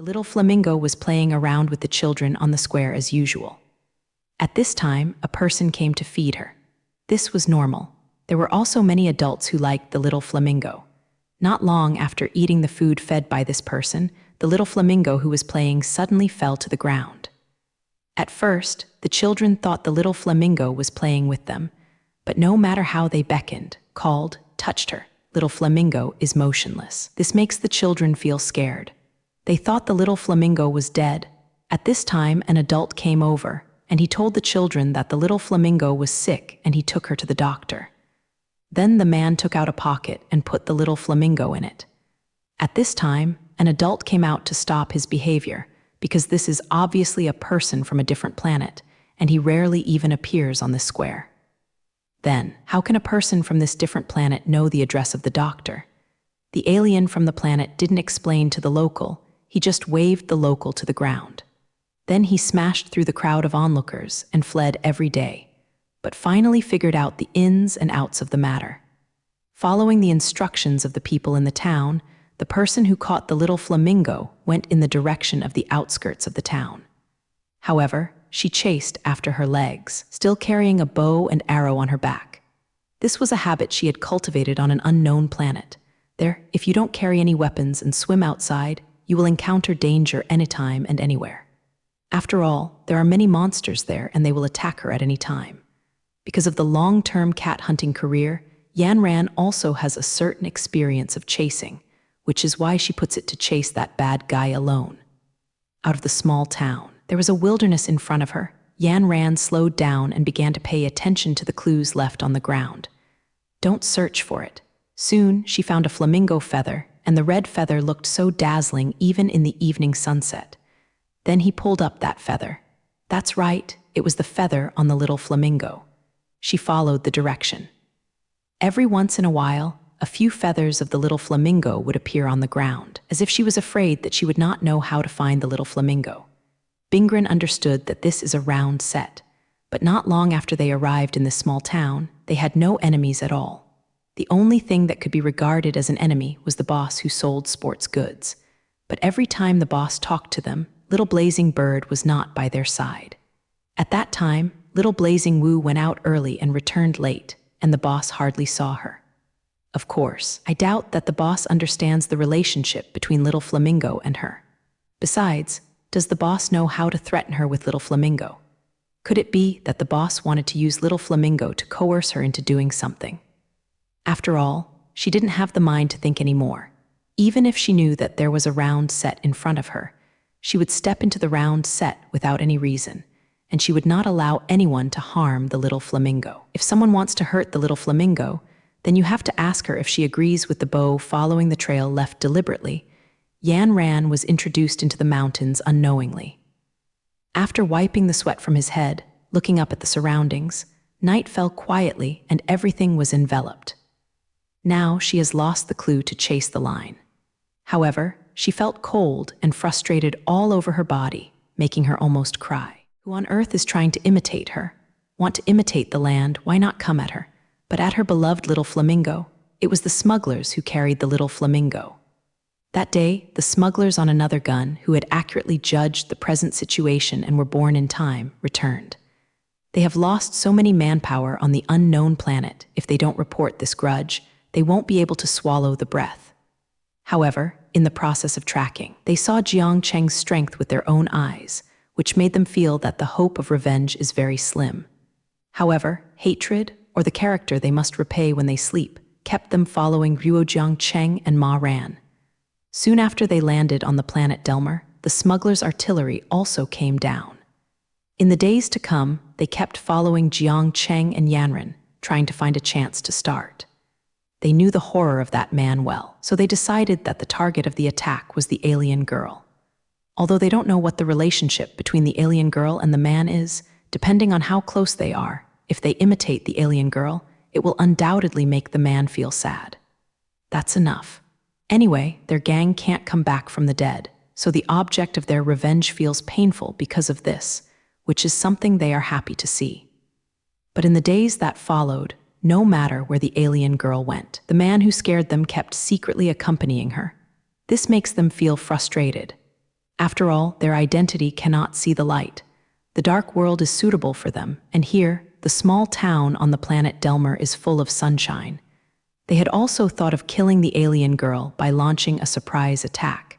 little flamingo was playing around with the children on the square as usual. At this time, a person came to feed her. This was normal. There were also many adults who liked the little flamingo. Not long after eating the food fed by this person, the little flamingo who was playing suddenly fell to the ground. At first, the children thought the little flamingo was playing with them, but no matter how they beckoned, called, touched her, little flamingo is motionless. This makes the children feel scared. They thought the little flamingo was dead. At this time, an adult came over, and he told the children that the little flamingo was sick and he took her to the doctor. Then the man took out a pocket and put the little flamingo in it. At this time, an adult came out to stop his behavior, because this is obviously a person from a different planet, and he rarely even appears on this square. Then, how can a person from this different planet know the address of the doctor? The alien from the planet didn't explain to the local, he just waved the local to the ground. Then he smashed through the crowd of onlookers and fled every day, but finally figured out the ins and outs of the matter. Following the instructions of the people in the town, the person who caught the little flamingo went in the direction of the outskirts of the town. However, she chased after her legs, still carrying a bow and arrow on her back. This was a habit she had cultivated on an unknown planet. There, if you don't carry any weapons and swim outside, you will encounter danger anytime and anywhere. After all, there are many monsters there and they will attack her at any time. Because of the long-term cat hunting career, Yan Ran also has a certain experience of chasing, which is why she puts it to chase that bad guy alone. Out of the small town, there was a wilderness in front of her. Yan Ran slowed down and began to pay attention to the clues left on the ground. Don't search for it. Soon, she found a flamingo feather, and the red feather looked so dazzling even in the evening sunset. Then he pulled up that feather. That's right, it was the feather on the little flamingo. She followed the direction. Every once in a while, a few feathers of the little flamingo would appear on the ground, as if she was afraid that she would not know how to find the little flamingo. Bingren understood that this is a round set, but not long after they arrived in this small town, they had no enemies at all. The only thing that could be regarded as an enemy was the boss who sold sports goods. But every time the boss talked to them, Little Blazing Bird was not by their side. At that time, Little Blazing Wu went out early and returned late, and the boss hardly saw her. Of course, I doubt that the boss understands the relationship between Little Flamingo and her. Besides, does the boss know how to threaten her with Little Flamingo? Could it be that the boss wanted to use Little Flamingo to coerce her into doing something? After all, she didn't have the mind to think anymore. Even if she knew that there was a round set in front of her, she would step into the round set without any reason, and she would not allow anyone to harm the little flamingo. If someone wants to hurt the little flamingo, then you have to ask her if she agrees with the bow following the trail left deliberately. Yan Ran was introduced into the mountains unknowingly. After wiping the sweat from his head, looking up at the surroundings, night fell quietly and everything was enveloped. Now she has lost the clue to chase the line. However, she felt cold and frustrated all over her body, making her almost cry. Who on earth is trying to imitate her? Want to imitate the land, why not come at her? But at her beloved little flamingo, it was the smugglers who carried the little flamingo. That day, the smugglers on another gun, who had accurately judged the present situation and were born in time, returned. They have lost so many manpower on the unknown planet. If they don't report this grudge, they won't be able to swallow the breath. However, in the process of tracking, they saw Jiang Cheng's strength with their own eyes, which made them feel that the hope of revenge is very slim. However, hatred, or the character they must repay when they sleep, kept them following Ruo Jiang Cheng and Ma Ran. Soon after they landed on the planet Delmer, the smugglers' artillery also came down. In the days to come, they kept following Jiang Cheng and Yanran, trying to find a chance to start. They knew the horror of that man well, so they decided that the target of the attack was the alien girl. Although they don't know what the relationship between the alien girl and the man is, depending on how close they are, if they imitate the alien girl, it will undoubtedly make the man feel sad. That's enough. Anyway, their gang can't come back from the dead, so the object of their revenge feels painful because of this, which is something they are happy to see. But in the days that followed, no matter where the alien girl went, the man who scared them kept secretly accompanying her. This makes them feel frustrated. After all, their identity cannot see the light. The dark world is suitable for them, and here, the small town on the planet Delmer is full of sunshine. They had also thought of killing the alien girl by launching a surprise attack.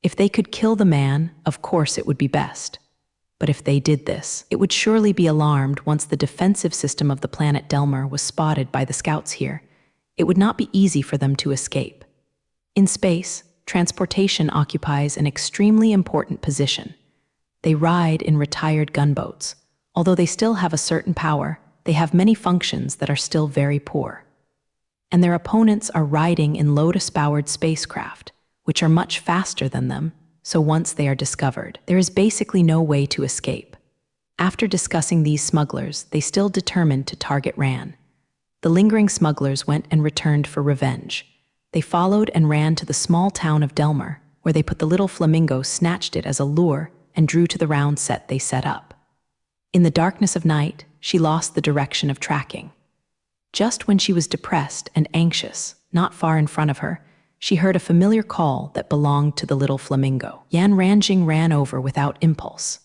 If they could kill the man, of course it would be best. But if they did this, it would surely be alarmed once the defensive system of the planet Delmer was spotted by the scouts here. It would not be easy for them to escape. In space, transportation occupies an extremely important position. They ride in retired gunboats. Although they still have a certain power, they have many functions that are still very poor. And their opponents are riding in Lotus-powered spacecraft, which are much faster than them, so once they are discovered, there is basically no way to escape. After discussing these smugglers, they still determined to target Ran. The lingering smugglers went and returned for revenge. They followed and ran to the small town of Delmer, where they put the little flamingo, snatched it as a lure, and drew to the round set they set up. In the darkness of night, she lost the direction of tracking. Just when she was depressed and anxious, not far in front of her, she heard a familiar call that belonged to the little flamingo. Yan Ranjing ran over without impulse.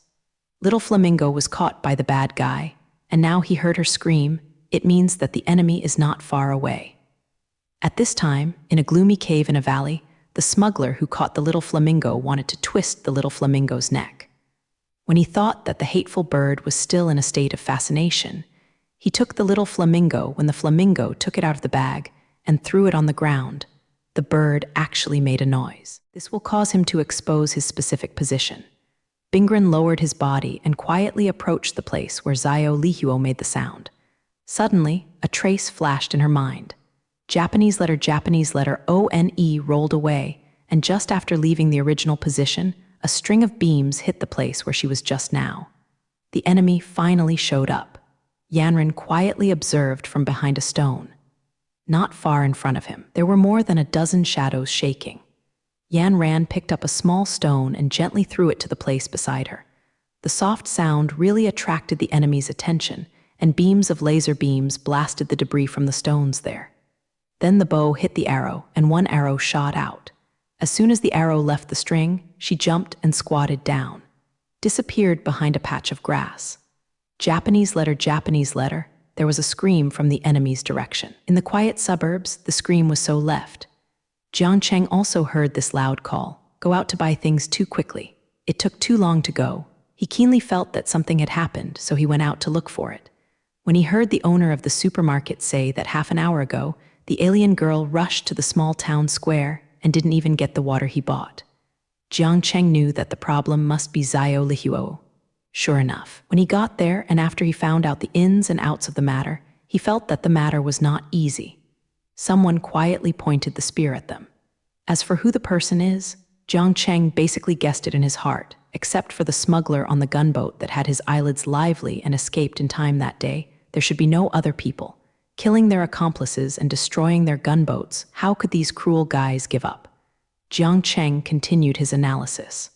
Little flamingo was caught by the bad guy, and now he heard her scream. It means that the enemy is not far away. At this time, in a gloomy cave in a valley, the smuggler who caught the little flamingo wanted to twist the little flamingo's neck. When he thought that the hateful bird was still in a state of fascination, he took the little flamingo when the flamingo took it out of the bag and threw it on the ground. The bird actually made a noise. This will cause him to expose his specific position. Bingren lowered his body and quietly approached the place where Zio Lihuo made the sound. Suddenly, a trace flashed in her mind. Japanese letter ONE rolled away, and just after leaving the original position, a string of beams hit the place where she was just now. The enemy finally showed up. Yanran quietly observed from behind a stone. Not far in front of him, there were more than a dozen shadows shaking. Yanran picked up a small stone and gently threw it to the place beside her. The soft sound really attracted the enemy's attention, and beams of laser beams blasted the debris from the stones there. Then the bow hit the arrow, and one arrow shot out. As soon as the arrow left the string, she jumped and squatted down, disappeared behind a patch of grass. Japanese letter, there was a scream from the enemy's direction. In the quiet suburbs, the scream was so left. Jiang Cheng also heard this loud call, go out to buy things too quickly. It took too long to go. He keenly felt that something had happened, so he went out to look for it. When he heard the owner of the supermarket say that half an hour ago, the alien girl rushed to the small town square and didn't even get the water he bought, Jiang Cheng knew that the problem must be Zio Lihuo. Sure enough, when he got there and after he found out the ins and outs of the matter, he felt that the matter was not easy. Someone quietly pointed the spear at them. As for who the person is, Jiang Cheng basically guessed it in his heart, except for the smuggler on the gunboat that had his eyelids lively and escaped in time that day. There should be no other people. Killing their accomplices and destroying their gunboats, how could these cruel guys give up? Jiang Cheng continued his analysis.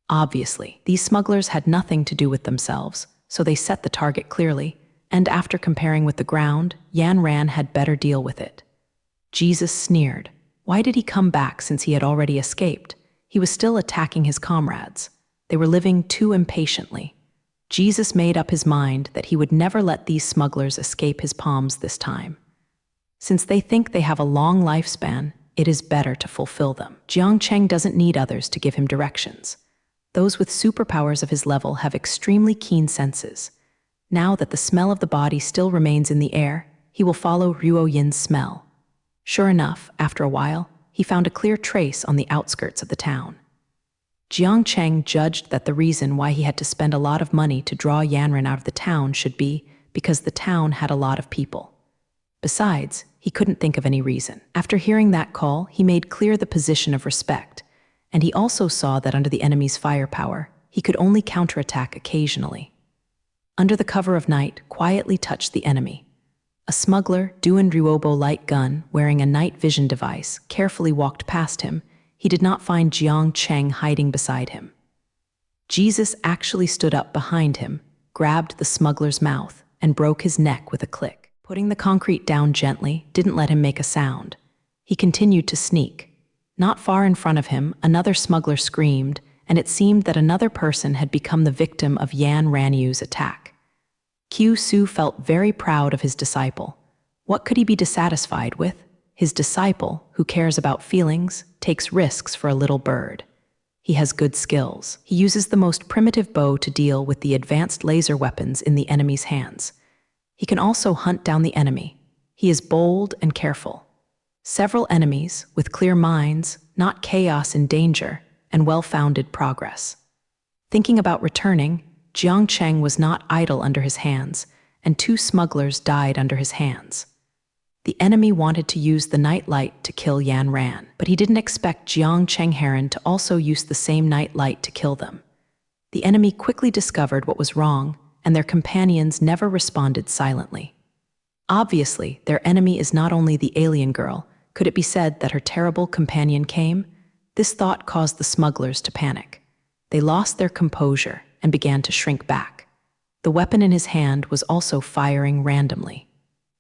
Obviously, these smugglers had nothing to do with themselves, so they set the target clearly, and after comparing with the ground, Yan Ran had better deal with it. Jesus sneered. Why did he come back since he had already escaped? He was still attacking his comrades. They were living too impatiently. Jesus made up his mind that he would never let these smugglers escape his palms this time. Since they think they have a long lifespan, it is better to fulfill them. Jiang Cheng doesn't need others to give him directions. Those with superpowers of his level have extremely keen senses. Now that the smell of the body still remains in the air, he will follow Ruo Yin's smell. Sure enough, after a while, he found a clear trace on the outskirts of the town. Jiang Cheng judged that the reason why he had to spend a lot of money to draw Yanran out of the town should be because the town had a lot of people. Besides, he couldn't think of any reason. After hearing that call, he made clear the position of respect, and he also saw that under the enemy's firepower, he could only counterattack occasionally. Under the cover of night, quietly touched the enemy. A smuggler, Duan Ruobo light gun, wearing a night vision device, carefully walked past him. He did not find Jiang Cheng hiding beside him. Jesus actually stood up behind him, grabbed the smuggler's mouth, and broke his neck with a click. Putting the concrete down gently didn't let him make a sound. He continued to sneak. Not far in front of him, another smuggler screamed, and it seemed that another person had become the victim of Yan Ranyu's attack. Qiu Su felt very proud of his disciple. What could he be dissatisfied with? His disciple, who cares about feelings, takes risks for a little bird. He has good skills. He uses the most primitive bow to deal with the advanced laser weapons in the enemy's hands. He can also hunt down the enemy. He is bold and careful. Several enemies, with clear minds, not chaos and danger, and well-founded progress. Thinking about returning, Jiang Cheng was not idle under his hands, and 2 smugglers died under his hands. The enemy wanted to use the night light to kill Yan Ran, but he didn't expect Jiang Cheng Heron to also use the same night light to kill them. The enemy quickly discovered what was wrong, and their companions never responded silently. Obviously, their enemy is not only the alien girl. Could it be said that her terrible companion came? This thought caused the smugglers to panic. They lost their composure and began to shrink back. The weapon in his hand was also firing randomly.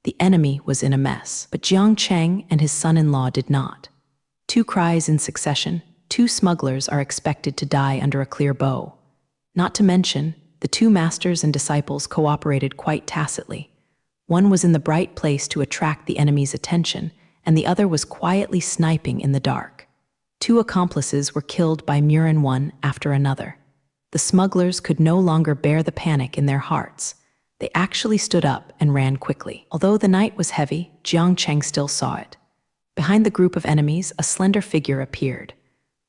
The enemy was in a mess, but Jiang Cheng and his son-in-law did not. 2 cries in succession, 2 smugglers are expected to die under a clear bow. Not to mention, the 2 masters and disciples cooperated quite tacitly. One was in the bright place to attract the enemy's attention, and the other was quietly sniping in the dark. 2 accomplices were killed by Murin one after another. The smugglers could no longer bear the panic in their hearts. They actually stood up and ran quickly. Although the night was heavy, Jiang Cheng still saw it. Behind the group of enemies, a slender figure appeared.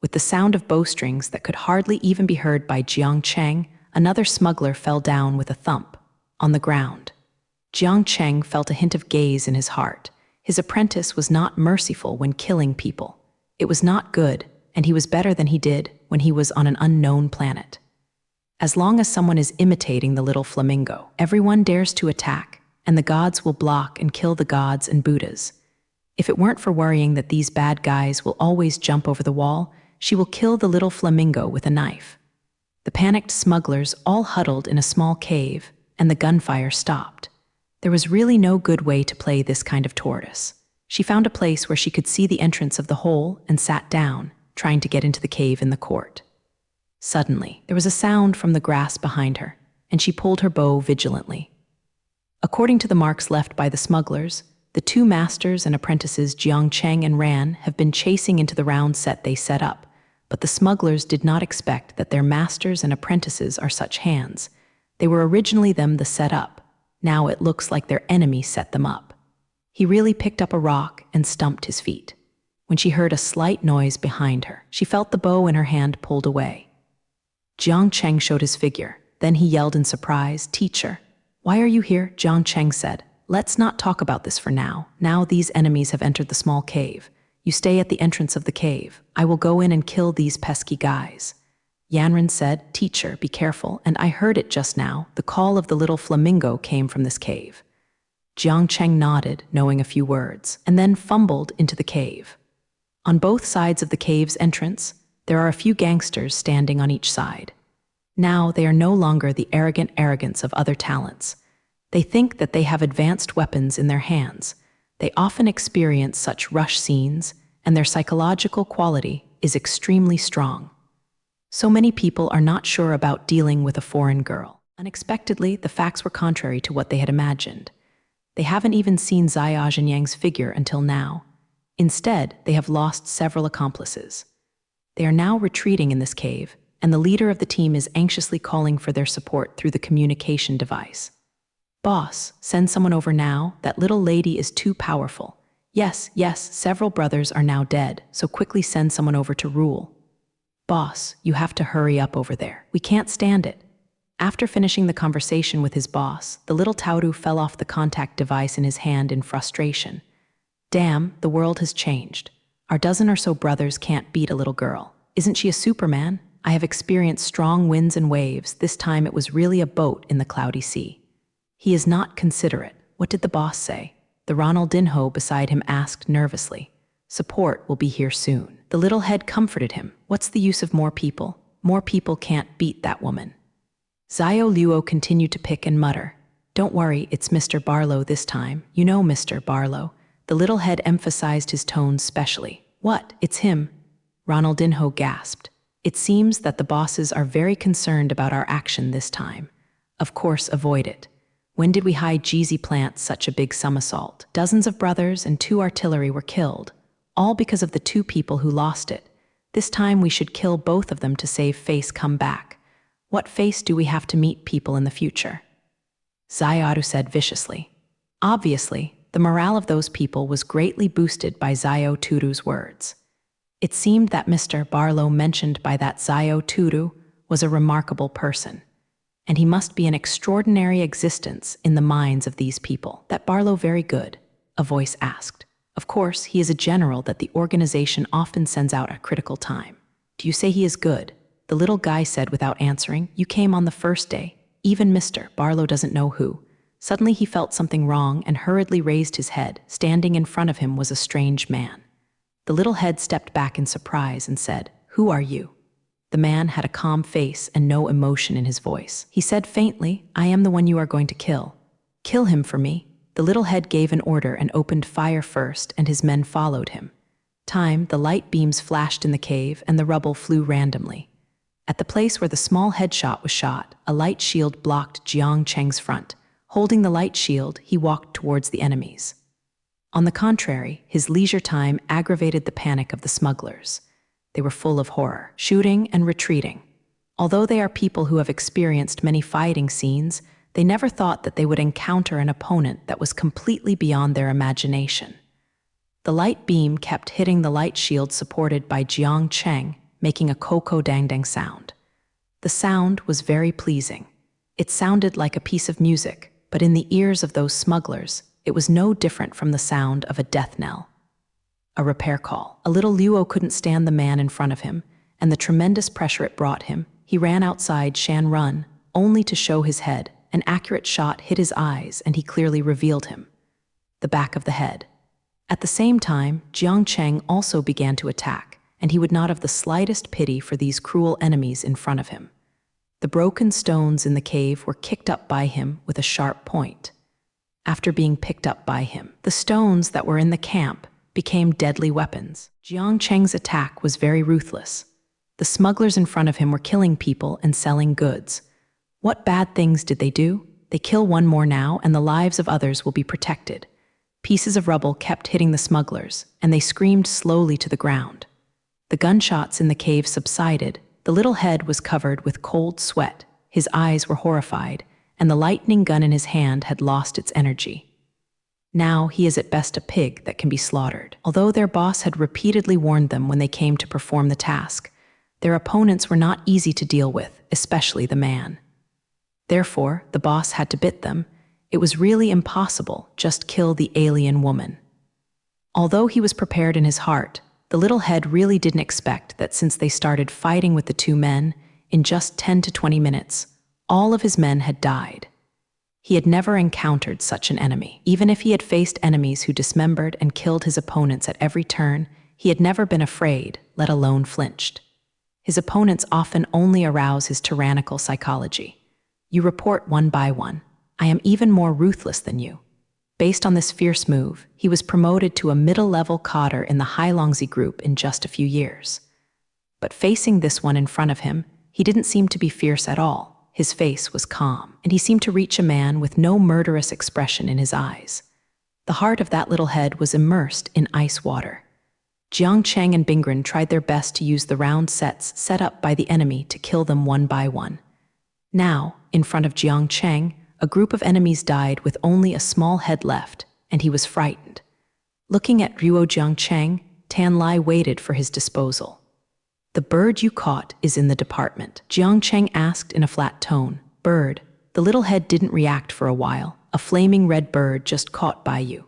With the sound of bowstrings that could hardly even be heard by Jiang Cheng, another smuggler fell down with a thump on the ground. Jiang Cheng felt a hint of gaze in his heart. His apprentice was not merciful when killing people. It was not good, and he was better than he did when he was on an unknown planet. As long as someone is imitating the little flamingo, everyone dares to attack, and the gods will block and kill the gods and Buddhas. If it weren't for worrying that these bad guys will always jump over the wall, she will kill the little flamingo with a knife. The panicked smugglers all huddled in a small cave, and the gunfire stopped. There was really no good way to play this kind of tortoise. She found a place where she could see the entrance of the hole and sat down, trying to get into the cave in the court. Suddenly, there was a sound from the grass behind her, and she pulled her bow vigilantly. According to the marks left by the smugglers, the 2 masters and apprentices Jiang Cheng and Ran have been chasing into the round set they set up, but the smugglers did not expect that their masters and apprentices are such hands. They were originally them the set up. Now it looks like their enemy set them up. He really picked up a rock and stumped his feet. When she heard a slight noise behind her, she felt the bow in her hand pulled away. Jiang Cheng showed his figure. Then he yelled in surprise, "Teacher, why are you here?" Jiang Cheng said, "Let's not talk about this for now. Now these enemies have entered the small cave. You stay at the entrance of the cave. I will go in and kill these pesky guys." Yanran said, "Teacher, be careful, and I heard it just now. The call of the little flamingo came from this cave." Jiang Cheng nodded, knowing a few words, and then fumbled into the cave. On both sides of the cave's entrance, there are a few gangsters standing on each side. Now they are no longer the arrogant arrogance of other talents. They think that they have advanced weapons in their hands. They often experience such rush scenes, and their psychological quality is extremely strong. So many people are not sure about dealing with a foreign girl. Unexpectedly, the facts were contrary to what they had imagined. They haven't even seen Zaya Zhenyang's figure until now. Instead, they have lost several accomplices. They are now retreating in this cave, and the leader of the team is anxiously calling for their support through the communication device. "Boss, send someone over now. That little lady is too powerful." Yes, several brothers are now dead, so quickly send someone over to rule." "Boss, you have to hurry up over there. We can't stand it." After finishing the conversation with his boss, the little Tauru fell off the contact device in his hand in frustration. Damn, the world has changed. Our dozen or so brothers can't beat a little girl. Isn't she a Superman? I have experienced strong winds and waves. This time it was really a boat in the cloudy sea. He is not considerate. What did the boss say? The Ronaldinho beside him asked nervously. Support will be here soon. The little head comforted him. What's the use of more people? More people can't beat that woman. Zio Luo continued to pick and mutter. Don't worry, it's Mr. Barlow this time. You know Mr. Barlow. The little head emphasized his tones specially. What? It's him. Ronaldinho gasped. It seems that the bosses are very concerned about our action this time. Of course, avoid it. When did we hide Jeezy plant such a big somersault? Dozens of brothers and 2 artillery were killed, all because of the 2 people who lost it. This time we should kill both of them to save face come back. What face do we have to meet people in the future? Zayaru said viciously. Obviously, the morale of those people was greatly boosted by Zayo Turu's words. It seemed that Mr. Barlow mentioned by that Zayo Turu was a remarkable person, and he must be an extraordinary existence in the minds of these people. That Barlow very good, a voice asked. Of course, he is a general that the organization often sends out at critical time. Do you say he is good? The little guy said without answering. You came on the first day. Even Mr. Barlow doesn't know who. Suddenly he felt something wrong and hurriedly raised his head. Standing in front of him was a strange man. The little head stepped back in surprise and said, "Who are you?" The man had a calm face and no emotion in his voice. He said faintly, "I am the one you are going to kill. Kill him for me." The little head gave an order and opened fire first, and his men followed him. The light beams flashed in the cave and the rubble flew randomly. At the place where the small headshot was shot, a light shield blocked Jiang Cheng's front. Holding the light shield, he walked towards the enemies. On the contrary, his leisure time aggravated the panic of the smugglers. They were full of horror, shooting and retreating. Although they are people who have experienced many fighting scenes, they never thought that they would encounter an opponent that was completely beyond their imagination. The light beam kept hitting the light shield supported by Jiang Cheng, making a ko-ko-dang-dang sound. The sound was very pleasing. It sounded like a piece of music, but in the ears of those smugglers, it was no different from the sound of a death knell. A repair call. A little Luo couldn't stand the man in front of him, and the tremendous pressure it brought him. He ran outside Shan Run, only to show his head. An accurate shot hit his eyes, and he clearly revealed him. The back of the head. At the same time, Jiang Cheng also began to attack, and he would not have the slightest pity for these cruel enemies in front of him. The broken stones in the cave were kicked up by him with a sharp point. After being picked up by him, the stones that were in the camp became deadly weapons. Jiang Cheng's attack was very ruthless. The smugglers in front of him were killing people and selling goods. What bad things did they do? They kill one more now, and the lives of others will be protected. Pieces of rubble kept hitting the smugglers, and they screamed slowly to the ground. The gunshots in the cave subsided. The little head was covered with cold sweat. His eyes were horrified, and the lightning gun in his hand had lost its energy. Now he is at best a pig that can be slaughtered. Although their boss had repeatedly warned them when they came to perform the task, their opponents were not easy to deal with, especially the man. Therefore, the boss had to bit them. It was really impossible, just kill the alien woman. Although he was prepared in his heart, the little head really didn't expect that since they started fighting with the 2 men, in just 10 to 20 minutes, all of his men had died. He had never encountered such an enemy. Even if he had faced enemies who dismembered and killed his opponents at every turn, he had never been afraid, let alone flinched. His opponents often only arouse his tyrannical psychology. You report one by one. I am even more ruthless than you. Based on this fierce move, he was promoted to a middle-level cadre in the Hailongzi group in just a few years. But facing this one in front of him, he didn't seem to be fierce at all. His face was calm, and he seemed to reach a man with no murderous expression in his eyes. The heart of that little head was immersed in ice water. Jiang Cheng and Bingren tried their best to use the round sets set up by the enemy to kill them one by one. Now, in front of Jiang Cheng, a group of enemies died with only a small head left, and he was frightened. Looking at Ruo Jiang Cheng, Tan Lai waited for his disposal. "The bird you caught is in the department," Jiang Cheng asked in a flat tone. "Bird?" The little head didn't react for a while. "A flaming red bird just caught by you."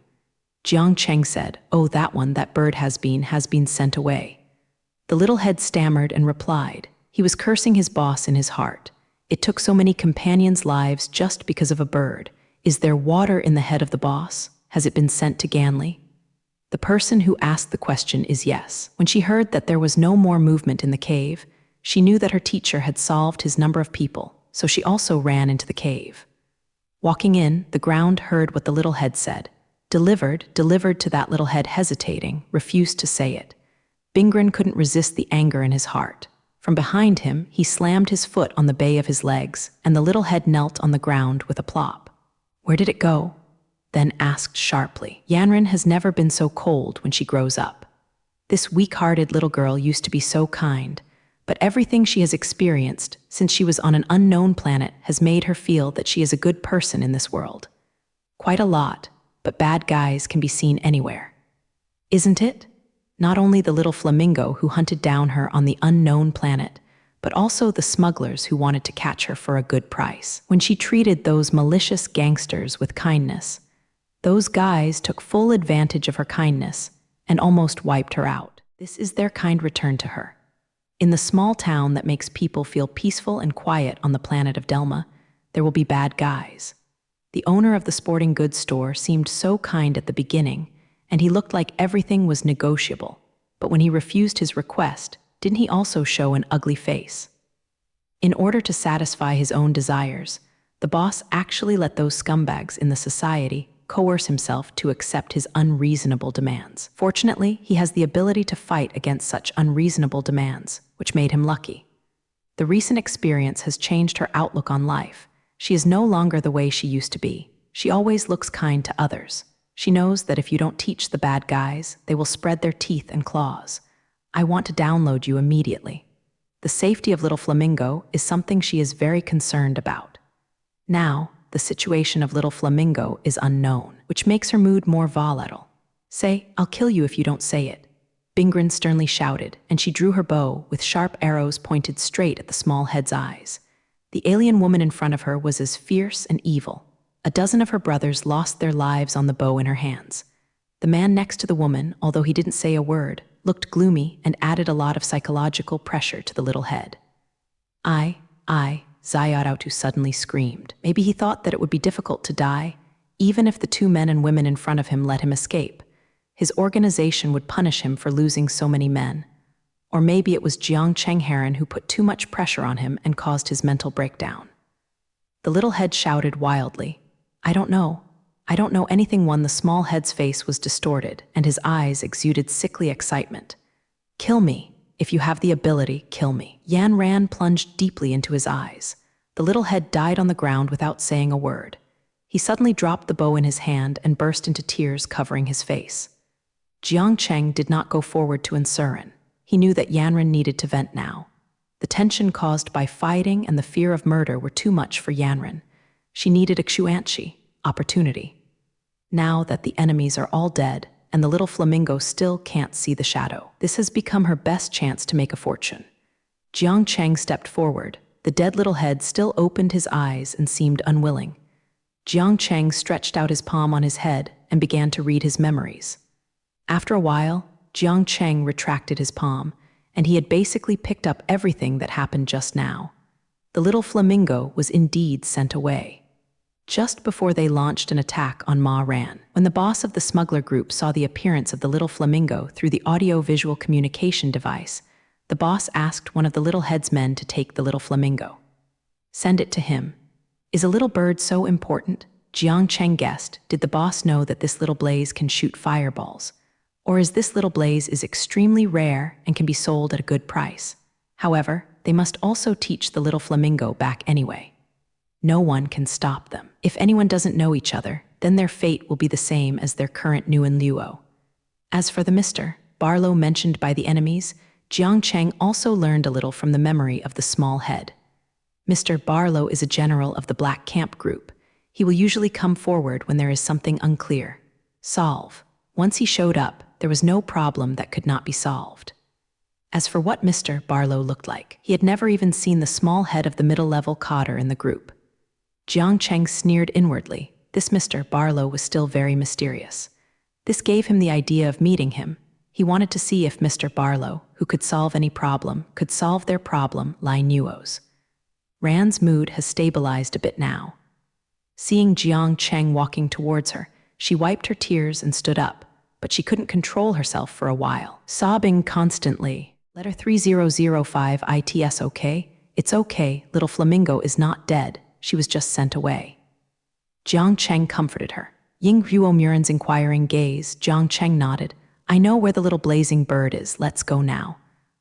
Jiang Cheng said, "Oh, that bird has been sent away." The little head stammered and replied. He was cursing his boss in his heart. It took so many companions' lives just because of a bird. Is there water in the head of the boss? Has it been sent to Ganley? The person who asked the question is yes. When she heard that there was no more movement in the cave, she knew that her teacher had solved his number of people, so she also ran into the cave. Walking in, the ground heard what the little head said. Delivered to that little head hesitating, refused to say it. Bingren couldn't resist the anger in his heart. From behind him, he slammed his foot on the bay of his legs, and the little head knelt on the ground with a plop. "Where did it go?" then asked sharply. Yanran has never been so cold when she grows up. This weak-hearted little girl used to be so kind, but everything she has experienced since she was on an unknown planet has made her feel that she is a good person in this world. Quite a lot, but bad guys can be seen anywhere. Isn't it? Not only the little flamingo who hunted down her on the unknown planet, but also the smugglers who wanted to catch her for a good price. When she treated those malicious gangsters with kindness, those guys took full advantage of her kindness and almost wiped her out. This is their kind return to her. In the small town that makes people feel peaceful and quiet on the planet of Delma, there will be bad guys. The owner of the sporting goods store seemed so kind at the beginning, and he looked like everything was negotiable. But when he refused his request, didn't he also show an ugly face? In order to satisfy his own desires, the boss actually let those scumbags in the society coerce himself to accept his unreasonable demands. Fortunately, he has the ability to fight against such unreasonable demands, which made him lucky. The recent experience has changed her outlook on life. She is no longer the way she used to be. She always looks kind to others. She knows that if you don't teach the bad guys, they will spread their teeth and claws. I want to download you immediately. The safety of little Flamingo is something she is very concerned about. Now, the situation of little Flamingo is unknown, which makes her mood more volatile. "Say, I'll kill you if you don't say it," Bingrin sternly shouted, and she drew her bow with sharp arrows pointed straight at the small head's eyes. The alien woman in front of her was as fierce and evil. A dozen of her brothers lost their lives on the bow in her hands. The man next to the woman, although he didn't say a word, looked gloomy and added a lot of psychological pressure to the little head. I, Zayarautu suddenly screamed. Maybe he thought that it would be difficult to die, even if the two men and women in front of him let him escape. His organization would punish him for losing so many men. Or maybe it was Jiang Chengheron who put too much pressure on him and caused his mental breakdown. The little head shouted wildly, I don't know anything." The small head's face was distorted, and his eyes exuded sickly excitement. "Kill me. If you have the ability, kill me." Yanran plunged deeply into his eyes. The little head died on the ground without saying a word. He suddenly dropped the bow in his hand and burst into tears covering his face. Jiang Cheng did not go forward to Insurin. He knew that Yanran needed to vent now. The tension caused by fighting and the fear of murder were too much for Yanran. She needed a xuanqi, opportunity. Now that the enemies are all dead, and the little flamingo still can't see the shadow, this has become her best chance to make a fortune. Jiang Cheng stepped forward. The dead little head still opened his eyes and seemed unwilling. Jiang Cheng stretched out his palm on his head and began to read his memories. After a while, Jiang Cheng retracted his palm, and he had basically picked up everything that happened just now. The little flamingo was indeed sent away. Just before they launched an attack on Ma Ran, when the boss of the smuggler group saw the appearance of the little flamingo through the audio-visual communication device, the boss asked one of the little head's men to take the little flamingo. Send it to him. Is a little bird so important? Jiang Cheng guessed. Did the boss know that this little blaze can shoot fireballs? Or is this little blaze extremely rare and can be sold at a good price? However, they must also teach the little flamingo back anyway. No one can stop them. If anyone doesn't know each other, then their fate will be the same as their current Nguyen Luo. As for the Mr. Barlow mentioned by the enemies, Jiang Cheng also learned a little from the memory of the small head. Mr. Barlow is a general of the Black Camp group. He will usually come forward when there is something unclear. Solve. Once he showed up, there was no problem that could not be solved. As for what Mr. Barlow looked like, he had never even seen the small head of the middle-level coder in the group. Jiang Cheng sneered inwardly. This Mr. Barlow was still very mysterious. This gave him the idea of meeting him. He wanted to see if Mr. Barlow, who could solve any problem, could solve their problem, Lai Nuo's. Rand's mood has stabilized a bit now. Seeing Jiang Cheng walking towards her, she wiped her tears and stood up, but she couldn't control herself for a while, sobbing constantly. Letter 3005 ITS okay? It's okay, little flamingo is not dead. She was just sent away. Jiang Cheng comforted her. Ying Huo Murin's inquiring gaze, Jiang Cheng nodded. I know where the little blazing bird is, let's go now.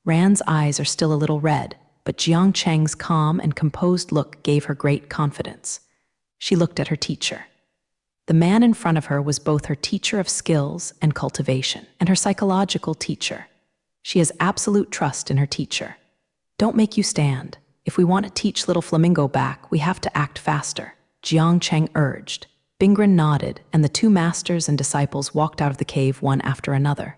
Ran's eyes are still a little red, but Jiang Cheng's calm and composed look gave her great confidence. She looked at her teacher. The man in front of her was both her teacher of skills and cultivation, and her psychological teacher. She has absolute trust in her teacher. Don't make you stand. If we want to teach little Flamingo back, we have to act faster, Jiang Cheng urged. Bingren nodded, and the two masters and disciples walked out of the cave one after another.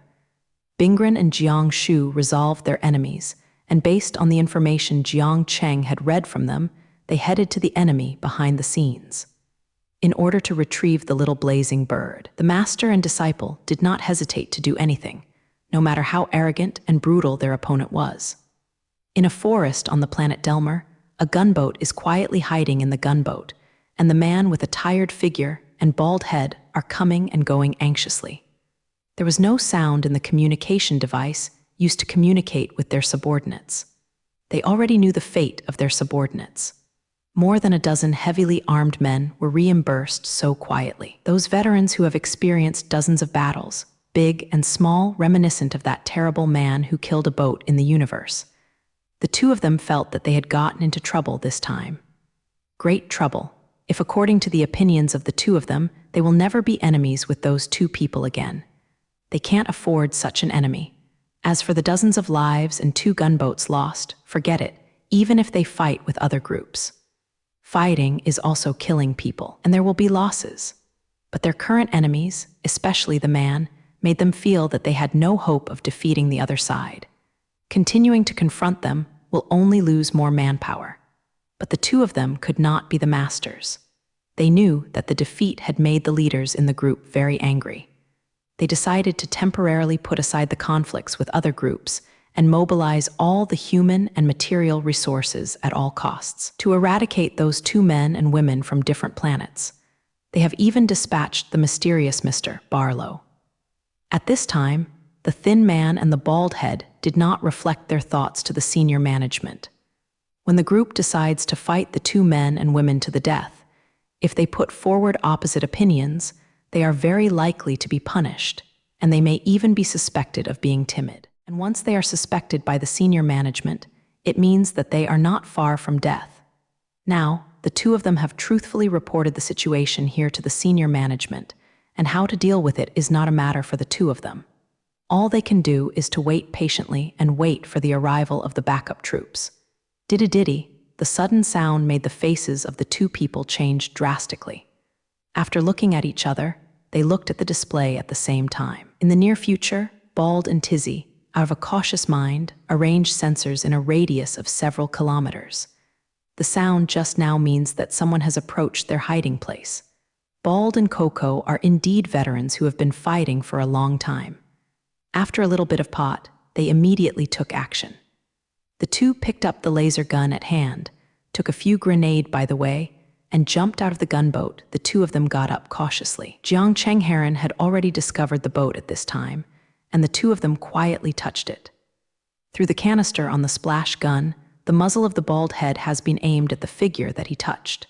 Bingren and Jiang Shu resolved their enemies, and based on the information Jiang Cheng had read from them, they headed to the enemy behind the scenes. In order to retrieve the little blazing bird, the master and disciple did not hesitate to do anything, no matter how arrogant and brutal their opponent was. In a forest on the planet Delmer, a gunboat is quietly hiding in the gunboat, and the man with a tired figure and bald head are coming and going anxiously. There was no sound in the communication device used to communicate with their subordinates. They already knew the fate of their subordinates. More than a dozen heavily armed men were reimbursed so quietly. Those veterans who have experienced dozens of battles, big and small, reminiscent of that terrible man who killed a boat in the universe. The two of them felt that they had gotten into trouble this time. Great trouble, if according to the opinions of the two of them, they will never be enemies with those two people again. They can't afford such an enemy. As for the dozens of lives and 2 gunboats lost, forget it, even if they fight with other groups. Fighting is also killing people, and there will be losses. But their current enemies, especially the man, made them feel that they had no hope of defeating the other side. Continuing to confront them will only lose more manpower. But the two of them could not be the masters. They knew that the defeat had made the leaders in the group very angry. They decided to temporarily put aside the conflicts with other groups and mobilize all the human and material resources at all costs to eradicate those 2 men and women from different planets. They have even dispatched the mysterious Mr. Barlow. At this time, the thin man and the bald head did not reflect their thoughts to the senior management. When the group decides to fight the 2 men and women to the death, if they put forward opposite opinions, they are very likely to be punished, and they may even be suspected of being timid. And once they are suspected by the senior management, it means that they are not far from death. Now, the 2 of them have truthfully reported the situation here to the senior management, and how to deal with it is not a matter for the 2 of them. All they can do is to wait patiently and wait for the arrival of the backup troops. Diddy-diddy, the sudden sound made the faces of the 2 people change drastically. After looking at each other, they looked at the display at the same time. In the near future, Bald and Tizzy, out of a cautious mind, arranged sensors in a radius of several kilometers. The sound just now means that someone has approached their hiding place. Bald and Coco are indeed veterans who have been fighting for a long time. After a little bit of pot, they immediately took action. The 2 picked up the laser gun at hand, took a few grenades by the way, and jumped out of the gunboat. The 2 of them got up cautiously. Jiang Cheng Heron had already discovered the boat at this time, and the 2 of them quietly touched it. Through the canister on the splash gun, the muzzle of the bald head has been aimed at the figure that he touched.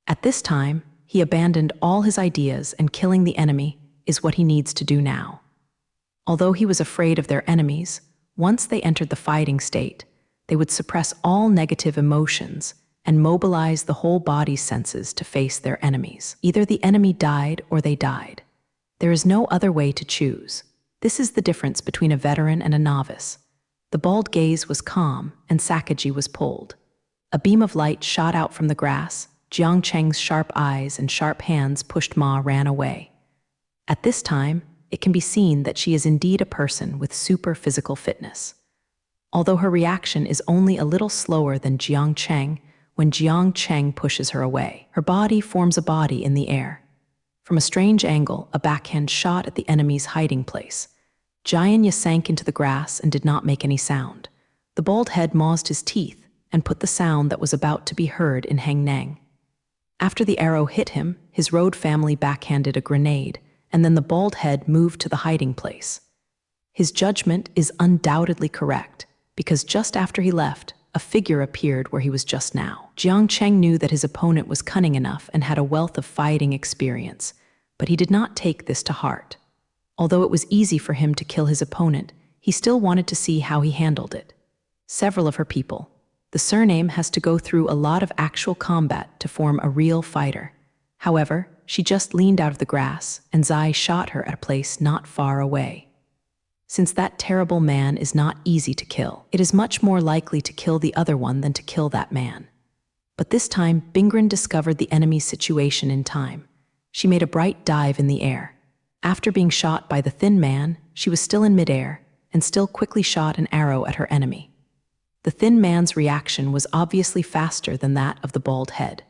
At this time, he abandoned all his ideas, and killing the enemy is what he needs to do now. Although he was afraid of their enemies, once they entered the fighting state, they would suppress all negative emotions and mobilize the whole body's senses to face their enemies. Either the enemy died or they died. There is no other way to choose. This is the difference between a veteran and a novice. The bald gaze was calm, and Sakaji was pulled. A beam of light shot out from the grass. Jiang Cheng's sharp eyes and sharp hands pushed Ma ran away. At this time, it can be seen that she is indeed a person with super physical fitness. Although her reaction is only a little slower than Jiang Cheng, when Jiang Cheng pushes her away, her body forms a body in the air. From a strange angle, a backhand shot at the enemy's hiding place. Jianya sank into the grass and did not make any sound. The bald head maused his teeth and put the sound that was about to be heard in Hang Nang. After the arrow hit him, his road family backhanded a grenade, and then the bald head moved to the hiding place. His judgment is undoubtedly correct, because just after he left, a figure appeared where he was just now. Jiang Cheng knew that his opponent was cunning enough and had a wealth of fighting experience, but he did not take this to heart. Although it was easy for him to kill his opponent, he still wanted to see how he handled it. Several of her people. The surname has to go through a lot of actual combat to form a real fighter. However, she just leaned out of the grass, and Zai shot her at a place not far away. Since that terrible man is not easy to kill, it is much more likely to kill the other one than to kill that man. But this time, Bingren discovered the enemy's situation in time. She made a bright dive in the air. After being shot by the thin man, she was still in midair, and still quickly shot an arrow at her enemy. The thin man's reaction was obviously faster than that of the bald head.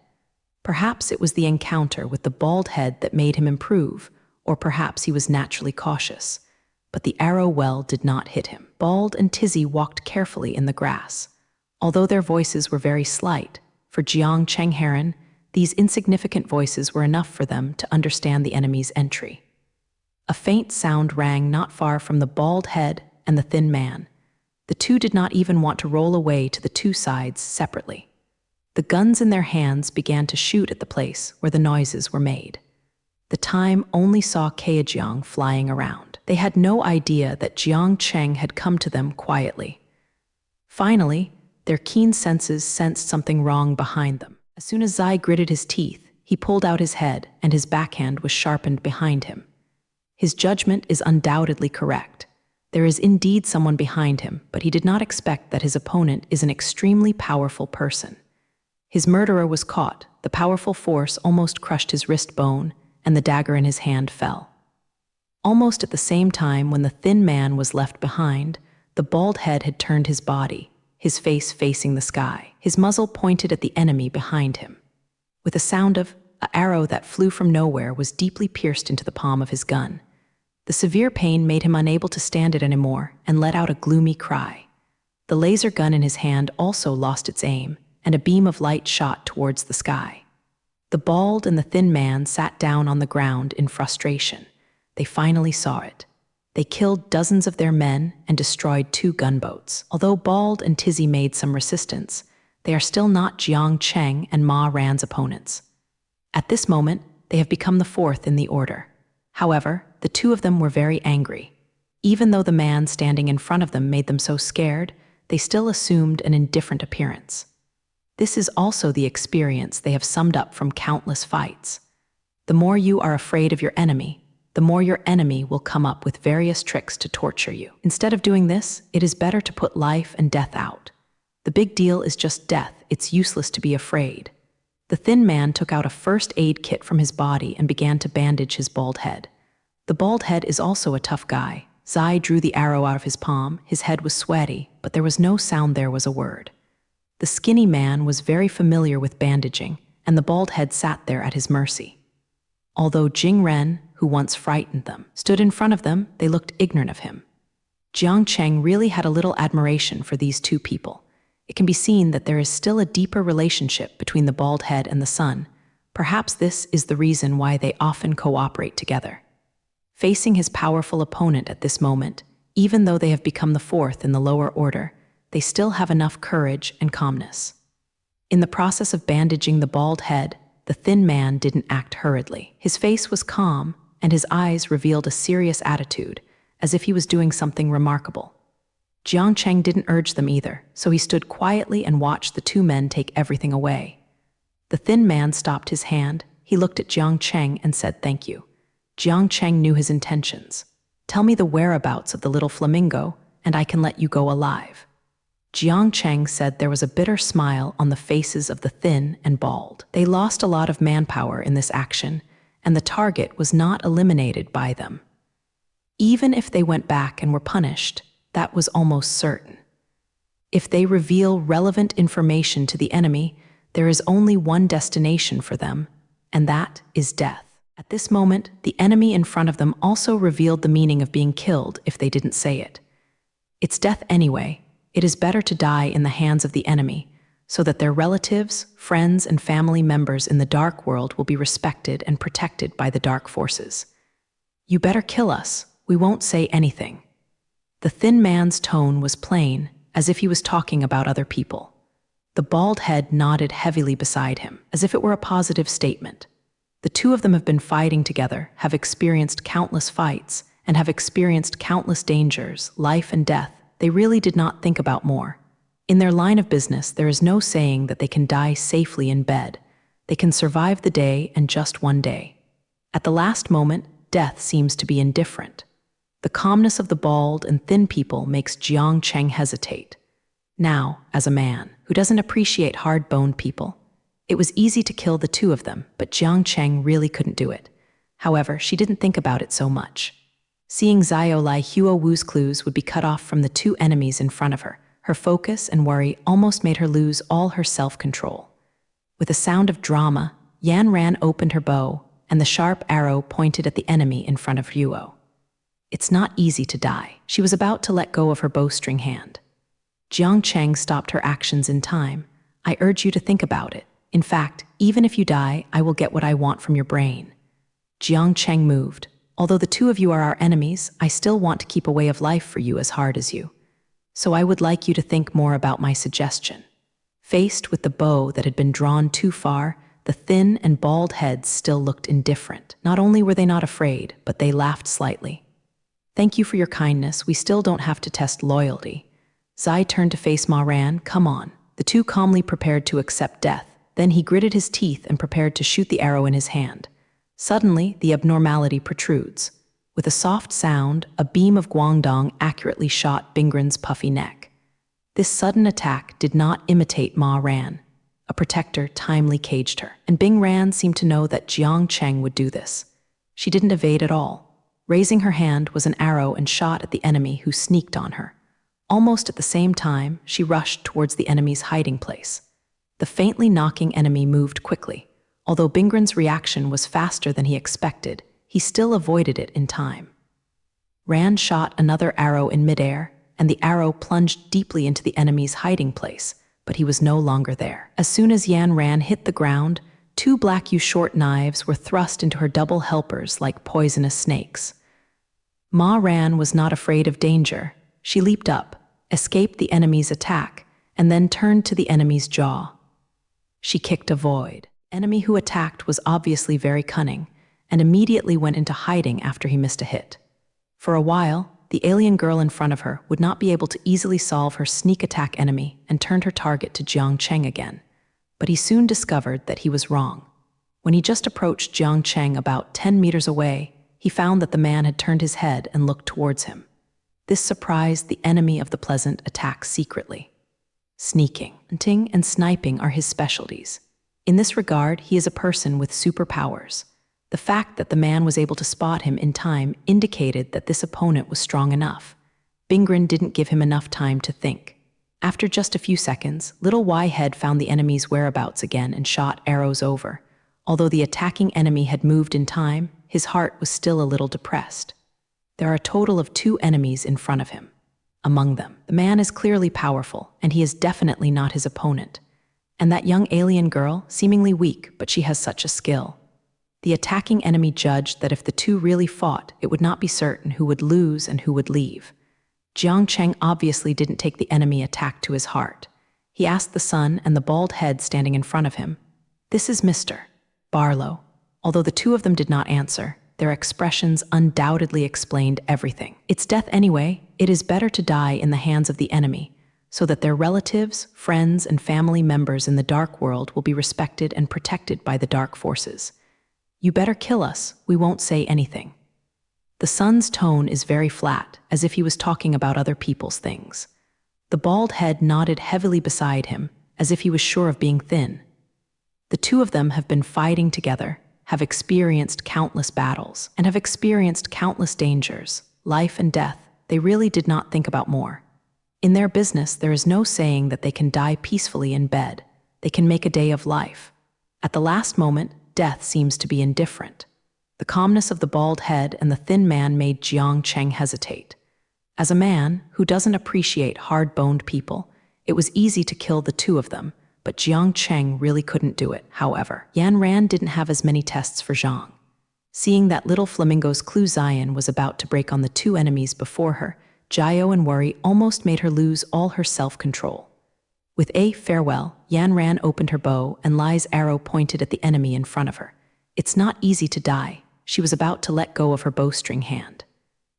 Perhaps it was the encounter with the bald head that made him improve, or perhaps he was naturally cautious. But the arrow well did not hit him. Bald and Tizzy walked carefully in the grass. Although their voices were very slight, for Jiang Chengheron, these insignificant voices were enough for them to understand the enemy's entry. A faint sound rang not far from the bald head and the thin man. The two did not even want to roll away to the two sides separately. The guns in their hands began to shoot at the place where the noises were made. The time only saw Keajiang flying around. They had no idea that Jiang Cheng had come to them quietly. Finally, their keen senses sensed something wrong behind them. As soon as Zai gritted his teeth, he pulled out his head, and his backhand was sharpened behind him. His judgment is undoubtedly correct. There is indeed someone behind him, but he did not expect that his opponent is an extremely powerful person. His murderer was caught. The powerful force almost crushed his wrist bone, and the dagger in his hand fell. Almost at the same time when the thin man was left behind, the bald head had turned his body, his face facing the sky. His muzzle pointed at the enemy behind him. With a sound of an arrow that flew from nowhere was deeply pierced into the palm of his gun. The severe pain made him unable to stand it anymore and let out a gloomy cry. The laser gun in his hand also lost its aim, and a beam of light shot towards the sky. The bald and the thin man sat down on the ground in frustration. They finally saw it. They killed dozens of their men and destroyed 2 gunboats. Although Bald and Tizzy made some resistance, they are still not Jiang Cheng and Ma Ran's opponents. At this moment, they have become the 4th in the order. However, the 2 of them were very angry. Even though the man standing in front of them made them so scared, they still assumed an indifferent appearance. This is also the experience they have summed up from countless fights. The more you are afraid of your enemy, the more your enemy will come up with various tricks to torture you. Instead of doing this, it is better to put life and death out. The big deal is just death. It's useless to be afraid. The thin man took out a first aid kit from his body and began to bandage his bald head. The bald head is also a tough guy. Zai drew the arrow out of his palm. His head was sweaty, but there was no sound. There was a word. The skinny man was very familiar with bandaging, and the bald head sat there at his mercy. Although Jing Ren, who once frightened them, stood in front of them, they looked ignorant of him. Jiang Cheng really had a little admiration for these 2 people. It can be seen that there is still a deeper relationship between the bald head and the sun. Perhaps this is the reason why they often cooperate together. Facing his powerful opponent at this moment, even though they have become the 4th in the lower order, they still have enough courage and calmness. In the process of bandaging the bald head, the thin man didn't act hurriedly. His face was calm, and his eyes revealed a serious attitude, as if he was doing something remarkable. Jiang Cheng didn't urge them either, so he stood quietly and watched the 2 men take everything away. The thin man stopped his hand, he looked at Jiang Cheng and said thank you. Jiang Cheng knew his intentions. Tell me the whereabouts of the little flamingo, and I can let you go alive. Jiang Cheng said there was a bitter smile on the faces of the thin and bald. They lost a lot of manpower in this action, and the target was not eliminated by them. Even if they went back and were punished, that was almost certain. If they reveal relevant information to the enemy, there is only one destination for them, and that is death. At this moment, the enemy in front of them also revealed the meaning of being killed if they didn't say it. It's death anyway. It is better to die in the hands of the enemy, so that their relatives, friends, and family members in the dark world will be respected and protected by the dark forces. You better kill us. We won't say anything. The thin man's tone was plain, as if he was talking about other people. The bald head nodded heavily beside him, as if it were a positive statement. The 2 of them have been fighting together, have experienced countless fights, and have experienced countless dangers, life and death, they really did not think about more. In their line of business, there is no saying that they can die safely in bed. They can survive the day and just one day. At the last moment, death seems to be indifferent. The calmness of the bald and thin people makes Jiang Cheng hesitate. Now, as a man who doesn't appreciate hard-boned people, it was easy to kill the two of them, but Jiang Cheng really couldn't do it. However, she didn't think about it so much. Seeing Xiao Lai Huo Wu's clues would be cut off from the two enemies in front of her, her focus and worry almost made her lose all her self-control. With a sound of drama, Yan Ran opened her bow, and the sharp arrow pointed at the enemy in front of Huo. It's not easy to die. She was about to let go of her bowstring hand. Jiang Cheng stopped her actions in time. I urge you to think about it. In fact, even if you die, I will get what I want from your brain. Jiang Cheng moved. Although the two of you are our enemies, I still want to keep a way of life for you as hard as you. So I would like you to think more about my suggestion. Faced with the bow that had been drawn too far, the thin and bald heads still looked indifferent. Not only were they not afraid, but they laughed slightly. Thank you for your kindness. We still don't have to test loyalty. Zai turned to face Ma Ran. Come on. The two calmly prepared to accept death. Then he gritted his teeth and prepared to shoot the arrow in his hand. Suddenly, the abnormality protrudes. With a soft sound, a beam of Guangdong accurately shot Bingren's puffy neck. This sudden attack did not imitate Ma Ran. A protector timely caged her, and Bing Ran seemed to know that Jiang Cheng would do this. She didn't evade at all. Raising her hand was an arrow and shot at the enemy who sneaked on her. Almost at the same time, she rushed towards the enemy's hiding place. The faintly knocking enemy moved quickly. Although Bingren's reaction was faster than he expected, he still avoided it in time. Ran shot another arrow in midair, and the arrow plunged deeply into the enemy's hiding place, but he was no longer there. As soon as Yan Ran hit the ground, two black short knives were thrust into her double helpers like poisonous snakes. Ma Ran was not afraid of danger. She leaped up, escaped the enemy's attack, and then turned to the enemy's jaw. She kicked a void. The enemy who attacked was obviously very cunning, and immediately went into hiding after he missed a hit. For a while, the alien girl in front of her would not be able to easily solve her sneak attack enemy and turned her target to Jiang Cheng again. But he soon discovered that he was wrong. When he just approached Jiang Cheng about 10 meters away, he found that the man had turned his head and looked towards him. This surprised the enemy of the pleasant attack secretly. Sneaking, hunting, and sniping are his specialties. In this regard, he is a person with superpowers. The fact that the man was able to spot him in time indicated that this opponent was strong enough. Bingren didn't give him enough time to think. After just a few seconds, Little Y-Head found the enemy's whereabouts again and shot arrows over. Although the attacking enemy had moved in time, his heart was still a little depressed. There are a total of 2 enemies in front of him. Among them, the man is clearly powerful, and he is definitely not his opponent. And that young alien girl, seemingly weak, but she has such a skill. The attacking enemy judged that if the two really fought, it would not be certain who would lose and who would leave. Jiang Cheng obviously didn't take the enemy attack to his heart. He asked the son and the bald head standing in front of him, "This is Mr. Barlow." Although the two of them did not answer, their expressions undoubtedly explained everything. It's death anyway. It is better to die in the hands of the enemy, so that their relatives, friends, and family members in the dark world will be respected and protected by the dark forces. You better kill us, we won't say anything. The son's tone is very flat, as if he was talking about other people's things. The bald head nodded heavily beside him, as if he was sure of being thin. The two of them have been fighting together, have experienced countless battles, and have experienced countless dangers, life and death. They really did not think about more. In their business, there is no saying that they can die peacefully in bed. They can make a day of life. At the last moment, death seems to be indifferent. The calmness of the bald head and the thin man made Jiang Cheng hesitate. As a man who doesn't appreciate hard-boned people, it was easy to kill the two of them, but Jiang Cheng really couldn't do it. However, Yan Ran didn't have as many tests for Zhang. Seeing that little flamingo's clue Zion was about to break on the two enemies before her, Jiao and worry almost made her lose all her self-control. With a farewell, Yan Ran opened her bow and Lai's arrow pointed at the enemy in front of her. It's not easy to die. She was about to let go of her bowstring hand.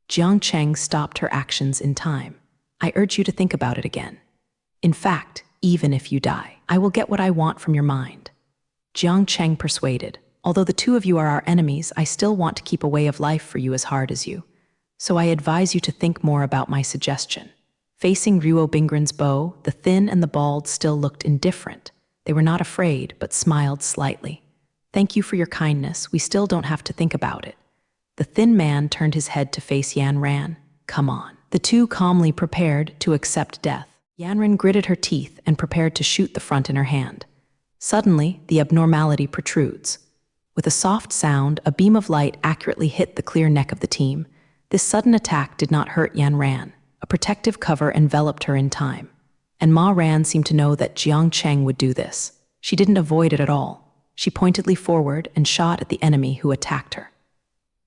Jiang Cheng stopped her actions in time. I urge you to think about it again. In fact, even if you die, I will get what I want from your mind. Jiang Cheng persuaded. Although the two of you are our enemies, I still want to keep a way of life for you as hard as you. So I advise you to think more about my suggestion. Facing Ruo Bingren's bow, the thin and the bald still looked indifferent. They were not afraid, but smiled slightly. Thank you for your kindness. We still don't have to think about it. The thin man turned his head to face Yan Ran. Come on. The two calmly prepared to accept death. Yan Ran gritted her teeth and prepared to shoot the front in her hand. Suddenly, the abnormality protrudes. With a soft sound, a beam of light accurately hit the clear neck of the team. This sudden attack did not hurt Yan Ran. A protective cover enveloped her in time. And Ma Ran seemed to know that Jiang Cheng would do this. She didn't avoid it at all. She pointedly forward and shot at the enemy who attacked her.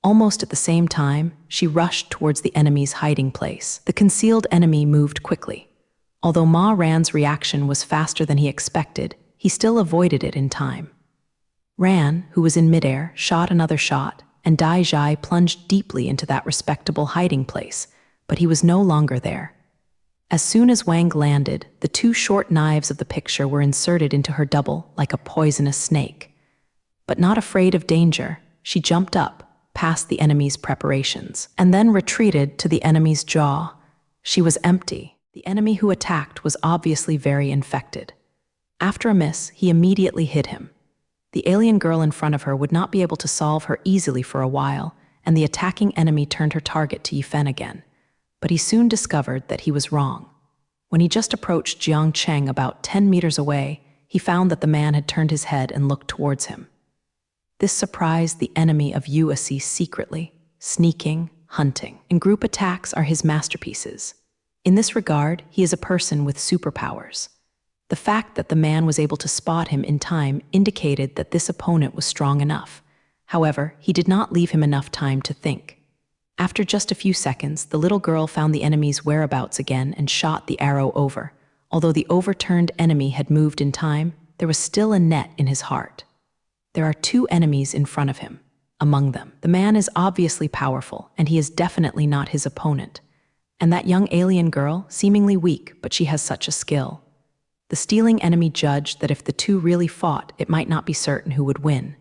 Almost at the same time, she rushed towards the enemy's hiding place. The concealed enemy moved quickly. Although Ma Ran's reaction was faster than he expected, he still avoided it in time. Ran, who was in midair, shot another shot, and Dai Zhai plunged deeply into that respectable hiding place, but he was no longer there. As soon as Wang landed, the two short knives of the picture were inserted into her double like a poisonous snake. But not afraid of danger, she jumped up, past the enemy's preparations, and then retreated to the enemy's jaw. She was empty. The enemy who attacked was obviously very infected. After a miss, he immediately hit him. The alien girl in front of her would not be able to solve her easily for a while, and the attacking enemy turned her target to Yifen again. But he soon discovered that he was wrong. When he just approached Jiang Cheng about 10 meters away, he found that the man had turned his head and looked towards him. This surprised the enemy of USC secretly. Sneaking, hunting, and group attacks are his masterpieces. In this regard, he is a person with superpowers. The fact that the man was able to spot him in time indicated that this opponent was strong enough. However, he did not leave him enough time to think. After just a few seconds, the little girl found the enemy's whereabouts again and shot the arrow over. Although the overturned enemy had moved in time, there was still a net in his heart. There are two enemies in front of him. Among them, the man is obviously powerful, and he is definitely not his opponent. And that young alien girl, seemingly weak, but she has such a skill. The stealing enemy judged that if the two really fought, it might not be certain who would win.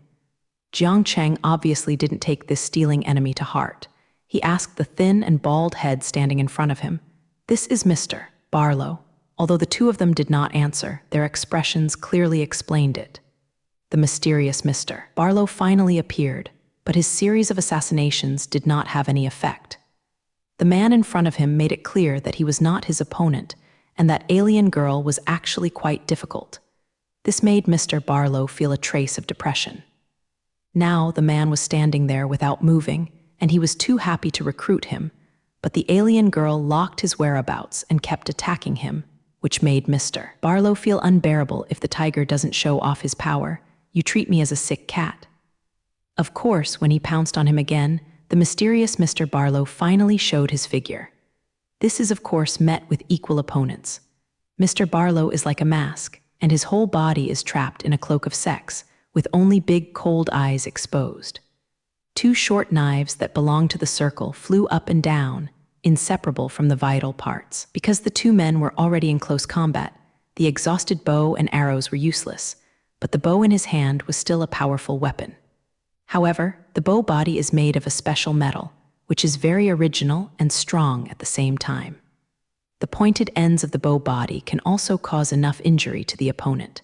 Jiang Cheng obviously didn't take this stealing enemy to heart. He asked the thin and bald head standing in front of him, "This is Mr. Barlow." Although the two of them did not answer, their expressions clearly explained it. The mysterious Mr. Barlow finally appeared, but his series of assassinations did not have any effect. The man in front of him made it clear that he was not his opponent, and that alien girl was actually quite difficult. This made Mr. Barlow feel a trace of depression. Now the man was standing there without moving, and he was too happy to recruit him, but the alien girl locked his whereabouts and kept attacking him, which made Mr. Barlow feel unbearable. If the tiger doesn't show off his power, you treat me as a sick cat. Of course, when he pounced on him again, the mysterious Mr. Barlow finally showed his figure. This is of course met with equal opponents. Mr. Barlow is like a mask, and his whole body is trapped in a cloak of sex, with only big cold eyes exposed. Two short knives that belong to the circle flew up and down, inseparable from the vital parts. Because the two men were already in close combat, the exhausted bow and arrows were useless, but the bow in his hand was still a powerful weapon. However, the bow body is made of a special metal, which is very original and strong at the same time. The pointed ends of the bow body can also cause enough injury to the opponent.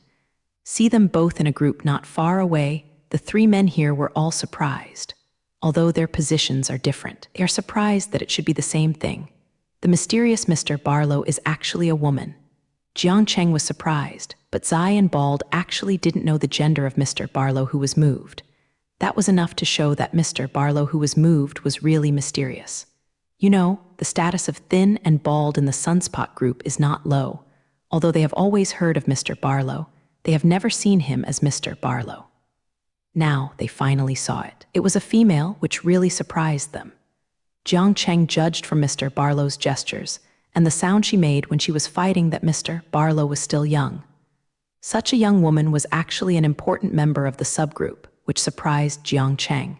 See them both in a group not far away. The three men here were all surprised. Although their positions are different, they are surprised that it should be the same thing. The mysterious Mr. Barlow is actually a woman. Jiang Cheng was surprised, but Zai and Bald actually didn't know the gender of Mr. Barlow who was moved. That was enough to show that Mr. Barlow who was moved was really mysterious. You know, the status of thin and bald in the Sunspot group is not low. Although they have always heard of Mr. Barlow, they have never seen him as Mr. Barlow. Now they finally saw it. It was a female, which really surprised them. Jiang Cheng judged from Mr. Barlow's gestures and the sound she made when she was fighting that Mr. Barlow was still young. Such a young woman was actually an important member of the subgroup, which surprised Jiang Cheng.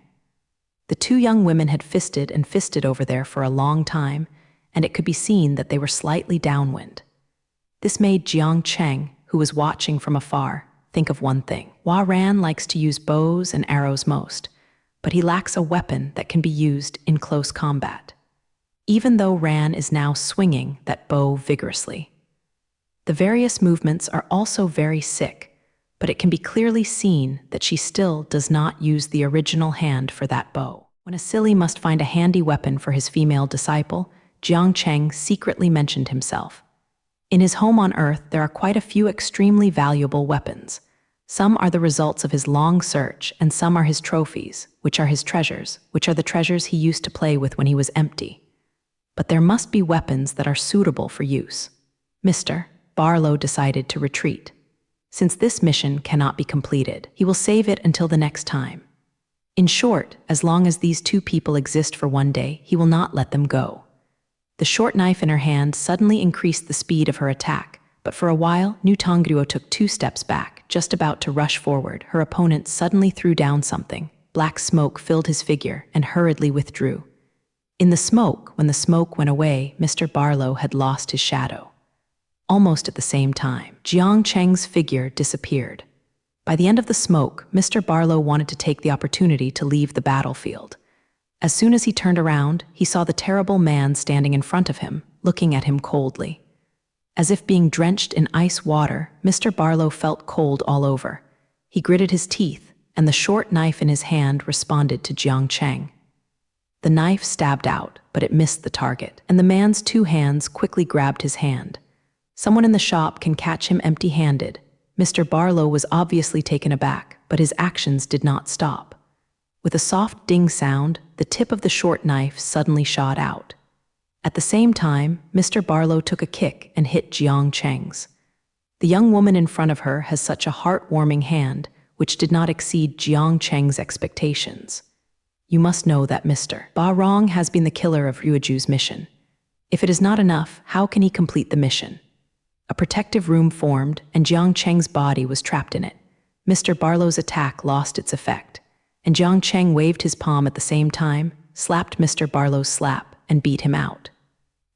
The two young women had fisted and fisted over there for a long time, and it could be seen that they were slightly downwind. This made Jiang Cheng, who was watching from afar, think of one thing. Hua Ran likes to use bows and arrows most, but he lacks a weapon that can be used in close combat. Even though Ran is now swinging that bow vigorously. The various movements are also very sick, but it can be clearly seen that she still does not use the original hand for that bow. When a silly must find a handy weapon for his female disciple, Jiang Cheng secretly mentioned himself. In his home on Earth, there are quite a few extremely valuable weapons. Some are the results of his long search, and some are his trophies, which are his treasures, which are the treasures he used to play with when he was empty. But there must be weapons that are suitable for use. Mr. Barlow decided to retreat. Since this mission cannot be completed, he will save it until the next time. In short, as long as these two people exist for one day, he will not let them go. The short knife in her hand suddenly increased the speed of her attack, but for a while, Nu Tongruo took 2 steps back, just about to rush forward. Her opponent suddenly threw down something. Black smoke filled his figure and hurriedly withdrew. In the smoke, when the smoke went away, Mr. Barlow had lost his shadow. Almost at the same time, Jiang Cheng's figure disappeared. By the end of the smoke, Mr. Barlow wanted to take the opportunity to leave the battlefield. As soon as he turned around, he saw the terrible man standing in front of him, looking at him coldly. As if being drenched in ice water, Mr. Barlow felt cold all over. He gritted his teeth, and the short knife in his hand responded to Jiang Cheng. The knife stabbed out, but it missed the target, and the man's 2 hands quickly grabbed his hand. Someone in the shop can catch him empty-handed. Mr. Barlow was obviously taken aback, but his actions did not stop. With a soft ding sound, the tip of the short knife suddenly shot out. At the same time, Mr. Barlow took a kick and hit Jiang Cheng's. The young woman in front of her has such a heart-warming hand, which did not exceed Jiang Cheng's expectations. You must know that Mr. Ba Rong has been the killer of Ruoju's mission. If it is not enough, how can he complete the mission? A protective room formed, and Jiang Cheng's body was trapped in it. Mr. Barlow's attack lost its effect, and Jiang Cheng waved his palm at the same time, slapped Mr. Barlow's slap, and beat him out.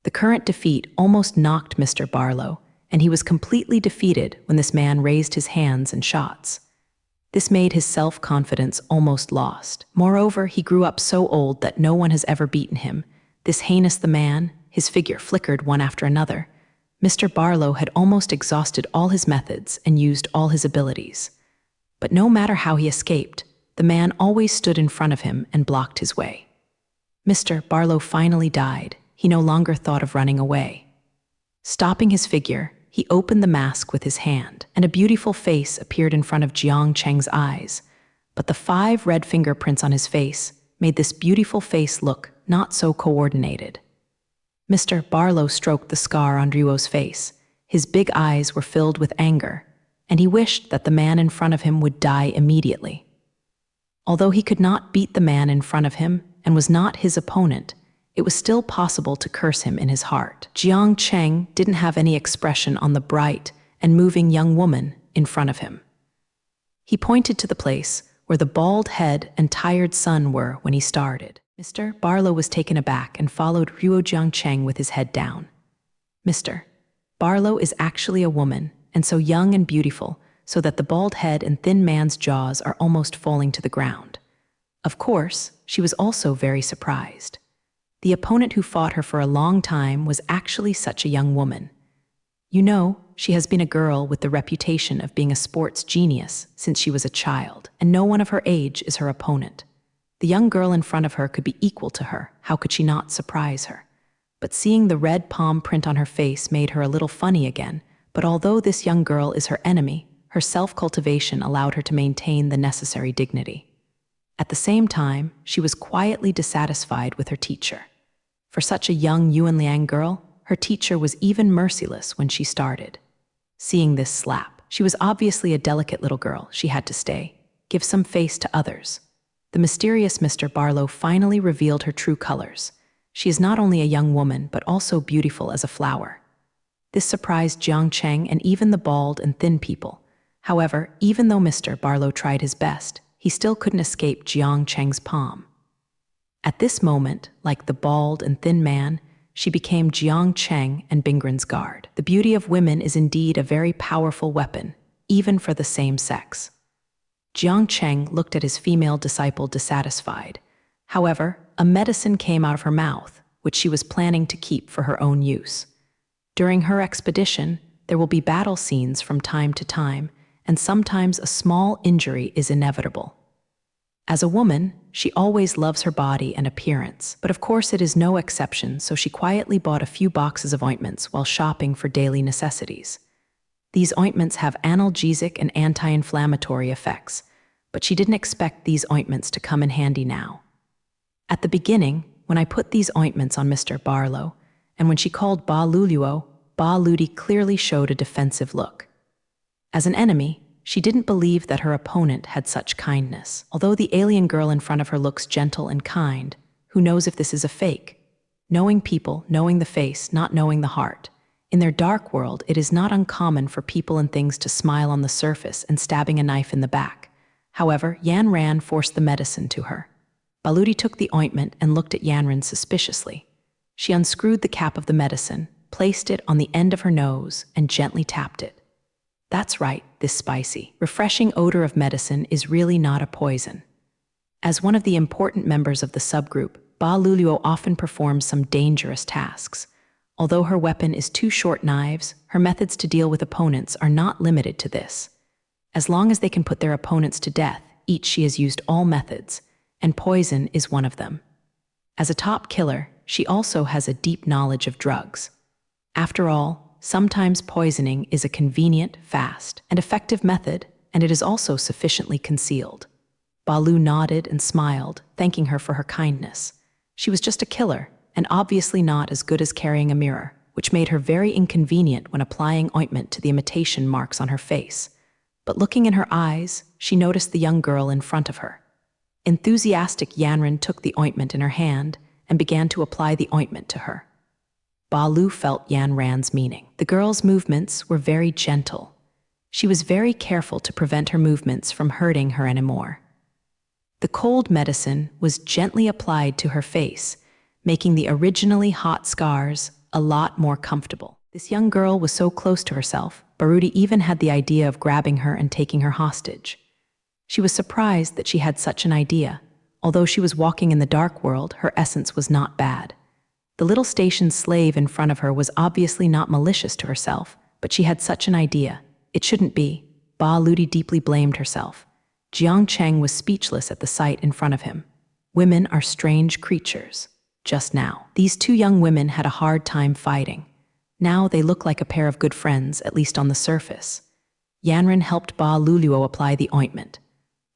The current defeat almost knocked Mr. Barlow, and he was completely defeated when this man raised his hands and shots. This made his self-confidence almost lost. Moreover, he grew up so old that no one has ever beaten him. This heinous the man, his figure flickered one after another. Mr. Barlow had almost exhausted all his methods and used all his abilities. But no matter how he escaped, the man always stood in front of him and blocked his way. Mr. Barlow finally died. He no longer thought of running away. Stopping his figure, he opened the mask with his hand, and a beautiful face appeared in front of Jiang Cheng's eyes. But the 5 red fingerprints on his face made this beautiful face look not so coordinated. Mr. Barlow stroked the scar on Ruo's face. His big eyes were filled with anger, and he wished that the man in front of him would die immediately. Although he could not beat the man in front of him and was not his opponent, it was still possible to curse him in his heart. Jiang Cheng didn't have any expression on the bright and moving young woman in front of him. He pointed to the place where the bald head and tired sun were when he started. Mr. Barlow was taken aback and followed Ruo Jiang Cheng with his head down. Mr. Barlow is actually a woman, and so young and beautiful, so that the bald head and thin man's jaws are almost falling to the ground. Of course, she was also very surprised. The opponent who fought her for a long time was actually such a young woman. You know, she has been a girl with the reputation of being a sports genius since she was a child, and no one of her age is her opponent. The young girl in front of her could be equal to her. How could she not surprise her? But seeing the red palm print on her face made her a little funny again. But although this young girl is her enemy, her self-cultivation allowed her to maintain the necessary dignity. At the same time, she was quietly dissatisfied with her teacher. For such a young Yuanliang girl, her teacher was even merciless when she started. Seeing this slap, she was obviously a delicate little girl. She had to stay, give some face to others. The mysterious Mr. Barlow finally revealed her true colors. She is not only a young woman, but also beautiful as a flower. This surprised Jiang Cheng and even the bald and thin people. However, even though Mr. Barlow tried his best, he still couldn't escape Jiang Cheng's palm. At this moment, like the bald and thin man, she became Jiang Cheng and Bingren's guard. The beauty of women is indeed a very powerful weapon, even for the same sex. Jiang Cheng looked at his female disciple dissatisfied. However, a medicine came out of her mouth, which she was planning to keep for her own use. During her expedition, there will be battle scenes from time to time, and sometimes a small injury is inevitable. As a woman, she always loves her body and appearance, but of course it is no exception, so she quietly bought a few boxes of ointments while shopping for daily necessities. These ointments have analgesic and anti-inflammatory effects, but she didn't expect these ointments to come in handy now. At the beginning, when I put these ointments on Mr. Barlow, and when she called Ba Luluo, Ba Ludi clearly showed a defensive look. As an enemy, she didn't believe that her opponent had such kindness. Although the alien girl in front of her looks gentle and kind, who knows if this is a fake? Knowing people, knowing the face, not knowing the heart. In their dark world, it is not uncommon for people and things to smile on the surface and stabbing a knife in the back. However, Yanran forced the medicine to her. Baludi took the ointment and looked at Yanran suspiciously. She unscrewed the cap of the medicine, placed it on the end of her nose, and gently tapped it. That's right, this spicy, refreshing odor of medicine is really not a poison. As one of the important members of the subgroup, Ba Luluo often performs some dangerous tasks. Although her weapon is two short knives, her methods to deal with opponents are not limited to this. As long as they can put their opponents to death, she has used all methods, and poison is one of them. As a top killer, she also has a deep knowledge of drugs. After all, sometimes poisoning is a convenient, fast, and effective method, and it is also sufficiently concealed. Balu nodded and smiled, thanking her for her kindness. She was just a killer, and obviously not as good as carrying a mirror, which made her very inconvenient when applying ointment to the imitation marks on her face. But looking in her eyes, she noticed the young girl in front of her. Enthusiastic Yanran took the ointment in her hand and began to apply the ointment to her. Balu felt Yanran's meaning. The girl's movements were very gentle. She was very careful to prevent her movements from hurting her anymore. The cold medicine was gently applied to her face, making the originally hot scars a lot more comfortable. This young girl was so close to herself, Barudi even had the idea of grabbing her and taking her hostage. She was surprised that she had such an idea. Although she was walking in the dark world, her essence was not bad. The little station slave in front of her was obviously not malicious to herself, but she had such an idea. It shouldn't be. Ba Ludi deeply blamed herself. Jiang Cheng was speechless at the sight in front of him. Women are strange creatures. Just now, these two young women had a hard time fighting. Now they look like a pair of good friends, at least on the surface. Yanran helped Ba Luluo apply the ointment.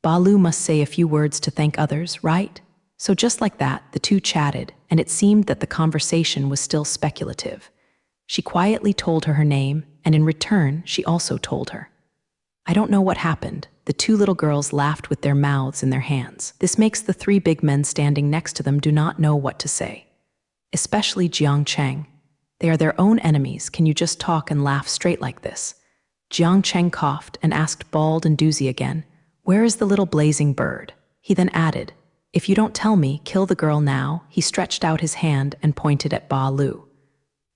Balu must say a few words to thank others, right? So just like that, the two chatted, and it seemed that the conversation was still speculative. She quietly told her name, and in return, she also told her. I don't know what happened. The two little girls laughed with their mouths in their hands. This makes the three big men standing next to them do not know what to say. Especially Jiang Cheng. They are their own enemies. Can you just talk and laugh straight like this? Jiang Cheng coughed and asked Bald and Doozy again, where is the little blazing bird? He then added, if you don't tell me, kill the girl now. He stretched out his hand and pointed at Ba Lu.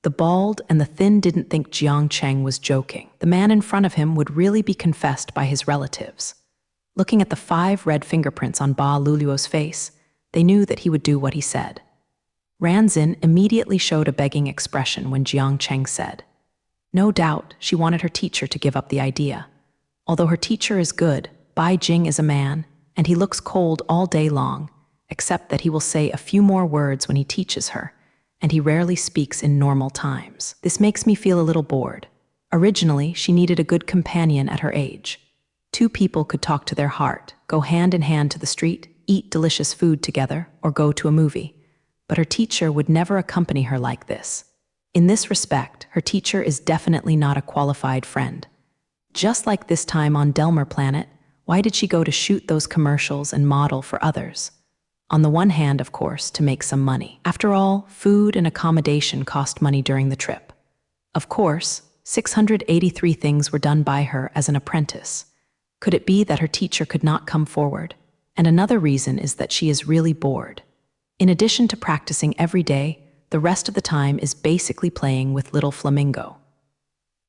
The bald and the thin didn't think Jiang Cheng was joking. The man in front of him would really be confessed by his relatives. Looking at the 5 red fingerprints on Ba Luluo's face, they knew that he would do what he said. Ranzin immediately showed a begging expression when Jiang Cheng said, no doubt she wanted her teacher to give up the idea. Although her teacher is good, Bai Jing is a man, and he looks cold all day long, except that he will say a few more words when he teaches her, and he rarely speaks in normal times. This makes me feel a little bored. Originally, she needed a good companion at her age. 2 people could talk to their heart, go hand in hand to the street, eat delicious food together, or go to a movie. But her teacher would never accompany her like this. In this respect, her teacher is definitely not a qualified friend. Just like this time on Delmer Planet, why did she go to shoot those commercials and model for others? On the one hand, of course, to make some money. After all, food and accommodation cost money during the trip. Of course, 683 things were done by her as an apprentice. Could it be that her teacher could not come forward? And another reason is that she is really bored. In addition to practicing every day, the rest of the time is basically playing with little Flamingo.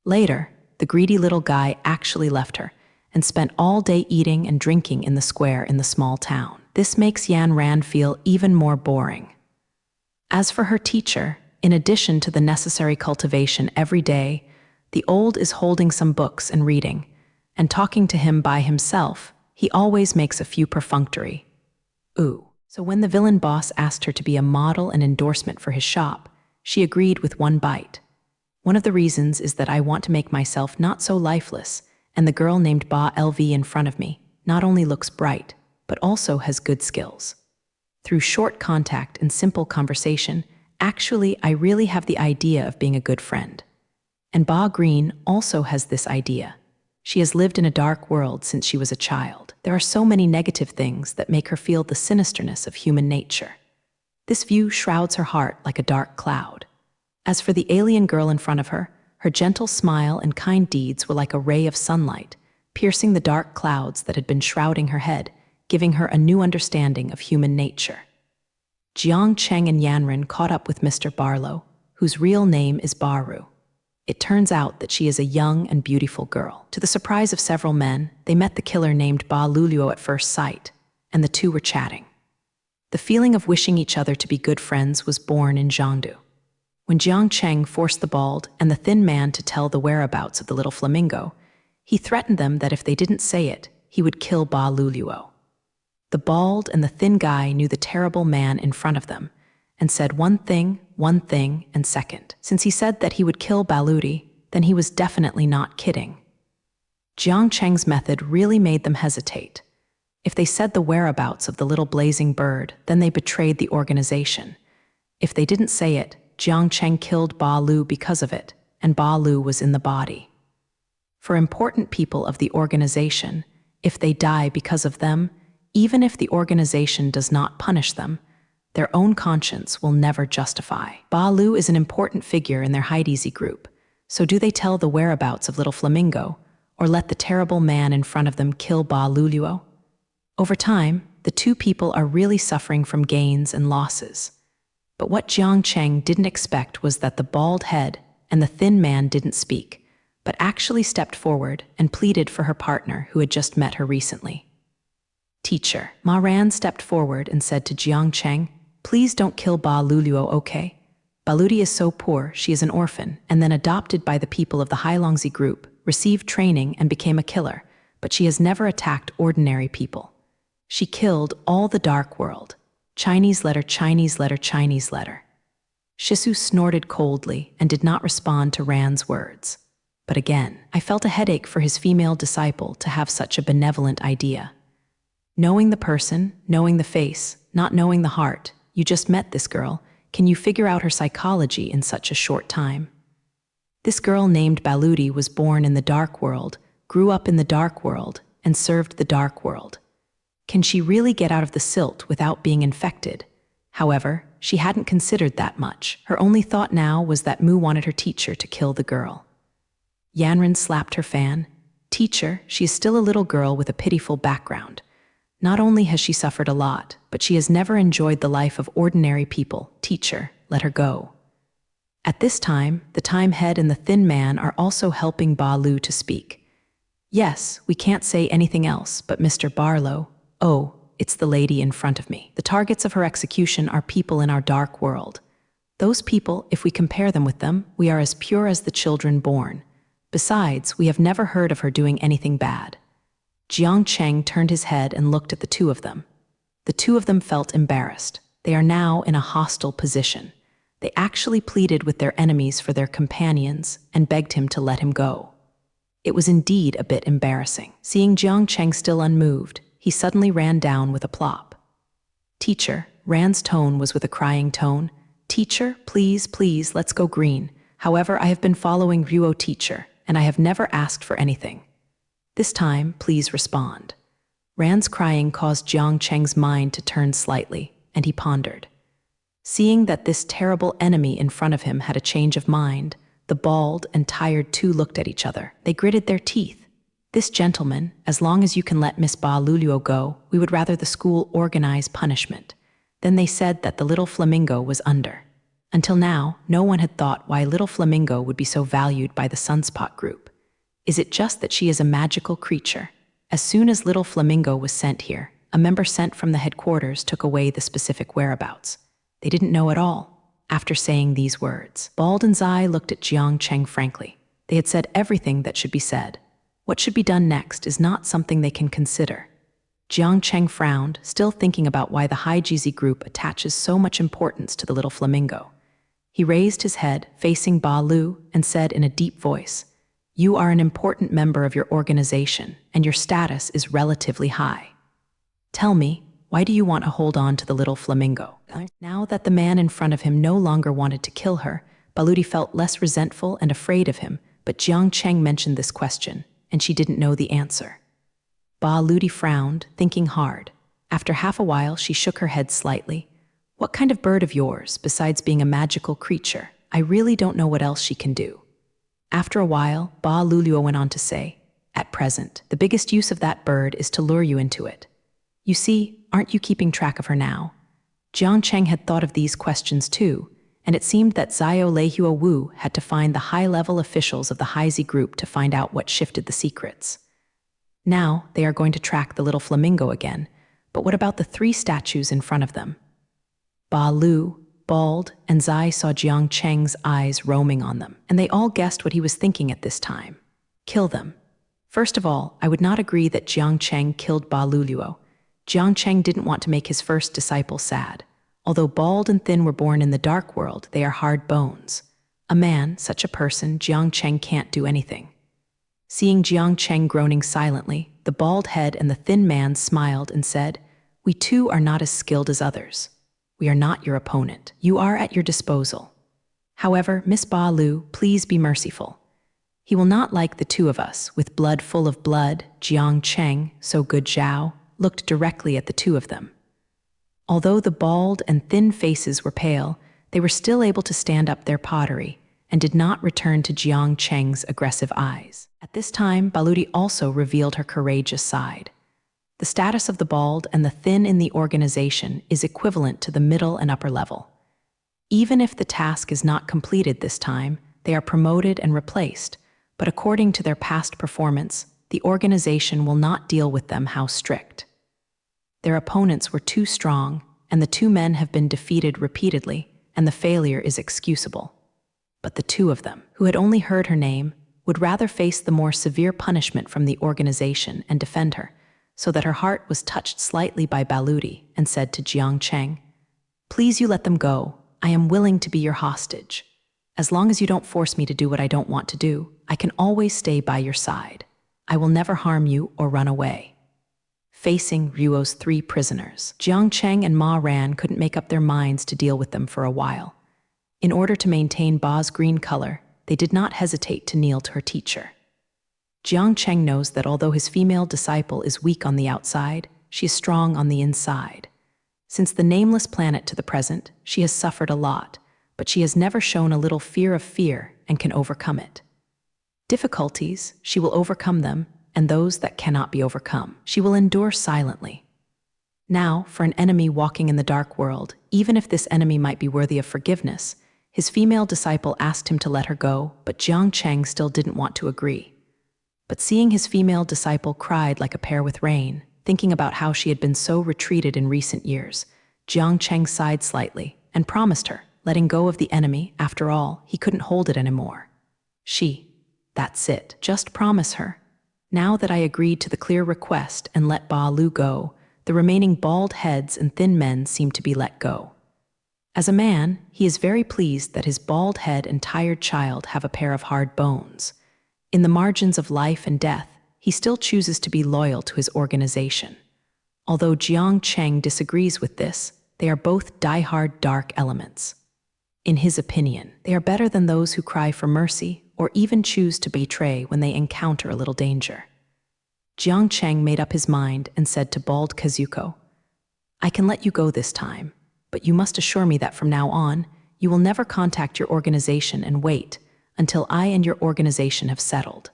Later, the greedy little guy actually left her and spent all day eating and drinking in the square in the small town. This makes Yan Ran feel even more boring. As for her teacher, in addition to the necessary cultivation every day, the old is holding some books and reading, and talking to him by himself, he always makes a few perfunctory ooh. So when the villain boss asked her to be a model and endorsement for his shop, she agreed with one bite. One of the reasons is that I want to make myself not so lifeless, and the girl named Ba LV in front of me not only looks bright, but also has good skills. Through short contact and simple conversation, actually I really have the idea of being a good friend. And Ba Green also has this idea. She has lived in a dark world since she was a child. There are so many negative things that make her feel the sinisterness of human nature. This view shrouds her heart like a dark cloud. As for the alien girl in front of her, her gentle smile and kind deeds were like a ray of sunlight, piercing the dark clouds that had been shrouding her head, giving her a new understanding of human nature. Jiang Cheng and Yanren caught up with Mr. Barlow, whose real name is Baru. It turns out that she is a young and beautiful girl. To the surprise of several men, they met the killer named Ba Luluo at first sight, and the two were chatting. The feeling of wishing each other to be good friends was born in Jiangdu. When Jiang Cheng forced the bald and the thin man to tell the whereabouts of the little flamingo, he threatened them that if they didn't say it, he would kill Ba Luluo. The bald and the thin guy knew the terrible man in front of them, and said one thing, and second. Since he said that he would kill Baludi, then he was definitely not kidding. Jiang Cheng's method really made them hesitate. If they said the whereabouts of the little blazing bird, then they betrayed the organization. If they didn't say it, Jiang Cheng killed Ba Lu because of it, and Ba Lu was in the body. For important people of the organization, if they die because of them, even if the organization does not punish them, their own conscience will never justify. Ba Lu is an important figure in their hide-easy group, so do they tell the whereabouts of little Flamingo, or let the terrible man in front of them kill Ba Luluo? Over time, the two people are really suffering from gains and losses. But what Jiang Cheng didn't expect was that the bald head and the thin man didn't speak, but actually stepped forward and pleaded for her partner who had just met her recently. Teacher, Ma Ran stepped forward and said to Jiang Cheng, "Please don't kill Ba Luluo, okay? Baludi is so poor, she is an orphan, and then adopted by the people of the Hailongzi group, received training and became a killer, but she has never attacked ordinary people. She killed all the dark world. Chinese letter, Chinese letter, Chinese letter." Shisu snorted coldly and did not respond to Ran's words. But again, I felt a headache for his female disciple to have such a benevolent idea. Knowing the person, knowing the face, not knowing the heart, you just met this girl, can you figure out her psychology in such a short time? This girl named Baludi was born in the dark world, grew up in the dark world, and served the dark world. Can she really get out of the silt without being infected? However, she hadn't considered that much. Her only thought now was that Mu wanted her teacher to kill the girl. Yanren slapped her fan. "Teacher, she is still a little girl with a pitiful background. Not only has she suffered a lot, but she has never enjoyed the life of ordinary people. Teacher, let her go." At this time, the time head and the thin man are also helping Ba Lu to speak. "Yes, we can't say anything else, but Mr. Barlow, oh, it's the lady in front of me. The targets of her execution are people in our dark world. Those people, if we compare them with them, we are as pure as the children born. Besides, we have never heard of her doing anything bad." Jiang Cheng turned his head and looked at the two of them. The two of them felt embarrassed. They are now in a hostile position. They actually pleaded with their enemies for their companions and begged him to let him go. It was indeed a bit embarrassing. Seeing Jiang Cheng still unmoved, he suddenly ran down with a plop. "Teacher," Ran's tone was with a crying tone. "Teacher, please, please, let's go green. However, I have been following Ruo teacher, and I have never asked for anything. This time, please respond." Ran's crying caused Jiang Cheng's mind to turn slightly, and he pondered. Seeing that this terrible enemy in front of him had a change of mind, the bald and tired two looked at each other. They gritted their teeth. "This gentleman, as long as you can let Miss Ba Luluo go, we would rather the school organize punishment. Then they said that the little flamingo was under. Until now, no one had thought why little flamingo would be so valued by the Sunspot group. Is it just that she is a magical creature? As soon as little flamingo was sent here, a member sent from the headquarters took away the specific whereabouts. They didn't know at all. After saying these words, Bald and Zai looked at Jiang Cheng frankly. They had said everything that should be said. What should be done next is not something they can consider. Jiang Cheng frowned, still thinking about why the High Jizi group attaches so much importance to the little flamingo. He raised his head, facing Ba Lu, and said in a deep voice, "You are an important member of your organization, and your status is relatively high. Tell me, why do you want to hold on to the little flamingo?" Now that the man in front of him no longer wanted to kill her, Baludi felt less resentful and afraid of him, but Jiang Cheng mentioned this question, and she didn't know the answer. Ba Ludi frowned, thinking hard. After half a while, she shook her head slightly. "What kind of bird of yours, besides being a magical creature? I really don't know what else she can do." After a while, Ba Luluo went on to say, "At present, the biggest use of that bird is to lure you into it. You see, aren't you keeping track of her now?" Jiang Cheng had thought of these questions too, and it seemed that Zio Leihuo Wu had to find the high-level officials of the Haizi group to find out what shifted the secrets. Now, they are going to track the little flamingo again, but what about the 3 statues in front of them? Ba Lu, Bald, and Zai saw Jiang Cheng's eyes roaming on them, and they all guessed what he was thinking at this time. Kill them. First of all, I would not agree that Jiang Cheng killed Ba Luluo. Jiang Cheng didn't want to make his first disciple sad. Although Bald and Thin were born in the dark world, they are hard bones. A man, such a person, Jiang Cheng can't do anything. Seeing Jiang Cheng groaning silently, the bald head and the thin man smiled and said, "We too are not as skilled as others. We are not your opponent. You are at your disposal. However, Miss Ba Lu, please be merciful. He will not like the 2 of us, with blood full of blood." Jiang Cheng, so good Zhao, looked directly at the 2 of them. Although the bald and thin faces were pale, they were still able to stand up their pottery and did not return to Jiang Cheng's aggressive eyes. At this time, Baludi also revealed her courageous side. The status of the bald and the thin in the organization is equivalent to the middle and upper level. Even if the task is not completed this time, they are promoted and replaced, but according to their past performance, the organization will not deal with them how strict. Their opponents were too strong, and the 2 men have been defeated repeatedly, and the failure is excusable. But the 2 of them, who had only heard her name, would rather face the more severe punishment from the organization and defend her, so that her heart was touched slightly by Baludi and said to Jiang Cheng, "Please you let them go. I am willing to be your hostage. As long as you don't force me to do what I don't want to do, I can always stay by your side. I will never harm you or run away." Facing Ruo's 3 prisoners, Jiang Cheng and Ma Ran couldn't make up their minds to deal with them for a while. In order to maintain Ba's green color, they did not hesitate to kneel to her teacher. Jiang Cheng knows that although his female disciple is weak on the outside, she is strong on the inside. Since the nameless planet to the present, she has suffered a lot, but she has never shown a little fear of fear and can overcome it. Difficulties, she will overcome them, and those that cannot be overcome, she will endure silently. Now, for an enemy walking in the dark world, even if this enemy might be worthy of forgiveness, his female disciple asked him to let her go, but Jiang Cheng still didn't want to agree. But seeing his female disciple cried like a pear with rain, thinking about how she had been so retreated in recent years, Jiang Cheng sighed slightly and promised her, letting go of the enemy. After all, he couldn't hold it anymore. That's it, just promise her. Now that I agreed to the clear request and let Ba Lu go, the remaining bald heads and thin men seem to be let go. As a man, he is very pleased that his bald head and tired child have a pair of hard bones. In the margins of life and death, he still chooses to be loyal to his organization. Although Jiang Cheng disagrees with this, they are both die-hard dark elements. In his opinion, they are better than those who cry for mercy or even choose to betray when they encounter a little danger. Jiang Cheng made up his mind and said to Bald Kazuko, "I can let you go this time, but you must assure me that from now on, you will never contact your organization and wait until I and your organization have settled.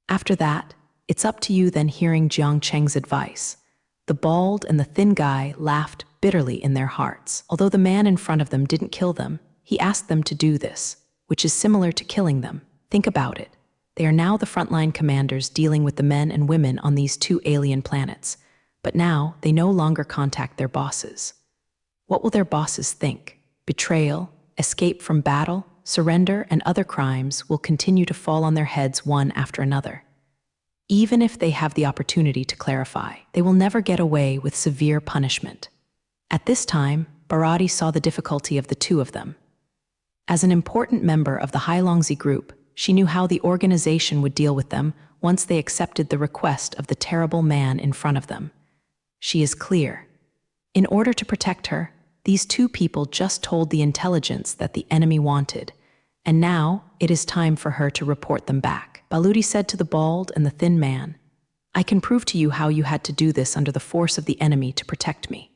After that, it's up to you." Then hearing Jiang Cheng's advice, the bald and the thin guy laughed bitterly in their hearts. Although the man in front of them didn't kill them, he asked them to do this, which is similar to killing them. Think about it. They are now the frontline commanders dealing with the men and women on these two alien planets, but now they no longer contact their bosses. What will their bosses think? Betrayal, escape from battle, surrender, and other crimes will continue to fall on their heads one after another. Even if they have the opportunity to clarify, they will never get away with severe punishment. At this time, Bharati saw the difficulty of the two of them. As an important member of the Hailongzi group, she knew how the organization would deal with them once they accepted the request of the terrible man in front of them. She is clear. In order to protect her, these two people just told the intelligence that the enemy wanted, and now it is time for her to report them back. Baludi said to the bald and the thin man, "I can prove to you how you had to do this under the force of the enemy to protect me.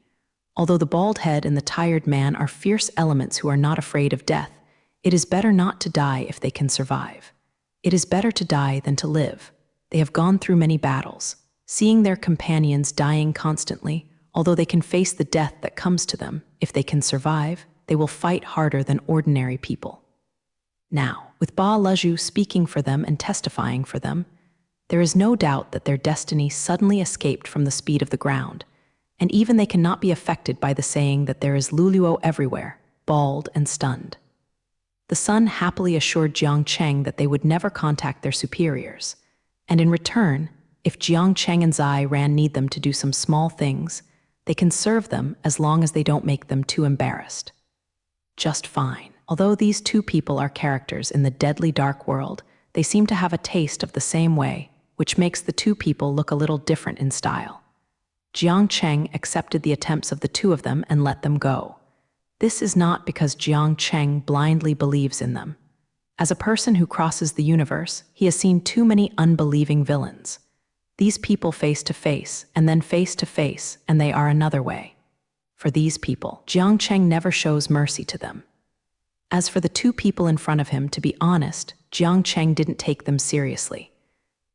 Although the bald head and the tired man are fierce elements who are not afraid of death, it is better not to die if they can survive. It is better to die than to live. They have gone through many battles, seeing their companions dying constantly. Although they can face the death that comes to them, if they can survive, they will fight harder than ordinary people." Now, with Ba Laju speaking for them and testifying for them, there is no doubt that their destiny suddenly escaped from the speed of the ground, and even they cannot be affected by the saying that there is Luluo everywhere, bald and stunned. The son happily assured Jiang Cheng that they would never contact their superiors, and in return, if Jiang Cheng and Zai Ran need them to do some small things, they can serve them as long as they don't make them too embarrassed. Just fine. Although these two people are characters in the deadly dark world, they seem to have a taste of the same way, which makes the two people look a little different in style. Jiang Cheng accepted the attempts of the two of them and let them go. This is not because Jiang Cheng blindly believes in them. As a person who crosses the universe, he has seen too many unbelieving villains. These people face to face, and then face to face, and they are another way. For these people, Jiang Cheng never shows mercy to them. As for the two people in front of him, to be honest, Jiang Cheng didn't take them seriously.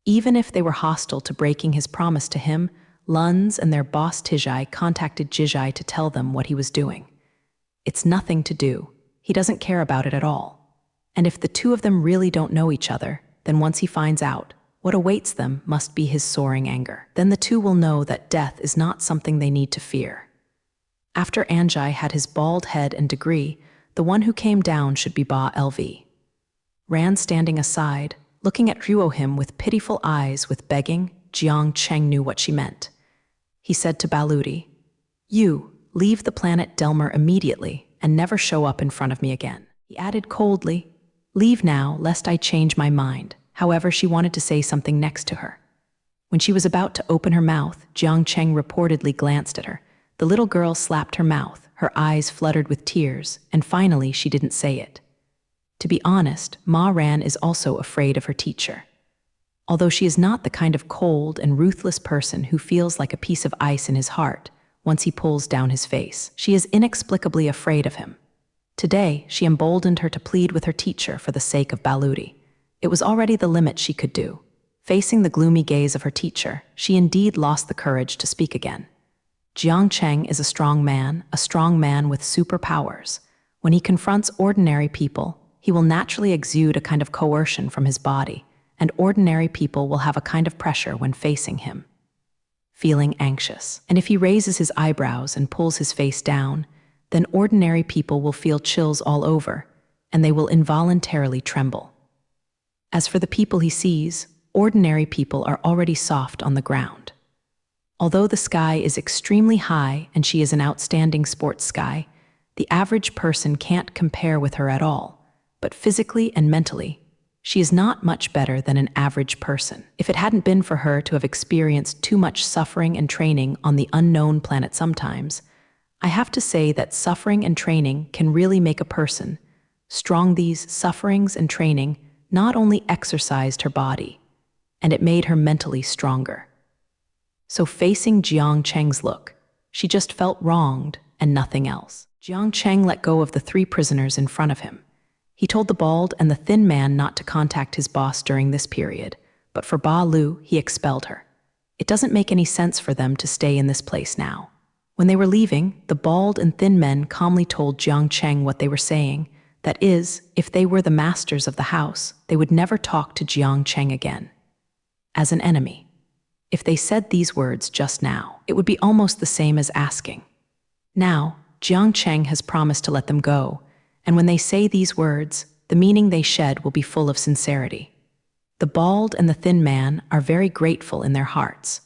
Even if they were hostile to breaking his promise to him, Luns and their boss Tijai contacted Jijai to tell them what he was doing. It's nothing to do. He doesn't care about it at all. And if the two of them really don't know each other, then once he finds out, what awaits them must be his soaring anger. Then the two will know that death is not something they need to fear. After Anjai had his bald head and degree, the one who came down should be Ba LV. Ran standing aside, looking at Ruohim with pitiful eyes with begging, Jiang Cheng knew what she meant. He said to Baludi, "You, leave the planet Delmer immediately and never show up in front of me again." He added coldly, "Leave now, lest I change my mind." However, she wanted to say something next to her. When she was about to open her mouth, Jiang Cheng reportedly glanced at her. The little girl slapped her mouth, her eyes fluttered with tears, and finally she didn't say it. To be honest, Ma Ran is also afraid of her teacher. Although she is not the kind of cold and ruthless person who feels like a piece of ice in his heart once he pulls down his face, she is inexplicably afraid of him. Today, she emboldened her to plead with her teacher for the sake of Baludi. It was already the limit she could do. Facing the gloomy gaze of her teacher, she indeed lost the courage to speak again. Jiang Cheng is a strong man with superpowers. When he confronts ordinary people, he will naturally exude a kind of coercion from his body, and ordinary people will have a kind of pressure when facing him. Feeling anxious, and if he raises his eyebrows and pulls his face down, then ordinary people will feel chills all over, and they will involuntarily tremble. As for the people he sees, ordinary people are already soft on the ground. Although the sky is extremely high and she is an outstanding sports sky, the average person can't compare with her at all, but physically and mentally, she is not much better than an average person. If it hadn't been for her to have experienced too much suffering and training on the unknown planet sometimes, I have to say that suffering and training can really make a person strong. These sufferings and training not only exercised her body, and it made her mentally stronger. So facing Jiang Cheng's look, she just felt wronged and nothing else. Jiang Cheng let go of the three prisoners in front of him. He told the bald and the thin man not to contact his boss during this period, but for Ba Lu, he expelled her. It doesn't make any sense for them to stay in this place now. When they were leaving, the bald and thin men calmly told Jiang Cheng what they were saying. That is, if they were the masters of the house, they would never talk to Jiang Cheng again. As an enemy. If they said these words just now, it would be almost the same as asking. Now, Jiang Cheng has promised to let them go, and when they say these words, the meaning they shed will be full of sincerity. The bald and the thin man are very grateful in their hearts.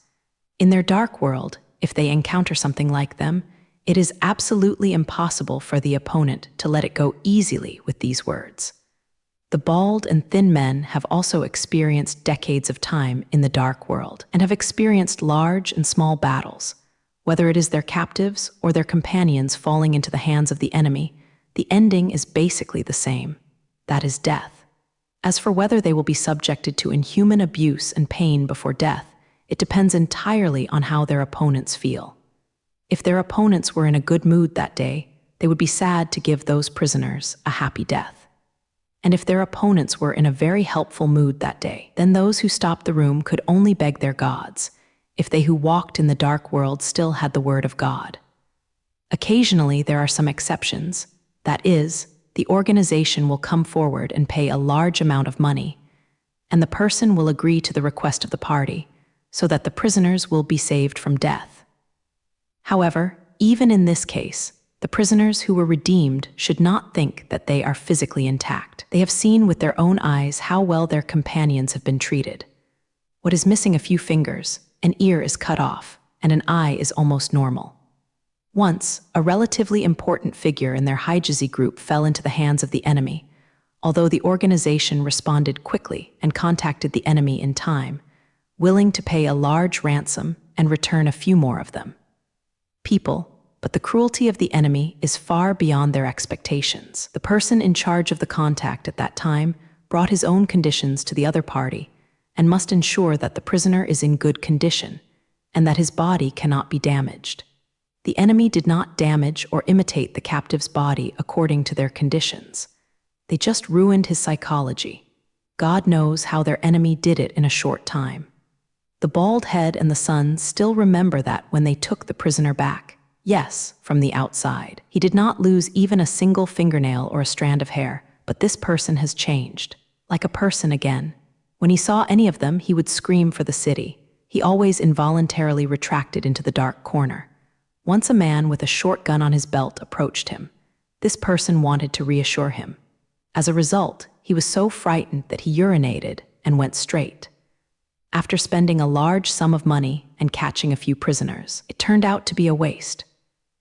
In their dark world, if they encounter something like them, it is absolutely impossible for the opponent to let it go easily with these words. The bald and thin men have also experienced decades of time in the dark world and have experienced large and small battles. Whether it is their captives or their companions falling into the hands of the enemy, the ending is basically the same. That is death. As for whether they will be subjected to inhuman abuse and pain before death, it depends entirely on how their opponents feel. If their opponents were in a good mood that day, they would be sad to give those prisoners a happy death. And if their opponents were in a very helpful mood that day, then those who stopped the room could only beg their gods, if they who walked in the dark world still had the word of God. Occasionally, there are some exceptions. That is, the organization will come forward and pay a large amount of money, and the person will agree to the request of the party, so that the prisoners will be saved from death. However, even in this case, the prisoners who were redeemed should not think that they are physically intact. They have seen with their own eyes how well their companions have been treated. What is missing a few fingers, an ear is cut off, and an eye is almost normal. Once, a relatively important figure in their Haijizi group fell into the hands of the enemy, although the organization responded quickly and contacted the enemy in time, willing to pay a large ransom and return a few more of them. People, but the cruelty of the enemy is far beyond their expectations. The person in charge of the contact at that time brought his own conditions to the other party and must ensure that the prisoner is in good condition and that his body cannot be damaged. The enemy did not damage or imitate the captive's body according to their conditions. They just ruined his psychology. God knows how their enemy did it in a short time. The bald head and the son still remember that when they took the prisoner back. Yes, from the outside. He did not lose even a single fingernail or a strand of hair, but this person has changed. Like a person again. When he saw any of them, he would scream for the city. He always involuntarily retracted into the dark corner. Once a man with a short gun on his belt approached him. This person wanted to reassure him. As a result, he was so frightened that he urinated and went straight. After spending a large sum of money and catching a few prisoners, it turned out to be a waste.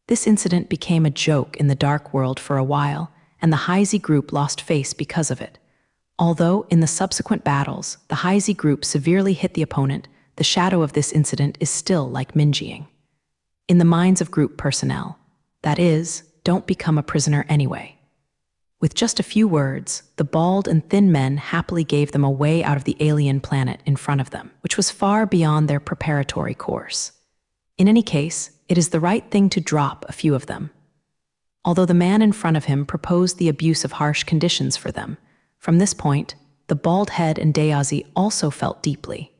This incident became a joke in the dark world for a while, and the Haizi group lost face because of it. Although, in the subsequent battles, the Haizi group severely hit the opponent, the shadow of this incident is still like Minjiing. In the minds of group personnel, that is, don't become a prisoner anyway. With just a few words, the bald and thin men happily gave them a way out of the alien planet in front of them, which was far beyond their preparatory course. In any case, it is the right thing to drop a few of them. Although the man in front of him proposed the abuse of harsh conditions for them, from this point, the bald head and Dayazi also felt deeply.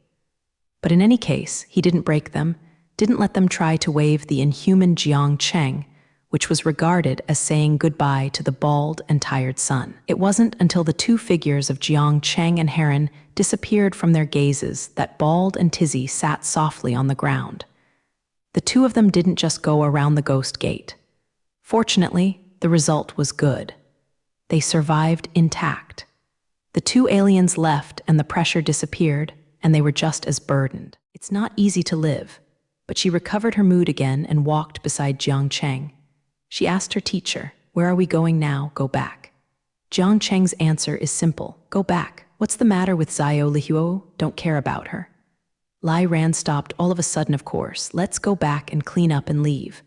But in any case, he didn't break them, didn't let them try to wave the inhuman Jiang Cheng, which was regarded as saying goodbye to the bald and tired son. It wasn't until the two figures of Jiang Cheng and Heron disappeared from their gazes that Bald and Tizzy sat softly on the ground. The two of them didn't just go around the ghost gate. Fortunately, the result was good. They survived intact. The two aliens left and the pressure disappeared, and they were just as burdened. It's not easy to live, but she recovered her mood again and walked beside Jiang Cheng. She asked her teacher, "Where are we going now? Go back." Jiang Cheng's answer is simple, "Go back. What's the matter with Zhao Lihuo? Don't care about her." Lai Ran stopped all of a sudden, of course. "Let's go back and clean up and leave."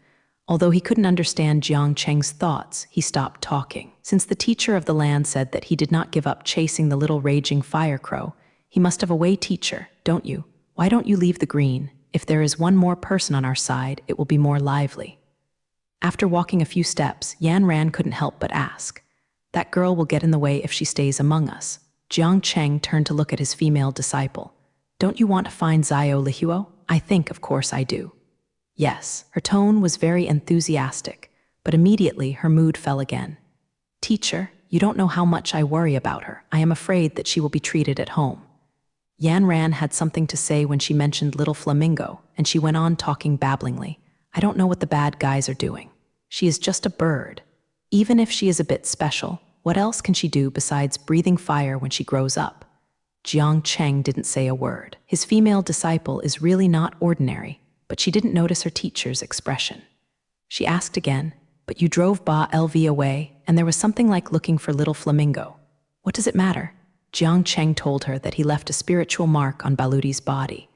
Although he couldn't understand Jiang Cheng's thoughts, he stopped talking. Since the teacher of the land said that he did not give up chasing the little raging fire crow, he must have a way. "Teacher, don't you? Why don't you leave the green? If there is one more person on our side, it will be more lively." After walking a few steps, Yan Ran couldn't help but ask, "That girl will get in the way if she stays among us." Jiang Cheng turned to look at his female disciple. "Don't you want to find Zhao Lihuo?" "I think, of course I do." Yes, her tone was very enthusiastic, but immediately her mood fell again. Teacher, you don't know how much I worry about her. I am afraid that she will be treated at home. Yan Ran had something to say when she mentioned little Flamingo, and she went on talking babblingly. I don't know what the bad guys are doing. She is just a bird. Even if she is a bit special, what else can she do besides breathing fire when she grows up? Jiang Cheng didn't say a word. His female disciple is really not ordinary, but she didn't notice her teacher's expression. She asked again, but you drove Ba LV away, and there was something like looking for little Flamingo. What does it matter? Jiang Cheng told her that he left a spiritual mark on Baluti's body.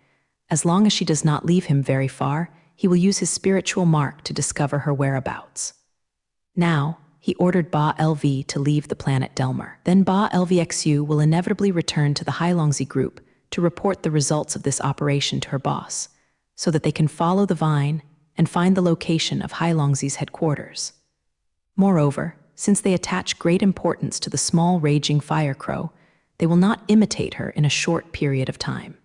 As long as she does not leave him very far, he will use his spiritual mark to discover her whereabouts. Now, he ordered Ba LV to leave the planet Delmer. Then Ba LVXU will inevitably return to the Hailongzi group to report the results of this operation to her boss, so that they can follow the vine and find the location of Hailongzi's headquarters. Moreover, since they attach great importance to the small raging fire crow, they will not imitate her in a short period of time.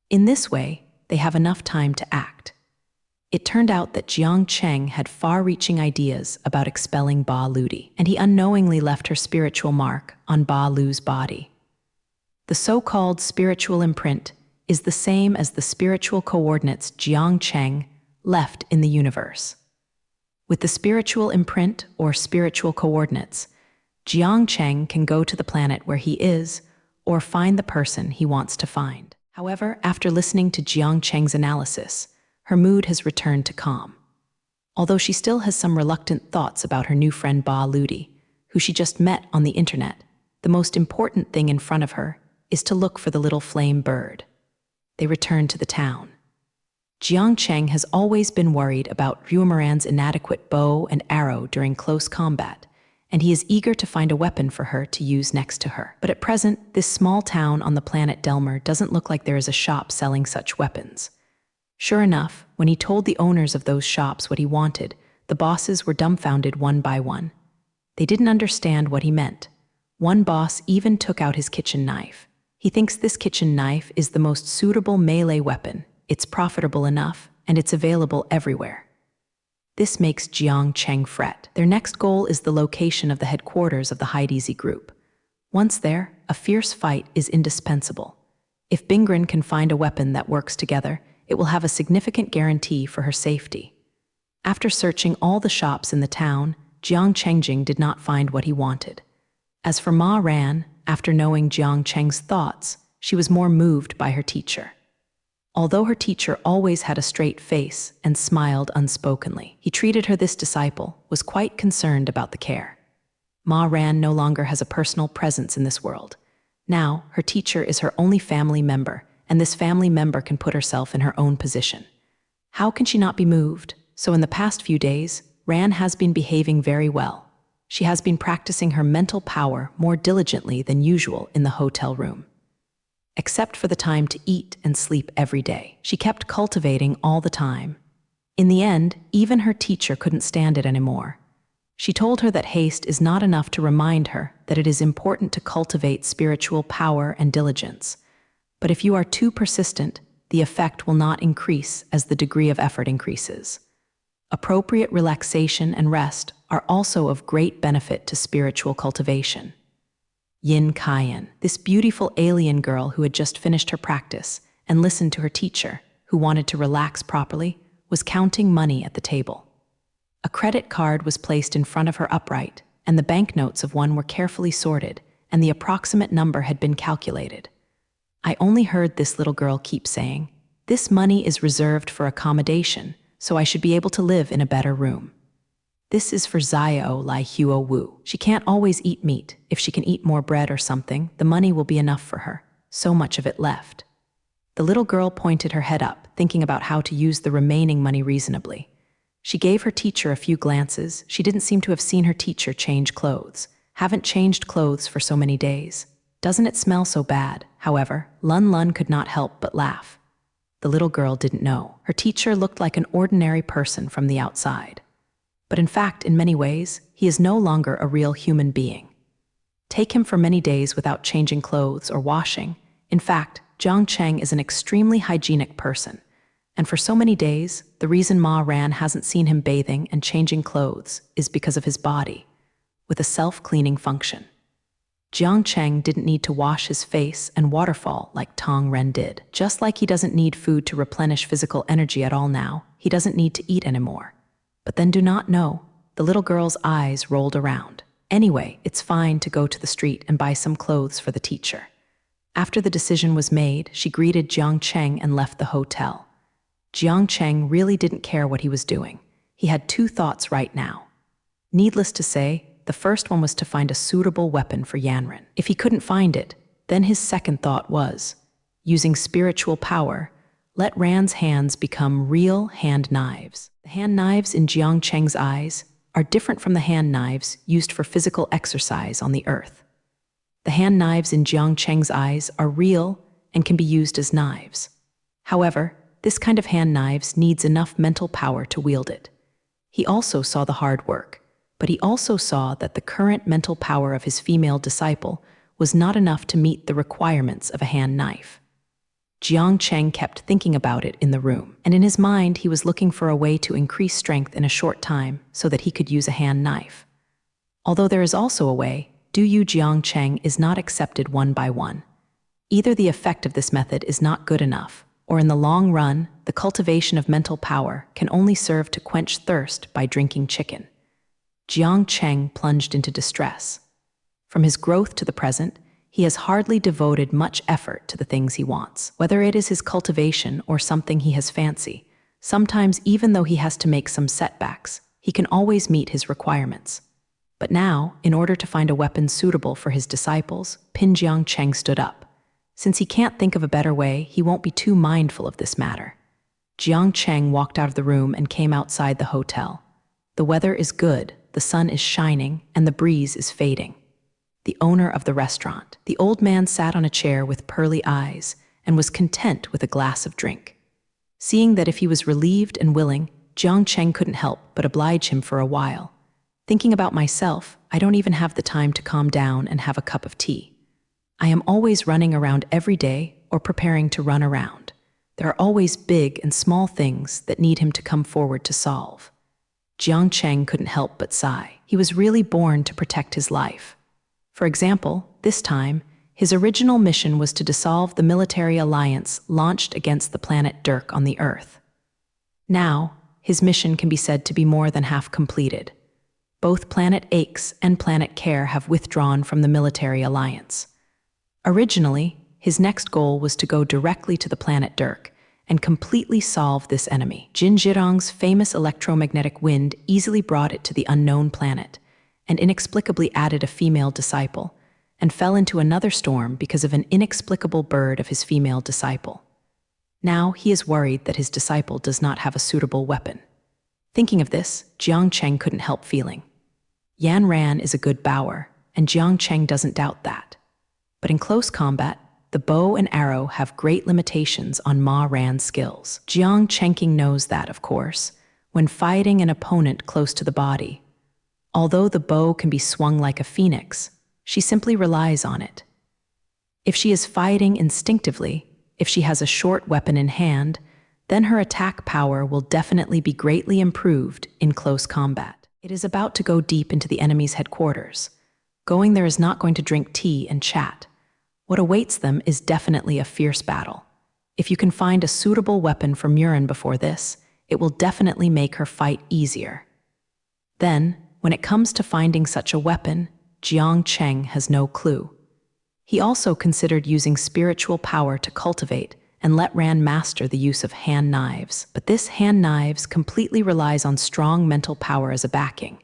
In this way, they have enough time to act. It turned out that Jiang Cheng had far-reaching ideas about expelling Ba Ludi, and he unknowingly left her spiritual mark on Ba Lu's body. The so-called spiritual imprint is the same as the spiritual coordinates Jiang Cheng left in the universe. With the spiritual imprint or spiritual coordinates, Jiang Cheng can go to the planet where he is or find the person he wants to find. However, after listening to Jiang Cheng's analysis, her mood has returned to calm. Although she still has some reluctant thoughts about her new friend Ba Ludi, who she just met on the internet, the most important thing in front of her is to look for the little flame bird. They return to the town. Jiang Cheng has always been worried about Ruomaran's inadequate bow and arrow during close combat, and he is eager to find a weapon for her to use next to her. But at present, this small town on the planet Delmer doesn't look like there is a shop selling such weapons. Sure enough, when he told the owners of those shops what he wanted, the bosses were dumbfounded one by one. They didn't understand what he meant. One boss even took out his kitchen knife. He thinks this kitchen knife is the most suitable melee weapon. It's profitable enough, and it's available everywhere. This makes Jiang Cheng fret. Their next goal is the location of the headquarters of the Haidizi group. Once there, a fierce fight is indispensable. If Bingren can find a weapon that works together, it will have a significant guarantee for her safety. After searching all the shops in the town, Jiang Chengjing did not find what he wanted. As for Ma Ran, after knowing Jiang Cheng's thoughts, she was more moved by her teacher. Although her teacher always had a straight face and smiled unspokenly, this disciple was quite concerned about the care. Ma Ran no longer has a personal presence in this world. Now, her teacher is her only family member, and this family member can put herself in her own position. How can she not be moved? So in the past few days, Ran has been behaving very well. She has been practicing her mental power more diligently than usual in the hotel room. Except for the time to eat and sleep every day, she kept cultivating all the time. In the end, even her teacher couldn't stand it anymore. She told her that haste is not enough to remind her that it is important to cultivate spiritual power and diligence. But if you are too persistent, the effect will not increase as the degree of effort increases. Appropriate relaxation and rest are also of great benefit to spiritual cultivation. Yin Kaiyan, this beautiful alien girl who had just finished her practice and listened to her teacher, who wanted to relax properly, was counting money at the table. A credit card was placed in front of her upright, and the banknotes of one were carefully sorted, and the approximate number had been calculated. I only heard this little girl keep saying, "This money is reserved for accommodation, so I should be able to live in a better room. This is for Xiao Lai Huo Wu. She can't always eat meat. If she can eat more bread or something, the money will be enough for her. So much of it left." The little girl pointed her head up, thinking about how to use the remaining money reasonably. She gave her teacher a few glances. She didn't seem to have seen her teacher change clothes. Haven't changed clothes for so many days. Doesn't it smell so bad? However, Lun Lun could not help but laugh. The little girl didn't know. Her teacher looked like an ordinary person from the outside. But in fact, in many ways, he is no longer a real human being. Take him for many days without changing clothes or washing. In fact, Jiang Cheng is an extremely hygienic person. And for so many days, the reason Ma Ran hasn't seen him bathing and changing clothes is because of his body, with a self-cleaning function. Jiang Cheng didn't need to wash his face and waterfall like Tong Ren did. Just like he doesn't need food to replenish physical energy at all now, he doesn't need to eat anymore. But then do not know, the little girl's eyes rolled around. Anyway, it's fine to go to the street and buy some clothes for the teacher. After the decision was made, she greeted Jiang Cheng and left the hotel. Jiang Cheng really didn't care what he was doing. He had two thoughts right now. Needless to say, the first one was to find a suitable weapon for Yanren. If he couldn't find it, then his second thought was, using spiritual power, let Ran's hands become real hand knives. The hand knives in Jiang Cheng's eyes are different from the hand knives used for physical exercise on the earth. The hand knives in Jiang Cheng's eyes are real and can be used as knives. However, this kind of hand knives needs enough mental power to wield it. He also saw the hard work, but he also saw that the current mental power of his female disciple was not enough to meet the requirements of a hand knife. Jiang Cheng kept thinking about it in the room, and in his mind he was looking for a way to increase strength in a short time so that he could use a hand knife. Although there is also a way, Du Yu Jiang Cheng is not accepted one by one. Either the effect of this method is not good enough, or in the long run, the cultivation of mental power can only serve to quench thirst by drinking chicken. Jiang Cheng plunged into distress. From his growth to the present, he has hardly devoted much effort to the things he wants, whether it is his cultivation or something he has fancy. Sometimes, even though he has to make some setbacks, he can always meet his requirements. But now, in order to find a weapon suitable for his disciples, Jiang Cheng stood up. Since he can't think of a better way, he won't be too mindful of this matter. Jiang Cheng walked out of the room and came outside the hotel. The weather is good, the sun is shining, and the breeze is fading. The owner of the restaurant. The old man sat on a chair with pearly eyes and was content with a glass of drink. Seeing that if he was relieved and willing, Jiang Cheng couldn't help but oblige him for a while. Thinking about myself, I don't even have the time to calm down and have a cup of tea. I am always running around every day or preparing to run around. There are always big and small things that need him to come forward to solve. Jiang Cheng couldn't help but sigh. He was really born to protect his life. For example, this time, his original mission was to dissolve the military alliance launched against the planet Dirk on the Earth. Now, his mission can be said to be more than half completed. Both Planet Aches and Planet Care have withdrawn from the military alliance. Originally, his next goal was to go directly to the planet Dirk and completely solve this enemy. Jin Zhirong's famous electromagnetic wind easily brought it to the unknown planet, and inexplicably added a female disciple, and fell into another storm because of an inexplicable bird of his female disciple. Now he is worried that his disciple does not have a suitable weapon. Thinking of this, Jiang Cheng couldn't help feeling. Yan Ran is a good bower, and Jiang Cheng doesn't doubt that. But in close combat, the bow and arrow have great limitations on Ma Ran's skills. Jiang Cheng knows that, of course, when fighting an opponent close to the body. Although the bow can be swung like a phoenix, she simply relies on it. If she is fighting instinctively, if she has a short weapon in hand, then her attack power will definitely be greatly improved in close combat. It is about to go deep into the enemy's headquarters. Going there is not going to drink tea and chat. What awaits them is definitely a fierce battle. If you can find a suitable weapon for Murin before this, it will definitely make her fight easier. Then, when it comes to finding such a weapon, Jiang Cheng has no clue. He also considered using spiritual power to cultivate and let Ran master the use of hand knives. But this hand knives completely relies on strong mental power as a backing,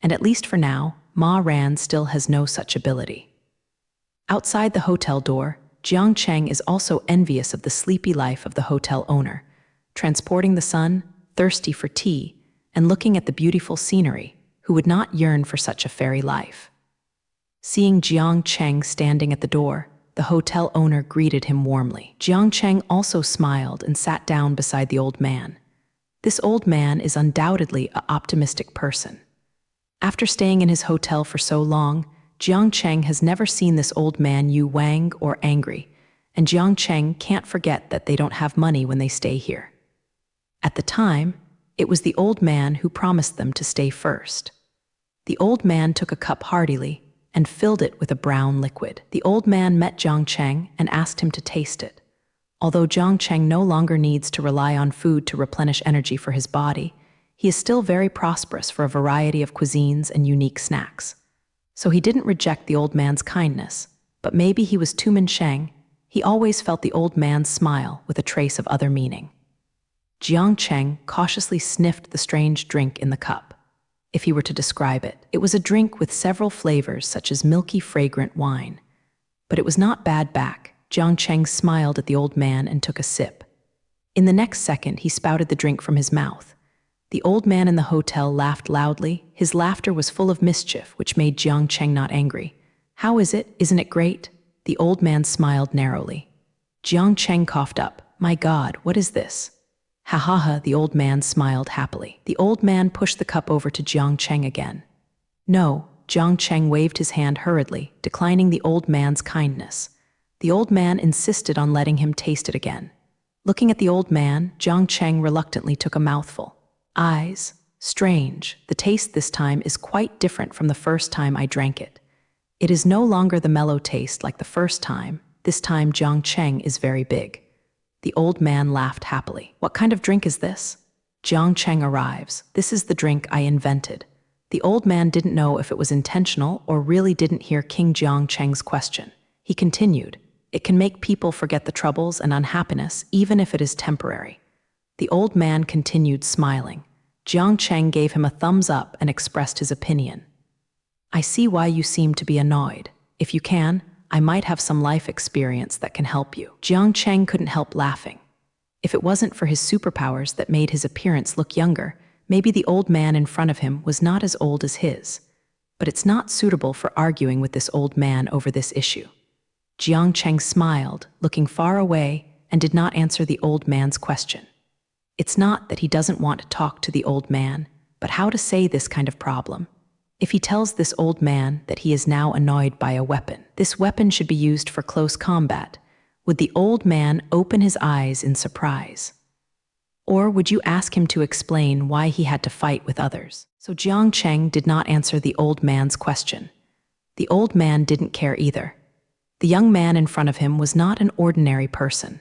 and at least for now, Ma Ran still has no such ability. Outside the hotel door, Jiang Cheng is also envious of the sleepy life of the hotel owner, transporting the sun, thirsty for tea, and looking at the beautiful scenery. Who would not yearn for such a fairy life? Seeing Jiang Cheng standing at the door, the hotel owner greeted him warmly. Jiang Cheng also smiled and sat down beside the old man. This old man is undoubtedly an optimistic person. After staying in his hotel for so long, Jiang Cheng has never seen this old man Yu Wang or angry, and Jiang Cheng can't forget that they don't have money when they stay here. At the time, it was the old man who promised them to stay first. The old man took a cup heartily and filled it with a brown liquid. The old man met Jiang Cheng and asked him to taste it. Although Jiang Cheng no longer needs to rely on food to replenish energy for his body, he is still very prosperous for a variety of cuisines and unique snacks. So he didn't reject the old man's kindness, but maybe he was too Sheng. He always felt the old man's smile with a trace of other meaning. Jiang Cheng cautiously sniffed the strange drink in the cup. If he were to describe it, it was a drink with several flavors such as milky, fragrant wine. But it was not bad back. Jiang Cheng smiled at the old man and took a sip. In the next second, he spouted the drink from his mouth. The old man in the hotel laughed loudly. His laughter was full of mischief, which made Jiang Cheng not angry. "How is it? Isn't it great?" The old man smiled narrowly. Jiang Cheng coughed up. "My God, what is this?" "Ha ha ha," the old man smiled happily. The old man pushed the cup over to Jiang Cheng again. "No," Jiang Cheng waved his hand hurriedly, declining the old man's kindness. The old man insisted on letting him taste it again. Looking at the old man, Jiang Cheng reluctantly took a mouthful. "Eyes, strange, the taste this time is quite different from the first time I drank it. It is no longer the mellow taste like the first time. This time Jiang Cheng is very big." The old man laughed happily. "What kind of drink is this?" "Jiang Cheng arrives. This is the drink I invented." The old man didn't know if it was intentional or really didn't hear King Jiang Cheng's question. He continued, "It can make people forget the troubles and unhappiness, even if it is temporary." The old man continued smiling. Jiang Cheng gave him a thumbs up and expressed his opinion. "I see why you seem to be annoyed. If you can, I might have some life experience that can help you." Jiang Cheng couldn't help laughing. If it wasn't for his superpowers that made his appearance look younger, maybe the old man in front of him was not as old as his. But it's not suitable for arguing with this old man over this issue. Jiang Cheng smiled, looking far away, and did not answer the old man's question. It's not that he doesn't want to talk to the old man, but how to say this kind of problem. If he tells this old man that he is now annoyed by a weapon, this weapon should be used for close combat, would the old man open his eyes in surprise? Or would you ask him to explain why he had to fight with others? So Jiang Cheng did not answer the old man's question. The old man didn't care either. The young man in front of him was not an ordinary person.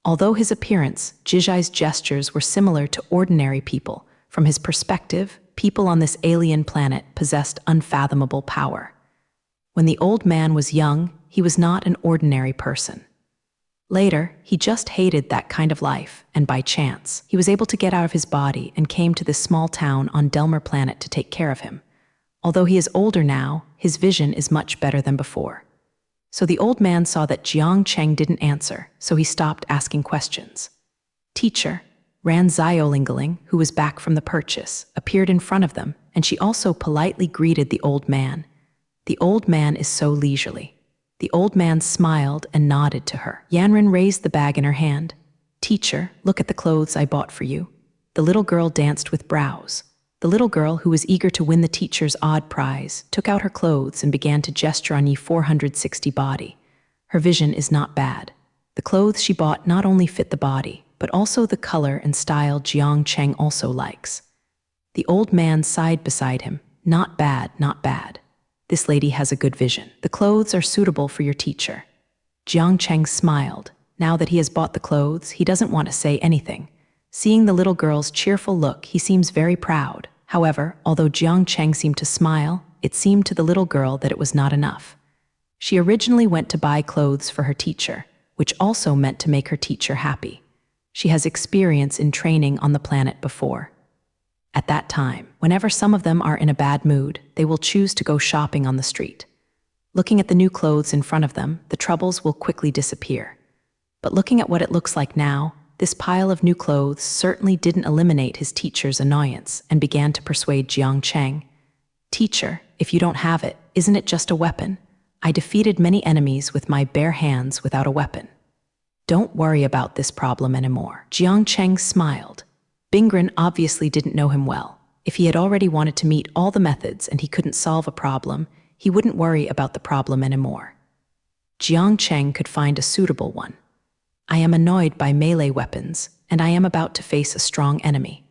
Although his appearance, Jizai's gestures were similar to ordinary people, from his perspective, people on this alien planet possessed unfathomable power. When the old man was young, he was not an ordinary person. Later, he just hated that kind of life, and by chance, he was able to get out of his body and came to this small town on Delmer planet to take care of him. Although he is older now, his vision is much better than before. So the old man saw that Jiang Cheng didn't answer, so he stopped asking questions. Teacher, Ran Xiaolingeling, who was back from the purchase, appeared in front of them, and she also politely greeted the old man. The old man is so leisurely. The old man smiled and nodded to her. Yanran raised the bag in her hand. Teacher, look at the clothes I bought for you. The little girl danced with brows. The little girl, who was eager to win the teacher's odd prize, took out her clothes and began to gesture on Yi 460 body. Her vision is not bad. The clothes she bought not only fit the body, but also the color and style Jiang Cheng also likes. The old man sighed beside him. Not bad, not bad. This lady has a good vision. The clothes are suitable for your teacher. Jiang Cheng smiled. Now that he has bought the clothes, he doesn't want to say anything. Seeing the little girl's cheerful look, he seems very proud. However, although Jiang Cheng seemed to smile, it seemed to the little girl that it was not enough. She originally went to buy clothes for her teacher, which also meant to make her teacher happy. She has experience in training on the planet before. At that time, whenever some of them are in a bad mood, they will choose to go shopping on the street. Looking at the new clothes in front of them, the troubles will quickly disappear. But looking at what it looks like now, this pile of new clothes certainly didn't eliminate his teacher's annoyance and began to persuade Jiang Cheng. Teacher, if you don't have it, isn't it just a weapon? I defeated many enemies with my bare hands without a weapon. Don't worry about this problem anymore. Jiang Cheng smiled. Bingren obviously didn't know him well. If he had already wanted to meet all the methods and he couldn't solve a problem, he wouldn't worry about the problem anymore. Jiang Cheng could find a suitable one. I am annoyed by melee weapons, and I am about to face a strong enemy.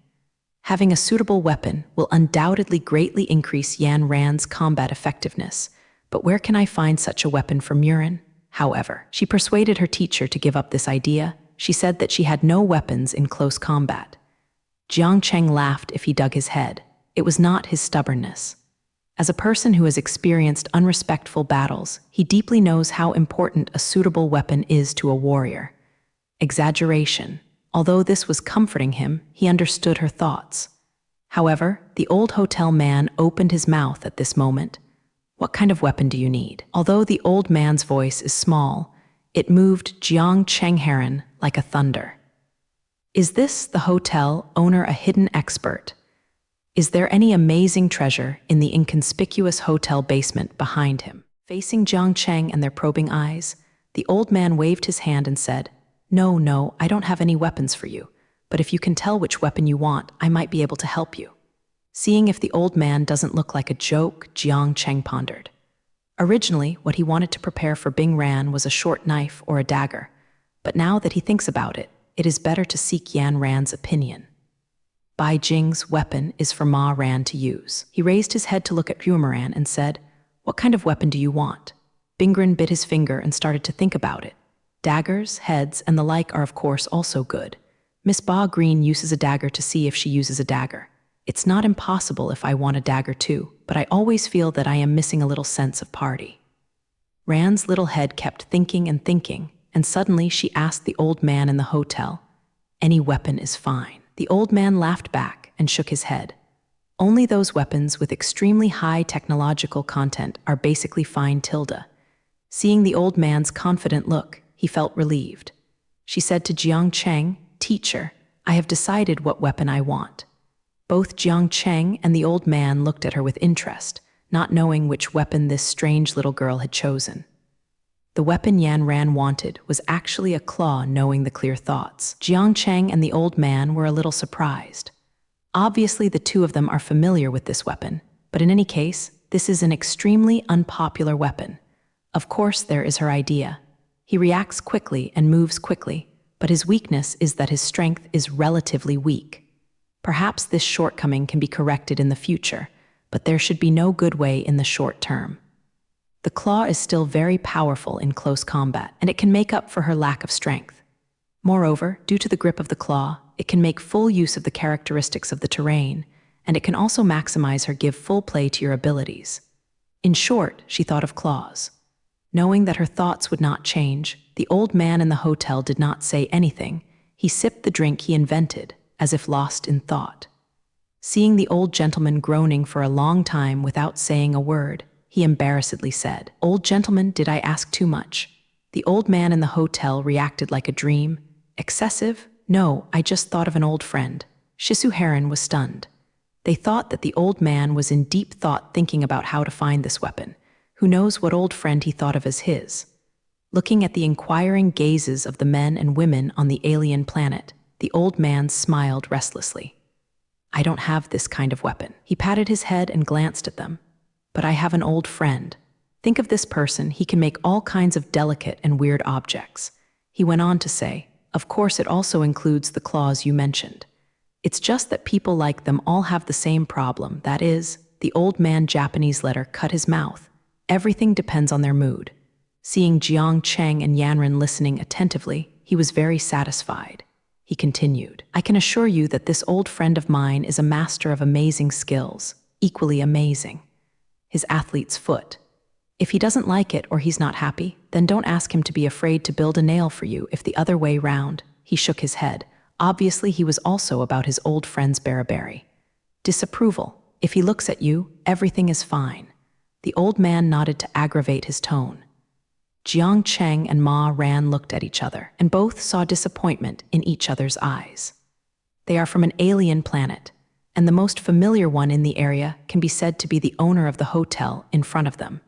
Having a suitable weapon will undoubtedly greatly increase Yan Ran's combat effectiveness, but where can I find such a weapon for Murin? However, she persuaded her teacher to give up this idea. She said that she had no weapons in close combat. Jiang Cheng laughed if he dug his head. It was not his stubbornness. As a person who has experienced unrespectful battles, he deeply knows how important a suitable weapon is to a warrior. Exaggeration. Although this was comforting him, he understood her thoughts. However, the old hotel man opened his mouth at this moment. What kind of weapon do you need? Although the old man's voice is small, it moved Jiang Chengheron like a thunder. Is this, the hotel owner, a hidden expert? Is there any amazing treasure in the inconspicuous hotel basement behind him? Facing Jiang Cheng and their probing eyes, the old man waved his hand and said, No, I don't have any weapons for you, but if you can tell which weapon you want, I might be able to help you. Seeing if the old man doesn't look like a joke, Jiang Cheng pondered. Originally, what he wanted to prepare for Bing Ran was a short knife or a dagger, but now that he thinks about it, it is better to seek Yan Ran's opinion. Bai Jing's weapon is for Ma Ran to use. He raised his head to look at Pumaran and said, What kind of weapon do you want? Bingren bit his finger and started to think about it. Daggers, heads, and the like are of course also good. Miss Ba Green uses a dagger to see if she uses a dagger. It's not impossible if I want a dagger too, but I always feel that I am missing a little sense of party. Ran's little head kept thinking, and suddenly she asked the old man in the hotel, Any weapon is fine. The old man laughed back and shook his head. Only those weapons with extremely high technological content are basically fine. Seeing the old man's confident look, he felt relieved. She said to Jiang Cheng, Teacher, I have decided what weapon I want. Both Jiang Cheng and the old man looked at her with interest, not knowing which weapon this strange little girl had chosen. The weapon Yan Ran wanted was actually a claw. Knowing the clear thoughts, Jiang Cheng and the old man were a little surprised. Obviously, the two of them are familiar with this weapon, but in any case, this is an extremely unpopular weapon. Of course, there is her idea. He reacts quickly and moves quickly, but his weakness is that his strength is relatively weak. Perhaps this shortcoming can be corrected in the future, but there should be no good way in the short term. The claw is still very powerful in close combat, and it can make up for her lack of strength. Moreover, due to the grip of the claw, it can make full use of the characteristics of the terrain, and it can also maximize her give full play to your abilities. In short, she thought of claws. Knowing that her thoughts would not change, the old man in the hotel did not say anything. He sipped the drink he invented, as if lost in thought. Seeing the old gentleman groaning for a long time without saying a word, he embarrassedly said, Old gentleman, did I ask too much? The old man in the hotel reacted like a dream. Excessive? No, I just thought of an old friend. Shisu Heron was stunned. They thought that the old man was in deep thought thinking about how to find this weapon. Who knows what old friend he thought of as his? Looking at the inquiring gazes of the men and women on the alien planet, the old man smiled restlessly. I don't have this kind of weapon. He patted his head and glanced at them. But I have an old friend. Think of this person, he can make all kinds of delicate and weird objects. He went on to say, Of course it also includes the claws you mentioned. It's just that people like them all have the same problem, that is, the old man Japanese letter cut his mouth. Everything depends on their mood. Seeing Jiang Cheng and Yanran listening attentively, he was very satisfied. He continued, I can assure you that this old friend of mine is a master of amazing skills, equally amazing. His athlete's foot. If he doesn't like it or he's not happy, then don't ask him to be afraid to build a nail for you if the other way round. He shook his head. Obviously, he was also about his old friend's Barabari. Disapproval. If he looks at you, everything is fine. The old man nodded to aggravate his tone. Jiang Cheng and Ma Ran looked at each other, and both saw disappointment in each other's eyes. They are from an alien planet, and the most familiar one in the area can be said to be the owner of the hotel in front of them,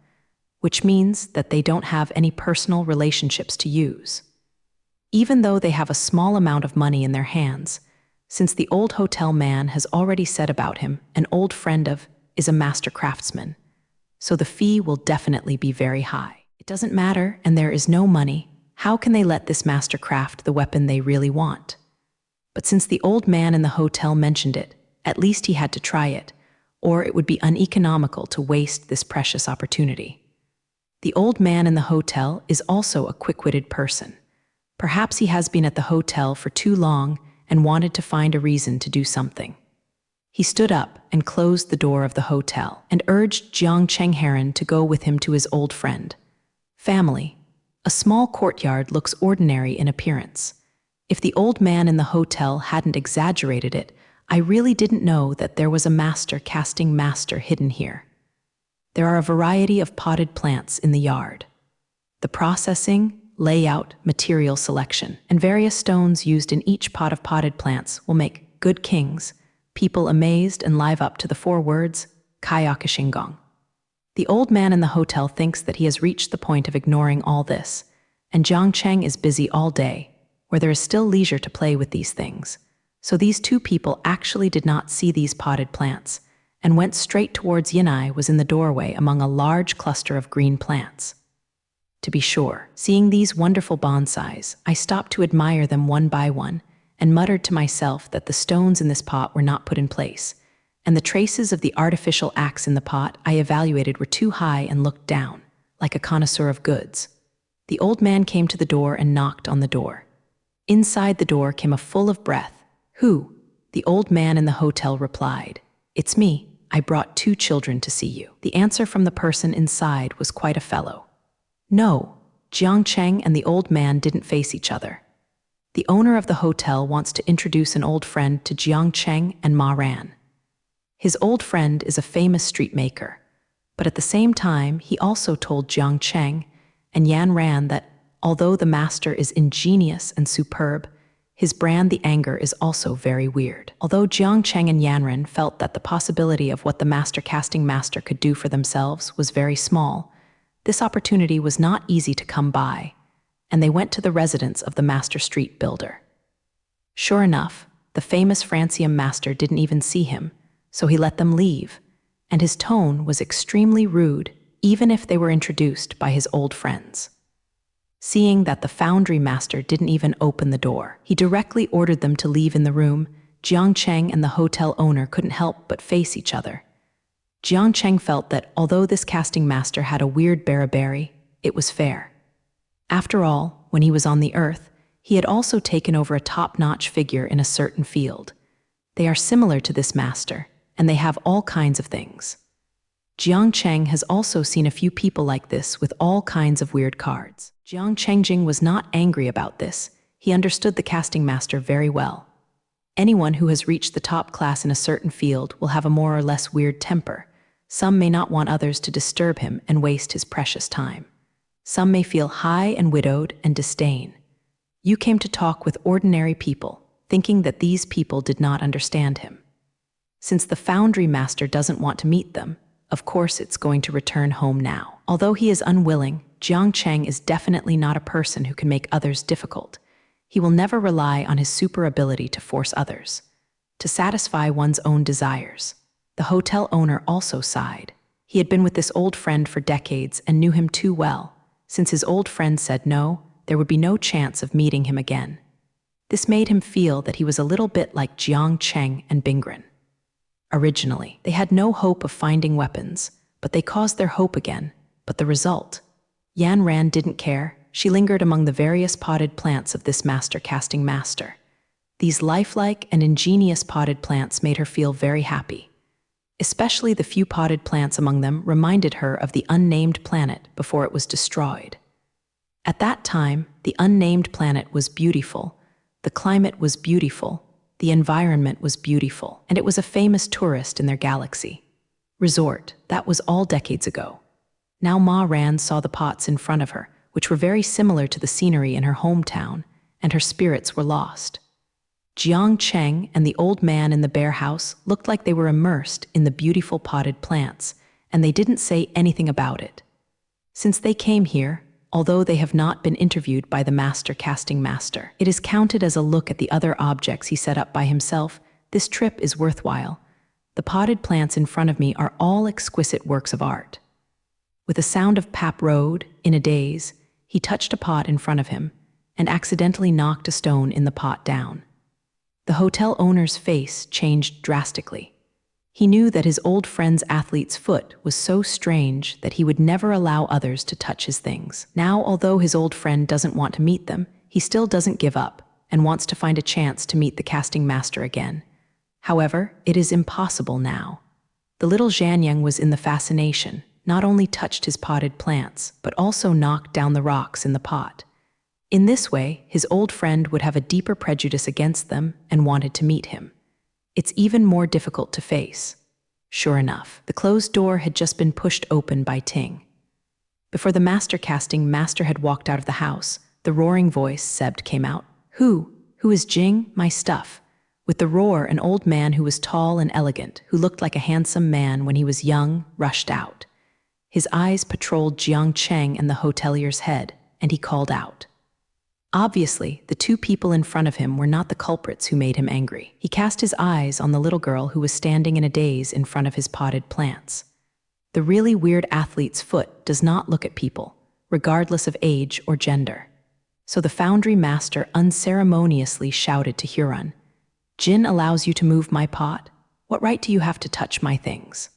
which means that they don't have any personal relationships to use. Even though they have a small amount of money in their hands, since the old hotel man has already said about him, an old friend of is a master craftsman, so the fee will definitely be very high. It doesn't matter, and there is no money. How can they let this master craft the weapon they really want? But since the old man in the hotel mentioned it, at least he had to try it, or it would be uneconomical to waste this precious opportunity. The old man in the hotel is also a quick-witted person. Perhaps he has been at the hotel for too long and wanted to find a reason to do something. He stood up and closed the door of the hotel and urged Jiang Chengheron to go with him to his old friend. Family. A small courtyard looks ordinary in appearance. If the old man in the hotel hadn't exaggerated it, I really didn't know that there was a master casting master hidden here. There are a variety of potted plants in the yard. The processing, layout, material selection, and various stones used in each pot of potted plants will make good kings, people amazed and live up to the 4 words, Kaiyakashingong. The old man in the hotel thinks that he has reached the point of ignoring all this, and Jiang Cheng is busy all day, where there is still leisure to play with these things. So these 2 people actually did not see these potted plants, and went straight towards Yinai was in the doorway among a large cluster of green plants. To be sure, seeing these wonderful bonsais, I stopped to admire them one by one, and muttered to myself that the stones in this pot were not put in place, and the traces of the artificial axe in the pot I evaluated were too high and looked down, like a connoisseur of goods. The old man came to the door and knocked on the door. Inside the door came a full of breath. "Who?" The old man in the hotel replied. "It's me. I brought 2 children to see you." The answer from the person inside was quite a fellow. No, Jiang Cheng and the old man didn't face each other. The owner of the hotel wants to introduce an old friend to Jiang Cheng and Ma Ran. His old friend is a famous street maker, but at the same time he also told Jiang Cheng and Yan Ran that although the master is ingenious and superb, his brand the anger is also very weird. Although Jiang Cheng and Yan Ran felt that the possibility of what the master casting master could do for themselves was very small, this opportunity was not easy to come by, and they went to the residence of the master street builder. Sure enough, the famous Francium master didn't even see him, so he let them leave, and his tone was extremely rude, even if they were introduced by his old friends. Seeing that the foundry master didn't even open the door, he directly ordered them to leave in the room. Jiang Cheng and the hotel owner couldn't help but face each other. Jiang Cheng felt that although this casting master had a weird beriberi, it was fair. After all, when he was on the earth, he had also taken over a top-notch figure in a certain field. They are similar to this master, and they have all kinds of things. Jiang Cheng has also seen a few people like this with all kinds of weird cards. Jiang Chengjing was not angry about this. He understood the casting master very well. Anyone who has reached the top class in a certain field will have a more or less weird temper. Some may not want others to disturb him and waste his precious time. Some may feel high and widowed and disdain. You came to talk with ordinary people, thinking that these people did not understand him. Since the foundry master doesn't want to meet them, of course it's going to return home now. Although he is unwilling, Jiang Cheng is definitely not a person who can make others difficult. He will never rely on his super ability to force others, to satisfy one's own desires. The hotel owner also sighed. He had been with this old friend for decades and knew him too well. Since his old friend said no, there would be no chance of meeting him again. This made him feel that he was a little bit like Jiang Cheng and Bingren. Originally, they had no hope of finding weapons, but they caused their hope again. But the result? Yan Ran didn't care. She lingered among the various potted plants of this master casting master. These lifelike and ingenious potted plants made her feel very happy. Especially the few potted plants among them reminded her of the unnamed planet before it was destroyed. At that time, the unnamed planet was beautiful, the climate was beautiful, the environment was beautiful, and it was a famous tourist in their galaxy. Resort, that was all decades ago. Now Ma Ran saw the pots in front of her, which were very similar to the scenery in her hometown, and her spirits were lost. Jiang Cheng and the old man in the bear house looked like they were immersed in the beautiful potted plants, and they didn't say anything about it. Since they came here, although they have not been interviewed by the master casting master, it is counted as a look at the other objects he set up by himself. This trip is worthwhile. The potted plants in front of me are all exquisite works of art. With a sound of Pap Road, in a daze, he touched a pot in front of him and accidentally knocked a stone in the pot down. The hotel owner's face changed drastically. He knew that his old friend's athlete's foot was so strange that he would never allow others to touch his things. Now, although his old friend doesn't want to meet them, he still doesn't give up and wants to find a chance to meet the casting master again. However, it is impossible now. The little Zhanyang was in the fascination, not only touched his potted plants, but also knocked down the rocks in the pot. In this way, his old friend would have a deeper prejudice against them and wanted to meet him. It's even more difficult to face. Sure enough, the closed door had just been pushed open by Ting. Before the master casting master had walked out of the house, the roaring voice Sebt came out. Who is Jing, my stuff? With the roar, an old man who was tall and elegant, who looked like a handsome man when he was young, rushed out. His eyes patrolled Jiang Cheng and the hotelier's head, and he called out. Obviously, the two people in front of him were not the culprits who made him angry. He cast his eyes on the little girl who was standing in a daze in front of his potted plants. The really weird athlete's foot does not look at people, regardless of age or gender. So the foundry master unceremoniously shouted to Huron, Jin allows you to move my pot? What right do you have to touch my things?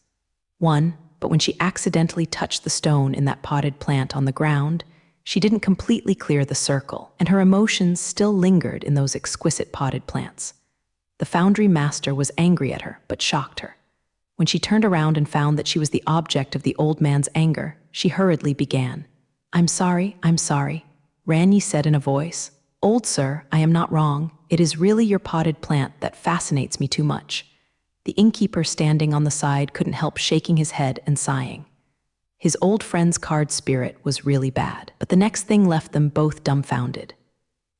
But when she accidentally touched the stone in that potted plant on the ground, she didn't completely clear the circle, and her emotions still lingered in those exquisite potted plants. The foundry master was angry at her, but shocked her. When she turned around and found that she was the object of the old man's anger, she hurriedly began. I'm sorry, Ranyi said in a voice. Old sir, I am not wrong. It is really your potted plant that fascinates me too much. The innkeeper standing on the side couldn't help shaking his head and sighing. His old friend's card spirit was really bad, but the next thing left them both dumbfounded.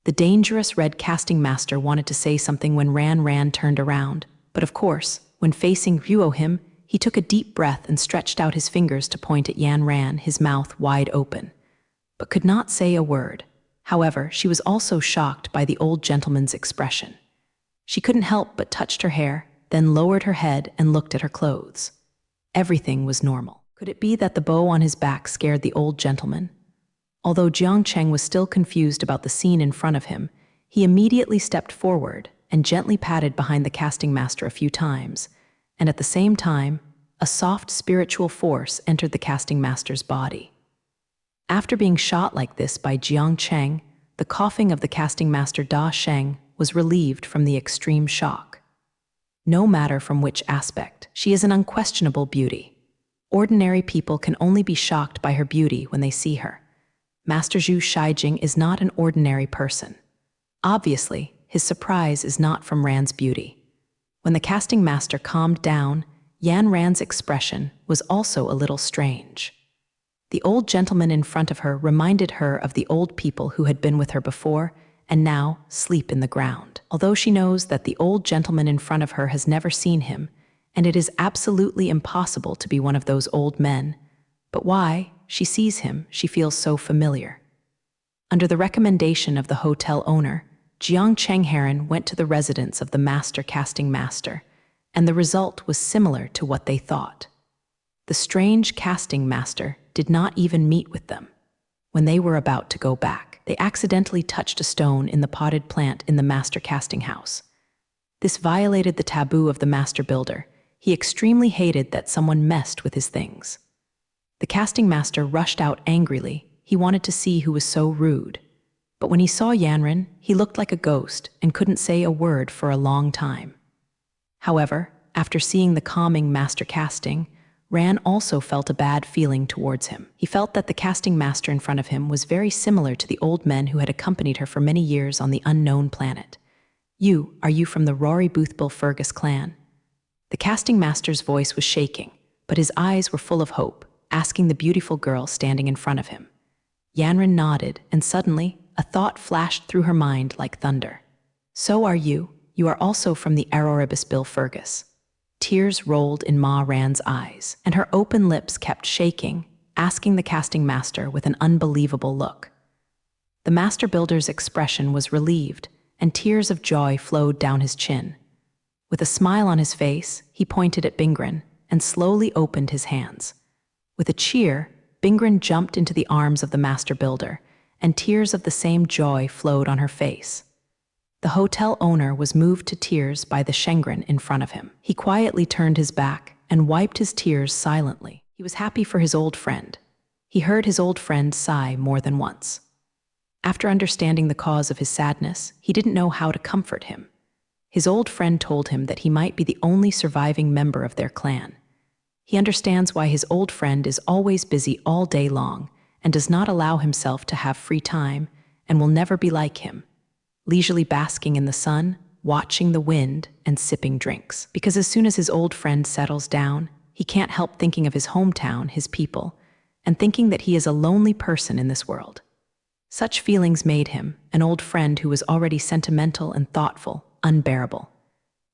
The dangerous red casting master wanted to say something when Ran turned around, but of course, when facing Ruohim, he took a deep breath and stretched out his fingers to point at Yan Ran, his mouth wide open, but could not say a word. However, she was also shocked by the old gentleman's expression. She couldn't help but touched her hair, then lowered her head and looked at her clothes. Everything was normal. Could it be that the bow on his back scared the old gentleman? Although Jiang Cheng was still confused about the scene in front of him, he immediately stepped forward and gently patted behind the casting master a few times, and at the same time, a soft spiritual force entered the casting master's body. After being shot like this by Jiang Cheng, the coughing of the casting master Da Sheng was relieved from the extreme shock. No matter from which aspect, she is an unquestionable beauty. Ordinary people can only be shocked by her beauty when they see her. Master Zhu Shaijing is not an ordinary person. Obviously, his surprise is not from Ran's beauty. When the casting master calmed down, Yan Ran's expression was also a little strange. The old gentleman in front of her reminded her of the old people who had been with her before and now sleep in the ground. Although she knows that the old gentleman in front of her has never seen him, and it is absolutely impossible to be one of those old men, but why, she sees him, she feels so familiar. Under the recommendation of the hotel owner, Jiang Chengheron went to the residence of the master casting master, and the result was similar to what they thought. The strange casting master did not even meet with them. When they were about to go back, they accidentally touched a stone in the potted plant in the master casting house. This violated the taboo of the master builder. He extremely hated that someone messed with his things. The casting master rushed out angrily. He wanted to see who was so rude. But when he saw Yanran, he looked like a ghost and couldn't say a word for a long time. However, after seeing the calming master casting, Ran also felt a bad feeling towards him. He felt that the casting master in front of him was very similar to the old men who had accompanied her for many years on the unknown planet. Are you from the Rory Boothbill Fergus clan? The casting master's voice was shaking, but his eyes were full of hope, asking the beautiful girl standing in front of him. Yanran nodded, and suddenly, a thought flashed through her mind like thunder. So are you are also from the Aroribus Bill Fergus. Tears rolled in Ma Ran's eyes, and her open lips kept shaking, asking the casting master with an unbelievable look. The master builder's expression was relieved, and tears of joy flowed down his chin. With a smile on his face, he pointed at Bingren and slowly opened his hands. With a cheer, Bingren jumped into the arms of the master builder, and tears of the same joy flowed on her face. The hotel owner was moved to tears by the Shengren in front of him. He quietly turned his back and wiped his tears silently. He was happy for his old friend. He heard his old friend sigh more than once. After understanding the cause of his sadness, he didn't know how to comfort him. His old friend told him that he might be the only surviving member of their clan. He understands why his old friend is always busy all day long and does not allow himself to have free time and will never be like him, leisurely basking in the sun, watching the wind, and sipping drinks. Because as soon as his old friend settles down, he can't help thinking of his hometown, his people, and thinking that he is a lonely person in this world. Such feelings made him, an old friend who was already sentimental and thoughtful, unbearable.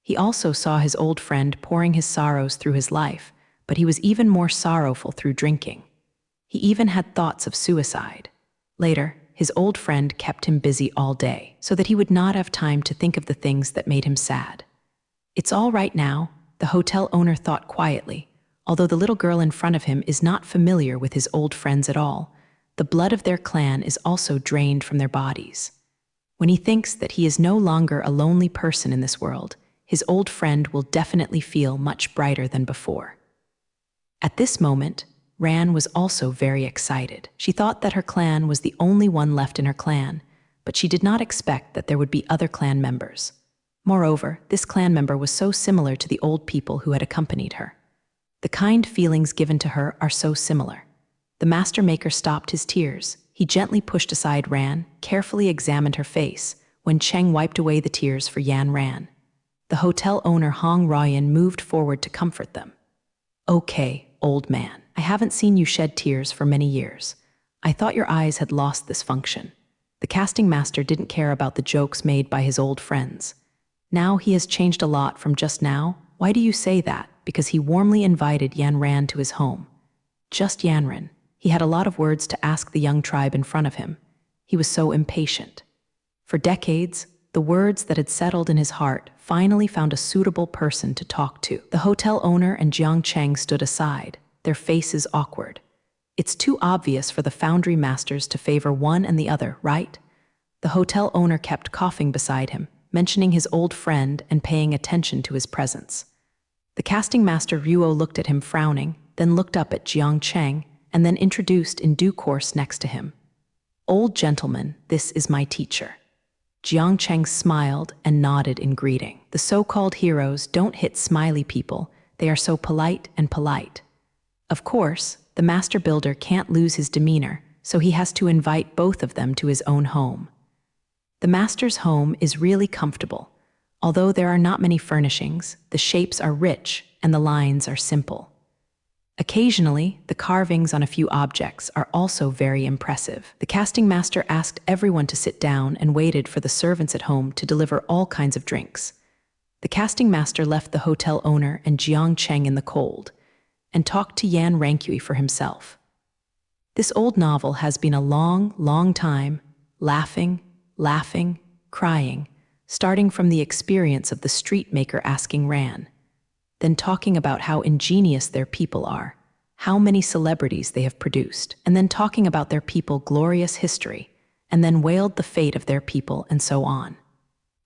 He also saw his old friend pouring his sorrows through his life, but he was even more sorrowful through drinking. He even had thoughts of suicide. Later, his old friend kept him busy all day, so that he would not have time to think of the things that made him sad. "It's all right now," the hotel owner thought quietly. Although the little girl in front of him is not familiar with his old friends at all, the blood of their clan is also drained from their bodies. When he thinks that he is no longer a lonely person in this world, his old friend will definitely feel much brighter than before. At this moment, Ran was also very excited. She thought that her clan was the only one left in her clan, but she did not expect that there would be other clan members. Moreover, this clan member was so similar to the old people who had accompanied her. The kind feelings given to her are so similar. The master maker stopped his tears. He gently pushed aside Ran, carefully examined her face, when Cheng wiped away the tears for Yan Ran. The hotel owner Hong Ryan moved forward to comfort them. "Okay, old man, I haven't seen you shed tears for many years. I thought your eyes had lost this function." The casting master didn't care about the jokes made by his old friends. "Now he has changed a lot from just now. Why do you say that?" Because he warmly invited Yan Ran to his home. Just Yan Ran. He had a lot of words to ask the young tribe in front of him. He was so impatient. For decades, the words that had settled in his heart finally found a suitable person to talk to. The hotel owner and Jiang Cheng stood aside, their faces awkward. "It's too obvious for the foundry masters to favor one and the other, right?" The hotel owner kept coughing beside him, mentioning his old friend and paying attention to his presence. The casting master Ruo looked at him frowning, then looked up at Jiang Cheng, and then introduced in due course next to him. "Old gentleman, this is my teacher." Jiang Cheng smiled and nodded in greeting. The so-called heroes don't hit smiley people, they are so polite and polite. Of course, the master builder can't lose his demeanor, so he has to invite both of them to his own home. The master's home is really comfortable. Although there are not many furnishings, the shapes are rich and the lines are simple. Occasionally, the carvings on a few objects are also very impressive. The casting master asked everyone to sit down and waited for the servants at home to deliver all kinds of drinks. The casting master left the hotel owner and Jiang Cheng in the cold, and talked to Yan Rankui for himself. This old novel has been a long, long time, laughing, crying, starting from the experience of the street maker asking Ran, then talking about how ingenious their people are, how many celebrities they have produced, and then talking about their people's glorious history, and then wailed the fate of their people, and so on.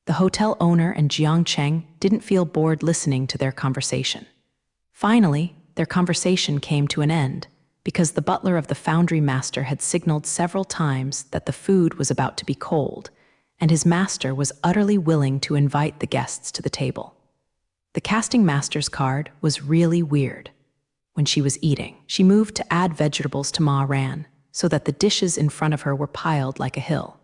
The hotel owner and Jiang Cheng didn't feel bored listening to their conversation. Finally, their conversation came to an end, because the butler of the foundry master had signaled several times that the food was about to be cold, and his master was utterly willing to invite the guests to the table. The casting master's card was really weird. When she was eating, she moved to add vegetables to Ma Ran, so that the dishes in front of her were piled like a hill.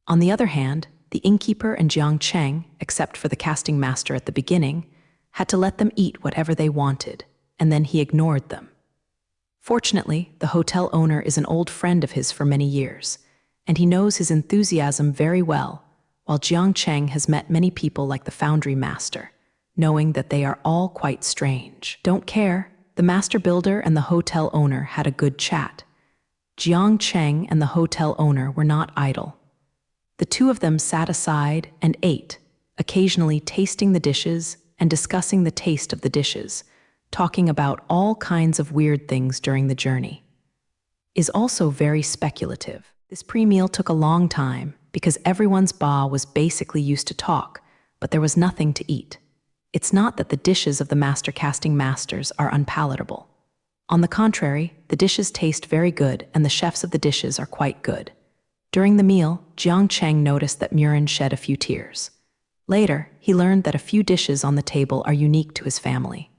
On the other hand, the innkeeper and Jiang Cheng, except for the casting master at the beginning, had to let them eat whatever they wanted, and then he ignored them. Fortunately, the hotel owner is an old friend of his for many years, and he knows his enthusiasm very well, while Jiang Cheng has met many people like the foundry master, knowing that they are all quite strange. Don't care, the master builder and the hotel owner had a good chat. Jiang Cheng and the hotel owner were not idle. The two of them sat aside and ate, occasionally tasting the dishes and discussing the taste of the dishes, talking about all kinds of weird things during the journey. Is also very speculative. This pre-meal took a long time because everyone's ba was basically used to talk, but there was nothing to eat. It's not that the dishes of the master casting masters are unpalatable. On the contrary, the dishes taste very good and the chefs of the dishes are quite good. During the meal, Jiang Cheng noticed that Murin shed a few tears. Later, he learned that a few dishes on the table are unique to his family.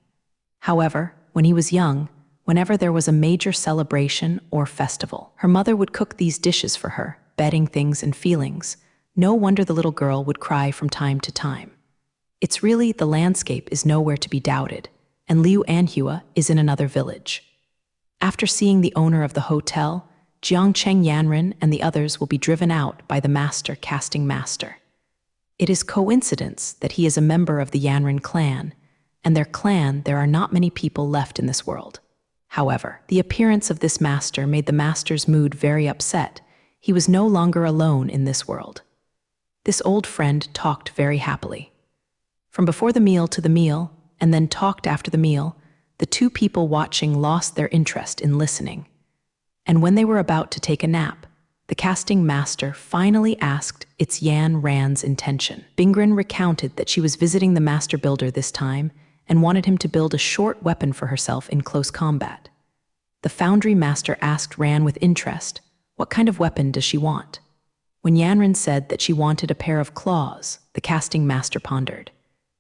However, when he was young, whenever there was a major celebration or festival, her mother would cook these dishes for her, betting things and feelings. No wonder the little girl would cry from time to time. It's really the landscape is nowhere to be doubted, and Liu Anhua is in another village. After seeing the owner of the hotel, Jiang Cheng Yanren and the others will be driven out by the master casting master. It is coincidence that he is a member of the Yanren clan, and their clan there are not many people left in this world. However, the appearance of this master made the master's mood very upset. He was no longer alone in this world. This old friend talked very happily. From before the meal to the meal, and then talked after the meal, the two people watching lost their interest in listening. And when they were about to take a nap, the casting master finally asked its Yan Ran's intention. Bingren recounted that she was visiting the master builder this time and wanted him to build a short weapon for herself in close combat. The foundry master asked Ran with interest, what kind of weapon does she want? When Yanran said that she wanted a pair of claws, the casting master pondered.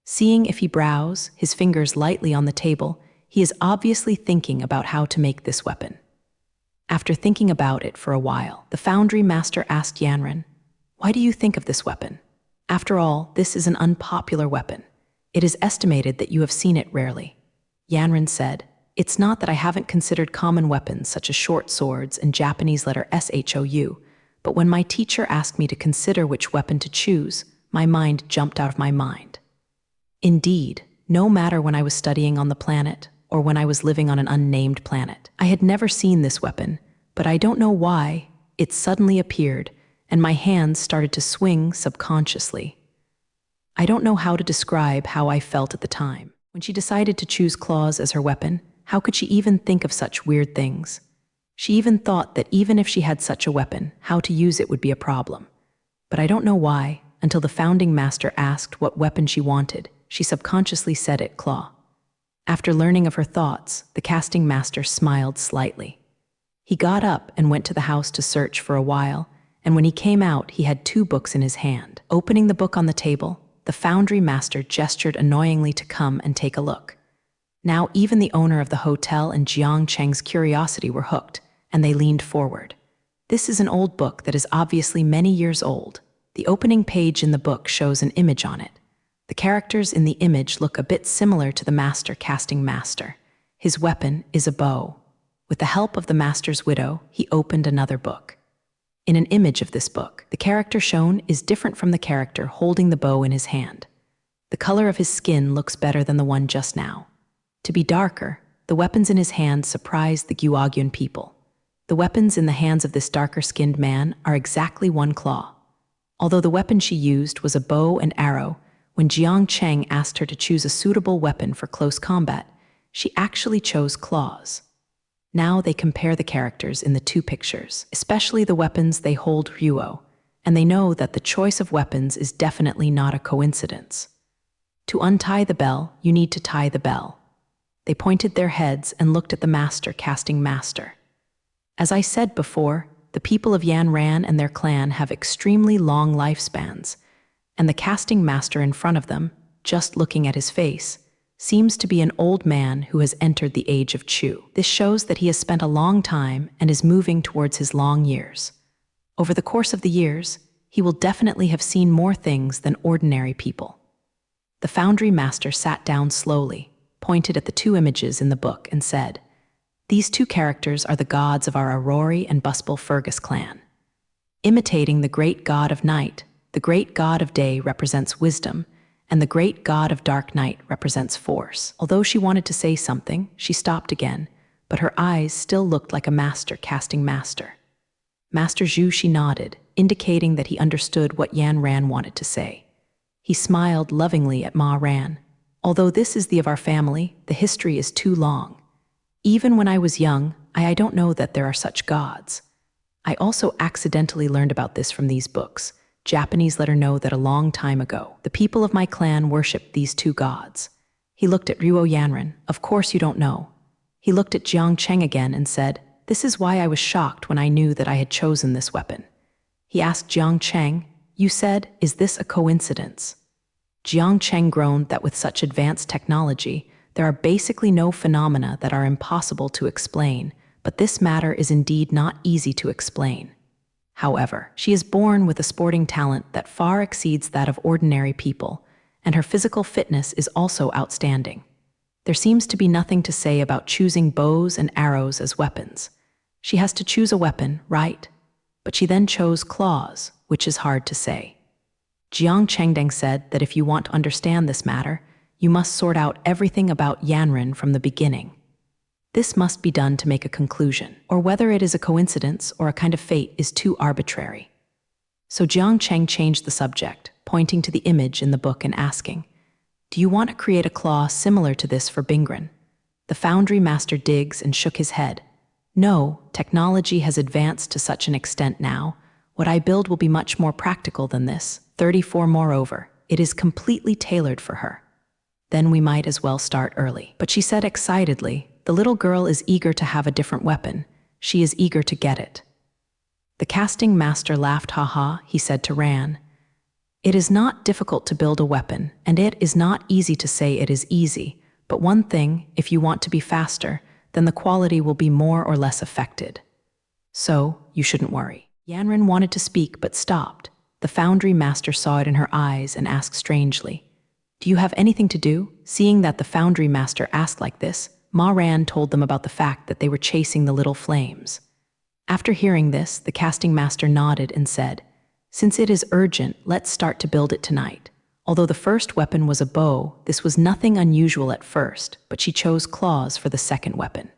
Seeing if he browsed, his fingers lightly on the table, he is obviously thinking about how to make this weapon. After thinking about it for a while, the foundry master asked Yanran, why do you think of this weapon? After all, this is an unpopular weapon. It is estimated that you have seen it rarely. Yanran said, it's not that I haven't considered common weapons such as short swords and Japanese letter SHOU, but when my teacher asked me to consider which weapon to choose, my mind jumped out of my mind. Indeed, no matter when I was studying on the planet or when I was living on an unnamed planet, I had never seen this weapon, but I don't know why, it suddenly appeared, and my hands started to swing subconsciously. I don't know how to describe how I felt at the time. When she decided to choose claws as her weapon, how could she even think of such weird things? She even thought that even if she had such a weapon, how to use it would be a problem. But I don't know why, until the founding master asked what weapon she wanted, she subconsciously said it, claw. After learning of her thoughts, the casting master smiled slightly. He got up and went to the house to search for a while, and when he came out, he had 2 books in his hand. Opening the book on the table, the foundry master gestured annoyingly to come and take a look. Now even the owner of the hotel and Jiang Cheng's curiosity were hooked, and they leaned forward. This is an old book that is obviously many years old. The opening page in the book shows an image on it. The characters in the image look a bit similar to the master casting master. His weapon is a bow. With the help of the master's widow, he opened another book. In an image of this book, the character shown is different from the character holding the bow in his hand. The color of his skin looks better than the one just now. To be darker, the weapons in his hand surprised the Guogyun people. The weapons in the hands of this darker-skinned man are exactly 1 claw. Although the weapon she used was a bow and arrow, when Jiang Cheng asked her to choose a suitable weapon for close combat, she actually chose claws. Now they compare the characters in the 2 pictures, especially the weapons they hold Ryuo, and they know that the choice of weapons is definitely not a coincidence. To untie the bell, you need to tie the bell. They pointed their heads and looked at the master casting master. As I said before, the people of Yan Ran and their clan have extremely long lifespans, and the casting master in front of them, just looking at his face, seems to be an old man who has entered the age of Chu. This shows that he has spent a long time and is moving towards his long years. Over the course of the years, he will definitely have seen more things than ordinary people. The foundry master sat down slowly, pointed at the 2 images in the book and said, these 2 characters are the gods of our Aurori and Buspel Fergus clan. Imitating the great god of night, the great god of day represents wisdom, and the great god of dark night represents force. Although she wanted to say something, she stopped again, but her eyes still looked like a master casting master. Master Zhu, she nodded, indicating that he understood what Yan Ran wanted to say. He smiled lovingly at Ma Ran. Although this is the of our family, the history is too long. Even when I was young, I don't know that there are such gods. I also accidentally learned about this from these books. Japanese let her know that a long time ago, the people of my clan worshipped these two gods. He looked at Ruo Yanran. Of course you don't know. He looked at Jiang Cheng again and said, "This is why I was shocked when I knew that I had chosen this weapon." He asked Jiang Cheng, "You said, is this a coincidence?" Jiang Cheng groaned that with such advanced technology, there are basically no phenomena that are impossible to explain, but this matter is indeed not easy to explain. However, she is born with a sporting talent that far exceeds that of ordinary people, and her physical fitness is also outstanding. There seems to be nothing to say about choosing bows and arrows as weapons. She has to choose a weapon, right? But she then chose claws, which is hard to say. Jiang Chengdeng said that if you want to understand this matter, you must sort out everything about Yanran from the beginning. This must be done to make a conclusion, or whether it is a coincidence or a kind of fate is too arbitrary. So Jiang Cheng changed the subject, pointing to the image in the book and asking, "Do you want to create a claw similar to this for Bingren?" The foundry master digs and shook his head. "No, technology has advanced to such an extent now. What I build will be much more practical than this. 34 moreover, it is completely tailored for her. Then we might as well start early." But she said excitedly, "The little girl is eager to have a different weapon. She is eager to get it." The casting master laughed. "Ha-ha," he said to Ran. "It is not difficult to build a weapon, and it is not easy to say it is easy. But one thing, if you want to be faster, then the quality will be more or less affected. So, you shouldn't worry." Yanran wanted to speak but stopped. The foundry master saw it in her eyes and asked strangely, "Do you have anything to do?" Seeing that the foundry master asked like this, Ma Ran told them about the fact that they were chasing the little flames. After hearing this, the casting master nodded and said, "Since it is urgent, let's start to build it tonight." Although the first weapon was a bow, this was nothing unusual at first, but she chose claws for the second weapon.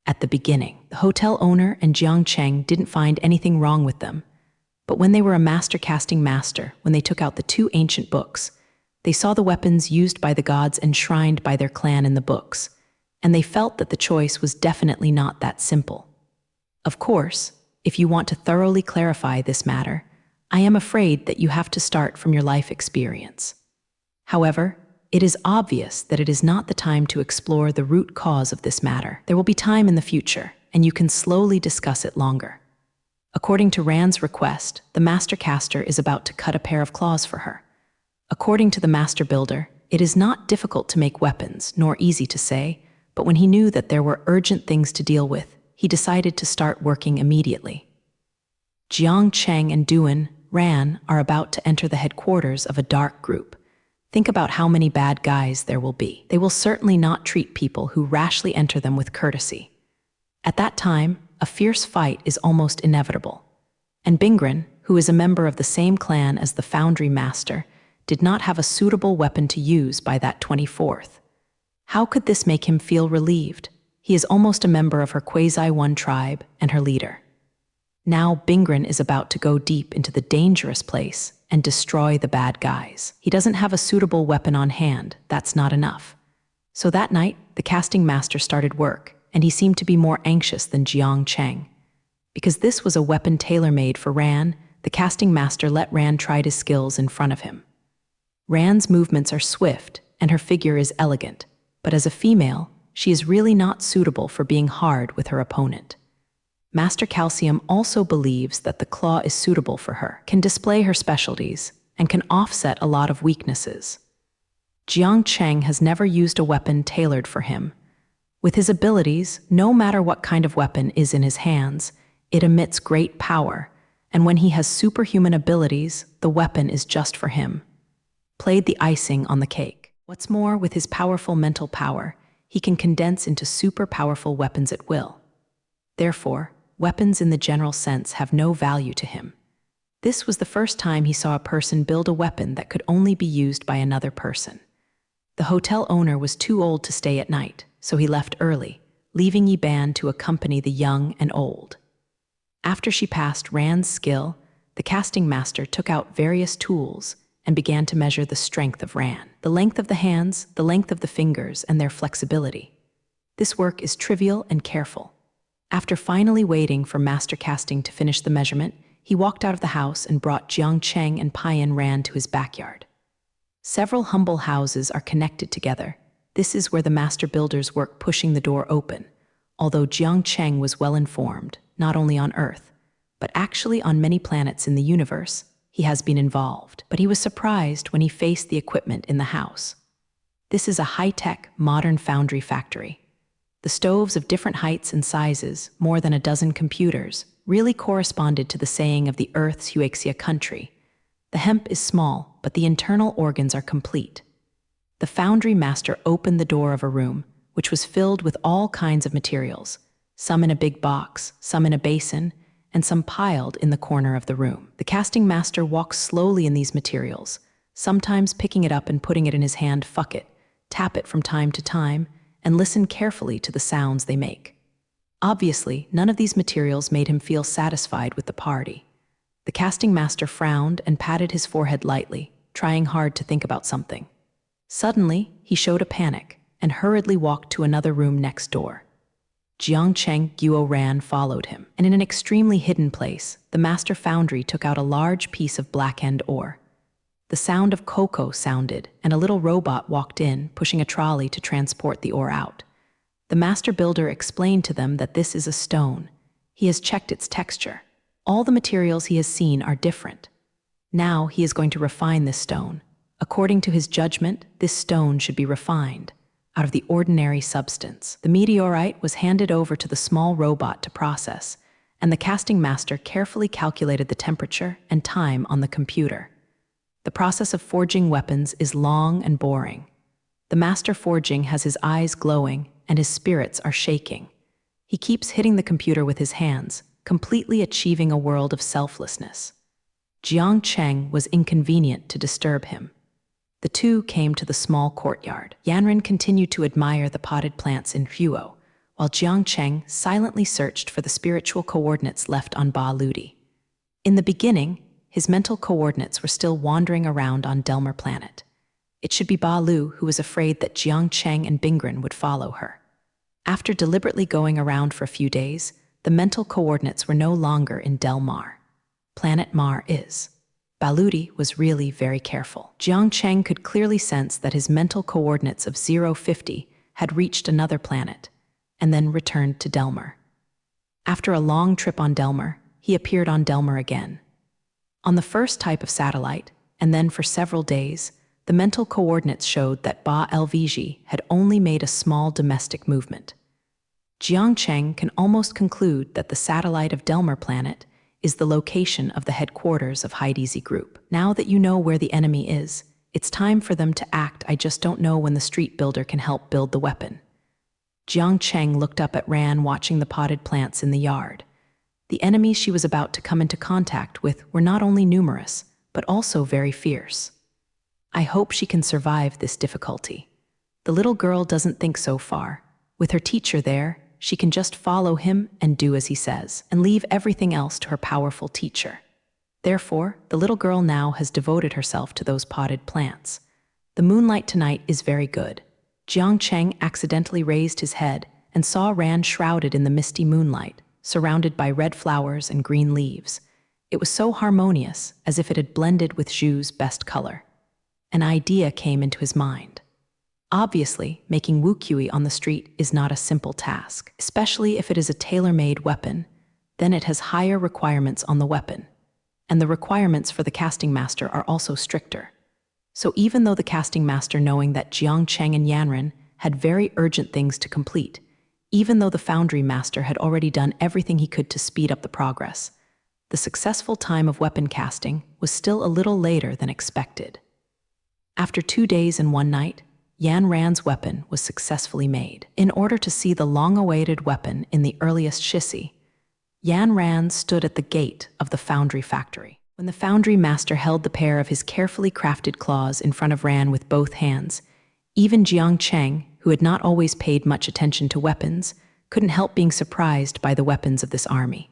At the beginning, the hotel owner and Jiang Cheng didn't find anything wrong with them. But when they were a master casting master, when they took out the two ancient books, they saw the weapons used by the gods enshrined by their clan in the books, and they felt that the choice was definitely not that simple. Of course, if you want to thoroughly clarify this matter, I am afraid that you have to start from your life experience. However, it is obvious that it is not the time to explore the root cause of this matter. There will be time in the future, and you can slowly discuss it longer. According to Rand's request, the master caster is about to cut a pair of claws for her. According to the master builder, it is not difficult to make weapons, nor easy to say, but when he knew that there were urgent things to deal with, he decided to start working immediately. Jiang Cheng and Duan, Ran, are about to enter the headquarters of a dark group. Think about how many bad guys there will be. They will certainly not treat people who rashly enter them with courtesy. At that time, a fierce fight is almost inevitable. And Bingren, who is a member of the same clan as the foundry master, did not have a suitable weapon to use by that 24th. How could this make him feel relieved? He is almost a member of her Quasi-1 tribe and her leader. Now Bingren is about to go deep into the dangerous place and destroy the bad guys. He doesn't have a suitable weapon on hand, that's not enough. So that night, the casting master started work, and he seemed to be more anxious than Jiang Cheng. Because this was a weapon tailor-made for Ran, the casting master let Ran try his skills in front of him. Ran's movements are swift, and her figure is elegant, but as a female, she is really not suitable for being hard with her opponent. Master Calcium also believes that the claw is suitable for her, can display her specialties, and can offset a lot of weaknesses. Jiang Cheng has never used a weapon tailored for him. With his abilities, no matter what kind of weapon is in his hands, it emits great power, and when he has superhuman abilities, the weapon is just for him. Played the icing on the cake. What's more, with his powerful mental power, he can condense into super powerful weapons at will. Therefore, weapons in the general sense have no value to him. This was the first time he saw a person build a weapon that could only be used by another person. The hotel owner was too old to stay at night, so he left early, leaving Yiban to accompany the young and old. After she passed Ran's skill, the casting master took out various tools and began to measure the strength of Ran, the length of the hands, the length of the fingers, and their flexibility. This work is trivial and careful. After finally waiting for Master Casting to finish the measurement, he walked out of the house and brought Jiang Cheng and Payan Ran to his backyard. Several humble houses are connected together. This is where the master builders work pushing the door open, although Jiang Cheng was well informed, not only on Earth, but actually on many planets in the universe. He has been involved, but he was surprised when he faced the equipment in the house. This is a high-tech, modern foundry factory. The stoves of different heights and sizes, more than a dozen computers, really corresponded to the saying of the Earth's Huaxia country. The hemp is small, but the internal organs are complete. The foundry master opened the door of a room, which was filled with all kinds of materials, some in a big box, some in a basin, and some piled in the corner of the room. The casting master walks slowly in these materials, sometimes picking it up and putting it in his hand. Tap it from time to time, and listen carefully to the sounds they make. Obviously, none of these materials made him feel satisfied with the party. The casting master frowned and patted his forehead lightly, trying hard to think about something. Suddenly, he showed a panic and hurriedly walked to another room next door. Jiang Cheng Guo Ran followed him, and in an extremely hidden place, the master foundry took out a large piece of black-end ore. The sound of cocoa sounded, and a little robot walked in, pushing a trolley to transport the ore out. The master builder explained to them that this is a stone. He has checked its texture. All the materials he has seen are different. Now he is going to refine this stone. According to his judgment, this stone should be refined out of the ordinary substance. The meteorite was handed over to the small robot to process, and the casting master carefully calculated the temperature and time on the computer. The process of forging weapons is long and boring. The master forging has his eyes glowing and his spirits are shaking. He keeps hitting the computer with his hands, completely achieving a world of selflessness. Jiang Cheng was inconvenient to disturb him. The two came to the small courtyard. Yanren continued to admire the potted plants in Huo, while Jiang Cheng silently searched for the spiritual coordinates left on Ba Ludi. In the beginning, his mental coordinates were still wandering around on Delmer planet. It should be Ba Lu who was afraid that Jiang Cheng and Bingren would follow her. After deliberately going around for a few days, the mental coordinates were no longer in Delmar. Planet Mar is. Baludi was really very careful. Jiang Cheng could clearly sense that his mental coordinates of 050 had reached another planet, and then returned to Delmer. After a long trip on Delmer, he appeared on Delmer again. On the first type of satellite, and then for several days, the mental coordinates showed that Ba LVG had only made a small domestic movement. Jiang Cheng can almost conclude that the satellite of Delmer planet is the location of the headquarters of Heidi's group. Now that you know where the enemy is, it's time for them to act. I just don't know when the street builder can help build the weapon. Jiang Cheng looked up at Ran watching the potted plants in the yard. The enemies she was about to come into contact with were not only numerous, but also very fierce. I hope she can survive this difficulty. The little girl doesn't think so far. With her teacher there, she can just follow him and do as he says, and leave everything else to her powerful teacher. Therefore, the little girl now has devoted herself to those potted plants. The moonlight tonight is very good. Jiang Cheng accidentally raised his head and saw Ran shrouded in the misty moonlight, surrounded by red flowers and green leaves. It was so harmonious, as if it had blended with Zhu's best color. An idea came into his mind. Obviously, making Wuqiu on the street is not a simple task, especially if it is a tailor-made weapon. Then it has higher requirements on the weapon, and the requirements for the casting master are also stricter. So even though the casting master, knowing that Jiang Cheng and Yanren had very urgent things to complete, even though the foundry master had already done everything he could to speed up the progress, the successful time of weapon casting was still a little later than expected. After 2 days and 1 night, Yan Ran's weapon was successfully made. In order to see the long-awaited weapon in the earliest shisi, Yan Ran stood at the gate of the foundry factory. When the foundry master held the pair of his carefully crafted claws in front of Ran with both hands, even Jiang Cheng, who had not always paid much attention to weapons, couldn't help being surprised by the weapons of this army.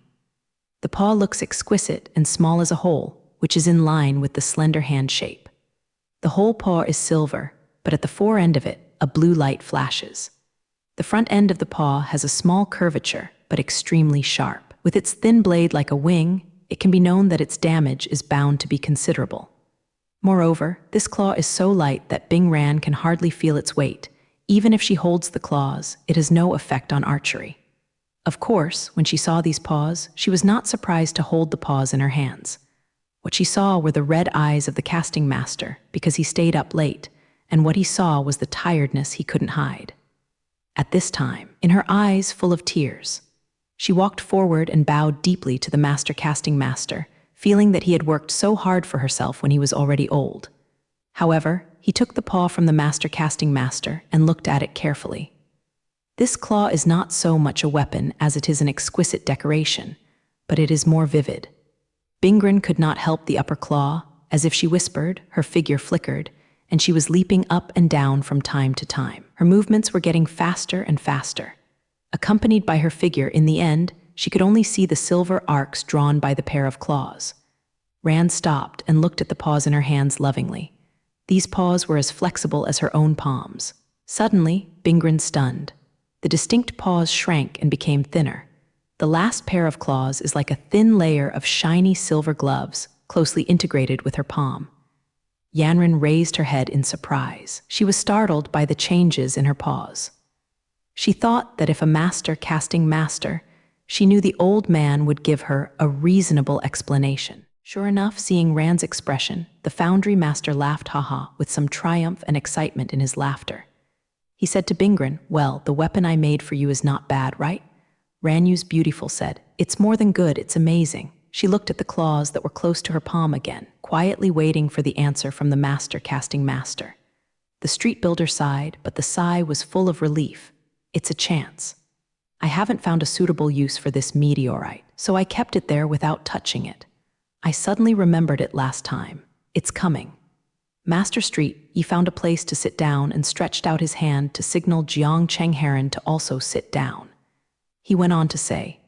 The paw looks exquisite and small as a hole, which is in line with the slender hand shape. The whole paw is silver, but at the fore end of it, a blue light flashes. The front end of the paw has a small curvature, but extremely sharp. With its thin blade like a wing, it can be known that its damage is bound to be considerable. Moreover, this claw is so light that Bing Ran can hardly feel its weight. Even if she holds the claws, it has no effect on archery. Of course, when she saw these paws, she was not surprised to hold the paws in her hands. What she saw were the red eyes of the casting master, because he stayed up late, and what he saw was the tiredness he couldn't hide. At this time, in her eyes full of tears, she walked forward and bowed deeply to the master casting master, feeling that he had worked so hard for herself when he was already old. However, he took the paw from the master casting master and looked at it carefully. This claw is not so much a weapon as it is an exquisite decoration, but it is more vivid. Bingren could not help the upper claw. As if she whispered, her figure flickered, and she was leaping up and down from time to time. Her movements were getting faster and faster. Accompanied by her figure, in the end, she could only see the silver arcs drawn by the pair of claws. Rand stopped and looked at the paws in her hands lovingly. These paws were as flexible as her own palms. Suddenly, Bingren stunned. The distinct paws shrank and became thinner. The last pair of claws is like a thin layer of shiny silver gloves, closely integrated with her palm. Yanran raised her head in surprise. She was startled by the changes in her paws. She thought that if a master casting master, she knew the old man would give her a reasonable explanation. Sure enough, seeing Rand's expression, the foundry master laughed haha with some triumph and excitement in his laughter. He said to Bingren, "Well, the weapon I made for you is not bad, right?" Ranyu's beautiful said, "It's more than good, it's amazing." She looked at the claws that were close to her palm again, quietly waiting for the answer from the master casting master. The street builder sighed, but the sigh was full of relief. "It's a chance. I haven't found a suitable use for this meteorite, so I kept it there without touching it. I suddenly remembered it last time. It's coming." Master Street, he found a place to sit down and stretched out his hand to signal Jiang Chengheron to also sit down. He went on to say,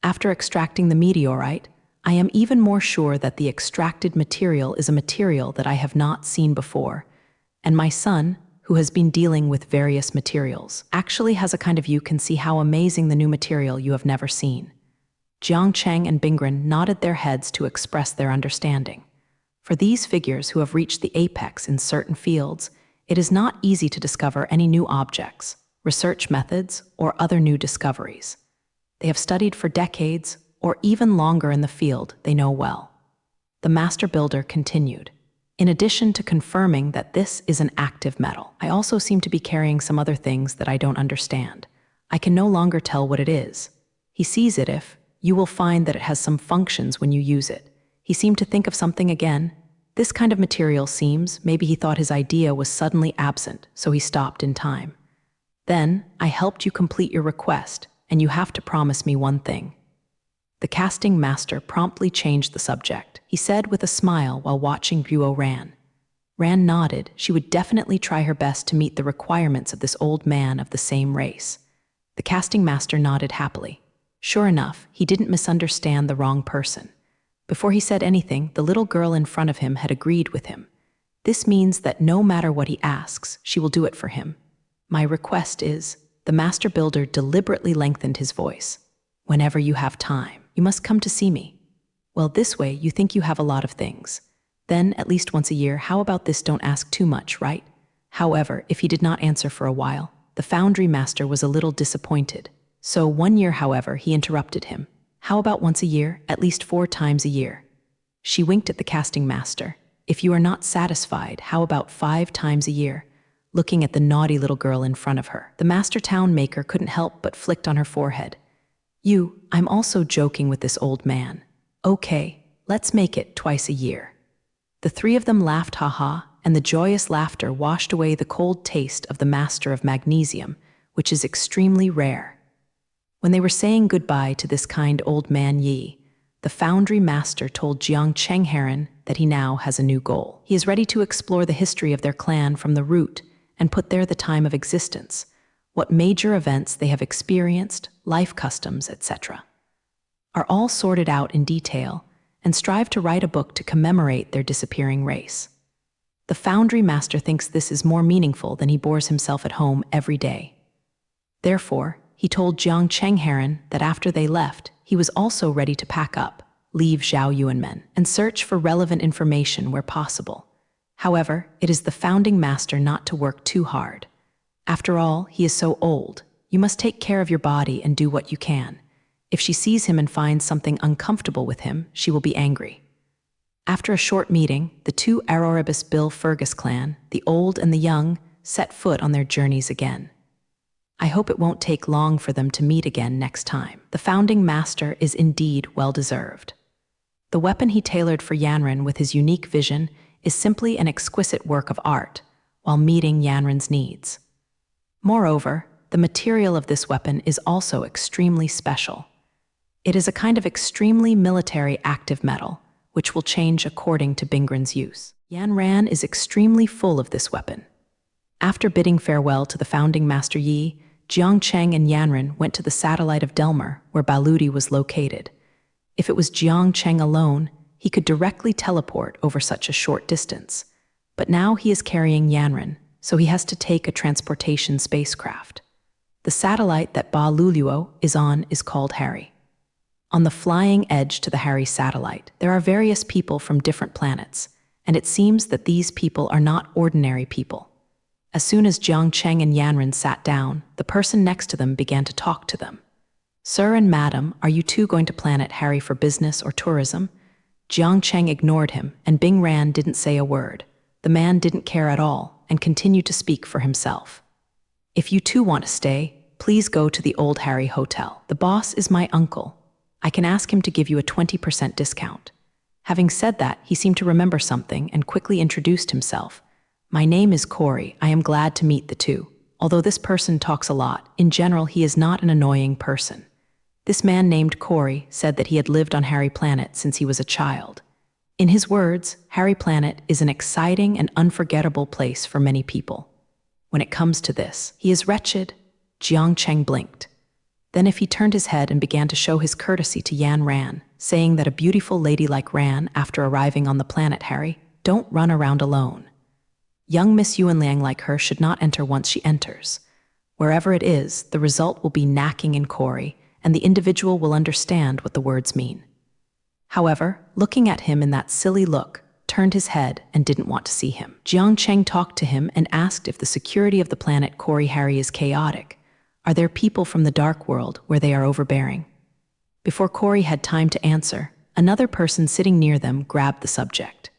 "After extracting the meteorite, I am even more sure that the extracted material is a material that I have not seen before, and my son, who has been dealing with various materials, actually has a kind of you can see how amazing the new material you have never seen." Jiang Cheng and Bingren nodded their heads to express their understanding. For these figures who have reached the apex in certain fields, it is not easy to discover any new objects, research methods, or other new discoveries. They have studied for decades, or even longer in the field they know well. The master builder continued, "In addition to confirming that this is an active metal, I also seem to be carrying some other things that I don't understand. I can no longer tell what it is. He sees it if, you will find that it has some functions when you use it. He seemed to think of something again. This kind of material seems, maybe he thought his idea was suddenly absent, so he stopped in time. Then, I helped you complete your request, and you have to promise me one thing." The casting master promptly changed the subject. He said with a smile while watching Guo Ran. Ran nodded. She would definitely try her best to meet the requirements of this old man of the same race. The casting master nodded happily. Sure enough, he didn't misunderstand the wrong person. Before he said anything, the little girl in front of him had agreed with him. This means that no matter what he asks, she will do it for him. "My request is," the master builder deliberately lengthened his voice, "whenever you have time, you must come to see me. Well, this way you think you have a lot of things. Then, at least once a year, how about this? Don't ask too much, right?" However, if he did not answer for a while, the foundry master was a little disappointed. So 1 year, however, he interrupted him. "How about once a year, at least 4 times a year?" She winked at the casting master. "If you are not satisfied, how about 5 times a year?" Looking at the naughty little girl in front of her, the master town maker couldn't help but flicked on her forehead. I'm also joking with this old man. Okay, let's make it twice a year." The three of them laughed ha-ha, and the joyous laughter washed away the cold taste of the master of magnesium, which is extremely rare. When they were saying goodbye to this kind old man Yi, the foundry master told Jiang Chengheron that he now has a new goal. He is ready to explore the history of their clan from the root and put there the time of existence, what major events they have experienced, life customs, etc. are all sorted out in detail, and strive to write a book to commemorate their disappearing race. The foundry master thinks this is more meaningful than he bores himself at home every day. Therefore, he told Jiang Chengheron that after they left, he was also ready to pack up, leave Zhao Yuanmen, and search for relevant information where possible. However, it is the founding master not to work too hard. After all, he is so old. You must take care of your body and do what you can. If she sees him and finds something uncomfortable with him, she will be angry. After a short meeting, the two Aroribus Bill Fergus clan, the old and the young, set foot on their journeys again. I hope it won't take long for them to meet again next time. The founding master is indeed well-deserved. The weapon he tailored for Yanren with his unique vision is simply an exquisite work of art, while meeting Yanren's needs. Moreover, the material of this weapon is also extremely special. It is a kind of extremely military active metal, which will change according to Bingren's use. Yanran is extremely full of this weapon. After bidding farewell to the founding master Yi, Jiang Cheng and Yanren went to the satellite of Delmer, where Baludi was located. If it was Jiang Cheng alone, he could directly teleport over such a short distance. But now he is carrying Yanren, so he has to take a transportation spacecraft. The satellite that Ba Luluo is on is called Harry. On the flying edge to the Harry satellite, there are various people from different planets, and it seems that these people are not ordinary people. As soon as Jiang Cheng and Yanren sat down, the person next to them began to talk to them. "Sir and madam, are you two going to planet Harry for business or tourism?" Jiang Cheng ignored him, and Bing Ran didn't say a word. The man didn't care at all, and continued to speak for himself. "If you two want to stay, please go to the Old Harry Hotel. The boss is my uncle. I can ask him to give you a 20% discount." Having said that, he seemed to remember something and quickly introduced himself. "My name is Corey. I am glad to meet the two. Although this person talks a lot, in general he is not an annoying person." This man named Corey said that he had lived on Harry Planet since he was a child. In his words, Harry Planet is an exciting and unforgettable place for many people. When it comes to this, he is wretched. Jiang Cheng blinked. Then if he turned his head and began to show his courtesy to Yan Ran, saying that a beautiful lady like Ran, after arriving on the planet Harry, don't run around alone. Young Miss Yuanliang like her should not enter once she enters. Wherever it is, the result will be knacking in Corey, and the individual will understand what the words mean. However, looking at him in that silly look, turned his head and didn't want to see him. Jiang Cheng talked to him and asked if the security of the planet Corey Harry is chaotic. Are there people from the dark world where they are overbearing? Before Corey had time to answer, another person sitting near them grabbed the subject.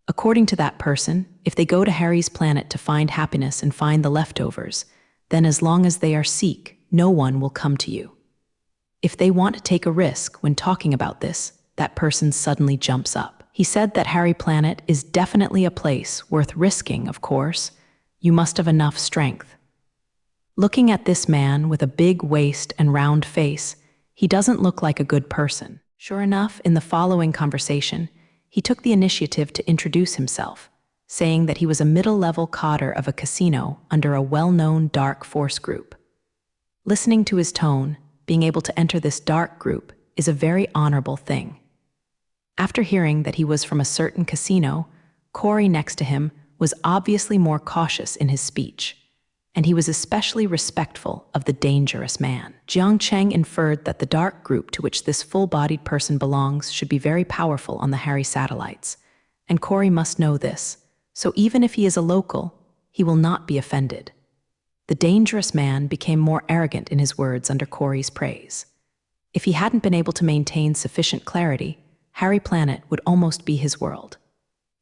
According to that person, if they go to Harry's planet to find happiness and find the leftovers, then as long as they are Sikh, no one will come to you. If they want to take a risk when talking about this, that person suddenly jumps up. He said that Harry Planet is definitely a place worth risking, of course. You must have enough strength. Looking at this man with a big waist and round face, he doesn't look like a good person. Sure enough, in the following conversation, he took the initiative to introduce himself, saying that he was a middle-level cadre of a casino under a well-known dark force group. Listening to his tone, being able to enter this dark group is a very honorable thing. After hearing that he was from a certain casino, Corey next to him was obviously more cautious in his speech, and he was especially respectful of the dangerous man. Jiang Cheng inferred that the dark group to which this full-bodied person belongs should be very powerful on the Harry satellites, and Corey must know this, so even if he is a local, he will not be offended. The dangerous man became more arrogant in his words under Corey's praise. If he hadn't been able to maintain sufficient clarity, Harry Planet would almost be his world.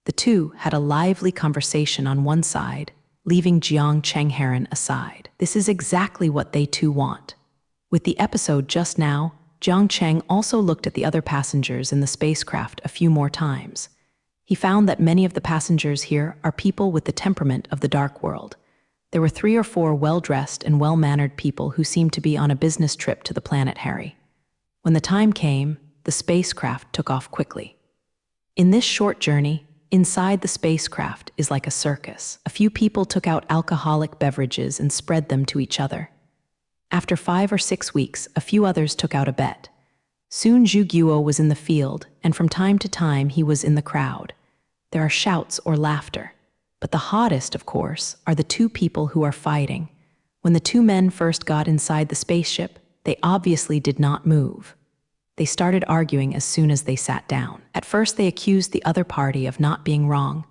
The two had a lively conversation on one side, leaving Jiang Chengheron aside. This is exactly what they two want. With the episode just now, Jiang Cheng also looked at the other passengers in the spacecraft a few more times. He found that many of the passengers here are people with the temperament of the dark world. There were 3 or 4 well-dressed and well-mannered people who seemed to be on a business trip to the planet Harry. When the time came, the spacecraft took off quickly. In this short journey, inside the spacecraft is like a circus. A few people took out alcoholic beverages and spread them to each other. After 5 or 6 weeks, a few others took out a bet. Soon Zhu Guo was in the field, and from time to time he was in the crowd. There are shouts or laughter. But the hottest, of course, are the 2 people who are fighting. When the two men first got inside the spaceship, they obviously did not move. They started arguing as soon as they sat down. At first, they accused the other party of not being wrong,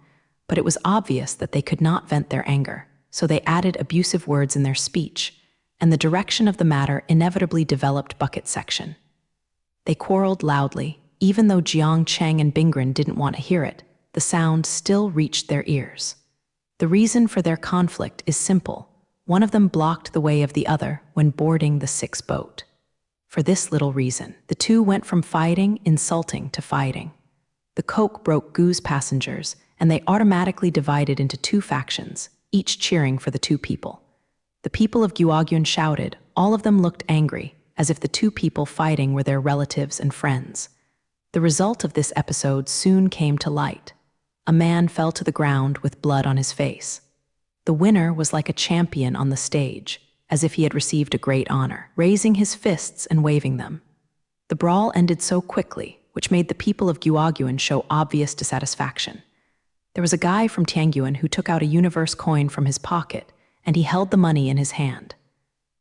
but it was obvious that they could not vent their anger, so they added abusive words in their speech, and the direction of the matter inevitably developed bucket section. They quarreled loudly. Even though Jiang Cheng and Bingren didn't want to hear it, the sound still reached their ears. The reason for their conflict is simple. One of them blocked the way of the other when boarding the 6 boat. For this little reason, the two went from fighting, insulting, to fighting. The coke broke Gu's passengers, and they automatically divided into 2 factions, each cheering for the 2 people. The people of Guogyun shouted. All of them looked angry, as if the 2 people fighting were their relatives and friends. The result of this episode soon came to light. A man fell to the ground with blood on his face. The winner was like a champion on the stage, as if he had received a great honor, raising his fists and waving them. The brawl ended so quickly, which made the people of Guogyun show obvious dissatisfaction. There was a guy from Tiangyuan who took out a universe coin from his pocket, and he held the money in his hand,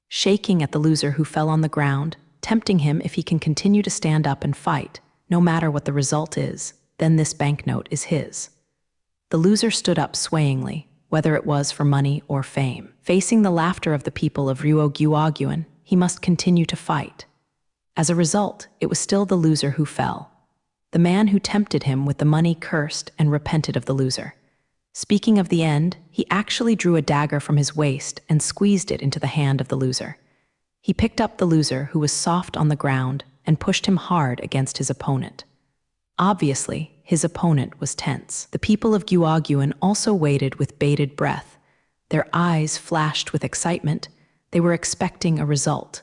shaking at the loser who fell on the ground, tempting him if he can continue to stand up and fight, no matter what the result is, then this banknote is his. The loser stood up swayingly, whether it was for money or fame. Facing the laughter of the people of Ruo Guogyun, he must continue to fight. As a result, it was still the loser who fell. The man who tempted him with the money cursed and repented of the loser. Speaking of the end, he actually drew a dagger from his waist and squeezed it into the hand of the loser. He picked up the loser, who was soft on the ground, and pushed him hard against his opponent. Obviously, his opponent was tense. The people of Guogyun also waited with bated breath. Their eyes flashed with excitement. They were expecting a result.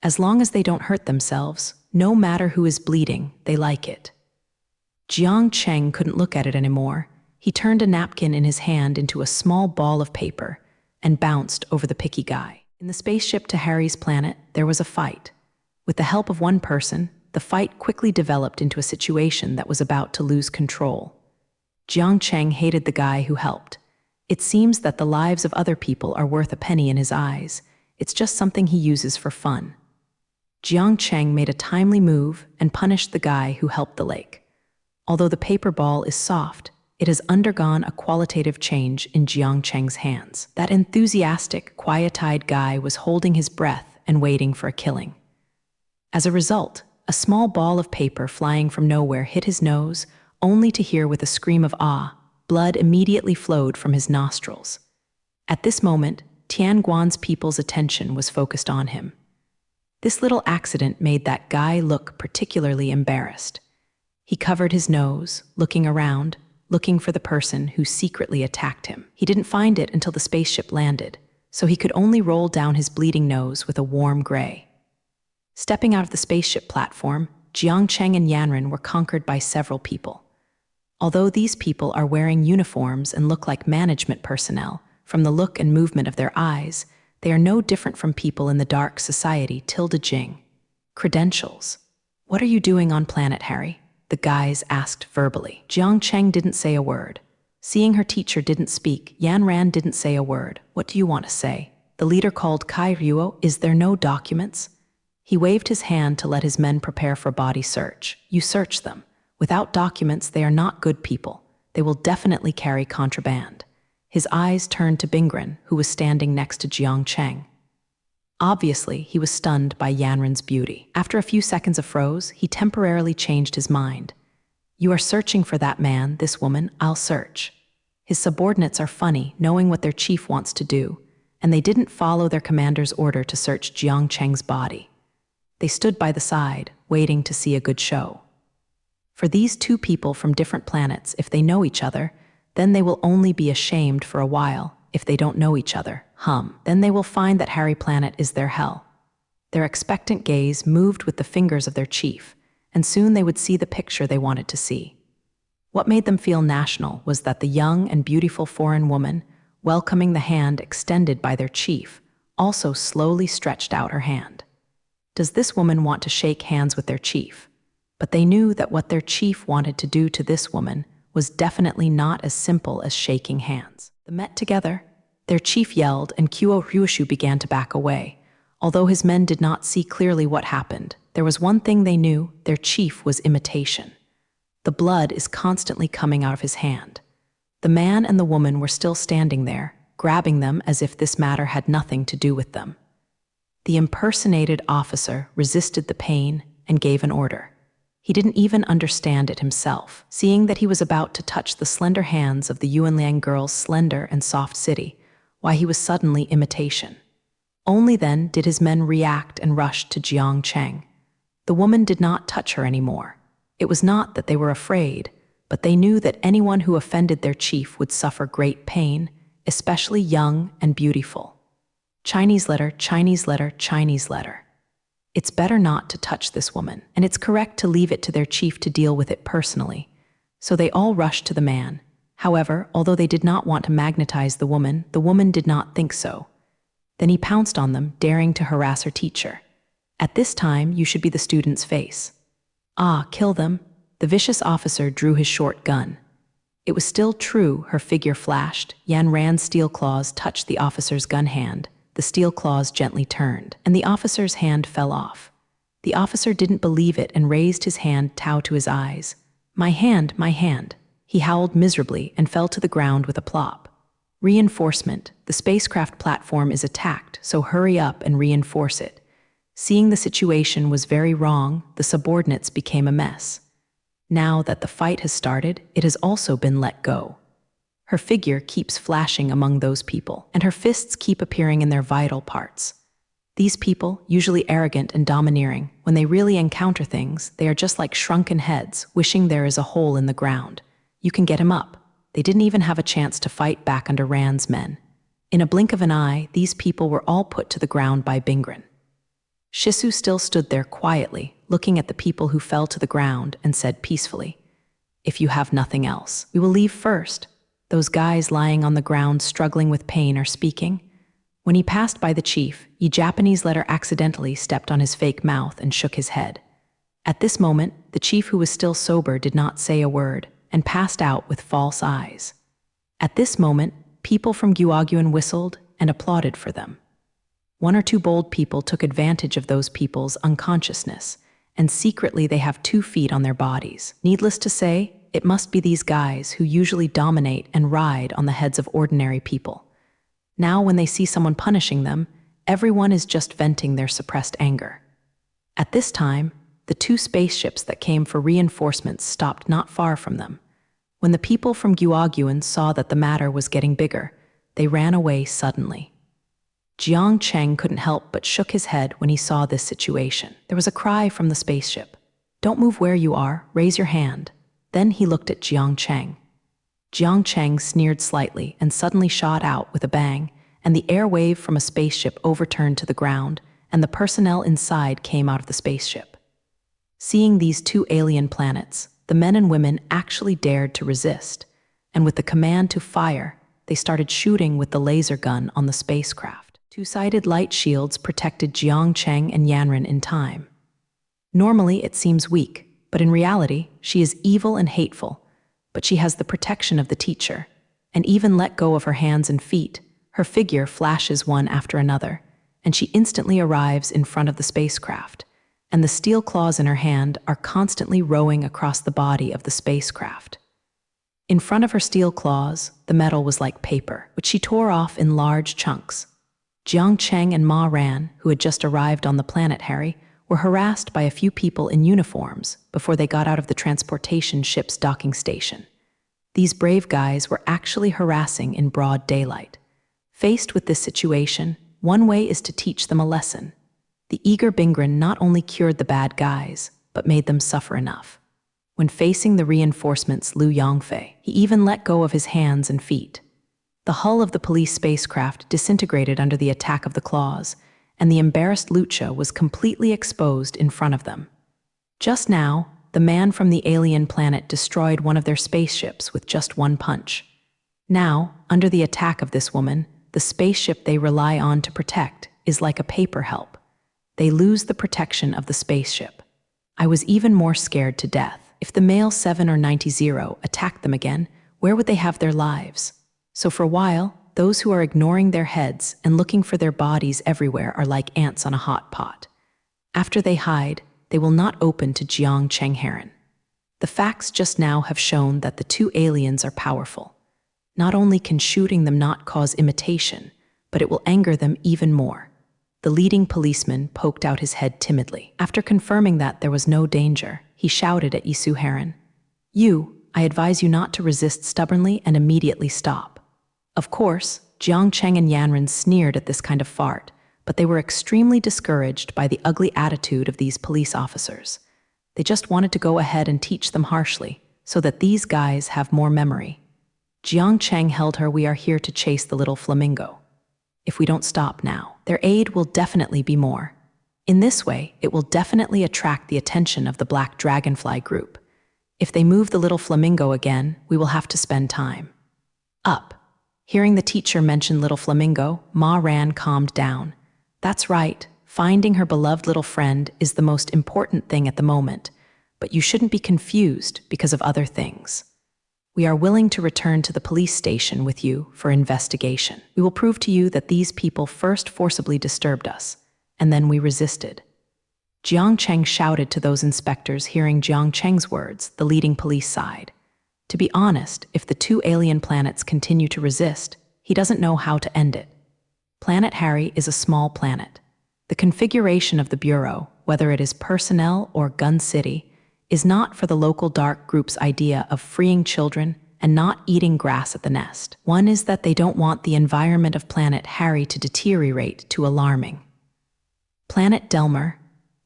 As long as they don't hurt themselves, no matter who is bleeding, they like it. Jiang Cheng couldn't look at it anymore. He turned a napkin in his hand into a small ball of paper and bounced over the picky guy. In the spaceship to Harry's planet, there was a fight. With the help of one person, the fight quickly developed into a situation that was about to lose control. Jiang Cheng hated the guy who helped. It seems that the lives of other people are worth a penny in his eyes. It's just something he uses for fun. Jiang Cheng made a timely move and punished the guy who helped the lake. Although the paper ball is soft, it has undergone a qualitative change in Jiang Cheng's hands. That enthusiastic, quiet-eyed guy was holding his breath and waiting for a killing. As a result, a small ball of paper flying from nowhere hit his nose, only to hear with a scream of awe, blood immediately flowed from his nostrils. At this moment, Tianguan's people's attention was focused on him. This little accident made that guy look particularly embarrassed. He covered his nose, looking around, looking for the person who secretly attacked him. He didn't find it until the spaceship landed, so he could only roll down his bleeding nose with a warm gray. Stepping out of the spaceship platform, Jiang Cheng and Yanren were conquered by several people. Although these people are wearing uniforms and look like management personnel, from the look and movement of their eyes, they are no different from people in the dark society tilde Jing. Credentials. What are you doing on planet Harry? The guys asked verbally. Jiang Cheng didn't say a word. Seeing her teacher didn't speak, Yan Ran didn't say a word. What do you want to say? The leader called Kai Ruo. Is there no documents? He waved his hand to let his men prepare for body search. You search them. Without documents, they are not good people. They will definitely carry contraband. His eyes turned to Bingren, who was standing next to Jiang Cheng. Obviously, he was stunned by Yanren's beauty. After a few seconds of froze, he temporarily changed his mind. You are searching for that man, this woman, I'll search. His subordinates are funny, knowing what their chief wants to do, and they didn't follow their commander's order to search Jiang Cheng's body. They stood by the side, waiting to see a good show. For these two people from different planets, if they know each other, then they will only be ashamed for a while. If they don't know each other, then they will find that Harry Planet is their hell. Their expectant gaze moved with the fingers of their chief, and soon they would see the picture they wanted to see. What made them feel national was that the young and beautiful foreign woman, welcoming the hand extended by their chief, also slowly stretched out her hand. Does this woman want to shake hands with their chief? But they knew that what their chief wanted to do to this woman was definitely not as simple as shaking hands. They met together, Their chief yelled, and Kyo Ryushu began to back away. Although his men did not see clearly what happened, there was one thing they knew: their chief was imitation. The blood is constantly coming out of his hand. The man and the woman were still standing there, grabbing them as if this matter had nothing to do with them. The impersonated officer resisted the pain and gave an order. He didn't even understand it himself, seeing that he was about to touch the slender hands of the Yuanliang girl's slender and soft city, why he was suddenly imitation. Only then did his men react and rush to Jiang Cheng. The woman did not touch her anymore. It was not that they were afraid, but they knew that anyone who offended their chief would suffer great pain, especially young and beautiful. Chinese letter, Chinese letter, Chinese letter. It's better not to touch this woman, and it's correct to leave it to their chief to deal with it personally. So they all rushed to the man. However, although they did not want to magnetize the woman did not think so. Then he pounced on them, daring to harass her teacher. At this time, you should be the student's face. Ah, kill them. The vicious officer drew his short gun. It was still true, her figure flashed. Yan Ran's steel claws touched the officer's gun hand. The steel claws gently turned, and the officer's hand fell off. The officer didn't believe it and raised his hand to his eyes. My hand, my hand. He howled miserably and fell to the ground with a plop. Reinforcement. The spacecraft platform is attacked, so hurry up and reinforce it. Seeing the situation was very wrong, the subordinates became a mess. Now that the fight has started, it has also been let go. Her figure keeps flashing among those people, and her fists keep appearing in their vital parts. These people, usually arrogant and domineering, when they really encounter things, they are just like shrunken heads, wishing there is a hole in the ground. You can get him up. They didn't even have a chance to fight back under Rand's men. In a blink of an eye, these people were all put to the ground by Bingren. Shisu still stood there quietly, looking at the people who fell to the ground, and said peacefully, "If you have nothing else, we will leave first." Those guys lying on the ground struggling with pain are speaking. When he passed by the chief, a Japanese letter accidentally stepped on his fake mouth and shook his head. At this moment, the chief, who was still sober, did not say a word and passed out with false eyes. At this moment, people from Guoguan whistled and applauded for them. One or two bold people took advantage of those people's unconsciousness, and secretly they have 2 feet on their bodies. Needless to say, it must be these guys who usually dominate and ride on the heads of ordinary people. Now when they see someone punishing them, everyone is just venting their suppressed anger. At this time, the 2 spaceships that came for reinforcements stopped not far from them. When the people from Guoguan saw that the matter was getting bigger, they ran away suddenly. Jiang Cheng couldn't help but shook his head when he saw this situation. There was a cry from the spaceship. "Don't move where you are, raise your hand." Then he looked at Jiang Cheng. Jiang Cheng sneered slightly and suddenly shot out with a bang, and the air wave from a spaceship overturned to the ground, and the personnel inside came out of the spaceship. Seeing these 2 alien planets, the men and women actually dared to resist, and with the command to fire, they started shooting with the laser gun on the spacecraft. 2-sided light shields protected Jiang Cheng and Yanran in time. Normally it seems weak, but in reality, she is evil and hateful, but she has the protection of the teacher, and even let go of her hands and feet, her figure flashes one after another, and she instantly arrives in front of the spacecraft, and the steel claws in her hand are constantly rowing across the body of the spacecraft. In front of her steel claws, the metal was like paper, which she tore off in large chunks. Jiang Cheng and Ma Ran, who had just arrived on the planet Harry, were harassed by a few people in uniforms before they got out of the transportation ship's docking station. These brave guys were actually harassing in broad daylight. Faced with this situation, one way is to teach them a lesson. The eager Bingren not only cured the bad guys, but made them suffer enough. When facing the reinforcements Liu Yangfei, he even let go of his hands and feet. The hull of the police spacecraft disintegrated under the attack of the claws, and the embarrassed Lucha was completely exposed in front of them. Just now, the man from the alien planet destroyed one of their spaceships with just one punch. Now, under the attack of this woman, the spaceship they rely on to protect is like a paper help. They lose the protection of the spaceship. I was even more scared to death. If the male 7 or 90 attacked them again, where would they have their lives? So for a while, Those who are ignoring their heads and looking for their bodies everywhere are like ants on a hot pot. After they hide, they will not open to Jiang Cheng Heron. The facts just now have shown that the two aliens are powerful. Not only can shooting them not cause imitation, but it will anger them even more. The leading policeman poked out his head timidly. After confirming that there was no danger, he shouted at Yisu Heron, I advise you not to resist stubbornly and immediately stop." Of course, Jiang Cheng and Yanren sneered at this kind of fart, but they were extremely discouraged by the ugly attitude of these police officers. They just wanted to go ahead and teach them harshly, so that these guys have more memory. Jiang Cheng held her, "We are here to chase the little flamingo. If we don't stop now, their aid will definitely be more. In this way, it will definitely attract the attention of the Black Dragonfly group. If they move the little flamingo again, we will have to spend time." Up. Hearing the teacher mention little flamingo, Ma Ran calmed down. That's right, finding her beloved little friend is the most important thing at the moment, but you shouldn't be confused because of other things. We are willing to return to the police station with you for investigation. We will prove to you that these people first forcibly disturbed us, and then we resisted. Jiang Cheng shouted to those inspectors hearing Jiang Cheng's words, the leading police side. To be honest, if the two alien planets continue to resist, he doesn't know how to end it. Planet Harry is a small planet. The configuration of the Bureau, whether it is personnel or Gun City, is not for the local dark group's idea of freeing children and not eating grass at the nest. One is that they don't want the environment of Planet Harry to deteriorate to alarming. Planet Delmer,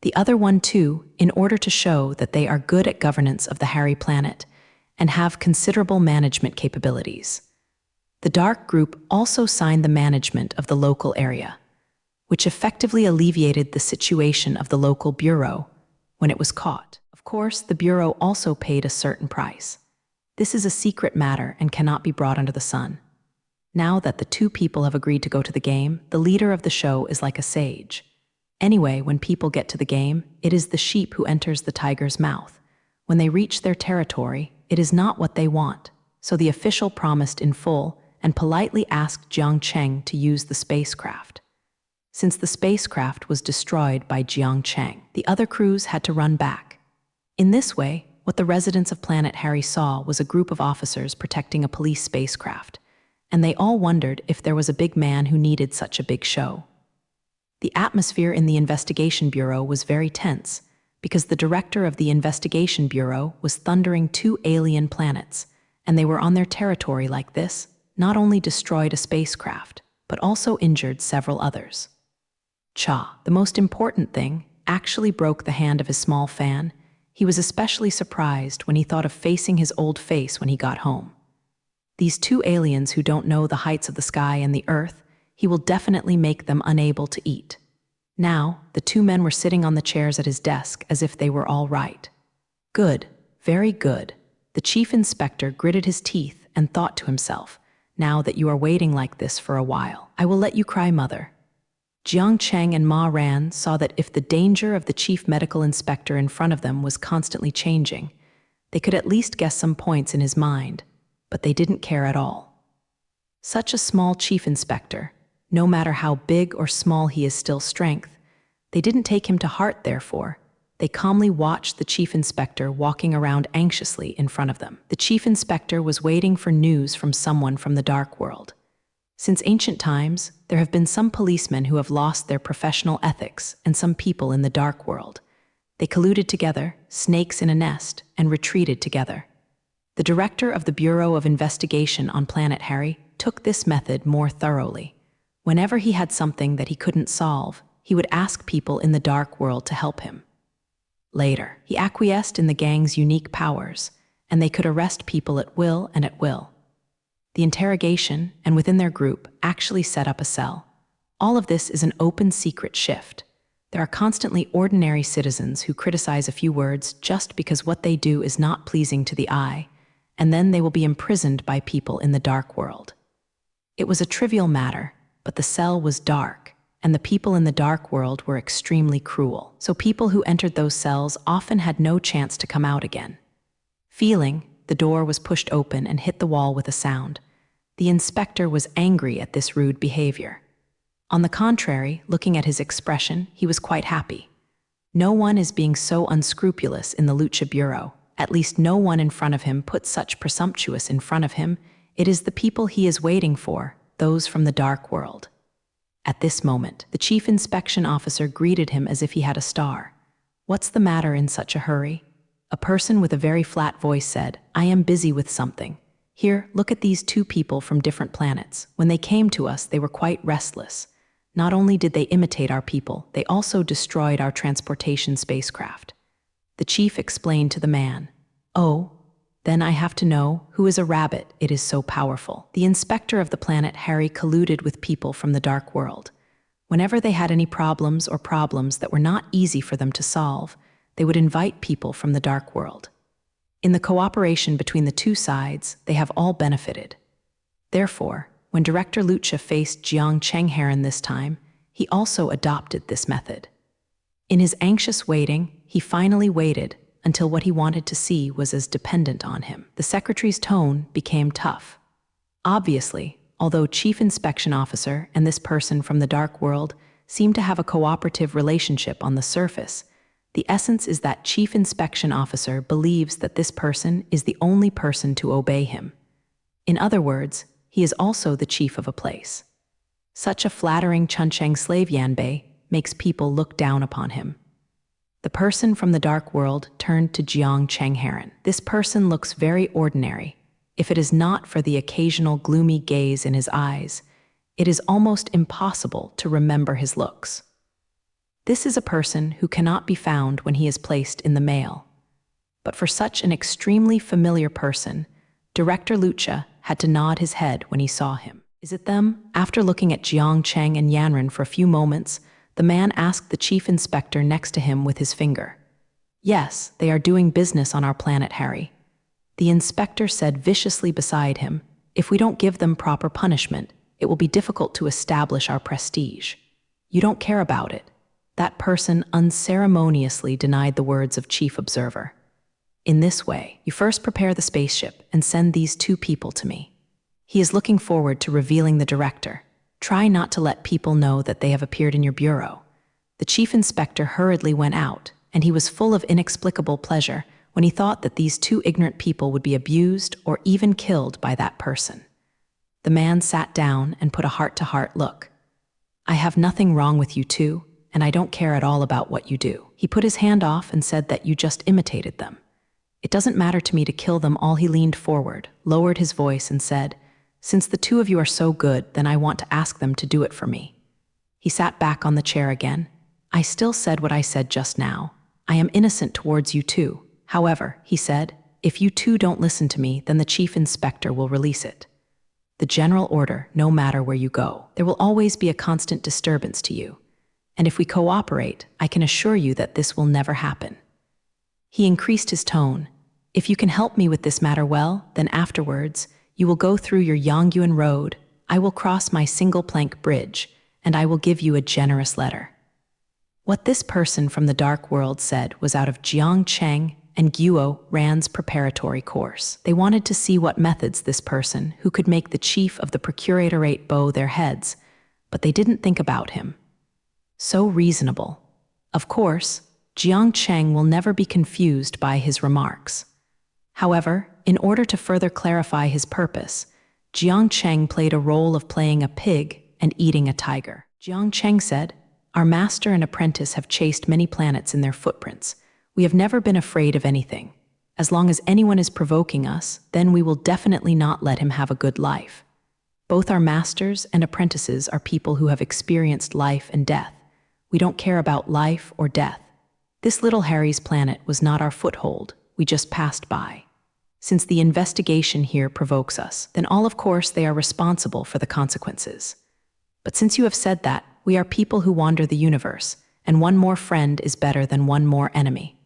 the other one too, in order to show that they are good at governance of the Harry planet and have considerable management capabilities. The dark group also signed the management of the local area, which effectively alleviated the situation of the local bureau when it was caught. Of course, the Bureau also paid a certain price. This is a secret matter and cannot be brought under the sun. Now that the two people have agreed to go to the game, the leader of the show is like a sage. Anyway, when people get to the game, it is the sheep who enters the tiger's mouth. When they reach their territory, it is not what they want, so the official promised in full and politely asked Jiang Cheng to use the spacecraft. Since the spacecraft was destroyed by Jiang Cheng, the other crews had to run back. In this way, what the residents of Planet Harry saw was a group of officers protecting a police spacecraft, and they all wondered if there was a big man who needed such a big show. The atmosphere in the Investigation Bureau was very tense, because the director of the Investigation Bureau was thundering two alien planets, and they were on their territory like this, not only destroyed a spacecraft, but also injured several others. Cha, the most important thing, actually broke the hand of his small fan. He was especially surprised when he thought of facing his old face when he got home. These two aliens who don't know the heights of the sky and the earth, he will definitely make them unable to eat. Now, the two men were sitting on the chairs at his desk as if they were all right. Good, very good. The chief inspector gritted his teeth and thought to himself, now that you are waiting like this for a while, I will let you cry, mother. Jiang Cheng and Ma Ran saw that if the danger of the chief medical inspector in front of them was constantly changing, they could at least guess some points in his mind, but they didn't care at all. Such a small chief inspector, no matter how big or small he is still strength, they didn't take him to heart therefore. They calmly watched the chief inspector walking around anxiously in front of them. The chief inspector was waiting for news from someone from the dark world. Since ancient times, there have been some policemen who have lost their professional ethics and some people in the dark world. They colluded together, snakes in a nest, and retreated together. The director of the Bureau of Investigation on Planet Harry took this method more thoroughly. Whenever he had something that he couldn't solve, he would ask people in the dark world to help him. Later, he acquiesced in the gang's unique powers, and they could arrest people at will and at will. The interrogation, and within their group, actually set up a cell. All of this is an open secret shift. There are constantly ordinary citizens who criticize a few words just because what they do is not pleasing to the eye, and then they will be imprisoned by people in the dark world. It was a trivial matter, but the cell was dark, and the people in the dark world were extremely cruel. So people who entered those cells often had no chance to come out again. The door was pushed open and hit the wall with a sound. The inspector was angry at this rude behavior. On the contrary, looking at his expression, he was quite happy. No one is being so unscrupulous in the Lucha Bureau. At least no one in front of him put such presumptuous in front of him. It is the people he is waiting for, those from the dark world. At this moment, the chief inspection officer greeted him as if he had a star. "What's the matter in such a hurry?" A person with a very flat voice said, "I am busy with something. Here, look at these two people from different planets. When they came to us, they were quite restless. Not only did they imitate our people, they also destroyed our transportation spacecraft." The chief explained to the man, "Oh, then I have to know, who is a rabbit? It is so powerful." The inspector of the planet Harry colluded with people from the dark world. Whenever they had any problems that were not easy for them to solve, they would invite people from the dark world. In the cooperation between the two sides, they have all benefited. Therefore, when Director Lucha faced Jiang Chengheron this time, he also adopted this method. In his anxious waiting, he finally waited until what he wanted to see was as dependent on him. The secretary's tone became tough. Obviously, although Chief Inspection Officer and this person from the dark world seem to have a cooperative relationship on the surface, the essence is that Chief Inspection Officer believes that this person is the only person to obey him. In other words, he is also the chief of a place. Such a flattering Chuncheng slave Yanbei makes people look down upon him. The person from the dark world turned to Jiang Chengheron. This person looks very ordinary. If it is not for the occasional gloomy gaze in his eyes, it is almost impossible to remember his looks. This is a person who cannot be found when he is placed in the mail. But for such an extremely familiar person, Director Lucha had to nod his head when he saw him. "Is it them?" After looking at Jiang Cheng and Yanren for a few moments, the man asked the chief inspector next to him with his finger. "Yes, they are doing business on our planet, Harry." The inspector said viciously beside him, "If we don't give them proper punishment, it will be difficult to establish our prestige. You don't care about it." That person unceremoniously denied the words of Chief Observer. "In this way, you first prepare the spaceship and send these two people to me. He is looking forward to revealing the director. Try not to let people know that they have appeared in your bureau." The chief inspector hurriedly went out, and he was full of inexplicable pleasure when he thought that these two ignorant people would be abused or even killed by that person. The man sat down and put a heart-to-heart look. "I have nothing wrong with you two, and I don't care at all about what you do." He put his hand off and said that you just imitated them. "It doesn't matter to me to kill them all." He leaned forward, lowered his voice and said, "Since the two of you are so good, then I want to ask them to do it for me." He sat back on the chair again. "I still said what I said just now. I am innocent towards you too. However," he said, "if you two don't listen to me, then the chief inspector will release it. The general order, no matter where you go, there will always be a constant disturbance to you. And if we cooperate, I can assure you that this will never happen." He increased his tone. "If you can help me with this matter well, then afterwards, you will go through your Yongyuan road, I will cross my single-plank bridge, and I will give you a generous letter." What this person from the dark world said was out of Jiang Cheng and Guo Ran's preparatory course. They wanted to see what methods this person, who could make the chief of the procuratorate bow their heads, but they didn't think about him. So reasonable. Of course, Jiang Cheng will never be confused by his remarks. However, in order to further clarify his purpose, Jiang Cheng played a role of playing a pig and eating a tiger. Jiang Cheng said, "Our master and apprentice have chased many planets in their footprints. We have never been afraid of anything. As long as anyone is provoking us, then we will definitely not let him have a good life. Both our masters and apprentices are people who have experienced life and death. We don't care about life or death. This little Harry's planet was not our foothold. We just passed by. Since the investigation here provokes us, then of course they are responsible for the consequences. But since you have said that, we are people who wander the universe, and one more friend is better than one more enemy."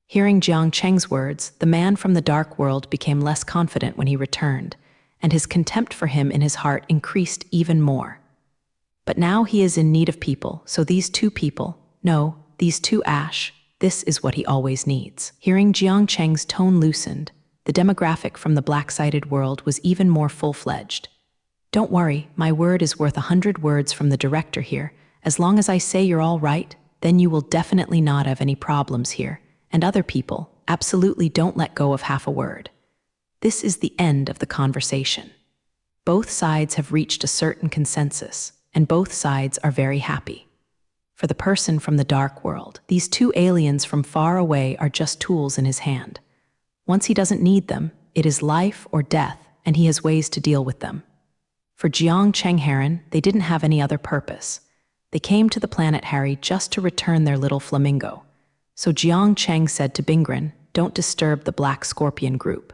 Hearing Jiang Cheng's words, the man from the dark world became less confident when he returned, and his contempt for him in his heart increased even more. But now he is in need of people, so these two people, no, these two Ash, this is what he always needs. Hearing Jiang Cheng's tone loosened, the demographic from the black-sided world was even more full-fledged. Don't worry, my word is worth 100 words from the director here. As long as I say you're all right, then you will definitely not have any problems here. And other people, absolutely don't let go of half a word. This is the end of the conversation. Both sides have reached a certain consensus, and both sides are very happy. For the person from the dark world, these two aliens from far away are just tools in his hand. Once he doesn't need them, it is life or death, and he has ways to deal with them. For Jiang Chengheron, they didn't have any other purpose. They came to the planet Harry just to return their little flamingo. So Jiang Cheng said to Bingren, "Don't disturb the Black Scorpion group.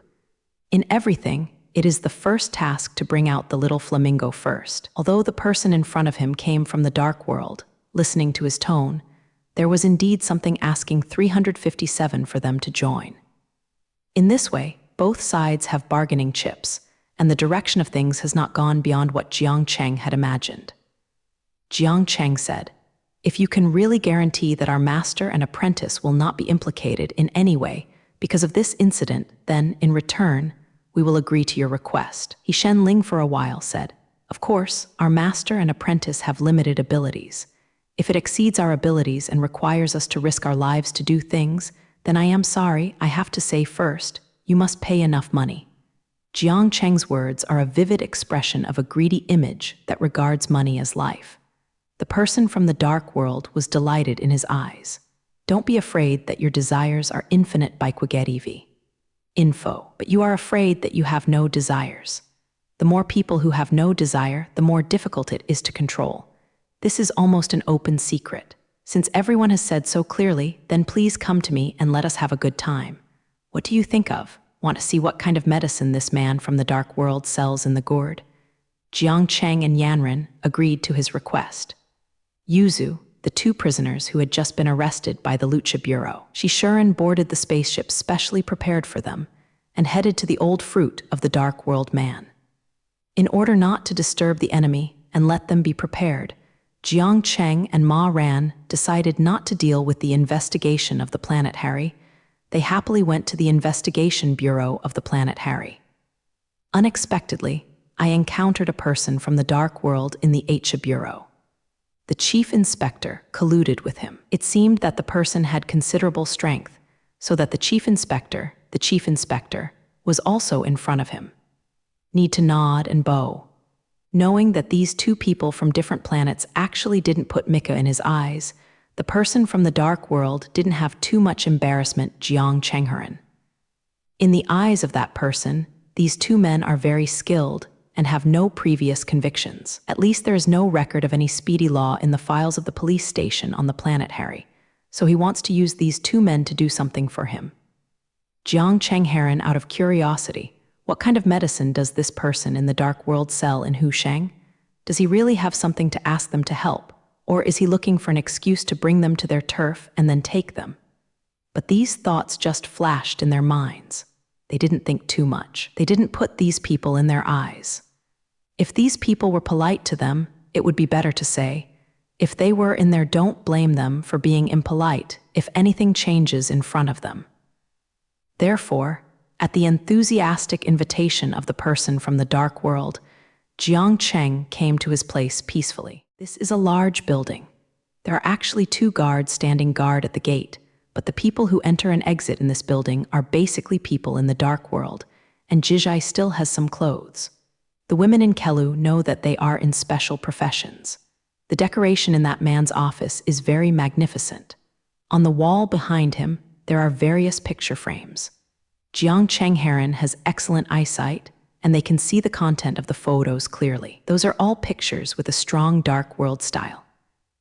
In everything, it is the first task to bring out the little flamingo first." Although the person in front of him came from the dark world, listening to his tone, there was indeed something asking 357 for them to join. In this way, both sides have bargaining chips, and the direction of things has not gone beyond what Jiang Cheng had imagined. Jiang Cheng said, "If you can really guarantee that our master and apprentice will not be implicated in any way because of this incident, then, in return, we will agree to your request." He Shen Ling for a while said, "Of course, our master and apprentice have limited abilities. If it exceeds our abilities and requires us to risk our lives to do things, then I am sorry, I have to say first, you must pay enough money." Jiang Cheng's words are a vivid expression of a greedy image that regards money as life. The person from the dark world was delighted in his eyes. Don't be afraid that your desires are infinite by Quagetivi. Info, but you are afraid that you have no desires. The more people who have no desire, the more difficult it is to control. This is almost an open secret. Since everyone has said so clearly, then please come to me and let us have a good time. What do you think of? Want to see what kind of medicine this man from the dark world sells in the gourd? Jiang Cheng and Yanren agreed to his request. Yuzu, the two prisoners who had just been arrested by the Lucha Bureau, Shishuren boarded the spaceship specially prepared for them and headed to the old fruit of the dark world man. In order not to disturb the enemy and let them be prepared, Jiang Cheng and Ma Ran decided not to deal with the investigation of the planet Harry. They happily went to the investigation bureau of the planet Harry. Unexpectedly, I encountered a person from the dark world in the H'a bureau. The chief inspector colluded with him. It seemed that the person had considerable strength, so that the chief inspector, was also in front of him. Need to nod and bow. Knowing that these two people from different planets actually didn't put Mika in his eyes, the person from the dark world didn't have too much embarrassment. Jiang Chengheron. In the eyes of that person, these two men are very skilled and have no previous convictions. At least there is no record of any speedy law in the files of the police station on the planet Harry, so he wants to use these two men to do something for him. Jiang Chengheron, out of curiosity, what kind of medicine does this person in the dark world sell in Husheng? Does he really have something to ask them to help, or is he looking for an excuse to bring them to their turf and then take them? But these thoughts just flashed in their minds. They didn't think too much. They didn't put these people in their eyes. If these people were polite to them, it would be better to say. If they were in there, don't blame them for being impolite if anything changes in front of them. Therefore, at the enthusiastic invitation of the person from the dark world, Jiang Cheng came to his place peacefully. This is a large building. There are actually 2 guards standing guard at the gate, but the people who enter and exit in this building are basically people in the dark world, and Jijai still has some clothes. The women in Kelu know that they are in special professions. The decoration in that man's office is very magnificent. On the wall behind him, there are various picture frames. Jiang Chengheron has excellent eyesight, and they can see the content of the photos clearly. Those are all pictures with a strong dark world style.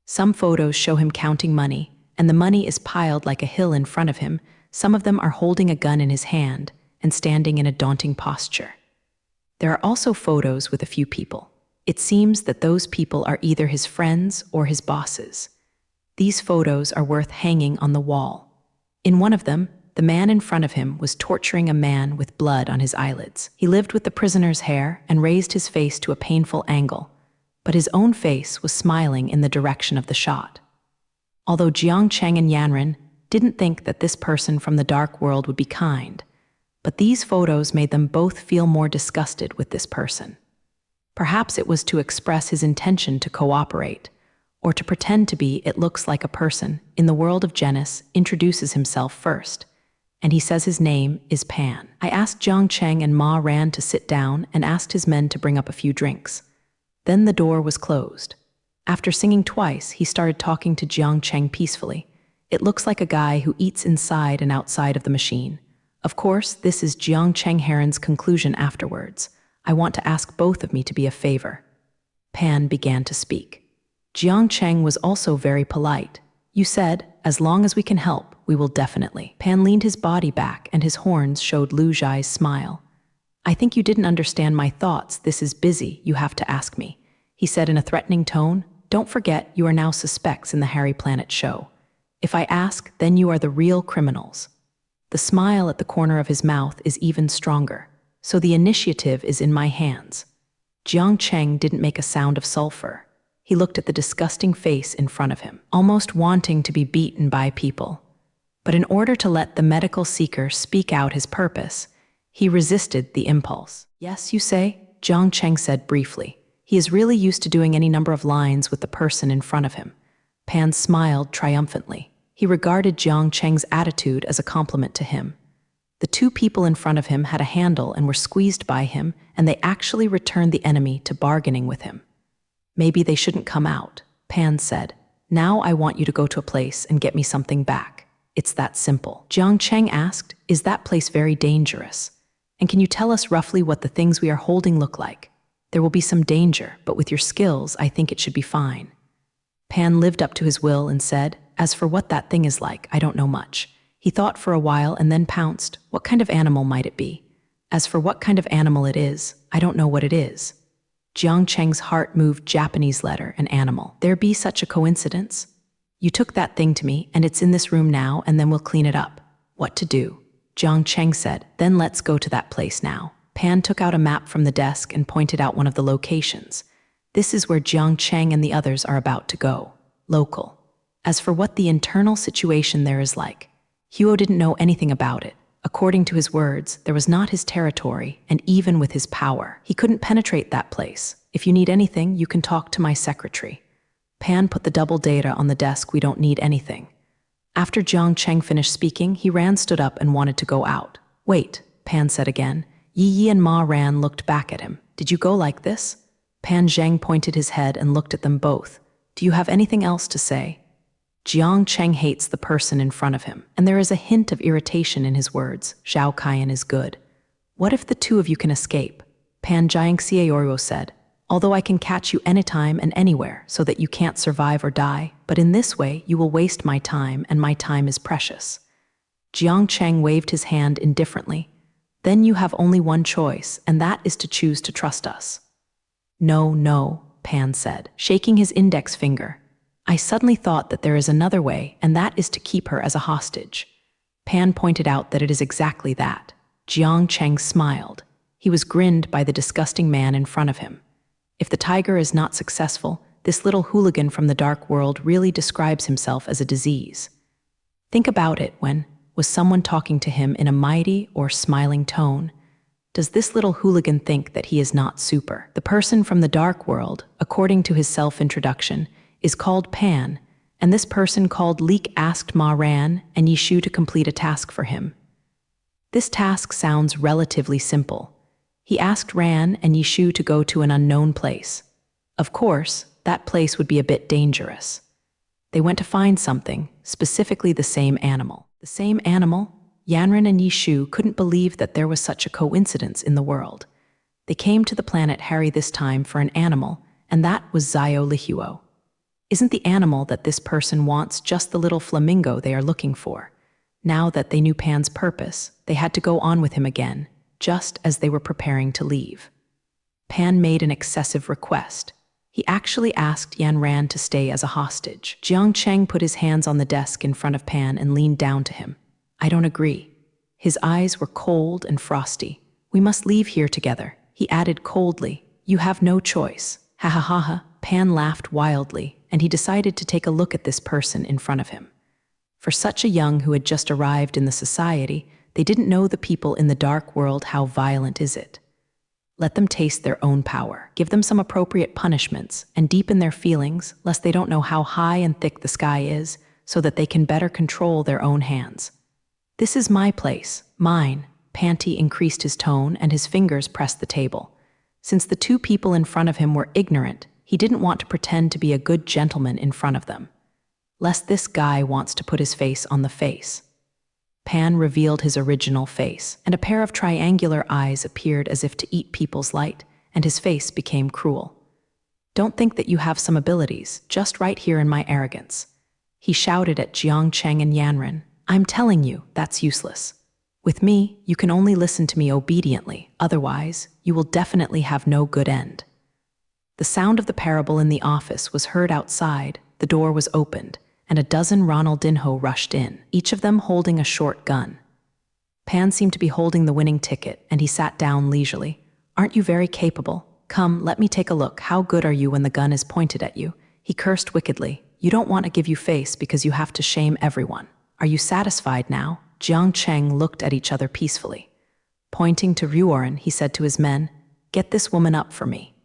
Some photos show him counting money, and the money is piled like a hill in front of him. Some of them are holding a gun in his hand and standing in a daunting posture. There are also photos with a few people. It seems that those people are either his friends or his bosses. These photos are worth hanging on the wall. In one of them, the man in front of him was torturing a man with blood on his eyelids. He lived with the prisoner's hair and raised his face to a painful angle, but his own face was smiling in the direction of the shot. Although Jiang Cheng and Yanren didn't think that this person from the dark world would be kind, but these photos made them both feel more disgusted with this person. Perhaps it was to express his intention to cooperate, or to pretend to be it looks like a person in the world of Genis introduces himself first, and he says his name is Pan. I asked Jiang Cheng and Ma Ran to sit down and asked his men to bring up a few drinks. Then the door was closed. After singing twice, he started talking to Jiang Cheng peacefully. It looks like a guy who eats inside and outside of the machine. Of course, this is Jiang Cheng Heron's conclusion afterwards. I want to ask both of me to be a favor. Pan began to speak. Jiang Cheng was also very polite. You said, as long as we can help, we will definitely. Pan leaned his body back and his horns showed Lu Zhai's smile. I think you didn't understand my thoughts. This is busy. You have to ask me. He said in a threatening tone, don't forget you are now suspects in the Harry Planet show. If I ask, then you are the real criminals. The smile at the corner of his mouth is even stronger. So the initiative is in my hands. Jiang Cheng didn't make a sound of sulfur. He looked at the disgusting face in front of him, almost wanting to be beaten by people. But in order to let the medical seeker speak out his purpose, he resisted the impulse. Yes, you say? Jiang Cheng said briefly. He is really used to doing any number of lines with the person in front of him. Pan smiled triumphantly. He regarded Jiang Cheng's attitude as a compliment to him. The two people in front of him had a handle and were squeezed by him, and they actually returned the enemy to bargaining with him. Maybe they shouldn't come out, Pan said. Now I want you to go to a place and get me something back. It's that simple. Jiang Cheng asked, is that place very dangerous? And can you tell us roughly what the things we are holding look like? There will be some danger, but with your skills, I think it should be fine. Pan lived up to his will and said, as for what that thing is like, I don't know much. He thought for a while and then pounced. What kind of animal might it be? As for what kind of animal it is, I don't know what it is. Jiang Cheng's heart moved. Japanese letter, an animal. There be such a coincidence? You took that thing to me, and it's in this room now, and then we'll clean it up. What to do? Jiang Cheng said, then let's go to that place now. Pan took out a map from the desk and pointed out one of the locations. This is where Jiang Cheng and the others are about to go. Local. As for what the internal situation there is like, Huo didn't know anything about it. According to his words, there was not his territory, and even with his power, he couldn't penetrate that place. If you need anything, you can talk to my secretary. Pan put the double data on the desk. We don't need anything. After Jiang Cheng finished speaking, Ran stood up and wanted to go out. Wait, Pan said again. Yi and Ma Ran looked back at him. Did you go like this? Pan Zheng pointed his head and looked at them both. Do you have anything else to say? Jiang Cheng hates the person in front of him, and there is a hint of irritation in his words. Zhao Kaiyan is good. What if the two of you can escape? Pan Jiang Xiaoruo said, although I can catch you anytime and anywhere so that you can't survive or die, but in this way you will waste my time, and my time is precious. Jiang Cheng waved his hand indifferently. Then you have only one choice, and that is to choose to trust us. No, no, Pan said, shaking his index finger. I suddenly thought that there is another way, and that is to keep her as a hostage. Pan pointed out that it is exactly that. Jiang Cheng smiled. He was grinned by the disgusting man in front of him. If the tiger is not successful, this little hooligan from the dark world really describes himself as a disease. Think about it. When was someone talking to him in a mighty or smiling tone? Does this little hooligan think that he is not super? The person from the dark world, according to his self-introduction, is called Pan, and this person called Leek asked Ma Ran and Yishu to complete a task for him. This task sounds relatively simple. He asked Ran and Yishu to go to an unknown place. Of course, that place would be a bit dangerous. They went to find something, specifically the same animal. The same animal? Yanran and Yishu couldn't believe that there was such a coincidence in the world. They came to the planet Harry this time for an animal, and that was Zio Lihuo. Isn't the animal that this person wants just the little flamingo they are looking for? Now that they knew Pan's purpose, they had to go on with him again, just as they were preparing to leave. Pan made an excessive request. He actually asked Yan Ran to stay as a hostage. Jiang Cheng put his hands on the desk in front of Pan and leaned down to him. I don't agree. His eyes were cold and frosty. We must leave here together. He added coldly, you have no choice. Ha ha ha ha. Pan laughed wildly, and he decided to take a look at this person in front of him. For such a young who had just arrived in the society, they didn't know the people in the dark world. How violent is it? Let them taste their own power. Give them some appropriate punishments and deepen their feelings, lest they don't know how high and thick the sky is, so that they can better control their own hands. This is my place, mine. Panty increased his tone and his fingers pressed the table. Since the two people in front of him were ignorant, he didn't want to pretend to be a good gentleman in front of them. Lest this guy wants to put his face on the face. Pan revealed his original face, and a pair of triangular eyes appeared as if to eat people's light, and his face became cruel. Don't think that you have some abilities, just right here in my arrogance. He shouted at Jiang Cheng and Yanren. I'm telling you, that's useless. With me, you can only listen to me obediently, otherwise, you will definitely have no good end. The sound of the parable in the office was heard outside, the door was opened, and a dozen Ronaldinho rushed in, each of them holding a short gun. Pan seemed to be holding the winning ticket, and he sat down leisurely. Aren't you very capable? Come, let me take a look. How good are you when the gun is pointed at you? He cursed wickedly. You don't want to give you face because you have to shame everyone. Are you satisfied now? Jiang Cheng looked at each other peacefully. Pointing to Ruoren, he said to his men, Get this woman up for me.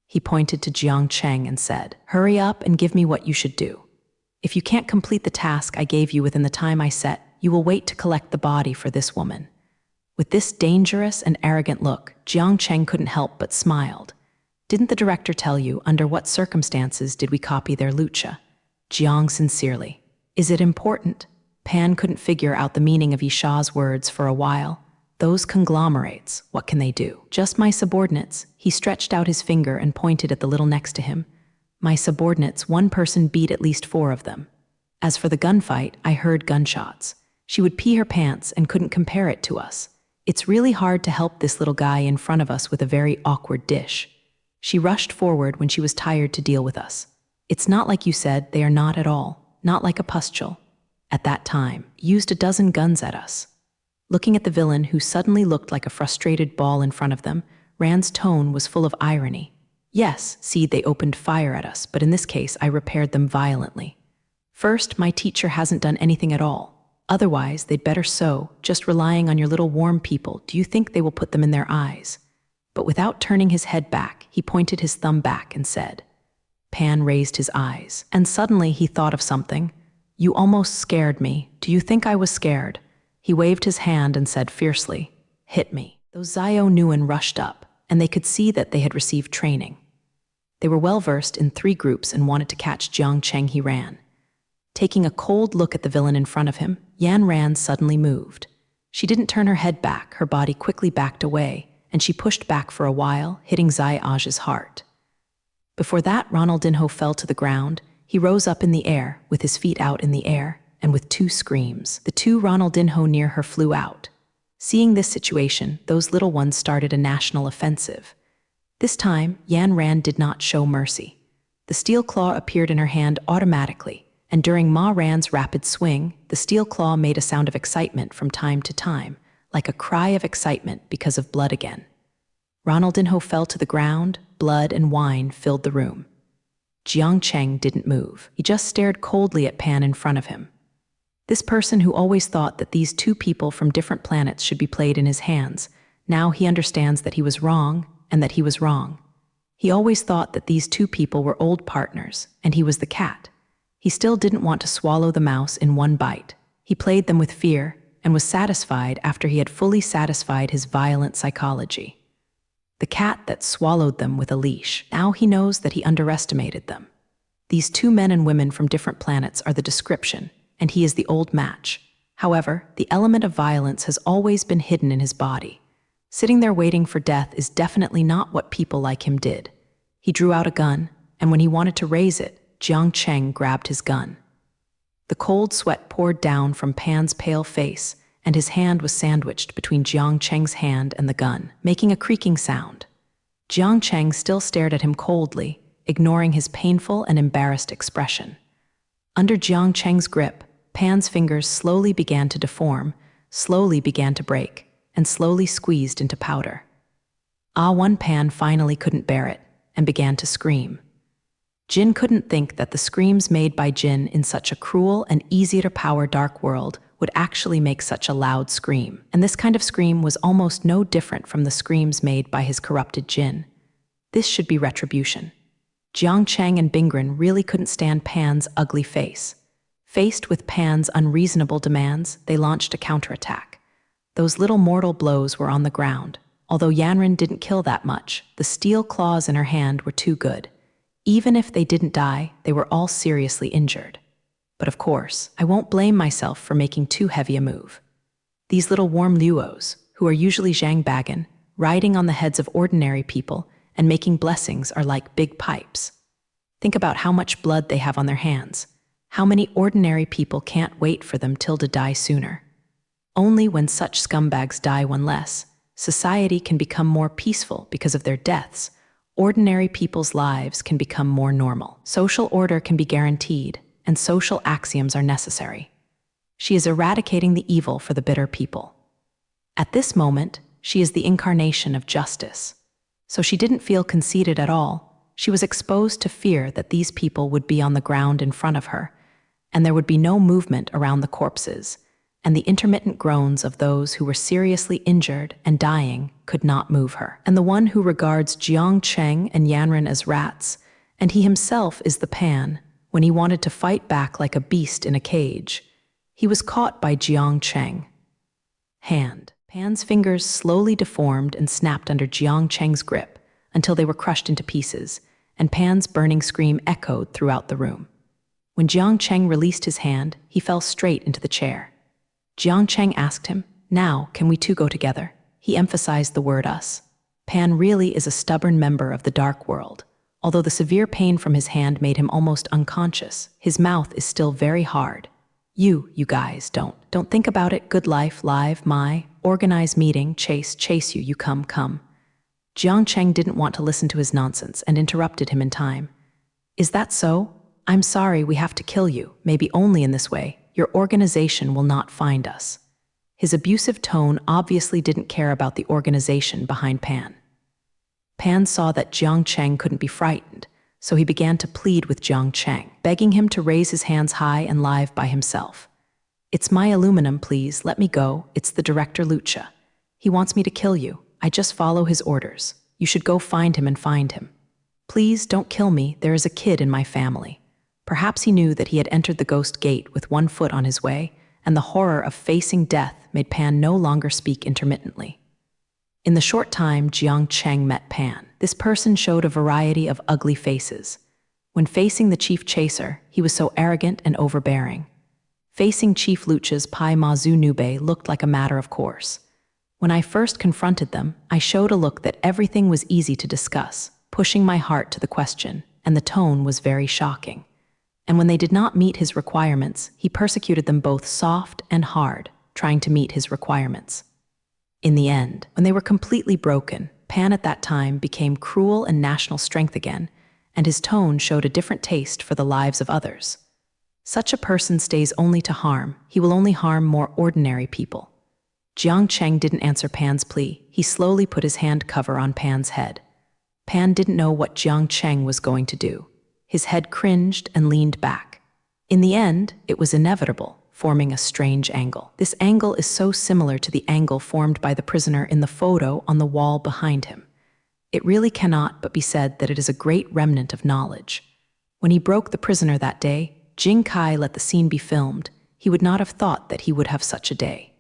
He pointed to Jiang Cheng and said, Hurry up and give me what you should do. If you can't complete the task I gave you within the time I set, you will wait to collect the body for this woman. With this dangerous and arrogant look, Jiang Cheng couldn't help but smiled. Didn't the director tell you under what circumstances did we copy their lucha? Jiang sincerely. Is it important? Pan couldn't figure out the meaning of Yisha's words for a while. Those conglomerates, what can they do? Just my subordinates. He stretched out his finger and pointed at the little next to him. My subordinates, one person beat at least 4 of them. As for the gunfight, I heard gunshots. She would pee her pants and couldn't compare it to us. It's really hard to help this little guy in front of us with a very awkward dish. She rushed forward when she was tired to deal with us. It's not like you said, they are not at all, not like a pustule. At that time, used a dozen guns at us. Looking at the villain who suddenly looked like a frustrated ball in front of them, Rand's tone was full of irony. Yes, see, they opened fire at us, but in this case I repaired them violently. First, my teacher hasn't done anything at all. Otherwise, they'd better so, just relying on your little warm people. Do you think they will put them in their eyes? But without turning his head back, he pointed his thumb back and said. Pan raised his eyes, and suddenly he thought of something. You almost scared me. Do you think I was scared? He waved his hand and said fiercely, Hit me. Those Zio Nguyen rushed up, and they could see that they had received training. They were well versed in 3 groups and wanted to catch Jiang Cheng. He ran. Taking a cold look at the villain in front of him, Yan Ran suddenly moved. She didn't turn her head back, her body quickly backed away, and she pushed back for a while, hitting Zai Aj's heart. Before that, Ronaldinho fell to the ground. He rose up in the air, with his feet out in the air, and with 2 screams, the 2 Ronaldinho near her flew out. Seeing this situation, those little ones started a national offensive. This time, Yan Ran did not show mercy. The steel claw appeared in her hand automatically, and during Ma Ran's rapid swing, the steel claw made a sound of excitement from time to time, like a cry of excitement because of blood again. Ronaldinho fell to the ground, blood and wine filled the room. Jiang Cheng didn't move. He just stared coldly at Pan in front of him. This person who always thought that these 2 people from different planets should be played in his hands, now he understands that he was wrong and that he was wrong. He always thought that these 2 people were old partners, and he was the cat. He still didn't want to swallow the mouse in one bite. He played them with fear and was satisfied after he had fully satisfied his violent psychology. The cat that swallowed them with a leash. Now he knows that he underestimated them. These 2 men and women from different planets are the description, and he is the old match. However, the element of violence has always been hidden in his body. Sitting there waiting for death is definitely not what people like him did. He drew out a gun, and when he wanted to raise it, Jiang Cheng grabbed his gun. The cold sweat poured down from Pan's pale face, and his hand was sandwiched between Jiang Cheng's hand and the gun, making a creaking sound. Jiang Cheng still stared at him coldly, ignoring his painful and embarrassed expression. Under Jiang Cheng's grip, Pan's fingers slowly began to deform, slowly began to break, and slowly squeezed into powder. One Pan finally couldn't bear it, and began to scream. Jin couldn't think that the screams made by Jin in such a cruel and easy-to-power dark world would actually make such a loud scream. And this kind of scream was almost no different from the screams made by his corrupted Jin. This should be retribution. Jiang Cheng and Bingren really couldn't stand Pan's ugly face. Faced with Pan's unreasonable demands, they launched a counterattack. Those little mortal blows were on the ground. Although Yanren didn't kill that much, the steel claws in her hand were too good. Even if they didn't die, they were all seriously injured. But of course, I won't blame myself for making too heavy a move. These little warm luos, who are usually zhangbagan, riding on the heads of ordinary people and making blessings, are like big pipes. Think about how much blood they have on their hands. How many ordinary people can't wait for them till to die sooner? Only when such scumbags die one less, society can become more peaceful because of their deaths. Ordinary people's lives can become more normal. Social order can be guaranteed, and social axioms are necessary. She is eradicating the evil for the bitter people. At this moment, she is the incarnation of justice. So she didn't feel conceited at all. She was exposed to fear that these people would be on the ground in front of her, and there would be no movement around the corpses, and the intermittent groans of those who were seriously injured and dying could not move her. And the one who regards Jiang Cheng and Yanren as rats, and he himself is the Pan, when he wanted to fight back like a beast in a cage, he was caught by Jiang Cheng. Hand. Pan's fingers slowly deformed and snapped under Jiang Cheng's grip until they were crushed into pieces, and Pan's burning scream echoed throughout the room. When Jiang Cheng released his hand, he fell straight into the chair. Jiang Cheng asked him, "Now, can we two go together?" He emphasized the word us. Pan really is a stubborn member of the dark world. Although the severe pain from his hand made him almost unconscious, his mouth is still very hard. You guys, don't think about it. Good life, live, my, organize meeting, chase you, you come. Jiang Cheng didn't want to listen to his nonsense and interrupted him in time. Is that so? I'm sorry, we have to kill you. Maybe only in this way. Your organization will not find us. His abusive tone obviously didn't care about the organization behind Pan. Pan saw that Jiang Cheng couldn't be frightened, so he began to plead with Jiang Cheng, begging him to raise his hands high and live by himself. It's my aluminum, please, let me go. It's the director Lucha. He wants me to kill you. I just follow his orders. You should go find him and find him. Please don't kill me, there is a kid in my family. Perhaps he knew that he had entered the ghost gate with one foot on his way, and the horror of facing death made Pan no longer speak intermittently. In the short time Jiang Cheng met Pan, this person showed a variety of ugly faces. When facing the chief chaser, he was so arrogant and overbearing. Facing Chief Lucha's Pai Ma Zu Nube looked like a matter of course. When I first confronted them, I showed a look that everything was easy to discuss, pushing my heart to the question, and the tone was very shocking. And when they did not meet his requirements, he persecuted them both soft and hard, trying to meet his requirements. In the end, when they were completely broken, Pan at that time became cruel and national strength again, and his tone showed a different taste for the lives of others. Such a person stays only to harm. He will only harm more ordinary people. Jiang Cheng didn't answer Pan's plea. He slowly put his hand cover on Pan's head. Pan didn't know what Jiang Cheng was going to do. His head cringed and leaned back. In the end, it was inevitable, forming a strange angle. This angle is so similar to the angle formed by the prisoner in the photo on the wall behind him. It really cannot but be said that it is a great remnant of knowledge. When he broke the prisoner that day, Jing Kai let the scene be filmed. He would not have thought that he would have such a day.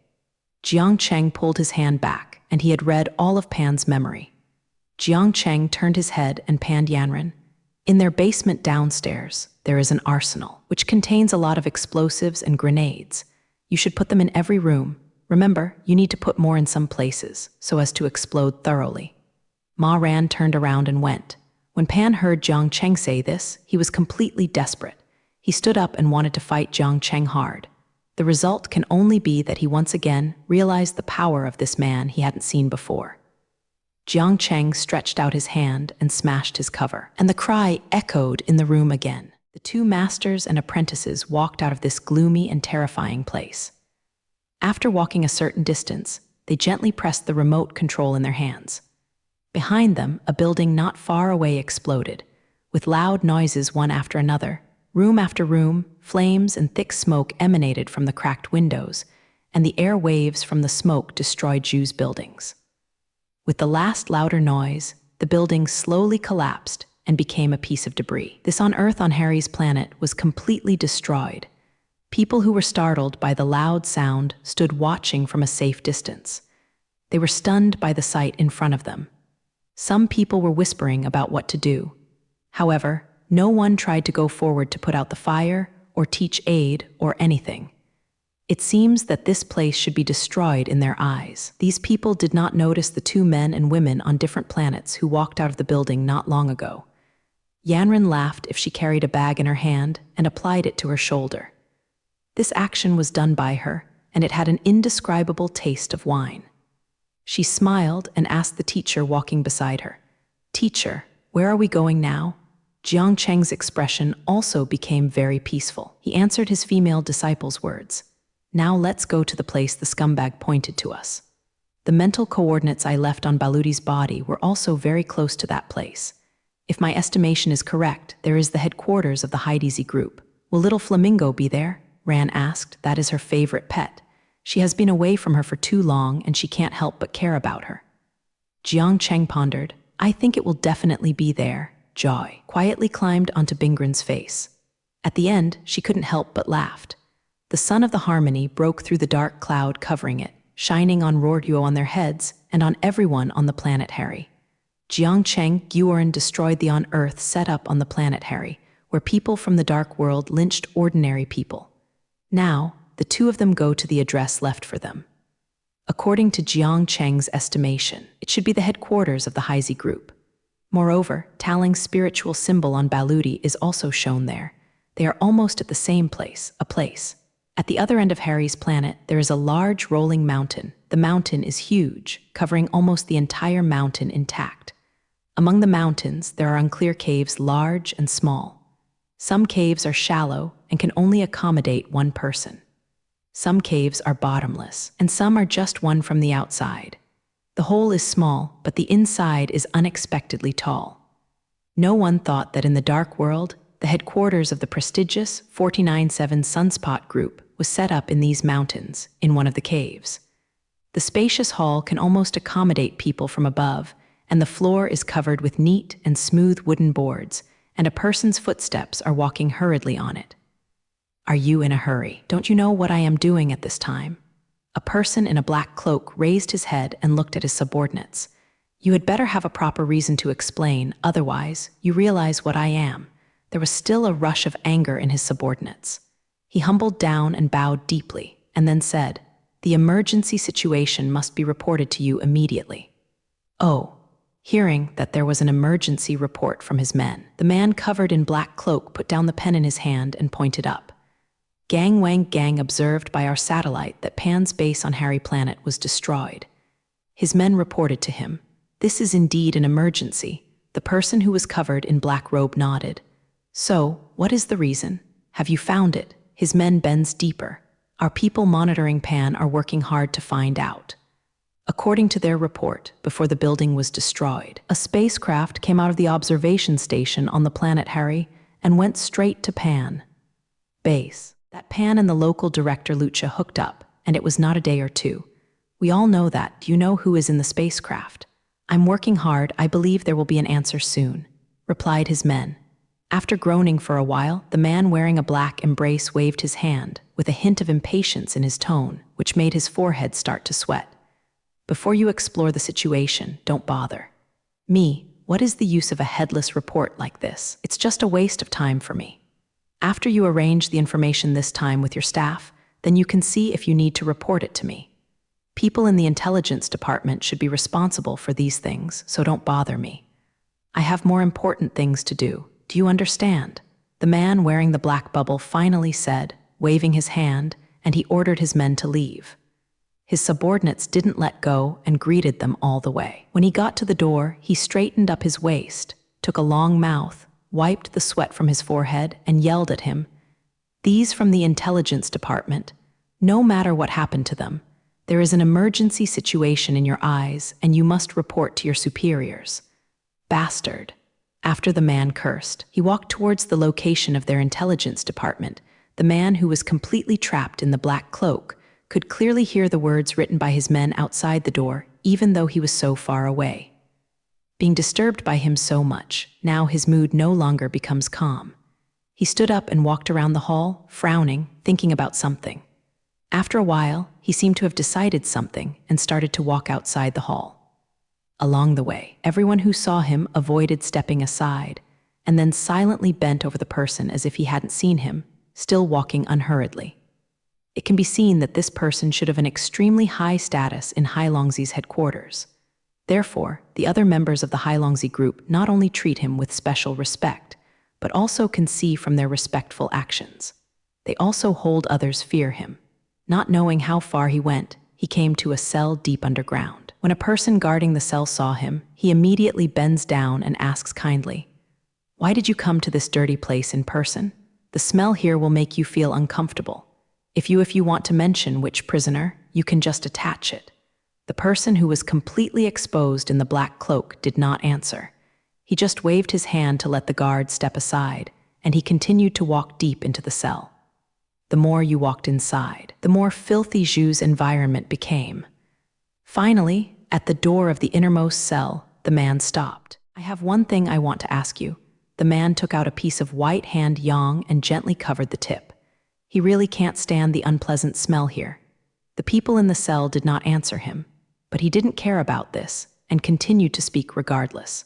Jiang Cheng pulled his hand back, and he had read all of Pan's memory. Jiang Cheng turned his head and panned Yanren. In their basement downstairs, there is an arsenal, which contains a lot of explosives and grenades. You should put them in every room. Remember, you need to put more in some places, so as to explode thoroughly. Ma Ran turned around and went. When Pan heard Jiang Cheng say this, he was completely desperate. He stood up and wanted to fight Jiang Cheng hard. The result can only be that he once again realized the power of this man he hadn't seen before. Jiang Cheng stretched out his hand and smashed his cover, and the cry echoed in the room again. The two masters and apprentices walked out of this gloomy and terrifying place. After walking a certain distance, they gently pressed the remote control in their hands. Behind them, a building not far away exploded. with loud noises one after another. Room after room, flames and thick smoke emanated from the cracked windows, and the air waves from the smoke destroyed Ju's buildings. With the last louder noise, the building slowly collapsed and became a piece of debris. This on Earth on Harry's planet was completely destroyed. People who were startled by the loud sound stood watching from a safe distance. They were stunned by the sight in front of them. Some people were whispering about what to do. However, no one tried to go forward to put out the fire or teach aid or anything. It seems that this place should be destroyed in their eyes. These people did not notice the two men and women on different planets who walked out of the building not long ago. Yanran laughed if she carried a bag in her hand and applied it to her shoulder. This action was done by her, and it had an indescribable taste of wine. She smiled and asked the teacher walking beside her, "Teacher, where are we going now?" Jiang Cheng's expression also became very peaceful. He answered his female disciple's words. "Now let's go to the place the scumbag pointed to us." The mental coordinates I left on Baluti's body were also very close to that place. If my estimation is correct, there is the headquarters of the Heidizi group. Will little Flamingo be there? Ran asked. That is her favorite pet. She has been away from her for too long and she can't help but care about her. Jiang Cheng pondered. I think it will definitely be there. Joy quietly climbed onto Bingren's face. At the end, she couldn't help but laughed. The sun of the harmony broke through the dark cloud covering it, shining on Rorduo on their heads and on everyone on the planet Harry. Jiang Cheng Guoran destroyed the on-Earth set up on the planet Harry, where people from the dark world lynched ordinary people. Now, the two of them go to the address left for them. According to Jiang Cheng's estimation, it should be the headquarters of the Heizi group. Moreover, Taling's spiritual symbol on Baluti is also shown there. They are almost at the same place, a place. At the other end of Harry's planet, there is a large rolling mountain. The mountain is huge, covering almost the entire mountain intact. Among the mountains, there are unclear caves large and small. Some caves are shallow and can only accommodate one person. Some caves are bottomless, and some are just one from the outside. The hole is small, but the inside is unexpectedly tall. No one thought that in the dark world, the headquarters of the prestigious 497 Sunspot group was set up in these mountains, in one of the caves. The spacious hall can almost accommodate people from above, and the floor is covered with neat and smooth wooden boards, and a person's footsteps are walking hurriedly on it. Are you in a hurry? Don't you know what I am doing at this time? A person in a black cloak raised his head and looked at his subordinates. You had better have a proper reason to explain, otherwise, you realize what I am. There was still a rush of anger in his subordinates. He humbled down and bowed deeply, and then said, "The emergency situation must be reported to you immediately." Oh, hearing that there was an emergency report from his men, the man covered in black cloak put down the pen in his hand and pointed up. Gang Wang Gang observed by our satellite that Pan's base on Harry Planet was destroyed. His men reported to him, "This is indeed an emergency." The person who was covered in black robe nodded. "So, what is the reason? Have you found it?" His men bends deeper. Our people monitoring Pan are working hard to find out. According to their report, before the building was destroyed, a spacecraft came out of the observation station on the planet Harry and went straight to Pan base. That Pan and the local director Lucha hooked up, and it was not a day or two. We all know that. Do you know who is in the spacecraft? I'm working hard. I believe there will be an answer soon, replied his men. After groaning for a while, the man wearing a black embrace waved his hand, with a hint of impatience in his tone, which made his forehead start to sweat. Before you explore the situation, don't bother. Me, what is the use of a headless report like this? It's just a waste of time for me. After you arrange the information this time with your staff, then you can see if you need to report it to me. People in the intelligence department should be responsible for these things, so don't bother me. I have more important things to do. Do you understand? The man wearing the black bubble finally said, waving his hand, and he ordered his men to leave. His subordinates didn't let go and greeted them all the way. When he got to the door, he straightened up his waist, took a long mouth, wiped the sweat from his forehead, and yelled at him. These from the intelligence department. No matter what happened to them, there is an emergency situation in your eyes, and you must report to your superiors. Bastard. After the man cursed, he walked towards the location of their intelligence department. The man, who was completely trapped in the black cloak, could clearly hear the words written by his men outside the door, even though he was so far away. Being disturbed by him so much, now his mood no longer becomes calm. He stood up and walked around the hall, frowning, thinking about something. After a while, he seemed to have decided something and started to walk outside the hall. Along the way, everyone who saw him avoided stepping aside, and then silently bent over the person as if he hadn't seen him, still walking unhurriedly. It can be seen that this person should have an extremely high status in Hailongzi's headquarters. Therefore, the other members of the Hailongzi group not only treat him with special respect, but also can see from their respectful actions. They also hold others fear him. Not knowing how far he went, he came to a cell deep underground. When a person guarding the cell saw him, he immediately bends down and asks kindly, "Why did you come to this dirty place in person? The smell here will make you feel uncomfortable. If you want to mention which prisoner, you can just attach it." The person, who was completely exposed in the black cloak, did not answer. He just waved his hand to let the guard step aside, and he continued to walk deep into the cell. The more you walked inside, the more filthy Zhu's environment became. Finally, at the door of the innermost cell, the man stopped. "I have one thing I want to ask you." The man took out a piece of white hand yang and gently covered the tip. He really can't stand the unpleasant smell here. The people in the cell did not answer him, but he didn't care about this and continued to speak regardless.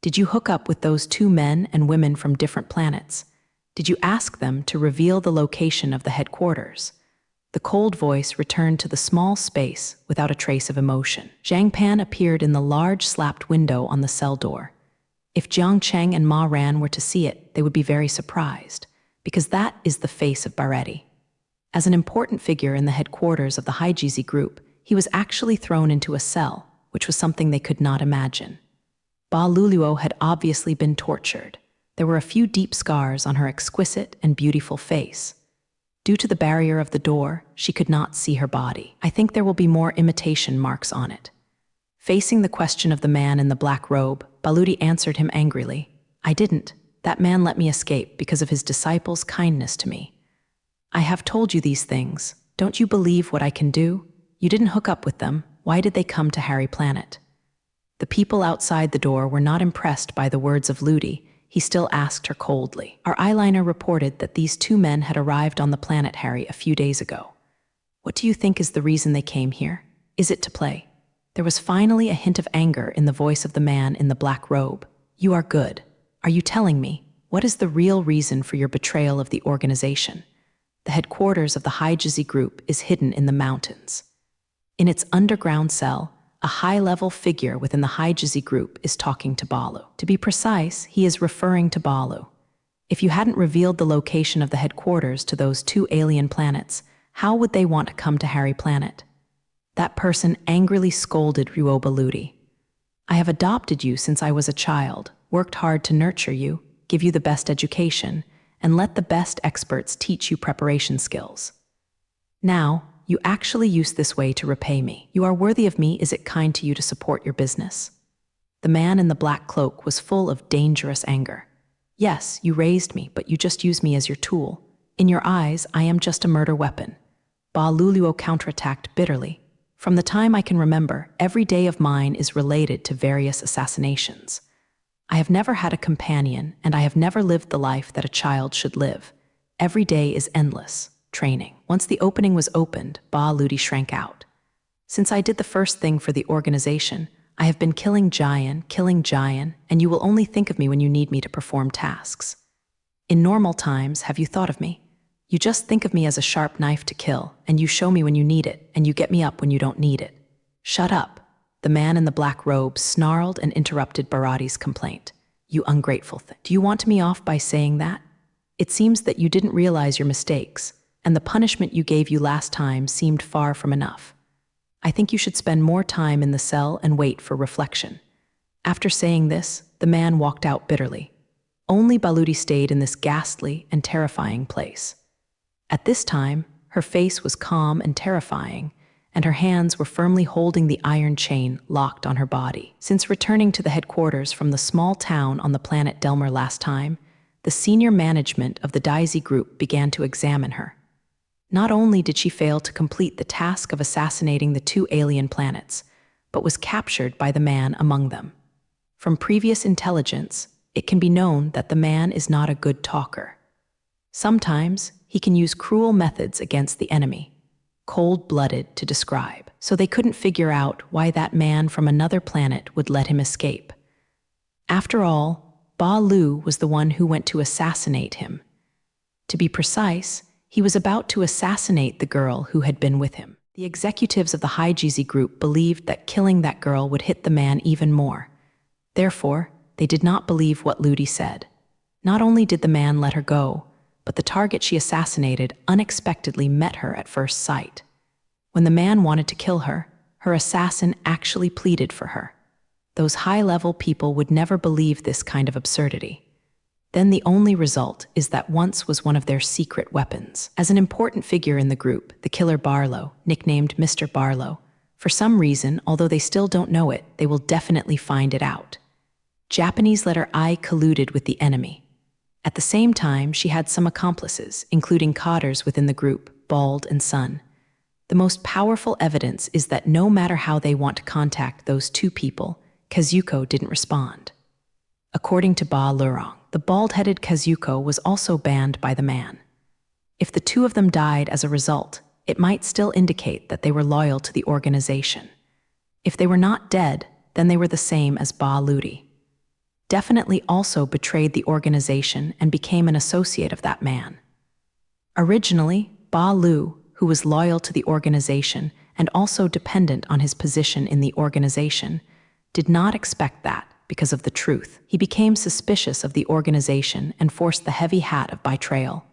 "Did you hook up with those two men and women from different planets? Did you ask them to reveal the location of the headquarters?" The cold voice returned to the small space without a trace of emotion. Zhang Pan appeared in the large slapped window on the cell door. If Jiang Cheng and Ma Ran were to see it, they would be very surprised, because that is the face of Baretti. As an important figure in the headquarters of the Haijizi group, he was actually thrown into a cell, which was something they could not imagine. Ba Luluo had obviously been tortured. There were a few deep scars on her exquisite and beautiful face. Due to the barrier of the door, she could not see her body. "I think there will be more imitation marks on it." Facing the question of the man in the black robe, Baludi answered him angrily, "I didn't. That man let me escape because of his disciples' kindness to me. I have told you these things. Don't you believe what I can do? You didn't hook up with them. Why did they come to Harry Planet?" The people outside the door were not impressed by the words of Ludi. He still asked her coldly. "Our eyeliner reported that these two men had arrived on the planet Harry a few days ago. What do you think is the reason they came here? Is it to play?" There was finally a hint of anger in the voice of the man in the black robe. "You are good. Are you telling me? What is the real reason for your betrayal of the organization?" The headquarters of the Haijizi group is hidden in the mountains. In its underground cell, a high-level figure within the Haijizi group is talking to Balu. To be precise, he is referring to Balu. If you hadn't revealed the location of the headquarters to those two alien planets, how would they want to come to Harry Planet? That person angrily scolded Ruo Baludi. "I have adopted you since I was a child, worked hard to nurture you, give you the best education, and let the best experts teach you preparation skills. Now, you actually use this way to repay me. You are worthy of me. Is it kind to you to support your business?" The man in the black cloak was full of dangerous anger. "Yes, you raised me, but you just use me as your tool. In your eyes, I am just a murder weapon." Ba Luluo counterattacked bitterly. "From the time I can remember, every day of mine is related to various assassinations. I have never had a companion, and I have never lived the life that a child should live. Every day is endless. Training." Once the opening was opened, Ba Ludi shrank out. "Since I did the first thing for the organization, I have been killing Jian, and you will only think of me when you need me to perform tasks. In normal times, have you thought of me? You just think of me as a sharp knife to kill, and you show me when you need it, and you get me up when you don't need it." "Shut up." The man in the black robe snarled and interrupted Barati's complaint. "You ungrateful thing. Do you want me off by saying that? It seems that you didn't realize your mistakes, and the punishment you gave you last time seemed far from enough. I think you should spend more time in the cell and wait for reflection." After saying this, the man walked out bitterly. Only Baludi stayed in this ghastly and terrifying place. At this time, her face was calm and terrifying, and her hands were firmly holding the iron chain locked on her body. Since returning to the headquarters from the small town on the planet Delmer last time, the senior management of the Daisy group began to examine her. Not only did she fail to complete the task of assassinating the 2 alien planets, but was captured by the man among them. From previous intelligence, it can be known that the man is not a good talker. Sometimes, he can use cruel methods against the enemy, cold-blooded to describe, so they couldn't figure out why that man from another planet would let him escape. After all, Ba Lu was the one who went to assassinate him. To be precise, he was about to assassinate the girl who had been with him. The executives of the Haijizi group believed that killing that girl would hit the man even more. Therefore, they did not believe what Ludi said. Not only did the man let her go, but the target she assassinated unexpectedly met her at first sight. When the man wanted to kill her, her assassin actually pleaded for her. Those high-level people would never believe this kind of absurdity. Then the only result is that once was one of their secret weapons. As an important figure in the group, the killer Barlow, nicknamed Mr. Barlow, for some reason, although they still don't know it, they will definitely find it out. Japanese letter I colluded with the enemy. At the same time, she had some accomplices, including codders within the group, Bald and Sun. The most powerful evidence is that no matter how they want to contact those 2 people, Kazuko didn't respond. According to Ba Lurong, the bald-headed Kazuko was also banned by the man. If the 2 of them died as a result, it might still indicate that they were loyal to the organization. If they were not dead, then they were the same as Ba Ludi. Definitely also betrayed the organization and became an associate of that man. Originally, Ba Lu, who was loyal to the organization and also dependent on his position in the organization, did not expect that because of the truth. He became suspicious of the organization and forced the heavy hat of betrayal,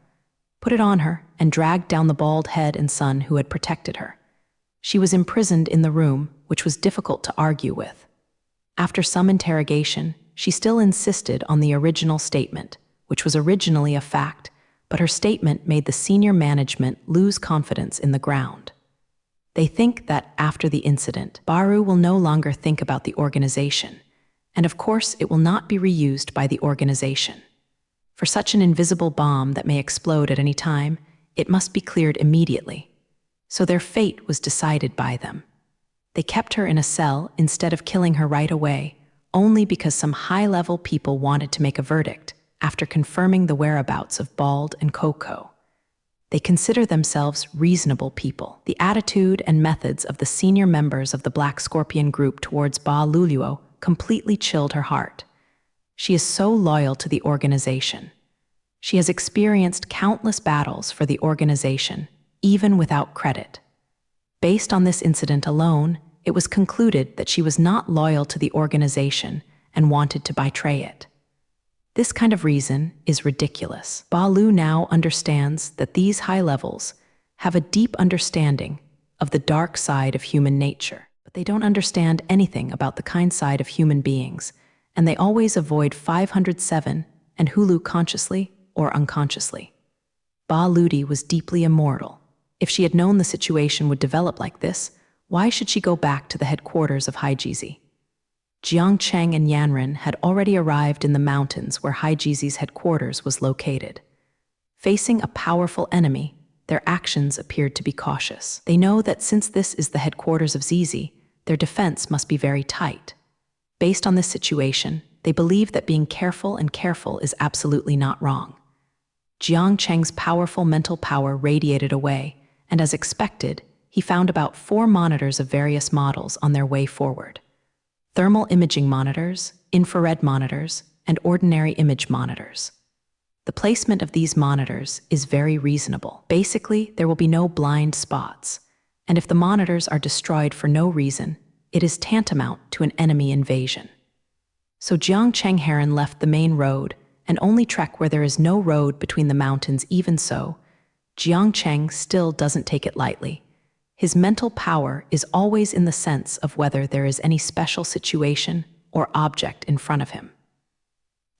put it on her, and dragged down the bald head and son who had protected her. She was imprisoned in the room, which was difficult to argue with. After some interrogation, she still insisted on the original statement, which was originally a fact, but her statement made the senior management lose confidence in the ground. They think that after the incident, Baru will no longer think about the organization, and of course it will not be reused by the organization. For such an invisible bomb that may explode at any time, it must be cleared immediately. So their fate was decided by them. They kept her in a cell instead of killing her right away, only because some high-level people wanted to make a verdict after confirming the whereabouts of Bald and Coco. They consider themselves reasonable people. The attitude and methods of the senior members of the Black Scorpion group towards Ba Luluo completely chilled her heart. She is so loyal to the organization. She has experienced countless battles for the organization, even without credit. Based on this incident alone, it was concluded that she was not loyal to the organization and wanted to betray it. This kind of reason is ridiculous. Ba Lu now understands that these high levels have a deep understanding of the dark side of human nature, but they don't understand anything about the kind side of human beings, and they always avoid 507 and Hulu consciously or unconsciously. Ba Ludi was deeply immortal. If she had known the situation would develop like this, why should she go back to the headquarters of Haijizi? Jiang Cheng and Yanren had already arrived in the mountains where Haijizi's headquarters was located. Facing a powerful enemy, their actions appeared to be cautious. They know that since this is the headquarters of Zizi, their defense must be very tight. Based on this situation, they believe that being careful and careful is absolutely not wrong. Jiang Cheng's powerful mental power radiated away, and as expected, he found about 4 monitors of various models on their way forward. Thermal imaging monitors, infrared monitors, and ordinary image monitors. The placement of these monitors is very reasonable. Basically, there will be no blind spots, and if the monitors are destroyed for no reason, it is tantamount to an enemy invasion. So Jiang Cheng Heron left the main road and only trek where there is no road between the mountains. Even so, Jiang Cheng still doesn't take it lightly. His mental power is always in the sense of whether there is any special situation or object in front of him.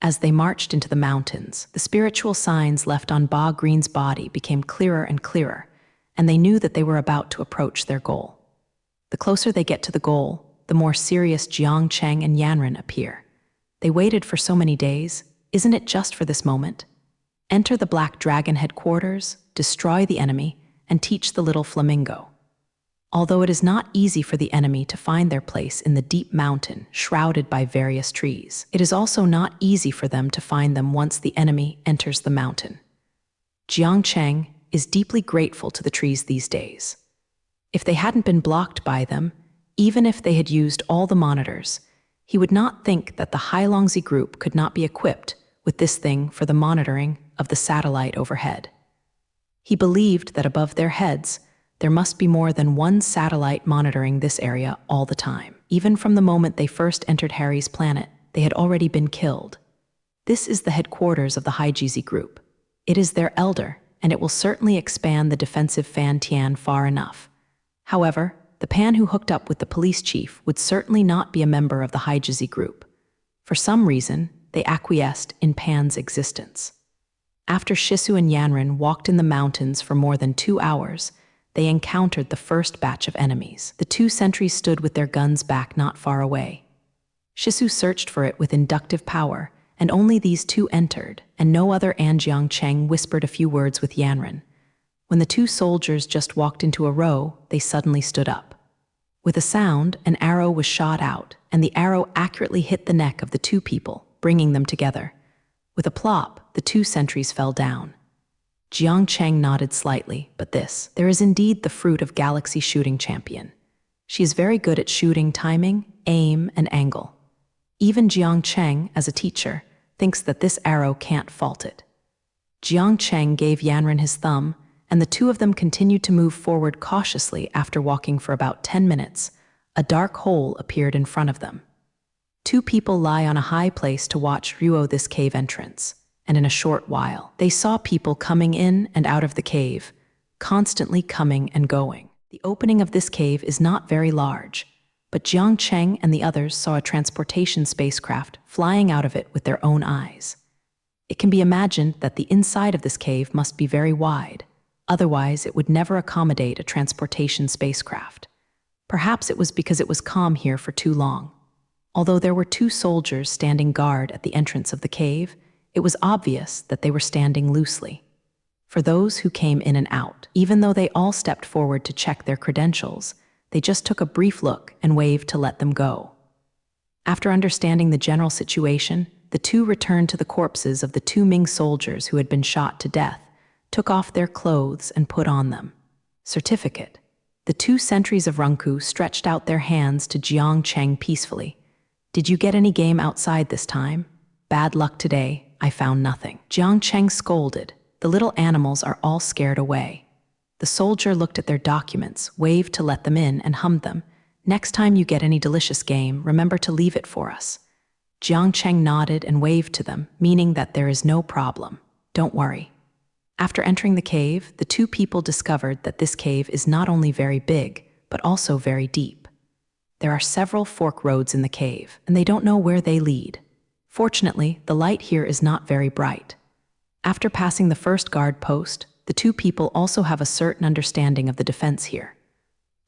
As they marched into the mountains, the spiritual signs left on Ba Green's body became clearer and clearer, and they knew that they were about to approach their goal. The closer they get to the goal, the more serious Jiang Cheng and Yanren appear. They waited for so many days. Isn't it just for this moment? Enter the Black Dragon headquarters, destroy the enemy, and teach the little flamingo. Although it is not easy for the enemy to find their place in the deep mountain shrouded by various trees, it is also not easy for them to find them once the enemy enters the mountain. Jiang Cheng is deeply grateful to the trees these days. If they hadn't been blocked by them, even if they had used all the monitors, he would not think that the Hailongzi group could not be equipped with this thing for the monitoring of the satellite overhead. He believed that above their heads, there must be more than one satellite monitoring this area all the time. Even from the moment they first entered Harry's planet, they had already been killed. This is the headquarters of the Haijizi group. It is their elder, and it will certainly expand the defensive Fan Tian far enough. However, the Pan who hooked up with the police chief would certainly not be a member of the Haijizi group. For some reason, they acquiesced in Pan's existence. After Shisu and Yanren walked in the mountains for more than 2 hours, they encountered the first batch of enemies. The 2 sentries stood with their guns back not far away. Shisu searched for it with inductive power, and only these 2 entered, and no other. And Jiang Cheng whispered a few words with Yanren. When the 2 soldiers just walked into a row, they suddenly stood up. With a sound, an arrow was shot out, and the arrow accurately hit the neck of the 2 people, bringing them together. With a plop, the 2 sentries fell down. Jiang Cheng nodded slightly, but there is indeed the fruit of Galaxy Shooting Champion. She is very good at shooting timing, aim, and angle. Even Jiang Cheng, as a teacher, thinks that this arrow can't fault it. Jiang Cheng gave Yanren his thumb, and the 2 of them continued to move forward cautiously. After walking for about 10 minutes, a dark hole appeared in front of them. 2 people lie on a high place to watch Ruo this cave entrance. And in a short while, they saw people coming in and out of the cave, constantly coming and going. The opening of this cave is not very large, but Jiang Cheng and the others saw a transportation spacecraft flying out of it with their own eyes. It can be imagined that the inside of this cave must be very wide, otherwise it would never accommodate a transportation spacecraft. Perhaps it was because it was calm here for too long. Although there were 2 soldiers standing guard at the entrance of the cave, it was obvious that they were standing loosely. For those who came in and out, even though they all stepped forward to check their credentials, they just took a brief look and waved to let them go. After understanding the general situation, the 2 returned to the corpses of the 2 Ming soldiers who had been shot to death, took off their clothes and put on them. Certificate. The 2 sentries of Rungku stretched out their hands to Jiang Cheng peacefully. Did you get any game outside this time? Bad luck today. I found nothing. Jiang Cheng scolded. The little animals are all scared away. The soldier looked at their documents, waved to let them in, and hummed them. Next time you get any delicious game, remember to leave it for us. Jiang Cheng nodded and waved to them, meaning that there is no problem. Don't worry. After entering the cave, the 2 people discovered that this cave is not only very big, but also very deep. There are several fork roads in the cave, and they don't know where they lead. Fortunately, the light here is not very bright. After passing the first guard post, the 2 people also have a certain understanding of the defense here.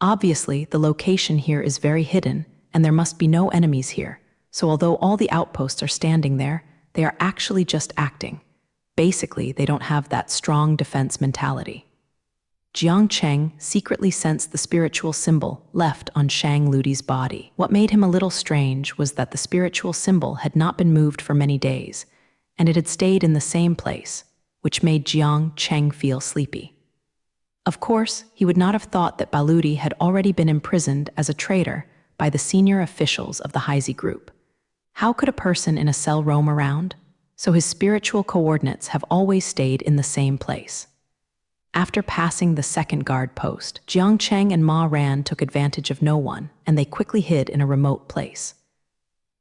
Obviously, the location here is very hidden, and there must be no enemies here, so although all the outposts are standing there, they are actually just acting. Basically, they don't have that strong defense mentality. Jiang Cheng secretly sensed the spiritual symbol left on Shang Ludi's body. What made him a little strange was that the spiritual symbol had not been moved for many days, and it had stayed in the same place, which made Jiang Cheng feel sleepy. Of course, he would not have thought that Baludi had already been imprisoned as a traitor by the senior officials of the Haizi group. How could a person in a cell roam around? So his spiritual coordinates have always stayed in the same place. After passing the second guard post, Jiang Cheng and Ma Ran took advantage of no one, and they quickly hid in a remote place.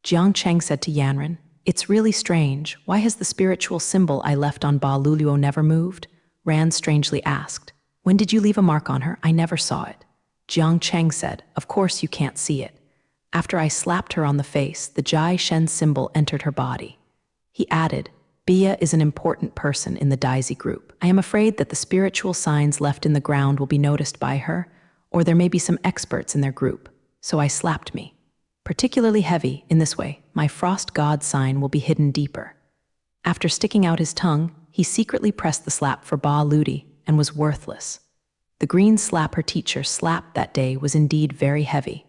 Jiang Cheng said to Yanren, "It's really strange. Why has the spiritual symbol I left on Ba Luluo never moved?" Ran strangely asked. "When did you leave a mark on her? I never saw it." Jiang Cheng said, "Of course you can't see it. After I slapped her on the face, the Jai Shen symbol entered her body." He added, "Bia is an important person in the Daizi group. I am afraid that the spiritual signs left in the ground will be noticed by her, or there may be some experts in their group, so I slapped me. Particularly heavy, in this way, my frost god sign will be hidden deeper. After sticking out his tongue, he secretly pressed the slap for Ba Ludi and was worthless. The green slap her teacher slapped that day was indeed very heavy.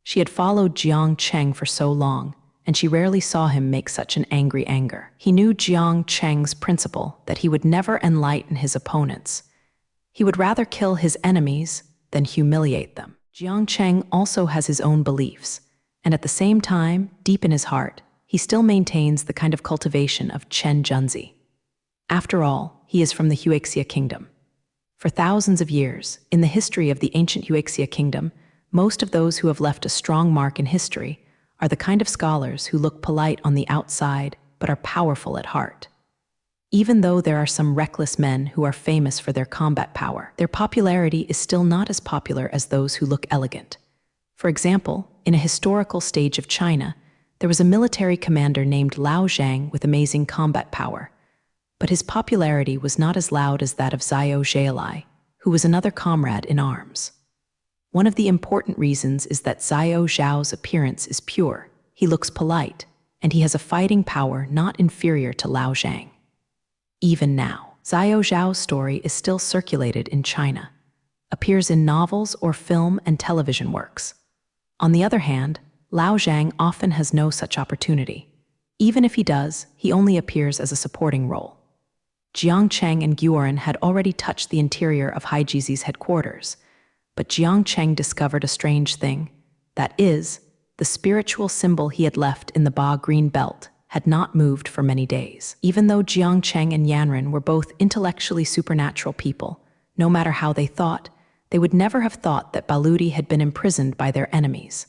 She had followed Jiang Cheng for so long, and she rarely saw him make such an angry anger. He knew Jiang Cheng's principle that he would never enlighten his opponents. He would rather kill his enemies than humiliate them. Jiang Cheng also has his own beliefs, and at the same time, deep in his heart, he still maintains the kind of cultivation of Chen Junzi. After all, he is from the Huaxia kingdom. For thousands of years, in the history of the ancient Huaxia kingdom, most of those who have left a strong mark in history are the kind of scholars who look polite on the outside but are powerful at heart. Even though there are some reckless men who are famous for their combat power, their popularity is still not as popular as those who look elegant. For example, in a historical stage of China, there was a military commander named Lao Zhang with amazing combat power, but his popularity was not as loud as that of Xiao Zhaolai, who was another comrade in arms. One of the important reasons is that Xiao Zhao's appearance is pure, he looks polite, and he has a fighting power not inferior to Lao Zhang. Even now, Xiao Zhao's story is still circulated in China, appears in novels or film and television works. On the other hand, Lao Zhang often has no such opportunity. Even if he does, he only appears as a supporting role. Jiang Cheng and Guoren had already touched the interior of Haijizi's headquarters, but Jiang Cheng discovered a strange thing. That is, the spiritual symbol he had left in the Ba green belt had not moved for many days. Even though Jiang Cheng and Yanren were both intellectually supernatural people, no matter how they thought, they would never have thought that Baludi had been imprisoned by their enemies.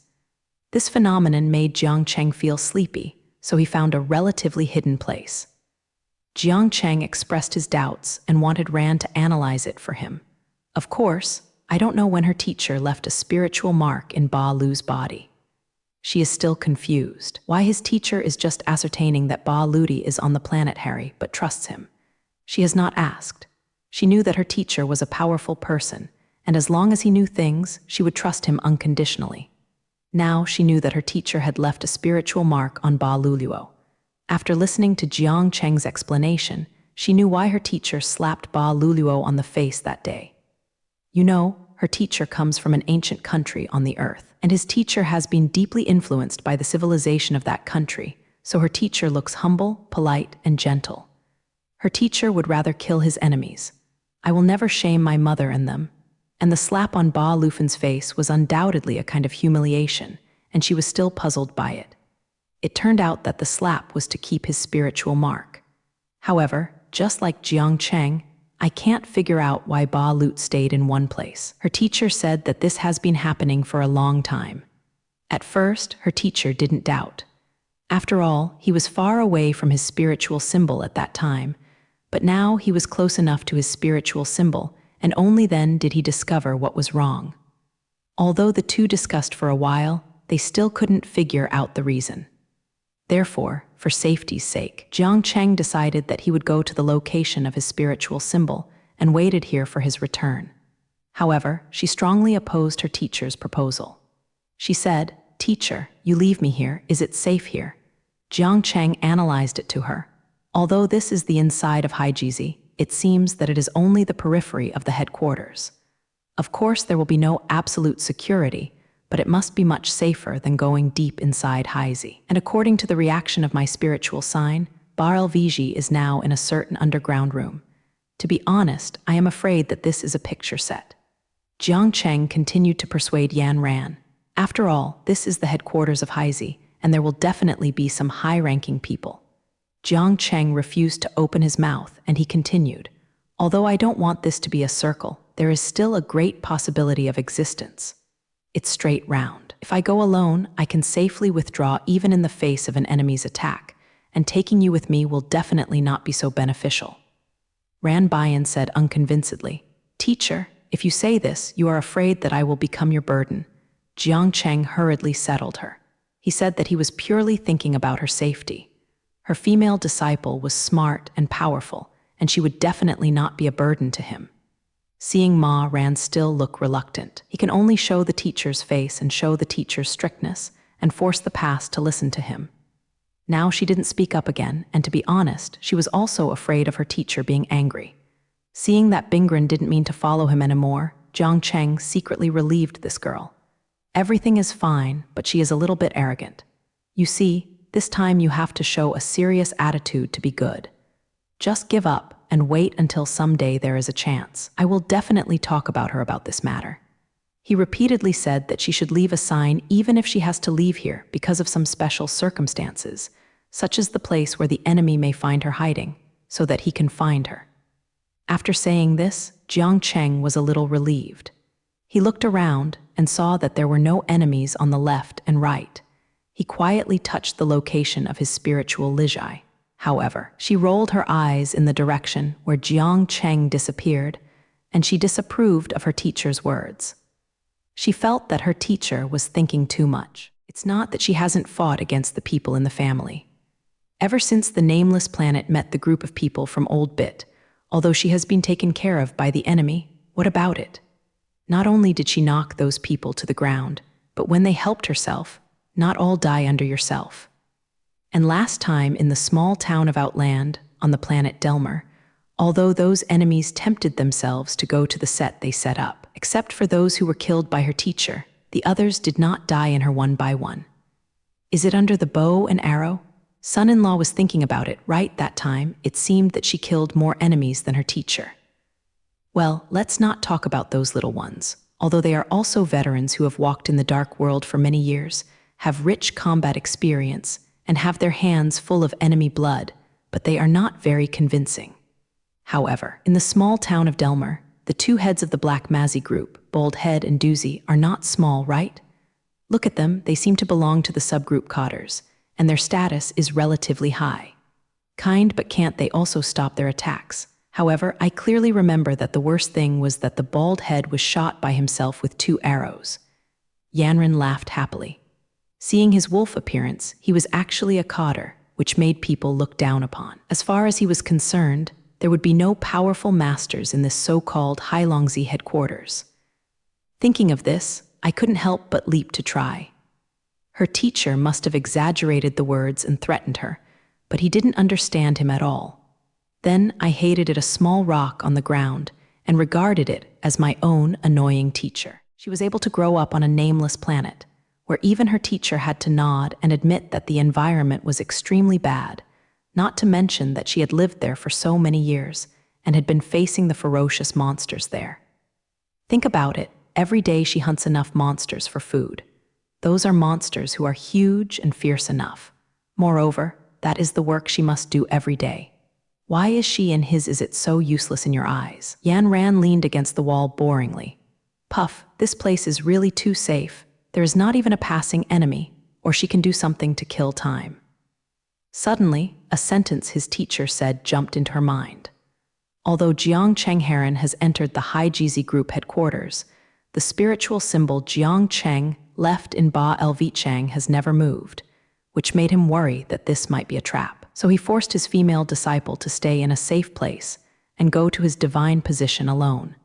This phenomenon made Jiang Cheng feel sleepy, so he found a relatively hidden place. Jiang Cheng expressed his doubts and wanted Ran to analyze it for him. Of course, I don't know when her teacher left a spiritual mark in Ba Lu's body. She is still confused. Why his teacher is just ascertaining that Ba Ludi is on the planet Harry but trusts him. She has not asked. She knew that her teacher was a powerful person, and as long as he knew things, she would trust him unconditionally. Now she knew that her teacher had left a spiritual mark on Ba Luluo. After listening to Jiang Cheng's explanation, she knew why her teacher slapped Ba Luluo on the face that day. You know, her teacher comes from an ancient country on the earth, and his teacher has been deeply influenced by the civilization of that country, so her teacher looks humble, polite, and gentle. Her teacher would rather kill his enemies. I will never shame my mother and them. And the slap on Ba Lufan's face was undoubtedly a kind of humiliation, and she was still puzzled by it. It turned out that the slap was to keep his spiritual mark. However, just like Jiang Cheng, I can't figure out why Ba Lut stayed in one place. Her teacher said that this has been happening for a long time. At first, her teacher didn't doubt. After all, he was far away from his spiritual symbol at that time, but now he was close enough to his spiritual symbol, and only then did he discover what was wrong. Although the two discussed for a while, they still couldn't figure out the reason. Therefore, for safety's sake, Jiang Cheng decided that he would go to the location of his spiritual symbol and waited here for his return. However, she strongly opposed her teacher's proposal. She said, "Teacher, you leave me here. Is it safe here?" Jiang Cheng analyzed it to her. Although this is the inside of Haijizi, it seems that it is only the periphery of the headquarters. Of course, there will be no absolute security, but it must be much safer than going deep inside Haizi. And according to the reaction of my spiritual sign, Bar Viji is now in a certain underground room. To be honest, I am afraid that this is a picture set. Jiang Cheng continued to persuade Yan Ran. After all, this is the headquarters of Haizi, and there will definitely be some high-ranking people. Jiang Cheng refused to open his mouth, and he continued, "Although I don't want this to be a circle, there is still a great possibility of existence. It's straight round. If I go alone, I can safely withdraw even in the face of an enemy's attack, and taking you with me will definitely not be so beneficial." Ran Bayan said unconvincedly, "Teacher, if you say this, you are afraid that I will become your burden." Jiang Cheng hurriedly settled her. He said that he was purely thinking about her safety. Her female disciple was smart and powerful, and she would definitely not be a burden to him. Seeing Ma Ran still look reluctant, he can only show the teacher's face and show the teacher's strictness and force the past to listen to him. Now she didn't speak up again, and to be honest, she was also afraid of her teacher being angry. Seeing that Bingren didn't mean to follow him anymore, Jiang Cheng secretly relieved this girl. Everything is fine, but she is a little bit arrogant. You see, this time you have to show a serious attitude to be good. Just give up and wait until someday there is a chance. I will definitely talk about her about this matter. He repeatedly said that she should leave a sign even if she has to leave here because of some special circumstances, such as the place where the enemy may find her hiding, so that he can find her. After saying this, Jiang Cheng was a little relieved. He looked around and saw that there were no enemies on the left and right. He quietly touched the location of his spiritual Lijai. However, she rolled her eyes in the direction where Jiang Cheng disappeared, and she disapproved of her teacher's words. She felt that her teacher was thinking too much. It's not that she hasn't fought against the people in the family. Ever since the nameless planet met the group of people from Old Bit, although she has been taken care of by the enemy, what about it? Not only did she knock those people to the ground, but when they helped herself, not all die under yourself. And last time in the small town of Outland, on the planet Delmer, although those enemies tempted themselves to go to the set they set up, except for those who were killed by her teacher, the others did not die in her one by one. Is it under the bow and arrow? Son-in-law was thinking about it right that time. It seemed that she killed more enemies than her teacher. Well, let's not talk about those little ones. Although they are also veterans who have walked in the dark world for many years, have rich combat experience, and have their hands full of enemy blood, but they are not very convincing. However, in the small town of Delmer, the two heads of the Black Mazzy group, Bold Head and Doozy, are not small, right? Look at them, they seem to belong to the subgroup Cotters, and their status is relatively high. Kind, but can't they also stop their attacks? However, I clearly remember that the worst thing was that the Bald Head was shot by himself with 2 arrows. Yanran laughed happily. Seeing his wolf appearance, he was actually a Cotter, which made people look down upon. As far as he was concerned, there would be no powerful masters in this so-called Hailongzi headquarters. Thinking of this, I couldn't help but leap to try. Her teacher must have exaggerated the words and threatened her, but he didn't understand him at all. Then I hated it a small rock on the ground and regarded it as my own annoying teacher. She was able to grow up on a nameless planet, where even her teacher had to nod and admit that the environment was extremely bad, not to mention that she had lived there for so many years and had been facing the ferocious monsters there. Think about it, every day she hunts enough monsters for food. Those are monsters who are huge and fierce enough. Moreover, that is the work she must do every day. Why is she and his is it so useless in your eyes? Yan Ran leaned against the wall boringly. Puff, this place is really too safe. There is not even a passing enemy, or she can do something to kill time. Suddenly, a sentence his teacher said jumped into her mind. Although Jiang Cheng Heron has entered the Hai Jizi group headquarters, the spiritual symbol Jiang Cheng left in Ba Lv Chang has never moved, which made him worry that this might be a trap. So he forced his female disciple to stay in a safe place and go to his divine position alone.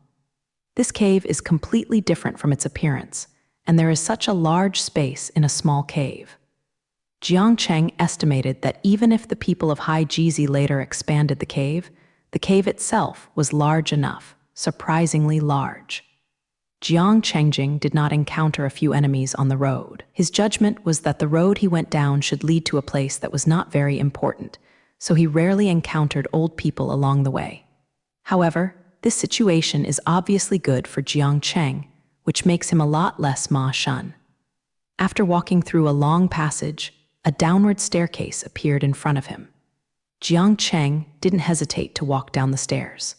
This cave is completely different from its appearance, and there is such a large space in a small cave. Jiang Cheng estimated that even if the people of Hai Jizi later expanded the cave itself was large enough, surprisingly large. Jiang Chengjing did not encounter a few enemies on the road. His judgment was that the road he went down should lead to a place that was not very important, so he rarely encountered old people along the way. However, this situation is obviously good for Jiang Cheng, which makes him a lot less Ma Shun. After walking through a long passage, a downward staircase appeared in front of him. Jiang Cheng didn't hesitate to walk down the stairs.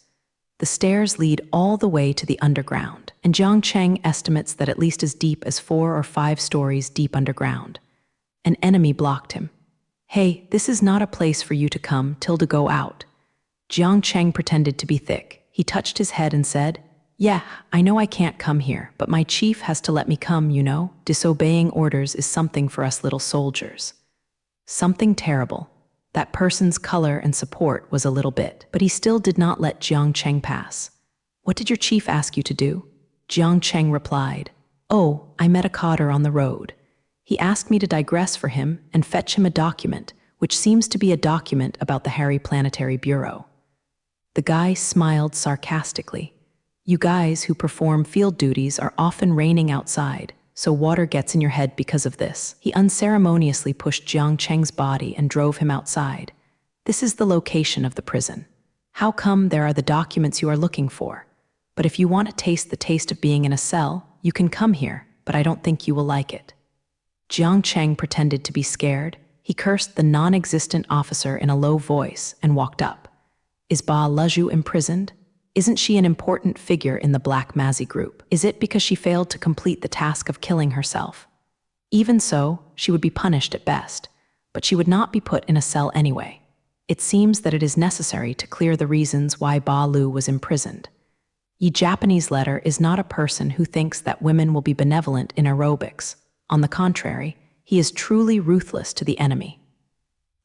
The stairs lead all the way to the underground, and Jiang Cheng estimates that at least as deep as 4 or 5 stories deep underground. An enemy blocked him. Hey, this is not a place for you to come till to go out. Jiang Cheng pretended to be thick. He touched his head and said, Yeah, I know I can't come here, but my chief has to let me come, you know. Disobeying orders is something for us little soldiers. Something terrible. That person's color and support was a little bit, but he still did not let Jiang Cheng pass. "What did your chief ask you to do?" Jiang Cheng replied, "Oh, I met a coder on the road. He asked me to digress for him and fetch him a document, which seems to be a document about the Harry Planetary Bureau." The guy smiled sarcastically. "You guys who perform field duties are often raining outside, so water gets in your head because of this." He unceremoniously pushed Jiang Cheng's body and drove him outside. "This is the location of the prison. How come there are the documents you are looking for? But if you want to taste the taste of being in a cell, you can come here, but I don't think you will like it." Jiang Cheng pretended to be scared. He cursed the non-existent officer in a low voice and walked up. "Is Ba Leju imprisoned? Isn't she an important figure in the Black Mazi group? Is it because she failed to complete the task of killing herself? Even so, she would be punished at best, but she would not be put in a cell anyway. It seems that it is necessary to clear the reasons why Ba Lu was imprisoned. Ye Japanese letter is not a person who thinks that women will be benevolent in aerobics. On the contrary, he is truly ruthless to the enemy.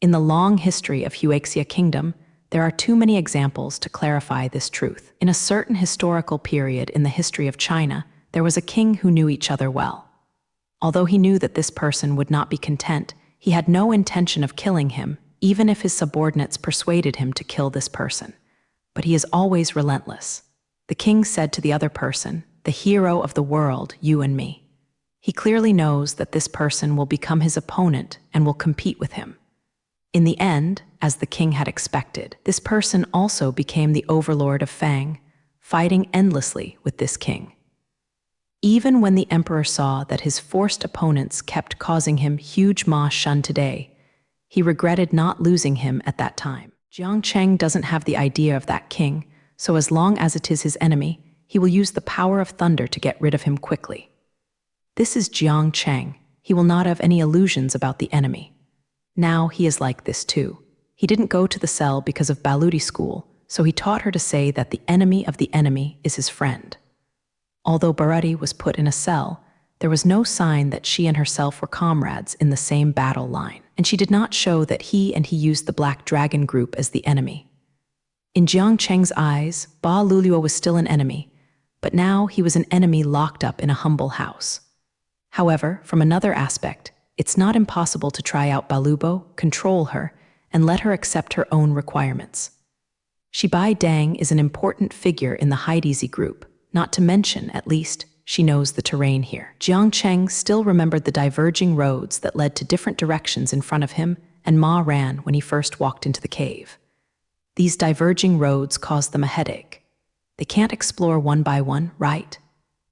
In the long history of Huaxia Kingdom, there are too many examples to clarify this truth. In a certain historical period in the history of China, there was a king who knew each other well. Although he knew that this person would not be content, he had no intention of killing him, even if his subordinates persuaded him to kill this person. But he is always relentless. The king said to the other person, "The hero of the world, you and me." He clearly knows that this person will become his opponent and will compete with him. In the end, as the king had expected, this person also became the overlord of Fang, fighting endlessly with this king. Even when the emperor saw that his forced opponents kept causing him huge ma shun today, he regretted not losing him at that time. Jiang Cheng doesn't have the idea of that king, so as long as it is his enemy, he will use the power of thunder to get rid of him quickly. This is Jiang Cheng. He will not have any illusions about the enemy. Now he is like this too. He didn't go to the cell because of Baludi school, so he taught her to say that the enemy of the enemy is his friend. Although Barati was put in a cell, there was no sign that she and herself were comrades in the same battle line, and she did not show that he used the Black Dragon group as the enemy. In Jiang Cheng's eyes, Ba Luluo was still an enemy, but now he was an enemy locked up in a humble house. However, from another aspect, it's not impossible to try out Balubo, control her, and let her accept her own requirements. Shibai Dang is an important figure in the Haidizi group, not to mention, at least, she knows the terrain here. Jiang Cheng still remembered the diverging roads that led to different directions in front of him, and Ma ran when he first walked into the cave. These diverging roads caused them a headache. They can't explore one by one, right?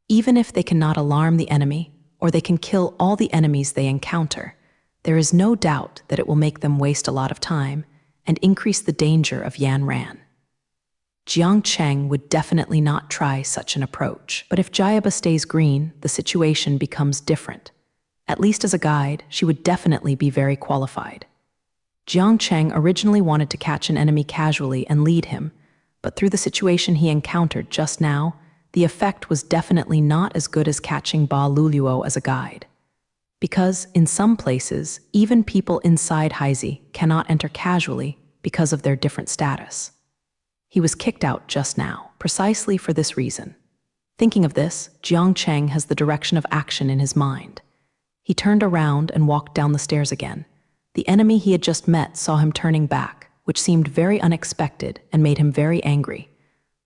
Even if they cannot alarm the enemy, or they can kill all the enemies they encounter, there is no doubt that it will make them waste a lot of time and increase the danger of Yan Ran. Jiang Cheng would definitely not try such an approach. But if Jayaba stays green, the situation becomes different. At least as a guide, she would definitely be very qualified. Jiang Cheng originally wanted to catch an enemy casually and lead him, but through the situation he encountered just now, the effect was definitely not as good as catching Ba Luluo as a guide. Because, in some places, even people inside Haizi cannot enter casually because of their different status. He was kicked out just now, precisely for this reason. Thinking of this, Jiang Cheng has the direction of action in his mind. He turned around and walked down the stairs again. The enemy he had just met saw him turning back, which seemed very unexpected and made him very angry.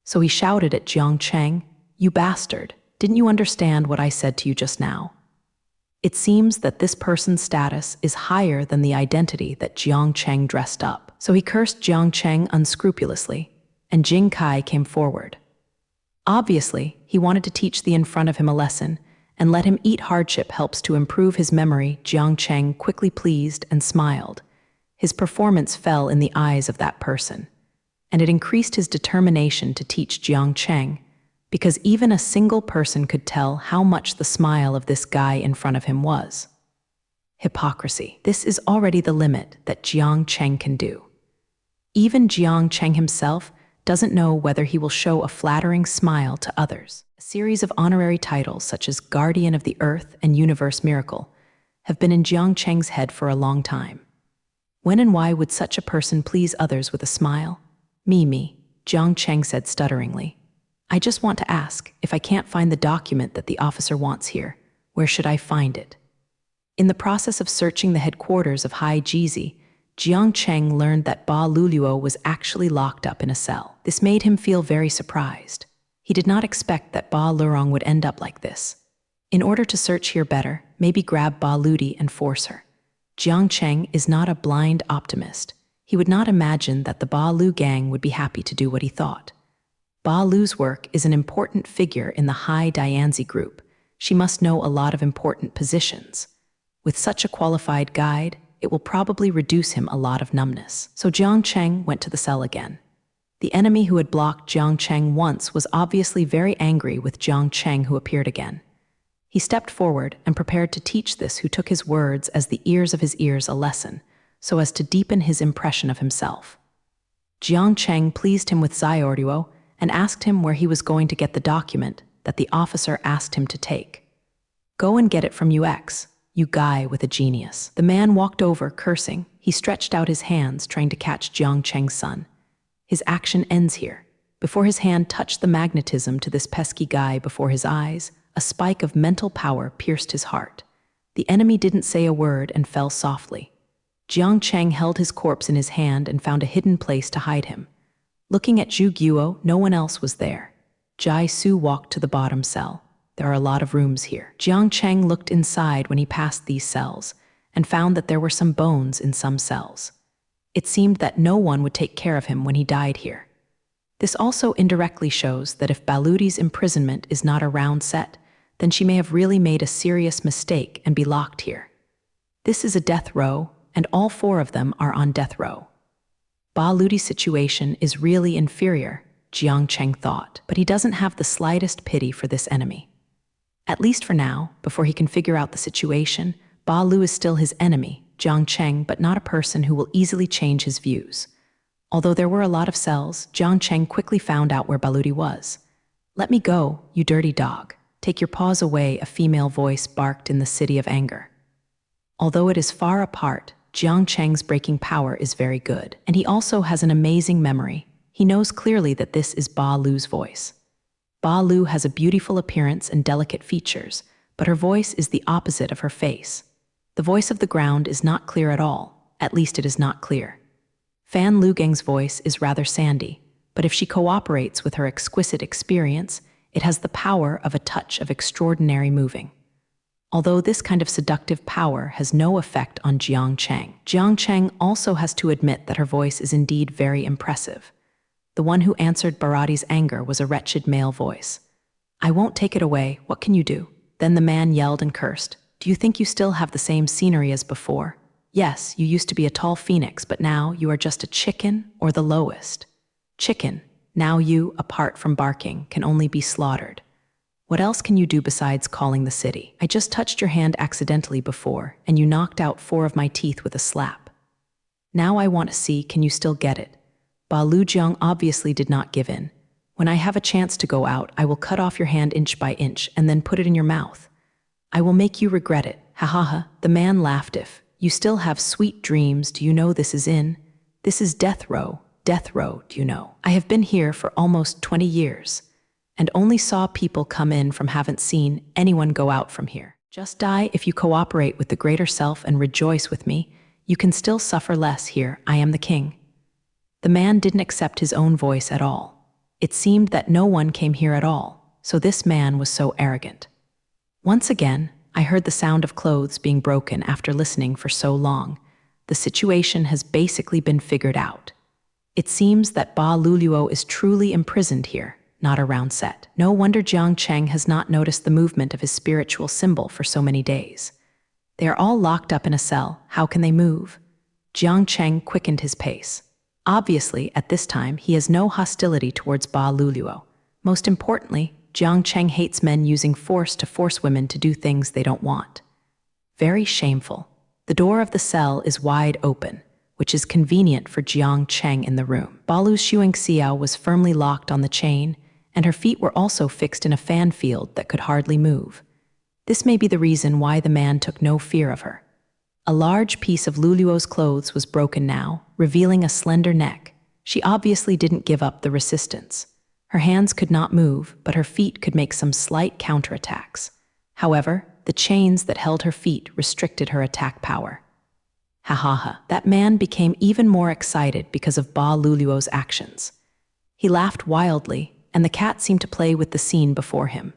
So he shouted at Jiang Cheng, "You bastard, didn't you understand what I said to you just now?" It seems that this person's status is higher than the identity that Jiang Cheng dressed up. So he cursed Jiang Cheng unscrupulously, and Jing Kai came forward. Obviously, he wanted to teach the in front of him a lesson, and let him eat hardship helps to improve his memory. Jiang Cheng quickly pleased and smiled. His performance fell in the eyes of that person, and it increased his determination to teach Jiang Cheng, because even a single person could tell how much the smile of this guy in front of him was. Hypocrisy. This is already the limit that Jiang Cheng can do. Even Jiang Cheng himself doesn't know whether he will show a flattering smile to others. A series of honorary titles such as Guardian of the Earth and Universe Miracle have been in Jiang Cheng's head for a long time. When and why would such a person please others with a smile? Me, Jiang Cheng said stutteringly. I just want to ask, if I can't find the document that the officer wants here, where should I find it? In the process of searching the headquarters of Hai Jizi, Jiang Cheng learned that Ba Luluo was actually locked up in a cell. This made him feel very surprised. He did not expect that Ba Lurong would end up like this. In order to search here better, maybe grab Ba Ludi and force her. Jiang Cheng is not a blind optimist. He would not imagine that the Ba Lu gang would be happy to do what he thought. Ba Lu's work is an important figure in the Hai Dianzi group. She must know a lot of important positions. With such a qualified guide, it will probably reduce him a lot of numbness. So Jiang Cheng went to the cell again. The enemy who had blocked Jiang Cheng once was obviously very angry with Jiang Cheng, who appeared again. He stepped forward and prepared to teach this who took his words as the ears of his ears a lesson, so as to deepen his impression of himself. Jiang Cheng pleased him with Xiaoduo and asked him where he was going to get the document that the officer asked him to take. Go and get it from UX, you guy with a genius. The man walked over, cursing. He stretched out his hands, trying to catch Jiang Cheng's son. His action ends here. Before his hand touched the magnetism to this pesky guy before his eyes, a spike of mental power pierced his heart. The enemy didn't say a word and fell softly. Jiang Cheng held his corpse in his hand and found a hidden place to hide him. Looking at Zhu Guo, no one else was there. Jai Su walked to the bottom cell. There are a lot of rooms here. Jiang Cheng looked inside when he passed these cells and found that there were some bones in some cells. It seemed that no one would take care of him when he died here. This also indirectly shows that if Baludi's imprisonment is not a round set, then she may have really made a serious mistake and be locked here. This is a death row, and all four of them are on death row. Baludi's situation is really inferior, Jiang Cheng thought, but he doesn't have the slightest pity for this enemy. At least for now, before he can figure out the situation, Ba Lu is still his enemy, Jiang Cheng, but not a person who will easily change his views. Although there were a lot of cells, Jiang Cheng quickly found out where Baludi was. "Let me go, you dirty dog. Take your paws away," a female voice barked in the city of anger. Although it is far apart, Jiang Cheng's breaking power is very good, and he also has an amazing memory. He knows clearly that this is Ba Lu's voice. Ba Lu has a beautiful appearance and delicate features, but her voice is the opposite of her face. The voice of the ground is not clear at all, at least it is not clear. Fan Lugang's voice is rather sandy, but if she cooperates with her exquisite experience, it has the power of a touch of extraordinary moving. Although this kind of seductive power has no effect on Jiang Cheng also has to admit that her voice is indeed very impressive. The one who answered Barati's anger was a wretched male voice. "I won't take it away, what can you do?" Then the man yelled and cursed. "Do you think you still have the same scenery as before? Yes, you used to be a tall phoenix, but now you are just a chicken or the lowest. Chicken, now you, apart from barking, can only be slaughtered. What else can you do besides calling the city? I just touched your hand accidentally before, and you knocked out 4 of my teeth with a slap. Now I want to see, can you still get it?" Ba Lujiang obviously did not give in. "When I have a chance to go out, I will cut off your hand inch by inch and then put it in your mouth. I will make you regret it." "Ha ha ha," the man laughed. "If you still have sweet dreams, do you know this is in? This is death row, do you know? I have been here for almost 20 years. And only saw people come in from, haven't seen anyone go out from here. Just die if you cooperate with the greater self and rejoice with me. You can still suffer less here. I am the king." The man didn't accept his own voice at all. It seemed that no one came here at all, so this man was so arrogant. Once again, I heard the sound of clothes being broken after listening for so long. The situation has basically been figured out. It seems that Ba Luluo is truly imprisoned here, not a round set. No wonder Jiang Cheng has not noticed the movement of his spiritual symbol for so many days. They are all locked up in a cell. How can they move? Jiang Cheng quickened his pace. Obviously, at this time, he has no hostility towards Ba Luluo. Most importantly, Jiang Cheng hates men using force to force women to do things they don't want. Very shameful. The door of the cell is wide open, which is convenient for Jiang Cheng in the room. Balu's Shuang Xiao was firmly locked on the chain, and her feet were also fixed in a fan field that could hardly move. This may be the reason why the man took no fear of her. A large piece of Luluo's clothes was broken now, revealing a slender neck. She obviously didn't give up the resistance. Her hands could not move, but her feet could make some slight counterattacks. However, the chains that held her feet restricted her attack power. Ha ha ha. That man became even more excited because of Ba Luluo's actions. He laughed wildly, and the cat seemed to play with the scene before him.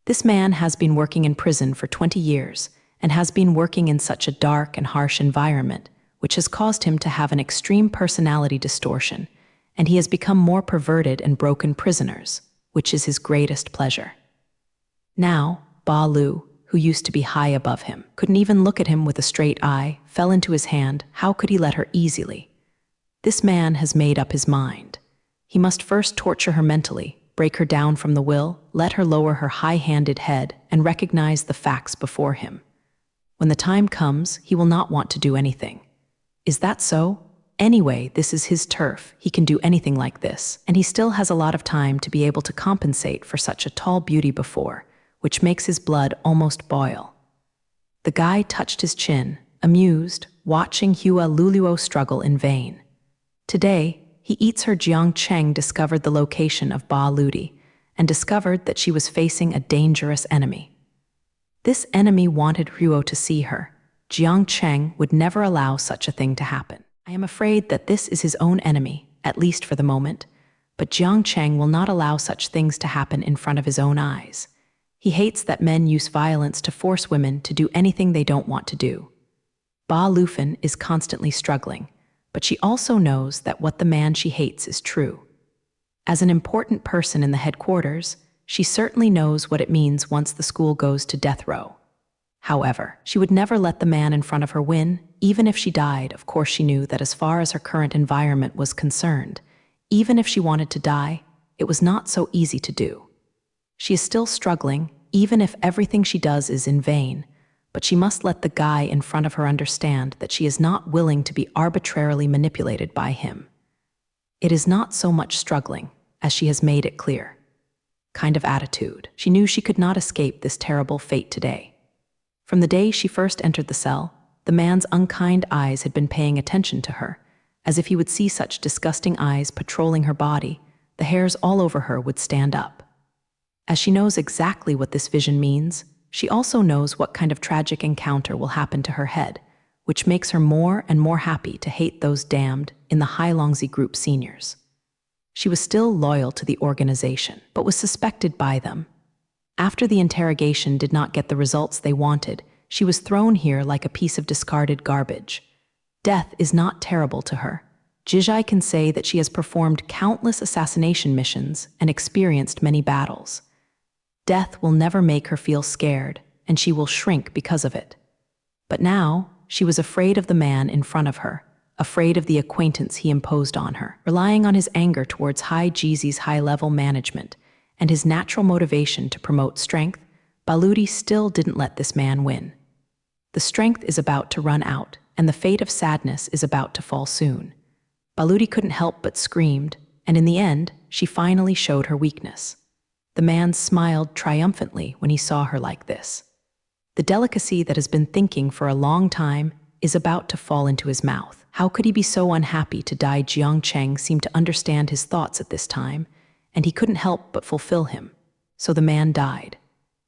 This man has been working in prison for 20 years and has been working in such a dark and harsh environment, which has caused him to have an extreme personality distortion, and he has become more perverted and broken prisoners, which is his greatest pleasure. Now, Ba Lu, who used to be high above him, couldn't even look at him with a straight eye, fell into his hand. How could he let her easily? This man has made up his mind. He must first torture her mentally, break her down from the will, let her lower her high-handed head, and recognize the facts before him. When the time comes, he will not want to do anything. Is that so? Anyway, this is his turf. He can do anything like this, and he still has a lot of time to be able to compensate for such a tall beauty before, which makes his blood almost boil. The guy touched his chin, amused, watching Hua Luluo struggle in vain. Today, he eats her. Jiang Cheng discovered the location of Ba Ludi and discovered that she was facing a dangerous enemy. This enemy wanted Huo to see her. Jiang Cheng would never allow such a thing to happen. I am afraid that this is his own enemy, at least for the moment, but Jiang Cheng will not allow such things to happen in front of his own eyes. He hates that men use violence to force women to do anything they don't want to do. Ba Lufan is constantly struggling, but she also knows that what the man she hates is true. As an important person in the headquarters, she certainly knows what it means once the school goes to death row. However, she would never let the man in front of her win, even if she died. Of course, she knew that as far as her current environment was concerned, even if she wanted to die, it was not so easy to do. She is still struggling, even if everything she does is in vain, but she must let the guy in front of her understand that she is not willing to be arbitrarily manipulated by him. It is not so much struggling, as she has made it clear. Kind of attitude. She knew she could not escape this terrible fate today. From the day she first entered the cell, the man's unkind eyes had been paying attention to her, as if he would see such disgusting eyes patrolling her body, the hairs all over her would stand up. As she knows exactly what this vision means, she also knows what kind of tragic encounter will happen to her head, which makes her more and more happy to hate those damned in the Hailongzi group seniors. She was still loyal to the organization, but was suspected by them. After the interrogation did not get the results they wanted, she was thrown here like a piece of discarded garbage. Death is not terrible to her. Jizhai can say that she has performed countless assassination missions and experienced many battles. Death will never make her feel scared, and she will shrink because of it. But now, she was afraid of the man in front of her, afraid of the acquaintance he imposed on her. Relying on his anger towards Hai Jizi's high-level management and his natural motivation to promote strength, Baludi still didn't let this man win. The strength is about to run out, and the fate of sadness is about to fall soon. Baludi couldn't help but screamed, and in the end, she finally showed her weakness. The man smiled triumphantly when he saw her like this. The delicacy that has been thinking for a long time is about to fall into his mouth. How could he be so unhappy to die? Jiang Cheng seemed to understand his thoughts at this time, and he couldn't help but fulfill him. So the man died.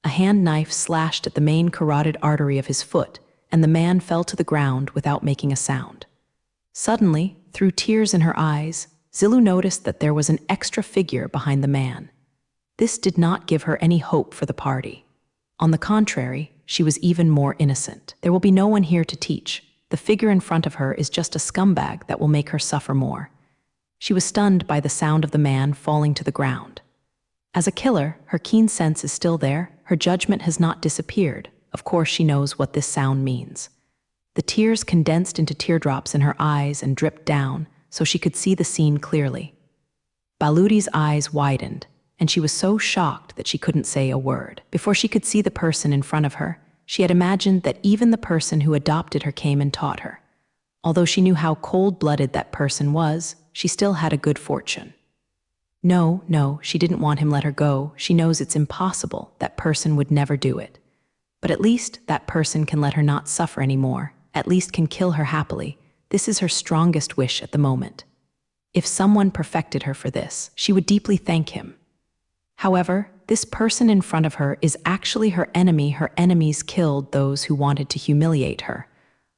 A hand knife slashed at the main carotid artery of his foot, and the man fell to the ground without making a sound. Suddenly, through tears in her eyes, Zilu noticed that there was an extra figure behind the man. This did not give her any hope for the party. On the contrary, she was even more innocent. There will be no one here to teach. The figure in front of her is just a scumbag that will make her suffer more. She was stunned by the sound of the man falling to the ground. As a killer, her keen sense is still there. Her judgment has not disappeared. Of course, she knows what this sound means. The tears condensed into teardrops in her eyes and dripped down, so she could see the scene clearly. Baludi's eyes widened, and she was so shocked that she couldn't say a word. Before she could see the person in front of her, she had imagined that even the person who adopted her came and taught her. Although she knew how cold-blooded that person was, she still had a good fortune. No, she didn't want him let her go. She knows it's impossible. That person would never do it. But at least that person can let her not suffer anymore, at least can kill her happily. This is her strongest wish at the moment. If someone perfected her for this, she would deeply thank him. However, this person in front of her is actually her enemy. Her enemies killed those who wanted to humiliate her.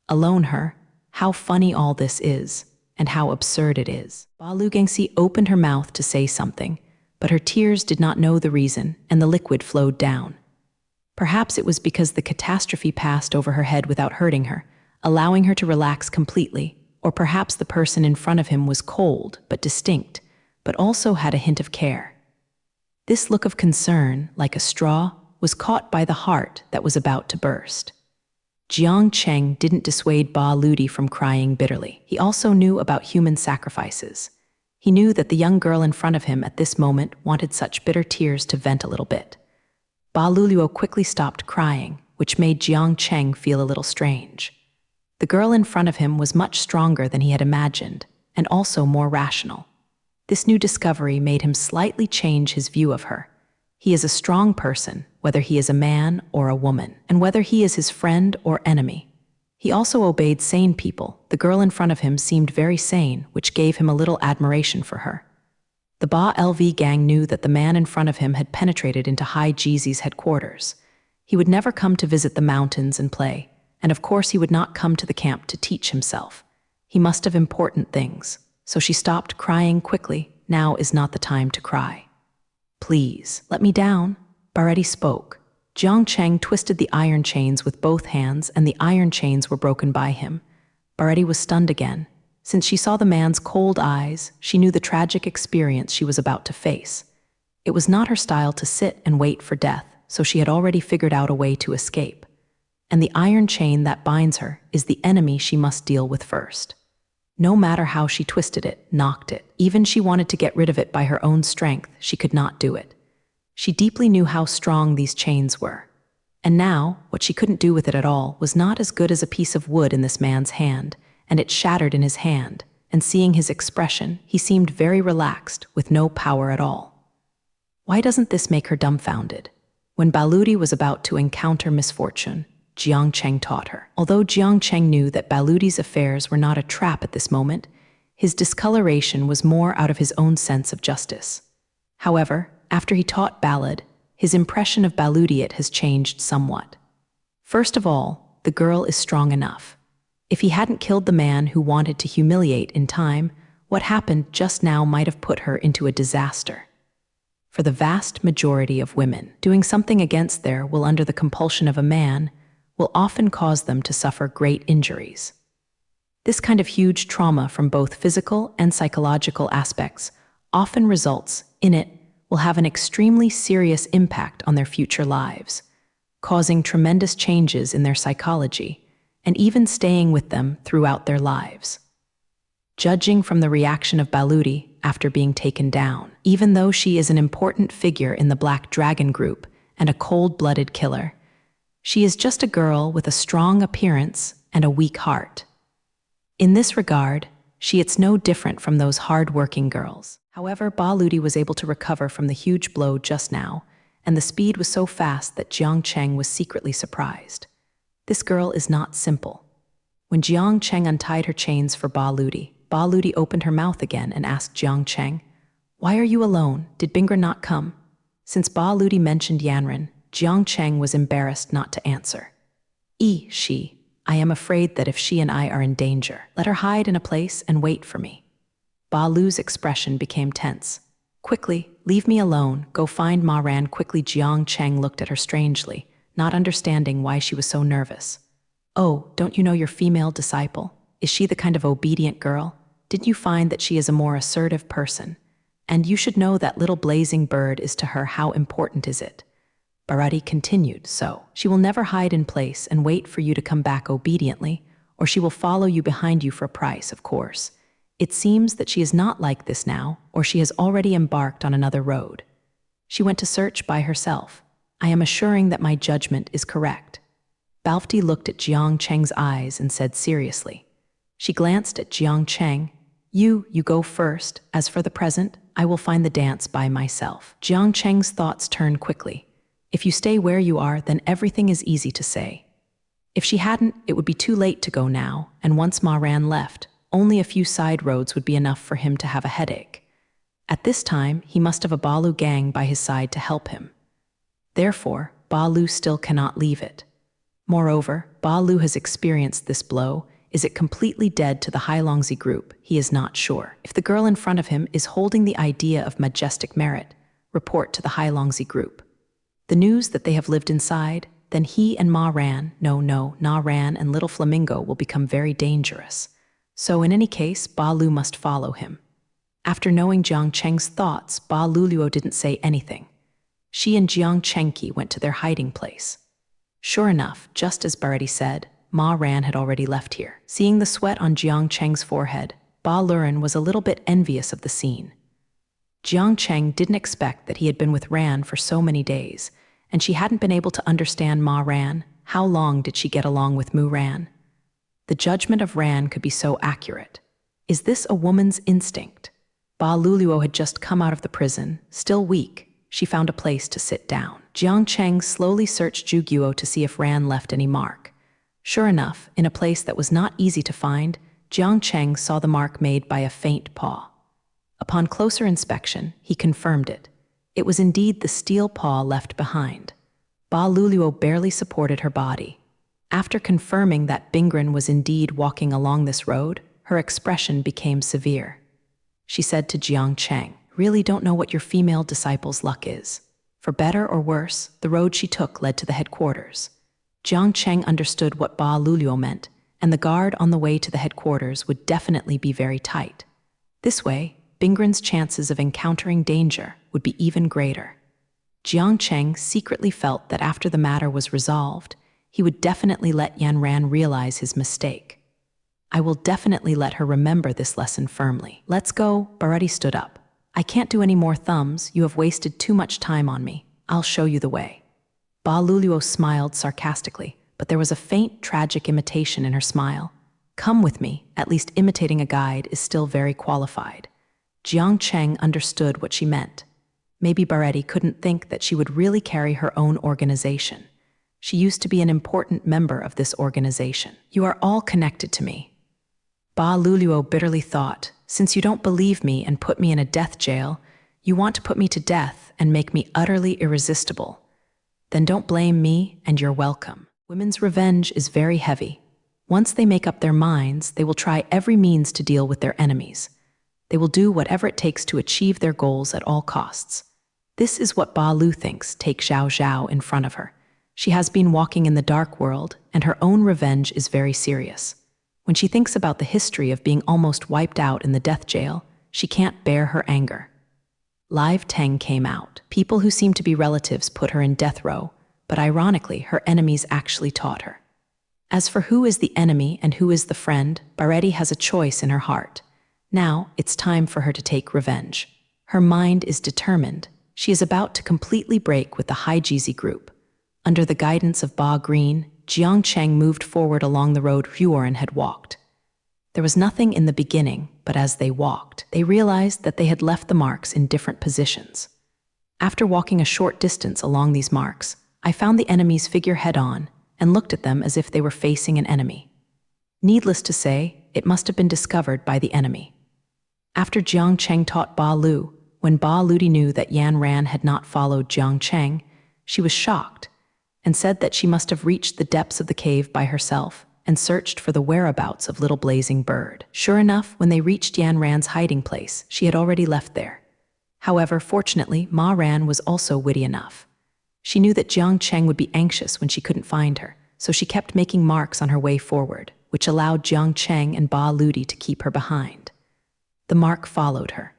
Alone her, how funny all this is, and how absurd it is. Ba Lu Gengsi opened her mouth to say something, but her tears did not know the reason, and the liquid flowed down. Perhaps it was because the catastrophe passed over her head without hurting her, allowing her to relax completely, or perhaps the person in front of him was cold but distinct, but also had a hint of care. This look of concern, like a straw, was caught by the heart that was about to burst. Jiang Cheng didn't dissuade Ba Ludi from crying bitterly. He also knew about human sacrifices. He knew that the young girl in front of him at this moment wanted such bitter tears to vent a little bit. Ba Luluo quickly stopped crying, which made Jiang Cheng feel a little strange. The girl in front of him was much stronger than he had imagined, and also more rational. This new discovery made him slightly change his view of her. He is a strong person, whether he is a man or a woman, and whether he is his friend or enemy. He also obeyed sane people. The girl in front of him seemed very sane, which gave him a little admiration for her. The Ba LV gang knew that the man in front of him had penetrated into Hai Jizi's headquarters. He would never come to visit the mountains and play, and of course he would not come to the camp to teach himself. He must have important things. So she stopped crying quickly. Now is not the time to cry. Please, let me down. Barretti spoke. Jiang Cheng twisted the iron chains with both hands, and the iron chains were broken by him. Barretti was stunned again. Since she saw the man's cold eyes, she knew the tragic experience she was about to face. It was not her style to sit and wait for death, so she had already figured out a way to escape. And the iron chain that binds her is the enemy she must deal with first. No matter how she twisted it, knocked it, even she wanted to get rid of it by her own strength, she could not do it. She deeply knew how strong these chains were. And now, what she couldn't do with it at all was not as good as a piece of wood in this man's hand, and it shattered in his hand, and seeing his expression, he seemed very relaxed, with no power at all. Why doesn't this make her dumbfounded? When Baludi was about to encounter misfortune, Jiang Cheng taught her. Although Jiang Cheng knew that Baludi's affairs were not a trap at this moment, his discoloration was more out of his own sense of justice. However, after he taught Balad, his impression of Baludiat has changed somewhat. First of all, the girl is strong enough. If he hadn't killed the man who wanted to humiliate in time, what happened just now might have put her into a disaster. For the vast majority of women, doing something against their will under the compulsion of a man will often cause them to suffer great injuries. This kind of huge trauma from both physical and psychological aspects often results in it will have an extremely serious impact on their future lives, causing tremendous changes in their psychology and even staying with them throughout their lives. Judging from the reaction of Baludi after being taken down, even though she is an important figure in the Black Dragon group and a cold-blooded killer, she is just a girl with a strong appearance and a weak heart. In this regard, she is no different from those hard-working girls. However, Ba Ludi was able to recover from the huge blow just now, and the speed was so fast that Jiang Cheng was secretly surprised. This girl is not simple. When Jiang Cheng untied her chains for Ba Ludi opened her mouth again and asked Jiang Cheng, "Why are you alone? Did Bingra not come?" Since Ba Ludi mentioned Yanran, Jiang Cheng was embarrassed not to answer. I am afraid that if she and I are in danger, let her hide in a place and wait for me." Ba Lu's expression became tense. "Quickly, leave me alone, go find Ma Ran quickly." Jiang Cheng looked at her strangely, not understanding why she was so nervous. "Oh, don't you know your female disciple? Is she the kind of obedient girl? Didn't you find that she is a more assertive person? And you should know that little blazing bird is to her how important is it?" Bharati continued, "So, she will never hide in place and wait for you to come back obediently, or she will follow you behind you for a price, of course. It seems that she is not like this now, or she has already embarked on another road. She went to search by herself. I am assuring that my judgment is correct." Balfti looked at Jiang Cheng's eyes and said seriously. She glanced at Jiang Cheng. You go first. As for the present, I will find the dance by myself." Jiang Cheng's thoughts turned quickly. If you stay where you are, then everything is easy to say. If she hadn't, it would be too late to go now, and once Ma Ran left, only a few side roads would be enough for him to have a headache. At this time, he must have a Ba Lu gang by his side to help him. Therefore, Ba Lu still cannot leave it. Moreover, Ba Lu has experienced this blow. Is it completely dead to the Hailongzi group? He is not sure. If the girl in front of him is holding the idea of majestic merit, report to the Hailongzi group. The news that they have lived inside, then he and Na Ran and Little Flamingo will become very dangerous. So in any case, Ba Lu must follow him. After knowing Jiang Cheng's thoughts, Ba Luluo didn't say anything. She and Jiang Chengqi went to their hiding place. Sure enough, just as Barretti said, Ma Ran had already left here. Seeing the sweat on Jiang Cheng's forehead, Ba Luren was a little bit envious of the scene. Jiang Cheng didn't expect that he had been with Ran for so many days, and she hadn't been able to understand Ma Ran. How long did she get along with Mu Ran? The judgment of Ran could be so accurate. Is this a woman's instinct? Ba Luluo had just come out of the prison, still weak. She found a place to sit down. Jiang Cheng slowly searched Juguo to see if Ran left any mark. Sure enough, in a place that was not easy to find, Jiang Cheng saw the mark made by a faint paw. Upon closer inspection, he confirmed it. It was indeed the steel paw left behind. Ba Luluo barely supported her body. After confirming that Bingren was indeed walking along this road, her expression became severe. She said to Jiang Cheng, "Really don't know what your female disciple's luck is." For better or worse, the road she took led to the headquarters. Jiang Cheng understood what Ba Luluo meant, and the guard on the way to the headquarters would definitely be very tight. This way, Bingren's chances of encountering danger would be even greater. Jiang Cheng secretly felt that after the matter was resolved, he would definitely let Yan Ran realize his mistake. "I will definitely let her remember this lesson firmly." "Let's go." Barati stood up. "I can't do any more thumbs. You have wasted too much time on me. I'll show you the way." Ba Luluo smiled sarcastically, but there was a faint, tragic imitation in her smile. "Come with me." At least imitating a guide is still very qualified. Jiang Cheng understood what she meant. Maybe Barretti couldn't think that she would really carry her own organization. She used to be an important member of this organization. "You are all connected to me." Ba Luluo bitterly thought, "Since you don't believe me and put me in a death jail, you want to put me to death and make me utterly irresistible. Then don't blame me, and you're welcome." Women's revenge is very heavy. Once they make up their minds, they will try every means to deal with their enemies. They will do whatever it takes to achieve their goals at all costs. This is what Ba Lu thinks. Take Xiao Zhao in front of her. She has been walking in the dark world, and her own revenge is very serious. When she thinks about the history of being almost wiped out in the death jail, she can't bear her anger. Live Teng came out. People who seem to be relatives put her in death row, but ironically, her enemies actually taught her. As for who is the enemy and who is the friend, Barretti has a choice in her heart. Now, it's time for her to take revenge. Her mind is determined. She is about to completely break with the Haijizi group. Under the guidance of Ba Green, Jiang Cheng moved forward along the road Huoren had walked. There was nothing in the beginning, but as they walked, they realized that they had left the marks in different positions. After walking a short distance along these marks, I found the enemy's figure head-on and looked at them as if they were facing an enemy. Needless to say, it must have been discovered by the enemy. After Jiang Cheng taught Ba Lu, when Ba Ludi knew that Yan Ran had not followed Jiang Cheng, she was shocked and said that she must have reached the depths of the cave by herself and searched for the whereabouts of Little Blazing Bird. Sure enough, when they reached Yan Ran's hiding place, she had already left there. However, fortunately, Ma Ran was also witty enough. She knew that Jiang Cheng would be anxious when she couldn't find her, so she kept making marks on her way forward, which allowed Jiang Cheng and Ba Ludi to keep her behind. The mark followed her.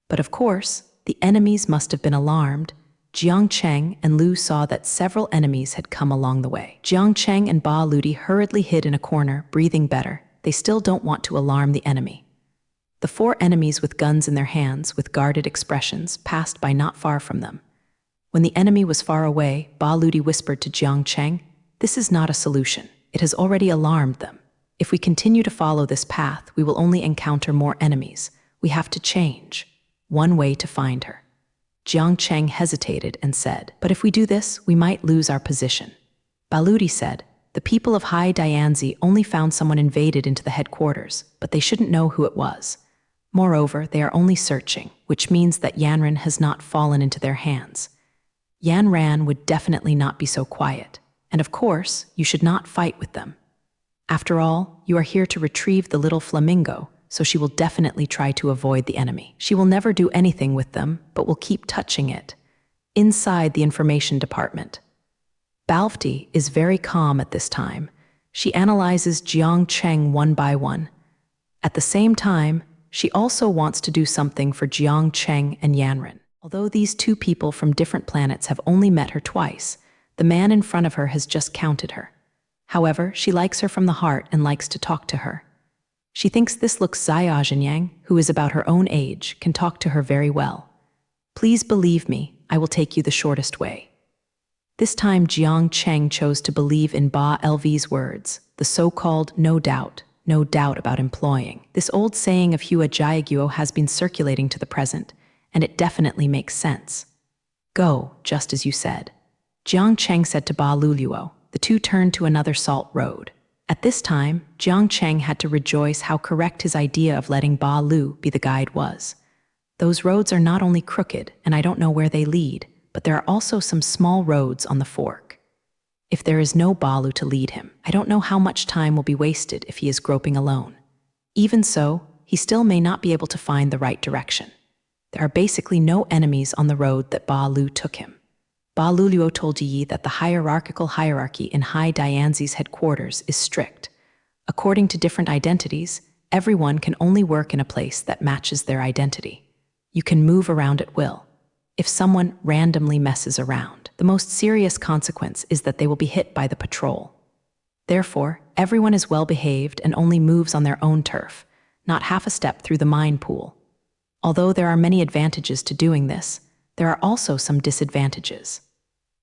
But of course, the enemies must have been alarmed. Jiang Cheng and Lu saw that several enemies had come along the way. Jiang Cheng and Ba Ludi hurriedly hid in a corner, breathing better. They still don't want to alarm the enemy. The four enemies with guns in their hands, with guarded expressions, passed by not far from them. When the enemy was far away, Ba Ludi whispered to Jiang Cheng, "This is not a solution. It has already alarmed them. If we continue to follow this path, we will only encounter more enemies. We have to change. One way to find her." Jiang Cheng hesitated and said, "But if we do this, we might lose our position." Ba Ludi said, The people of High Dianzi only found someone invaded into the headquarters, but they shouldn't know who it was. Moreover, they are only searching, which means that Yanran has not fallen into their hands. Yanran would definitely not be so quiet, and of course, you should not fight with them. After all, you are here to retrieve the little flamingo, so she will definitely try to avoid the enemy. She will never do anything with them, but will keep touching it. Inside the information department, Balfti is very calm at this time. She analyzes Jiang Cheng one by one. At the same time, she also wants to do something for Jiang Cheng and Yanran. Although these two people from different planets have only met her twice, the man in front of her has just counted her. However, she likes her from the heart and likes to talk to her. She thinks this looks Xia Zhenyang, who is about her own age, can talk to her very well. Please believe me, I will take you the shortest way. This time Jiang Cheng chose to believe in Ba Lv's words, the so-called no doubt about employing. This old saying of Hua Jiaguo has been circulating to the present, and it definitely makes sense. Go, just as you said. Jiang Cheng said to Ba Luluo. The two turned to another salt road. At this time, Jiang Cheng had to rejoice how correct his idea of letting Ba Lu be the guide was. Those roads are not only crooked, and I don't know where they lead, but there are also some small roads on the fork. If there is no Ba Lu to lead him, I don't know how much time will be wasted if he is groping alone. Even so, he still may not be able to find the right direction. There are basically no enemies on the road that Ba Lu took him. Ba Luluo told Yi that the hierarchical hierarchy in High Dianzi's headquarters is strict. According to different identities, everyone can only work in a place that matches their identity. You can move around at will. If someone randomly messes around, the most serious consequence is that they will be hit by the patrol. Therefore, everyone is well behaved and only moves on their own turf, not half a step through the mine pool. Although there are many advantages to doing this, there are also some disadvantages.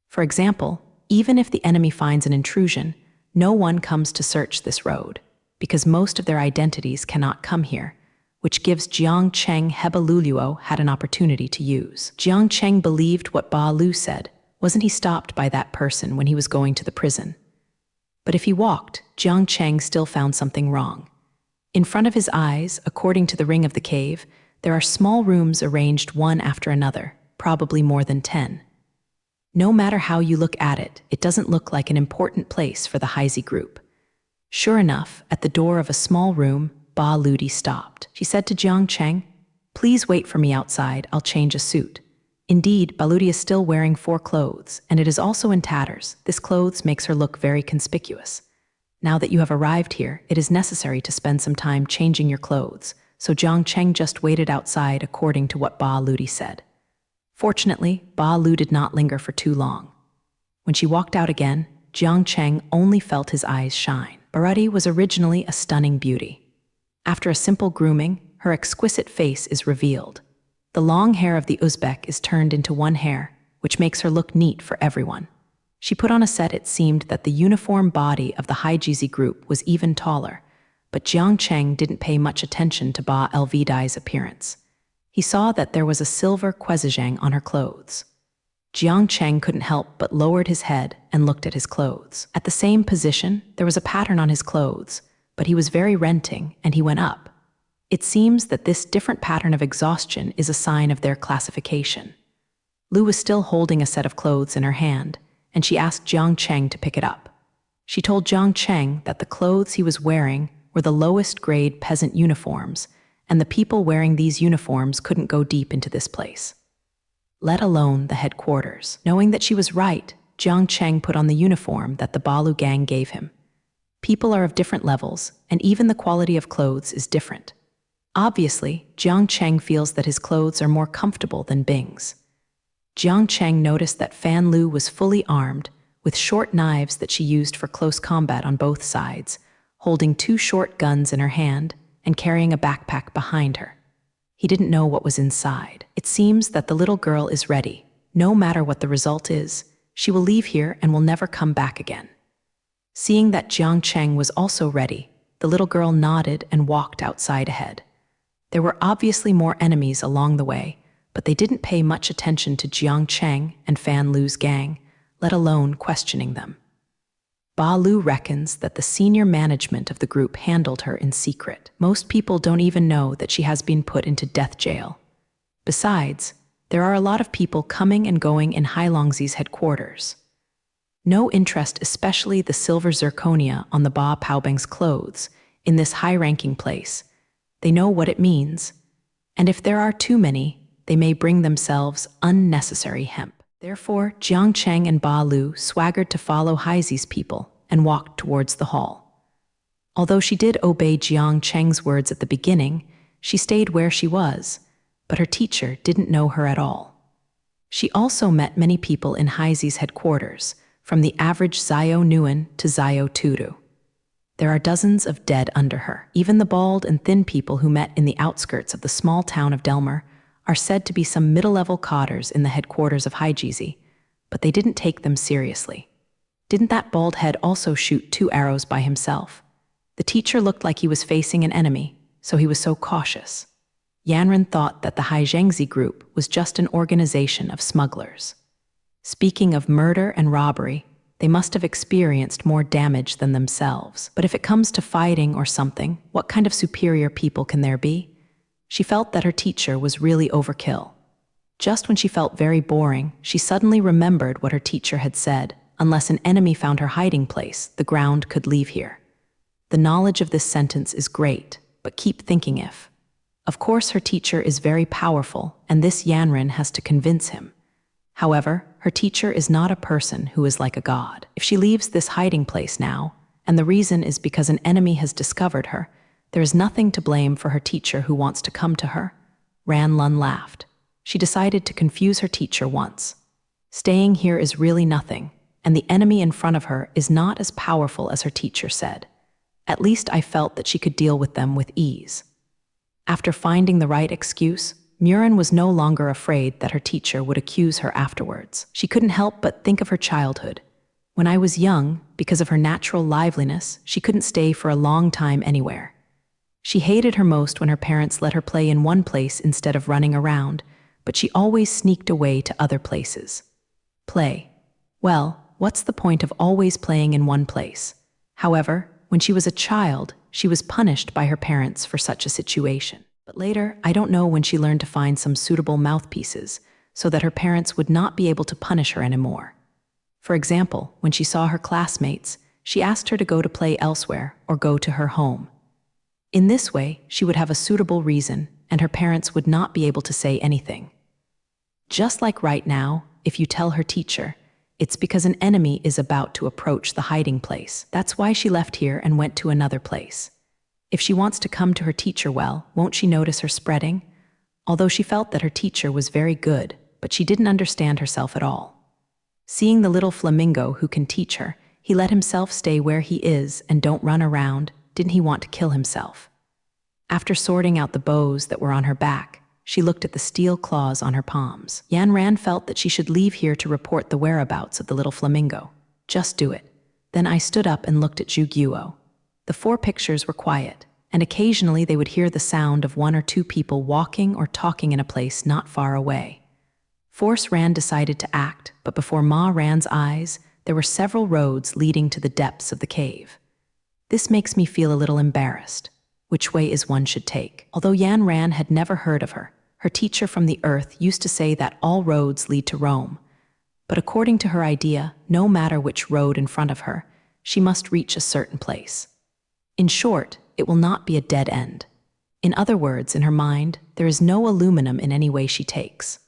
For example, even if the enemy finds an intrusion, no one comes to search this road, because most of their identities cannot come here, which gives Jiang Cheng Heba Luluo had an opportunity to use. Jiang Cheng believed what Ba Lu said. Wasn't he stopped by that person when he was going to the prison? But if he walked, Jiang Cheng still found something wrong. In front of his eyes, according to the ring of the cave, there are small rooms arranged one after another, probably more than 10. No matter how you look at it, it doesn't look like an important place for the Heisey group. Sure enough, at the door of a small room, Ba Ludi stopped. She said to Jiang Cheng, "Please wait for me outside, I'll change a suit." Indeed, Ba Ludi is still wearing 4 clothes, and it is also in tatters. This clothes makes her look very conspicuous. Now that you have arrived here, it is necessary to spend some time changing your clothes, so Jiang Cheng just waited outside according to what Ba Ludi said. Fortunately, Ba Lu did not linger for too long. When she walked out again, Jiang Cheng only felt his eyes shine. Barati was originally a stunning beauty. After a simple grooming, her exquisite face is revealed. The long hair of the Uzbek is turned into one hair, which makes her look neat for everyone. She put on a set. It seemed that the uniform body of the Haijizi group was even taller, but Jiang Cheng didn't pay much attention to Ba Lvidai's appearance. He saw that there was a silver quezijang on her clothes. Jiang Cheng couldn't help but lowered his head and looked at his clothes. At the same position, there was a pattern on his clothes, but he was very renting, and he went up. It seems that this different pattern of exhaustion is a sign of their classification. Lu was still holding a set of clothes in her hand, and she asked Jiang Cheng to pick it up. She told Jiang Cheng that the clothes he was wearing were the lowest grade peasant uniforms, and the people wearing these uniforms couldn't go deep into this place, let alone the headquarters. Knowing that she was right, Jiang Cheng put on the uniform that the Balu gang gave him. People are of different levels, and even the quality of clothes is different. Obviously, Jiang Cheng feels that his clothes are more comfortable than Bing's. Jiang Cheng noticed that Fan Lu was fully armed, with short knives that she used for close combat on both sides, holding 2 short guns in her hand and carrying a backpack behind her. He didn't know what was inside. It seems that the little girl is ready. No matter what the result is, she will leave here and will never come back again. Seeing that Jiang Cheng was also ready, the little girl nodded and walked outside ahead. There were obviously more enemies along the way, but they didn't pay much attention to Jiang Cheng and Fan Lu's gang, let alone questioning them. Ba Lu reckons that the senior management of the group handled her in secret. Most people don't even know that she has been put into death jail. Besides, there are a lot of people coming and going in Hailongzi's headquarters. No interest, especially the silver zirconia on the Ba Paobeng's clothes, in this high-ranking place. They know what it means, and if there are too many, they may bring themselves unnecessary hemp. Therefore, Jiang Cheng and Ba Lu swaggered to follow Haizi's people and walked towards the hall. Although she did obey Jiang Cheng's words at the beginning, she stayed where she was, but her teacher didn't know her at all. She also met many people in Haizi's headquarters, from the average Zhao Nguyen to Zhao Turu. There are dozens of dead under her. Even the bald and thin people who met in the outskirts of the small town of Delmer are said to be some middle-level codders in the headquarters of Haijizi, but they didn't take them seriously. Didn't that bald head also shoot 2 arrows by himself? The teacher looked like he was facing an enemy, so he was so cautious. Yanren thought that the Haizhengzi group was just an organization of smugglers. Speaking of murder and robbery, they must have experienced more damage than themselves. But if it comes to fighting or something, what kind of superior people can there be? She felt that her teacher was really overkill. Just when she felt very boring, she suddenly remembered what her teacher had said: unless an enemy found her hiding place, the ground could leave here. The knowledge of this sentence is great, but keep thinking if. Of course, her teacher is very powerful, and this Yanren has to convince him. However, her teacher is not a person who is like a god. If she leaves this hiding place now, and the reason is because an enemy has discovered her, there is nothing to blame for her teacher who wants to come to her. Ran Lun laughed. She decided to confuse her teacher once. Staying here is really nothing, and the enemy in front of her is not as powerful as her teacher said. At least I felt that she could deal with them with ease. After finding the right excuse, Muren was no longer afraid that her teacher would accuse her afterwards. She couldn't help but think of her childhood. When I was young, because of her natural liveliness, she couldn't stay for a long time anywhere. She hated her most when her parents let her play in one place instead of running around, but she always sneaked away to other places. Play. Well, what's the point of always playing in one place? However, when she was a child, she was punished by her parents for such a situation. But later, I don't know when she learned to find some suitable mouthpieces so that her parents would not be able to punish her anymore. For example, when she saw her classmates, she asked her to go to play elsewhere or go to her home. In this way, she would have a suitable reason, and her parents would not be able to say anything. Just like right now, if you tell her teacher, it's because an enemy is about to approach the hiding place. That's why she left here and went to another place. If she wants to come to her teacher well, won't she notice her spreading? Although she felt that her teacher was very good, but she didn't understand herself at all. Seeing the little flamingo who can teach her, he let himself stay where he is and don't run around. Didn't he want to kill himself? After sorting out the bows that were on her back, she looked at the steel claws on her palms. Yanran felt that she should leave here to report the whereabouts of the little flamingo. Just do it. Then I stood up and looked at Zhu Guo. The 4 pictures were quiet, and occasionally they would hear the sound of 1 or 2 people walking or talking in a place not far away. Force Ran decided to act, but before Ma Ran's eyes, there were several roads leading to the depths of the cave. This makes me feel a little embarrassed. Which way is one should take? Although Yan Ran had never heard of her, her teacher from the earth used to say that all roads lead to Rome. But according to her idea, no matter which road in front of her, she must reach a certain place. In short, it will not be a dead end. In other words, in her mind, there is no aluminum in any way she takes.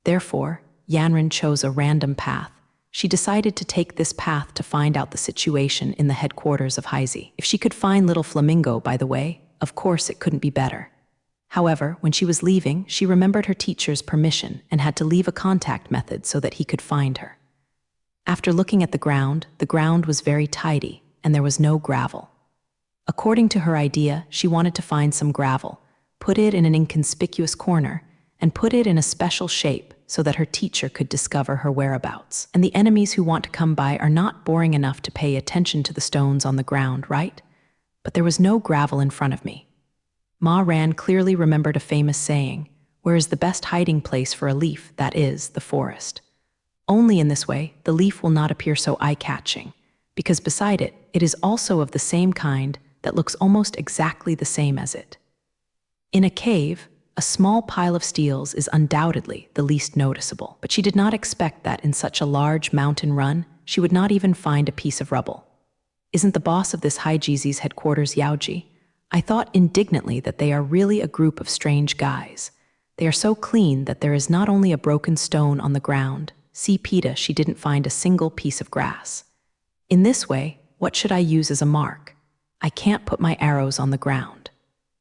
Therefore, Yanran chose a random path. She decided to take this path to find out the situation in the headquarters of Haizi. If she could find little flamingo by the way, of course it couldn't be better. However, when she was leaving, she remembered her teacher's permission and had to leave a contact method so that he could find her. After looking at the ground was very tidy, and there was no gravel. According to her idea, she wanted to find some gravel, put it in an inconspicuous corner, and put it in a special shape so that her teacher could discover her whereabouts. And the enemies who want to come by are not boring enough to pay attention to the stones on the ground, right? But there was no gravel in front of me. Ma Ran clearly remembered a famous saying, "Where is the best hiding place for a leaf? That is, the forest." Only in this way, the leaf will not appear so eye-catching, because beside it, it is also of the same kind that looks almost exactly the same as it. In a cave, a small pile of steels is undoubtedly the least noticeable, but she did not expect that in such a large mountain run, she would not even find a piece of rubble. Isn't the boss of this Haijizi's headquarters Yaoji? I thought indignantly that they are really a group of strange guys. They are so clean that there is not only a broken stone on the ground. See Peta, she didn't find a single piece of grass. In this way, what should I use as a mark? I can't put my arrows on the ground.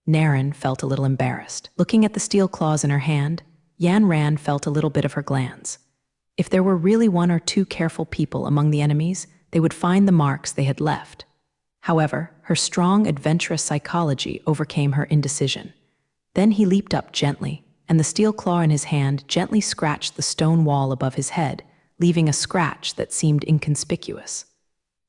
Naren felt a little embarrassed. Looking at the steel claws in her hand, Yan Ran felt a little bit of her glands. If there were really one or two careful people among the enemies, they would find the marks they had left. However, her strong, adventurous psychology overcame her indecision. Then he leaped up gently, and the steel claw in his hand gently scratched the stone wall above his head, leaving a scratch that seemed inconspicuous.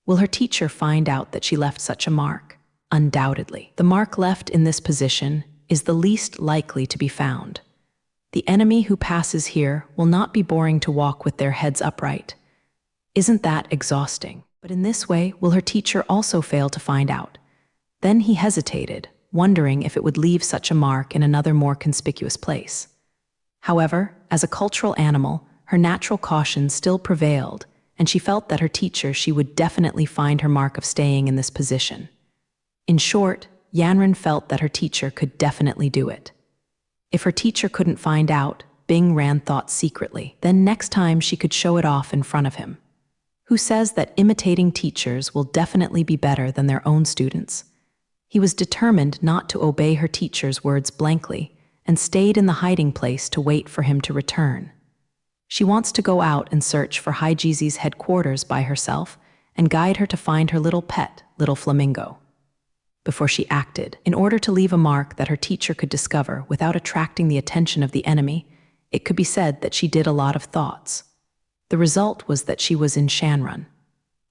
Will her teacher find out that she left such a mark? Undoubtedly. The mark left in this position is the least likely to be found. The enemy who passes here will not be boring to walk with their heads upright. Isn't that exhausting? But in this way, will her teacher also fail to find out? Then he hesitated, wondering if it would leave such a mark in another more conspicuous place. However, as a cultural animal, her natural caution still prevailed, and she felt that her teacher she would definitely find her mark of staying in this position. In short, Yanran felt that her teacher could definitely do it. If her teacher couldn't find out, Bing Ran thought secretly, then next time she could show it off in front of him. Who says that imitating teachers will definitely be better than their own students? He was determined not to obey her teacher's words blankly and stayed in the hiding place to wait for him to return. She wants to go out and search for Haijizi's headquarters by herself and guide her to find her little pet, little flamingo. Before she acted, in order to leave a mark that her teacher could discover without attracting the attention of the enemy, it could be said that she did a lot of thoughts. The result was that she was in Shanrun.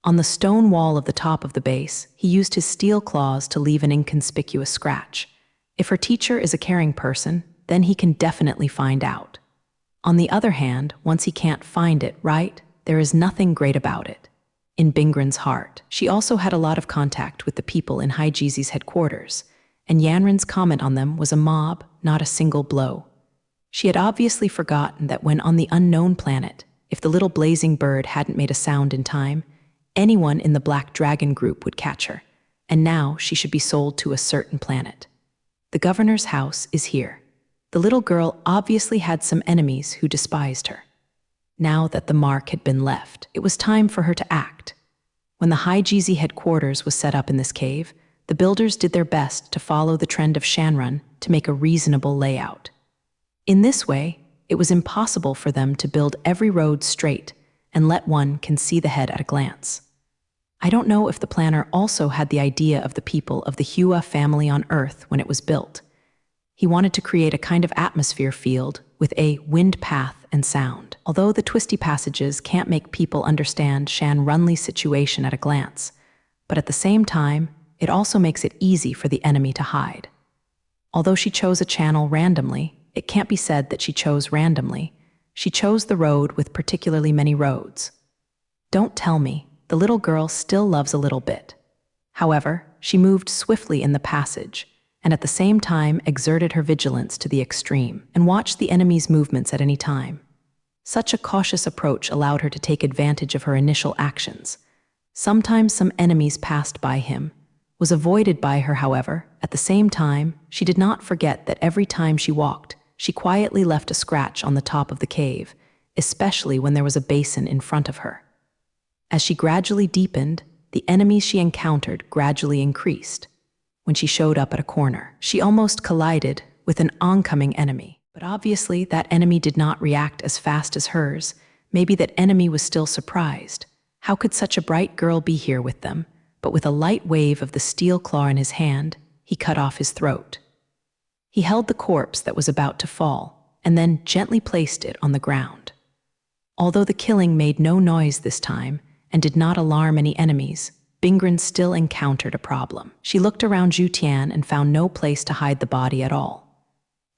On the stone wall of the top of the base, he used his steel claws to leave an inconspicuous scratch. If her teacher is a caring person, then he can definitely find out. On the other hand, once he can't find it, right, there is nothing great about it. In Bingran's heart, she also had a lot of contact with the people in Haijizi's headquarters, and Yanran's comment on them was a mob, not a single blow. She had obviously forgotten that when on the unknown planet, if the little blazing bird hadn't made a sound in time, anyone in the Black Dragon group would catch her, and now she should be sold to a certain planet. The governor's house is here. The little girl obviously had some enemies who despised her. Now that the mark had been left, it was time for her to act. When the Haijizi headquarters was set up in this cave, the builders did their best to follow the trend of Shanrun to make a reasonable layout. In this way, it was impossible for them to build every road straight and let one can see the head at a glance. I don't know if the planner also had the idea of the people of the Hua family on Earth when it was built. He wanted to create a kind of atmosphere field with a wind path and sound. Although the twisty passages can't make people understand Shan Runley's situation at a glance, but at the same time, it also makes it easy for the enemy to hide. Although she chose a channel randomly, it can't be said that she chose randomly. She chose the road with particularly many roads. Don't tell me, the little girl still loves a little bit. However, she moved swiftly in the passage, and at the same time exerted her vigilance to the extreme, and watched the enemy's movements at any time. Such a cautious approach allowed her to take advantage of her initial actions. Sometimes some enemies passed by him, was avoided by her, however. At the same time, she did not forget that every time she walked, she quietly left a scratch on the top of the cave, especially when there was a basin in front of her. As she gradually deepened, the enemies she encountered gradually increased. When she showed up at a corner, she almost collided with an oncoming enemy. But obviously, that enemy did not react as fast as hers. Maybe that enemy was still surprised. How could such a bright girl be here with them? But with a light wave of the steel claw in his hand, he cut off his throat. He held the corpse that was about to fall, and then gently placed it on the ground. Although the killing made no noise this time, and did not alarm any enemies, Bingran still encountered a problem. She looked around Jutian and found no place to hide the body at all.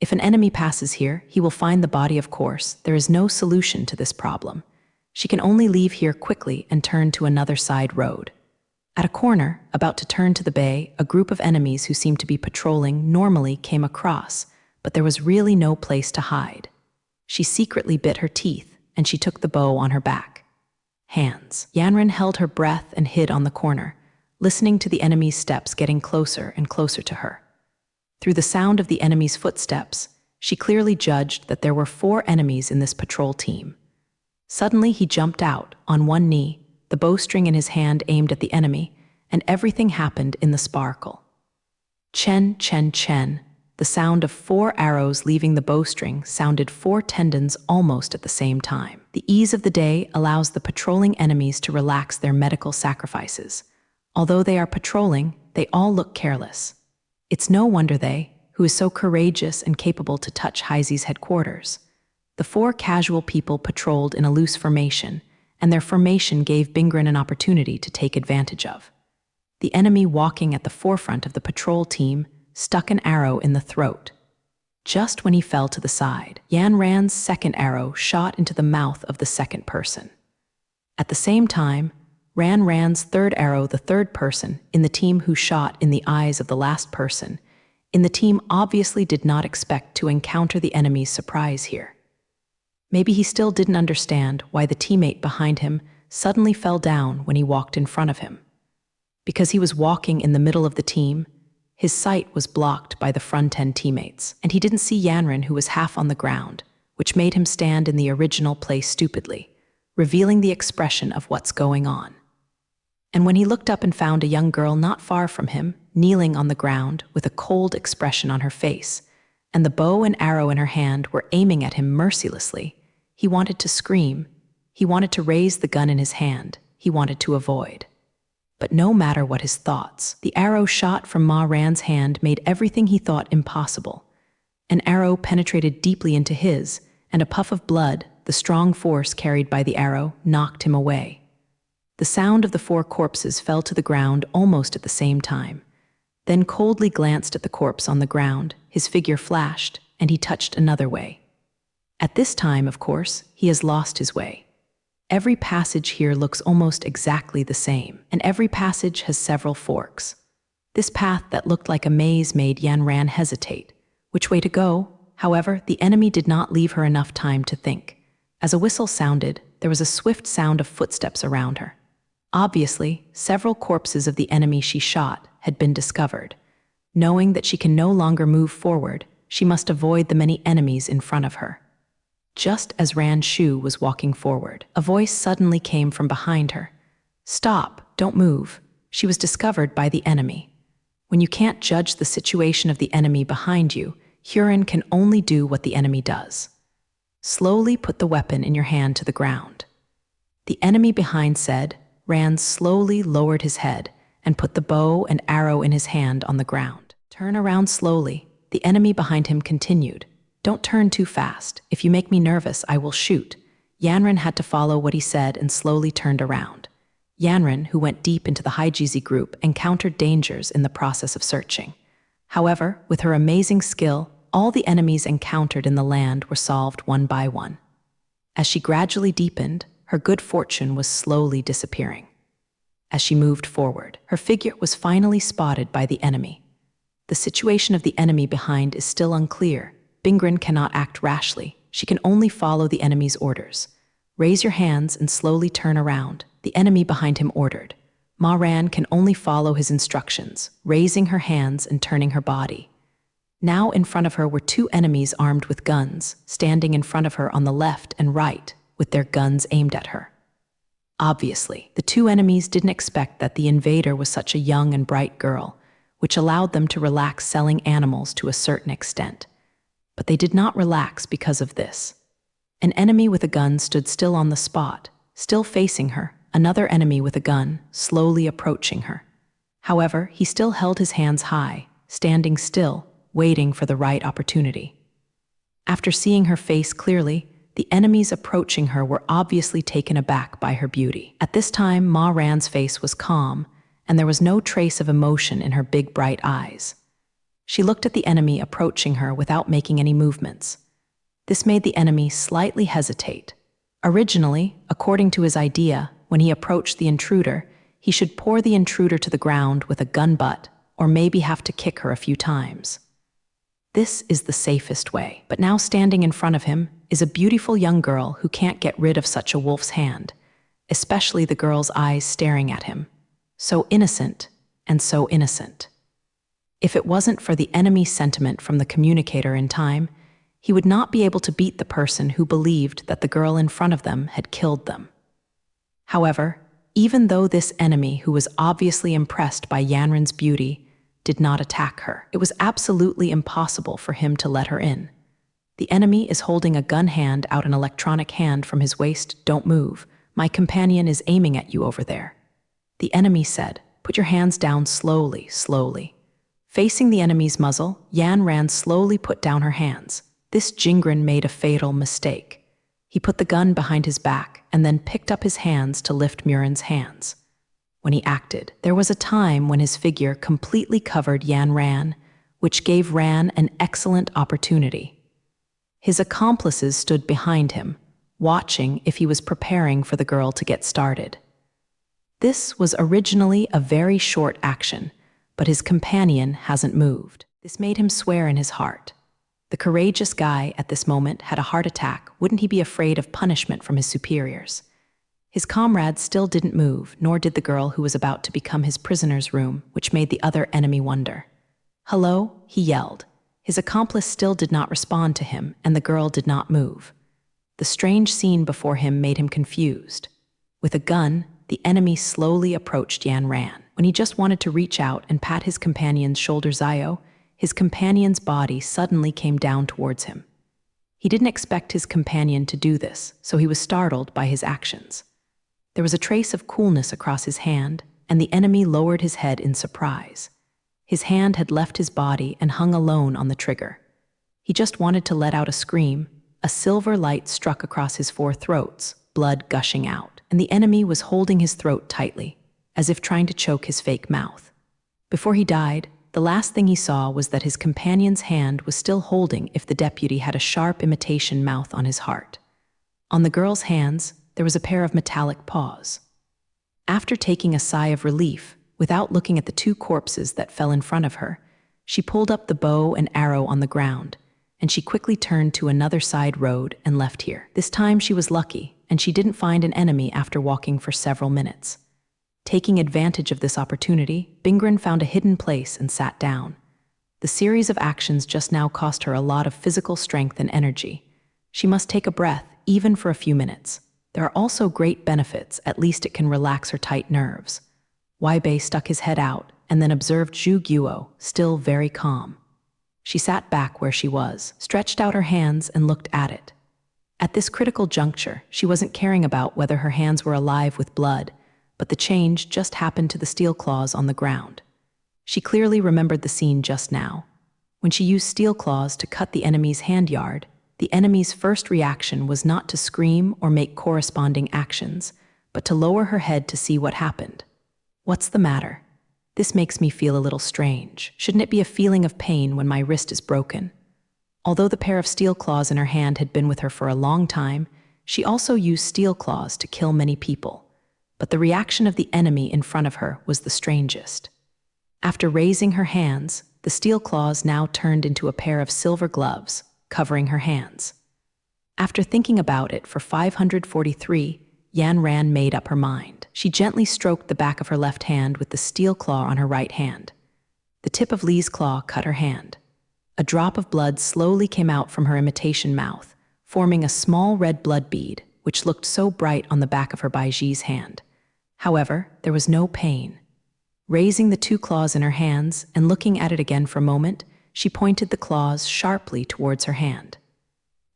If an enemy passes here, he will find the body, of course. There is no solution to this problem. She can only leave here quickly and turn to another side road. At a corner, about to turn to the bay, a group of enemies who seemed to be patrolling normally came across, but there was really no place to hide. She secretly bit her teeth, and she took the bow on her back. Hands. Yanran held her breath and hid on the corner, listening to the enemy's steps getting closer and closer to her. Through the sound of the enemy's footsteps, she clearly judged that there were 4 enemies in this patrol team. Suddenly he jumped out, on one knee, the bowstring in his hand aimed at the enemy, and everything happened in the sparkle. Chen, chen, chen. The sound of 4 arrows leaving the bowstring sounded 4 tendons almost at the same time. The ease of the day allows the patrolling enemies to relax their medical sacrifices. Although they are patrolling, they all look careless. It's no wonder they, who is so courageous and capable to touch Heizi's headquarters. The 4 casual people patrolled in a loose formation, and their formation gave Bingren an opportunity to take advantage of. The enemy walking at the forefront of the patrol team stuck an arrow in the throat. Just when he fell to the side, Yanran's second arrow shot into the mouth of the second person. At the same time, Ran's third arrow, the third person in the team who shot in the eyes of the last person, in the team obviously did not expect to encounter the enemy's surprise here. Maybe he still didn't understand why the teammate behind him suddenly fell down when he walked in front of him. Because he was walking in the middle of the team, his sight was blocked by the front-end teammates, and he didn't see Yanran, who was half on the ground, which made him stand in the original place stupidly, revealing the expression of what's going on. And when he looked up and found a young girl not far from him, kneeling on the ground with a cold expression on her face, and the bow and arrow in her hand were aiming at him mercilessly, he wanted to scream. He wanted to raise the gun in his hand. He wanted to avoid. But no matter what his thoughts, the arrow shot from Ma Ran's hand made everything he thought impossible. An arrow penetrated deeply into his, and a puff of blood, the strong force carried by the arrow, knocked him away. The sound of the 4 corpses fell to the ground almost at the same time. Then coldly glanced at the corpse on the ground, his figure flashed, and he touched another way. At this time, of course, he has lost his way. Every passage here looks almost exactly the same, and every passage has several forks. This path that looked like a maze made Yanran hesitate. Which way to go? However, the enemy did not leave her enough time to think. As a whistle sounded, there was a swift sound of footsteps around her. Obviously, several corpses of the enemy she shot had been discovered. Knowing that she can no longer move forward, she must avoid the many enemies in front of her. Just as Ran Shu was walking forward, a voice suddenly came from behind her. "Stop, don't move." She was discovered by the enemy. When you can't judge the situation of the enemy behind you, Huron can only do what the enemy does. Slowly put the weapon in your hand to the ground. The enemy behind said. Ran slowly lowered his head and put the bow and arrow in his hand on the ground. "Turn around slowly," the enemy behind him continued. "Don't turn too fast. If you make me nervous, I will shoot." Yanran had to follow what he said and slowly turned around. Yanran, who went deep into the Haijizi group, encountered dangers in the process of searching. However, with her amazing skill, all the enemies encountered in the land were solved one by one. As she gradually deepened, her good fortune was slowly disappearing. As she moved forward, her figure was finally spotted by the enemy. The situation of the enemy behind is still unclear. Bingren cannot act rashly. She can only follow the enemy's orders. "Raise your hands and slowly turn around," the enemy behind him ordered. Ma Ran can only follow his instructions, raising her hands and turning her body. Now in front of her were 2 enemies armed with guns, standing in front of her on the left and right, with their guns aimed at her. Obviously, the 2 enemies didn't expect that the invader was such a young and bright girl, which allowed them to relax selling animals to a certain extent. But they did not relax because of this. An enemy with a gun stood still on the spot, still facing her, another enemy with a gun, slowly approaching her. However, he still held his hands high, standing still, waiting for the right opportunity. After seeing her face clearly, the enemies approaching her were obviously taken aback by her beauty. At this time, Ma Ran's face was calm, and there was no trace of emotion in her big bright eyes. She looked at the enemy approaching her without making any movements. This made the enemy slightly hesitate. Originally, according to his idea, when he approached the intruder, he should pour the intruder to the ground with a gun butt, or maybe have to kick her a few times. This is the safest way. But now standing in front of him is a beautiful young girl who can't get rid of such a wolf's hand, especially the girl's eyes staring at him. So innocent, and so innocent. If it wasn't for the enemy sentiment from the communicator in time, he would not be able to beat the person who believed that the girl in front of them had killed them. However, even though this enemy, who was obviously impressed by Yanran's beauty, did not attack her, it was absolutely impossible for him to let her in. The enemy is holding a gun hand out, an electronic hand from his waist. "Don't move. My companion is aiming at you over there." The enemy said, "Put your hands down slowly, slowly." Facing the enemy's muzzle, Yanran slowly put down her hands. This Jingren made a fatal mistake. He put the gun behind his back and then picked up his hands to lift Muren's hands. When he acted, there was a time when his figure completely covered Yanran, which gave Ran an excellent opportunity. His accomplices stood behind him, watching if he was preparing for the girl to get started. This was originally a very short action, but his companion hasn't moved. This made him swear in his heart. The courageous guy at this moment had a heart attack. Wouldn't he be afraid of punishment from his superiors? His comrades still didn't move, nor did the girl who was about to become his prisoner's room, which made the other enemy wonder. "Hello?" he yelled. His accomplice still did not respond to him, and the girl did not move. The strange scene before him made him confused. With a gun, the enemy slowly approached Yanran. When he just wanted to reach out and pat his companion's shoulder, his companion's body suddenly came down towards him. He didn't expect his companion to do this, so he was startled by his actions. There was a trace of coolness across his hand, and the enemy lowered his head in surprise. His hand had left his body and hung alone on the trigger. He just wanted to let out a scream. A silver light struck across his four throats, blood gushing out, and the enemy was holding his throat tightly, as if trying to choke his fake mouth. Before he died, the last thing he saw was that his companion's hand was still holding if the deputy had a sharp imitation mouth on his heart. On the girl's hands, there was a pair of metallic paws. After taking a sigh of relief, without looking at the two corpses that fell in front of her, she pulled up the bow and arrow on the ground, and she quickly turned to another side road and left here. This time she was lucky, and she didn't find an enemy after walking for several minutes. Taking advantage of this opportunity, Bingren found a hidden place and sat down. The series of actions just now cost her a lot of physical strength and energy. She must take a breath, even for a few minutes. There are also great benefits, at least it can relax her tight nerves. Wei stuck his head out and then observed Zhu Guo, still very calm. She sat back where she was, stretched out her hands and looked at it. At this critical juncture, she wasn't caring about whether her hands were alive with blood, but the change just happened to the steel claws on the ground. She clearly remembered the scene just now. When she used steel claws to cut the enemy's hand yard, the enemy's first reaction was not to scream or make corresponding actions, but to lower her head to see what happened. "What's the matter? This makes me feel a little strange. Shouldn't it be a feeling of pain when my wrist is broken?" Although the pair of steel claws in her hand had been with her for a long time, she also used steel claws to kill many people. But the reaction of the enemy in front of her was the strangest. After raising her hands, the steel claws now turned into a pair of silver gloves, covering her hands. After thinking about it for 543, Yanran made up her mind. She gently stroked the back of her left hand with the steel claw on her right hand. The tip of Li's claw cut her hand. A drop of blood slowly came out from her imitation mouth, forming a small red blood bead, which looked so bright on the back of her Baiji's hand. However, there was no pain. Raising the two claws in her hands and looking at it again for a moment, she pointed the claws sharply towards her hand.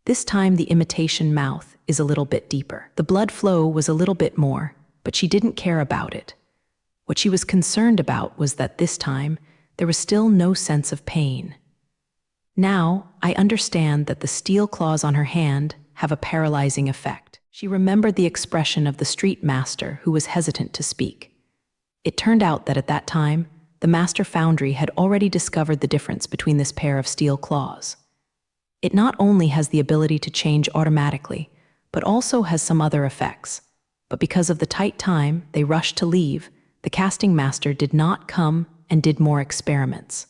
This time the imitation mouth is a little bit deeper. The blood flow was a little bit more, but she didn't care about it. What she was concerned about was that this time there was still no sense of pain. Now, I understand that the steel claws on her hand have a paralyzing effect. She remembered the expression of the street master who was hesitant to speak. It turned out that at that time, the master foundry had already discovered the difference between this pair of steel claws. It not only has the ability to change automatically, but also has some other effects. But because of the tight time they rushed to leave, The casting master did not come and did more experiments.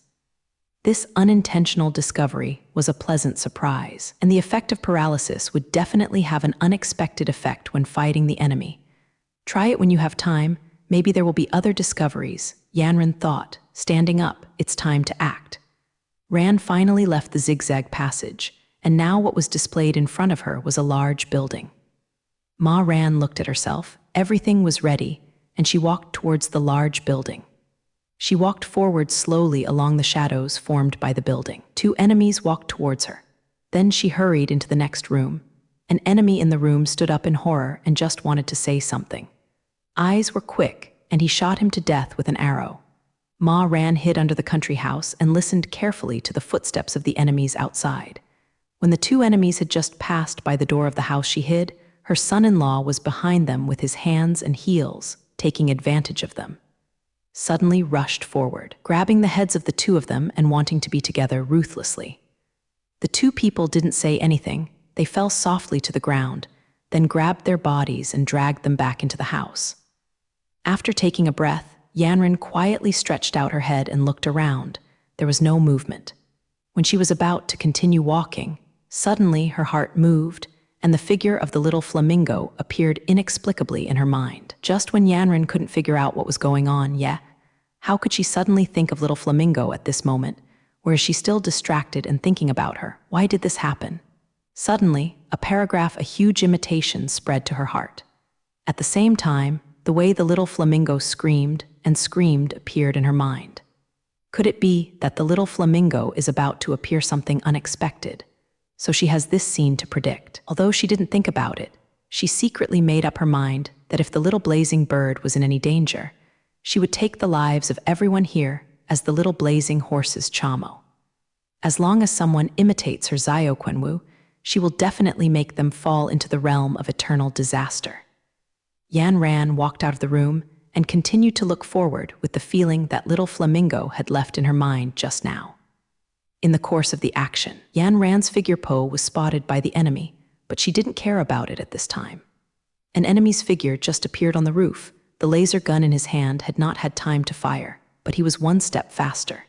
This unintentional discovery was a pleasant surprise, and the effect of paralysis would definitely have an unexpected effect when fighting the enemy. Try it when you have time, maybe there will be other discoveries, Yanran thought. Standing up, it's time to act. Ran finally left the zigzag passage, and now what was displayed in front of her was a large building. Ma Ran looked at herself, everything was ready, and she walked towards the large building. She walked forward slowly along the shadows formed by the building. 2 enemies walked towards her. Then she hurried into the next room. An enemy in the room stood up in horror and just wanted to say something. Eyes were quick, and he shot him to death with an arrow. Ma Ran hid under the country house and listened carefully to the footsteps of the enemies outside. When the 2 enemies had just passed by the door of the house she hid, her son-in-law was behind them with his hands and heels, taking advantage of them. Suddenly rushed forward, grabbing the heads of the 2 of them and wanting to be together ruthlessly. The 2 people didn't say anything. They fell softly to the ground, then grabbed their bodies and dragged them back into the house. After taking a breath, Yanran quietly stretched out her head and looked around. There was no movement. When she was about to continue walking, suddenly her heart moved, and the figure of the little flamingo appeared inexplicably in her mind. Just when Yanran couldn't figure out what was going on, how could she suddenly think of little flamingo at this moment? Or is she still distracted and thinking about her? Why did this happen? Suddenly, a huge imitation spread to her heart. At the same time, the way the little flamingo screamed and screamed appeared in her mind. Could it be that the little flamingo is about to appear something unexpected? So she has this scene to predict. Although she didn't think about it, she secretly made up her mind that if the little blazing bird was in any danger, she would take the lives of everyone here as the little blazing horse's chamo. As long as someone imitates her Zayokwenwu, she will definitely make them fall into the realm of eternal disaster. Yanran walked out of the room and continued to look forward with the feeling that little flamingo had left in her mind just now. In the course of the action, Yanran's figure Po was spotted by the enemy, but she didn't care about it at this time. An enemy's figure just appeared on the roof. The laser gun in his hand had not had time to fire, but he was 1 step faster.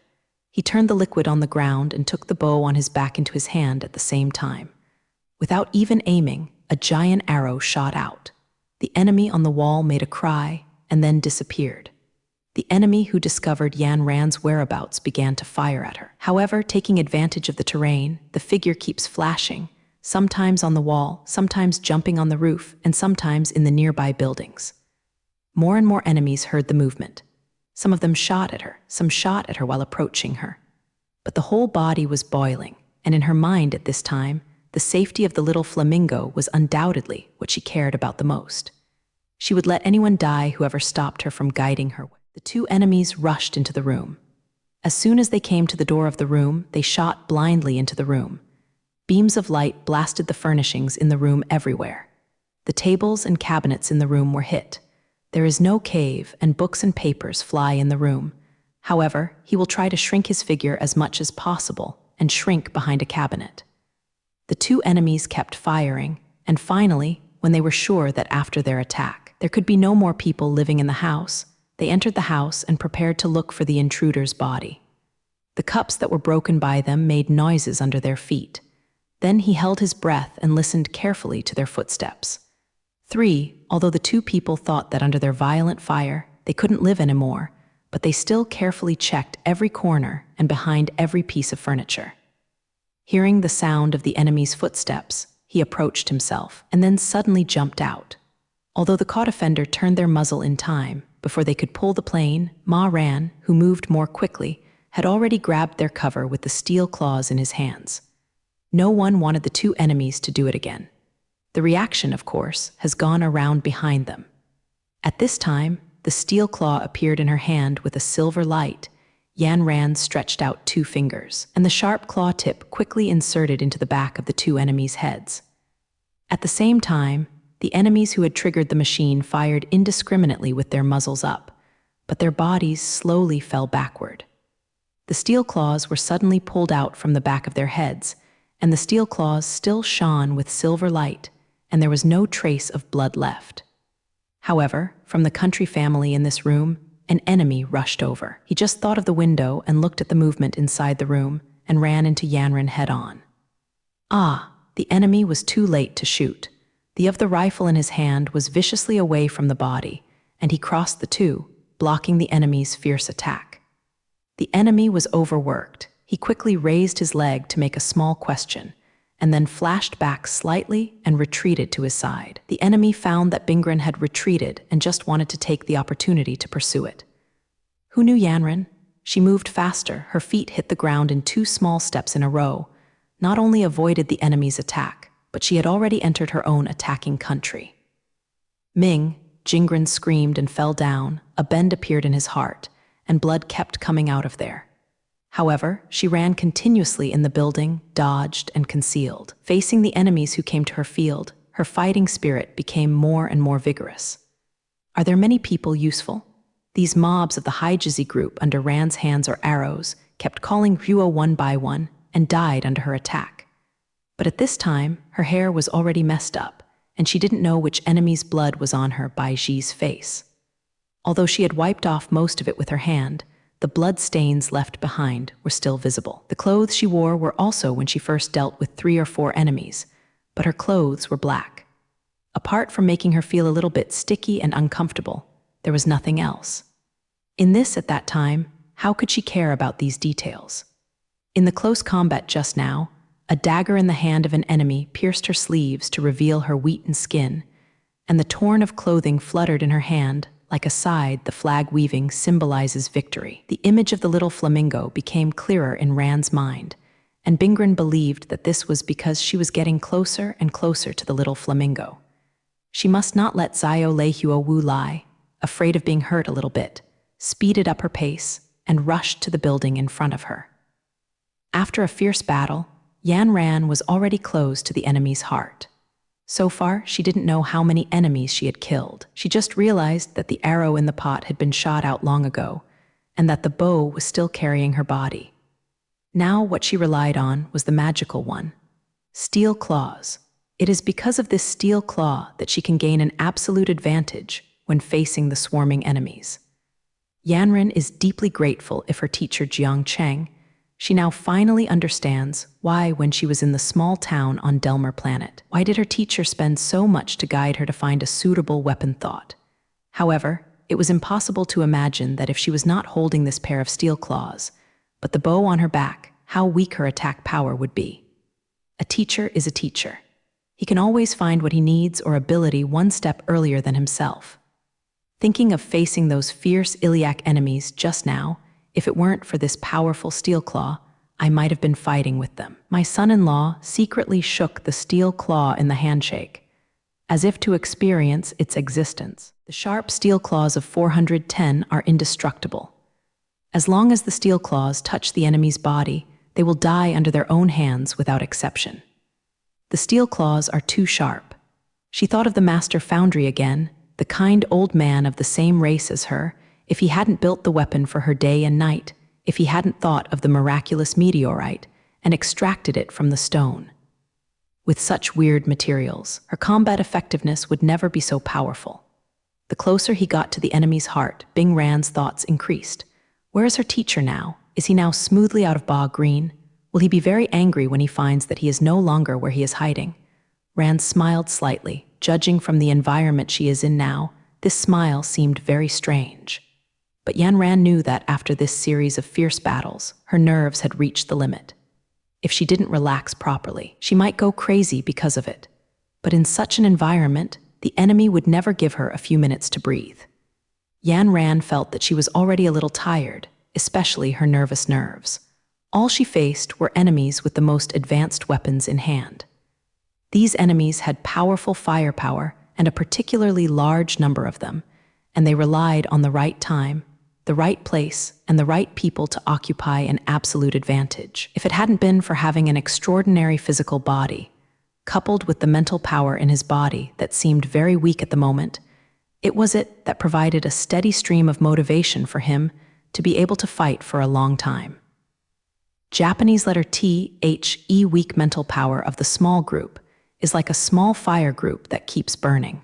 He turned the liquid on the ground and took the bow on his back into his hand at the same time. Without even aiming, a giant arrow shot out. The enemy on the wall made a cry and then disappeared. The enemy who discovered Yanran's whereabouts began to fire at her. However, taking advantage of the terrain, the figure keeps flashing, sometimes on the wall, sometimes jumping on the roof, and sometimes in the nearby buildings. More and more enemies heard the movement. Some of them shot at her, some shot at her while approaching her. But the whole body was boiling, and in her mind at this time, the safety of the little flamingo was undoubtedly what she cared about the most. She would let anyone die whoever stopped her from guiding her. The 2 enemies rushed into the room. As soon as they came to the door of the room, they shot blindly into the room. Beams of light blasted the furnishings in the room everywhere. The tables and cabinets in the room were hit. There is no cave, and books and papers fly in the room. However, he will try to shrink his figure as much as possible and shrink behind a cabinet. The 2 enemies kept firing, and finally, when they were sure that after their attack, there could be no more people living in the house, they entered the house and prepared to look for the intruder's body. The cups that were broken by them made noises under their feet. Then he held his breath and listened carefully to their footsteps. 3, although the 2 people thought that under their violent fire, they couldn't live anymore, but they still carefully checked every corner and behind every piece of furniture. Hearing the sound of the enemy's footsteps, he approached himself and then suddenly jumped out. Although the caught offender turned their muzzle in time, before they could pull the plane, Ma Ran, who moved more quickly, had already grabbed their cover with the steel claws in his hands. No one wanted the 2 enemies to do it again. The reaction, of course, has gone around behind them. At this time, the steel claw appeared in her hand with a silver light. Yanran stretched out 2 fingers, and the sharp claw tip quickly inserted into the back of the 2 enemies' heads. At the same time, the enemies who had triggered the machine fired indiscriminately with their muzzles up, but their bodies slowly fell backward. The steel claws were suddenly pulled out from the back of their heads, and the steel claws still shone with silver light, and there was no trace of blood left. However, from the country family in this room, an enemy rushed over. He just thought of the window and looked at the movement inside the room and ran into Yanran head-on. The enemy was too late to shoot. The of the rifle in his hand was viciously away from the body, and he crossed the two, blocking the enemy's fierce attack. The enemy was overworked. He quickly raised his leg to make a small question, and then flashed back slightly and retreated to his side. The enemy found that Bingran had retreated and just wanted to take the opportunity to pursue it. Who knew Yanran? She moved faster. Her feet hit the ground in 2 small steps in a row. Not only avoided the enemy's attack, but she had already entered her own attacking country. Jingran screamed and fell down. A bend appeared in his heart, and blood kept coming out of there. However, she ran continuously in the building, dodged and concealed. Facing the enemies who came to her field, her fighting spirit became more and more vigorous. Are there many people useful? These mobs of the Haijizi group under Ran's hands or arrows kept calling Ruo one by one and died under her attack. But at this time, her hair was already messed up, and she didn't know which enemy's blood was on her Bai Ji's face. Although she had wiped off most of it with her hand, the blood stains left behind were still visible. The clothes she wore were also when she first dealt with 3 or 4 enemies, but her clothes were black. Apart from making her feel a little bit sticky and uncomfortable, there was nothing else. In this, at that time, how could she care about these details? In the close combat just now, a dagger in the hand of an enemy pierced her sleeves to reveal her wheaten skin, and the torn of clothing fluttered in her hand. Like a scythe, the flag weaving symbolizes victory. The image of the little flamingo became clearer in Ran's mind, and Bingran believed that this was because she was getting closer and closer to the little flamingo. She must not let Zio Lei Huo Wu lie, afraid of being hurt a little bit, speeded up her pace, and rushed to the building in front of her. After a fierce battle, Yanran was already close to the enemy's heart. So far, she didn't know how many enemies she had killed. She just realized that the arrow in the pot had been shot out long ago, and that the bow was still carrying her body. Now what she relied on was the magical one, steel claws. It is because of this steel claw that she can gain an absolute advantage when facing the swarming enemies. Yanran is deeply grateful if her teacher Jiang Cheng. She now finally understands why, when she was in the small town on Delmer Planet, why did her teacher spend so much to guide her to find a suitable weapon thought. However, it was impossible to imagine that if she was not holding this pair of steel claws, but the bow on her back, how weak her attack power would be. A teacher is a teacher. He can always find what he needs or ability one step earlier than himself. Thinking of facing those fierce iliac enemies just now, if it weren't for this powerful steel claw, I might have been fighting with them. My son-in-law secretly shook the steel claw in the handshake, as if to experience its existence. The sharp steel claws of 410 are indestructible. As long as the steel claws touch the enemy's body, they will die under their own hands without exception. The steel claws are too sharp. She thought of the master foundry again, the kind old man of the same race as her. If he hadn't built the weapon for her day and night, if he hadn't thought of the miraculous meteorite and extracted it from the stone. With such weird materials, her combat effectiveness would never be so powerful. The closer he got to the enemy's heart, Bing Ran's thoughts increased. Where is her teacher now? Is he now smoothly out of Ba Green? Will he be very angry when he finds that he is no longer where he is hiding? Ran smiled slightly. Judging from the environment she is in now, this smile seemed very strange. But Yanran knew that after this series of fierce battles, her nerves had reached the limit. If she didn't relax properly, she might go crazy because of it. But in such an environment, the enemy would never give her a few minutes to breathe. Yanran felt that she was already a little tired, especially her nervous nerves. All she faced were enemies with the most advanced weapons in hand. These enemies had powerful firepower and a particularly large number of them, and they relied on the right time, the right place, and the right people to occupy an absolute advantage. If it hadn't been for having an extraordinary physical body, coupled with the mental power in his body that seemed very weak at the moment, it was it that provided a steady stream of motivation for him to be able to fight for a long time. Japanese letter THE weak mental power of the small group is like a small fire group that keeps burning.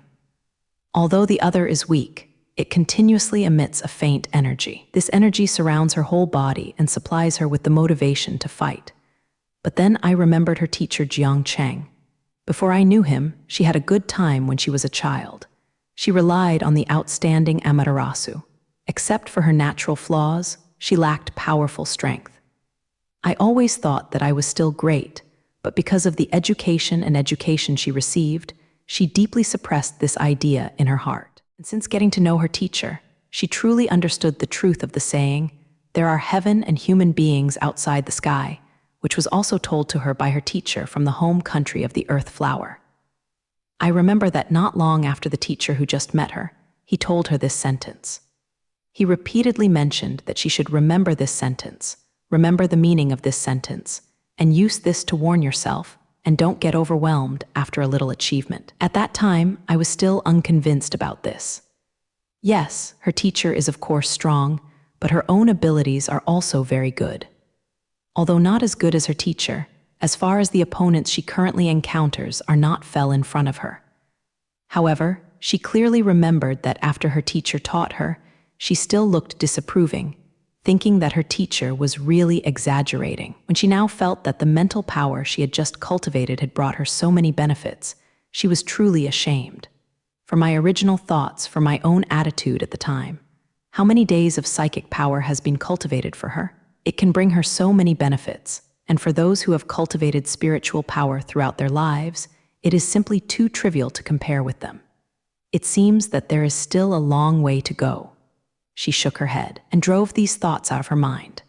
Although the other is weak, It continuously emits a faint energy. This energy surrounds her whole body and supplies her with the motivation to fight. But then I remembered her teacher Jiang Cheng. Before I knew him, she had a good time when she was a child. She relied on the outstanding Amaterasu. Except for her natural flaws, she lacked powerful strength. I always thought that I was still great, but because of the education she received, she deeply suppressed this idea in her heart. And since getting to know her teacher, she truly understood the truth of the saying, "There are heaven and human beings outside the sky," which was also told to her by her teacher from the home country of the earth flower. I remember that not long after the teacher who just met her, he told her this sentence. He repeatedly mentioned that she should remember this sentence, remember the meaning of this sentence, and use this to warn yourself, and don't get overwhelmed after a little achievement. At that time, I was still unconvinced about this. Yes, her teacher is of course strong, but her own abilities are also very good. Although not as good as her teacher, as far as the opponents she currently encounters are not fell in front of her. However, she clearly remembered that after her teacher taught her, she still looked disapproving, thinking that her teacher was really exaggerating. When she now felt that the mental power she had just cultivated had brought her so many benefits, she was truly ashamed. For my original thoughts, for my own attitude at the time. How many days of psychic power has been cultivated for her? It can bring her so many benefits, and for those who have cultivated spiritual power throughout their lives, it is simply too trivial to compare with them. It seems that there is still a long way to go. She shook her head and drove these thoughts out of her mind.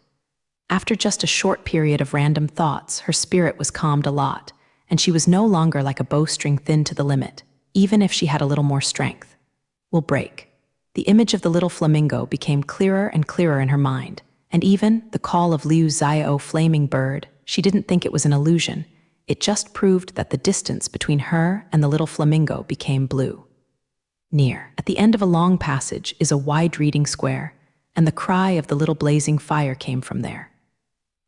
After just a short period of random thoughts, her spirit was calmed a lot, and she was no longer like a bowstring thin to the limit, even if she had a little more strength. Will break. The image of the little flamingo became clearer and clearer in her mind, and even the call of Liu Xiao flaming bird, she didn't think it was an illusion. It just proved that the distance between her and the little flamingo became blue. Near, at the end of a long passage, is a wide reading square, and the cry of the little blazing fire came from there.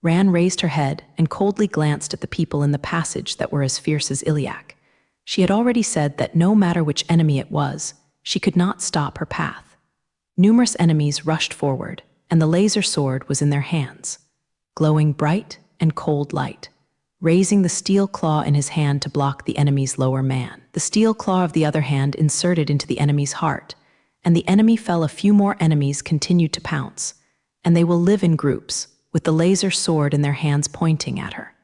Ran raised her head and coldly glanced at the people in the passage that were as fierce as Iliac. She had already said that no matter which enemy it was, she could not stop her path. Numerous enemies rushed forward, and the laser sword was in their hands, glowing bright and cold light, raising the steel claw in his hand to block the enemy's lower man. The steel claw of the other hand inserted into the enemy's heart, and the enemy fell. A few more enemies continued to pounce, and they will live in groups, with the laser sword in their hands pointing at her.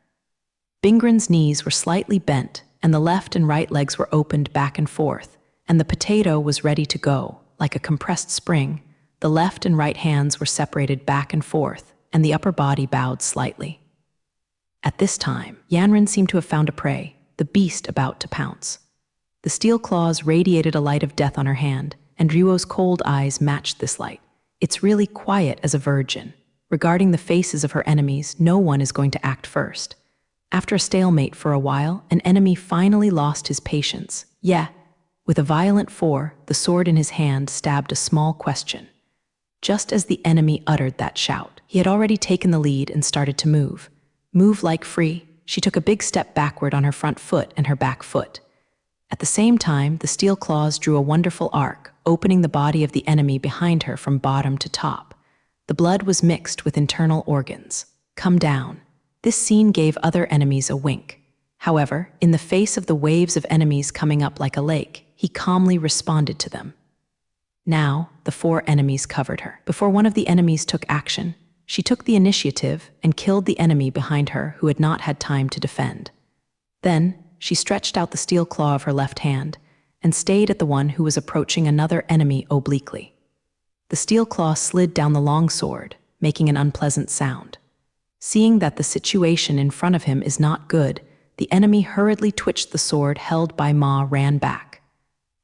Bingren's knees were slightly bent, and the left and right legs were opened back and forth, and the potato was ready to go, like a compressed spring. The left and right hands were separated back and forth, and the upper body bowed slightly. At this time, Yanren seemed to have found a prey, the beast about to pounce. The steel claws radiated a light of death on her hand, and Ryuo's cold eyes matched this light. It's really quiet as a virgin. Regarding the faces of her enemies, no one is going to act first. After a stalemate for a while, an enemy finally lost his patience. Yeah, with a violent the sword in his hand stabbed a small question. Just as the enemy uttered that shout, he had already taken the lead and started to move. Move like free, she took a big step backward on her front foot and her back foot. At the same time, the steel claws drew a wonderful arc, opening the body of the enemy behind her from bottom to top. The blood was mixed with internal organs. Come down. This scene gave other enemies a wink. However, in the face of the waves of enemies coming up like a lake, he calmly responded to them. Now, the 4 enemies covered her. Before one of the enemies took action, she took the initiative and killed the enemy behind her who had not had time to defend. Then, she stretched out the steel claw of her left hand and stayed at the one who was approaching another enemy obliquely. The steel claw slid down the long sword, making an unpleasant sound. Seeing that the situation in front of him is not good, the enemy hurriedly twitched the sword held by Ma ran back.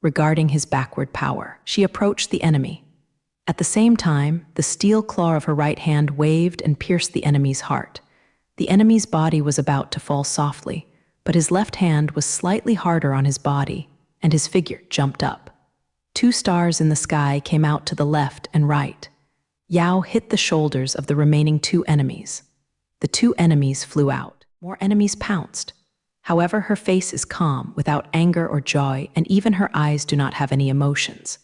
Regarding his backward power, she approached the enemy. At the same time, the steel claw of her right hand waved and pierced the enemy's heart. The enemy's body was about to fall softly, but his left hand was slightly harder on his body, and his figure jumped up. 2 stars in the sky came out to the left and right. Yao hit the shoulders of the remaining 2 enemies. The 2 enemies flew out. More enemies pounced. However, her face is calm, without anger or joy, and even her eyes do not have any emotions.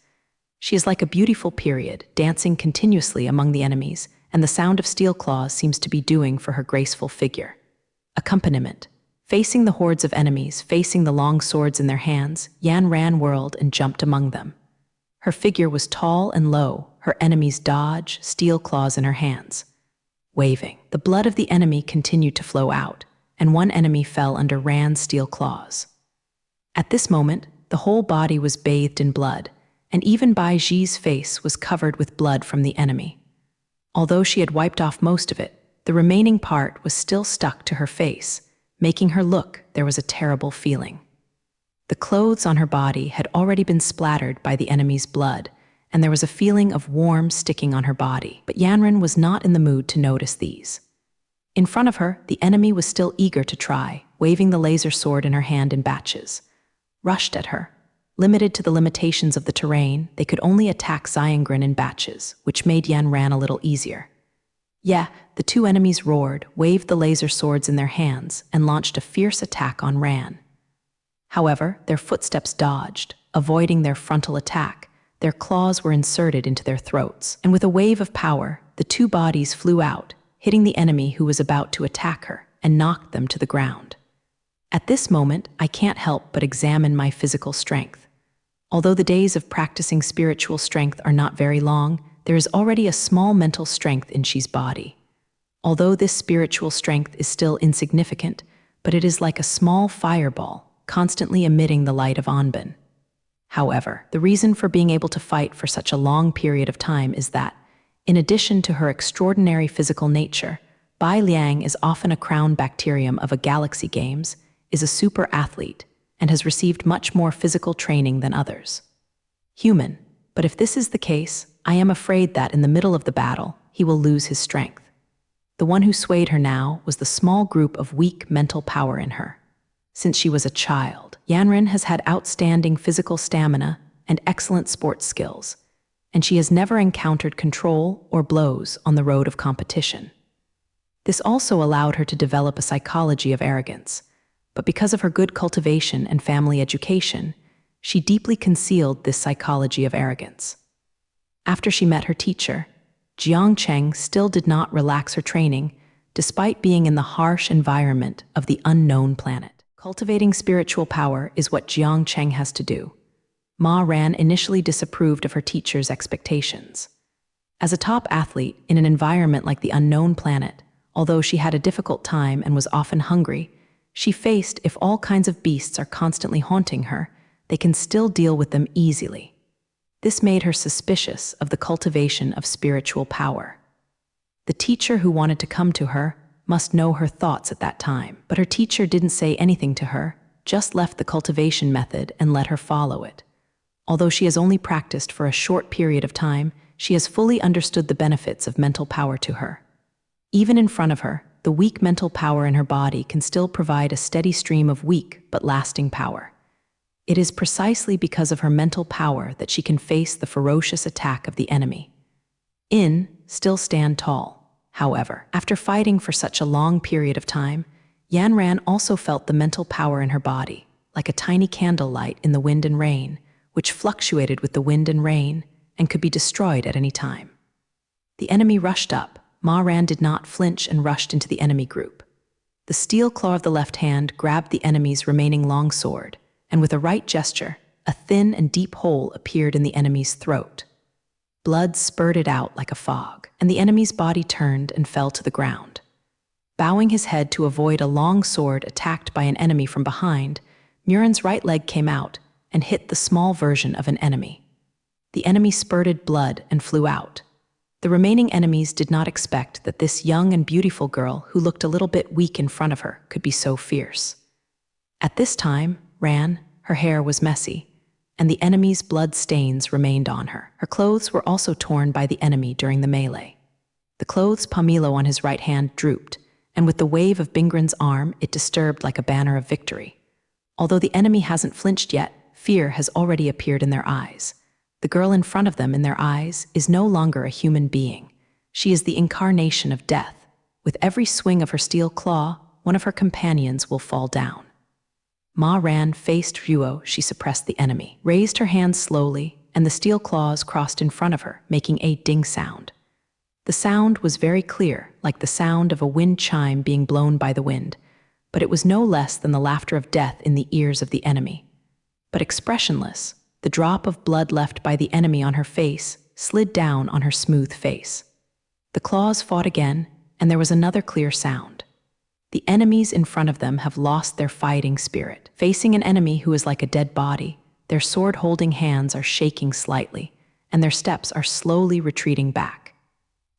She is like a beautiful period, dancing continuously among the enemies, and the sound of steel claws seems to be doing for her graceful figure. Accompaniment. Facing the hordes of enemies, facing the long swords in their hands, Yan Ran whirled and jumped among them. Her figure was tall and low, her enemies dodge, steel claws in her hands. Waving, the blood of the enemy continued to flow out, and one enemy fell under Ran's steel claws. At this moment, the whole body was bathed in blood, and even Bai Ji's face was covered with blood from the enemy. Although she had wiped off most of it, the remaining part was still stuck to her face, making her look there was a terrible feeling. The clothes on her body had already been splattered by the enemy's blood, and there was a feeling of warm sticking on her body, but Yanran was not in the mood to notice these. In front of her, the enemy was still eager to try, waving the laser sword in her hand in batches. Rushed at her. Limited to the limitations of the terrain, they could only attack Xiangren in batches, which made Yanran a little easier. Yeah, the two enemies roared, waved the laser swords in their hands, and launched a fierce attack on Ran. However, their footsteps dodged, avoiding their frontal attack. Their claws were inserted into their throats, and with a wave of power, the two bodies flew out, hitting the enemy who was about to attack her, and knocked them to the ground. At this moment, I can't help but examine my physical strength. Although the days of practicing spiritual strength are not very long, there is already a small mental strength in Shi's body. Although this spiritual strength is still insignificant, but it is like a small fireball, constantly emitting the light of Anban. However, the reason for being able to fight for such a long period of time is that, in addition to her extraordinary physical nature, Bai Liang is often a crown bacterium of a Galaxy Games, is a super athlete, and has received much more physical training than others. Human, but if this is the case, I am afraid that in the middle of the battle, he will lose his strength. The one who swayed her now was the small group of weak mental power in her. Since she was a child, Yanran has had outstanding physical stamina and excellent sports skills, and she has never encountered control or blows on the road of competition. This also allowed her to develop a psychology of arrogance, but because of her good cultivation and family education, she deeply concealed this psychology of arrogance. After she met her teacher, Jiang Cheng still did not relax her training, despite being in the harsh environment of the unknown planet. Cultivating spiritual power is what Jiang Cheng has to do. Ma Ran initially disapproved of her teacher's expectations. As a top athlete in an environment like the unknown planet, although she had a difficult time and was often hungry, she faced if all kinds of beasts are constantly haunting her, they can still deal with them easily. This made her suspicious of the cultivation of spiritual power. The teacher who wanted to come to her must know her thoughts at that time, but her teacher didn't say anything to her, just left the cultivation method and let her follow it. Although she has only practiced for a short period of time, she has fully understood the benefits of mental power to her. Even in front of her, the weak mental power in her body can still provide a steady stream of weak but lasting power. It is precisely because of her mental power that she can face the ferocious attack of the enemy. Still stand tall. However, after fighting for such a long period of time, Yanran also felt the mental power in her body, like a tiny candlelight in the wind and rain, which fluctuated with the wind and rain and could be destroyed at any time. The enemy rushed up. Ma Ran did not flinch and rushed into the enemy group. The steel claw of the left hand grabbed the enemy's remaining long sword, and with a right gesture, a thin and deep hole appeared in the enemy's throat. Blood spurted out like a fog, and the enemy's body turned and fell to the ground. Bowing his head to avoid a long sword attacked by an enemy from behind, Murin's right leg came out and hit the small version of an enemy. The enemy spurted blood and flew out. The remaining enemies did not expect that this young and beautiful girl who looked a little bit weak in front of her could be so fierce. At this time, her hair was messy, and the enemy's blood stains remained on her. Her clothes were also torn by the enemy during the melee. The clothes Pomelo on his right hand drooped, and with the wave of Bingren's arm, it disturbed like a banner of victory. Although the enemy hasn't flinched yet, fear has already appeared in their eyes. The girl in front of them in their eyes is no longer a human being. She is the incarnation of death. With every swing of her steel claw, one of her companions will fall down. Ma Ran faced Ruo. She suppressed the enemy, raised her hands slowly, and the steel claws crossed in front of her, making a ding sound. The sound was very clear, like the sound of a wind chime being blown by the wind, but it was no less than the laughter of death in the ears of the enemy. But expressionless, the drop of blood left by the enemy on her face slid down on her smooth face. The claws fought again, and there was another clear sound. The enemies in front of them have lost their fighting spirit. Facing an enemy who is like a dead body, their sword-holding hands are shaking slightly, and their steps are slowly retreating back.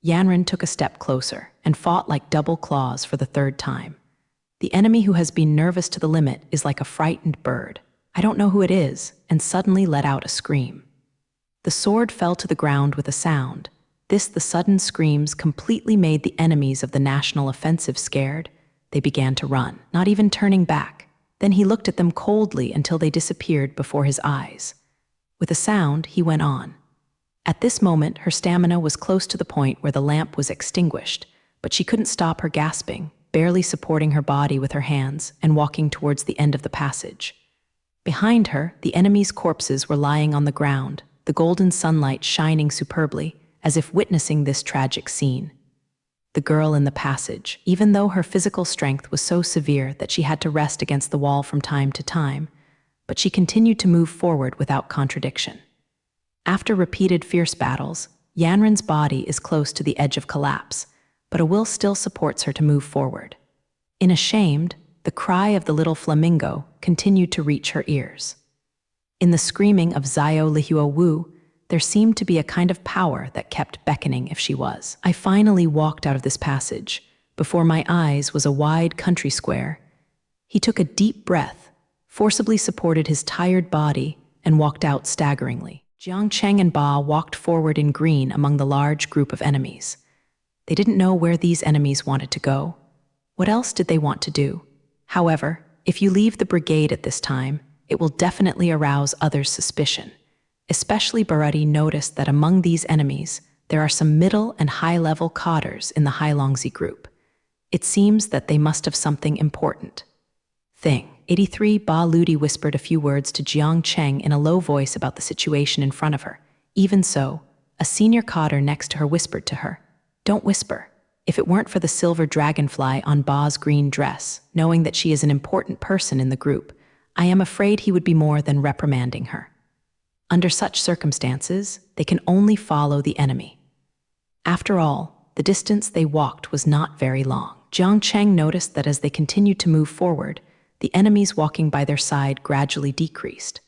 Yanran took a step closer and fought like double claws for the third time. The enemy who has been nervous to the limit is like a frightened bird. I don't know who it is, and suddenly let out a scream. The sword fell to the ground with a sound. The sudden screams completely made the enemies of the national offensive scared. They began to run, not even turning back. Then he looked at them coldly until they disappeared before his eyes. With a sound, he went on. At this moment, her stamina was close to the point where the lamp was extinguished, but she couldn't stop her gasping, barely supporting her body with her hands and walking towards the end of the passage. Behind her, the enemy's corpses were lying on the ground, the golden sunlight shining superbly, as if witnessing this tragic scene. The girl in the passage, even though her physical strength was so severe that she had to rest against the wall from time to time, but she continued to move forward without contradiction. After repeated fierce battles, Yanran's body is close to the edge of collapse, but a will still supports her to move forward. Unashamed, the cry of the little flamingo continued to reach her ears. In the screaming of Zio Lihua Wu, there seemed to be a kind of power that kept beckoning if she was. I finally walked out of this passage. Before my eyes was a wide country square. He took a deep breath, forcibly supported his tired body, and walked out staggeringly. Jiang Cheng and Ba walked forward in green among the large group of enemies. They didn't know where these enemies wanted to go. What else did they want to do? However, if you leave the brigade at this time, it will definitely arouse others' suspicion. Especially Barati noticed that among these enemies, there are some middle and high-level cotters in the Hailongzi group. It seems that they must have something important. Thing. 83 Ba Ludi whispered a few words to Jiang Cheng in a low voice about the situation in front of her. Even so, a senior cotter next to her whispered to her, "Don't whisper." If it weren't for the silver dragonfly on Ba's green dress, knowing that she is an important person in the group, I am afraid he would be more than reprimanding her. Under such circumstances, they can only follow the enemy. After all, the distance they walked was not very long. Jiang Cheng noticed that as they continued to move forward, the enemies walking by their side gradually decreased.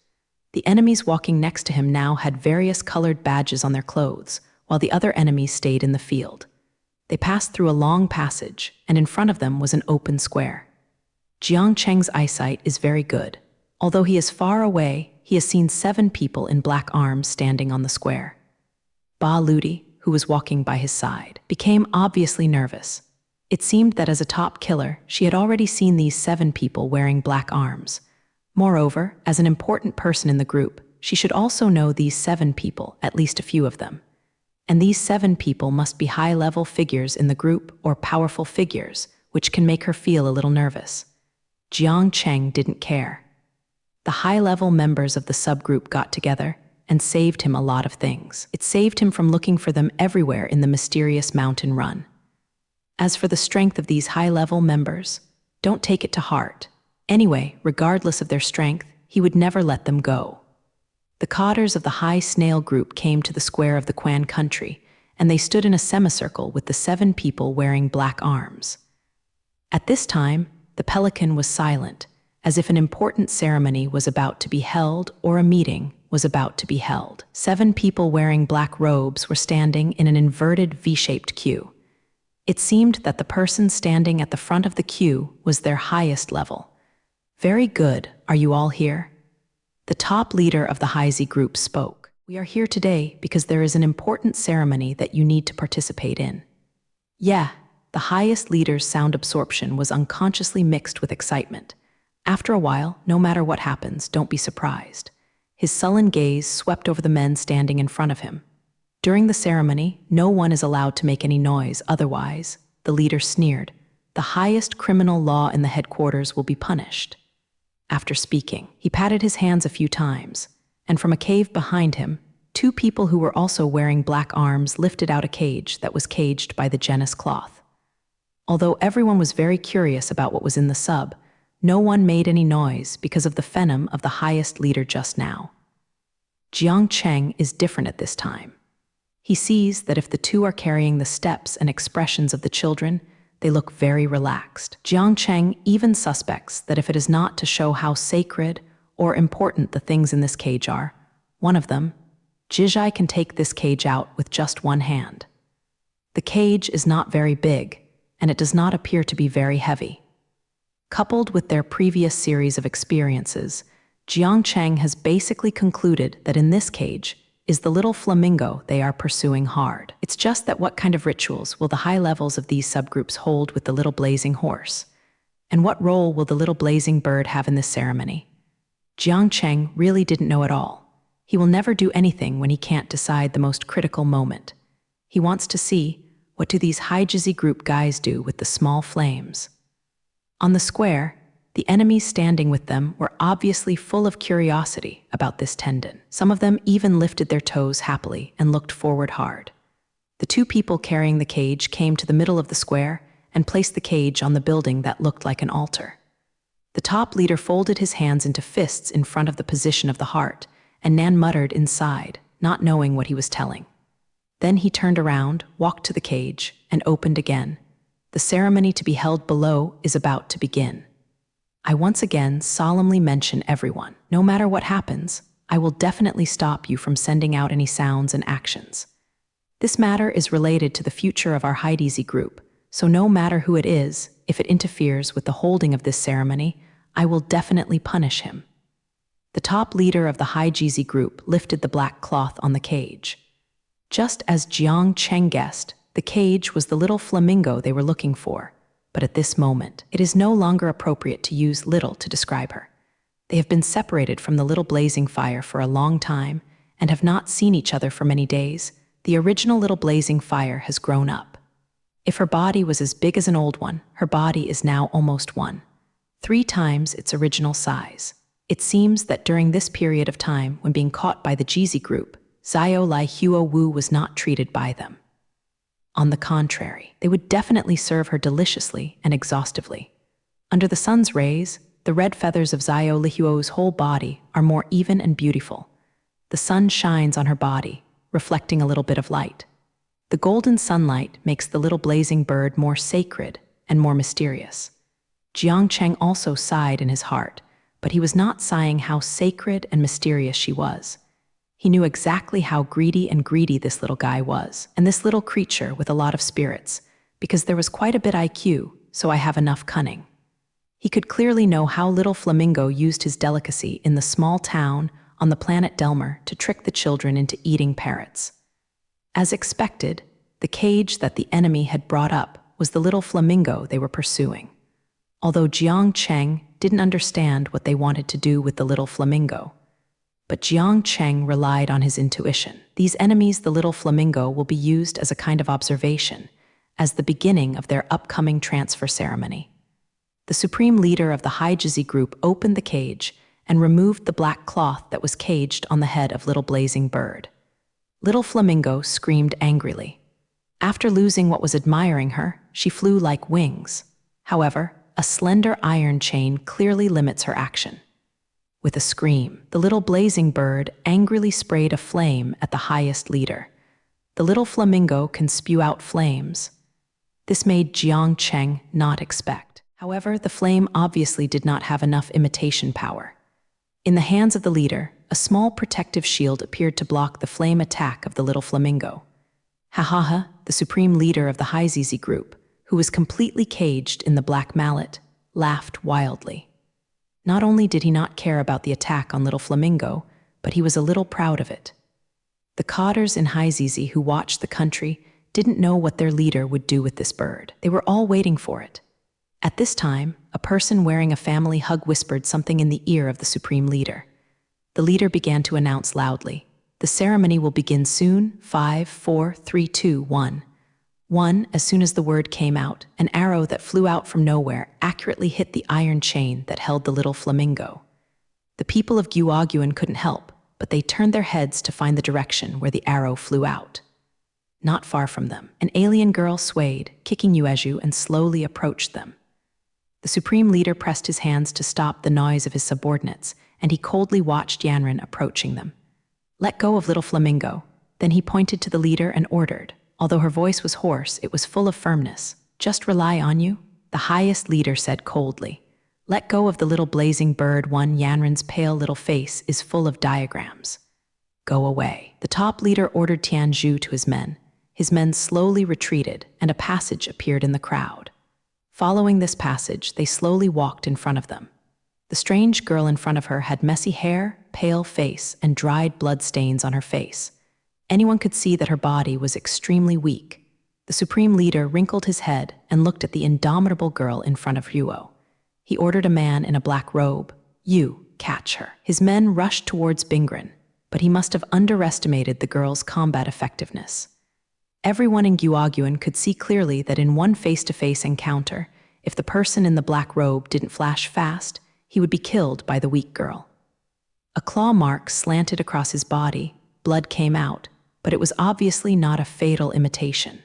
The enemies walking next to him now had various colored badges on their clothes, while the other enemies stayed in the field. They passed through a long passage, and in front of them was an open square. Jiang Cheng's eyesight is very good. Although he is far away, he has seen 7 people in black arms standing on the square. Ba Ludi, who was walking by his side, became obviously nervous. It seemed that as a top killer, she had already seen these 7 people wearing black arms. Moreover, as an important person in the group, she should also know these 7 people, at least a few of them. And these 7 people must be high-level figures in the group or powerful figures, which can make her feel a little nervous. Jiang Cheng didn't care. The high-level members of the subgroup got together and saved him a lot of things. It saved him from looking for them everywhere in the mysterious mountain run. As for the strength of these high-level members, don't take it to heart. Anyway, regardless of their strength, he would never let them go. The cotters of the High Snail group came to the square of the Quan country, and they stood in a semicircle with the 7 people wearing black arms. At this time, the pelican was silent, as if an important ceremony was about to be held or a meeting was about to be held. 7 people wearing black robes were standing in an inverted V-shaped queue. It seemed that the person standing at the front of the queue was their highest level. "Very good, are you all here?" The top leader of the Haizi group spoke. "We are here today because there is an important ceremony that you need to participate in." Yeah, the highest leader's sound absorption was unconsciously mixed with excitement. After a while, no matter what happens, don't be surprised. His sullen gaze swept over the men standing in front of him. During the ceremony, no one is allowed to make any noise, otherwise, the leader sneered, the highest criminal law in the headquarters will be punished. After speaking, he patted his hands a few times, and from a cave behind him, 2 people who were also wearing black arms lifted out a cage that was caged by the genus cloth. Although everyone was very curious about what was in the sub, no one made any noise because of the phenom of the highest leader just now. Jiang Cheng is different at this time. He sees that if the two are carrying the steps and expressions of the children, they look very relaxed. Jiang Cheng even suspects that if it is not to show how sacred or important the things in this cage are, one of them, Jizhai, can take this cage out with just one hand. The cage is not very big, and it does not appear to be very heavy. Coupled with their previous series of experiences, Jiang Cheng has basically concluded that in this cage is the little flamingo they are pursuing hard. It's just that what kind of rituals will the high levels of these subgroups hold with the little blazing horse? And what role will the little blazing bird have in this ceremony? Jiang Cheng really didn't know at all. He will never do anything when he can't decide the most critical moment. He wants to see, what do these high jizzy group guys do with the small flames? On the square, the enemies standing with them were obviously full of curiosity about this tendon. Some of them even lifted their toes happily and looked forward hard. The 2 people carrying the cage came to the middle of the square and placed the cage on the building that looked like an altar. The top leader folded his hands into fists in front of the position of the heart, and Nan muttered inside, not knowing what he was telling. Then he turned around, walked to the cage, and opened again. The ceremony to be held below is about to begin. I once again solemnly mention everyone, no matter what happens, I will definitely stop you from sending out any sounds and actions. This matter is related to the future of our Haidizi group, so no matter who it is, if it interferes with the holding of this ceremony, I will definitely punish him. The top leader of the Haijizi group lifted the black cloth on the cage. Just as Jiang Cheng guessed, the cage was the little flamingo they were looking for, but at this moment, it is no longer appropriate to use little to describe her. They have been separated from the little blazing fire for a long time and have not seen each other for many days. The original little blazing fire has grown up. If her body was as big as an old one, her body is now almost 3 times its original size. It seems that during this period of time, when being caught by the Jizi group, Zhao Lai Huo Wu was not treated by them. On the contrary, they would definitely serve her deliciously and exhaustively. Under the sun's rays, the red feathers of Zhao Lai Huo's whole body are more even and beautiful. The sun shines on her body, reflecting a little bit of light. The golden sunlight makes the little blazing bird more sacred and more mysterious. Jiang Cheng also sighed in his heart, but he was not sighing how sacred and mysterious she was. He knew exactly how greedy this little guy was, and this little creature with a lot of spirits, because there was quite a bit IQ, so I have enough cunning. He could clearly know how little Flamingo used his delicacy in the small town on the planet Delmer to trick the children into eating parrots. As expected, the cage that the enemy had brought up was the little flamingo they were pursuing. Although Jiang Cheng didn't understand what they wanted to do with the little flamingo, but Jiang Cheng relied on his intuition. These enemies, the little flamingo, will be used as a kind of observation, as the beginning of their upcoming transfer ceremony. The supreme leader of the Haijizi group opened the cage and removed the black cloth that was caged on the head of little blazing bird. Little flamingo screamed angrily. After losing what was admiring her, she flew like wings. However, a slender iron chain clearly limits her action. With a scream, the little blazing bird angrily sprayed a flame at the highest leader. The little flamingo can spew out flames. This made Jiang Cheng not expect. However, the flame obviously did not have enough imitation power. In the hands of the leader, a small protective shield appeared to block the flame attack of the little flamingo. Ha, the supreme leader of the Haizizi group, who was completely caged in the black mallet, laughed wildly. Not only did he not care about the attack on little flamingo, but he was a little proud of it. The cotters in Haizizi who watched the country didn't know what their leader would do with this bird. They were all waiting for it. At this time, a person wearing a family hug whispered something in the ear of the supreme leader. The leader began to announce loudly, "The ceremony will begin soon. 5, 4, 3, 2, 1. 1. As soon as the word came out, an arrow that flew out from nowhere accurately hit the iron chain that held the little flamingo. The people of Guoguan couldn't help. but they turned their heads to find the direction where the arrow flew out. Not far from them, an alien girl swayed, kicking Yuezhu, and slowly approached them. The supreme leader pressed his hands to stop the noise of his subordinates, and he coldly watched Yanran approaching them. "Let go of little flamingo." Then he pointed to the leader and ordered. Although her voice was hoarse, it was full of firmness. "Just rely on you," the highest leader said coldly. "Let go of the little blazing bird." Yanran's pale little face is full of diagrams. "Go away." The top leader ordered Tianzhu to his men. His men slowly retreated, and a passage appeared in the crowd. Following this passage, they slowly walked in front of them. The strange girl in front of her had messy hair, pale face, and dried blood stains on her face. Anyone could see that her body was extremely weak. The supreme leader wrinkled his head and looked at the indomitable girl in front of Yuo. He ordered a man in a black robe, "You, catch her." His men rushed towards Bingren, but he must have underestimated the girl's combat effectiveness. Everyone in Guoguan could see clearly that in one face-to-face encounter, if the person in the black robe didn't flash fast, he would be killed by the weak girl. A claw mark slanted across his body, blood came out, but it was obviously not a fatal imitation.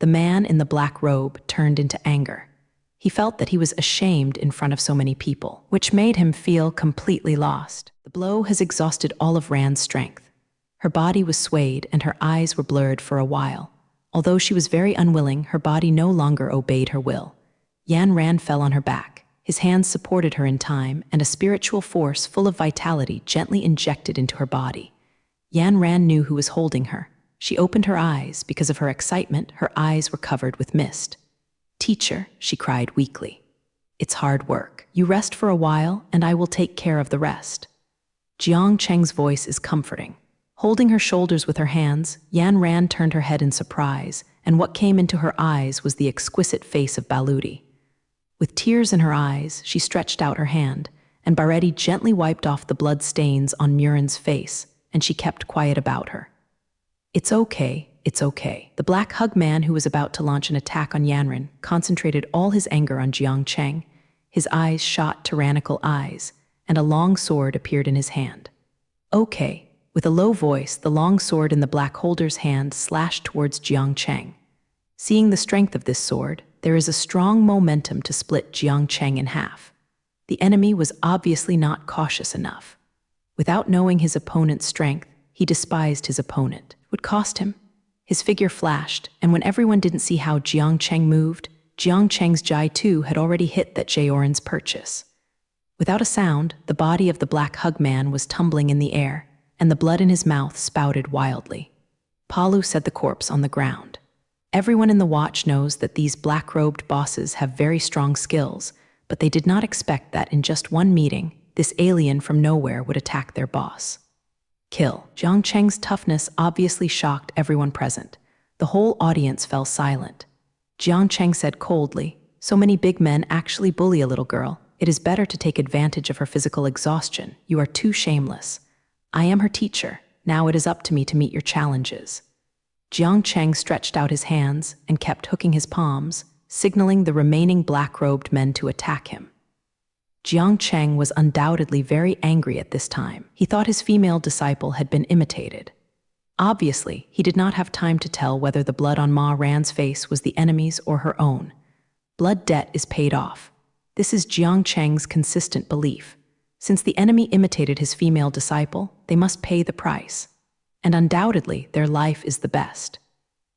The man in the black robe turned into anger. He felt that he was ashamed in front of so many people, which made him feel completely lost. The blow has exhausted all of Rand's strength. Her body was swayed and her eyes were blurred for a while. Although she was very unwilling, her body no longer obeyed her will. Yan Ran fell on her back. His hands supported her in time, and a spiritual force full of vitality gently injected into her body. Yan Ran knew who was holding her. She opened her eyes. Because of her excitement, her eyes were covered with mist. "Teacher," she cried weakly. "It's hard work. You rest for a while, and I will take care of the rest." Jiang Cheng's voice is comforting. Holding her shoulders with her hands, Yan Ran turned her head in surprise, and what came into her eyes was the exquisite face of Baludi. With tears in her eyes, she stretched out her hand, and Bareti gently wiped off the blood stains on Murin's face, and she kept quiet about her. "It's okay, it's okay." The black hug man who was about to launch an attack on Yanran concentrated all his anger on Jiang Cheng. His eyes shot tyrannical eyes, and a long sword appeared in his hand. "Okay." With a low voice, the long sword in the black holder's hand slashed towards Jiang Cheng. Seeing the strength of this sword, there is a strong momentum to split Jiang Cheng in half. The enemy was obviously not cautious enough. Without knowing his opponent's strength, he despised his opponent. It would cost him. His figure flashed, and when everyone didn't see how Jiang Cheng moved, Jiang Cheng's Jai Tu had already hit that Jaoran's purchase. Without a sound, the body of the black hug man was tumbling in the air, and the blood in his mouth spouted wildly. Palu set the corpse on the ground. Everyone in the watch knows that these black-robed bosses have very strong skills, but they did not expect that in just one meeting, this alien from nowhere would attack their boss. Kill. Jiang Cheng's toughness obviously shocked everyone present. The whole audience fell silent. Jiang Cheng said coldly, "So many big men actually bully a little girl. It is better to take advantage of her physical exhaustion. You are too shameless. I am her teacher. Now it is up to me to meet your challenges." Jiang Cheng stretched out his hands and kept hooking his palms, signaling the remaining black-robed men to attack him. Jiang Cheng was undoubtedly very angry at this time. He thought his female disciple had been imitated. Obviously, he did not have time to tell whether the blood on Ma Ran's face was the enemy's or her own. Blood debt is paid off. This is Jiang Cheng's consistent belief. Since the enemy imitated his female disciple, they must pay the price. And undoubtedly, their life is the best.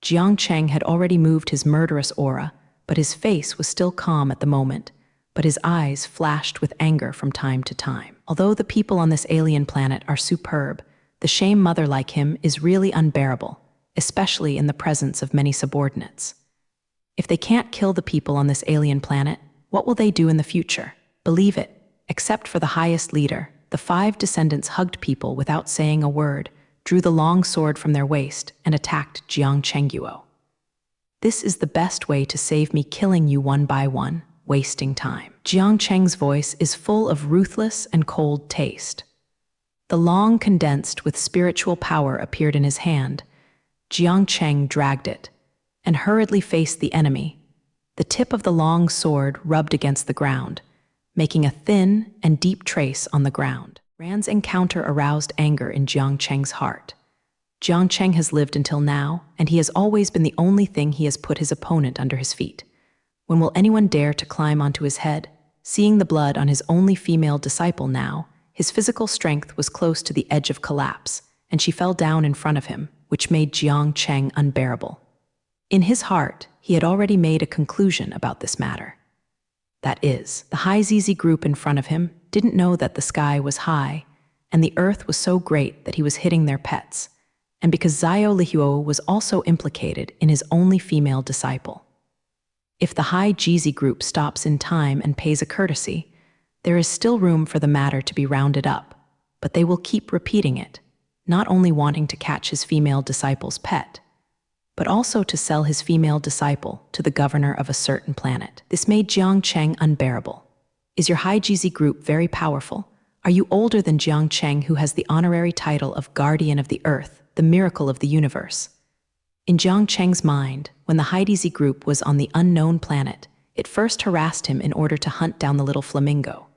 Jiang Cheng had already moved his murderous aura, but his face was still calm at the moment, but his eyes flashed with anger from time to time. Although the people on this alien planet are superb, the shame mother like him is really unbearable, especially in the presence of many subordinates. If they can't kill the people on this alien planet, what will they do in the future? Believe it. Except for the highest leader, the 5 descendants hugged people without saying a word, drew the long sword from their waist, and attacked Jiang Chengguo. "This is the best way to save me killing you one by one, wasting time." Jiang Cheng's voice is full of ruthless and cold taste. The long condensed with spiritual power appeared in his hand. Jiang Cheng dragged it, and hurriedly faced the enemy. The tip of the long sword rubbed against the ground, making a thin and deep trace on the ground. Rand's encounter aroused anger in Jiang Cheng's heart. Jiang Cheng has lived until now, and he has always been the only thing he has put his opponent under his feet. When will anyone dare to climb onto his head? Seeing the blood on his only female disciple now, his physical strength was close to the edge of collapse, and she fell down in front of him, which made Jiang Cheng unbearable. In his heart, he had already made a conclusion about this matter. That is, the High ZZ group in front of him didn't know that the sky was high, and the earth was so great that he was hitting their pets, and because Zhao Lihuo was also implicated in his only female disciple. If the High GZ group stops in time and pays a courtesy, there is still room for the matter to be rounded up, but they will keep repeating it, not only wanting to catch his female disciple's pet, but also to sell his female disciple to the governor of a certain planet. This made Jiang Cheng unbearable. Is your High GZ group very powerful? Are you older than Jiang Cheng, who has the honorary title of Guardian of the Earth, the miracle of the universe? In Jiang Cheng's mind, when the High DZ group was on the unknown planet, it first harassed him in order to hunt down the little flamingo.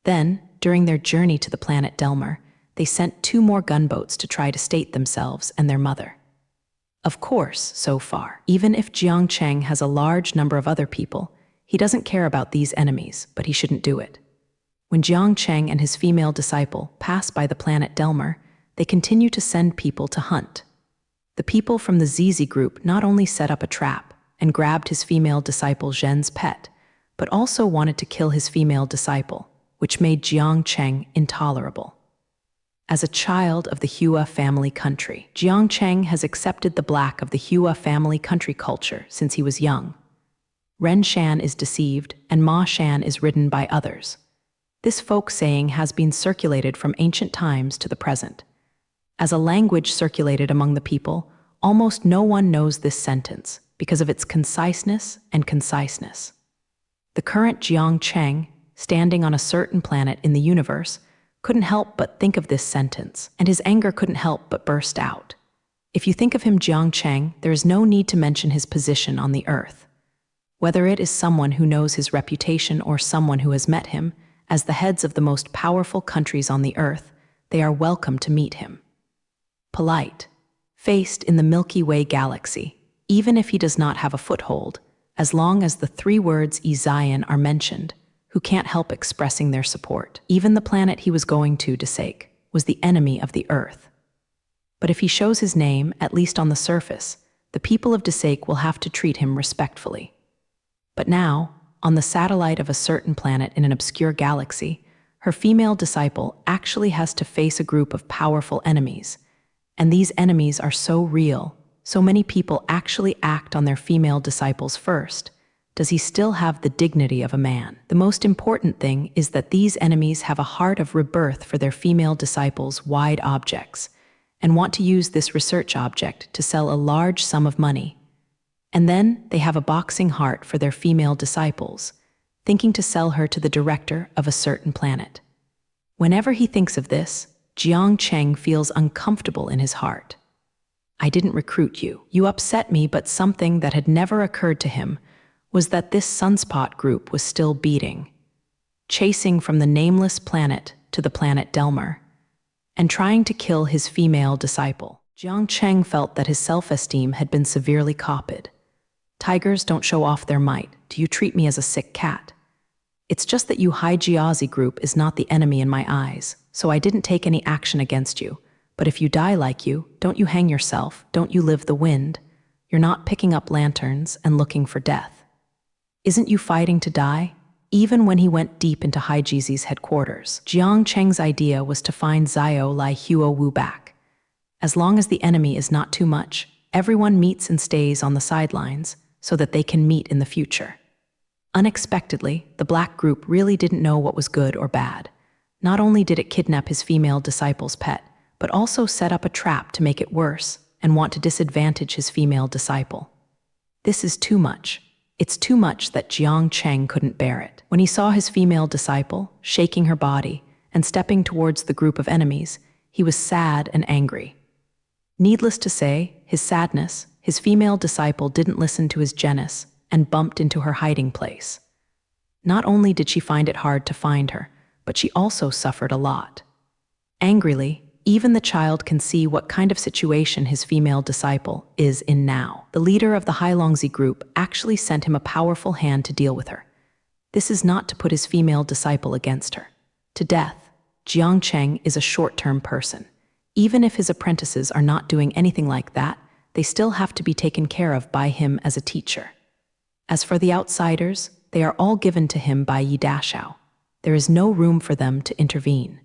Then, during their journey to the planet Delmer, they sent 2 more gunboats to try to state themselves and their mother. Of course, so far, even if Jiang Cheng has a large number of other people, he doesn't care about these enemies, but he shouldn't do it. When Jiang Cheng and his female disciple pass by the planet Delmer, they continue to send people to hunt. The people from the ZZ group not only set up a trap and grabbed his female disciple Zhen's pet, but also wanted to kill his female disciple, which made Jiang Cheng intolerable. As a child of the Hua family country, Jiang Cheng has accepted the black of the Hua family country culture since he was young. Ren Shan is deceived and Ma Shan is ridden by others. This folk saying has been circulated from ancient times to the present. As a language circulated among the people, almost no one knows this sentence because of its conciseness and conciseness. The current Jiang Cheng, standing on a certain planet in the universe, couldn't help but think of this sentence, and his anger couldn't help but burst out. If you think of him Jiang Cheng, there is no need to mention his position on the earth. Whether it is someone who knows his reputation or someone who has met him, as the heads of the most powerful countries on the earth, they are welcome to meet him. Polite, faced in the Milky Way galaxy, even if he does not have a foothold, as long as the 3 words Zion are mentioned, who can't help expressing their support. Even the planet he was going to Desake was the enemy of the earth. But if he shows his name, at least on the surface, the people of Desake will have to treat him respectfully. But now, on the satellite of a certain planet in an obscure galaxy, her female disciple actually has to face a group of powerful enemies. And these enemies are so real, so many people actually act on their female disciples first. Does he still have the dignity of a man? The most important thing is that these enemies have a heart of rebirth for their female disciples' wide objects, and want to use this research object to sell a large sum of money. And then they have a boxing heart for their female disciples, thinking to sell her to the director of a certain planet. Whenever he thinks of this, Jiang Cheng feels uncomfortable in his heart. I didn't recruit you. You upset me, but something that had never occurred to him was that this Sunspot group was still beating, chasing from the nameless planet to the planet Delmer, and trying to kill his female disciple. Jiang Cheng felt that his self-esteem had been severely copied. Tigers don't show off their might. Do you treat me as a sick cat? It's just that you High Jiazi group is not the enemy in my eyes, so I didn't take any action against you. But if you die like you, don't you hang yourself, don't you live the wind? You're not picking up lanterns and looking for death. Isn't you fighting to die? Even when he went deep into High Jizi's headquarters, Jiang Cheng's idea was to find Zhao Lai Huo Wu back. As long as the enemy is not too much, everyone meets and stays on the sidelines so that they can meet in the future. Unexpectedly, the black group really didn't know what was good or bad. Not only did it kidnap his female disciple's pet, but also set up a trap to make it worse and want to disadvantage his female disciple. This is too much. It's too much that Jiang Cheng couldn't bear it. When he saw his female disciple shaking her body and stepping towards the group of enemies, he was sad and angry. Needless to say, his sadness, his female disciple didn't listen to his genus and bumped into her hiding place. Not only did she find it hard to find her, but she also suffered a lot. Angrily, even the child can see what kind of situation his female disciple is in now. The leader of the Hailongzi group actually sent him a powerful hand to deal with her. This is not to put his female disciple against her. To death, Jiang Cheng is a short-term person. Even if his apprentices are not doing anything like that, they still have to be taken care of by him as a teacher. As for the outsiders, they are all given to him by Yi Dashao. There is no room for them to intervene.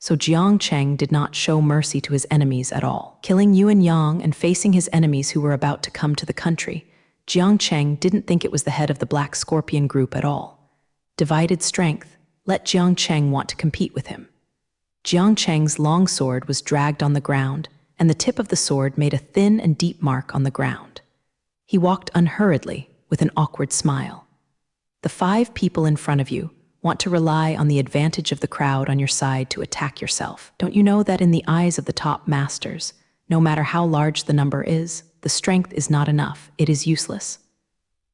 So Jiang Cheng did not show mercy to his enemies at all. Killing Yuan Yang and facing his enemies who were about to come to the country, Jiang Cheng didn't think it was the head of the Black Scorpion group at all. Divided strength let Jiang Cheng want to compete with him. Jiang Cheng's long sword was dragged on the ground, and the tip of the sword made a thin and deep mark on the ground. He walked unhurriedly, with an awkward smile. The 5 people in front of you want to rely on the advantage of the crowd on your side to attack yourself. Don't you know that in the eyes of the top masters, no matter how large the number is, the strength is not enough, it is useless?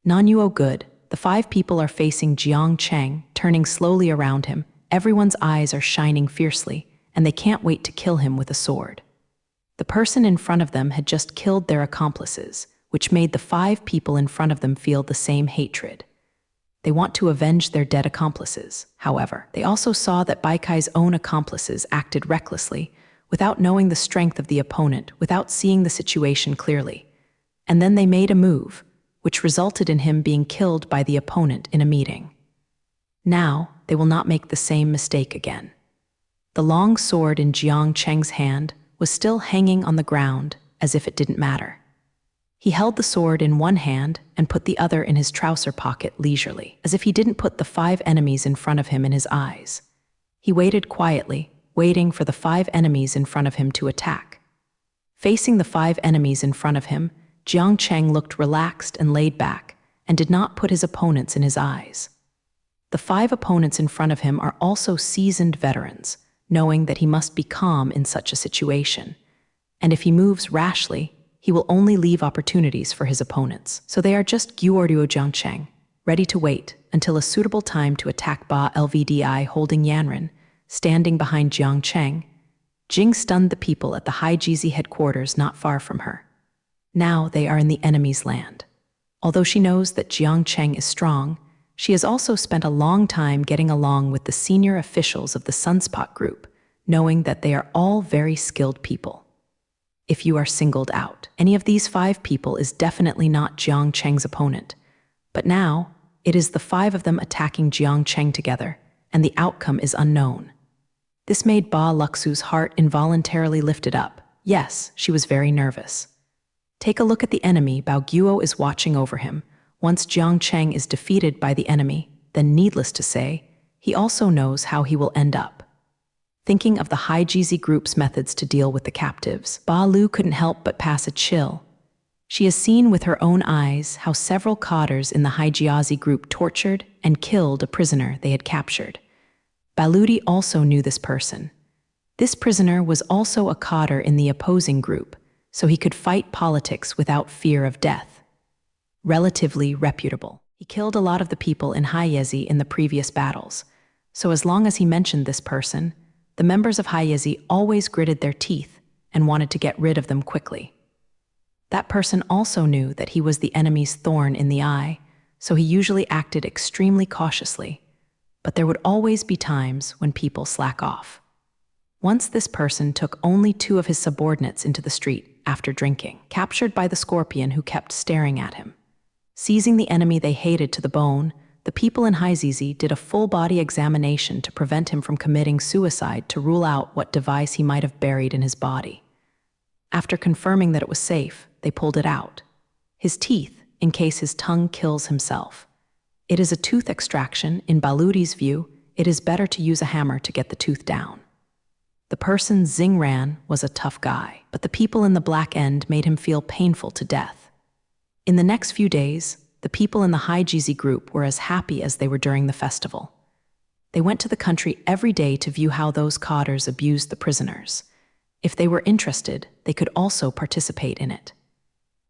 Nanyuo good, the 5 people are facing Jiang Cheng, turning slowly around him. Everyone's eyes are shining fiercely, and they can't wait to kill him with a sword. The person in front of them had just killed their accomplices, which made the 5 people in front of them feel the same hatred. They want to avenge their dead accomplices. However, they also saw that Baikai's own accomplices acted recklessly, without knowing the strength of the opponent, without seeing the situation clearly. And then they made a move, which resulted in him being killed by the opponent in a meeting. Now, they will not make the same mistake again. The long sword in Jiang Cheng's hand was still hanging on the ground, as if it didn't matter. He held the sword in one hand and put the other in his trouser pocket leisurely, as if he didn't put the 5 enemies in front of him in his eyes. He waited quietly, waiting for the 5 enemies in front of him to attack. Facing the 5 enemies in front of him, Jiang Cheng looked relaxed and laid back, and did not put his opponents in his eyes. The 5 opponents in front of him are also seasoned veterans, knowing that he must be calm in such a situation. And if he moves rashly, he will only leave opportunities for his opponents. So they are just Guorduo Jiang Cheng, ready to wait until a suitable time to attack Ba Lvdi holding Yanren, standing behind Jiang Cheng. Jing stunned the people at the Haijizi headquarters not far from her. Now they are in the enemy's land. Although she knows that Jiang Cheng is strong, she has also spent a long time getting along with the senior officials of the Sunspot group, knowing that they are all very skilled people. If you are singled out, any of these 5 people is definitely not Jiang Cheng's opponent. But now, it is the 5 of them attacking Jiang Cheng together, and the outcome is unknown. This made Ba Luxu's heart involuntarily lifted up. Yes, she was very nervous. Take a look at the enemy. Bao Guo is watching over him. Once Jiang Cheng is defeated by the enemy, then needless to say, he also knows how he will end up. Thinking of the Haijizi group's methods to deal with the captives, Ba Lu couldn't help but pass a chill. She has seen with her own eyes how several cadres in the Haijiazi group tortured and killed a prisoner they had captured. Baludi also knew this person. This prisoner was also a cadre in the opposing group, so he could fight politics without fear of death. Relatively reputable. He killed a lot of the people in Haiyezi in the previous battles, so as long as he mentioned this person, the members of Haiyezi always gritted their teeth and wanted to get rid of them quickly. That person also knew that he was the enemy's thorn in the eye, so he usually acted extremely cautiously, but there would always be times when people slack off. Once this person took only 2 of his subordinates into the street after drinking, captured by the scorpion who kept staring at him. Seizing the enemy they hated to the bone, the people in Haizizi did a full-body examination to prevent him from committing suicide to rule out what device he might have buried in his body. After confirming that it was safe, they pulled it out. His teeth, in case his tongue kills himself. It is a tooth extraction. In Baludi's view, it is better to use a hammer to get the tooth down. The person Xingran was a tough guy, but the people in the black end made him feel painful to death. In the next few days, the people in the Haijizi group were as happy as they were during the festival. They went to the country every day to view how those cadres abused the prisoners. If they were interested, they could also participate in it.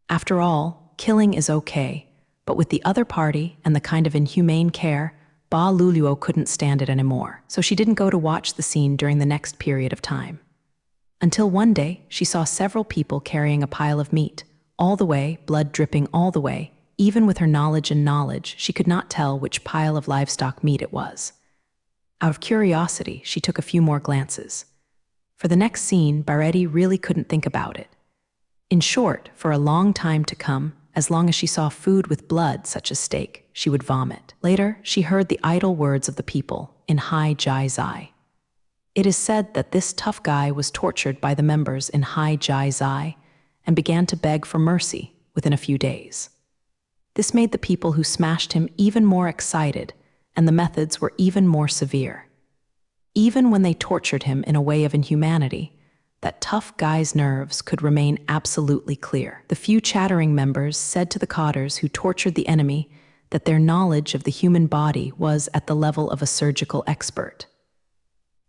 After all, killing is okay, but with the other party and the kind of inhumane care, Ba Luluo couldn't stand it anymore, so she didn't go to watch the scene during the next period of time. Until one day, she saw several people carrying a pile of meat, all the way, blood dripping all the way. Even with her knowledge, she could not tell which pile of livestock meat it was. Out of curiosity, she took a few more glances. For the next scene, Baretti really couldn't think about it. In short, for a long time to come, as long as she saw food with blood, such as steak, she would vomit. Later, she heard the idle words of the people in Hai Jai Zai. It is said that this tough guy was tortured by the members in Hai Jai Zai and began to beg for mercy within a few days. This made the people who smashed him even more excited, and the methods were even more severe. Even when they tortured him in a way of inhumanity, that tough guy's nerves could remain absolutely clear. The few chattering members said to the cotters who tortured the enemy that their knowledge of the human body was at the level of a surgical expert.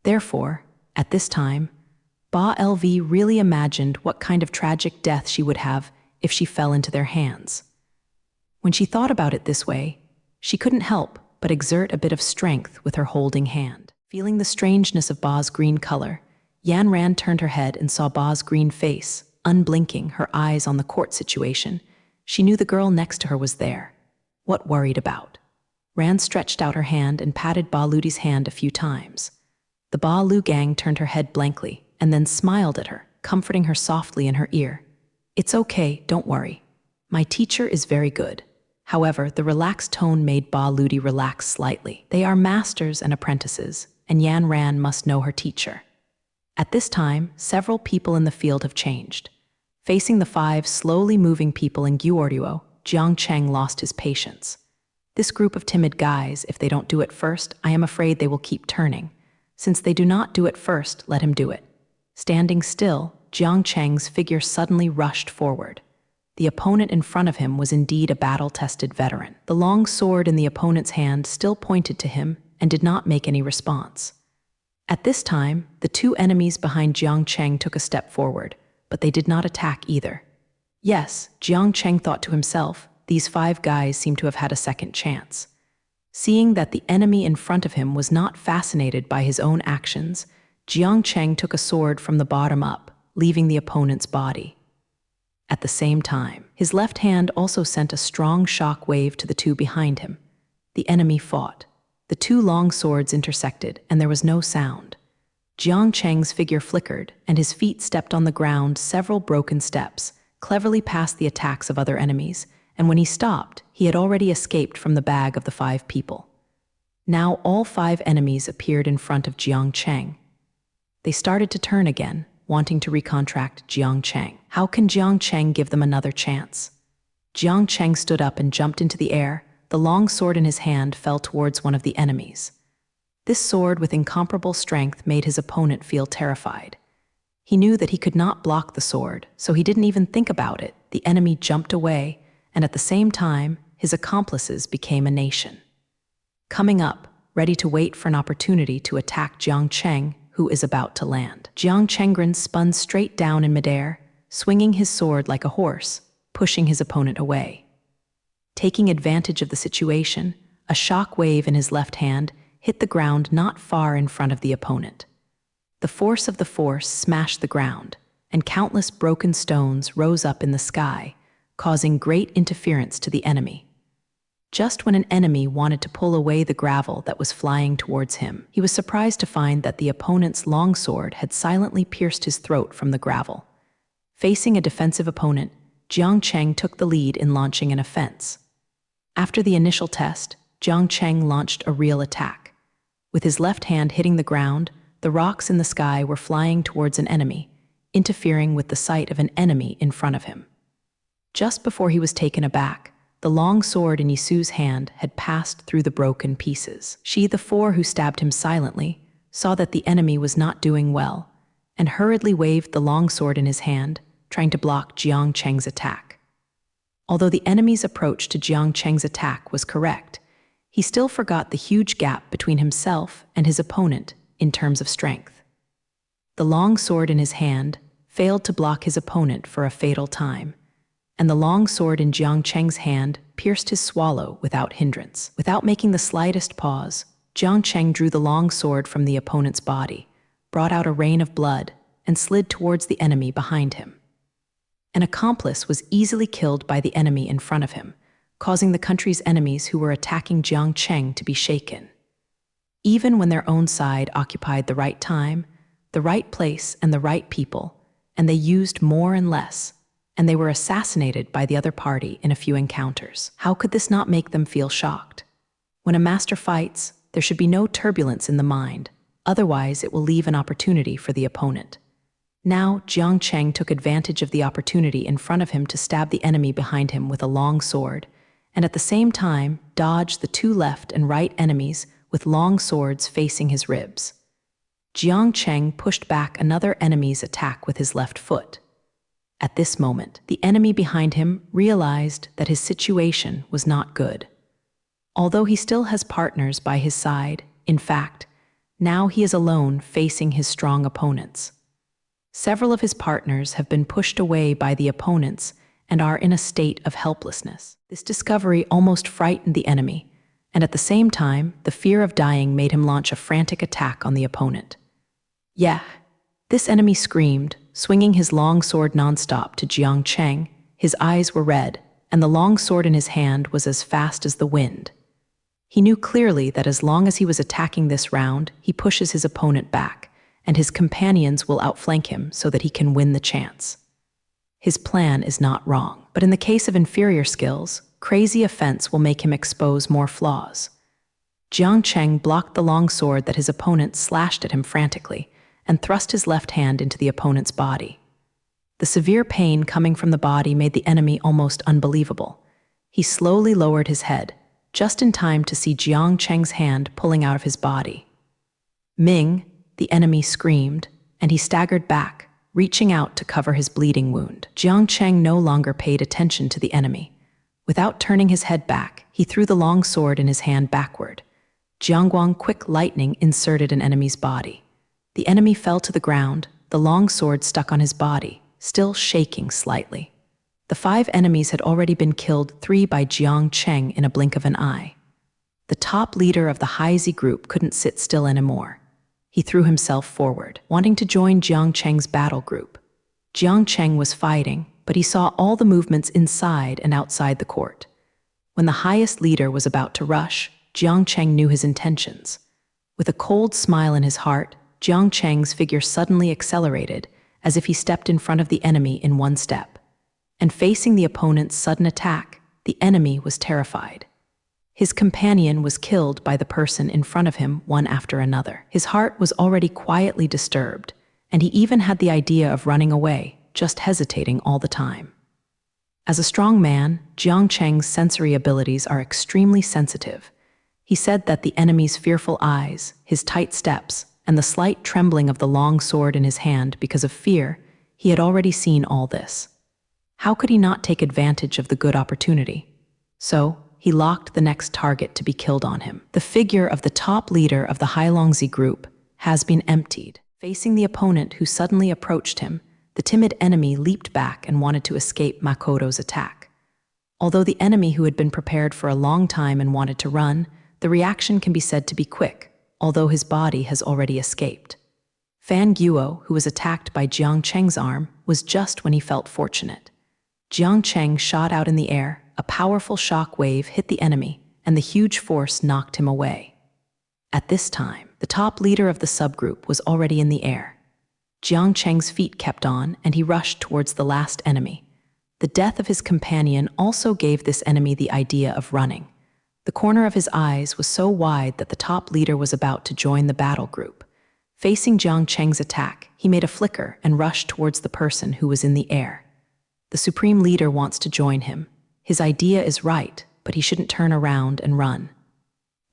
Therefore, at this time, Ba LV really imagined what kind of tragic death she would have if she fell into their hands. When she thought about it this way, she couldn't help but exert a bit of strength with her holding hand. Feeling the strangeness of Ba's green color, Yan Ran turned her head and saw Ba's green face, unblinking, her eyes on the court situation. She knew the girl next to her was there. What worried about? Ran stretched out her hand and patted Ba Ludi's hand a few times. The Ba Lu gang turned her head blankly and then smiled at her, comforting her softly in her ear. "It's okay, don't worry. My teacher is very good." However, the relaxed tone made Ba Ludi relax slightly. They are masters and apprentices, and Yan Ran must know her teacher. At this time, several people in the field have changed. Facing the 5 slowly moving people in Gyuorduo, Jiang Cheng lost his patience. This group of timid guys, if they don't do it first, I am afraid they will keep turning. Since they do not do it first, let him do it. Standing still, Jiang Cheng's figure suddenly rushed forward. The opponent in front of him was indeed a battle-tested veteran. The long sword in the opponent's hand still pointed to him and did not make any response. At this time, the 2 enemies behind Jiang Cheng took a step forward, but they did not attack either. Yes, Jiang Cheng thought to himself, these 5 guys seem to have had a second chance. Seeing that the enemy in front of him was not fascinated by his own actions, Jiang Cheng took a sword from the bottom up, leaving the opponent's body. At the same time, his left hand also sent a strong shock wave to the 2 behind him. The enemy fought. The 2 long swords intersected, and there was no sound. Jiang Cheng's figure flickered, and his feet stepped on the ground several broken steps, cleverly past the attacks of other enemies, and when he stopped, he had already escaped from the bag of the 5 people. Now all 5 enemies appeared in front of Jiang Cheng. They started to turn again, wanting to recontract Jiang Cheng. How can Jiang Cheng give them another chance? Jiang Cheng stood up and jumped into the air. The long sword in his hand fell towards one of the enemies. This sword with incomparable strength made his opponent feel terrified. He knew that he could not block the sword, so he didn't even think about it. The enemy jumped away, and at the same time, his accomplices became a nation. Coming up, ready to wait for an opportunity to attack Jiang Cheng, who is about to land. Jiang Chenggren spun straight down in midair, swinging his sword like a horse, pushing his opponent away. Taking advantage of the situation, a shock wave in his left hand hit the ground not far in front of the opponent. The force of the force smashed the ground, and countless broken stones rose up in the sky, causing great interference to the enemy. Just when an enemy wanted to pull away the gravel that was flying towards him, he was surprised to find that the opponent's longsword had silently pierced his throat from the gravel. Facing a defensive opponent, Jiang Cheng took the lead in launching an offense. After the initial test, Jiang Cheng launched a real attack. With his left hand hitting the ground, the rocks in the sky were flying towards an enemy, interfering with the sight of an enemy in front of him. Just before he was taken aback, the long sword in Yisu's hand had passed through the broken pieces. She, the 4 who stabbed him silently, saw that the enemy was not doing well, and hurriedly waved the long sword in his hand, trying to block Jiang Cheng's attack. Although the enemy's approach to Jiang Cheng's attack was correct, he still forgot the huge gap between himself and his opponent in terms of strength. The long sword in his hand failed to block his opponent for a fatal time, and the long sword in Jiang Cheng's hand pierced his swallow without hindrance. Without making the slightest pause, Jiang Cheng drew the long sword from the opponent's body, brought out a rain of blood, and slid towards the enemy behind him. An accomplice was easily killed by the enemy in front of him, causing the country's enemies who were attacking Jiang Cheng to be shaken. Even when their own side occupied the right time, the right place, and the right people, and they used more and less, and they were assassinated by the other party in a few encounters. How could this not make them feel shocked? When a master fights, there should be no turbulence in the mind, otherwise it will leave an opportunity for the opponent. Now, Jiang Cheng took advantage of the opportunity in front of him to stab the enemy behind him with a long sword, and at the same time dodged the two left and right enemies with long swords facing his ribs. Jiang Cheng pushed back another enemy's attack with his left foot. At this moment, the enemy behind him realized that his situation was not good. Although he still has partners by his side, in fact, now he is alone facing his strong opponents. Several of his partners have been pushed away by the opponents and are in a state of helplessness. This discovery almost frightened the enemy, and at the same time, the fear of dying made him launch a frantic attack on the opponent. "Yeah!" This enemy screamed, swinging his long sword nonstop to Jiang Cheng. His eyes were red, and the long sword in his hand was as fast as the wind. He knew clearly that as long as he was attacking this round, he pushes his opponent back, and his companions will outflank him so that he can win the chance. His plan is not wrong, but in the case of inferior skills, crazy offense will make him expose more flaws. Jiang Cheng blocked the long sword that his opponent slashed at him frantically, and thrust his left hand into the opponent's body. The severe pain coming from the body made the enemy almost unbelievable. He slowly lowered his head, just in time to see Jiang Cheng's hand pulling out of his body. "Ming!" the enemy screamed, and he staggered back, reaching out to cover his bleeding wound. Jiang Cheng no longer paid attention to the enemy. Without turning his head back, he threw the long sword in his hand backward. Jiangguang quick lightning inserted an enemy's body. The enemy fell to the ground, the long sword stuck on his body, still shaking slightly. The 5 enemies had already been killed, 3 by Jiang Cheng in a blink of an eye. The top leader of the Haizi group couldn't sit still anymore. He threw himself forward, wanting to join Jiang Cheng's battle group. Jiang Cheng was fighting, but he saw all the movements inside and outside the court. When the highest leader was about to rush, Jiang Cheng knew his intentions. With a cold smile in his heart, Jiang Cheng's figure suddenly accelerated, as if he stepped in front of the enemy in one step. And facing the opponent's sudden attack, the enemy was terrified. His companion was killed by the person in front of him one after another. His heart was already quietly disturbed, and he even had the idea of running away, just hesitating all the time. As a strong man, Jiang Cheng's sensory abilities are extremely sensitive. He said that the enemy's fearful eyes, his tight steps, and the slight trembling of the long sword in his hand because of fear, he had already seen all this. How could he not take advantage of the good opportunity? So, he locked the next target to be killed on him. The figure of the top leader of the Hailongzi group has been emptied. Facing the opponent who suddenly approached him, the timid enemy leaped back and wanted to escape Makoto's attack. Although the enemy who had been prepared for a long time and wanted to run, the reaction can be said to be quick, although his body has already escaped. Fan Guo, who was attacked by Jiang Cheng's arm, was just when he felt fortunate. Jiang Cheng shot out in the air, a powerful shock wave hit the enemy, and the huge force knocked him away. At this time, the top leader of the subgroup was already in the air. Jiang Cheng's feet kept on, and he rushed towards the last enemy. The death of his companion also gave this enemy the idea of running. The corner of his eyes was so wide that the top leader was about to join the battle group. Facing Jiang Cheng's attack, he made a flicker and rushed towards the person who was in the air. The supreme leader wants to join him. His idea is right, but he shouldn't turn around and run.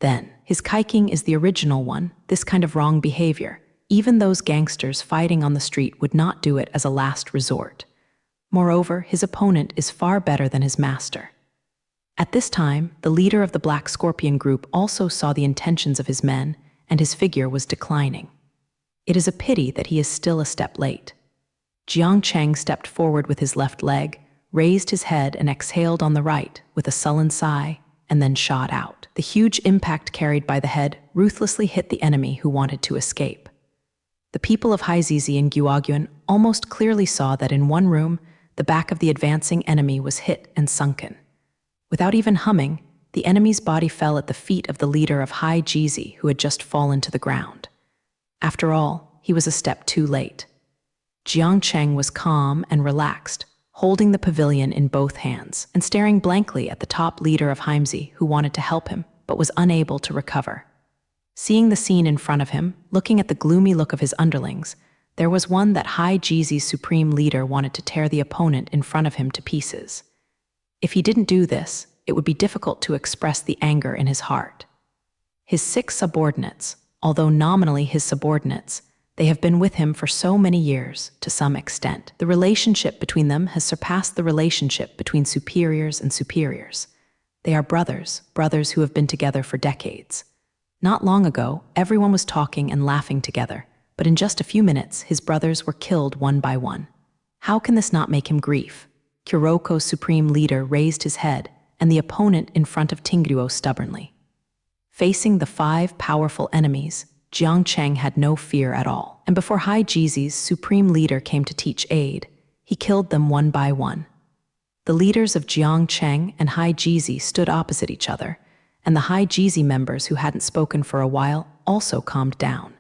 Then, his kiking is the original one, this kind of wrong behavior. Even those gangsters fighting on the street would not do it as a last resort. Moreover, his opponent is far better than his master. At this time, the leader of the Black Scorpion group also saw the intentions of his men, and his figure was declining. It is a pity that he is still a step late. Jiang Cheng stepped forward with his left leg, raised his head and exhaled on the right with a sullen sigh, and then shot out. The huge impact carried by the head ruthlessly hit the enemy who wanted to escape. The people of Haizizi and Guagyuan almost clearly saw that in one room, the back of the advancing enemy was hit and sunken. Without even humming, the enemy's body fell at the feet of the leader of Haizizi, who had just fallen to the ground. After all, he was a step too late. Jiang Cheng was calm and relaxed, holding the pavilion in both hands and staring blankly at the top leader of Haimzi, who wanted to help him but was unable to recover. Seeing the scene in front of him, looking at the gloomy look of his underlings, there was one that Haizizi's supreme leader wanted to tear the opponent in front of him to pieces. If he didn't do this, it would be difficult to express the anger in his heart. His 6 subordinates, although nominally his subordinates, they have been with him for so many years, to some extent. The relationship between them has surpassed the relationship between superiors and superiors. They are brothers who have been together for decades. Not long ago, everyone was talking and laughing together, but in just a few minutes, his brothers were killed one by one. How can this not make him grief? Kuroko's supreme leader raised his head, and the opponent in front of Tingguo stubbornly. Facing the 5 powerful enemies, Jiang Cheng had no fear at all, and before Haizizi's supreme leader came to teach aid, he killed them one by one. The leaders of Jiang Cheng and Haizizi stood opposite each other, and the Haizizi members who hadn't spoken for a while also calmed down.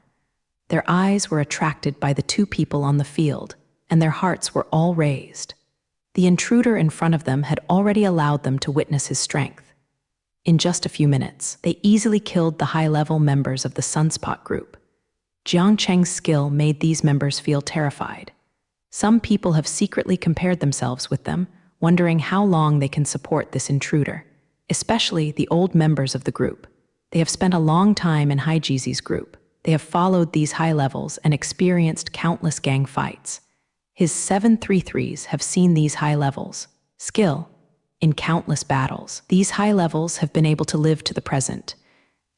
Their eyes were attracted by the 2 people on the field, and their hearts were all raised. The intruder in front of them had already allowed them to witness his strength. In just a few minutes, they easily killed the high-level members of the Sunspot group. Jiang Cheng's skill made these members feel terrified. Some people have secretly compared themselves with them, wondering how long they can support this intruder, especially the old members of the group. They have spent a long time in Haizizi's group. They have followed these high levels and experienced countless gang fights. His 733s have seen these high levels. Skill. In countless battles, these high levels have been able to live to the present,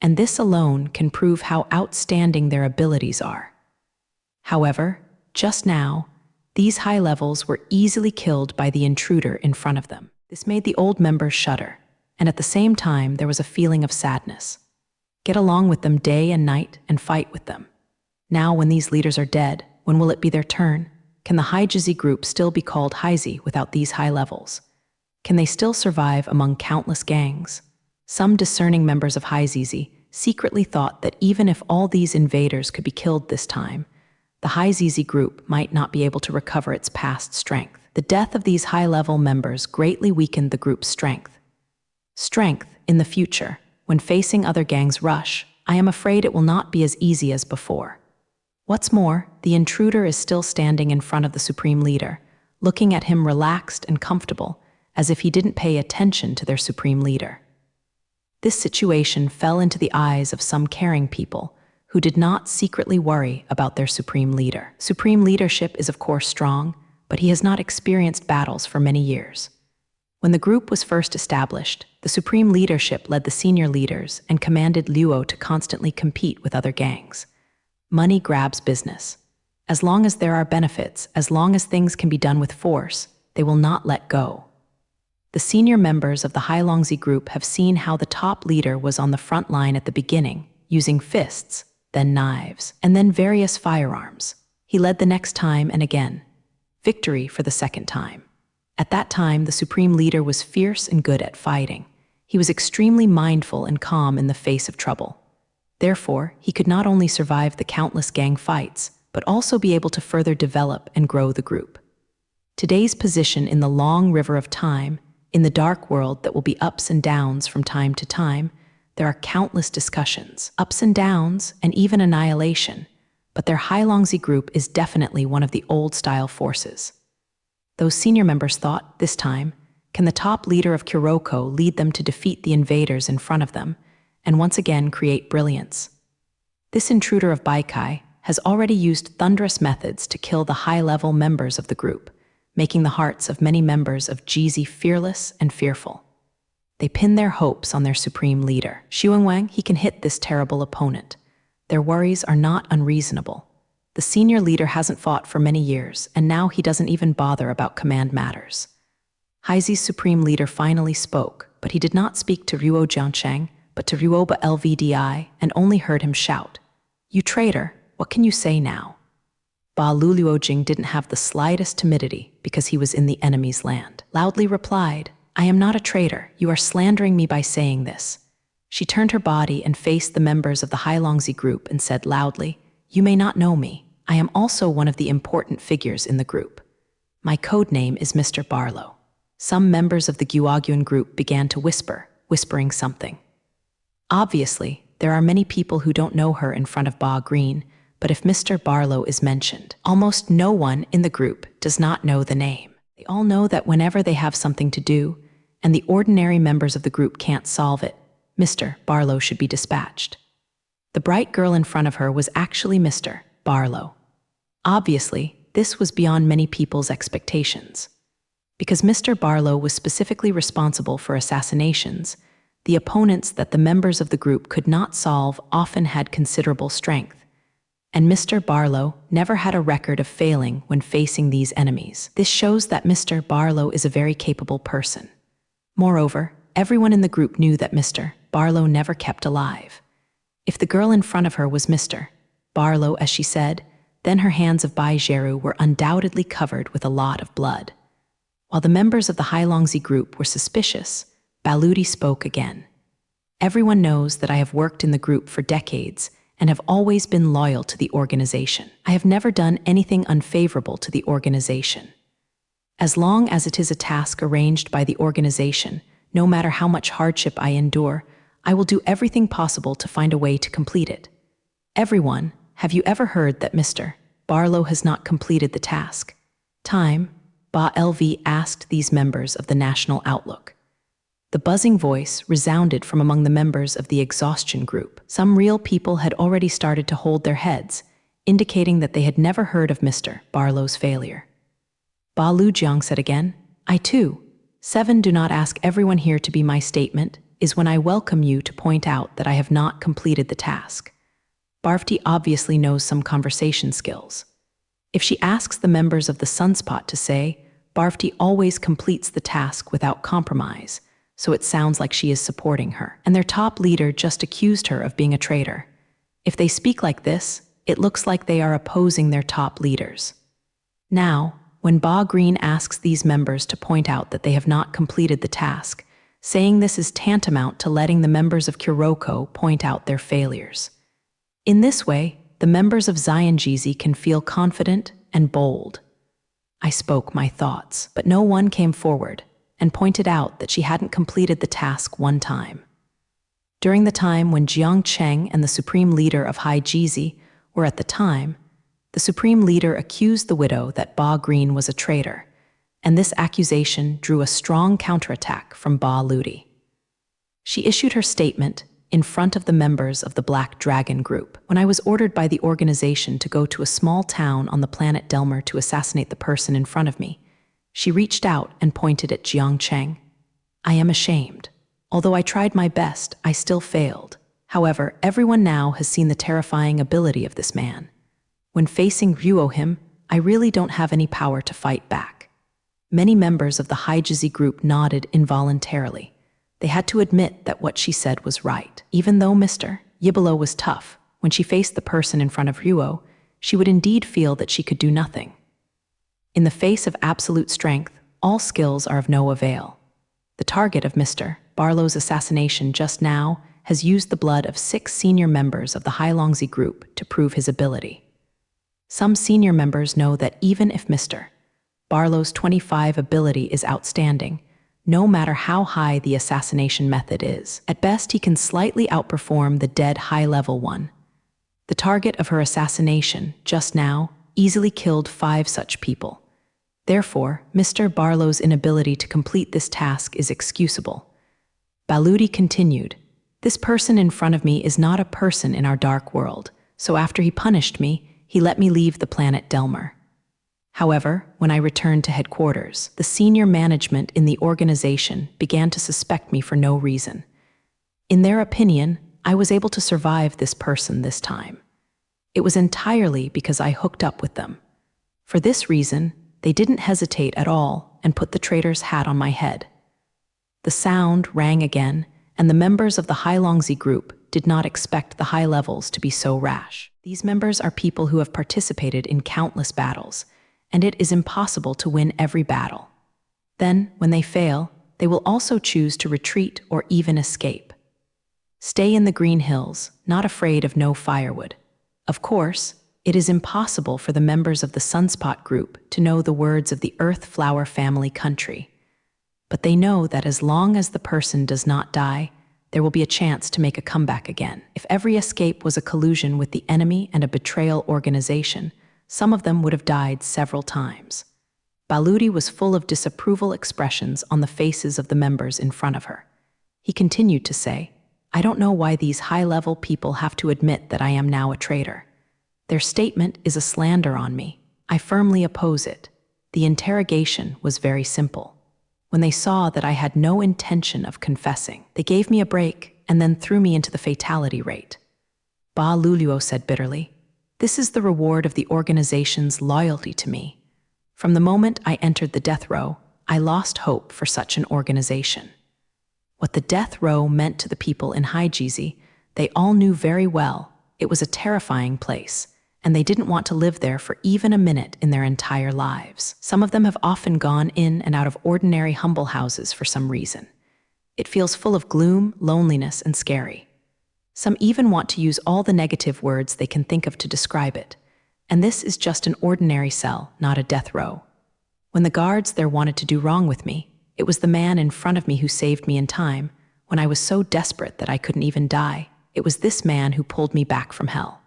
and this alone can prove how outstanding their abilities are. However, just now, these high levels were easily killed by the intruder in front of them. This made the old members shudder, and at the same time there was a feeling of sadness. Get along with them day and night and fight with them. Now when these leaders are dead, when will it be their turn? Can the Haizizi group still be called Haizi without these high levels? Can they still survive among countless gangs? Some discerning members of Haizizi secretly thought that even if all these invaders could be killed this time, the Haizizi group might not be able to recover its past strength. The death of these high-level members greatly weakened the group's strength. Strength in the future, when facing other gangs' rush, I am afraid it will not be as easy as before. What's more, the intruder is still standing in front of the supreme leader, looking at him relaxed and comfortable, as if he didn't pay attention to their supreme leader. This situation fell into the eyes of some caring people who did not secretly worry about their supreme leader. Supreme leadership is of course strong, but he has not experienced battles for many years. When the group was first established, the supreme leadership led the senior leaders and commanded Luo to constantly compete with other gangs. Money grabs business. As long as there are benefits, as long as things can be done with force, they will not let go. The senior members of the Hailongzi group have seen how the top leader was on the front line at the beginning, using fists, then knives, and then various firearms. He led the next time and again. Victory for the second time. At that time, the supreme leader was fierce and good at fighting. He was extremely mindful and calm in the face of trouble. Therefore, he could not only survive the countless gang fights, but also be able to further develop and grow the group. Today's position in the long river of time, in the dark world that will be ups and downs from time to time, there are countless discussions, ups and downs, and even annihilation, but their Hailongzi group is definitely one of the old-style forces. Those senior members thought, this time, can the top leader of Kuroko lead them to defeat the invaders in front of them, and once again create brilliance? This intruder of Baikai has already used thunderous methods to kill the high-level members of the group, making the hearts of many members of Jizi fearless and fearful. They pin their hopes on their supreme leader. Xuanwang, he can hit this terrible opponent. Their worries are not unreasonable. The senior leader hasn't fought for many years, and now he doesn't even bother about command matters. Haizi's supreme leader finally spoke, but he did not speak to Ruo Jiangcheng, but to Ruoba Lvdi, and only heard him shout, "You traitor, what can you say now?" Ba Luluojing didn't have the slightest timidity because he was in the enemy's land. Loudly replied, "I am not a traitor. You are slandering me by saying this." She turned her body and faced the members of the Hailongzi group and said loudly, "You may not know me. I am also one of the important figures in the group. My code name is Mr. Barlow." Some members of the Guogyun group began to whispering something. Obviously, there are many people who don't know her in front of Ba Green, but if Mr. Barlow is mentioned, almost no one in the group does not know the name. They all know that whenever they have something to do, and the ordinary members of the group can't solve it, Mr. Barlow should be dispatched. The bright girl in front of her was actually Mr. Barlow. Obviously, this was beyond many people's expectations. Because Mr. Barlow was specifically responsible for assassinations, the opponents that the members of the group could not solve often had considerable strength, and Mr. Barlow never had a record of failing when facing these enemies. This shows that Mr. Barlow is a very capable person. Moreover, everyone in the group knew that Mr. Barlow never kept alive. If the girl in front of her was Mr. Barlow, as she said, then her hands of Bai Zheru were undoubtedly covered with a lot of blood. While the members of the Hailongzi group were suspicious, Baludi spoke again. "Everyone knows that I have worked in the group for decades and have always been loyal to the organization. I have never done anything unfavorable to the organization. As long as it is a task arranged by the organization, no matter how much hardship I endure, I will do everything possible to find a way to complete it. Everyone, have you ever heard that Mr. Barlow has not completed the task?" "Time," Ba LV asked these members of the National Outlook. The buzzing voice resounded from among the members of the exhaustion group. Some real people had already started to hold their heads, indicating that they had never heard of Mr. Barlow's failure. Ba Lujiang said again, "I too, 7 do not ask everyone here to be my statement, is when I welcome you to point out that I have not completed the task." Barfty obviously knows some conversation skills. If she asks the members of the Sunspot to say, Barfty always completes the task without compromise, so it sounds like she is supporting her. And their top leader just accused her of being a traitor. If they speak like this, it looks like they are opposing their top leaders. Now, when Ba Green asks these members to point out that they have not completed the task, saying this is tantamount to letting the members of Kuroko point out their failures. In this way, the members of Xianjizi can feel confident and bold. I spoke my thoughts, but no one came forward and pointed out that she hadn't completed the task one time. During the time when Jiang Cheng and the supreme leader of Haijizi were at the time, the supreme leader accused the widow that Ba Green was a traitor, and this accusation drew a strong counterattack from Ba Ludi. She issued her statement in front of the members of the Black Dragon group. "When I was ordered by the organization to go to a small town on the planet Delmer to assassinate the person in front of me, she reached out and pointed at Jiang Cheng. I am ashamed. Although I tried my best, I still failed. However, everyone now has seen the terrifying ability of this man. When facing Ruohim, I really don't have any power to fight back." Many members of the Haijizi group nodded involuntarily. They had to admit that what she said was right. Even though Mr. Yibalo was tough, when she faced the person in front of Ruo, she would indeed feel that she could do nothing. In the face of absolute strength, all skills are of no avail. The target of Mr. Barlow's assassination just now has used the blood of 6 senior members of the Hailongzi group to prove his ability. Some senior members know that even if Mr. Barlow's 25 ability is outstanding, no matter how high the assassination method is, at best he can slightly outperform the dead high-level one. The target of her assassination, just now, easily killed 5 such people. Therefore, Mr. Barlow's inability to complete this task is excusable. Baludi continued, "This person in front of me is not a person in our dark world, so after he punished me, he let me leave the planet Delmer. However, when I returned to headquarters, the senior management in the organization began to suspect me for no reason. In their opinion, I was able to survive this person this time. It was entirely because I hooked up with them. For this reason, they didn't hesitate at all and put the traitor's hat on my head. The sound rang again, and the members of the Hailongzi group did not expect the high levels to be so rash. These members are people who have participated in countless battles, and it is impossible to win every battle. Then, when they fail, they will also choose to retreat or even escape. Stay in the green hills, not afraid of no firewood. Of course, it is impossible for the members of the Sunspot group to know the words of the Earth Flower family country. But they know that as long as the person does not die, there will be a chance to make a comeback again. If every escape was a collusion with the enemy and a betrayal organization, some of them would have died several times. Baludi was full of disapproval expressions on the faces of the members in front of her. He continued to say, "I don't know why these high-level people have to admit that I am now a traitor. Their statement is a slander on me. I firmly oppose it. The interrogation was very simple. When they saw that I had no intention of confessing, they gave me a break and then threw me into the fatality rate." Ba Luluo said bitterly, "This is the reward of the organization's loyalty to me. From the moment I entered the death row, I lost hope for such an organization." What the death row meant to the people in Haijizi, they all knew very well. It was a terrifying place, and they didn't want to live there for even a minute in their entire lives. Some of them have often gone in and out of ordinary humble houses for some reason. It feels full of gloom, loneliness, and scary. Some even want to use all the negative words they can think of to describe it. And this is just an ordinary cell, not a death row. When the guards there wanted to do wrong with me, it was the man in front of me who saved me in time. When I was so desperate that I couldn't even die, it was this man who pulled me back from hell.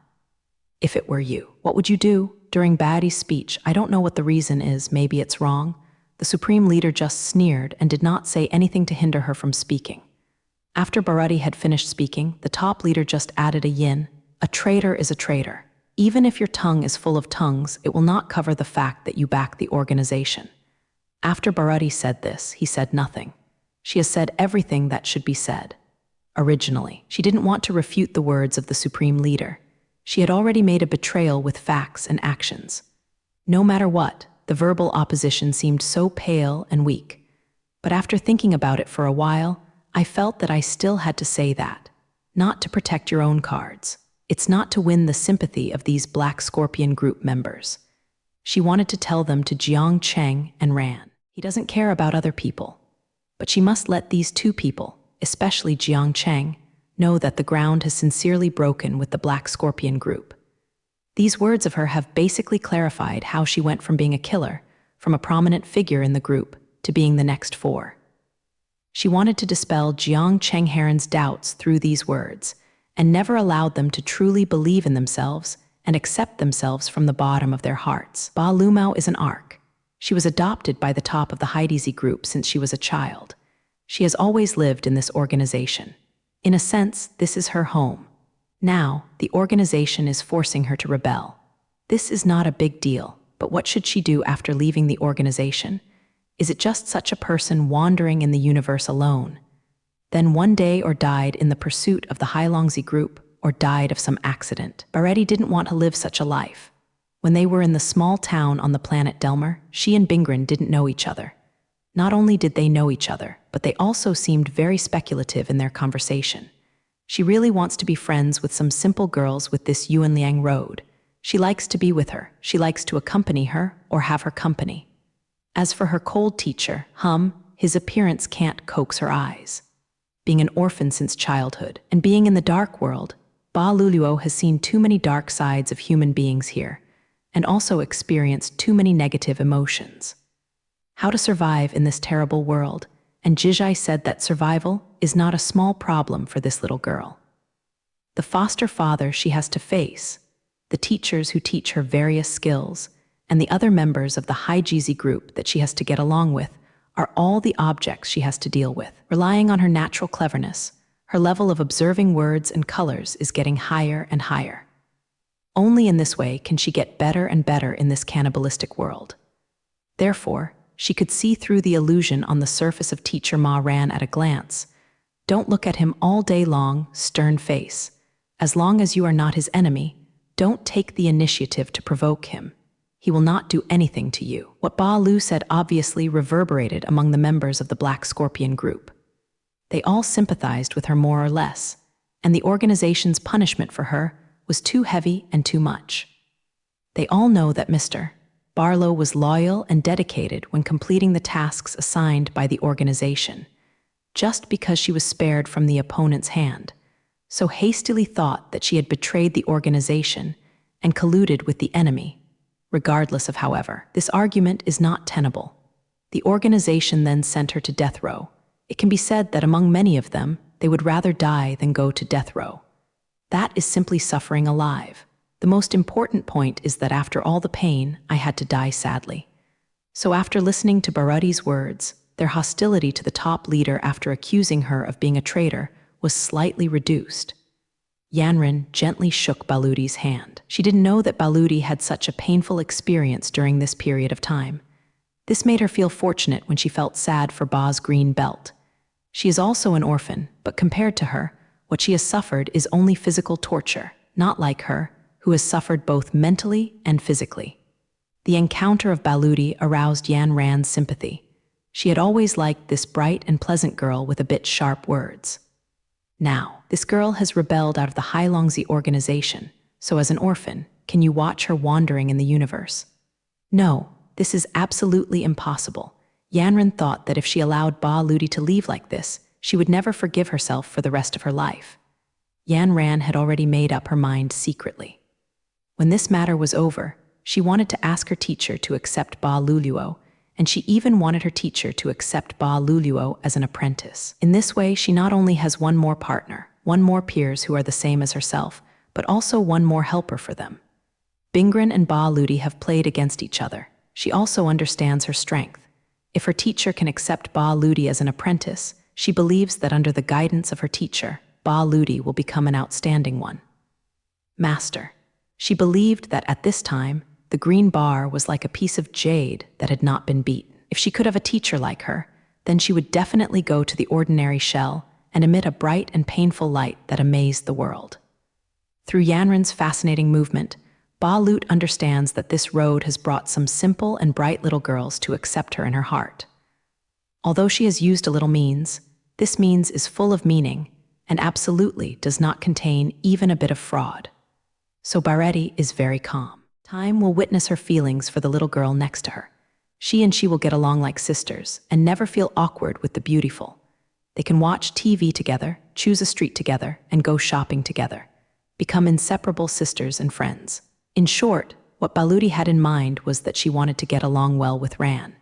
If it were you, what would you do? During Badi's speech, I don't know what the reason is, maybe it's wrong. The supreme leader just sneered and did not say anything to hinder her from speaking. After Barati had finished speaking, the top leader just added a yin. "A traitor is a traitor. Even if your tongue is full of tongues, it will not cover the fact that you back the organization." After Barati said this, he said nothing. She has said everything that should be said. Originally, she didn't want to refute the words of the supreme leader. She had already made a betrayal with facts and actions. No matter what, the verbal opposition seemed so pale and weak. But after thinking about it for a while, I felt that I still had to say that. Not to protect your own cards. It's not to win the sympathy of these Black Scorpion group members. She wanted to tell them to Jiang Cheng and ran. He doesn't care about other people. But she must let these two people, especially Jiang Cheng, know that the ground has sincerely broken with the Black Scorpion group. These words of her have basically clarified how she went from being a killer, from a prominent figure in the group, to being the next four. She wanted to dispel Jiang Chengheren's doubts through these words, and never allowed them to truly believe in themselves and accept themselves from the bottom of their hearts. Ba Lumao is an arc. She was adopted by the top of the Haidizi group since she was a child. She has always lived in this organization. In a sense, this is her home. Now, the organization is forcing her to rebel. This is not a big deal, but what should she do after leaving the organization? Is it just such a person wandering in the universe alone? Then one day or died in the pursuit of the Hailongzi group, or died of some accident. Bareti didn't want to live such a life. When they were in the small town on the planet Delmer, she and Bingren didn't know each other. Not only did they know each other, but they also seemed very speculative in their conversation. She really wants to be friends with some simple girls with this Yuanliang road. She likes to be with her. She likes to accompany her or have her company. As for her cold teacher, his appearance can't coax her eyes. Being an orphan since childhood and being in the dark world, Ba Luluo has seen too many dark sides of human beings here, and also experienced too many negative emotions. How to survive in this terrible world, and Jijai said that survival is not a small problem for this little girl. The foster father she has to face, the teachers who teach her various skills, and the other members of the Haijizi group that she has to get along with are all the objects she has to deal with. Relying on her natural cleverness, her level of observing words and colors is getting higher and higher. Only in this way can she get better and better in this cannibalistic world. Therefore, she could see through the illusion on the surface of Teacher Ma Ran at a glance. Don't look at him all day long, stern face. As long as you are not his enemy, don't take the initiative to provoke him. He will not do anything to you." What Ba Lu said obviously reverberated among the members of the Black Scorpion group. They all sympathized with her more or less, and the organization's punishment for her was too heavy and too much. They all know that Mr. Barlow was loyal and dedicated when completing the tasks assigned by the organization, just because she was spared from the opponent's hand, so hastily thought that she had betrayed the organization and colluded with the enemy. Regardless of, however, this argument is not tenable. The organization then sent her to death row. It can be said that among many of them, they would rather die than go to death row. That is simply suffering alive. The most important point is that after all the pain, I had to die sadly. So after listening to Barutti's words, their hostility to the top leader after accusing her of being a traitor was slightly reduced. Yanran gently shook Baluti's hand. She didn't know that Baluti had such a painful experience during this period of time. This made her feel fortunate when she felt sad for Ba's green belt. She is also an orphan, but compared to her, what she has suffered is only physical torture, not like her, who has suffered both mentally and physically. The encounter of Baluti aroused Yanran's sympathy. She had always liked this bright and pleasant girl with a bit sharp words. Now, this girl has rebelled out of the Hailongzi organization, so as an orphan, can you watch her wandering in the universe? No, this is absolutely impossible. Yanran thought that if she allowed Ba Ludi to leave like this, she would never forgive herself for the rest of her life. Yanran had already made up her mind secretly. When this matter was over, she wanted to ask her teacher to accept Ba Luluo, and she even wanted her teacher to accept Ba Luluo as an apprentice. In this way, she not only has one more partner, one more peers who are the same as herself, but also one more helper for them. Bingren and Ba Ludi have played against each other. She also understands her strength. If her teacher can accept Ba Ludi as an apprentice, she believes that under the guidance of her teacher, Ba Ludi will become an outstanding one. Master. She believed that at this time, the green bar was like a piece of jade that had not been beaten. If she could have a teacher like her, then she would definitely go to the ordinary shell and emit a bright and painful light that amazed the world. Through Yanran's fascinating movement, Ba Lut understands that this road has brought some simple and bright little girls to accept her in her heart. Although she has used a little means, this means is full of meaning and absolutely does not contain even a bit of fraud. So Baretti is very calm. Time will witness her feelings for the little girl next to her. She and she will get along like sisters and never feel awkward with the beautiful. They can watch TV together, choose a street together, and go shopping together. Become inseparable sisters and friends. In short, what Baluti had in mind was that she wanted to get along well with Ran.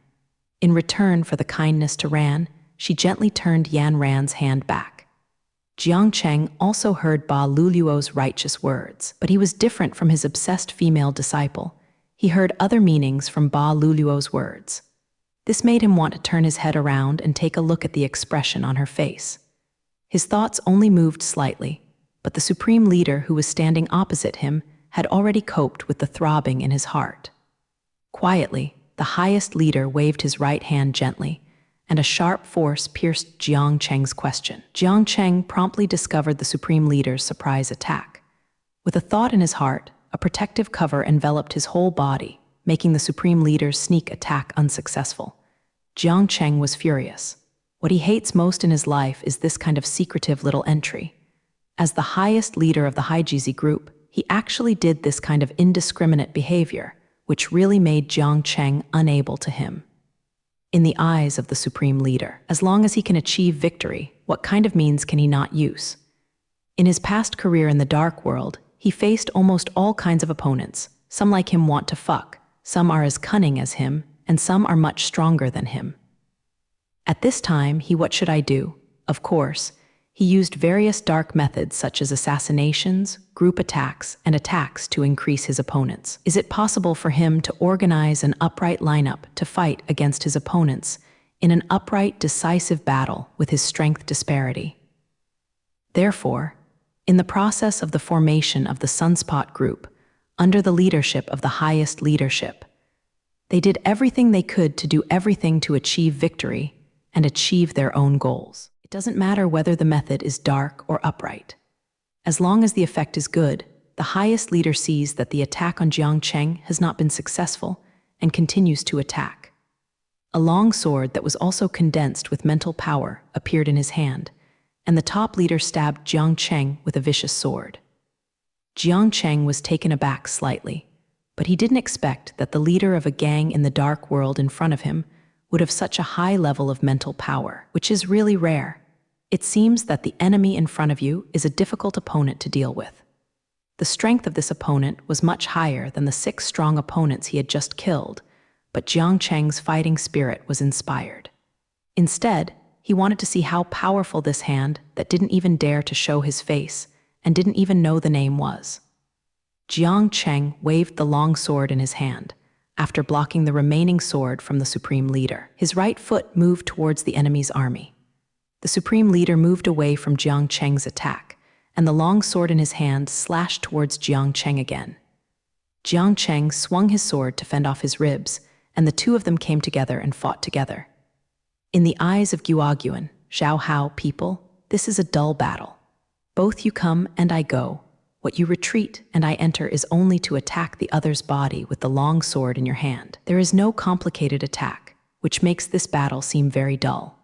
In return for the kindness to Ran, she gently turned Yan Ran's hand back. Jiang Cheng also heard Ba Luluo's righteous words, but he was different from his obsessed female disciple. He heard other meanings from Ba Luluo's words. This made him want to turn his head around and take a look at the expression on her face. His thoughts only moved slightly, but the supreme leader who was standing opposite him had already coped with the throbbing in his heart. Quietly, the highest leader waved his right hand gently, and a sharp force pierced Jiang Cheng's question. Jiang Cheng promptly discovered the supreme leader's surprise attack. With a thought in his heart, a protective cover enveloped his whole body, making the supreme leader's sneak attack unsuccessful. Jiang Cheng was furious. What he hates most in his life is this kind of secretive little entry. As the highest leader of the Haijizi group, he actually did this kind of indiscriminate behavior, which really made Jiang Cheng unable to him. In the eyes of the supreme leader, as long as he can achieve victory, what kind of means can he not use? In his past career in the dark world, he faced almost all kinds of opponents. Some like him want to fuck, some are as cunning as him, and some are much stronger than him. At this time, what should I do? Of course, he used various dark methods such as assassinations, group attacks, and attacks to increase his opponents. Is it possible for him to organize an upright lineup to fight against his opponents in an upright, decisive battle with his strength disparity? Therefore, in the process of the formation of the Sunspot group, under the leadership of the highest leadership, they did everything they could to do everything to achieve victory and achieve their own goals. It doesn't matter whether the method is dark or upright. As long as the effect is good, the the highest leader sees that the attack on Jiang Cheng has not been successful and continues to attack. A long sword that was also condensed with mental power appeared in his hand, and the top leader stabbed Jiang Cheng with a vicious sword. Jiang Cheng was taken aback slightly, but he didn't expect that the leader of a gang in the dark world in front of him would have such a high level of mental power, which is really rare. It seems that the enemy in front of you is a difficult opponent to deal with. The strength of this opponent was much higher than the 6 strong opponents he had just killed, but Jiang Cheng's fighting spirit was inspired. Instead, he wanted to see how powerful this hand that didn't even dare to show his face and didn't even know the name was. Jiang Cheng waved the long sword in his hand, after blocking the remaining sword from the supreme leader. His right foot moved towards the enemy's army. The supreme leader moved away from Jiang Cheng's attack, and the long sword in his hand slashed towards Jiang Cheng again. Jiang Cheng swung his sword to fend off his ribs, and the two of them came together and fought together. In the eyes of Guoguan, Zhao Hao people, this is a dull battle. Both you come and I go. What you retreat and I enter is only to attack the other's body with the long sword in your hand. There is no complicated attack, which makes this battle seem very dull.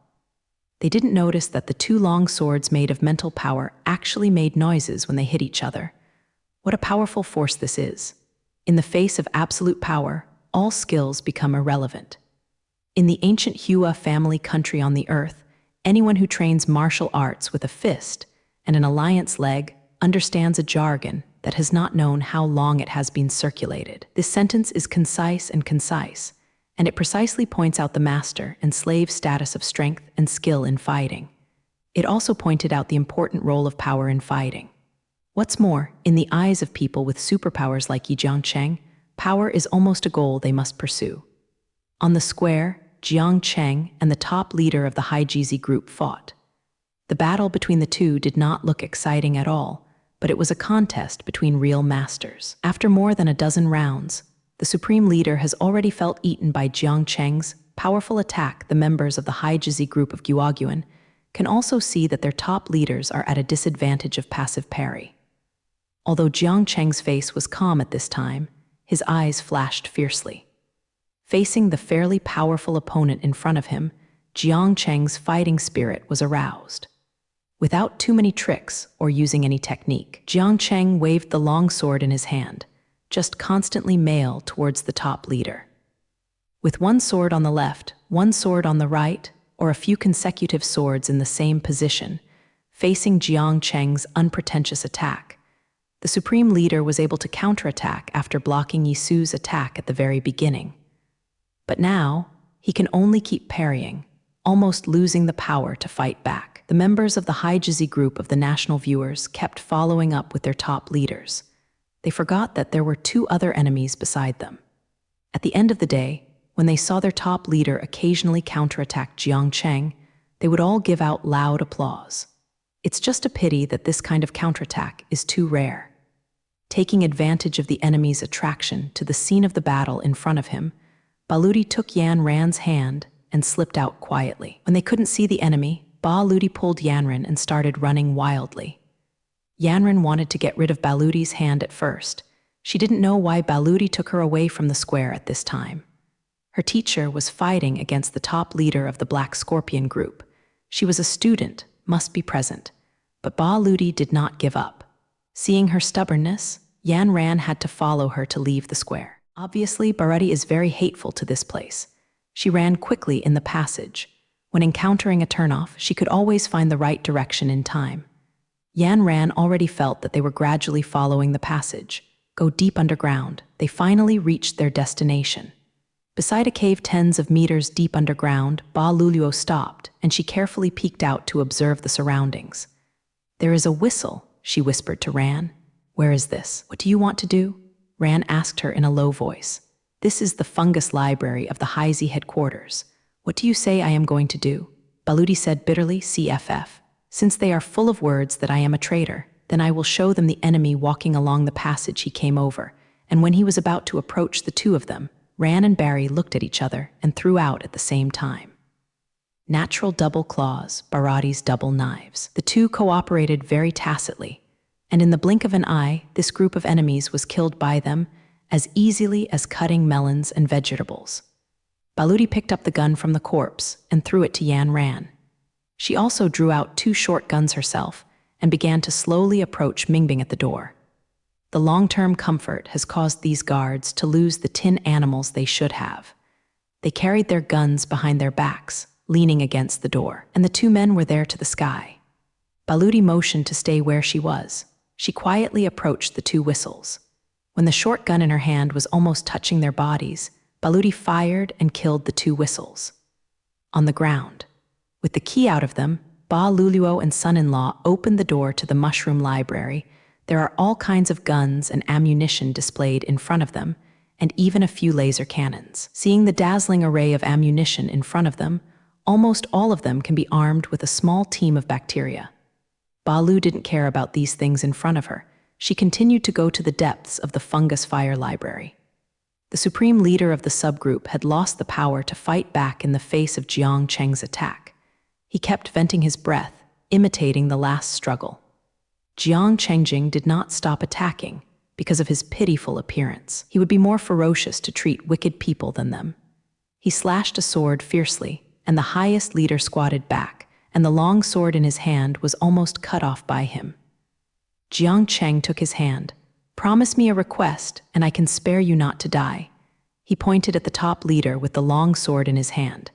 They didn't notice that the 2 long swords made of mental power actually made noises when they hit each other. What a powerful force this is. In the face of absolute power, all skills become irrelevant. In the ancient Hua family country on the earth, anyone who trains martial arts with a fist and an alliance leg understands a jargon that has not known how long it has been circulated. This sentence is concise, and it precisely points out the master and slave status of strength and skill in fighting. It also pointed out the important role of power in fighting. What's more, in the eyes of people with superpowers like Jiang Cheng, power is almost a goal they must pursue. On the square, Jiang Cheng and the top leader of the Haijizi group fought. The battle between the two did not look exciting at all, but it was a contest between real masters. After more than a dozen rounds, the supreme leader has already felt eaten by Jiang Cheng's powerful attack. The members of the Haijizi group of Guoguan can also see that their top leaders are at a disadvantage of passive parry. Although Jiang Cheng's face was calm at this time, his eyes flashed fiercely. Facing the fairly powerful opponent in front of him, Jiang Cheng's fighting spirit was aroused. Without too many tricks or using any technique, Jiang Cheng waved the long sword in his hand, just constantly mail towards the top leader. With one sword on the left, one sword on the right, or a few consecutive swords in the same position, facing Jiang Cheng's unpretentious attack, the supreme leader was able to counterattack after blocking Yisu's attack at the very beginning. But now, he can only keep parrying, almost losing the power to fight back. The members of the Haijizi group of the national viewers kept following up with their top leaders. They forgot that there were 2 other enemies beside them. At the end of the day, when they saw their top leader occasionally counterattack Jiang Cheng, they would all give out loud applause. It's just a pity that this kind of counterattack is too rare. Taking advantage of the enemy's attraction to the scene of the battle in front of him, Baludi took Yan Ran's hand and slipped out quietly. When they couldn't see the enemy, Baludi pulled Yanran and started running wildly. Yanran wanted to get rid of Baludi's hand at first. She didn't know why Baludi took her away from the square at this time. Her teacher was fighting against the top leader of the Black Scorpion group. She was a student, must be present. But Baludi did not give up. Seeing her stubbornness, Yanran had to follow her to leave the square. Obviously, Barati is very hateful to this place. She ran quickly in the passage. When encountering a turnoff, she could always find the right direction in time. Yanran already felt that they were gradually following the passage. Go deep underground, they finally reached their destination. Beside a cave tens of meters deep underground, Ba Luluo stopped, and she carefully peeked out to observe the surroundings. "There is a whistle," she whispered to Ran. "Where is this? What do you want to do?" Ran asked her in a low voice. "This is the fungus library of the Haizi headquarters. What do you say I am going to do?" Baludi said bitterly, "CFF. Since they are full of words that I am a traitor, then I will show them the enemy walking along the passage he came over." And when he was about to approach the 2 of them, Ran and Barry looked at each other and threw out at the same time. Natural double claws, Barati's double knives. The 2 cooperated very tacitly. And in the blink of an eye, this group of enemies was killed by them as easily as cutting melons and vegetables. Baludi picked up the gun from the corpse and threw it to Yan Ran. She also drew out 2 short guns herself and began to slowly approach Mingbing at the door. The long-term comfort has caused these guards to lose the tin animals they should have. They carried their guns behind their backs, leaning against the door, and the 2 men were there to the sky. Baludi motioned to stay where she was. She quietly approached the 2 whistles. When the short gun in her hand was almost touching their bodies, Baludi fired and killed the 2 whistles. On the ground, with the key out of them, Ba Luluo and son-in-law opened the door to the mushroom library. There are all kinds of guns and ammunition displayed in front of them, and even a few laser cannons. Seeing the dazzling array of ammunition in front of them, almost all of them can be armed with a small team of bacteria. Balu didn't care about these things in front of her. She continued to go to the depths of the fungus fire library. The supreme leader of the subgroup had lost the power to fight back in the face of Jiang Cheng's attack. He kept venting his breath, imitating the last struggle. Jiang Chengjing did not stop attacking because of his pitiful appearance. He would be more ferocious to treat wicked people than them. He slashed a sword fiercely, and the highest leader squatted back, and the long sword in his hand was almost cut off by him. Jiang Cheng took his hand. "Promise me a request, and I can spare you not to die." He pointed at the top leader with the long sword in his hand.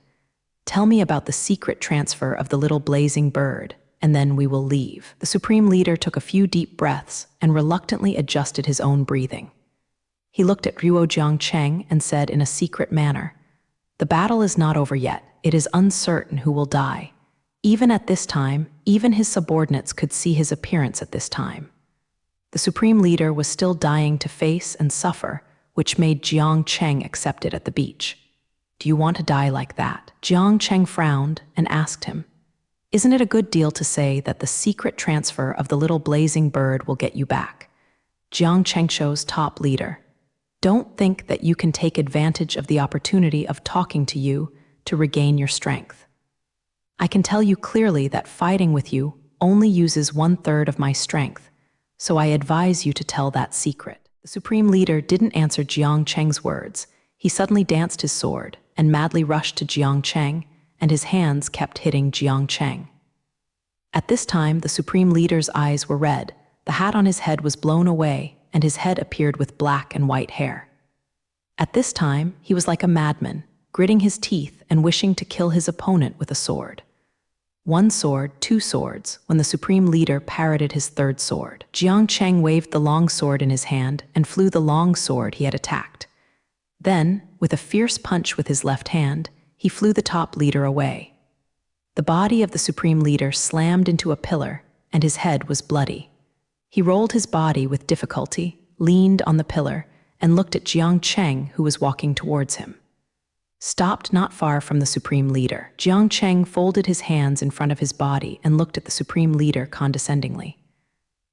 "Tell me about the secret transfer of the little blazing bird, and then we will leave." The supreme leader took a few deep breaths and reluctantly adjusted his own breathing. He looked at Ruo Jiangcheng and said in a secret manner, "The battle is not over yet. It is uncertain who will die." Even at this time, even his subordinates could see his appearance at this time. The supreme leader was still dying to face and suffer, which made Jiang Cheng accept it at the beach. "Do you want to die like that?" Jiang Cheng frowned and asked him, "Isn't it a good deal to say that the secret transfer of the little blazing bird will get you back?" Jiang Chengshou's top leader. "Don't think that you can take advantage of the opportunity of talking to you to regain your strength. I can tell you clearly that fighting with you only uses 1/3 of my strength, so I advise you to tell that secret." The supreme leader didn't answer Jiang Cheng's words. He suddenly danced his sword and madly rushed to Jiang Cheng, and his hands kept hitting Jiang Cheng. At this time, the supreme leader's eyes were red, the hat on his head was blown away, and his head appeared with black and white hair. At this time, he was like a madman, gritting his teeth and wishing to kill his opponent with a sword. 1 sword, 2 swords, when the supreme leader parried his 3rd sword. Jiang Cheng waved the long sword in his hand and flew the long sword he had attacked. Then, with a fierce punch with his left hand, he flew the top leader away. The body of the supreme leader slammed into a pillar, and his head was bloody. He rolled his body with difficulty, leaned on the pillar, and looked at Jiang Cheng, who was walking towards him. Stopped not far from the supreme leader, Jiang Cheng folded his hands in front of his body and looked at the supreme leader condescendingly.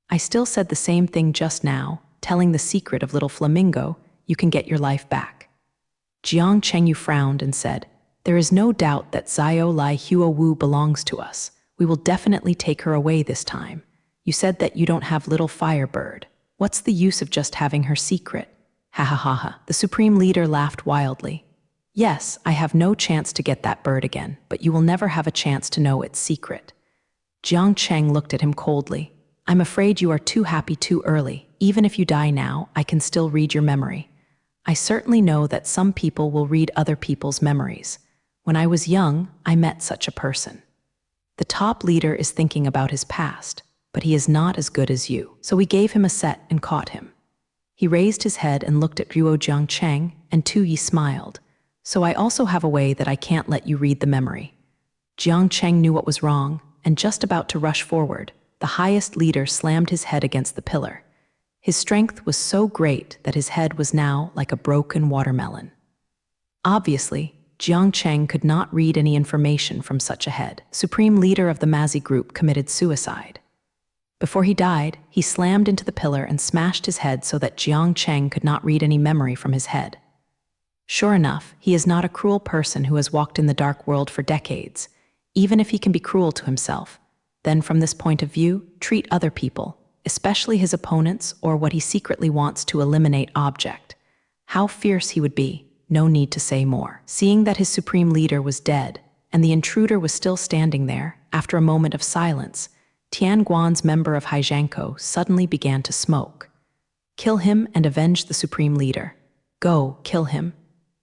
"I still said the same thing just now, telling the secret of little flamingo, you can get your life back." Jiang Chengyu frowned and said, "There is no doubt that Xiao Lai Hua Wu belongs to us. We will definitely take her away this time. You said that you don't have little firebird. What's the use of just having her secret?" "Ha ha ha ha." The supreme leader laughed wildly. "Yes, I have no chance to get that bird again, but you will never have a chance to know its secret." Jiang Cheng looked at him coldly. "I'm afraid you are too happy too early. Even if you die now, I can still read your memory. I certainly know that some people will read other people's memories. When I was young, I met such a person. The top leader is thinking about his past, but he is not as good as you." So we gave him a set and caught him. He raised his head and looked at Ruo Jiangcheng, and Tu Yi smiled. "So I also have a way that I can't let you read the memory." Jiang Cheng knew what was wrong, and just about to rush forward, the highest leader slammed his head against the pillar. His strength was so great that his head was now like a broken watermelon. Obviously, Jiang Cheng could not read any information from such a head. Supreme leader of the Mazi group committed suicide. Before he died, he slammed into the pillar and smashed his head so that Jiang Cheng could not read any memory from his head. Sure enough, he is not a cruel person who has walked in the dark world for decades, even if he can be cruel to himself. Then from this point of view, treat other people. especially his opponents or what he secretly wants to eliminate object. How fierce he would be, no need to say more. Seeing that his supreme leader was dead, and the intruder was still standing there, after a moment of silence, Tianguan's member of Haijiankou suddenly began to smoke. Kill him and avenge the supreme leader. Go, kill him.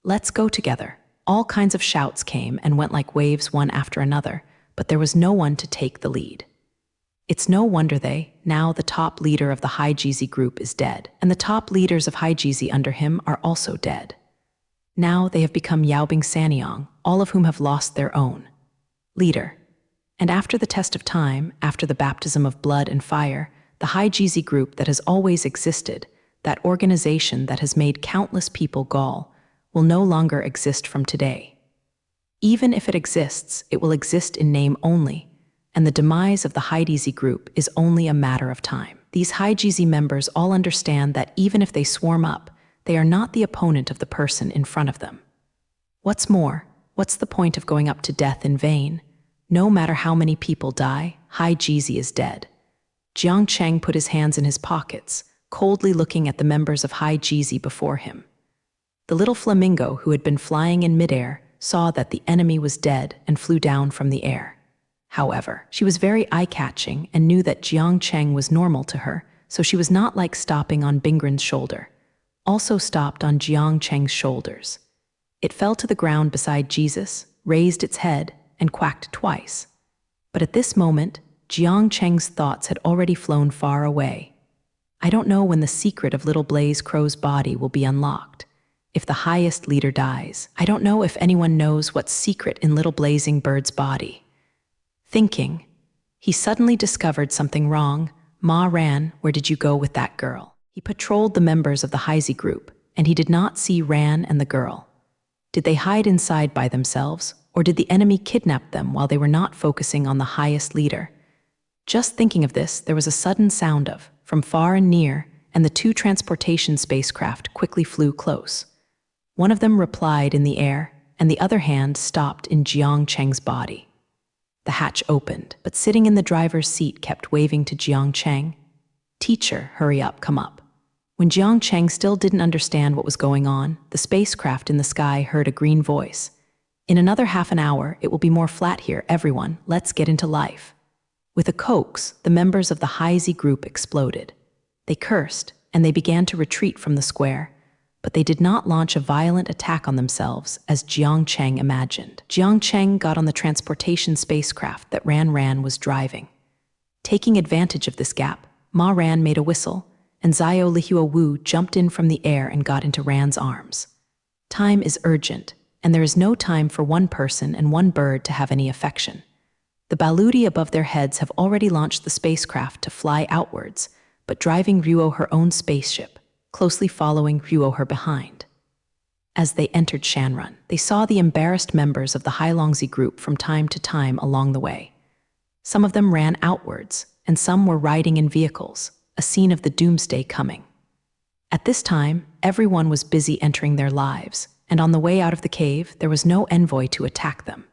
Let's go together. All kinds of shouts came and went like waves one after another, but there was no one to take the lead. It's no wonder now the top leader of the Haijizi group is dead, and the top leaders of Haijizi under him are also dead. Now they have become Yaobing Sanyang, all of whom have lost their own leader. And after the test of time, after the baptism of blood and fire, the Haijizi group that has always existed, that organization that has made countless people gall, will no longer exist from today. Even if it exists, it will exist in name only, and the demise of the Haijizi group is only a matter of time. These Haijizi members all understand that even if they swarm up, they are not the opponent of the person in front of them. What's more, what's the point of going up to death in vain? No matter how many people die, Haijizi is dead. Jiang Cheng put his hands in his pockets, coldly looking at the members of Haijizi before him. The little flamingo who had been flying in midair saw that the enemy was dead and flew down from the air. However, she was very eye-catching and knew that Jiang Cheng was normal to her, so she was not like stopping on Bingren's shoulder. Also stopped on Jiang Cheng's shoulders. It fell to the ground beside Jesus, raised its head, and quacked twice. But at this moment, Jiang Cheng's thoughts had already flown far away. I don't know when the secret of Little Blaze Crow's body will be unlocked. If the highest leader dies, I don't know if anyone knows what's secret in Little Blazing Bird's body. Thinking, he suddenly discovered something wrong. Ma Ran, where did you go with that girl? He patrolled the members of the Haizi group, and he did not see Ran and the girl. Did they hide inside by themselves, or did the enemy kidnap them while they were not focusing on the highest leader? Just thinking of this, there was a sudden sound from far and near, and the two transportation spacecraft quickly flew close. One of them replied in the air, and the other hand stopped in Jiang Cheng's body. The hatch opened, but sitting in the driver's seat kept waving to Jiang Cheng. "Teacher, hurry up, come up." When Jiang Cheng still didn't understand what was going on, the spacecraft in the sky heard a green voice. "In another half an hour, it will be more flat here, everyone. Let's get into life." With a coax, the members of the Haizi group exploded. They cursed, and they began to retreat from the square, but they did not launch a violent attack on themselves as Jiang Cheng imagined. Jiang Cheng got on the transportation spacecraft that Ran was driving. Taking advantage of this gap, Ma Ran made a whistle, and Zio Lihua Wu jumped in from the air and got into Ran's arms. Time is urgent, and there is no time for one person and one bird to have any affection. The Baludi above their heads have already launched the spacecraft to fly outwards, but driving Ruo her own spaceship, closely following Ruo her behind. As they entered Shanrun, they saw the embarrassed members of the Hailongzi group from time to time along the way. Some of them ran outwards, and some were riding in vehicles, a scene of the doomsday coming. At this time, everyone was busy entering their lives, and on the way out of the cave, there was no envoy to attack them.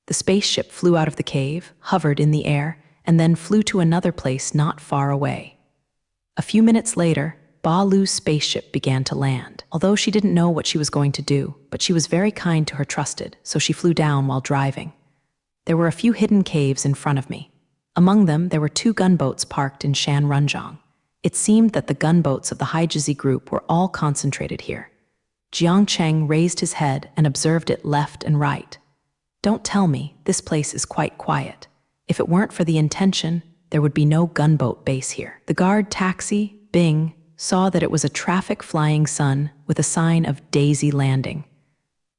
The spaceship flew out of the cave, hovered in the air, and then flew to another place not far away. A few minutes later, Ba Lu's spaceship began to land. Although she didn't know what she was going to do, but she was very kind to her trusted, so she flew down while driving. There were a few hidden caves in front of me. Among them, there were 2 gunboats parked in Shanrunjiang. It seemed that the gunboats of the Haijizi group were all concentrated here. Jiang Cheng raised his head and observed it left and right. Don't tell me, this place is quite quiet. If it weren't for the intention, there would be no gunboat base here. The guard taxi, Bing, saw that it was a traffic flying sun with a sign of Daisy Landing.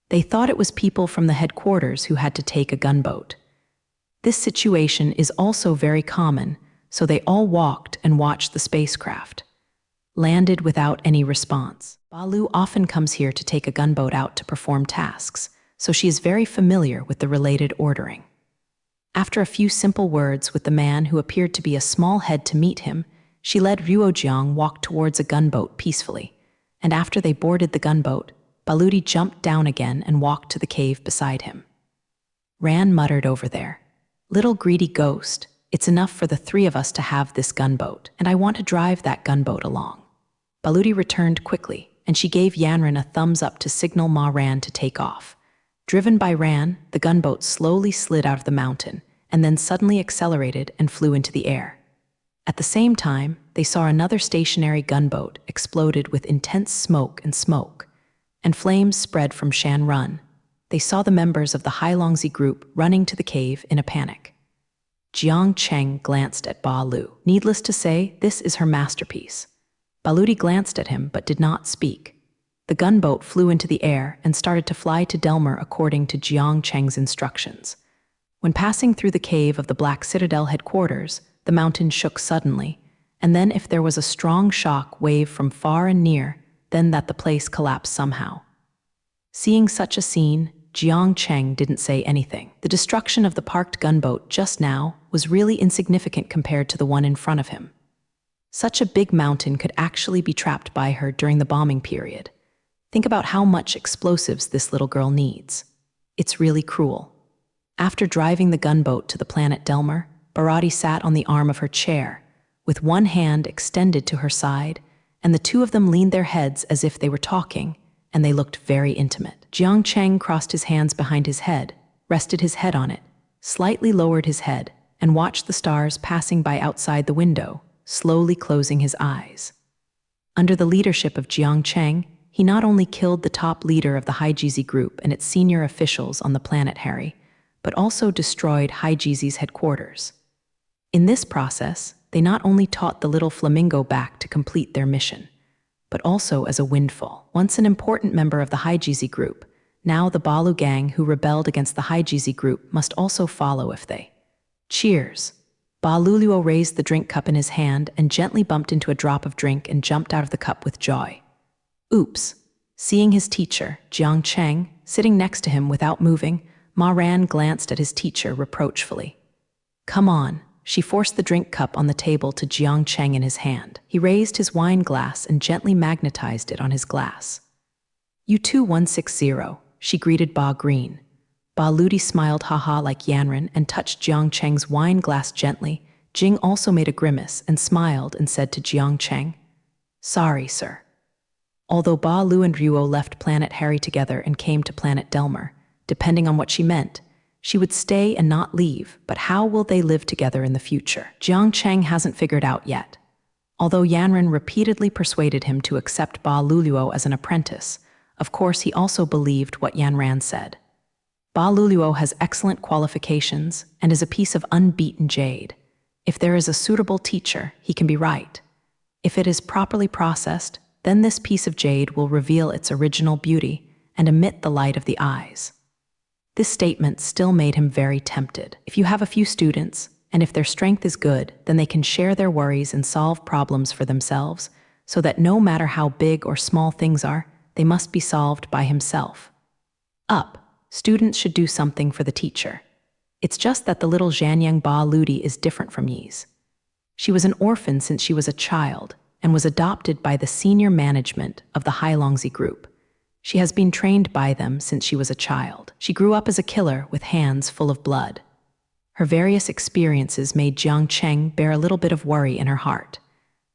They thought it was people from the headquarters who had to take a gunboat. This situation is also very common, so they all walked and watched the spacecraft. Landed without any response. Balu often comes here to take a gunboat out to perform tasks, so she is very familiar with the related ordering. After a few simple words with the man who appeared to be a small head to meet him, she let Ruojiang walk towards a gunboat peacefully, and after they boarded the gunboat, Baludi jumped down again and walked to the cave beside him. Ran muttered over there, "Little greedy ghost, It's enough for the three of us to have this gunboat, and I want to drive that gunboat along." Baluti returned quickly, and she gave Yanran a thumbs up to signal Ma Ran to take off. Driven by Ran, the gunboat slowly slid out of the mountain, and then suddenly accelerated and flew into the air. At the same time, they saw another stationary gunboat exploded with intense smoke, and flames spread from Shan Run. They saw the members of the Hailongzi group running to the cave in a panic. Jiang Cheng glanced at Ba Lu. Needless to say, this is her masterpiece. Baluti glanced at him but did not speak. The gunboat flew into the air and started to fly to Delmer according to Jiang Cheng's instructions. When passing through the cave of the Black Citadel headquarters, the mountain shook suddenly, and then if there was a strong shock wave from far and near, then that the place collapsed somehow. Seeing such a scene, Jiang Cheng didn't say anything. The destruction of the parked gunboat just now was really insignificant compared to the one in front of him. Such a big mountain could actually be trapped by her during the bombing period. Think about how much explosives this little girl needs. It's really cruel. After driving the gunboat to the planet Delmer, Bharati sat on the arm of her chair, with one hand extended to her side, and the two of them leaned their heads as if they were talking, and they looked very intimate. Jiang Cheng crossed his hands behind his head, rested his head on it, slightly lowered his head, and watched the stars passing by outside the window, slowly closing his eyes. Under the leadership of Jiang Cheng, he not only killed the top leader of the Haijizi group and its senior officials on the planet Harry, but also destroyed Haijizi's headquarters. In this process, they not only taught the little flamingo back to complete their mission, but also as a windfall. Once an important member of the Haijizi group, now the Balu gang who rebelled against the Haijizi group must also follow if they. Cheers! Ba Luluo raised the drink cup in his hand and gently bumped into a drop of drink and jumped out of the cup with joy. Oops! Seeing his teacher, Jiang Cheng, sitting next to him without moving, Ma Ran glanced at his teacher reproachfully. Come on. She forced the drink cup on the table to Jiang Cheng in his hand. He raised his wine glass and gently magnetized it on his glass. You too 160, she greeted Ba Green. Ba Ludi smiled haha like Yanran and touched Jiang Cheng's wine glass gently. Jing also made a grimace and smiled and said to Jiang Cheng, Sorry, sir. Although Ba Lu and Ruo left Planet Harry together and came to Planet Delmer, depending on what she meant, she would stay and not leave, but how will they live together in the future? Jiang Cheng hasn't figured out yet. Although Yanran repeatedly persuaded him to accept Ba Luluo as an apprentice, of course he also believed what Yanran said. Ba Luluo has excellent qualifications and is a piece of unbeaten jade. If there is a suitable teacher, he can be right. If it is properly processed, then this piece of jade will reveal its original beauty and emit the light of the eyes. This statement still made him very tempted. If you have a few students, and if their strength is good, then they can share their worries and solve problems for themselves, so that no matter how big or small things are, they must be solved by himself. Students should do something for the teacher. It's just that the little Zhanyang Ba Ludi is different from Yi's. She was an orphan since she was a child, and was adopted by the senior management of the Hailongzi group. She has been trained by them since she was a child. She grew up as a killer with hands full of blood. Her various experiences made Jiang Cheng bear a little bit of worry in her heart,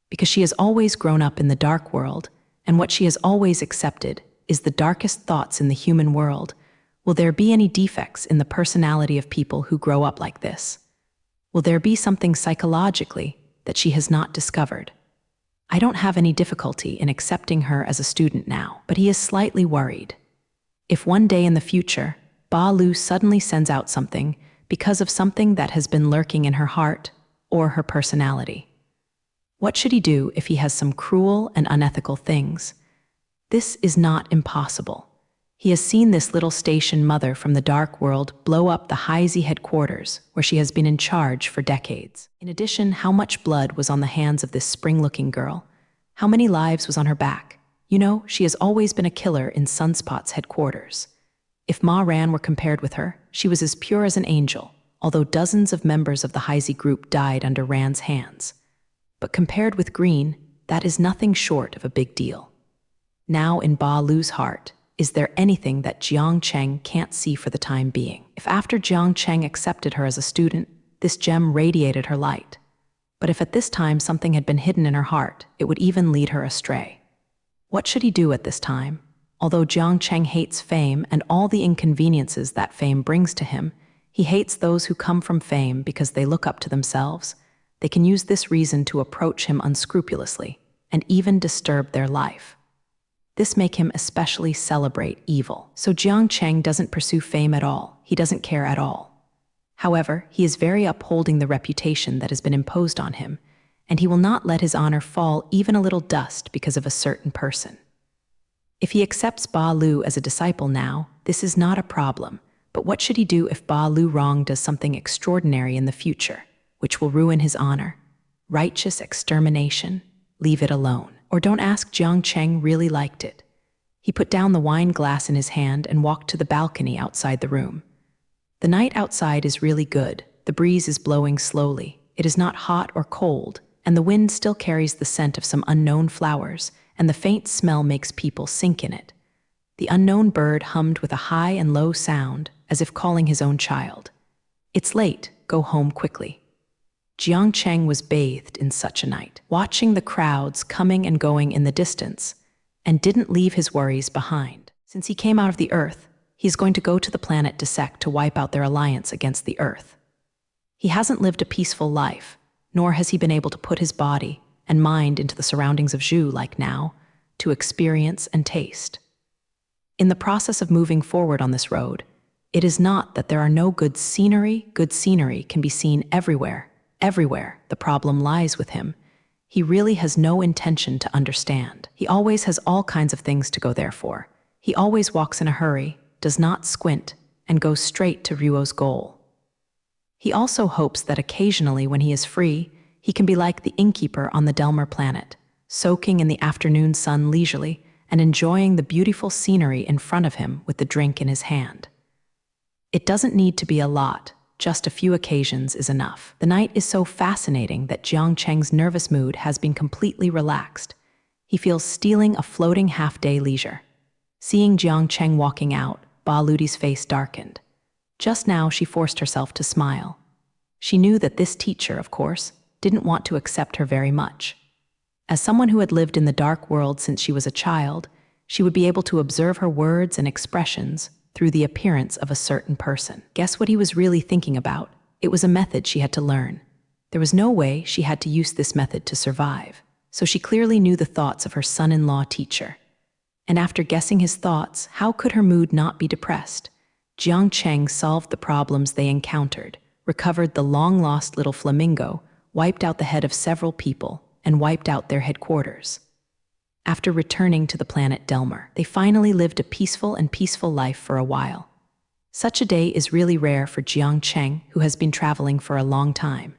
because she has always grown up in the dark world, and what she has always accepted is the darkest thoughts in the human world. Will there be any defects in the personality of people who grow up like this? Will there be something psychologically that she has not discovered? I don't have any difficulty in accepting her as a student now, but he is slightly worried. If one day in the future, Ba Lu suddenly sends out something because of something that has been lurking in her heart or her personality. What should he do if he has some cruel and unethical things? This is not impossible. He has seen this little station mother from the dark world blow up the Haizi headquarters, where she has been in charge for decades. In addition, how much blood was on the hands of this spring-looking girl? How many lives was on her back? You know, she has always been a killer in Sunspot's headquarters. If Ma Ran were compared with her, she was as pure as an angel, although dozens of members of the Haizi group died under Ran's hands. But compared with Green, that is nothing short of a big deal. Now in Ba Lu's heart, is there anything that Jiang Cheng can't see for the time being? If after Jiang Cheng accepted her as a student, This gem radiated her light. But if at this time something had been hidden in her heart, it would even lead her astray. What should he do at this time? Although Jiang Cheng hates fame and all the inconveniences that fame brings to him, he hates those who come from fame because they look up to themselves. They can use this reason to approach him unscrupulously and even disturb their life. This makes him especially celebrate evil. So Jiang Cheng doesn't pursue fame at all. He doesn't care at all. However, he is very upholding the reputation that has been imposed on him, and he will not let his honor fall even a little dust because of a certain person. If he accepts Ba Lu as a disciple now, this is not a problem. But what should he do if Ba Lu Rong does something extraordinary in the future, which will ruin his honor? Righteous extermination? Leave it alone. Or don't ask. Jiang Cheng really liked it. He put down the wine glass in his hand and walked to the balcony outside the room. The night outside is really good. The breeze is blowing slowly. It is not hot or cold, and the wind still carries the scent of some unknown flowers, and the faint smell makes people sink in it. The unknown bird hummed with a high and low sound, as if calling his own child. It's late, go home quickly. Jiang Cheng was bathed in such a night, watching the crowds coming and going in the distance, and didn't leave his worries behind. Since he came out of the earth, he is going to go to the planet Desek to wipe out their alliance against the earth. He hasn't lived a peaceful life, nor has he been able to put his body and mind into the surroundings of Zhu like now, to experience and taste. In the process of moving forward on this road, it is not that there are no good scenery can be seen everywhere. Everywhere, the problem lies with him. He really has no intention to understand. He always has all kinds of things to go there for. He always walks in a hurry, does not squint, and goes straight to Ruo's goal. He also hopes that occasionally when he is free, he can be like the innkeeper on the Delmer planet, soaking in the afternoon sun leisurely and enjoying the beautiful scenery in front of him with the drink in his hand. It doesn't need to be a lot, just a few occasions is enough. The night is so fascinating that Jiang Cheng's nervous mood has been completely relaxed. He feels stealing a floating half-day leisure. Seeing Jiang Cheng walking out, Ba Ludi's face darkened. Just now she forced herself to smile. She knew that this teacher, of course, didn't want to accept her very much. As someone who had lived in the dark world since she was a child, she would be able to observe her words and expressions through the appearance of a certain person. Guess what he was really thinking about? It was a method she had to learn. There was no way she had to use this method to survive, so she clearly knew the thoughts of her son-in-law teacher. And after guessing his thoughts, how could her mood not be depressed? Jiang Cheng solved the problems they encountered, recovered the long-lost little flamingo, wiped out the head of several people, and wiped out their headquarters. After returning to the planet Delmer, they finally lived a peaceful life for a while. Such a day is really rare for Jiang Cheng, who has been traveling for a long time.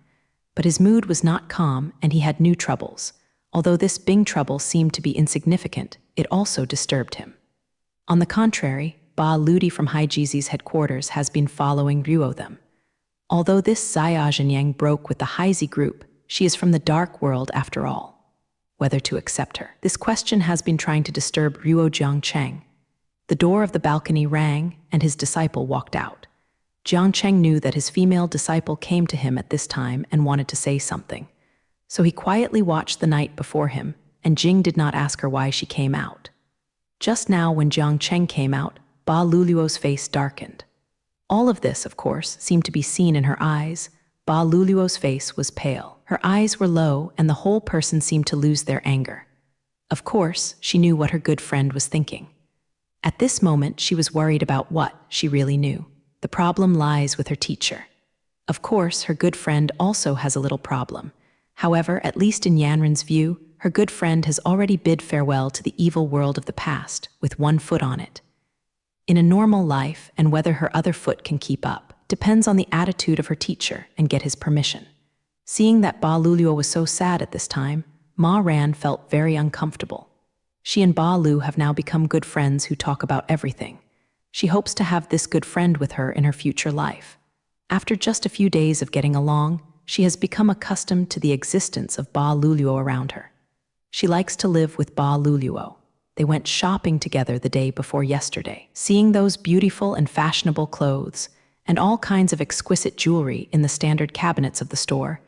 But his mood was not calm and he had new troubles. Although this big trouble seemed to be insignificant, it also disturbed him. On the contrary, Ba Ludi from Haijizi's headquarters has been following Ruo them. Although this Xia Zhenyang broke with the Haizi group, she is from the dark world after all. Whether to accept her. This question has been trying to disturb Ruo Jiang Cheng. The door of the balcony rang, and his disciple walked out. Jiang Cheng knew that his female disciple came to him at this time and wanted to say something. So he quietly watched the night before him, and Jing did not ask her why she came out. Just now when Jiang Cheng came out, Ba Luluo's face darkened. All of this, of course, seemed to be seen in her eyes. Ba Luluo's face was pale. Her eyes were low, and the whole person seemed to lose their anger. Of course, she knew what her good friend was thinking. At this moment, she was worried about what she really knew. The problem lies with her teacher. Of course, her good friend also has a little problem. However, at least in Yanren's view, her good friend has already bid farewell to the evil world of the past, with one foot on it. In a normal life, and whether her other foot can keep up, depends on the attitude of her teacher and get his permission. Seeing that Ba Luluo was so sad at this time, Ma Ran felt very uncomfortable. She and Ba Lu have now become good friends who talk about everything. She hopes to have this good friend with her in her future life. After just a few days of getting along, she has become accustomed to the existence of Ba Luluo around her. She likes to live with Ba Luluo. They went shopping together the day before yesterday. Seeing those beautiful and fashionable clothes, and all kinds of exquisite jewelry in the standard cabinets of the store.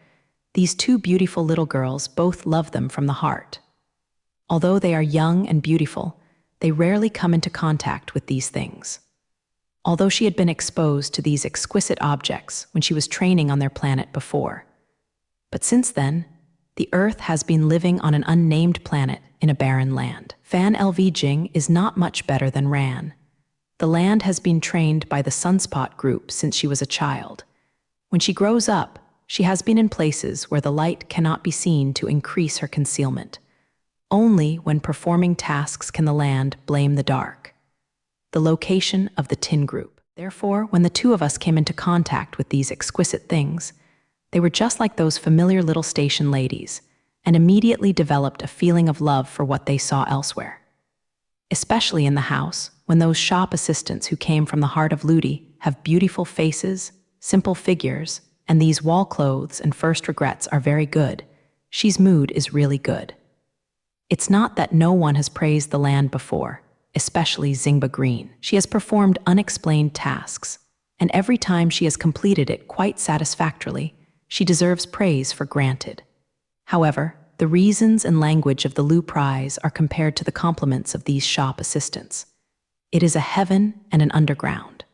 These two beautiful little girls both love them from the heart. Although they are young and beautiful, they rarely come into contact with these things. Although she had been exposed to these exquisite objects when she was training on their planet before. But since then, the Earth has been living on an unnamed planet in a barren land. Fan LV Jing is not much better than Ran. The land has been trained by the Sunspot group since she was a child. When she grows up, she has been in places where the light cannot be seen to increase her concealment. Only when performing tasks can the land blame the dark. The location of the Tin group. Therefore, when the two of us came into contact with these exquisite things, they were just like those familiar little station ladies, and immediately developed a feeling of love for what they saw elsewhere. Especially in the house, when those shop assistants who came from the heart of Ludi have beautiful faces, simple figures, and these wall clothes and first regrets are very good, she's mood is really good. It's not that no one has praised the land before, especially Zingba Green. She has performed unexplained tasks, and every time she has completed it quite satisfactorily, she deserves praise for granted. However, the reasons and language of the Lu Prize are compared to the compliments of these shop assistants. It is a heaven and an underground.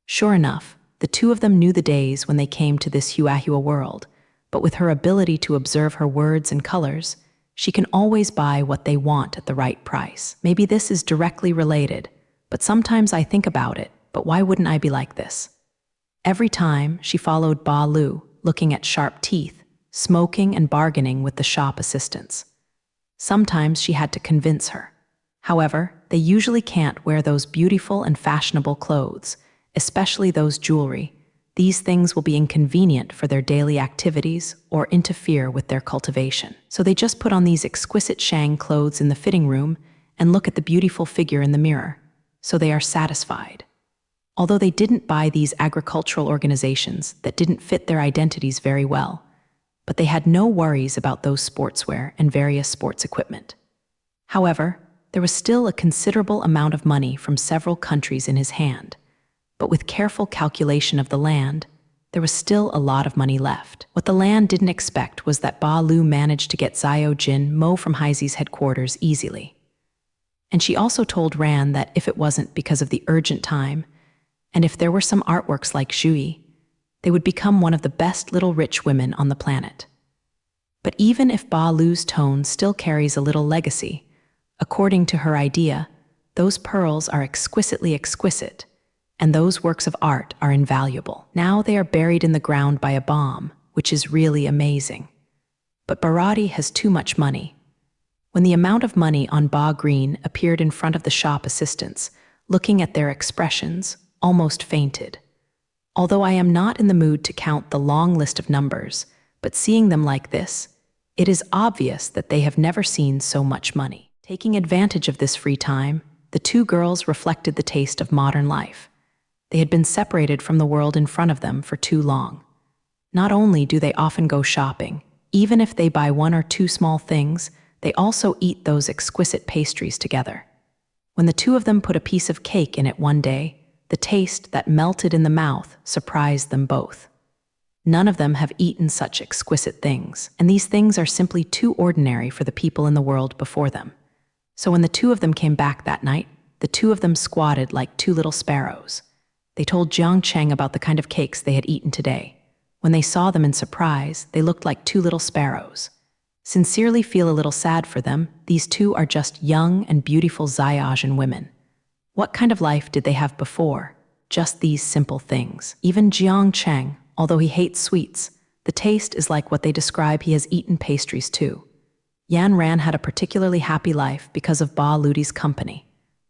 Sure enough, the two of them knew the days when they came to this Huahua world, but with her ability to observe her words and colors, she can always buy what they want at the right price. Maybe this is directly related, but sometimes I think about it, but why wouldn't I be like this? Every time she followed Ba Lu, looking at sharp teeth, smoking and bargaining with the shop assistants. Sometimes she had to convince her. However, they usually can't wear those beautiful and fashionable clothes, especially those jewelry. These things will be inconvenient for their daily activities or interfere with their cultivation. So they just put on these exquisite Shang clothes in the fitting room and look at the beautiful figure in the mirror, so they are satisfied. Although they didn't buy these agricultural organizations that didn't fit their identities very well, but they had no worries about those sportswear and various sports equipment. However, there was still a considerable amount of money from several countries in his hand, but with careful calculation of the land, there was still a lot of money left. What the land didn't expect was that Ba Lu managed to get Xiao Jin Mo from Haizi's headquarters easily. And she also told Ran that if it wasn't because of the urgent time, and if there were some artworks like Zhui, they would become one of the best little rich women on the planet. But even if Ba Lu's tone still carries a little legacy, according to her idea, those pearls are exquisitely exquisite, and those works of art are invaluable. Now they are buried in the ground by a bomb, which is really amazing. But Barati has too much money. When the amount of money on Ba Green appeared in front of the shop assistants, looking at their expressions, almost fainted. Although I am not in the mood to count the long list of numbers, but seeing them like this, it is obvious that they have never seen so much money. Taking advantage of this free time, the two girls reflected the taste of modern life. They had been separated from the world in front of them for too long. Not only do they often go shopping, even if they buy one or two small things, they also eat those exquisite pastries together. When the two of them put a piece of cake in it one day, the taste that melted in the mouth surprised them both. None of them have eaten such exquisite things, and these things are simply too ordinary for the people in the world before them. So when the two of them came back that night, the two of them squatted like two little sparrows. They told Jiang Cheng about the kind of cakes they had eaten today. When they saw them in surprise, they looked like two little sparrows. Sincerely feel a little sad for them, these two are just young and beautiful Xiaojin women. What kind of life did they have before? Just these simple things. Even Jiang Cheng, although he hates sweets, the taste is like what they describe he has eaten pastries too. Yan Ran had a particularly happy life because of Ba Ludi's company.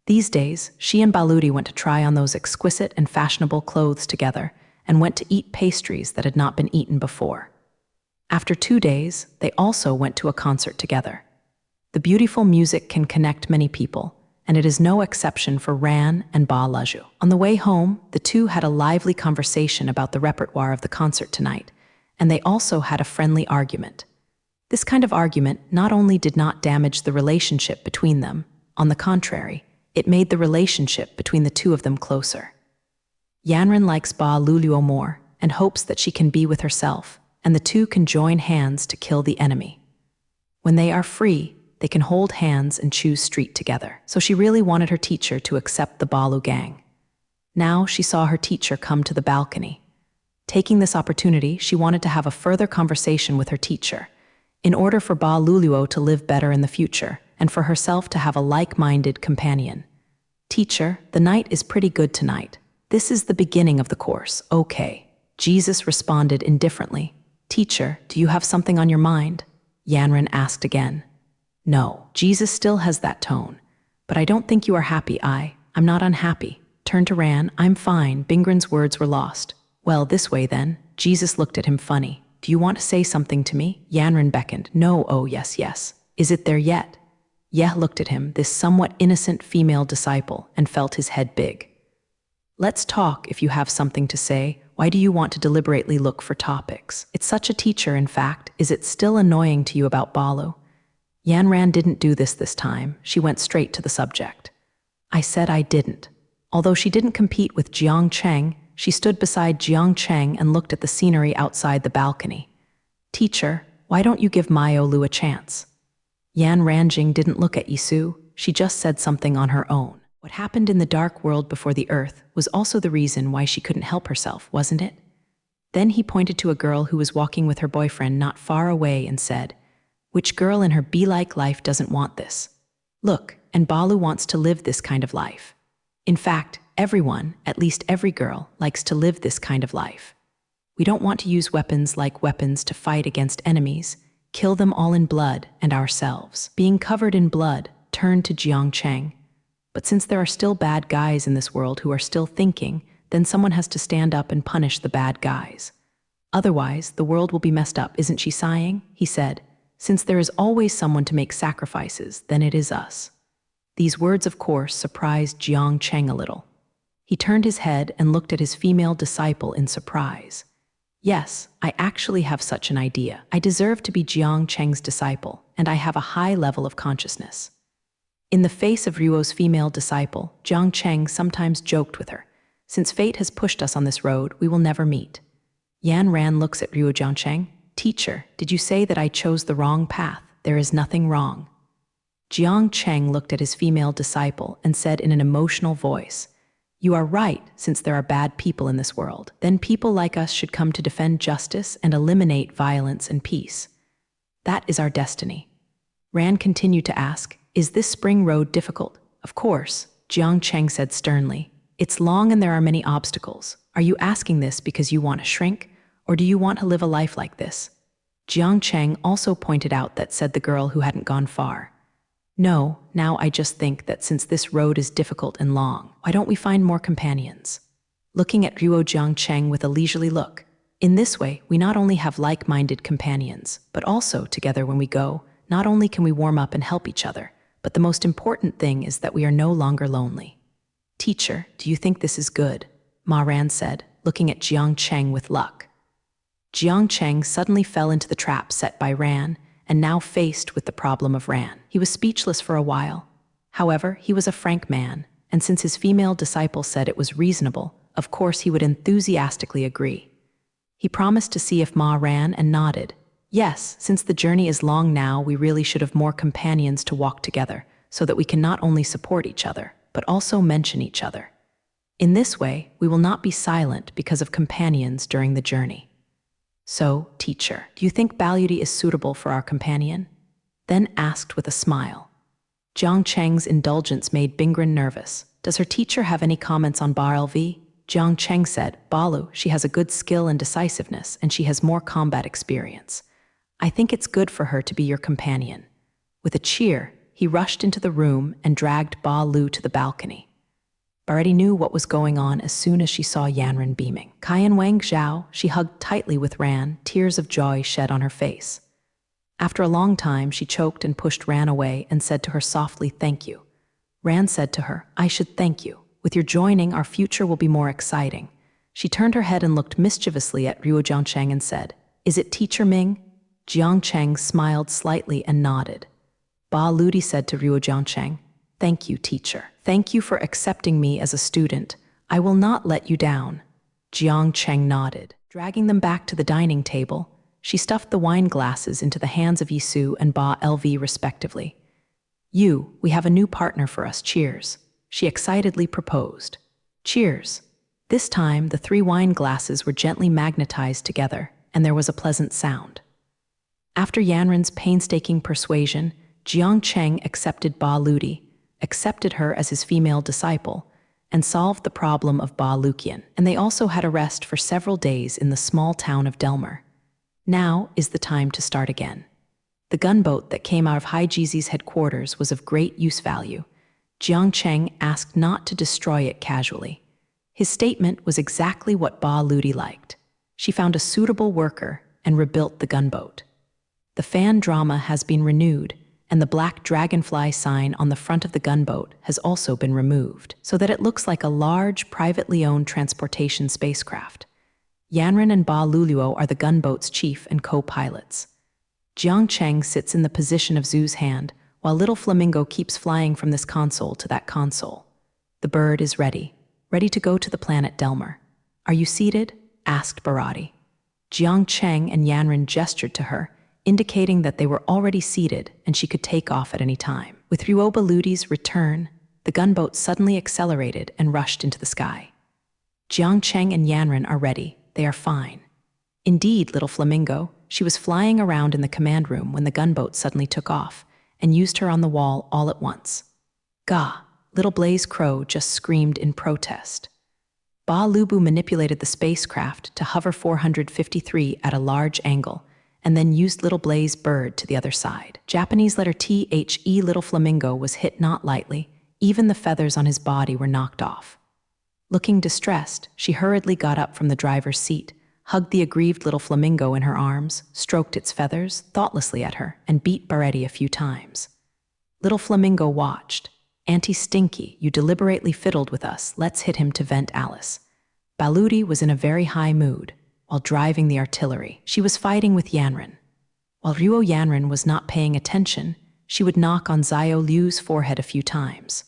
These days, she and Ba Ludi went to try on those exquisite and fashionable clothes together and went to eat pastries that had not been eaten before. After 2 days, they also went to a concert together. The beautiful music can connect many people, and it is no exception for Ran and Ba Laju. On the way home, the two had a lively conversation about the repertoire of the concert tonight, and they also had a friendly argument. This kind of argument not only did not damage the relationship between them, on the contrary, it made the relationship between the two of them closer. Yanran likes Ba Luluo more and hopes that she can be with herself, and the two can join hands to kill the enemy. When they are free, they can hold hands and choose street together. So she really wanted her teacher to accept the Balu gang. Now she saw her teacher come to the balcony. Taking this opportunity, she wanted to have a further conversation with her teacher, in order for Ba Luluo to live better in the future, and for herself to have a like-minded companion. Teacher, the night is pretty good tonight. This is the beginning of the course, okay. Jesus responded indifferently. Teacher, do you have something on your mind? Yanran asked again. No, Jesus still has that tone. But I don't think you are happy. I'm not unhappy. Turn to Ran, I'm fine. Bingran's words were lost. Well, this way then. Jesus looked at him funny. Do you want to say something to me? Yanran beckoned. No, oh yes. Is it there yet? Yeh looked at him, this somewhat innocent female disciple, and felt his head big. Let's talk if you have something to say. Why do you want to deliberately look for topics? It's such a teacher, in fact. Is it still annoying to you about Balu? Yanran didn't do this time. She went straight to the subject. I said I didn't. Although she didn't compete with Jiang Cheng, she stood beside Jiang Cheng and looked at the scenery outside the balcony. Teacher, why don't you give Mayo Lu a chance? Yan Ranjing didn't look at Yisu. She just said something on her own. What happened in the dark world before the earth was also the reason why she couldn't help herself, wasn't it? Then he pointed to a girl who was walking with her boyfriend not far away and said, which girl in her be-like life doesn't want this? Look, and Balu wants to live this kind of life. In fact, everyone, at least every girl, likes to live this kind of life. We don't want to use weapons like weapons to fight against enemies, kill them all in blood and ourselves. Being covered in blood turned to Jiang Cheng. But since there are still bad guys in this world who are still thinking, then someone has to stand up and punish the bad guys. Otherwise, the world will be messed up, isn't she sighing? He said, since there is always someone to make sacrifices, then it is us. These words, of course, surprised Jiang Cheng a little. He turned his head and looked at his female disciple in surprise. Yes, I actually have such an idea. I deserve to be Jiang Cheng's disciple, and I have a high level of consciousness. In the face of Ruo's female disciple, Jiang Cheng sometimes joked with her. Since fate has pushed us on this road, we will never meet. Yan Ran looks at Ruo Jiang Cheng. Teacher, did you say that I chose the wrong path? There is nothing wrong. Jiang Cheng looked at his female disciple and said in an emotional voice, you are right, since there are bad people in this world. Then people like us should come to defend justice and eliminate violence and peace. That is our destiny. Ran continued to ask, is this spring road difficult? Of course, Jiang Cheng said sternly. It's long and there are many obstacles. Are you asking this because you want to shrink, or do you want to live a life like this? Jiang Cheng also pointed out that, said the girl who hadn't gone far. No, now I just think that since this road is difficult and long, why don't we find more companions? Looking at Ruo Jiang Cheng with a leisurely look. In this way, we not only have like-minded companions, but also, together when we go, not only can we warm up and help each other, but the most important thing is that we are no longer lonely. Teacher, do you think this is good? Ma Ran said, looking at Jiang Cheng with luck. Jiang Cheng suddenly fell into the trap set by Ran, and now faced with the problem of Ran. He was speechless for a while. However, he was a frank man, and since his female disciple said it was reasonable, of course he would enthusiastically agree. He promised to see if Ma ran and nodded. Yes, since the journey is long now, we really should have more companions to walk together, so that we can not only support each other, but also mention each other. In this way, we will not be silent because of companions during the journey. So, teacher, do you think Baluti is suitable for our companion? Then asked with a smile. Jiang Cheng's indulgence made Bingran nervous. Does her teacher have any comments on Barlv? Jiang Cheng said, Balu, she has a good skill and decisiveness, and she has more combat experience. I think it's good for her to be your companion. With a cheer, he rushed into the room and dragged Ba Lu to the balcony. Barretti knew what was going on as soon as she saw Yanran beaming. Kaiyan Wang Zhao, she hugged tightly with Ran, tears of joy shed on her face. After a long time, she choked and pushed Ran away and said to her softly, thank you. Ran said to her, I should thank you. With your joining, our future will be more exciting. She turned her head and looked mischievously at Ruo Jiangcheng and said, Is it Teacher Ming? Jiangcheng smiled slightly and nodded. Ba Ludi said to Ruo Jiangcheng, Thank you, teacher. Thank you for accepting me as a student. I will not let you down. Jiang Cheng nodded. Dragging them back to the dining table, she stuffed the wine glasses into the hands of Yisu and Ba LV respectively. We have a new partner for us, cheers, she excitedly proposed. Cheers. This time, the 3 wine glasses were gently magnetized together, and there was a pleasant sound. After Yanren's painstaking persuasion, Jiang Cheng accepted Ba Ludi, accepted her as his female disciple, and solved the problem of Ba Luqian. And they also had a rest for several days in the small town of Delmer. Now is the time to start again. The gunboat that came out of Haijizi's headquarters was of great use value. Jiang Cheng asked not to destroy it casually. His statement was exactly what Ba Ludi liked. She found a suitable worker and rebuilt the gunboat. The fan drama has been renewed, and the black dragonfly sign on the front of the gunboat has also been removed, so that it looks like a large, privately owned transportation spacecraft. Yanren and Ba Luluo are the gunboat's chief and co-pilots. Jiang Cheng sits in the position of Zhu's hand, while little Flamingo keeps flying from this console to that console. The bird is ready to go to the planet Delmer. Are you seated? Asked Barati. Jiang Cheng and Yanren gestured to her, indicating that they were already seated and she could take off at any time. With Ryuoba Ludi's return, the gunboat suddenly accelerated and rushed into the sky. Jiang Cheng and Yanren are ready. They are fine. Indeed, little Flamingo, she was flying around in the command room when the gunboat suddenly took off and used her on the wall all at once. Gah! Little Blaze Crow just screamed in protest. Ba Lubu manipulated the spacecraft to hover 453 at a large angle, and then used Little Blaze Bird to the other side. Japanese letter THE. Little Flamingo was hit not lightly. Even the feathers on his body were knocked off. Looking distressed, she hurriedly got up from the driver's seat, hugged the aggrieved little Flamingo in her arms, stroked its feathers thoughtlessly at her, and beat Baretti a few times. Little Flamingo watched. Auntie Stinky, you deliberately fiddled with us. Let's hit him to vent Alice. Baludi was in a very high mood. While driving the artillery, she was fighting with Yanren. While Ruo Yanren was not paying attention, she would knock on Zio Liu's forehead a few times.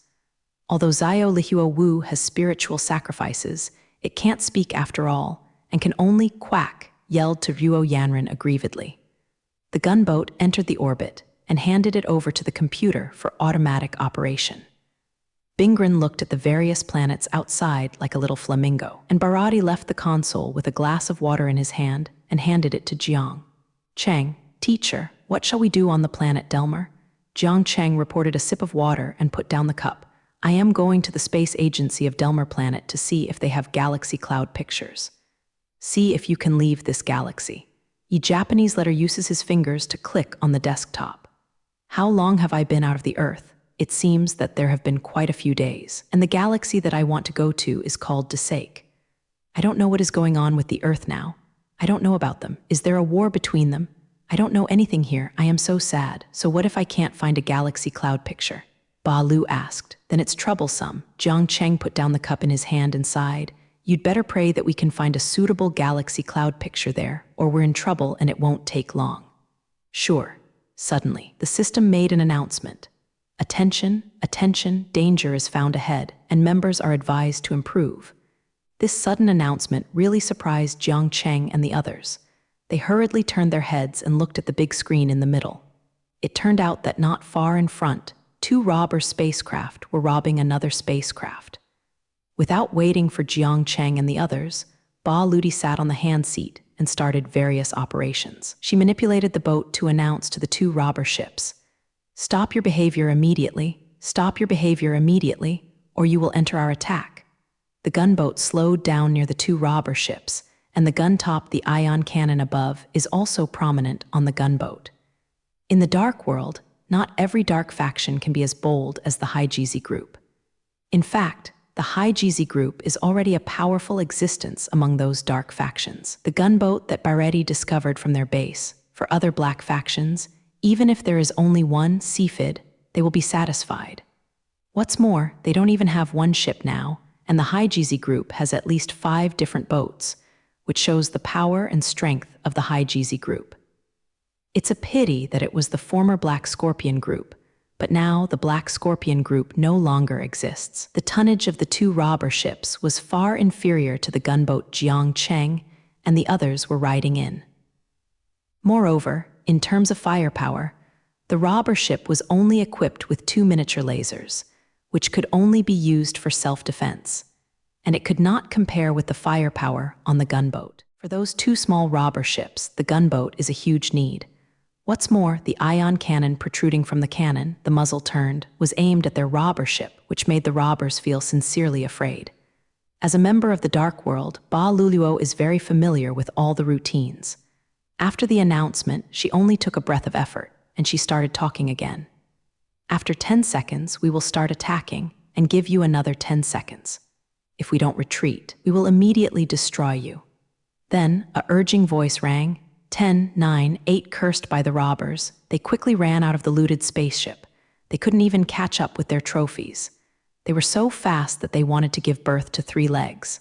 Although Zio Lihuo Wu has spiritual sacrifices, it can't speak after all, and can only quack, yelled to Ruo Yanren aggrievedly. The gunboat entered the orbit and handed it over to the computer for automatic operation. Bingren looked at the various planets outside like a little flamingo, and Barati left the console with a glass of water in his hand and handed it to Jiang Cheng. Teacher, what shall we do on the planet Delmer? Jiang Cheng reported a sip of water and put down the cup. I am going to the space agency of Delmer planet to see if they have galaxy cloud pictures. See if you can leave this galaxy. Ye Japanese letter uses his fingers to click on the desktop. How long have I been out of the Earth? It seems that there have been quite a few days, and the galaxy that I want to go to is called Desake. I don't know what is going on with the Earth now. I don't know about them. Is there a war between them? I don't know anything here. I am so sad. So what if I can't find a galaxy cloud picture? Ba Lu asked. Then it's troublesome. Jiang Cheng put down the cup in his hand and sighed. You'd better pray that we can find a suitable galaxy cloud picture there, or we're in trouble and it won't take long. Sure. Suddenly, the system made an announcement. Attention, attention, danger is found ahead, and members are advised to improve. This sudden announcement really surprised Jiang Cheng and the others. They hurriedly turned their heads and looked at the big screen in the middle. It turned out that not far in front, 2 robber spacecraft were robbing another spacecraft. Without waiting for Jiang Cheng and the others, Ba Ludi sat on the hand seat and started various operations. She manipulated the boat to announce to the 2 robber ships, "Stop your behavior immediately, stop your behavior immediately, or you will enter our attack." The gunboat slowed down near the 2 robber ships, and the gun top, the ion cannon above, is also prominent on the gunboat. In the dark world, not every dark faction can be as bold as the Haijizi group. In fact, the Haijizi group is already a powerful existence among those dark factions. The gunboat that Baretti discovered from their base, for other black factions, even if there is only one Seafid, they will be satisfied. What's more, they don't even have one ship now, and the Haijizi group has at least 5 different boats, which shows the power and strength of the Haijizi group. It's a pity that it was the former Black Scorpion group, But now the Black Scorpion group no longer exists. The tonnage of the two robber ships was far inferior to the gunboat Jiangcheng, and the others were riding in. Moreover, in terms of firepower, the robber ship was only equipped with 2 miniature lasers, which could only be used for self-defense, and it could not compare with the firepower on the gunboat. For those 2 small robber ships, the gunboat is a huge need. What's more, the ion cannon protruding from the cannon, the muzzle turned, was aimed at their robber ship, which made the robbers feel sincerely afraid. As a member of the Dark World, Ba Luluo is very familiar with all the routines. After the announcement, she only took a breath of effort, and she started talking again. After 10 seconds, we will start attacking, and give you another 10 seconds. If we don't retreat, we will immediately destroy you. Then, a urging voice rang. 10, 9, 8 cursed by the robbers. They quickly ran out of the looted spaceship. They couldn't even catch up with their trophies. They were so fast that they wanted to give birth to 3 legs.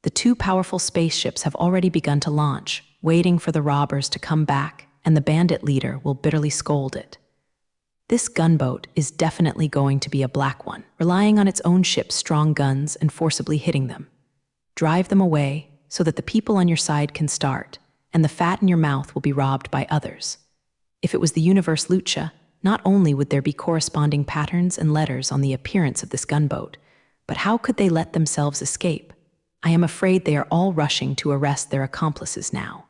The 2 powerful spaceships have already begun to launch, waiting for the robbers to come back, and the bandit leader will bitterly scold it. This gunboat is definitely going to be a black one, relying on its own ship's strong guns and forcibly hitting them. Drive them away so that the people on your side can start, and the fat in your mouth will be robbed by others. If it was the universe Lucha, not only would there be corresponding patterns and letters on the appearance of this gunboat, but how could they let themselves escape? I am afraid they are all rushing to arrest their accomplices now.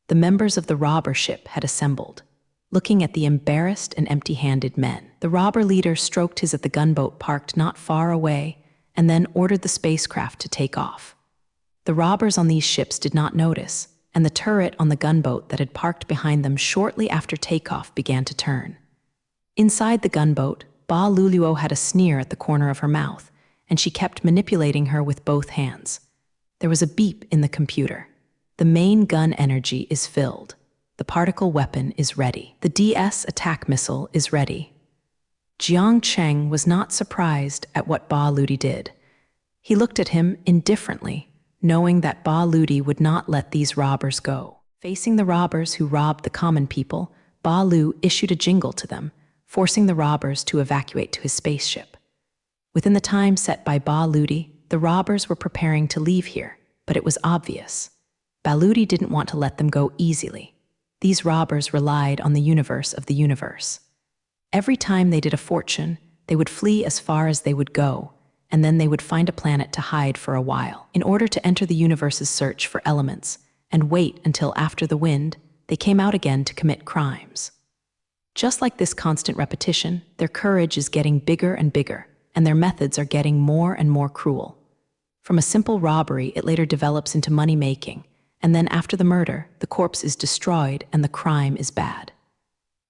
The members of the robber ship had assembled, looking at the embarrassed and empty-handed men. The robber leader stroked his at the gunboat parked not far away, and then ordered the spacecraft to take off. The robbers on these ships did not notice, and the turret on the gunboat that had parked behind them shortly after takeoff began to turn. Inside the gunboat, Ba Luluo had a sneer at the corner of her mouth, and she kept manipulating her with both hands. There was a beep in the computer. The main gun energy is filled. The particle weapon is ready. The DS attack missile is ready. Jiang Cheng was not surprised at what Ba Ludi did. He looked at him indifferently, knowing that Ba Ludi would not let these robbers go. Facing the robbers who robbed the common people, Ba Lu issued a jingle to them, forcing the robbers to evacuate to his spaceship. Within the time set by Ba Ludi, the robbers were preparing to leave here, but it was obvious. Ba Ludi didn't want to let them go easily. These robbers relied on the universe of the universe. Every time they did a fortune, they would flee as far as they would go, and then they would find a planet to hide for a while. In order to enter the universe's search for elements and wait until after the wind, they came out again to commit crimes. Just like this constant repetition, their courage is getting bigger and bigger, and their methods are getting more and more cruel. From a simple robbery, it later develops into money-making, and then after the murder, the corpse is destroyed and the crime is bad.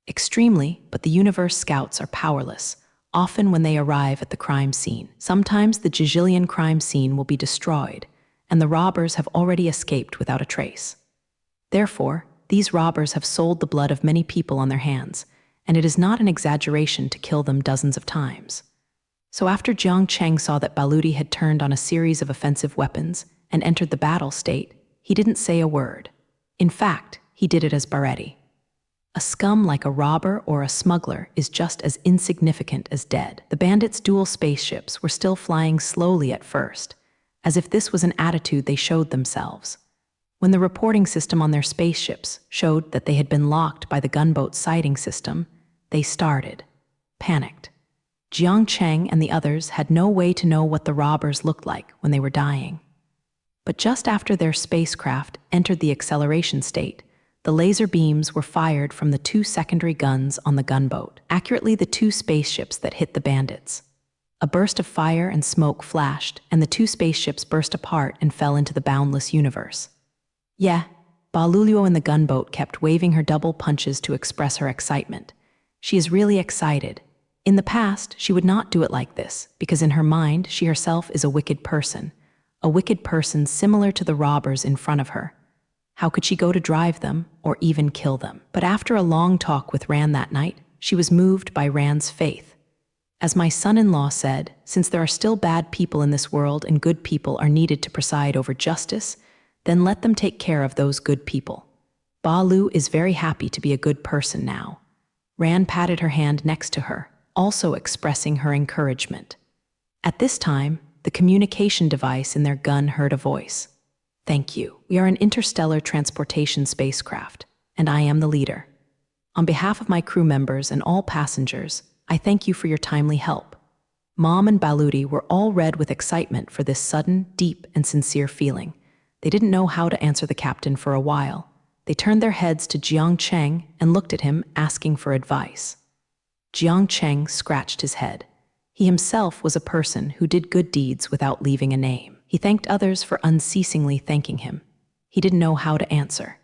Extremely, but the universe scouts are powerless, often when they arrive at the crime scene. Sometimes the Jijillion crime scene will be destroyed, and the robbers have already escaped without a trace. Therefore, these robbers have sold the blood of many people on their hands, and it is not an exaggeration to kill them dozens of times. So after Jiang Cheng saw that Ba Ludi had turned on a series of offensive weapons and entered the battle state, he didn't say a word. In fact, he did it as Baretti. A scum like a robber or a smuggler is just as insignificant as dead. The bandits' dual spaceships were still flying slowly at first, as if this was an attitude they showed themselves. When the reporting system on their spaceships showed that they had been locked by the gunboat's sighting system, they started, panicked. Jiang Cheng and the others had no way to know what the robbers looked like when they were dying. But just after their spacecraft entered the acceleration state, the laser beams were fired from the 2 secondary guns on the gunboat, accurately the 2 spaceships that hit the bandits. A burst of fire and smoke flashed, and the 2 spaceships burst apart and fell into the boundless universe. Yeah, Ba Luluo in the gunboat kept waving her double punches to express her excitement. She is really excited. In the past, she would not do it like this, because in her mind, she herself is a wicked person similar to the robbers in front of her. How could she go to drive them, or even kill them? But after a long talk with Ran that night, she was moved by Ran's faith. As my son-in-law said, since there are still bad people in this world and good people are needed to preside over justice, then let them take care of those good people. Ba Lu is very happy to be a good person now. Ran patted her hand next to her, also expressing her encouragement. At this time, the communication device in their gun heard a voice. "Thank you. We are an interstellar transportation spacecraft, and I am the leader. On behalf of my crew members and all passengers, I thank you for your timely help." Mom and Baludi were all red with excitement for this sudden, deep, and sincere feeling. They didn't know how to answer the captain for a while. They turned their heads to Jiang Cheng and looked at him, asking for advice. Jiang Cheng scratched his head. He himself was a person who did good deeds without leaving a name. He thanked others for unceasingly thanking him. He didn't know how to answer.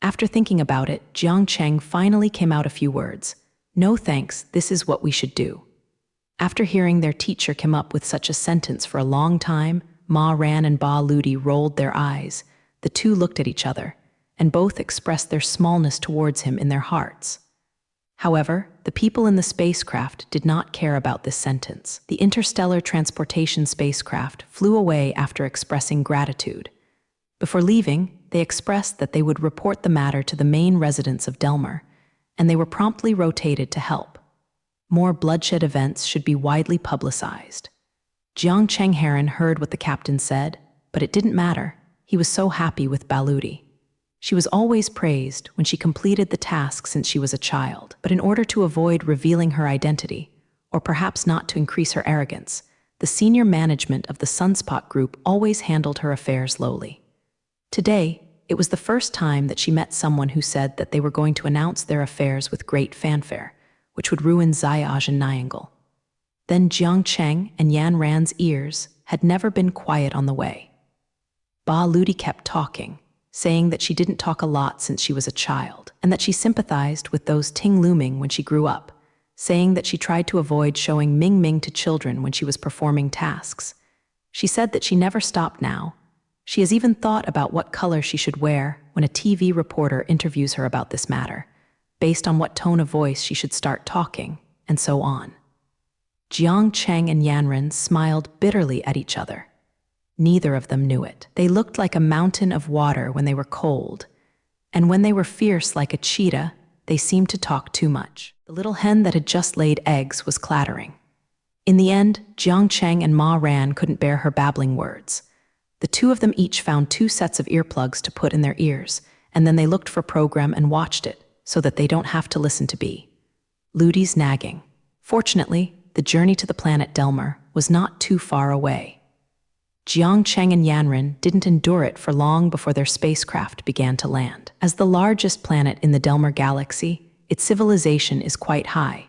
After thinking about it, Jiang Cheng finally came out a few words. "No thanks, this is what we should do." After hearing their teacher come up with such a sentence for a long time, Ma Ran and Ba Ludi rolled their eyes. The two looked at each other, and both expressed their smallness towards him in their hearts. However, the people in the spacecraft did not care about this sentence. The interstellar transportation spacecraft flew away after expressing gratitude. Before leaving, they expressed that they would report the matter to the main residents of Delmar, and they were promptly rotated to help. More bloodshed events should be widely publicized. Jiang Cheng Heron heard what the captain said, but it didn't matter. He was so happy with Baludi. She was always praised when she completed the task since she was a child, but in order to avoid revealing her identity, or perhaps not to increase her arrogance, the senior management of the Sunspot Group always handled her affairs lowly. Today, it was the first time that she met someone who said that they were going to announce their affairs with great fanfare, which would ruin Zayaj and Nyangle. Then Jiang Cheng and Yan Ran's ears had never been quiet on the way. Ba Ludi kept talking, saying that she didn't talk a lot since she was a child, and that she sympathized with those Ting Luming when she grew up, saying that she tried to avoid showing Ming Ming to children when she was performing tasks. She said that she never stopped now. She has even thought about what color she should wear when a TV reporter interviews her about this matter, based on what tone of voice she should start talking, and so on. Jiang Cheng and Yanran smiled bitterly at each other. Neither of them knew it. They looked like a mountain of water when they were cold, and when they were fierce like a cheetah, they seemed to talk too much. The little hen that had just laid eggs was clattering. In the end, Jiang Cheng and Ma Ran couldn't bear her babbling words. The two of them each found 2 sets of earplugs to put in their ears, and then they looked for a program and watched it, so that they don't have to listen to B. Ludi's nagging. Fortunately, the journey to the planet Delmar was not too far away. Jiang Cheng and Yanran didn't endure it for long before their spacecraft began to land. As the largest planet in the Delmar galaxy, its civilization is quite high.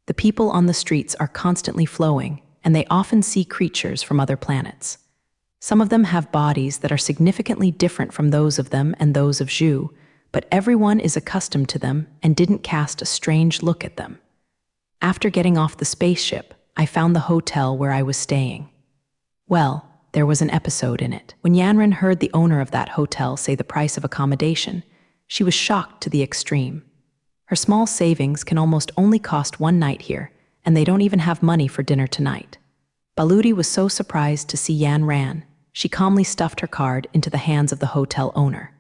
The people on the streets are constantly flowing, and they often see creatures from other planets. Some of them have bodies that are significantly different from those of them and those of Zhu, but everyone is accustomed to them and didn't cast a strange look at them. After getting off the spaceship, I found the hotel where I was staying. Well, there was an episode in it. When Yanran heard the owner of that hotel say the price of accommodation, she was shocked to the extreme. Her small savings can almost only cost 1 night here, and they don't even have money for dinner tonight. Baludi was so surprised to see Yan Ran, she calmly stuffed her card into the hands of the hotel owner.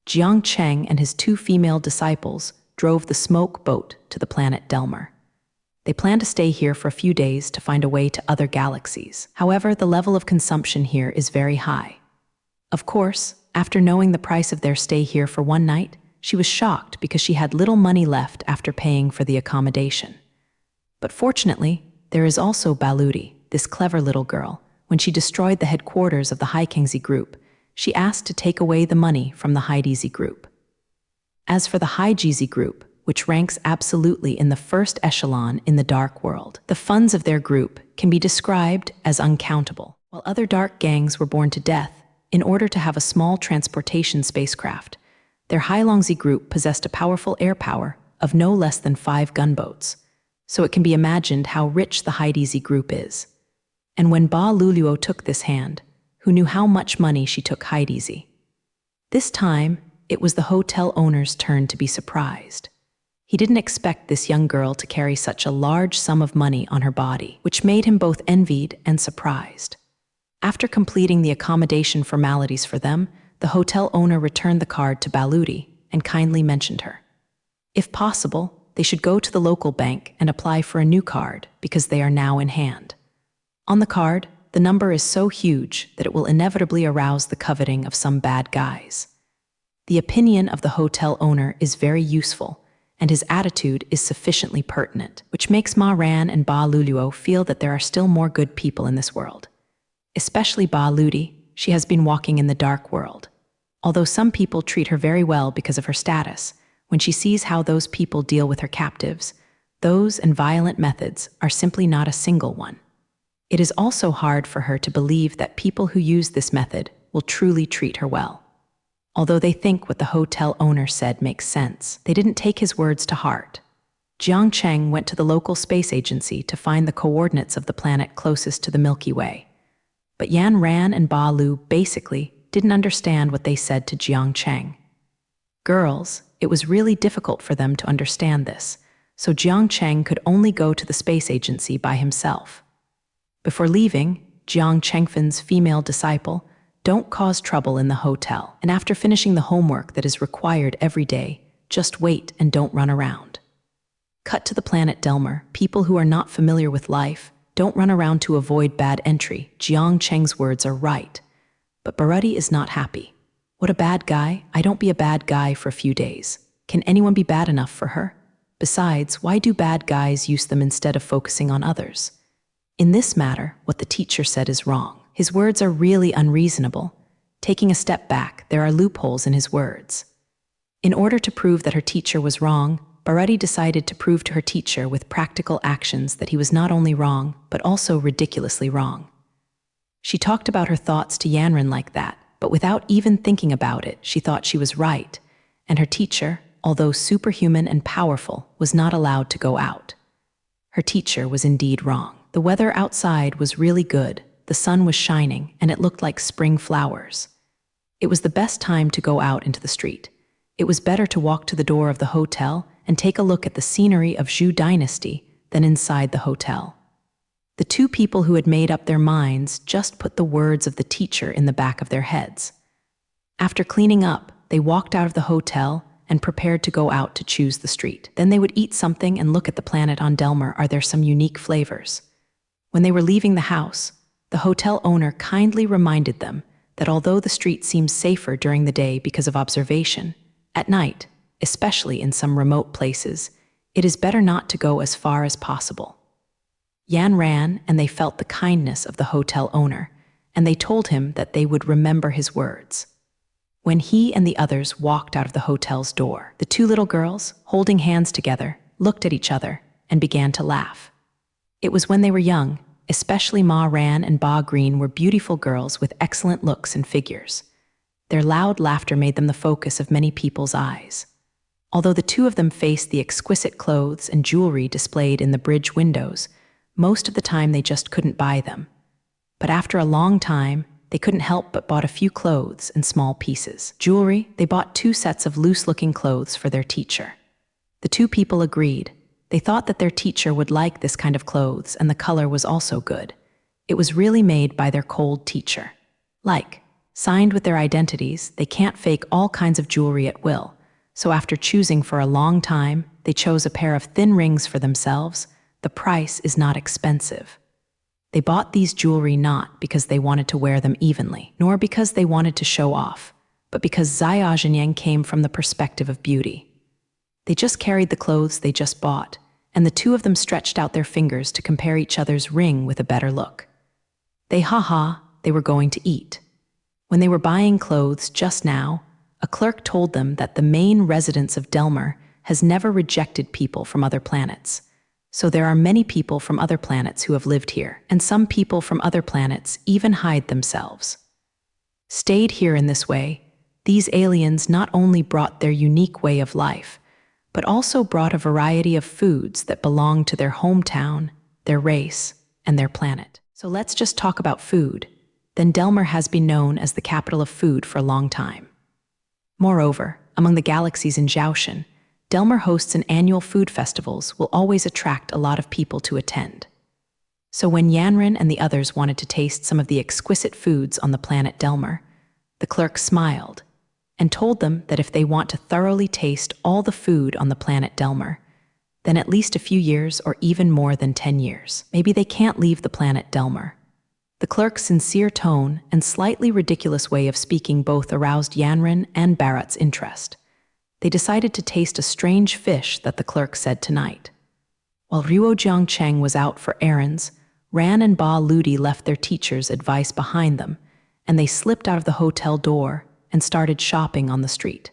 Jiang Cheng and his 2 female disciples drove the smoke boat to the planet Delmar. They plan to stay here for a few days to find a way to other galaxies. However, the level of consumption here is very high. Of course, after knowing the price of their stay here for 1 night, she was shocked because she had little money left after paying for the accommodation. But fortunately, there is also Baludi, this clever little girl. When she destroyed the headquarters of the Haikengzi group, she asked to take away the money from the Haidizi group. As for the Haijizi group, which ranks absolutely in the first echelon in the dark world, the funds of their group can be described as uncountable. While other dark gangs were born to death in order to have a small transportation spacecraft, their Hailongzi group possessed a powerful air power of no less than 5 gunboats, so it can be imagined how rich the Haidizi group is. And when Ba Luluo took this hand, who knew how much money she took Haidizi? This time, it was the hotel owner's turn to be surprised. He didn't expect this young girl to carry such a large sum of money on her body, which made him both envied and surprised. After completing the accommodation formalities for them, the hotel owner returned the card to Baludi and kindly mentioned her. If possible, they should go to the local bank and apply for a new card because they are now in hand. On the card, the number is so huge that it will inevitably arouse the coveting of some bad guys. The opinion of the hotel owner is very useful, and his attitude is sufficiently pertinent, which makes Ma Ran and Ba Luluo feel that there are still more good people in this world. Especially Ba Ludi, she has been walking in the dark world. Although some people treat her very well because of her status, when she sees how those people deal with her captives, those and violent methods are simply not a single one. It is also hard for her to believe that people who use this method will truly treat her well. Although they think what the hotel owner said makes sense, they didn't take his words to heart. Jiang Cheng went to the local space agency to find the coordinates of the planet closest to the Milky Way. But Yan Ran and Ba Lu basically didn't understand what they said to Jiang Cheng. Girls, it was really difficult for them to understand this, so Jiang Cheng could only go to the space agency by himself. Before leaving, Jiang Chengfen's female disciple, don't cause trouble in the hotel, and after finishing the homework that is required every day, just wait and don't run around. Cut to the planet Delmer. People who are not familiar with life don't run around to avoid bad entry. Jiang Cheng's words are right. But Barudi is not happy. What a bad guy. I don't be a bad guy for a few days. Can anyone be bad enough for her? Besides, why do bad guys use them instead of focusing on others? In this matter, what the teacher said is wrong. His words are really unreasonable. Taking a step back, there are loopholes in his words. In order to prove that her teacher was wrong, Barudi decided to prove to her teacher with practical actions that he was not only wrong, but also ridiculously wrong. She talked about her thoughts to Yanran like that, but without even thinking about it, she thought she was right, and her teacher, although superhuman and powerful, was not allowed to go out. Her teacher was indeed wrong. The weather outside was really good. The sun was shining, and it looked like spring flowers. It was the best time to go out into the street. It was better to walk to the door of the hotel and take a look at the scenery of Zhou Dynasty than inside the hotel. The two people who had made up their minds just put the words of the teacher in the back of their heads. After cleaning up, they walked out of the hotel and prepared to go out to choose the street. Then they would eat something and look at the planet on Delmer. Are there some unique flavors? When they were leaving the house, the hotel owner kindly reminded them that although the street seems safer during the day because of observation, at night, especially in some remote places, it is better not to go as far as possible. Yan ran, and they felt the kindness of the hotel owner, and they told him that they would remember his words. When he and the others walked out of the hotel's door, the two little girls, holding hands together, looked at each other and began to laugh. It was when they were young. Especially Ma Ran and Ba Green were beautiful girls with excellent looks and figures. Their loud laughter made them the focus of many people's eyes. Although the two of them faced the exquisite clothes and jewelry displayed in the bridge windows, most of the time they just couldn't buy them. But after a long time, they couldn't help but bought a few clothes and small pieces. Jewelry, they bought 2 sets of loose-looking clothes for their teacher. The two people agreed. They thought that their teacher would like this kind of clothes, and the color was also good. It was really made by their cold teacher. Signed with their identities, they can't fake all kinds of jewelry at will, so after choosing for a long time, they chose a pair of thin rings for themselves. The price is not expensive. They bought these jewelry not because they wanted to wear them evenly, nor because they wanted to show off, but because Zaya Zhenyang came from the perspective of beauty. They just carried the clothes they just bought, and the two of them stretched out their fingers to compare each other's ring with a better look. They were going to eat. When they were buying clothes just now, a clerk told them that the main residence of Delmer has never rejected people from other planets. So there are many people from other planets who have lived here, and some people from other planets even hide themselves. Stayed here in this way, these aliens not only brought their unique way of life, but also brought a variety of foods that belong to their hometown, their race, and their planet. So let's just talk about food. Then Delmer has been known as the capital of food for a long time. Moreover, among the galaxies in Zhaoshan, Delmer hosts an annual food festivals will always attract a lot of people to attend. So when Yanran and the others wanted to taste some of the exquisite foods on the planet Delmer, the clerk smiled and told them that if they want to thoroughly taste all the food on the planet Delmer, then at least a few years or even more than 10 years. Maybe they can't leave the planet Delmer. The clerk's sincere tone and slightly ridiculous way of speaking both aroused Yanran and Bharat's interest. They decided to taste a strange fish that the clerk said tonight. While Ruo Jiangcheng was out for errands, Ran and Ba Ludi left their teacher's advice behind them, and they slipped out of the hotel door and started shopping on the street.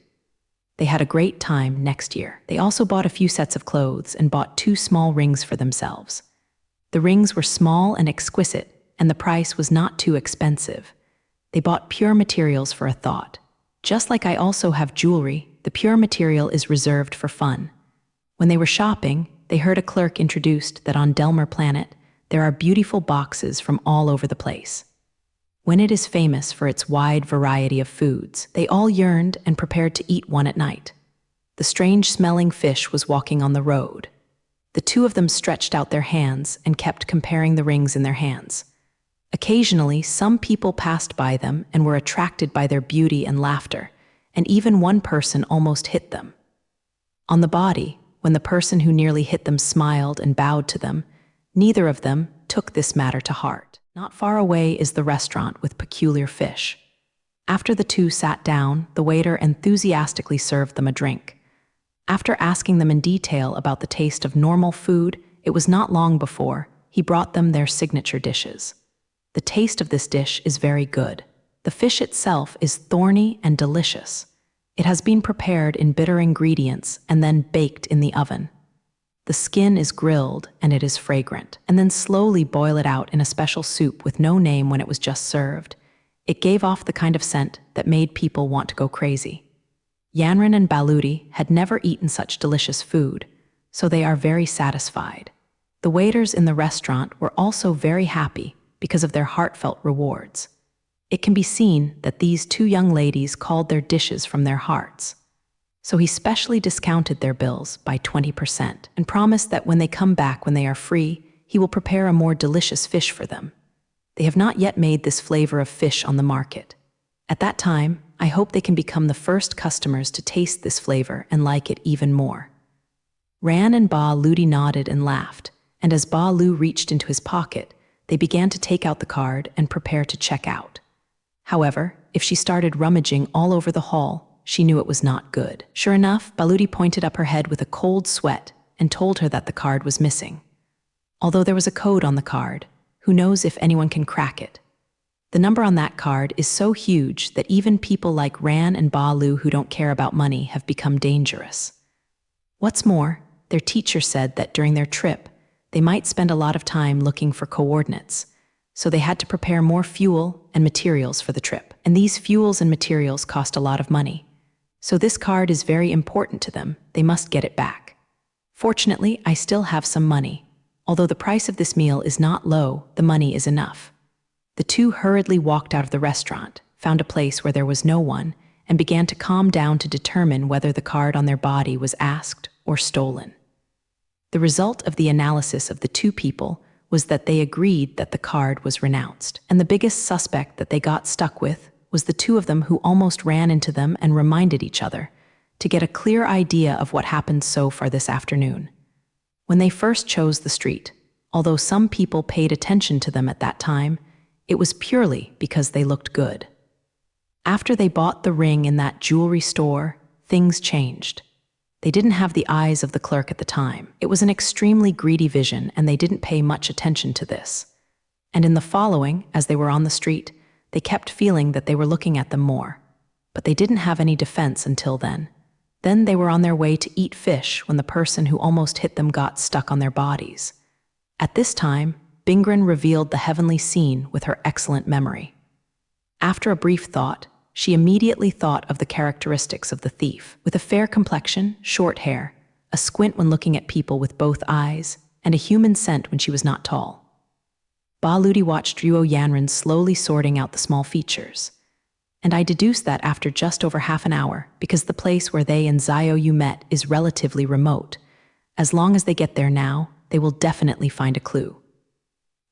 They had a great time next year. They also bought a few sets of clothes and bought 2 small rings for themselves. The rings were small and exquisite, and the price was not too expensive. They bought pure materials for a thought. Just like I also have jewelry, the pure material is reserved for fun. When they were shopping, they heard a clerk introduced that on Delmer Planet, there are beautiful boxes from all over the place. When it is famous for its wide variety of foods, they all yearned and prepared to eat one at night. The strange-smelling fish was walking on the road. The 2 of them stretched out their hands and kept comparing the rings in their hands. Occasionally, some people passed by them and were attracted by their beauty and laughter, and even one person almost hit them. On the body, when the person who nearly hit them smiled and bowed to them, neither of them took this matter to heart. Not far away is the restaurant with peculiar fish. After the 2 sat down, the waiter enthusiastically served them a drink. After asking them in detail about the taste of normal food, it was not long before he brought them their signature dishes. The taste of this dish is very good. The fish itself is thorny and delicious. It has been prepared in bitter ingredients and then baked in the oven. The skin is grilled and it is fragrant, and then slowly boil it out in a special soup with no name when it was just served. It gave off the kind of scent that made people want to go crazy. Yanran and Baludi had never eaten such delicious food, so they are very satisfied. The waiters in the restaurant were also very happy because of their heartfelt rewards. It can be seen that these 2 young ladies called their dishes from their hearts. So he specially discounted their bills by 20% and promised that when they come back when they are free, he will prepare a more delicious fish for them. They have not yet made this flavor of fish on the market. At that time, I hope they can become the first customers to taste this flavor and like it even more. Ran and Ba Ludi nodded and laughed, and as Ba Lu reached into his pocket, they began to take out the card and prepare to check out. However, if she started rummaging all over the hall, she knew it was not good. Sure enough, Baludi pointed up her head with a cold sweat and told her that the card was missing. Although there was a code on the card, who knows if anyone can crack it? The number on that card is so huge that even people like Ran and Ba Lu who don't care about money have become dangerous. What's more, their teacher said that during their trip, they might spend a lot of time looking for coordinates, so they had to prepare more fuel and materials for the trip. And these fuels and materials cost a lot of money. So this card is very important to them. They must get it back. Fortunately, I still have some money. Although the price of this meal is not low, the money is enough. The 2 hurriedly walked out of the restaurant, found a place where there was no one, and began to calm down to determine whether the card on their body was asked or stolen. The result of the analysis of the 2 people was that they agreed that the card was renounced, and the biggest suspect that they got stuck with was the 2 of them who almost ran into them and reminded each other to get a clear idea of what happened so far this afternoon. When they first chose the street, although some people paid attention to them at that time, it was purely because they looked good. After they bought the ring in that jewelry store, things changed. They didn't have the eyes of the clerk at the time. It was an extremely greedy vision, and they didn't pay much attention to this. And in the following, as they were on the street, they kept feeling that they were looking at them more. But they didn't have any defense until then. Then they were on their way to eat fish when the person who almost hit them got stuck on their bodies. At this time, Bingren revealed the heavenly scene with her excellent memory. After a brief thought, she immediately thought of the characteristics of the thief, with a fair complexion, short hair, a squint when looking at people with both eyes, and a human scent when she was not tall. Ba Ludi watched Ruo Yanran slowly sorting out the small features. And I deduced that after just over half an hour, because the place where they and Xiaoyu met is relatively remote. As long as they get there now, they will definitely find a clue.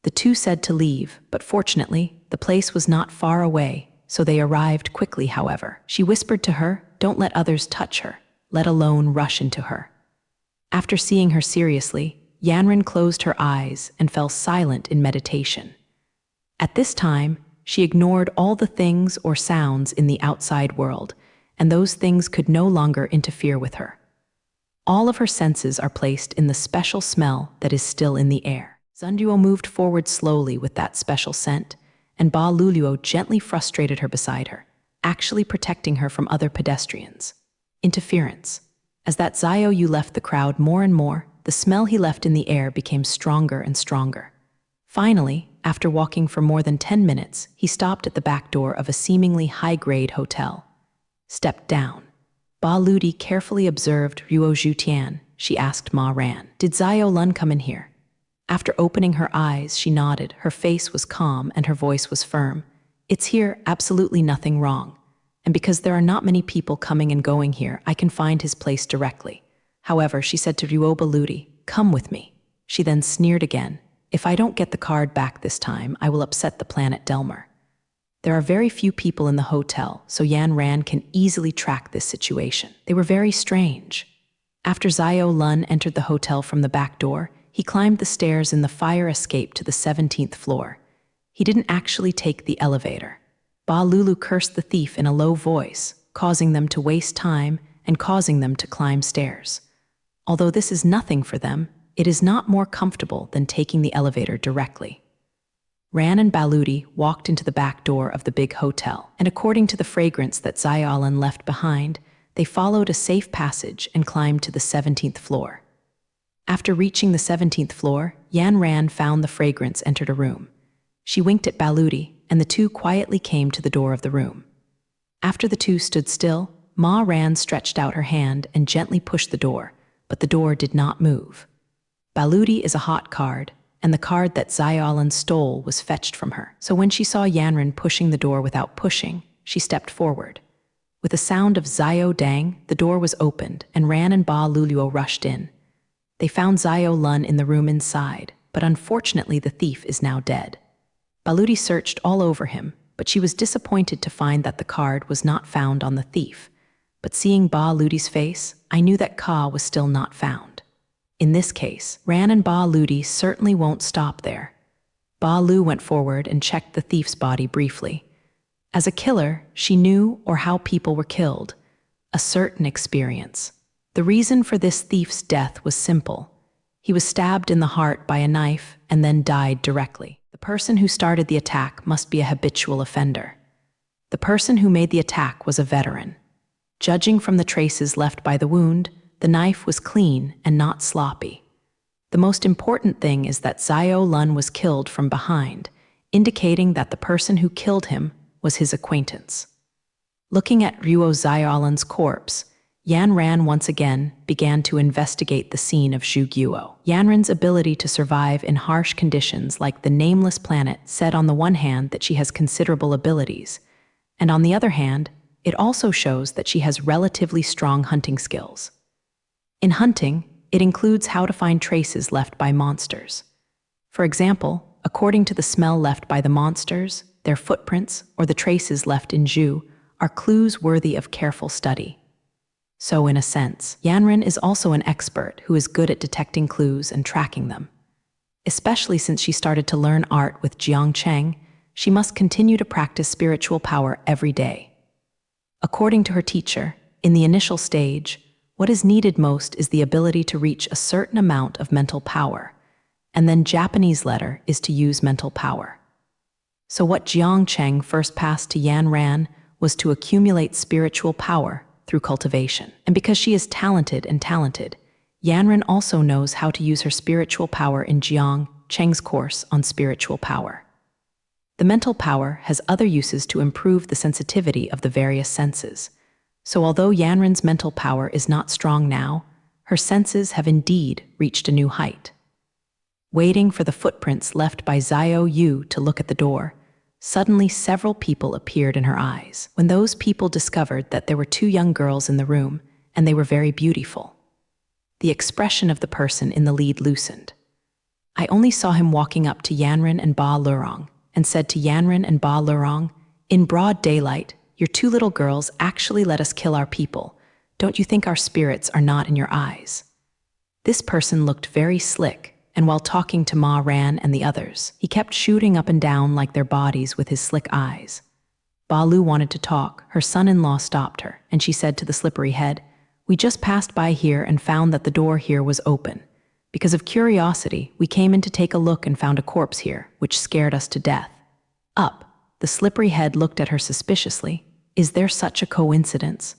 The 2 said to leave, but fortunately, the place was not far away, so they arrived quickly, however. She whispered to her, "Don't let others touch her, let alone rush into her." After seeing her seriously, Yanran closed her eyes and fell silent in meditation. At this time, she ignored all the things or sounds in the outside world, and those things could no longer interfere with her. All of her senses are placed in the special smell that is still in the air. Zunduo moved forward slowly with that special scent, and Ba Luluo gently frustrated her beside her, actually protecting her from other pedestrians. Interference. As that Zio Yu left the crowd more and more, the smell he left in the air became stronger and stronger. Finally, after walking for more than 10 minutes, he stopped at the back door of a seemingly high-grade hotel. Stepped down. Ba Ludi carefully observed Ruo Zhutian. She asked Ma Ran, "Did Zio Lun come in here?" After opening her eyes, she nodded. Her face was calm and her voice was firm. "It's here, absolutely nothing wrong. And because there are not many people coming and going here, I can find his place directly." However, she said to Ruo Baludi, "Come with me." She then sneered again. "If I don't get the card back this time, I will upset the planet Delmer." There are very few people in the hotel, so Yan Ran can easily track this situation. They were very strange. After Zio Lun entered the hotel from the back door, he climbed the stairs in the fire escape to the 17th floor. He didn't actually take the elevator. Ba Lulu cursed the thief in a low voice, causing them to waste time and causing them to climb stairs. Although this is nothing for them, it is not more comfortable than taking the elevator directly. Ran and Baludi walked into the back door of the big hotel, and according to the fragrance that Zyalan left behind, they followed a safe passage and climbed to the 17th floor. After reaching the 17th floor, Yan Ran found the fragrance entered a room. She winked at Baludi, and the two quietly came to the door of the room. After the two stood still, Ma Ran stretched out her hand and gently pushed the door, but the door did not move. Baludi is a hot card, and the card that Zyalan stole was fetched from her. So when she saw Yanran pushing the door without pushing, she stepped forward. With a sound of Zio Dang, the door was opened, and Ran and Ba Luluo rushed in. They found Zio Lun in the room inside, but unfortunately the thief is now dead. Baludi searched all over him, but she was disappointed to find that the card was not found on the thief. But seeing Ba Ludi's face, I knew that Ka was still not found. In this case, Ran and Ba Ludi certainly won't stop there. Ba Lu went forward and checked the thief's body briefly. As a killer, she knew or how people were killed, a certain experience. The reason for this thief's death was simple. He was stabbed in the heart by a knife and then died directly. The person who started the attack must be a habitual offender. The person who made the attack was a veteran. Judging from the traces left by the wound, the knife was clean and not sloppy. The most important thing is that Zio Lun was killed from behind, indicating that the person who killed him was his acquaintance. Looking at Ruo Zyalan's corpse, Yan Ran once again began to investigate the scene of Zhu Guo. Yanran's ability to survive in harsh conditions like the nameless planet said on the one hand that she has considerable abilities, and on the other hand, it also shows that she has relatively strong hunting skills. In hunting, it includes how to find traces left by monsters. For example, according to the smell left by the monsters, their footprints, or the traces left in Zhu, are clues worthy of careful study. So in a sense, Yanran is also an expert who is good at detecting clues and tracking them. Especially since she started to learn art with Jiang Cheng, she must continue to practice spiritual power every day. According to her teacher, in the initial stage, what is needed most is the ability to reach a certain amount of mental power, and then Japanese letter is to use mental power. So what Jiang Cheng first passed to Yan Ran was to accumulate spiritual power through cultivation. And because she is talented, Yanran also knows how to use her spiritual power in Jiang Cheng's course on spiritual power. The mental power has other uses to improve the sensitivity of the various senses. So although Yanran's mental power is not strong now, her senses have indeed reached a new height. Waiting for the footprints left by Zio Yu to look at the door, suddenly several people appeared in her eyes. When those people discovered that there were two young girls in the room, and they were very beautiful, the expression of the person in the lead loosened. I only saw him walking up to Yanran and Ba Lurong, and said to Yanran and Ba Lurong, "In broad daylight, your two little girls actually let us kill our people. Don't you think our spirits are not in your eyes?" This person looked very slick, and while talking to Ma Ran and the others, he kept shooting up and down like their bodies with his slick eyes. Ba Lu wanted to talk. Her son-in-law stopped her, and she said to the slippery head, "We just passed by here and found that the door here was open. Because of curiosity, we came in to take a look and found a corpse here, which scared us to death." Up. The slippery head looked at her suspiciously. "Is there such a coincidence?"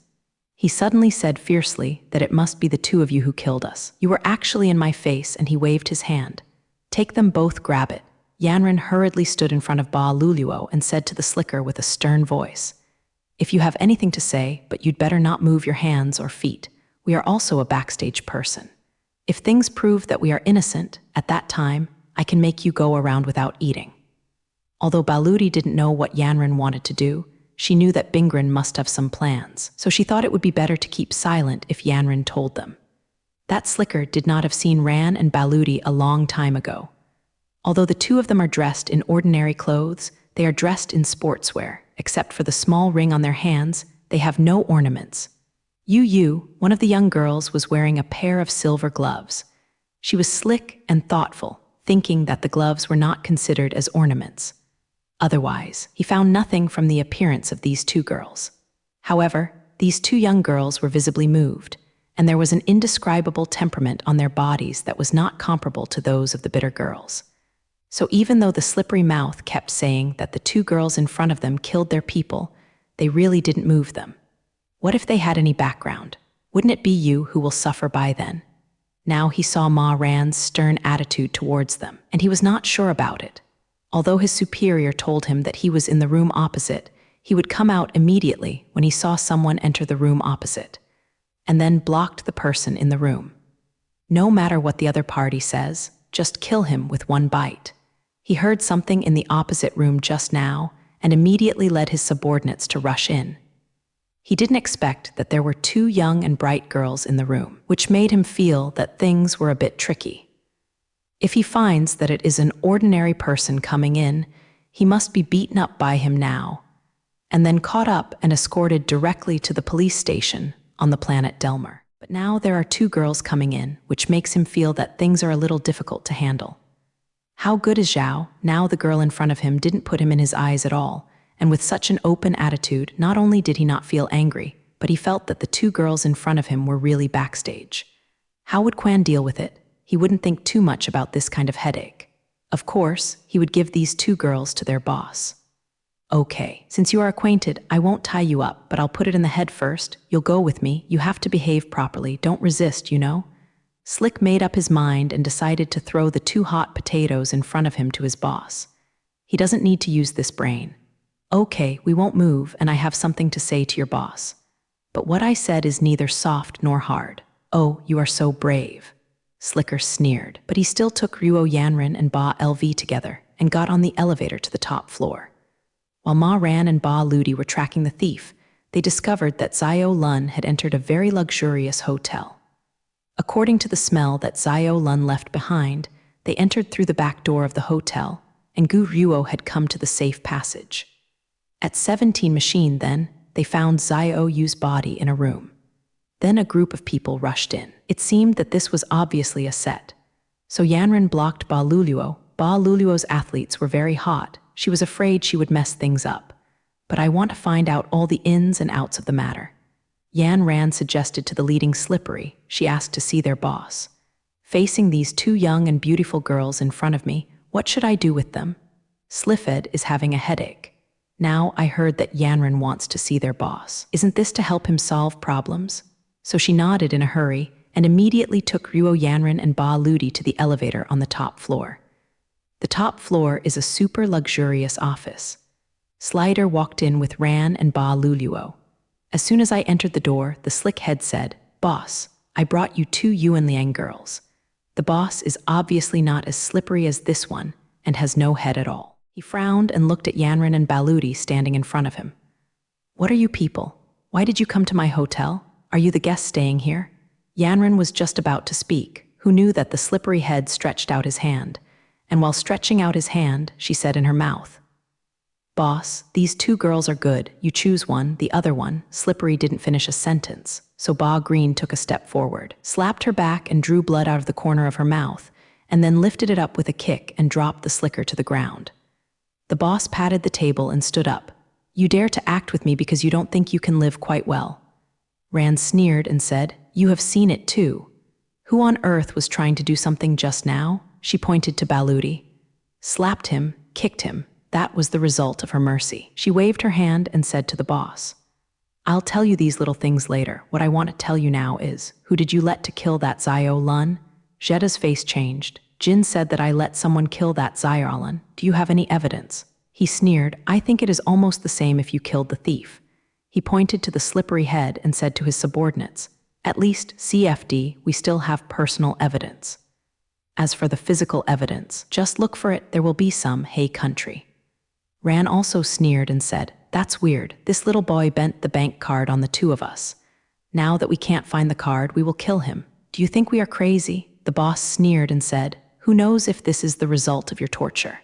He suddenly said fiercely that it must be the two of you who killed us. "You were actually in my face," and he waved his hand. "Take them both, grab it." Yanran hurriedly stood in front of Ba Luluo and said to the slicker with a stern voice, "If you have anything to say, but you'd better not move your hands or feet. We are also a backstage person. If things prove that we are innocent, at that time, I can make you go around without eating." Although Baludi didn't know what Yanran wanted to do, she knew that Bingran must have some plans, so she thought it would be better to keep silent if Yanran told them. That slicker did not have seen Ran and Baludi a long time ago. Although the two of them are dressed in ordinary clothes, they are dressed in sportswear. Except for the small ring on their hands, they have no ornaments. Yu, one of the young girls, was wearing a pair of silver gloves. She was slick and thoughtful, thinking that the gloves were not considered as ornaments. Otherwise, he found nothing from the appearance of these two girls. However, these two young girls were visibly moved, and there was an indescribable temperament on their bodies that was not comparable to those of the bitter girls. So even though the slippery mouth kept saying that the two girls in front of them killed their people, they really didn't move them. What if they had any background? Wouldn't it be you who will suffer by then? Now he saw Ma Ran's stern attitude towards them, and he was not sure about it. Although his superior told him that he was in the room opposite, he would come out immediately when he saw someone enter the room opposite, and then blocked the person in the room. No matter what the other party says, just kill him with one bite. He heard something in the opposite room just now and immediately led his subordinates to rush in. He didn't expect that there were two young and bright girls in the room, which made him feel that things were a bit tricky. If he finds that it is an ordinary person coming in, he must be beaten up by him now, and then caught up and escorted directly to the police station on the planet Delmer. But now there are two girls coming in, which makes him feel that things are a little difficult to handle. How good is Zhao? Now the girl in front of him didn't put him in his eyes at all, and with such an open attitude, not only did he not feel angry, but he felt that the two girls in front of him were really backstage. How would Quan deal with it? He wouldn't think too much about this kind of headache. Of course, he would give these two girls to their boss. "Okay, since you are acquainted, I won't tie you up, but I'll put it in the head first. You'll go with me. You have to behave properly. Don't resist, you know?" Slick made up his mind and decided to throw the two hot potatoes in front of him to his boss. He doesn't need to use this brain. "Okay, we won't move, and I have something to say to your boss. But what I said is neither soft nor hard." "Oh, you are so brave." Slicker sneered, but he still took Ruo Yanran and Ba LV together and got on the elevator to the top floor. While Ma Ran and Ba Ludi were tracking the thief, they discovered that Zio Lun had entered a very luxurious hotel. According to the smell that Zio Lun left behind, they entered through the back door of the hotel, and Gu Ruo had come to the safe passage. At 17 Machine then, they found Zio Yu's body in a room. Then a group of people rushed in. It seemed that this was obviously a set. So Yanran blocked Ba Luluo. Ba Luluo's athletes were very hot. She was afraid she would mess things up. But I want to find out all the ins and outs of the matter. Yan Ran suggested to the leading slippery. She asked to see their boss. "Facing these two young and beautiful girls in front of me, what should I do with them? Sliffed is having a headache. Now I heard that Yanran wants to see their boss. Isn't this to help him solve problems?" So she nodded in a hurry and immediately took Ruo Yanran and Ba Ludi to the elevator on the top floor. The top floor is a super luxurious office. Slider walked in with Ran and Ba Luluo. As soon as I entered the door, the slick head said, "Boss, I brought you two Yuanliang girls. The boss is obviously not as slippery as this one and has no head at all." He frowned and looked at Yanran and Baludi standing in front of him. "What are you people? Why did you come to my hotel? Are you the guests staying here?" Yanran was just about to speak, who knew that the slippery head stretched out his hand, and while stretching out his hand, she said in her mouth, "Boss, these two girls are good. You choose one, the other one." Slippery didn't finish a sentence, so Ba Green took a step forward, slapped her back and drew blood out of the corner of her mouth, and then lifted it up with a kick and dropped the slicker to the ground. The boss patted the table and stood up. "You dare to act with me because you don't think you can live quite well." Ran sneered and said, "You have seen it too. Who on earth was trying to do something just now?" She pointed to Baludi. Slapped him, kicked him. That was the result of her mercy. She waved her hand and said to the boss, "I'll tell you these little things later. What I want to tell you now is, who did you let to kill that Zio Lun?" Jeda's face changed. "Jin said that I let someone kill that Zio Lun. Do you have any evidence?" He sneered, "I think it is almost the same if you killed the thief." He pointed to the slippery head and said to his subordinates, "At least, CFD, we still have personal evidence. As for the physical evidence, just look for it, there will be some, hey country." Ran also sneered and said, "That's weird. This little boy bent the bank card on the two of us. Now that we can't find the card, we will kill him. Do you think we are crazy?" The boss sneered and said, "Who knows if this is the result of your torture?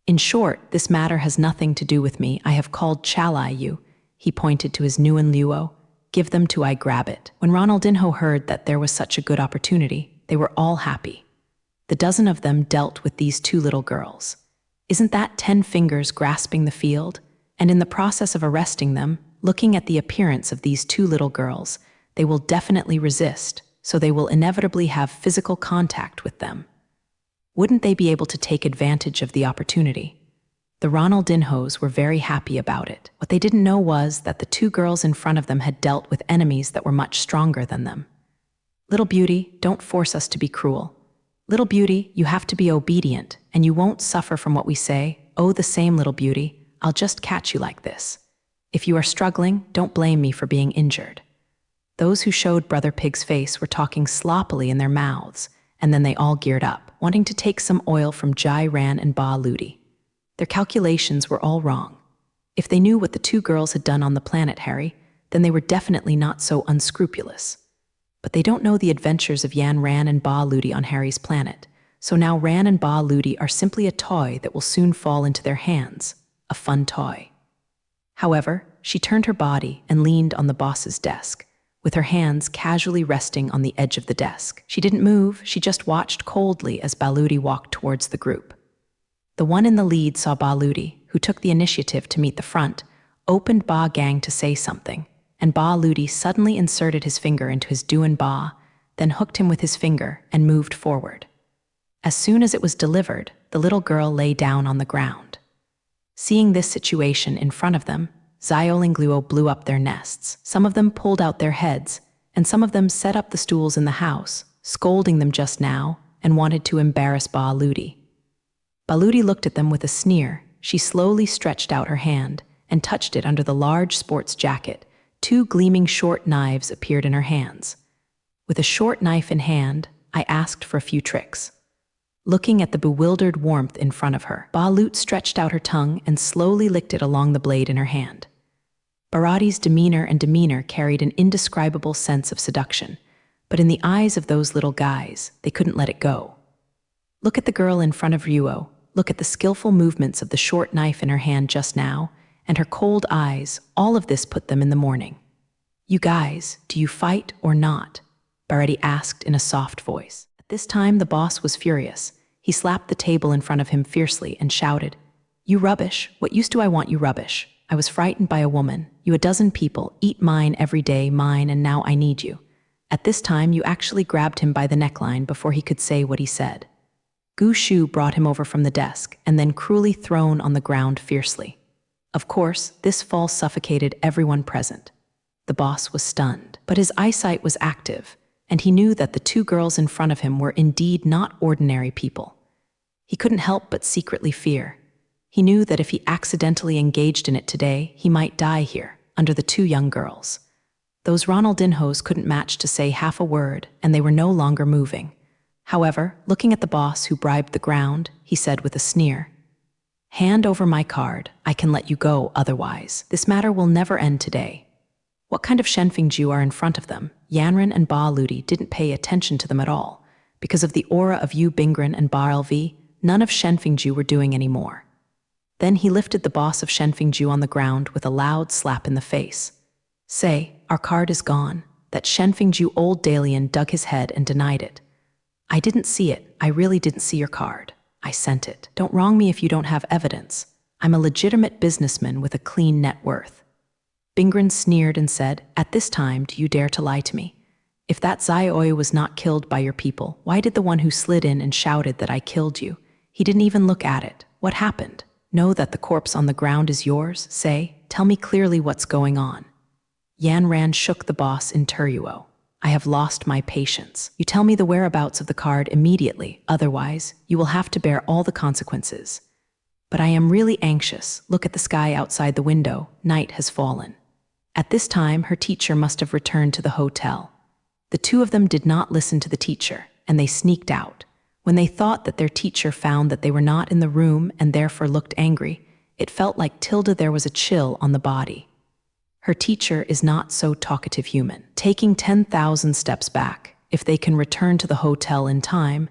In short, this matter has nothing to do with me. I have called Chalai you." He pointed to his Nguyen Luo. "Give them to I grab it." When Ronaldinho heard that there was such a good opportunity, they were all happy. The dozen of them dealt with these two little girls. Isn't that 10 fingers grasping the field? And in the process of arresting them, looking at the appearance of these two little girls, they will definitely resist, so they will inevitably have physical contact with them. Wouldn't they be able to take advantage of the opportunity? The Ronaldinhos were very happy about it. What they didn't know was that the two girls in front of them had dealt with enemies that were much stronger than them. "Little beauty, don't force us to be cruel. Little beauty, you have to be obedient, and you won't suffer from what we say. Oh, the same, little beauty, I'll just catch you like this. If you are struggling, don't blame me for being injured." Those who showed Brother Pig's face were talking sloppily in their mouths, and then they all geared up, wanting to take some oil from Jai Ran and Ba Ludi. Their calculations were all wrong. If they knew what the two girls had done on the planet Harry, then they were definitely not so unscrupulous. But they don't know the adventures of Yan Ran and Ba Ludi on Harry's planet, so now Ran and Ba Ludi are simply a toy that will soon fall into their hands, a fun toy. However, she turned her body and leaned on the boss's desk, with her hands casually resting on the edge of the desk. She didn't move, she just watched coldly as Baludi walked towards the group. The one in the lead saw Ba Ludi, who took the initiative to meet the front, opened Ba Gang to say something, and Ba Ludi suddenly inserted his finger into his Duan Ba, then hooked him with his finger and moved forward. As soon as it was delivered, the little girl lay down on the ground. Seeing this situation in front of them, Xiolingluo blew up their nests. Some of them pulled out their heads, and some of them set up the stools in the house, scolding them just now, and wanted to embarrass Ba Ludi. Ba Ludi looked at them with a sneer. She slowly stretched out her hand and touched it under the large sports jacket. 2 gleaming short knives appeared in her hands. With a short knife in hand, I asked for a few tricks. Looking at the bewildered warmth in front of her, Ba Lut stretched out her tongue and slowly licked it along the blade in her hand. Barati's demeanor carried an indescribable sense of seduction, but in the eyes of those little guys, they couldn't let it go. Look at the girl in front of Ryuo. Look at the skillful movements of the short knife in her hand just now, and her cold eyes. All of this put them in the morning. "You guys, do you fight or not?" Barati asked in a soft voice. At this time, the boss was furious. He slapped the table in front of him fiercely and shouted, "You rubbish! What use do I want, you rubbish? I was frightened by a woman. You a dozen people, eat mine every day, mine, and now I need you." At this time, you actually grabbed him by the neckline before he could say what he said. Gu Shu brought him over from the desk and then cruelly thrown on the ground fiercely. Of course, this fall suffocated everyone present. The boss was stunned, but his eyesight was active, and he knew that the 2 girls in front of him were indeed not ordinary people. He couldn't help but secretly fear. He knew that if he accidentally engaged in it today, he might die here, under the 2 young girls. Those Ronaldinhos couldn't match to say half a word, and they were no longer moving. However, looking at the boss who bribed the ground, he said with a sneer, "Hand over my card. I can let you go otherwise. This matter will never end today." What kind of Shenfingju are in front of them? Yanran and Ba Ludi didn't pay attention to them at all. Because of the aura of Yu Bingren and Ba LV, none of Shenfingju were doing any more. Then he lifted the boss of Shenfingju on the ground with a loud slap in the face. "Say, our card is gone. That Shenfengju old Dalian dug his head and denied it. I didn't see it. I really didn't see your card. I sent it. Don't wrong me if you don't have evidence. I'm a legitimate businessman with a clean net worth. Bingren sneered and said, at this time, do you dare to lie to me? If that Zaioi was not killed by your people, why did the one who slid in and shouted that I killed you? He didn't even look at it. What happened? Know that the corpse on the ground is yours? Say, tell me clearly what's going on. Yan Ran shook the boss in Turuo. I have lost my patience. You tell me the whereabouts of the card immediately, otherwise, you will have to bear all the consequences. But I am really anxious. Look at the sky outside the window. Night has fallen. At this time, her teacher must have returned to the hotel. The two of them did not listen to the teacher, and they sneaked out. When they thought that their teacher found that they were not in the room and therefore looked angry, it felt like Tilda there was a chill on the body. Her teacher is not so talkative human. Taking 10,000 steps back, if they can return to the hotel in time,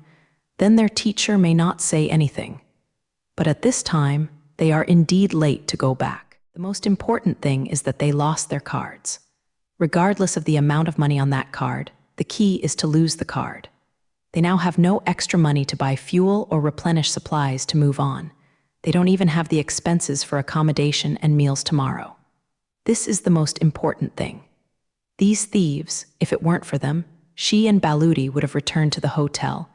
then their teacher may not say anything. But at this time, they are indeed late to go back. The most important thing is that they lost their cards. Regardless of the amount of money on that card, the key is to lose the card. They now have no extra money to buy fuel or replenish supplies to move on. They don't even have the expenses for accommodation and meals tomorrow. This is the most important thing. These thieves, if it weren't for them, she and Baludi would have returned to the hotel,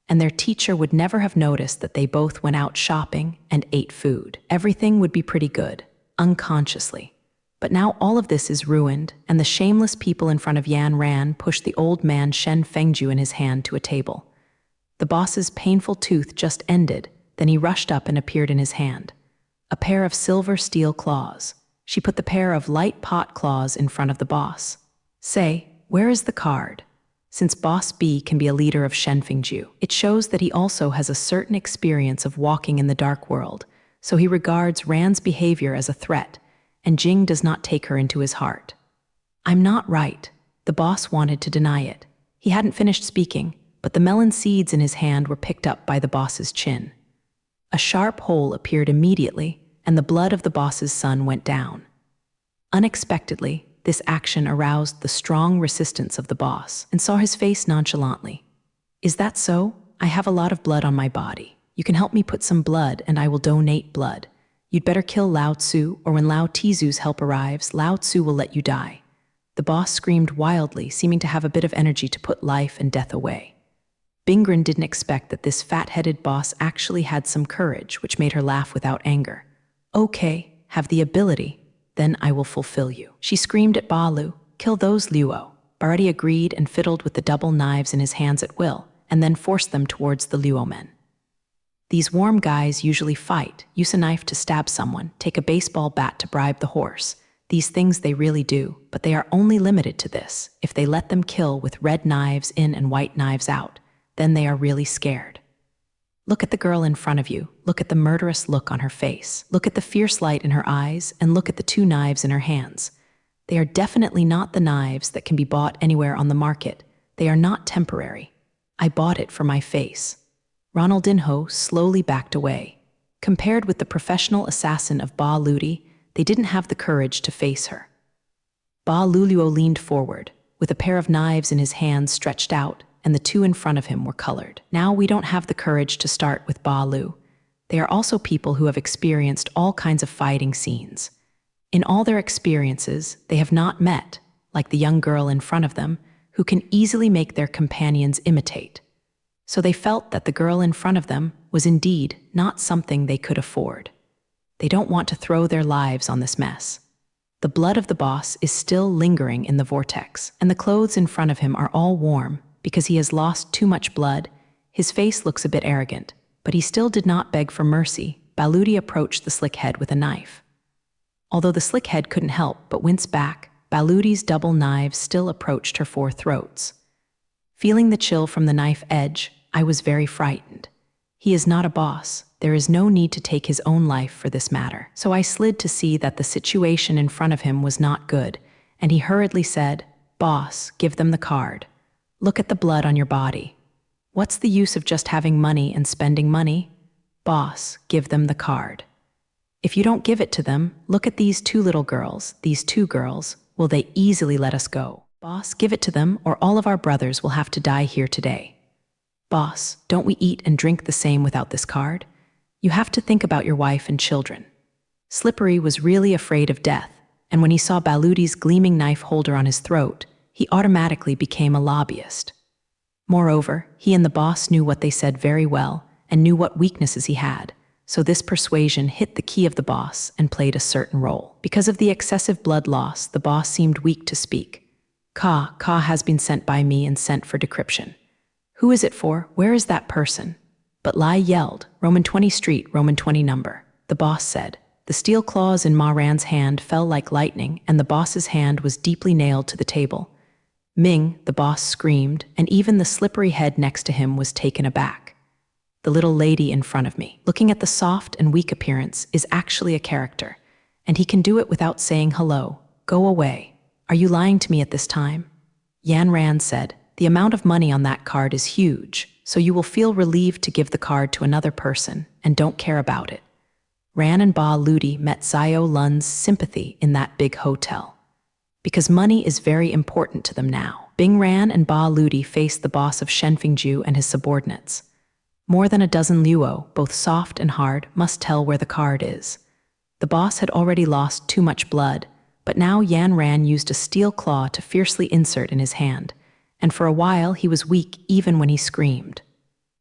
and their teacher would never have noticed that they both went out shopping and ate food. Everything would be pretty good, unconsciously. But now all of this is ruined, and the shameless people in front of Yan Ran pushed the old man Shen Fengju in his hand to a table. The boss's painful tooth just ended, then he rushed up and appeared in his hand. A pair of silver steel claws. She put the pair of light pot claws in front of the boss. Say, where is the card? Since Boss B can be a leader of Shenfengju, it shows that he also has a certain experience of walking in the dark world, so he regards Ran's behavior as a threat, and Jing does not take her into his heart. I'm not right. The boss wanted to deny it. He hadn't finished speaking, but the melon seeds in his hand were picked up by the boss's chin. A sharp hole appeared immediately, and the blood of the boss's son went down. Unexpectedly, this action aroused the strong resistance of the boss, and saw his face nonchalantly. Is that so? I have a lot of blood on my body. You can help me put some blood, and I will donate blood. You'd better kill Lao Tzu, or when Lao Tizu's help arrives, Lao Tzu will let you die. The boss screamed wildly, seeming to have a bit of energy to put life and death away. Bingren didn't expect that this fat-headed boss actually had some courage, which made her laugh without anger. Okay, have the ability, then I will fulfill you. She screamed at Balu, kill those Luo. Barati agreed and fiddled with the double knives in his hands at will, and then forced them towards the Luo men. These warm guys usually fight, use a knife to stab someone, take a baseball bat to bribe the horse. These things they really do, but they are only limited to this. If they let them kill with red knives in and white knives out, then they are really scared. Look at the girl in front of you. Look at the murderous look on her face. Look at the fierce light in her eyes, and look at the two knives in her hands. They are definitely not the knives that can be bought anywhere on the market. They are not temporary. I bought it for my face. Ronaldinho slowly backed away. Compared with the professional assassin of Ba Ludi, they didn't have the courage to face her. Ba Luluo leaned forward, with a pair of knives in his hands stretched out, and the two in front of him were colored. Now we don't have the courage to start with Ba Lu. They are also people who have experienced all kinds of fighting scenes. In all their experiences, they have not met, like the young girl in front of them, who can easily make their companions imitate. So they felt that the girl in front of them was indeed not something they could afford. They don't want to throw their lives on this mess. The blood of the boss is still lingering in the vortex, and the clothes in front of him are all warm because he has lost too much blood. His face looks a bit arrogant, but he still did not beg for mercy. Baludi approached the slick head with a knife. Although the slick head couldn't help but wince back, Baludi's double knives still approached her four throats. Feeling the chill from the knife edge, I was very frightened. He is not a boss. There is no need to take his own life for this matter. So I slid to see that the situation in front of him was not good, and he hurriedly said, "Boss, give them the card. Look at the blood on your body. What's the use of just having money and spending money? Boss, give them the card. If you don't give it to them, look at these two little girls, these two girls, will they easily let us go?" Boss, give it to them, or all of our brothers will have to die here today. Boss, don't we eat and drink the same without this card? You have to think about your wife and children. Slippery was really afraid of death, and when he saw Baludi's gleaming knife holder on his throat, he automatically became a lobbyist. Moreover, he and the boss knew what they said very well and knew what weaknesses he had, so this persuasion hit the key of the boss and played a certain role. Because of the excessive blood loss, the boss seemed weak to speak. Ka has been sent by me and sent for decryption. Who is it for? Where is that person? But Lai yelled, Roman 20 Street, Roman 20 number. The boss said. The steel claws in Ma Ran's hand fell like lightning, and the boss's hand was deeply nailed to the table. Ming, the boss, screamed, and even the slippery head next to him was taken aback. The little lady in front of me, looking at the soft and weak appearance, is actually a character, and he can do it without saying hello. Go away. Are you lying to me at this time? Yan Ran said, the amount of money on that card is huge, so you will feel relieved to give the card to another person and don't care about it. Ran and Ba Ludi met Xiao Lun's sympathy in that big hotel. Because money is very important to them now. Bing Ran and Ba Ludi faced the boss of Shenfingju and his subordinates. More than a dozen Luo, both soft and hard, must tell where the card is. The boss had already lost too much blood, but now Yan Ran used a steel claw to fiercely insert in his hand, and for a while he was weak even when he screamed.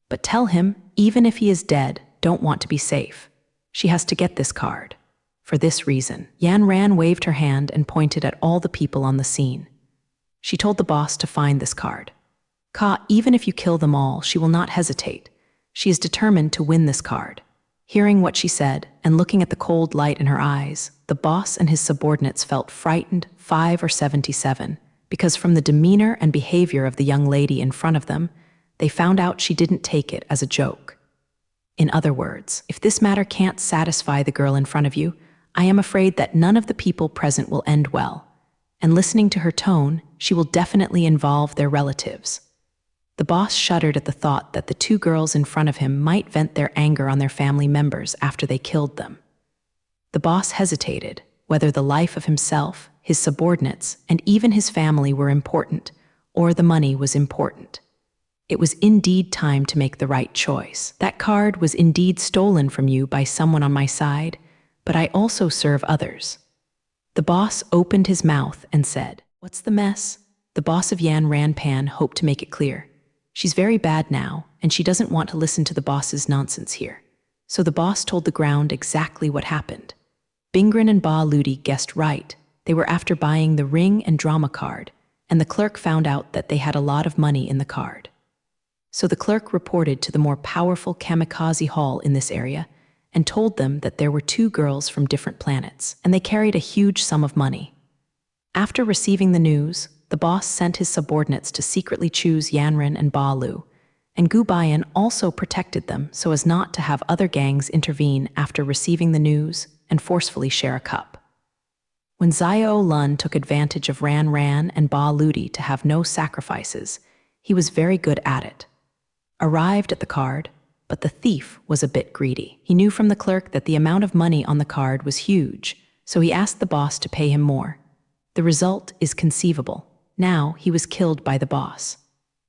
But tell him, even if he is dead, don't want to be safe. She has to get this card. For this reason, Yan Ran waved her hand and pointed at all the people on the scene. She told the boss to find this card. Ka, even if you kill them all, she will not hesitate. She is determined to win this card. Hearing what she said, and looking at the cold light in her eyes, the boss and his subordinates felt frightened 5 or 77, because from the demeanor and behavior of the young lady in front of them, they found out she didn't take it as a joke. In other words, if this matter can't satisfy the girl in front of you, I am afraid that none of the people present will end well, and listening to her tone, she will definitely involve their relatives. The boss shuddered at the thought that the 2 girls in front of him might vent their anger on their family members after they killed them. The boss hesitated, whether the life of himself, his subordinates, and even his family were important, or the money was important. It was indeed time to make the right choice. That card was indeed stolen from you by someone on my side, but I also serve others. The boss opened his mouth and said, What's the mess? The boss of Yan Ran Pan hoped to make it clear. She's very bad now, and she doesn't want to listen to the boss's nonsense here. So the boss told the ground exactly what happened. Bingren and Ba Ludi guessed right. They were after buying the ring and drama card, and the clerk found out that they had a lot of money in the card. So the clerk reported to the more powerful kamikaze hall in this area and told them that there were 2 girls from different planets, and they carried a huge sum of money. After receiving the news, the boss sent his subordinates to secretly choose Yanran and Ba Lu, and Gu Baiyan also protected them so as not to have other gangs intervene after receiving the news and forcefully share a cup. When Xiao Lun took advantage of Ran Ran and Ba Ludi to have no sacrifices, he was very good at it. Arrived at the card, but the thief was a bit greedy. He knew from the clerk that the amount of money on the card was huge, so he asked the boss to pay him more. The result is conceivable. Now he was killed by the boss.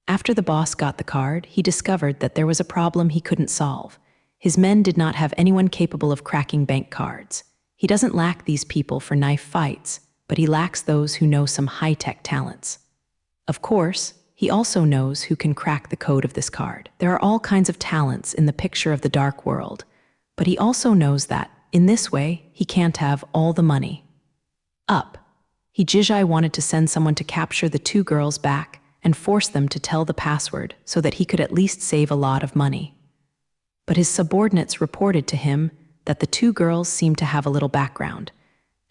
After the boss got the card, he discovered that there was a problem he couldn't solve. His men did not have anyone capable of cracking bank cards. He doesn't lack these people for knife fights, but he lacks those who know some high-tech talents. Of course, he also knows who can crack the code of this card. There are all kinds of talents in the picture of the dark world, but he also knows that, in this way, he can't have all the money. Jijai wanted to send someone to capture the 2 girls back and force them to tell the password so that he could at least save a lot of money. But his subordinates reported to him that the 2 girls seemed to have a little background,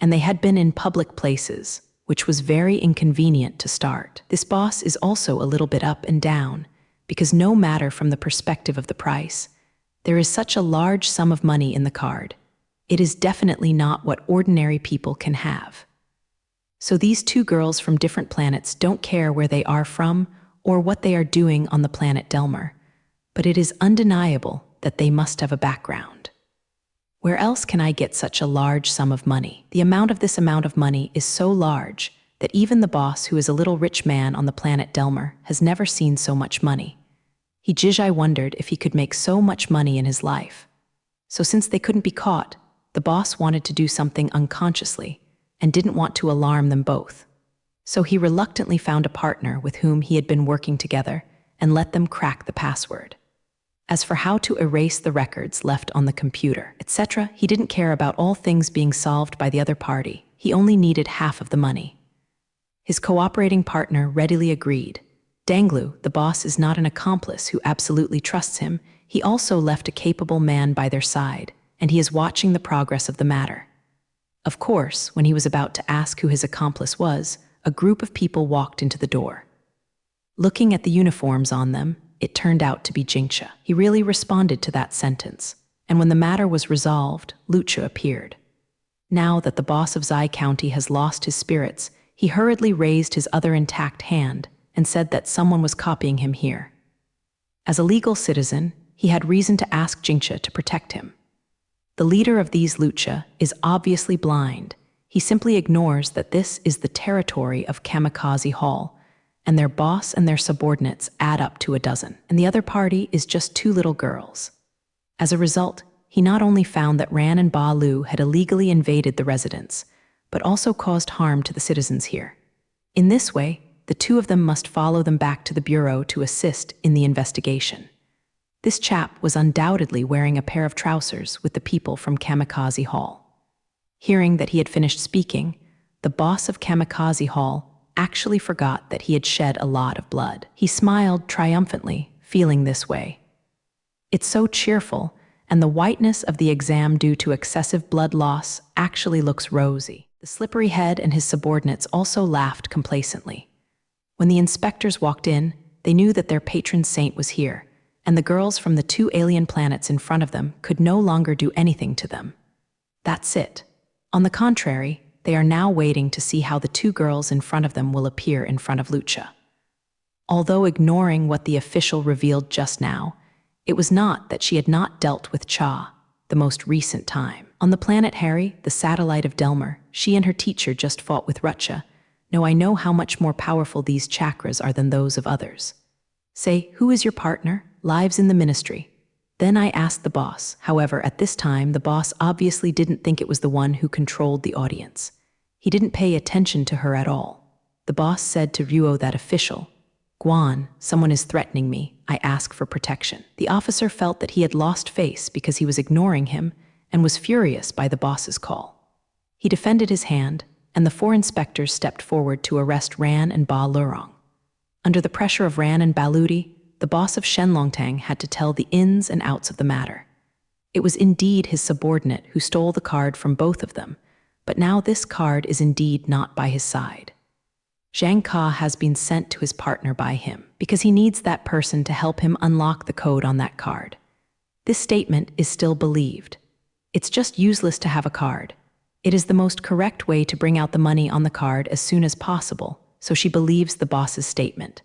and they had been in public places, which was very inconvenient to start. This boss is also a little bit up and down, because no matter from the perspective of the price, there is such a large sum of money in the card. It is definitely not what ordinary people can have. So these 2 girls from different planets don't care where they are from or what they are doing on the planet Delmer, but it is undeniable that they must have a background. Where else can I get such a large sum of money? The amount of this amount of money is so large that even the boss, who is a little rich man on the planet Delmer, has never seen so much money. Jijai wondered if he could make so much money in his life. So since they couldn't be caught, the boss wanted to do something unconsciously and didn't want to alarm them both. So he reluctantly found a partner with whom he had been working together and let them crack the password. As for how to erase the records left on the computer, etc., he didn't care about all things being solved by the other party. He only needed half of the money. His cooperating partner readily agreed. Danglu, the boss, is not an accomplice who absolutely trusts him. He also left a capable man by their side, and he is watching the progress of the matter. Of course, when he was about to ask who his accomplice was, a group of people walked into the door. Looking at the uniforms on them, it turned out to be Jingcha. He really responded to that sentence, and when the matter was resolved, Lucha appeared. Now that the boss of Zai County has lost his spirits, he hurriedly raised his other intact hand and said that someone was copying him here. As a legal citizen, he had reason to ask Jingcha to protect him. The leader of these Lucha is obviously blind. He simply ignores that this is the territory of Kamikaze Hall, and their boss and their subordinates add up to a dozen, and the other party is just 2 little girls. As a result, he not only found that Ran and Ba Lu had illegally invaded the residence, but also caused harm to the citizens here. In this way, the 2 of them must follow them back to the bureau to assist in the investigation. This chap was undoubtedly wearing a pair of trousers with the people from Kamikaze Hall. Hearing that he had finished speaking, the boss of Kamikaze Hall actually forgot that he had shed a lot of blood. He smiled triumphantly, feeling this way. It's so cheerful, and the whiteness of the exam due to excessive blood loss actually looks rosy. The slippery head and his subordinates also laughed complacently. When the inspectors walked in, they knew that their patron saint was here, and the girls from the 2 alien planets in front of them could no longer do anything to them. That's it. On the contrary, they are now waiting to see how the 2 girls in front of them will appear in front of Lucha. Although ignoring what the official revealed just now, it was not that she had not dealt with Cha, the most recent time. On the planet Harry, the satellite of Delmer, she and her teacher just fought with Rucha. No, I know how much more powerful these chakras are than those of others. Say, who is your partner? Lives in the ministry. Then I asked the boss. However, at this time, the boss obviously didn't think it was the one who controlled the audience. He didn't pay attention to her at all. The boss said to Ruo, that official, Guan, someone is threatening me. I ask for protection. The officer felt that he had lost face because he was ignoring him and was furious by the boss's call. He defended his hand, and the 4 inspectors stepped forward to arrest Ran and Ba Lurong. Under the pressure of Ran and Baludi, the boss of Shenlongtang had to tell the ins and outs of the matter. It was indeed his subordinate who stole the card from both of them, but now this card is indeed not by his side. Zhang Ka has been sent to his partner by him because he needs that person to help him unlock the code on that card. This statement is still believed. It's just useless to have a card. It is the most correct way to bring out the money on the card as soon as possible, so she believes the boss's statement.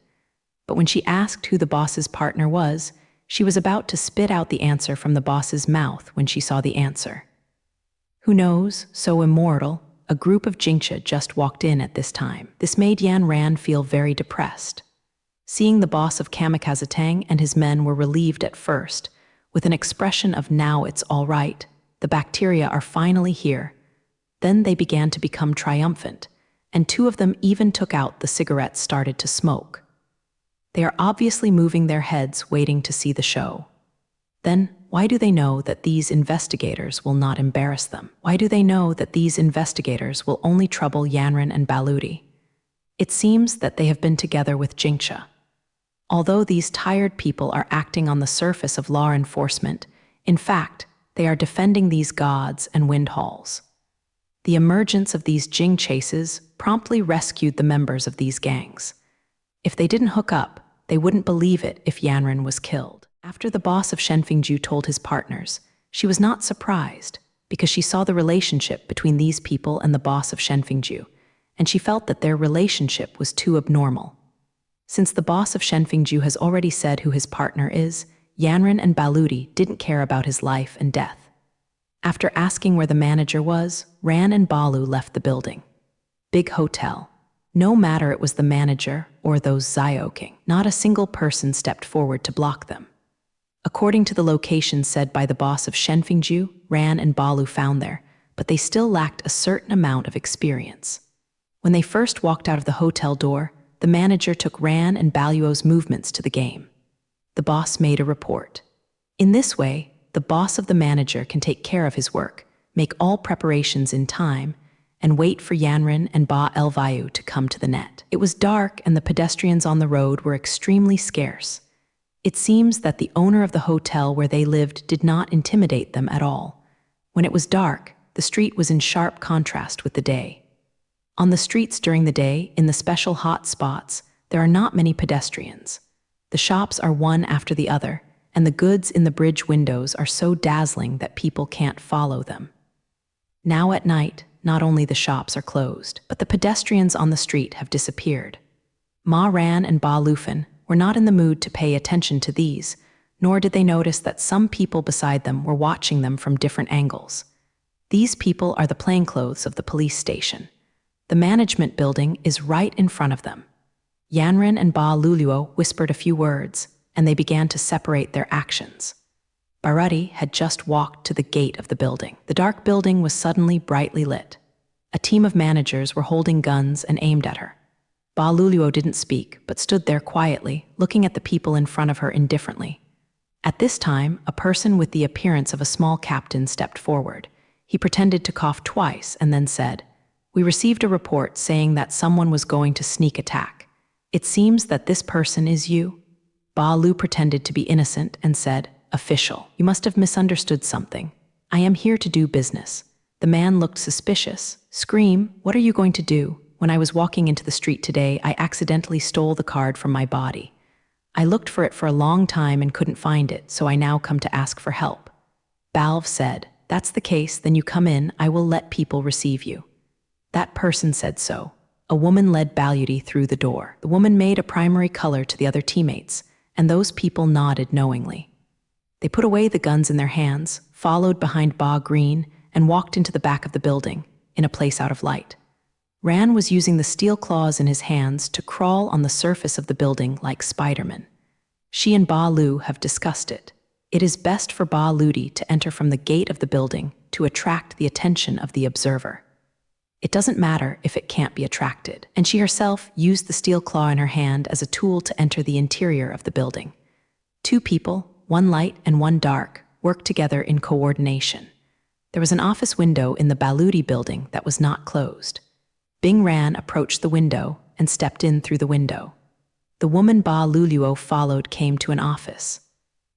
But when she asked who the boss's partner was, she was about to spit out the answer from the boss's mouth when she saw the answer. Who knows, so immortal, a group of Jingcha just walked in at this time. This made Yan Ran feel very depressed. Seeing the boss of Kamikaze Tang and his men were relieved at first, with an expression of now it's all right, the bacteria are finally here. Then they began to become triumphant, and 2 of them even took out the cigarettes started to smoke. They are obviously moving their heads, waiting to see the show. Then, why do they know that these investigators will not embarrass them? Why do they know that these investigators will only trouble Yanran and Baludi? It seems that they have been together with Jingcha. Although these tired people are acting on the surface of law enforcement, in fact, they are defending these gods and wind halls. The emergence of these Jing chases promptly rescued the members of these gangs. If they didn't hook up, they wouldn't believe it if Yanran was killed. After the boss of Shenfingju told his partners, she was not surprised because she saw the relationship between these people and the boss of Shenfingju, and she felt that their relationship was too abnormal. Since the boss of Shenfingju has already said who his partner is, Yanran and Baludi didn't care about his life and death. After asking where the manager was, Ran and Balu left the building. Big hotel. No matter it was the manager or those Zioking, not a single person stepped forward to block them. According to the location said by the boss of Shenfingju, Ran and Balu found there, but they still lacked a certain amount of experience. When they first walked out of the hotel door, the manager took Ran and Baluo's movements to the game. The boss made a report. In this way, the boss of the manager can take care of his work, make all preparations in time, and wait for Yanran and Ba Elvayu to come to the net. It was dark and the pedestrians on the road were extremely scarce. It seems that the owner of the hotel where they lived did not intimidate them at all. When it was dark, the street was in sharp contrast with the day. On the streets during the day, in the special hot spots, there are not many pedestrians. The shops are one after the other, and the goods in the bridge windows are so dazzling that people can't follow them. Now at night, not only the shops are closed, but the pedestrians on the street have disappeared. Ma Ran and Ba Lufan were not in the mood to pay attention to these, nor did they notice that some people beside them were watching them from different angles. These people are the plainclothes of the police station. The management building is right in front of them. Yanran and Ba Luluo whispered a few words, and they began to separate their actions. Barati had just walked to the gate of the building. The dark building was suddenly brightly lit. A team of managers were holding guns and aimed at her. Ba Luluo didn't speak, but stood there quietly, looking at the people in front of her indifferently. At this time, a person with the appearance of a small captain stepped forward. He pretended to cough twice and then said, "We received a report saying that someone was going to sneak attack. It seems that this person is you." Ba Lu pretended to be innocent and said, "Official, you must have misunderstood something. I am here to do business." The man looked suspicious. "Scream, what are you going to do? When I was walking into the street today, I accidentally stole the card from my body. I looked for it for a long time and couldn't find it, so I now come to ask for help." Balv said, "That's the case, then you come in, I will let people receive you." That person said so. A woman led Baluti through the door. The woman made a primary color to the other teammates, and those people nodded knowingly. They put away the guns in their hands, followed behind Ba Green, and walked into the back of the building, in a place out of light. Ran was using the steel claws in his hands to crawl on the surface of the building like Spider-Man. She and Ba Lu have discussed it. It is best for Ba Ludi to enter from the gate of the building to attract the attention of the observer. It doesn't matter if it can't be attracted, and she herself used the steel claw in her hand as a tool to enter the interior of the building. Two people, one light and one dark, worked together in coordination. There was an office window in the Baludi building that was not closed. Bing Ran approached the window and stepped in through the window. The woman Ba Luluo followed came to an office.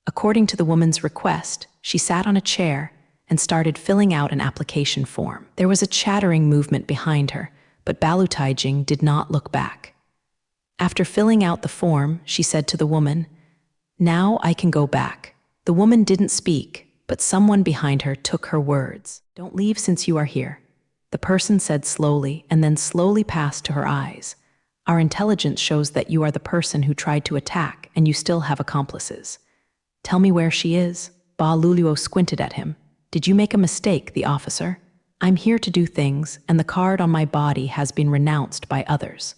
According to the woman's request, she sat on a chair and started filling out an application form. There was a chattering movement behind her, but Balutaijing did not look back. After filling out the form, she said to the woman, "Now I can go back." The woman didn't speak, but someone behind her took her words. "Don't leave since you are here," the person said slowly and then slowly passed to her eyes. "Our intelligence shows that you are the person who tried to attack and you still have accomplices. Tell me where she is." Ba Luluo squinted at him. "Did you make a mistake, the officer? I'm here to do things, and the card on my body has been renounced by others.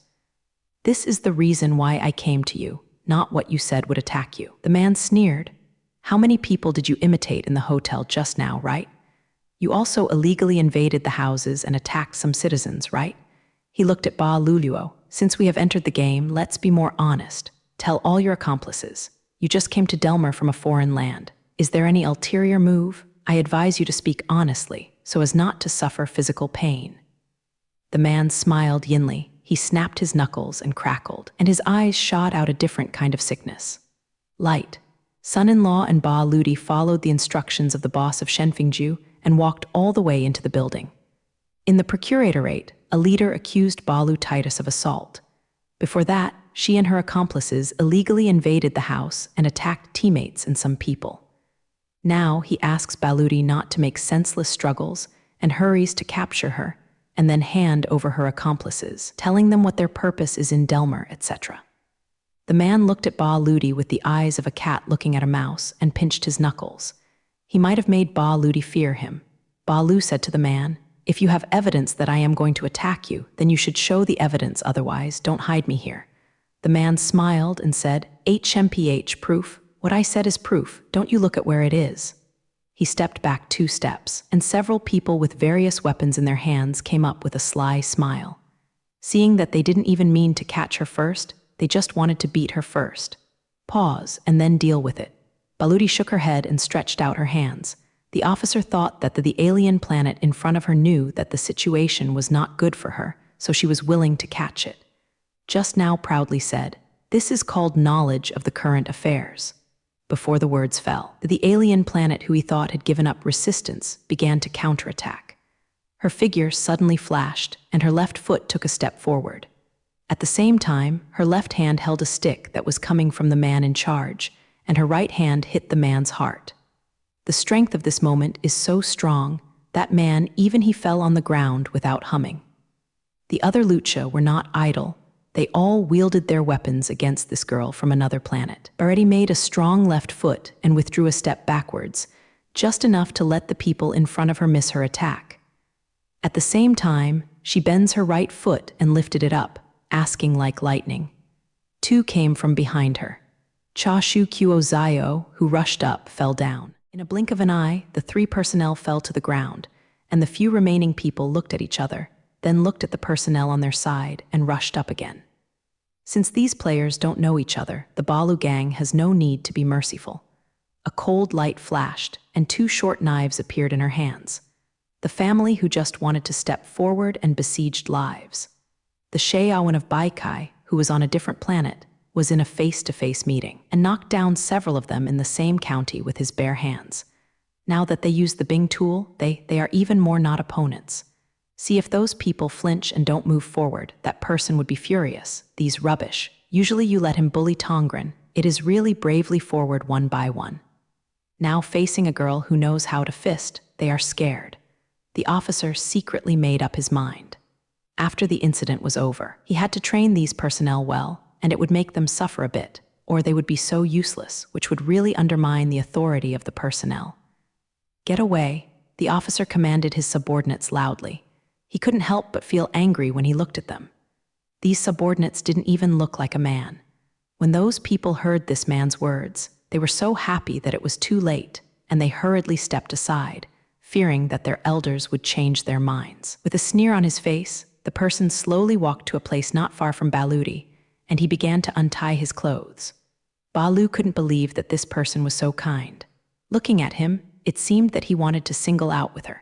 This is the reason why I came to you, not what you said would attack you." The man sneered. "How many people did you imitate in the hotel just now, right? You also illegally invaded the houses and attacked some citizens, right?" He looked at Ba Luluo. "Since we have entered the game, let's be more honest. Tell all your accomplices. You just came to Delmer from a foreign land. Is there any ulterior move? I advise you to speak honestly, so as not to suffer physical pain." The man smiled yinly. He snapped his knuckles and crackled, and his eyes shot out a different kind of sickness. Light. Son-in-law and Ba Ludi followed the instructions of the boss of Shenfingju and walked all the way into the building. In the procuratorate, a leader accused Balu Titus of assault. Before that, she and her accomplices illegally invaded the house and attacked teammates and some people. Now he asks Baludi not to make senseless struggles and hurries to capture her and then hand over her accomplices, telling them what their purpose is in Delmer, etc. The man looked at Ba Ludi with the eyes of a cat looking at a mouse and pinched his knuckles. He might have made Ba Ludi fear him. Ba Lu said to the man, If you have evidence that I am going to attack you, then you should show the evidence, otherwise don't hide me here." The man smiled and said, "HMPH, proof? What I said is proof. Don't you look at where it is." He stepped back 2 steps, and several people with various weapons in their hands came up with a sly smile. Seeing that they didn't even mean to catch her first, they just wanted to beat her first. Pause, and then deal with it. Baluti shook her head and stretched out her hands. The officer thought that the alien planet in front of her knew that the situation was not good for her, so she was willing to catch it. Just now proudly said, "This is called knowledge of the current affairs." Before the words fell, the alien planet who he thought had given up resistance began to counterattack. Her figure suddenly flashed, and her left foot took a step forward. At the same time, her left hand held a stick that was coming from the man in charge, and her right hand hit the man's heart. The strength of this moment is so strong, that man, even he fell on the ground without humming. The other Lucha were not idle. They all wielded their weapons against this girl from another planet. Baretti made a strong left foot and withdrew a step backwards, just enough to let the people in front of her miss her attack. At the same time, she bends her right foot and lifted it up, asking like lightning. 2 came from behind her. Chashu Kuozayo, who rushed up, fell down. In a blink of an eye, the 3 personnel fell to the ground, and the few remaining people looked at each other, then looked at the personnel on their side and rushed up again. Since these players don't know each other, the Balu gang has no need to be merciful. A cold light flashed, and 2 short knives appeared in her hands. The family who just wanted to step forward and besieged lives. The Shaowan of Baikai, who was on a different planet, was in a face-to-face meeting and knocked down several of them in the same county with his bare hands. Now that they use the Bing tool, they are even more not opponents. See, if those people flinch and don't move forward, that person would be furious. These rubbish. Usually you let him bully Tongren. It is really bravely forward one by one. Now facing a girl who knows how to fist, they are scared. The officer secretly made up his mind. After the incident was over, he had to train these personnel well, and it would make them suffer a bit, or they would be so useless, which would really undermine the authority of the personnel. "Get away," the officer commanded his subordinates loudly. He couldn't help but feel angry when he looked at them. These subordinates didn't even look like a man. When those people heard this man's words, they were so happy that it was too late, and they hurriedly stepped aside, fearing that their elders would change their minds. With a sneer on his face, the person slowly walked to a place not far from Baluti, and he began to untie his clothes. Balu couldn't believe that this person was so kind. Looking at him, it seemed that he wanted to single out with her.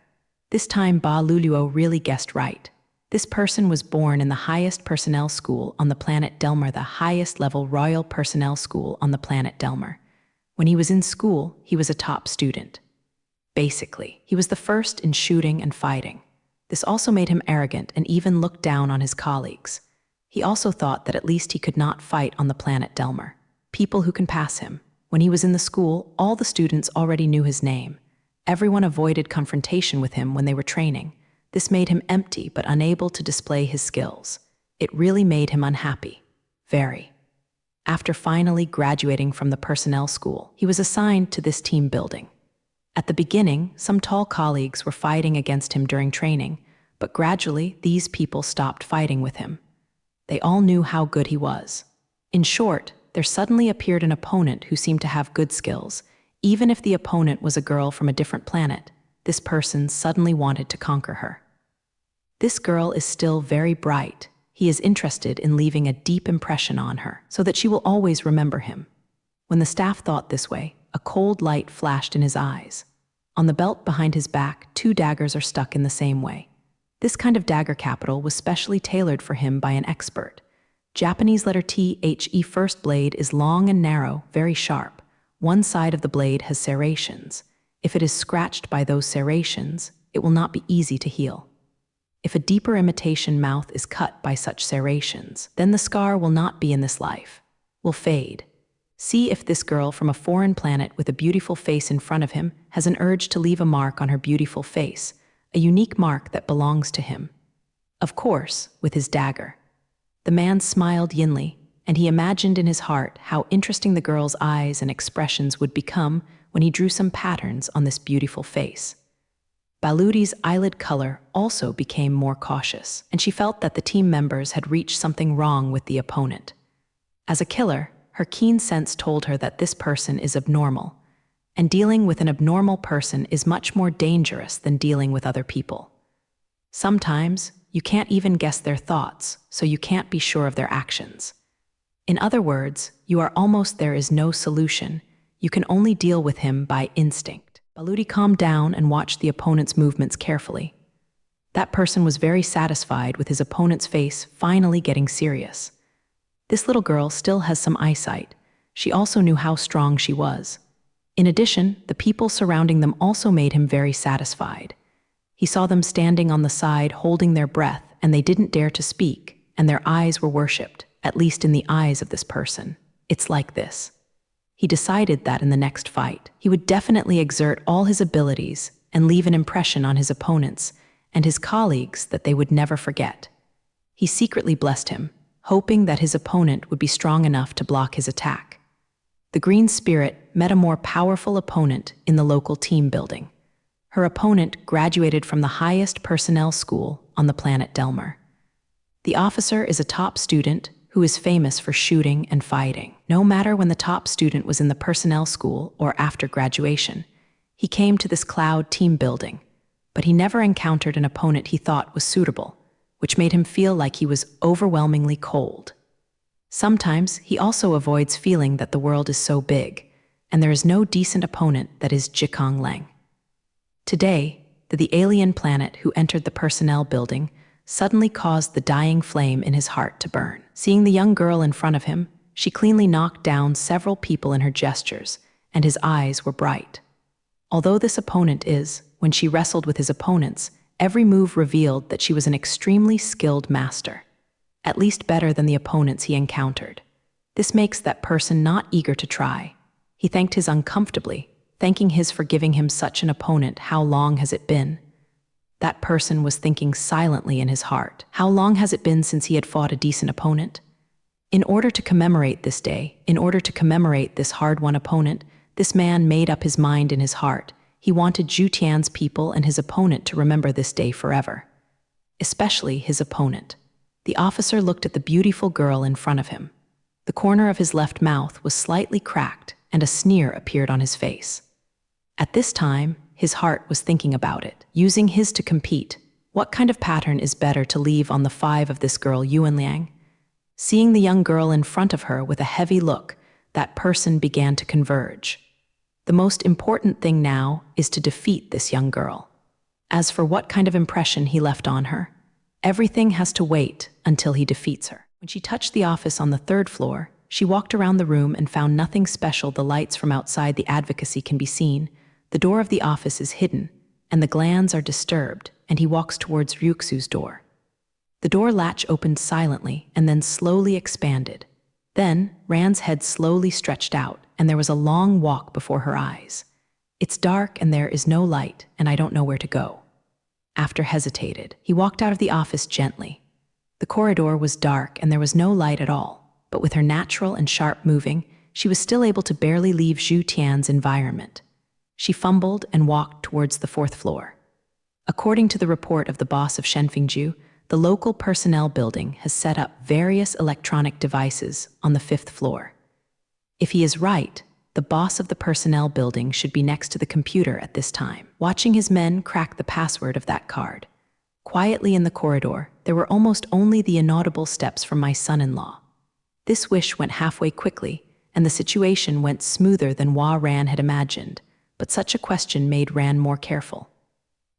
This time Baluluo really guessed right. This person was born in the highest personnel school on the planet Delmar, the highest level royal personnel school on the planet Delmar. When he was in school, he was a top student. Basically, he was the first in shooting and fighting. This also made him arrogant and even looked down on his colleagues. He also thought that at least he could not fight on the planet Delmar. People who can pass him. When he was in the school, all the students already knew his name. Everyone avoided confrontation with him when they were training. This made him empty but unable to display his skills. It really made him unhappy. Very. After finally graduating from the personnel school, he was assigned to this team building. At the beginning, some tall colleagues were fighting against him during training, but gradually these people stopped fighting with him. They all knew how good he was. In short, there suddenly appeared an opponent who seemed to have good skills. Even if the opponent was a girl from a different planet, this person suddenly wanted to conquer her. This girl is still very bright. He is interested in leaving a deep impression on her, so that she will always remember him. When the staff thought this way, a cold light flashed in his eyes. On the belt behind his back, 2 daggers are stuck in the same way. This kind of dagger capital was specially tailored for him by an expert. Japanese letter THE first blade is long and narrow, very sharp. One side of the blade has serrations. If it is scratched by those serrations, it will not be easy to heal. If a deeper imitation mouth is cut by such serrations, then the scar will not be in this life, will fade. See if this girl from a foreign planet with a beautiful face in front of him has an urge to leave a mark on her beautiful face, a unique mark that belongs to him. Of course, with his dagger. The man smiled yinly, and he imagined in his heart how interesting the girl's eyes and expressions would become when he drew some patterns on this beautiful face. Baluti's eyelid color also became more cautious, and she felt that the team members had reached something wrong with the opponent. As a killer, her keen sense told her that this person is abnormal, and dealing with an abnormal person is much more dangerous than dealing with other people. Sometimes, you can't even guess their thoughts, so you can't be sure of their actions. In other words, you are almost there is no solution. You can only deal with him by instinct. Baluti calmed down and watched the opponent's movements carefully. That person was very satisfied with his opponent's face finally getting serious. This little girl still has some eyesight. She also knew how strong she was. In addition, the people surrounding them also made him very satisfied. He saw them standing on the side, holding their breath, and they didn't dare to speak, and their eyes were worshipped, at least in the eyes of this person. It's like this. He decided that in the next fight, he would definitely exert all his abilities and leave an impression on his opponents and his colleagues that they would never forget. He secretly blessed him, hoping that his opponent would be strong enough to block his attack. The Green Spirit met a more powerful opponent in the local team building. Her opponent graduated from the highest personnel school on the planet Delmer. The officer is a top student who is famous for shooting and fighting. No matter when the top student was in the personnel school or after graduation, he came to this cloud team building, but he never encountered an opponent he thought was suitable, which made him feel like he was overwhelmingly cold. Sometimes he also avoids feeling that the world is so big, and there is no decent opponent that is Jikong Leng. Today, the alien planet who entered the personnel building suddenly caused the dying flame in his heart to burn. Seeing the young girl in front of him, she cleanly knocked down several people in her gestures, and his eyes were bright. Although this opponent is, when she wrestled with his opponents, every move revealed that she was an extremely skilled master, at least better than the opponents he encountered. This makes that person not eager to try. He thanked his uncomfortably, thanking his for giving him such an opponent. How long has it been? That person was thinking silently in his heart. How long has it been since he had fought a decent opponent? In order to commemorate this day, in order to commemorate this hard-won opponent, this man made up his mind in his heart. He wanted Zhu Tian's people and his opponent to remember this day forever. Especially his opponent. The officer looked at the beautiful girl in front of him. The corner of his left mouth was slightly cracked, and a sneer appeared on his face. At this time, his heart was thinking about it, using his to compete. What kind of pattern is better to leave on the 5 of this girl Yuanliang? Seeing the young girl in front of her with a heavy look, that person began to converge. The most important thing now is to defeat this young girl. As for what kind of impression he left on her, everything has to wait until he defeats her. When she touched the office on the 3rd floor, she walked around the room and found nothing special. The lights from outside the advocacy can be seen. The door of the office is hidden, and the glands are disturbed, and he walks towards Ryuxu's door. The door latch opened silently and then slowly expanded. Then, Ran's head slowly stretched out, and there was a long walk before her eyes. It's dark and there is no light, and I don't know where to go. After hesitated, he walked out of the office gently. The corridor was dark and there was no light at all, but with her natural and sharp moving, she was still able to barely leave Zhu Tian's environment. She fumbled and walked towards the 4th floor. According to the report of the boss of Shenfengju, the local personnel building has set up various electronic devices on the 5th floor. If he is right, the boss of the personnel building should be next to the computer at this time, watching his men crack the password of that card. Quietly in the corridor, there were almost only the inaudible steps from my son-in-law. This wish went halfway quickly, and the situation went smoother than Ran had imagined, but such a question made Ran more careful.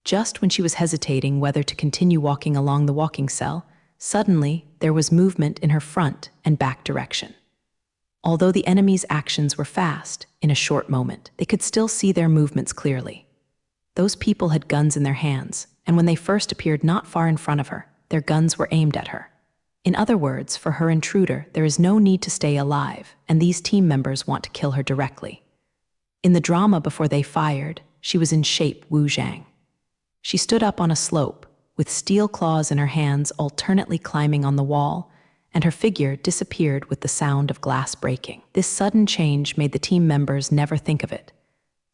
Just when she was hesitating whether to continue walking along the walking cell, suddenly there was movement in her front and back direction. Although the enemy's actions were fast, in a short moment, they could still see their movements clearly. Those people had guns in their hands, and when they first appeared not far in front of her, their guns were aimed at her. In other words, for her intruder, there is no need to stay alive, and these team members want to kill her directly. In the drama before they fired, she was in shape Wu Zhang. She stood up on a slope, with steel claws in her hands alternately climbing on the wall, and her figure disappeared with the sound of glass breaking. This sudden change made the team members never think of it.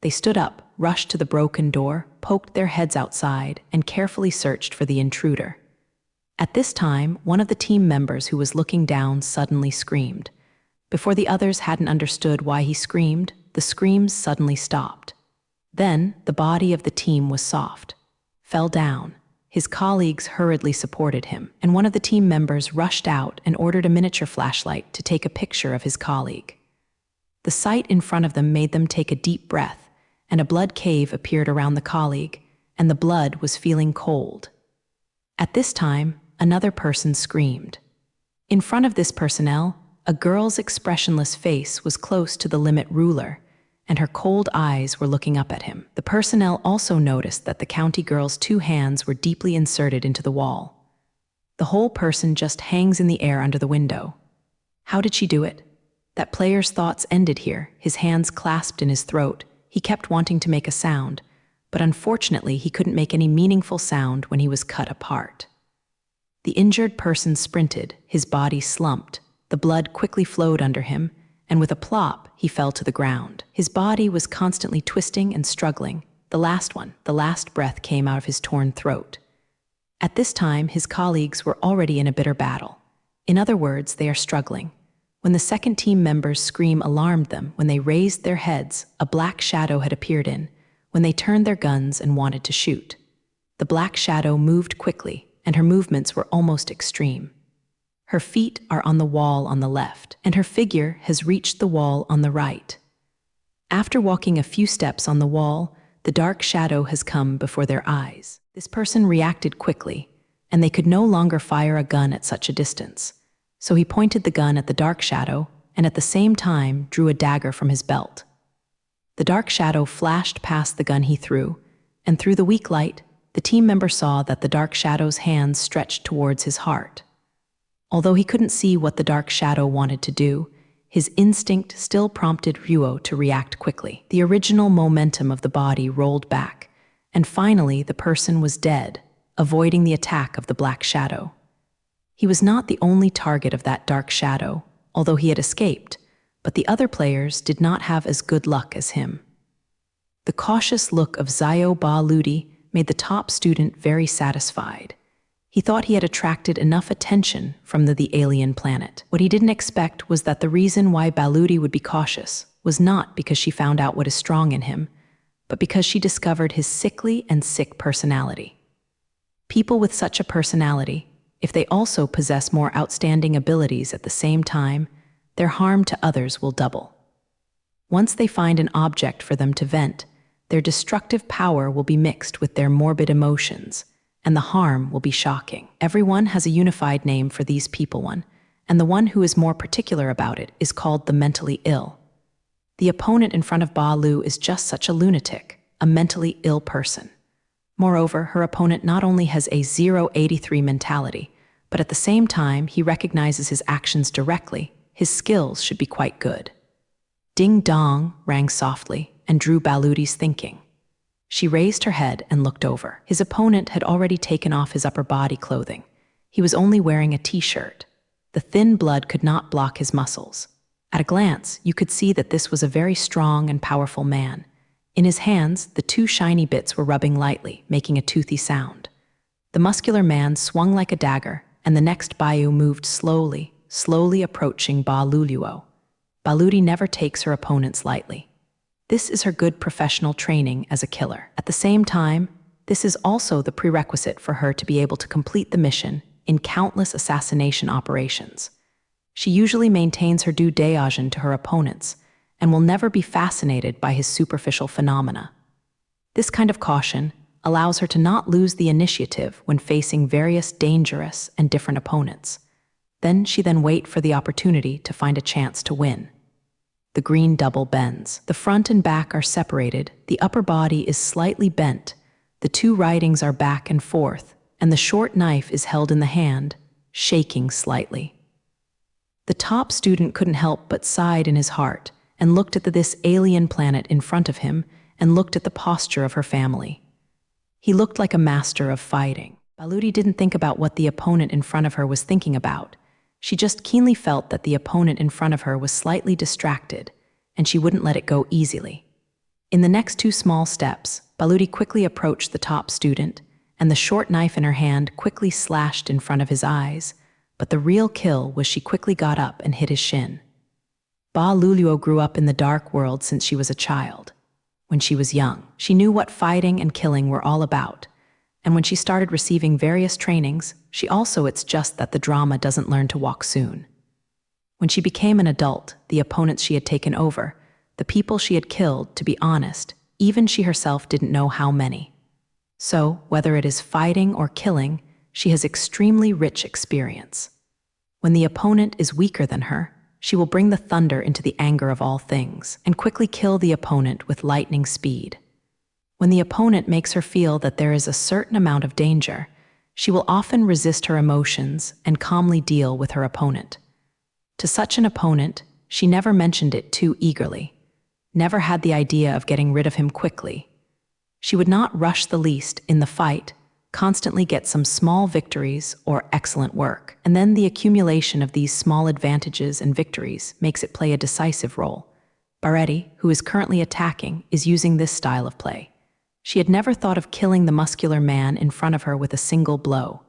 They stood up, rushed to the broken door, poked their heads outside, and carefully searched for the intruder. At this time, one of the team members who was looking down suddenly screamed. Before the others hadn't understood why he screamed, the screams suddenly stopped. Then, the body of the team was soft, fell down. His colleagues hurriedly supported him, and one of the team members rushed out and ordered a miniature flashlight to take a picture of his colleague. The sight in front of them made them take a deep breath, and a blood cave appeared around the colleague, and the blood was feeling cold. At this time, another person screamed. In front of this personnel, a girl's expressionless face was close to the limit ruler, and her cold eyes were looking up at him. The personnel also noticed that the county girl's 2 hands were deeply inserted into the wall. The whole person just hangs in the air under the window. How did she do it? That player's thoughts ended here, his hands clasped in his throat. He kept wanting to make a sound, but unfortunately he couldn't make any meaningful sound when he was cut apart. The injured person sprinted, his body slumped, the blood quickly flowed under him, and with a plop, he fell to the ground. His body was constantly twisting and struggling. The last breath came out of his torn throat. At this time, his colleagues were already in a bitter battle. In other words, they are struggling. When the second team member's scream alarmed them, when they raised their heads, a black shadow had appeared in, when they turned their guns and wanted to shoot. The black shadow moved quickly, and her movements were almost extreme. Her feet are on the wall on the left, and her figure has reached the wall on the right. After walking a few steps on the wall, the dark shadow has come before their eyes. This person reacted quickly, and they could no longer fire a gun at such a distance. So he pointed the gun at the dark shadow, and at the same time drew a dagger from his belt. The dark shadow flashed past the gun he threw, and through the weak light, the team member saw that the dark shadow's hands stretched towards his heart. Although he couldn't see what the dark shadow wanted to do, his instinct still prompted Ryuo to react quickly. The original momentum of the body rolled back, and finally the person was dead, avoiding the attack of the black shadow. He was not the only target of that dark shadow, although he had escaped, but the other players did not have as good luck as him. The cautious look of Zio Ba Ludi made the top student very satisfied. He thought he had attracted enough attention from the alien planet. What he didn't expect was that the reason why Baludi would be cautious was not because she found out what is strong in him, but because she discovered his sickly and sick personality. People with such a personality, if they also possess more outstanding abilities at the same time, their harm to others will double. Once they find an object for them to vent, their destructive power will be mixed with their morbid emotions, and the harm will be shocking. Everyone has a unified name for these people, and the one who is more particular about it is called the mentally ill. The opponent in front of Ba Lu is just such a lunatic, a mentally ill person. Moreover, her opponent not only has a 083 mentality, but at the same time he recognizes his actions directly. His skills should be quite good. Ding dong rang softly and drew Baludi's thinking. She raised her head and looked over. His opponent had already taken off his upper body clothing. He was only wearing a t-shirt. The thin blood could not block his muscles. At a glance, you could see that this was a very strong and powerful man. In his hands, the 2 shiny bits were rubbing lightly, making a toothy sound. The muscular man swung like a dagger, and the next Bayu moved slowly approaching Ba Luluo. Baludi never takes her opponents lightly. This is her good professional training as a killer. At the same time, this is also the prerequisite for her to be able to complete the mission in countless assassination operations. She usually maintains her due diligence to her opponents and will never be fascinated by his superficial phenomena. This kind of caution allows her to not lose the initiative when facing various dangerous and different opponents. She then wait for the opportunity to find a chance to win. The green double bends. The front and back are separated, the upper body is slightly bent, the 2 writings are back and forth, and the short knife is held in the hand, shaking slightly. The top student couldn't help but sighed in his heart and looked at this alien planet in front of him and looked at the posture of her family. He looked like a master of fighting. Baludi didn't think about what the opponent in front of her was thinking about. She just keenly felt that the opponent in front of her was slightly distracted, and she wouldn't let it go easily. In the next 2 small steps, Baludi quickly approached the top student, and the short knife in her hand quickly slashed in front of his eyes, but the real kill was she quickly got up and hit his shin. Ba Luluo grew up in the dark world since she was a child. When she was young, she knew what fighting and killing were all about, and when she started receiving various trainings, it's just that the drama doesn't learn to walk soon. When she became an adult, the opponents she had taken over, the people she had killed, to be honest, even she herself didn't know how many. So, whether it is fighting or killing, she has extremely rich experience. When the opponent is weaker than her, she will bring the thunder into the anger of all things and quickly kill the opponent with lightning speed. When the opponent makes her feel that there is a certain amount of danger, she will often resist her emotions and calmly deal with her opponent. To such an opponent, she never mentioned it too eagerly, never had the idea of getting rid of him quickly. She would not rush the least in the fight, constantly get some small victories or excellent work, and then the accumulation of these small advantages and victories makes it play a decisive role. Baretti, who is currently attacking, is using this style of play. She had never thought of killing the muscular man in front of her with a single blow.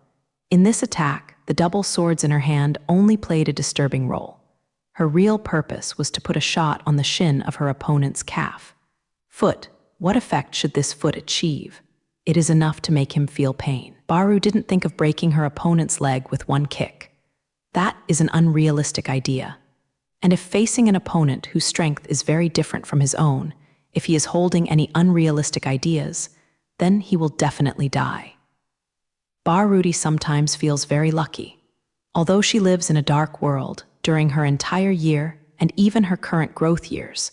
In this attack, the double swords in her hand only played a disturbing role. Her real purpose was to put a shot on the shin of her opponent's calf. Foot. What effect should this foot achieve? It is enough to make him feel pain. Baru didn't think of breaking her opponent's leg with one kick. That is an unrealistic idea. And if facing an opponent whose strength is very different from his own, if he is holding any unrealistic ideas, then he will definitely die. Barudi sometimes feels very lucky. Although she lives in a dark world, during her entire year and even her current growth years,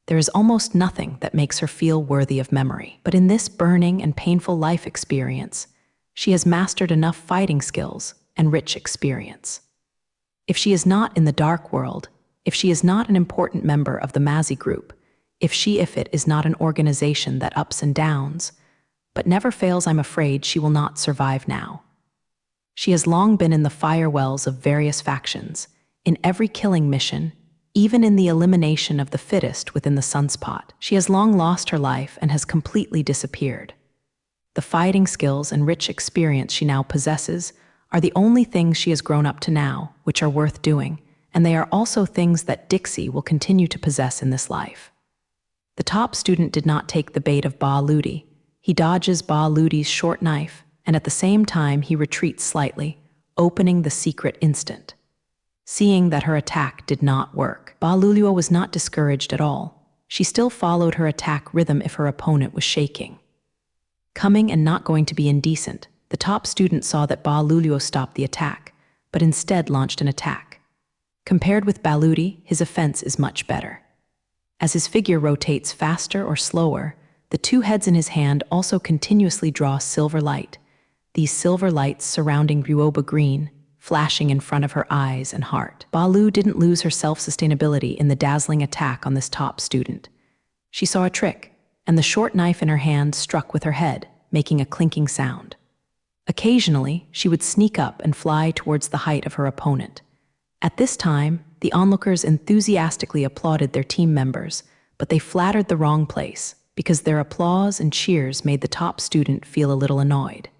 there is almost nothing that makes her feel worthy of memory. But in this burning and painful life experience, she has mastered enough fighting skills and rich experience. If she is not in the dark world, if she is not an important member of the Mazi group, if it is not an organization that ups and downs, but never fails, I'm afraid she will not survive now. She has long been in the firewells of various factions, in every killing mission, even in the elimination of the fittest within the sunspot. She has long lost her life and has completely disappeared. The fighting skills and rich experience she now possesses are the only things she has grown up to now, which are worth doing, and they are also things that Dixie will continue to possess in this life. The top student did not take the bait of Ba Ludi. He dodges Ba Ludi's short knife, and at the same time he retreats slightly, opening the secret instant. Seeing that her attack did not work, Ba Luluo was not discouraged at all. She still followed her attack rhythm if her opponent was shaking. Coming and not going to be indecent, the top student saw that Ba Luluo stopped the attack, but instead launched an attack. Compared with Baludi, his offense is much better. As his figure rotates faster or slower, the two heads in his hand also continuously draw silver light, these silver lights surrounding Ruoba Green, flashing in front of her eyes and heart. Balu didn't lose her self-sustainability in the dazzling attack on this top student. She saw a trick, and the short knife in her hand struck with her head, making a clinking sound. Occasionally, she would sneak up and fly towards the height of her opponent. At this time, the onlookers enthusiastically applauded their team members, but they flattered the wrong place, because their applause and cheers made the top student feel a little annoyed.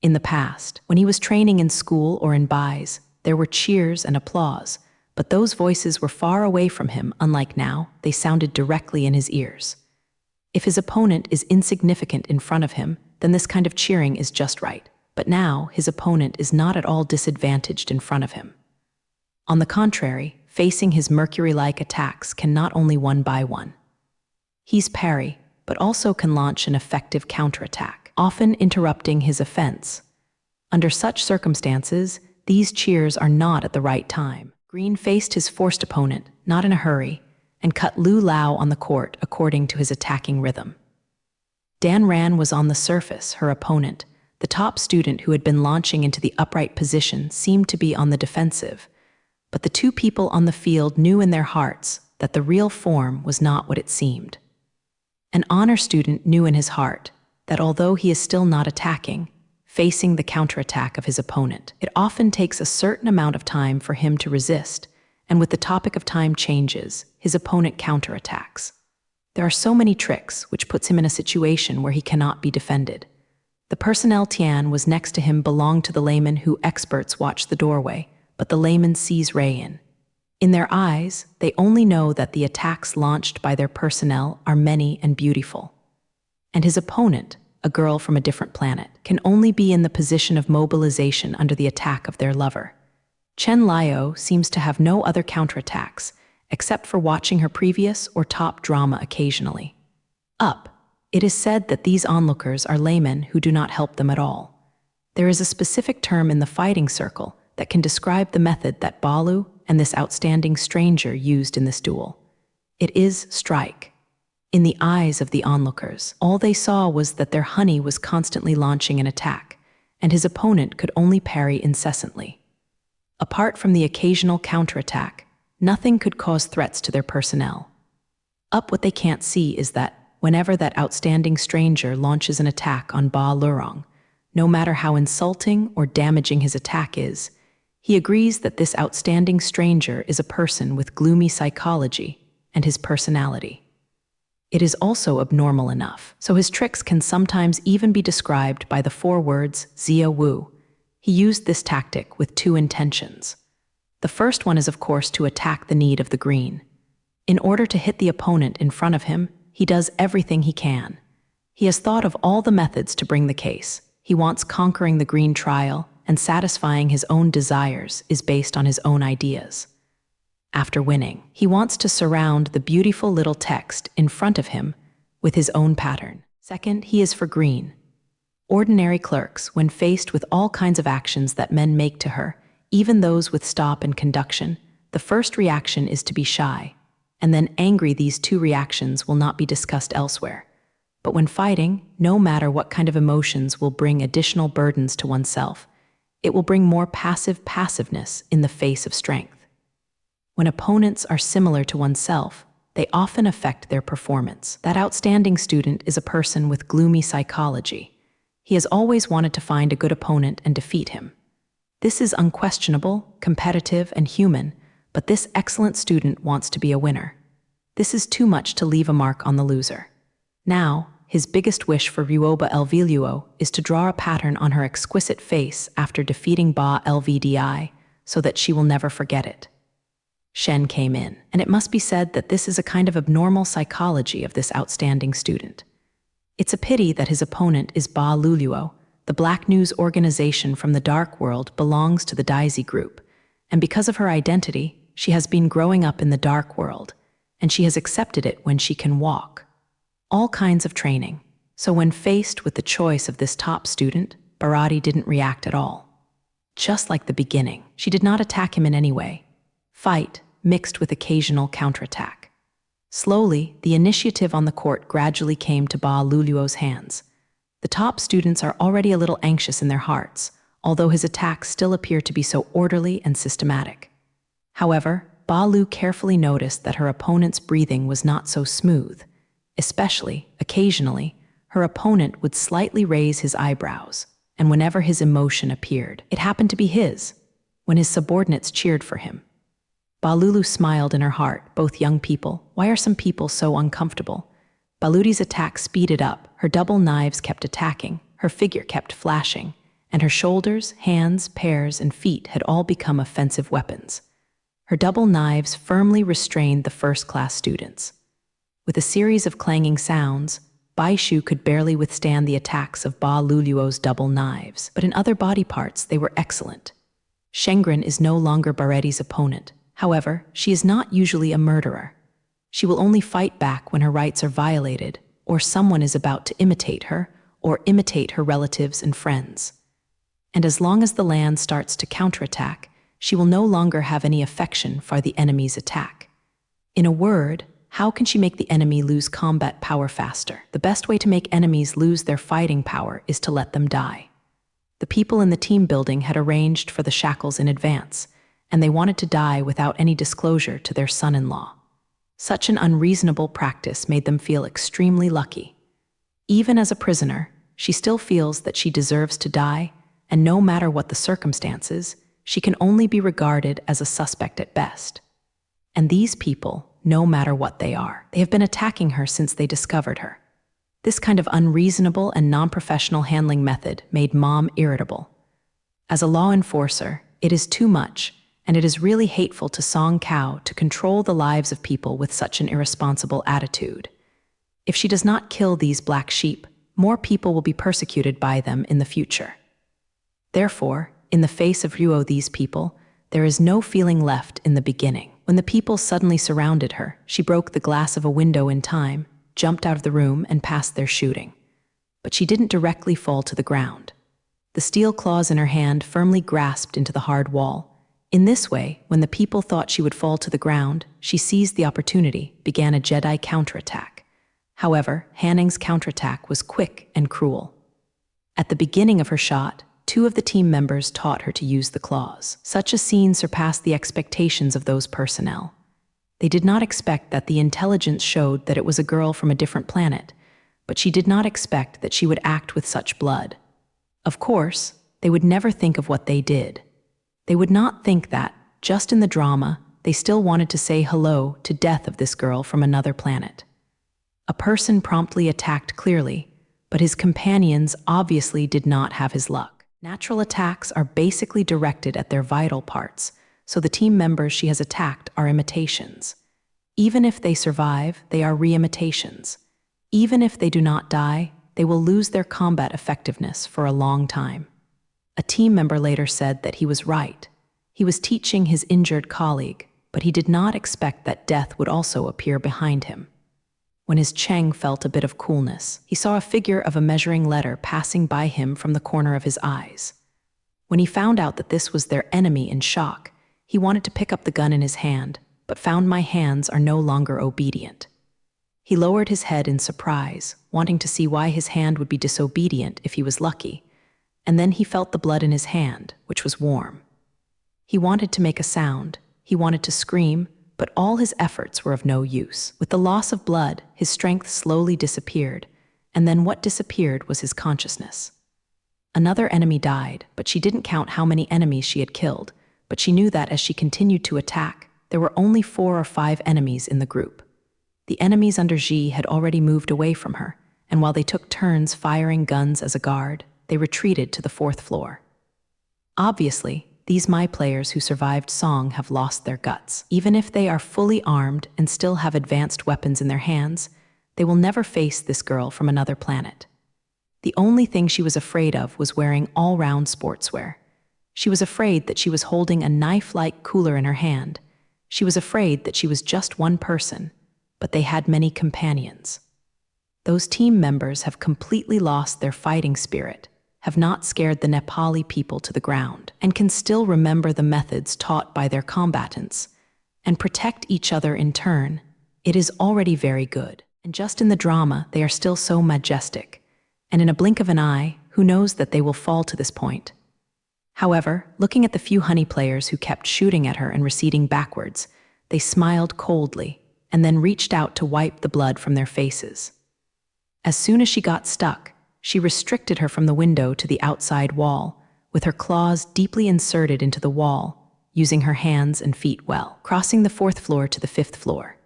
In the past, when he was training in school or in Bais, there were cheers and applause, but those voices were far away from him. Unlike now, they sounded directly in his ears. If his opponent is insignificant in front of him, then this kind of cheering is just right. But now, his opponent is not at all disadvantaged in front of him. On the contrary, facing his Mercury-like attacks can not only one by one. He's parry, but also can launch an effective counterattack, often interrupting his offense. Under such circumstances, these cheers are not at the right time. Green faced his forced opponent, not in a hurry, and cut Lu Lao on the court according to his attacking rhythm. Dan Ran was on the surface, her opponent. The top student who had been launching into the upright position seemed to be on the defensive, but the two people on the field knew in their hearts that the real form was not what it seemed. An honor student knew in his heart that although he is still not attacking, facing the counterattack of his opponent, it often takes a certain amount of time for him to resist, and with the topic of time changes, his opponent counterattacks. There are so many tricks, which puts him in a situation where he cannot be defended. The personnel Tian was next to him belonged to the layman who experts watch the doorway, but the layman sees Ray in. In their eyes, they only know that the attacks launched by their personnel are many and beautiful. And his opponent, a girl from a different planet, can only be in the position of mobilization under the attack of their lover. Chen Liu seems to have no other counterattacks, except for watching her previous or top drama occasionally. Up. It is said that these onlookers are laymen who do not help them at all. There is a specific term in the fighting circle that can describe the method that Balu and this outstanding stranger used in this duel. It is strike. In the eyes of the onlookers, all they saw was that their honey was constantly launching an attack, and his opponent could only parry incessantly. Apart from the occasional counterattack, nothing could cause threats to their personnel. Up, what they can't see is that whenever that outstanding stranger launches an attack on Ba Lurong, no matter how insulting or damaging his attack is, he agrees that this outstanding stranger is a person with gloomy psychology and his personality. It is also abnormal enough, so his tricks can sometimes even be described by the 4 words Zia Wu. He used this tactic with 2 intentions. The first one is, of course, to attack the need of the green. In order to hit the opponent in front of him, he does everything he can. He has thought of all the methods to bring the case. He wants conquering the green trial, and satisfying his own desires is based on his own ideas. After winning, he wants to surround the beautiful little text in front of him with his own pattern. Second, he is for green. Ordinary clerks, when faced with all kinds of actions that men make to her, even those with stop and conduction, the first reaction is to be shy, and then angry. These 2 reactions will not be discussed elsewhere. But when fighting, no matter what kind of emotions will bring additional burdens to oneself, it will bring more passiveness in the face of strength. When opponents are similar to oneself, they often affect their performance. That outstanding student is a person with gloomy psychology. He has always wanted to find a good opponent and defeat him. This is unquestionable, competitive, and human, but this excellent student wants to be a winner. This is too much to leave a mark on the loser. Now, his biggest wish for Ruoba Lvluo is to draw a pattern on her exquisite face after defeating Ba Lvdi, so that she will never forget it. Shen came in, and it must be said that this is a kind of abnormal psychology of this outstanding student. It's a pity that his opponent is Ba Luluo. The black news organization from the dark world belongs to the Daisy group, and because of her identity, she has been growing up in the dark world, and she has accepted it when she can walk. All kinds of training. So when faced with the choice of this top student, Bharati didn't react at all. Just like the beginning, she did not attack him in any way. Fight, mixed with occasional counterattack. Slowly, the initiative on the court gradually came to Ba Luluo's hands. The top students are already a little anxious in their hearts, although his attacks still appear to be so orderly and systematic. However, Ba Lu carefully noticed that her opponent's breathing was not so smooth. Especially, occasionally, her opponent would slightly raise his eyebrows, and whenever his emotion appeared, it happened to be his, when his subordinates cheered for him. Balulu smiled in her heart. Both young people, why are some people so uncomfortable? Baluti's attack speeded up, her double knives kept attacking, her figure kept flashing, and her shoulders, hands, pairs, and feet had all become offensive weapons. Her double knives firmly restrained the first-class students. With a series of clanging sounds, Baishu could barely withstand the attacks of Ba Luluo's double knives, but in other body parts they were excellent. Shengren is no longer Bareti's opponent. However, she is not usually a murderer. She will only fight back when her rights are violated, or someone is about to imitate her, or imitate her relatives and friends. And as long as the land starts to counterattack, she will no longer have any affection for the enemy's attack. In a word, how can she make the enemy lose combat power faster? The best way to make enemies lose their fighting power is to let them die. The people in the team building had arranged for the shackles in advance, and they wanted to die without any disclosure to their son-in-law. Such an unreasonable practice made them feel extremely lucky. Even as a prisoner, she still feels that she deserves to die, and no matter what the circumstances, she can only be regarded as a suspect at best. And these people, no matter what they are. They have been attacking her since they discovered her. This kind of unreasonable and non-professional handling method made Mom irritable. As a law enforcer, it is too much, and it is really hateful to Song Kao to control the lives of people with such an irresponsible attitude. If she does not kill these black sheep, more people will be persecuted by them in the future. Therefore, in the face of Ruo these people, there is no feeling left in the beginning. When the people suddenly surrounded her, she broke the glass of a window in time, jumped out of the room, and passed their shooting. But she didn't directly fall to the ground. The steel claws in her hand firmly grasped into the hard wall. In this way, when the people thought she would fall to the ground, she seized the opportunity, began a Jedi counterattack. However, Hanning's counterattack was quick and cruel. At the beginning of her shot, 2 of the team members taught her to use the claws. Such a scene surpassed the expectations of those personnel. They did not expect that the intelligence showed that it was a girl from a different planet, but she did not expect that she would act with such blood. Of course, they would never think of what they did. They would not think that, just in the drama, they still wanted to say hello to death of this girl from another planet. A person promptly attacked clearly, but his companions obviously did not have his luck. Natural attacks are basically directed at their vital parts, so the team members she has attacked are imitations. Even if they survive, they are re-imitations. Even if they do not die, they will lose their combat effectiveness for a long time. A team member later said that he was right. He was teaching his injured colleague, but he did not expect that death would also appear behind him. When his Cheng felt a bit of coolness, he saw a figure of a measuring letter passing by him from the corner of his eyes. When he found out that this was their enemy in shock, he wanted to pick up the gun in his hand, but found my hands are no longer obedient. He lowered his head in surprise, wanting to see why his hand would be disobedient if he was lucky, and then he felt the blood in his hand, which was warm. He wanted to make a sound, he wanted to scream, but all his efforts were of no use. With the loss of blood, his strength slowly disappeared, and then what disappeared was his consciousness. Another enemy died, but she didn't count how many enemies she had killed, but she knew that as she continued to attack, there were only 4 or 5 enemies in the group. The enemies under Ji had already moved away from her, and while they took turns firing guns as a guard, they retreated to the 4th floor. Obviously, these My players who survived Song have lost their guts. Even if they are fully armed and still have advanced weapons in their hands, they will never face this girl from another planet. The only thing she was afraid of was wearing all-round sportswear. She was afraid that she was holding a knife-like cooler in her hand. She was afraid that she was just one person, but they had many companions. Those team members have completely lost their fighting spirit, have not scared the Nepali people to the ground, and can still remember the methods taught by their combatants, and protect each other in turn. It is already very good. And just in the drama, they are still so majestic, and in a blink of an eye, who knows that they will fall to this point. However, looking at the few honey players who kept shooting at her and receding backwards, they smiled coldly, and then reached out to wipe the blood from their faces. As soon as she got stuck, she restricted her from the window to the outside wall, with her claws deeply inserted into the wall, using her hands and feet well, crossing the 4th floor to the 5th floor.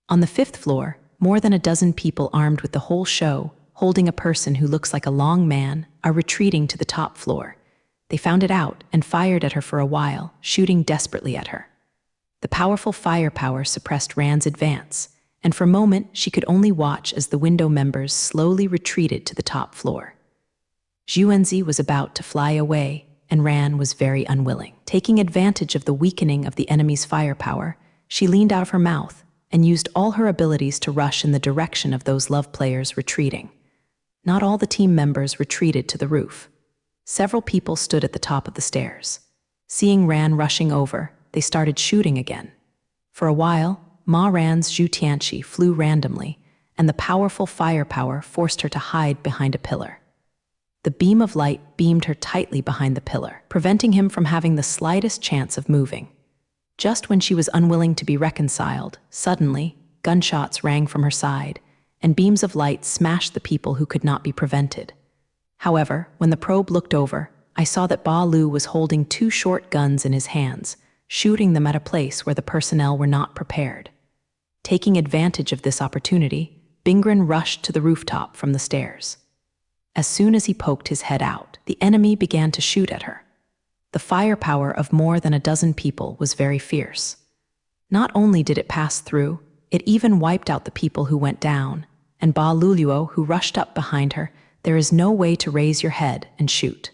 On the 5th floor, more than a dozen people armed with the whole show, holding a person who looks like a long man, are retreating to the top floor. They found it out and fired at her for a while, shooting desperately at her. The powerful firepower suppressed Ran's advance, and for a moment she could only watch as the window members slowly retreated to the top floor. Zhuenzi was about to fly away, and Ran was very unwilling. Taking advantage of the weakening of the enemy's firepower, she leaned out of her mouth and used all her abilities to rush in the direction of those love players retreating. Not all the team members retreated to the roof. Several people stood at the top of the stairs. Seeing Ran rushing over, they started shooting again. For a while, Ma Ran's Zhu Tianqi flew randomly, and the powerful firepower forced her to hide behind a pillar. The beam of light beamed her tightly behind the pillar, preventing him from having the slightest chance of moving. Just when she was unwilling to be reconciled, suddenly, gunshots rang from her side, and beams of light smashed the people who could not be prevented. However, when the probe looked over, I saw that Ba Lu was holding 2 short guns in his hands, shooting them at a place where the personnel were not prepared. Taking advantage of this opportunity, Bingren rushed to the rooftop from the stairs. As soon as he poked his head out, the enemy began to shoot at her. The firepower of more than a dozen people was very fierce. Not only did it pass through, it even wiped out the people who went down, and Ba Luluo, who rushed up behind her, there is no way to raise your head and shoot.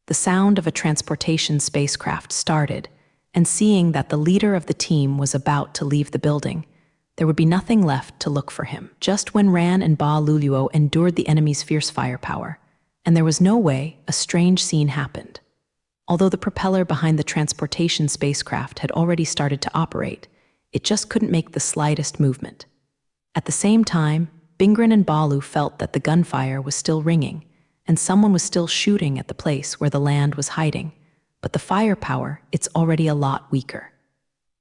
The sound of a transportation spacecraft started, and seeing that the leader of the team was about to leave the building, there would be nothing left to look for him. Just when Ran and Ba Luluo endured the enemy's fierce firepower, and there was no way, a strange scene happened. Although the propeller behind the transportation spacecraft had already started to operate, it just couldn't make the slightest movement. At the same time, Bingren and Balu felt that the gunfire was still ringing, and someone was still shooting at the place where the land was hiding, but the firepower, it's already a lot weaker.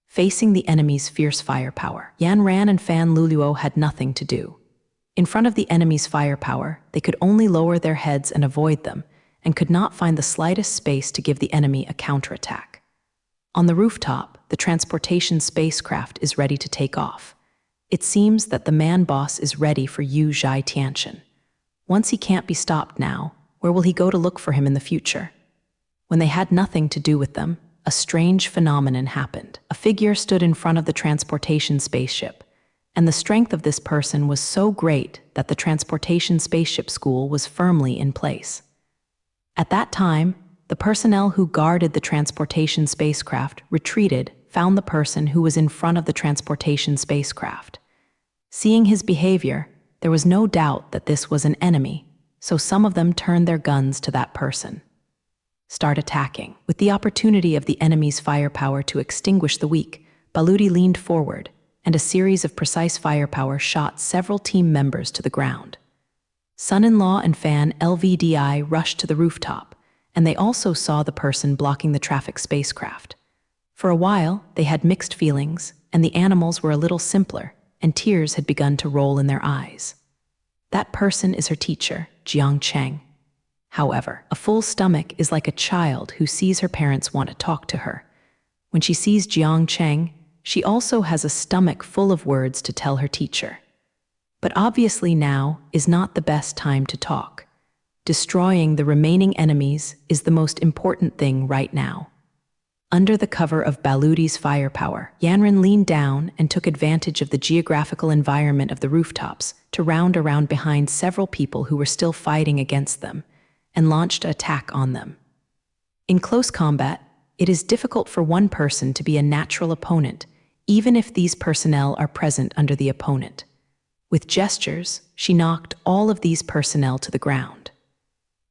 Facing the enemy's fierce firepower, Yan Ran and Fan Luluo had nothing to do. In front of the enemy's firepower, they could only lower their heads and avoid them, and could not find the slightest space to give the enemy a counterattack. On the rooftop, the transportation spacecraft is ready to take off. It seems that the man boss is ready for Yu Zhai Tianxian. Once he can't be stopped now, where will he go to look for him in the future? When they had nothing to do with them, a strange phenomenon happened. A figure stood in front of the transportation spaceship, and the strength of this person was so great that the transportation spaceship school was firmly in place. At that time, the personnel who guarded the transportation spacecraft retreated, found the person who was in front of the transportation spacecraft. Seeing his behavior, there was no doubt that this was an enemy, so some of them turned their guns to that person. Start attacking. With the opportunity of the enemy's firepower to extinguish the weak, Baludi leaned forward, and a series of precise firepower shot several team members to the ground. Son-in-law and Fan LVDI rushed to the rooftop, and they also saw the person blocking the traffic spacecraft. For a while, they had mixed feelings, and the animals were a little simpler, and tears had begun to roll in their eyes. That person is her teacher, Jiang Cheng. However, a full stomach is like a child who sees her parents want to talk to her. When she sees Jiang Cheng, she also has a stomach full of words to tell her teacher. But obviously now is not the best time to talk. Destroying the remaining enemies is the most important thing right now. Under the cover of Baludi's firepower, Yanran leaned down and took advantage of the geographical environment of the rooftops to round around behind several people who were still fighting against them, and launched an attack on them. In close combat, it is difficult for one person to be a natural opponent, even if these personnel are present under the opponent. With gestures, she knocked all of these personnel to the ground.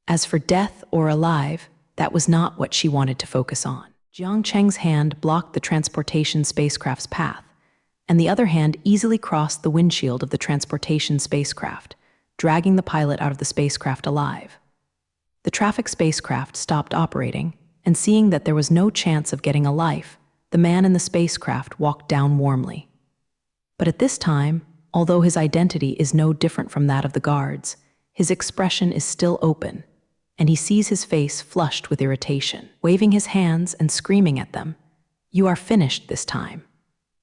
As for death or alive, that was not what she wanted to focus on. Jiang Cheng's hand blocked the transportation spacecraft's path, and the other hand easily crossed the windshield of the transportation spacecraft, dragging the pilot out of the spacecraft alive. The traffic spacecraft stopped operating, and seeing that there was no chance of getting a life, the man in the spacecraft walked down warmly. But at this time, although his identity is no different from that of the guards, his expression is still open, and he sees his face flushed with irritation, waving his hands and screaming at them. "You are finished this time.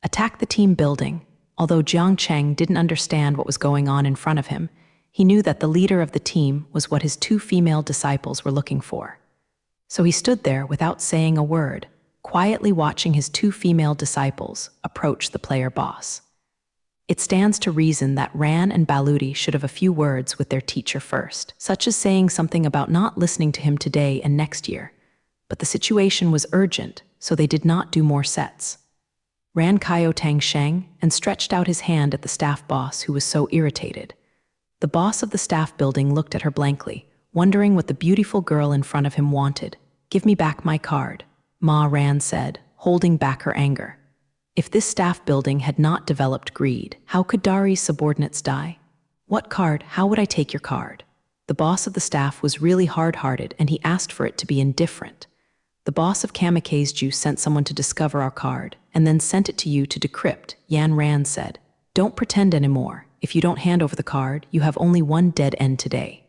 Attack the team building." Although Jiang Cheng didn't understand what was going on in front of him, he knew that the leader of the team was what his two female disciples were looking for. So he stood there without saying a word, quietly watching his two female disciples approach the player boss. It stands to reason that Ran and Baludi should have a few words with their teacher first, such as saying something about not listening to him today and next year. But the situation was urgent, so they did not do more sets. Ran Kaio Tang Sheng and stretched out his hand at the staff boss, who was so irritated. The boss of the staff building looked at her blankly, wondering what the beautiful girl in front of him wanted. "Give me back my card," Ma Ran said, holding back her anger. If this staff building had not developed greed, how could Dari's subordinates die? "What card? How would I take your card?" The boss of the staff was really hard-hearted, and he asked for it to be indifferent. "The boss of Kamikaze Juice sent someone to discover our card, and then sent it to you to decrypt," Yan Ran said. "Don't pretend anymore. If you don't hand over the card, you have only one dead end today."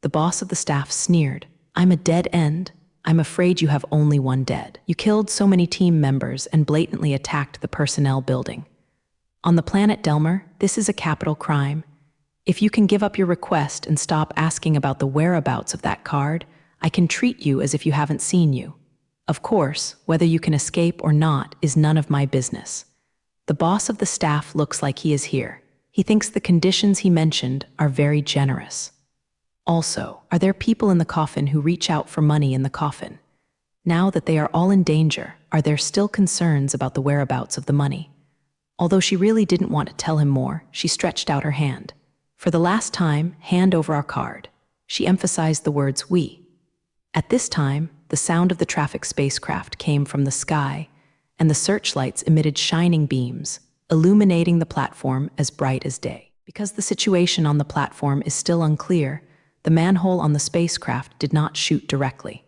The boss of the staff sneered. "I'm a dead end? I'm afraid you have only one dead. You killed so many team members and blatantly attacked the personnel building." On the planet Delmer, this is a capital crime. If you can give up your request and stop asking about the whereabouts of that card, I can treat you as if you haven't seen you. Of course, whether you can escape or not is none of my business. The boss of the staff looks like he is here. He thinks the conditions he mentioned are very generous. Also, are there people in the coffin who reach out for money in the coffin? Now that they are all in danger, are there still concerns about the whereabouts of the money? Although she really didn't want to tell him more, she stretched out her hand. For the last time, hand over our card. She emphasized the words we. At this time, the sound of the traffic spacecraft came from the sky, and the searchlights emitted shining beams, illuminating the platform as bright as day. Because the situation on the platform is still unclear, the manhole on the spacecraft did not shoot directly.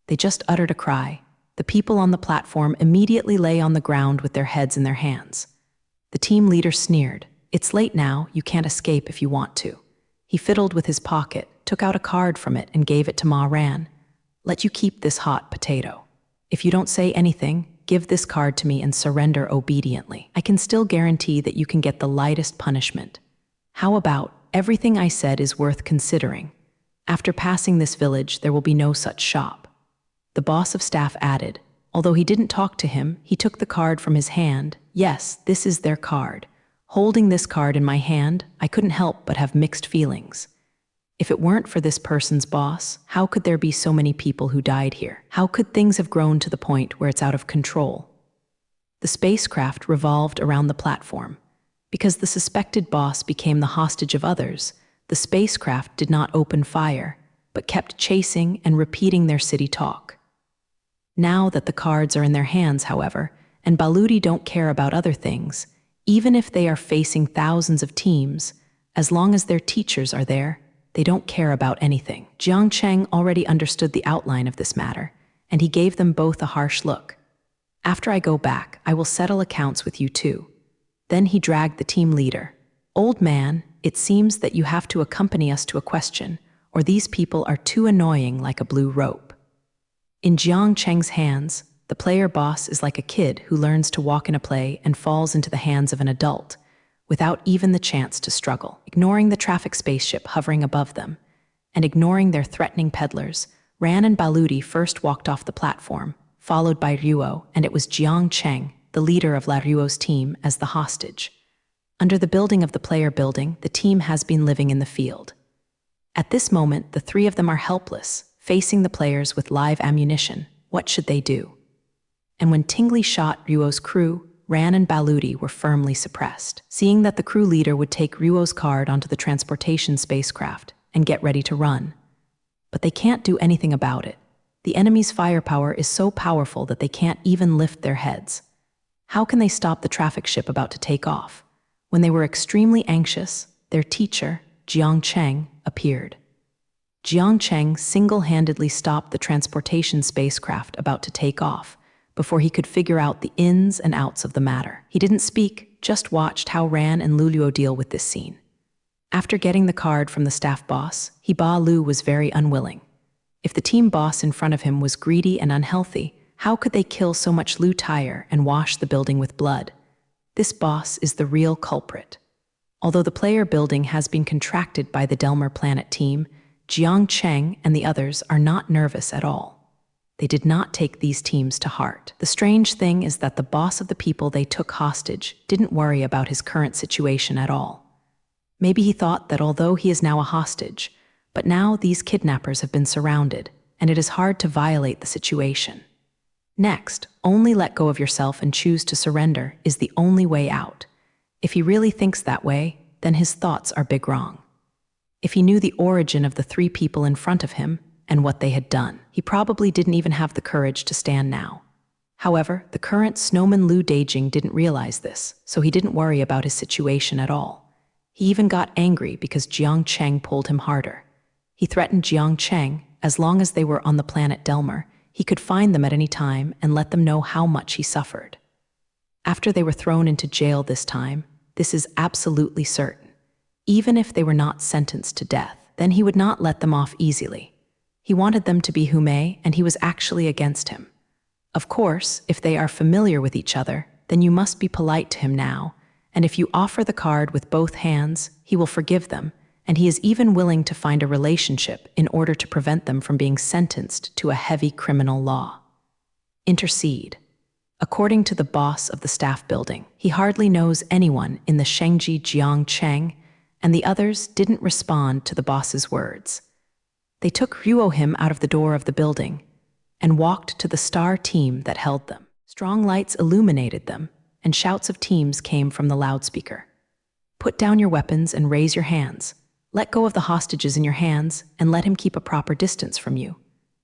They just uttered a cry. The people on the platform immediately lay on the ground with their heads in their hands. The team leader sneered. "It's late now, you can't escape if you want to." He fiddled with his pocket, took out a card from it and gave it to Ma Ran. "Let you keep this hot potato. If you don't say anything, give this card to me and surrender obediently. I can still guarantee that you can get the lightest punishment. How about, everything I said is worth considering. After passing this village, there will be no such shop." The boss of staff added. Although he didn't talk to him, he took the card from his hand. "Yes, this is their card. Holding this card in my hand, I couldn't help but have mixed feelings. If it weren't for this person's boss, how could there be so many people who died here? How could things have grown to the point where it's out of control?" The spacecraft revolved around the platform. Because the suspected boss became the hostage of others, the spacecraft did not open fire, but kept chasing and repeating their city talk. Now that the cards are in their hands, however, and Baludi don't care about other things, even if they are facing thousands of teams, as long as their teachers are there, they don't care about anything. Jiang Cheng already understood the outline of this matter, and he gave them both a harsh look. "After I go back, I will settle accounts with you too." Then he dragged the team leader. "Old man, it seems that you have to accompany us to a question, or these people are too annoying like a blue rope." In Jiang Cheng's hands, the player boss is like a kid who learns to walk in a play and falls into the hands of an adult, without even the chance to struggle. Ignoring the traffic spaceship hovering above them, and ignoring their threatening peddlers, Ran and Baludi first walked off the platform, followed by Ruo, and it was Jiang Cheng, the leader of La Ruo's team, as the hostage. Under the building of the player building, the team has been living in the field. At this moment, the three of them are helpless, facing the players with live ammunition. What should they do? And when Tingley shot Ruo's crew, Ran and Baludi were firmly suppressed. Seeing that the crew leader would take Ruo's card onto the transportation spacecraft and get ready to run. But they can't do anything about it. The enemy's firepower is so powerful that they can't even lift their heads. How can they stop the traffic ship about to take off? When they were extremely anxious, their teacher, Jiang Cheng, appeared. Jiang Cheng single-handedly stopped the transportation spacecraft about to take off before he could figure out the ins and outs of the matter. He didn't speak, just watched how Ran and Luluo deal with this scene. After getting the card from the staff boss, Ba Lu was very unwilling. If the team boss in front of him was greedy and unhealthy, how could they kill so much Lu Tire and wash the building with blood? This boss is the real culprit. Although the player building has been contracted by the Delmer Planet team, Jiang Cheng and the others are not nervous at all. They did not take these teams to heart. The strange thing is that the boss of the people they took hostage didn't worry about his current situation at all. Maybe he thought that although he is now a hostage, but now these kidnappers have been surrounded, and it is hard to violate the situation. Next, only let go of yourself and choose to surrender is the only way out. If he really thinks that way, then his thoughts are big wrong. If he knew the origin of the three people in front of him and what they had done, he probably didn't even have the courage to stand now. However, the current snowman Lu Daijing didn't realize this, so he didn't worry about his situation at all. He even got angry because Jiang Cheng pulled him harder. He threatened Jiang Cheng, as long as they were on the planet Delmer, he could find them at any time and let them know how much he suffered. After they were thrown into jail this time, this is absolutely certain. Even if they were not sentenced to death, then he would not let them off easily. He wanted them to be Hume, and he was actually against him. Of course, if they are familiar with each other, then you must be polite to him now, and if you offer the card with both hands, he will forgive them, and he is even willing to find a relationship in order to prevent them from being sentenced to a heavy criminal law. Intercede. According to the boss of the staff building, he hardly knows anyone in the Shengji Jiangcheng, and the others didn't respond to the boss's words. They took Ruo out of the door of the building and walked to the star team that held them. Strong lights illuminated them, and shouts of teams came from the loudspeaker. Put down your weapons and raise your hands. Let go of the hostages in your hands and let him keep a proper distance from you.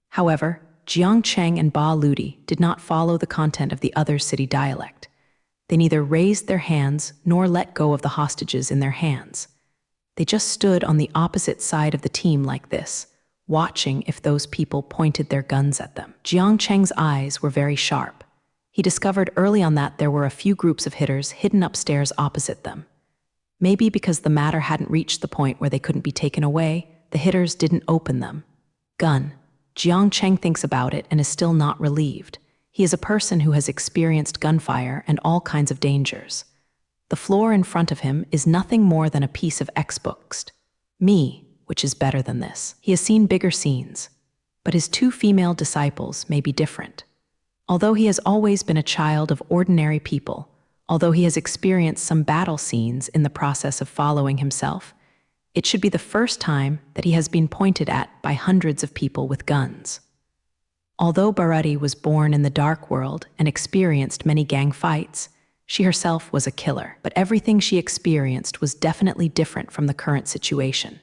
However, Jiang Cheng and Ba Ludi did not follow the content of the other city dialect. They neither raised their hands nor let go of the hostages in their hands. They just stood on the opposite side of the team like this, watching if those people pointed their guns at them. Jiang Cheng's eyes were very sharp. He discovered early on that there were a few groups of hitters hidden upstairs opposite them. Maybe because the matter hadn't reached the point where they couldn't be taken away, the hitters didn't open them. Gun. Jiang Cheng thinks about it and is still not relieved. He is a person who has experienced gunfire and all kinds of dangers. The floor in front of him is nothing more than a piece of X-books. Which is better than this. He has seen bigger scenes. But his two female disciples may be different. Although he has always been a child of ordinary people, although he has experienced some battle scenes in the process of following himself, it should be the first time that he has been pointed at by hundreds of people with guns. Although Barati was born in the dark world and experienced many gang fights, she herself was a killer, but everything she experienced was definitely different from the current situation.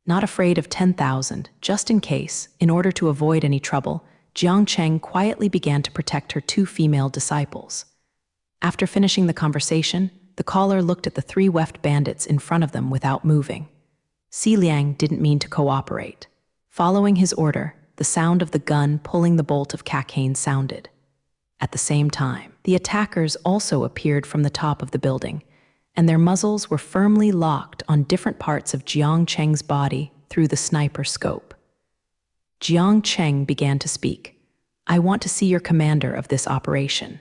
Not afraid of 10,000, just in case, in order to avoid any trouble, Jiang Cheng quietly began to protect her two female disciples. After finishing the conversation, the caller looked at the three weft bandits in front of them without moving. Si Liang didn't mean to cooperate. Following his order, the sound of the gun pulling the bolt of cocaine sounded. At the same time, the attackers also appeared from the top of the building, and their muzzles were firmly locked on different parts of Jiang Cheng's body through the sniper scope. Jiang Cheng began to speak. "I want to see your commander of this operation."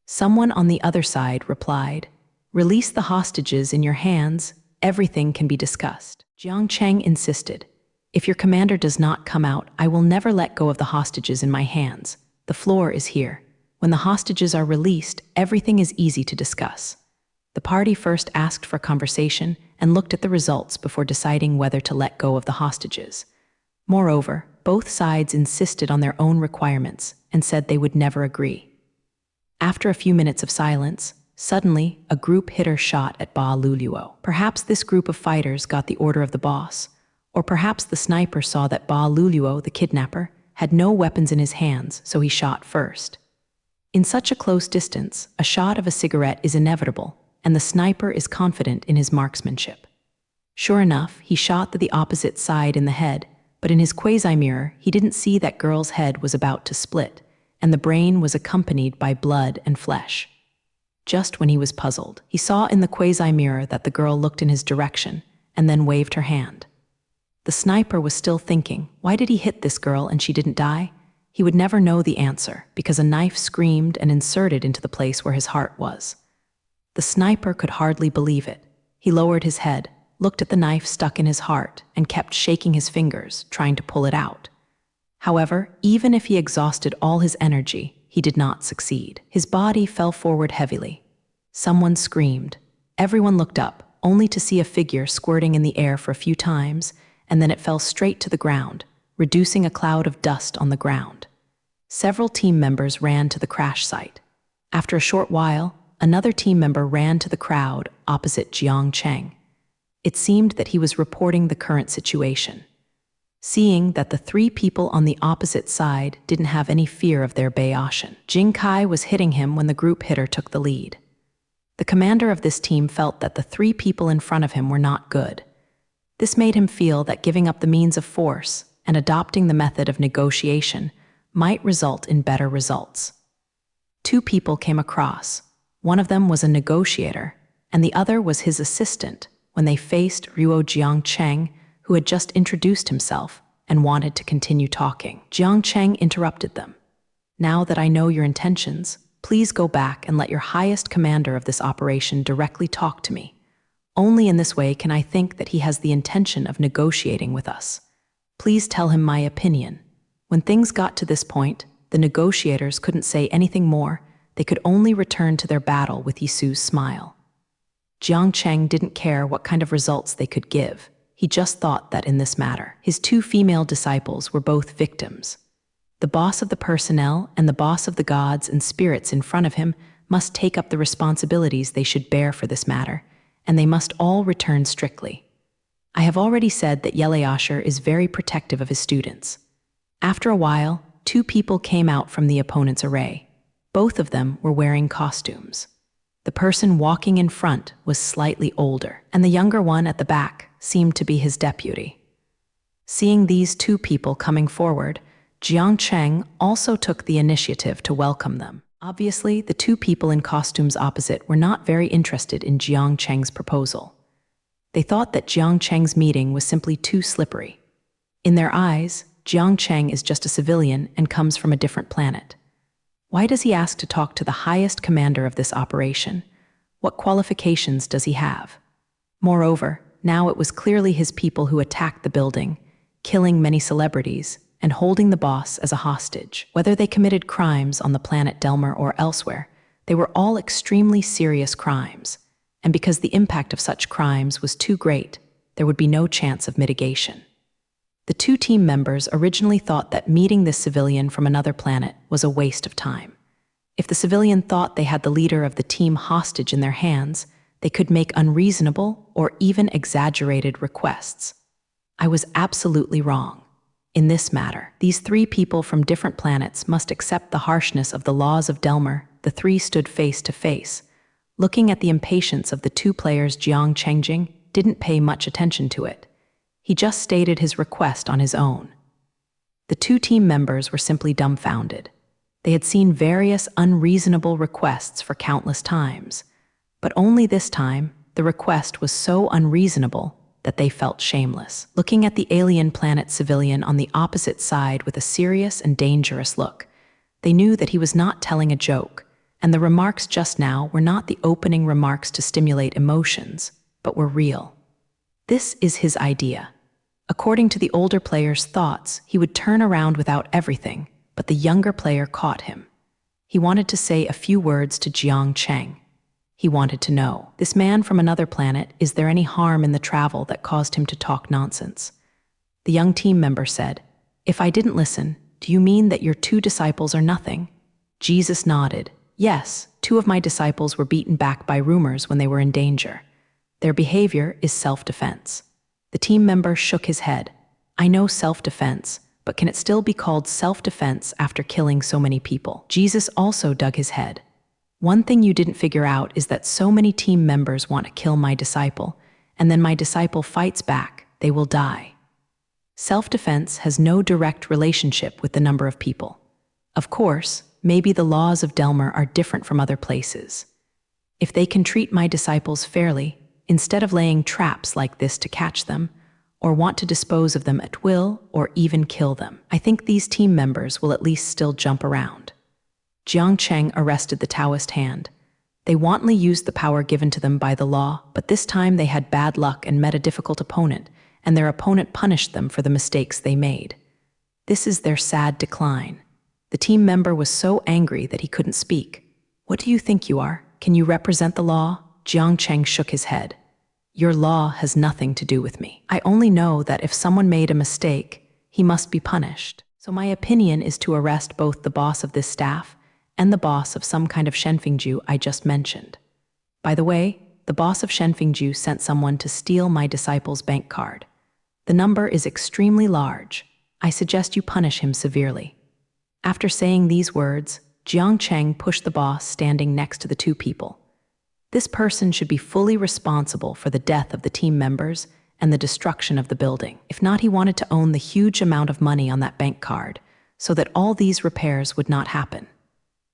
Someone on the other side replied, "Release the hostages in your hands, everything can be discussed." Jiang Cheng insisted, "If your commander does not come out, I will never let go of the hostages in my hands. The floor is here. When the hostages are released, everything is easy to discuss." The party first asked for conversation and looked at the results before deciding whether to let go of the hostages. Moreover, both sides insisted on their own requirements and said they would never agree. After a few minutes of silence, suddenly a group hitter shot at Ba Luluo. Perhaps this group of fighters got the order of the boss, or perhaps the sniper saw that Ba Luluo, the kidnapper, had no weapons in his hands, so he shot first. In such a close distance, a shot of a cigarette is inevitable, and the sniper is confident in his marksmanship. Sure enough, he shot the opposite side in the head, but in his quasi-mirror, he didn't see that girl's head was about to split, and the brain was accompanied by blood and flesh. Just when he was puzzled, he saw in the quasi-mirror that the girl looked in his direction and then waved her hand. The sniper was still thinking, why did he hit this girl and she didn't die? He would never know the answer, because a knife screamed and inserted into the place where his heart was. The sniper could hardly believe it. He lowered his head, looked at the knife stuck in his heart, and kept shaking his fingers, trying to pull it out. However, even if he exhausted all his energy, he did not succeed. His body fell forward heavily. Someone screamed. Everyone looked up, only to see a figure squirting in the air for a few times, and then it fell straight to the ground, reducing a cloud of dust on the ground. Several team members ran to the crash site. After a short while, another team member ran to the crowd opposite Jiang Cheng. It seemed that he was reporting the current situation. Seeing that the three people on the opposite side didn't have any fear of their Bayashan, Jing Kai was hitting him when the group hitter took the lead. The commander of this team felt that the three people in front of him were not good. This made him feel that giving up the means of force and adopting the method of negotiation might result in better results. Two people came across. One of them was a negotiator, and the other was his assistant when they faced Ruo Jiang Cheng, who had just introduced himself and wanted to continue talking. Jiang Cheng interrupted them. "Now that I know your intentions, please go back and let your highest commander of this operation directly talk to me. Only in this way can I think that he has the intention of negotiating with us. Please tell him my opinion." When things got to this point, the negotiators couldn't say anything more. They could only return to their battle with Yisu's smile. Jiang Cheng didn't care what kind of results they could give. He just thought that in this matter, his two female disciples were both victims. The boss of the personnel and the boss of the gods and spirits in front of him must take up the responsibilities they should bear for this matter, and they must all return strictly. I have already said that Yeleasher is very protective of his students. After a while, two people came out from the opponent's array. Both of them were wearing costumes. The person walking in front was slightly older, and the younger one at the back seemed to be his deputy. Seeing these two people coming forward, Jiang Cheng also took the initiative to welcome them. Obviously, the two people in costumes opposite were not very interested in Jiang Cheng's proposal. They thought that Jiang Cheng's meeting was simply too slippery. In their eyes, Jiang Cheng is just a civilian and comes from a different planet. Why does he ask to talk to the highest commander of this operation? What qualifications does he have? Moreover, now it was clearly his people who attacked the building, killing many celebrities, and holding the boss as a hostage. Whether they committed crimes on the planet Delmer or elsewhere, they were all extremely serious crimes, and because the impact of such crimes was too great, there would be no chance of mitigation. The two team members originally thought that meeting this civilian from another planet was a waste of time. If the civilian thought they had the leader of the team hostage in their hands, they could make unreasonable or even exaggerated requests. I was absolutely wrong. In this matter, these three people from different planets must accept the harshness of the laws of Delmer. The three stood face to face. Looking at the impatience of the two players, Jiang Chengjing didn't pay much attention to it. He just stated his request on his own. The two team members were simply dumbfounded. They had seen various unreasonable requests for countless times, but only this time, the request was so unreasonable that they felt shameless. Looking at the alien planet civilian on the opposite side with a serious and dangerous look, they knew that he was not telling a joke, and the remarks just now were not the opening remarks to stimulate emotions, but were real. This is his idea. According to the older player's thoughts, he would turn around without everything, but the younger player caught him. He wanted to say a few words to Jiang Cheng. He wanted to know, this man from another planet, is there any harm in the travel that caused him to talk nonsense? The young team member said, "If I didn't listen, do you mean that your two disciples are nothing?" Jesus nodded. "Yes, two of my disciples were beaten back by rumors when they were in danger. Their behavior is self-defense." The team member shook his head. "I know self-defense, but can it still be called self-defense after killing so many people?" Jesus also dug his head. "One thing you didn't figure out is that so many team members want to kill my disciple, and then my disciple fights back, they will die. Self-defense has no direct relationship with the number of people. Of course, maybe the laws of Delmer are different from other places. If they can treat my disciples fairly, instead of laying traps like this to catch them, or want to dispose of them at will, or even kill them, I think these team members will at least still jump around." Jiang Cheng arrested the Taoist hand. They wantonly used the power given to them by the law, but this time they had bad luck and met a difficult opponent, and their opponent punished them for the mistakes they made. This is their sad decline. The team member was so angry that he couldn't speak. "What do you think you are? Can you represent the law?" Jiang Cheng shook his head. "Your law has nothing to do with me. I only know that if someone made a mistake, he must be punished. So my opinion is to arrest both the boss of this staff and the boss of some kind of Shenfingju I just mentioned. By the way, the boss of Shenfingju sent someone to steal my disciple's bank card. The number is extremely large. I suggest you punish him severely." After saying these words, Jiang Cheng pushed the boss standing next to the two people. This person should be fully responsible for the death of the team members and the destruction of the building. If not, he wanted to own the huge amount of money on that bank card so that all these repairs would not happen.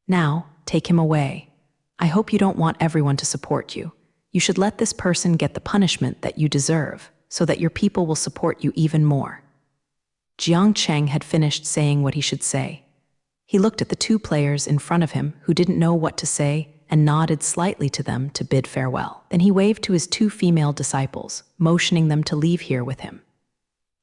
Now, take him away. I hope you don't want everyone to support you. You should let this person get the punishment that you deserve so that your people will support you even more." Jiang Cheng had finished saying what he should say. He looked at the two players in front of him who didn't know what to say and nodded slightly to them to bid farewell. Then he waved to his two female disciples, motioning them to leave here with him.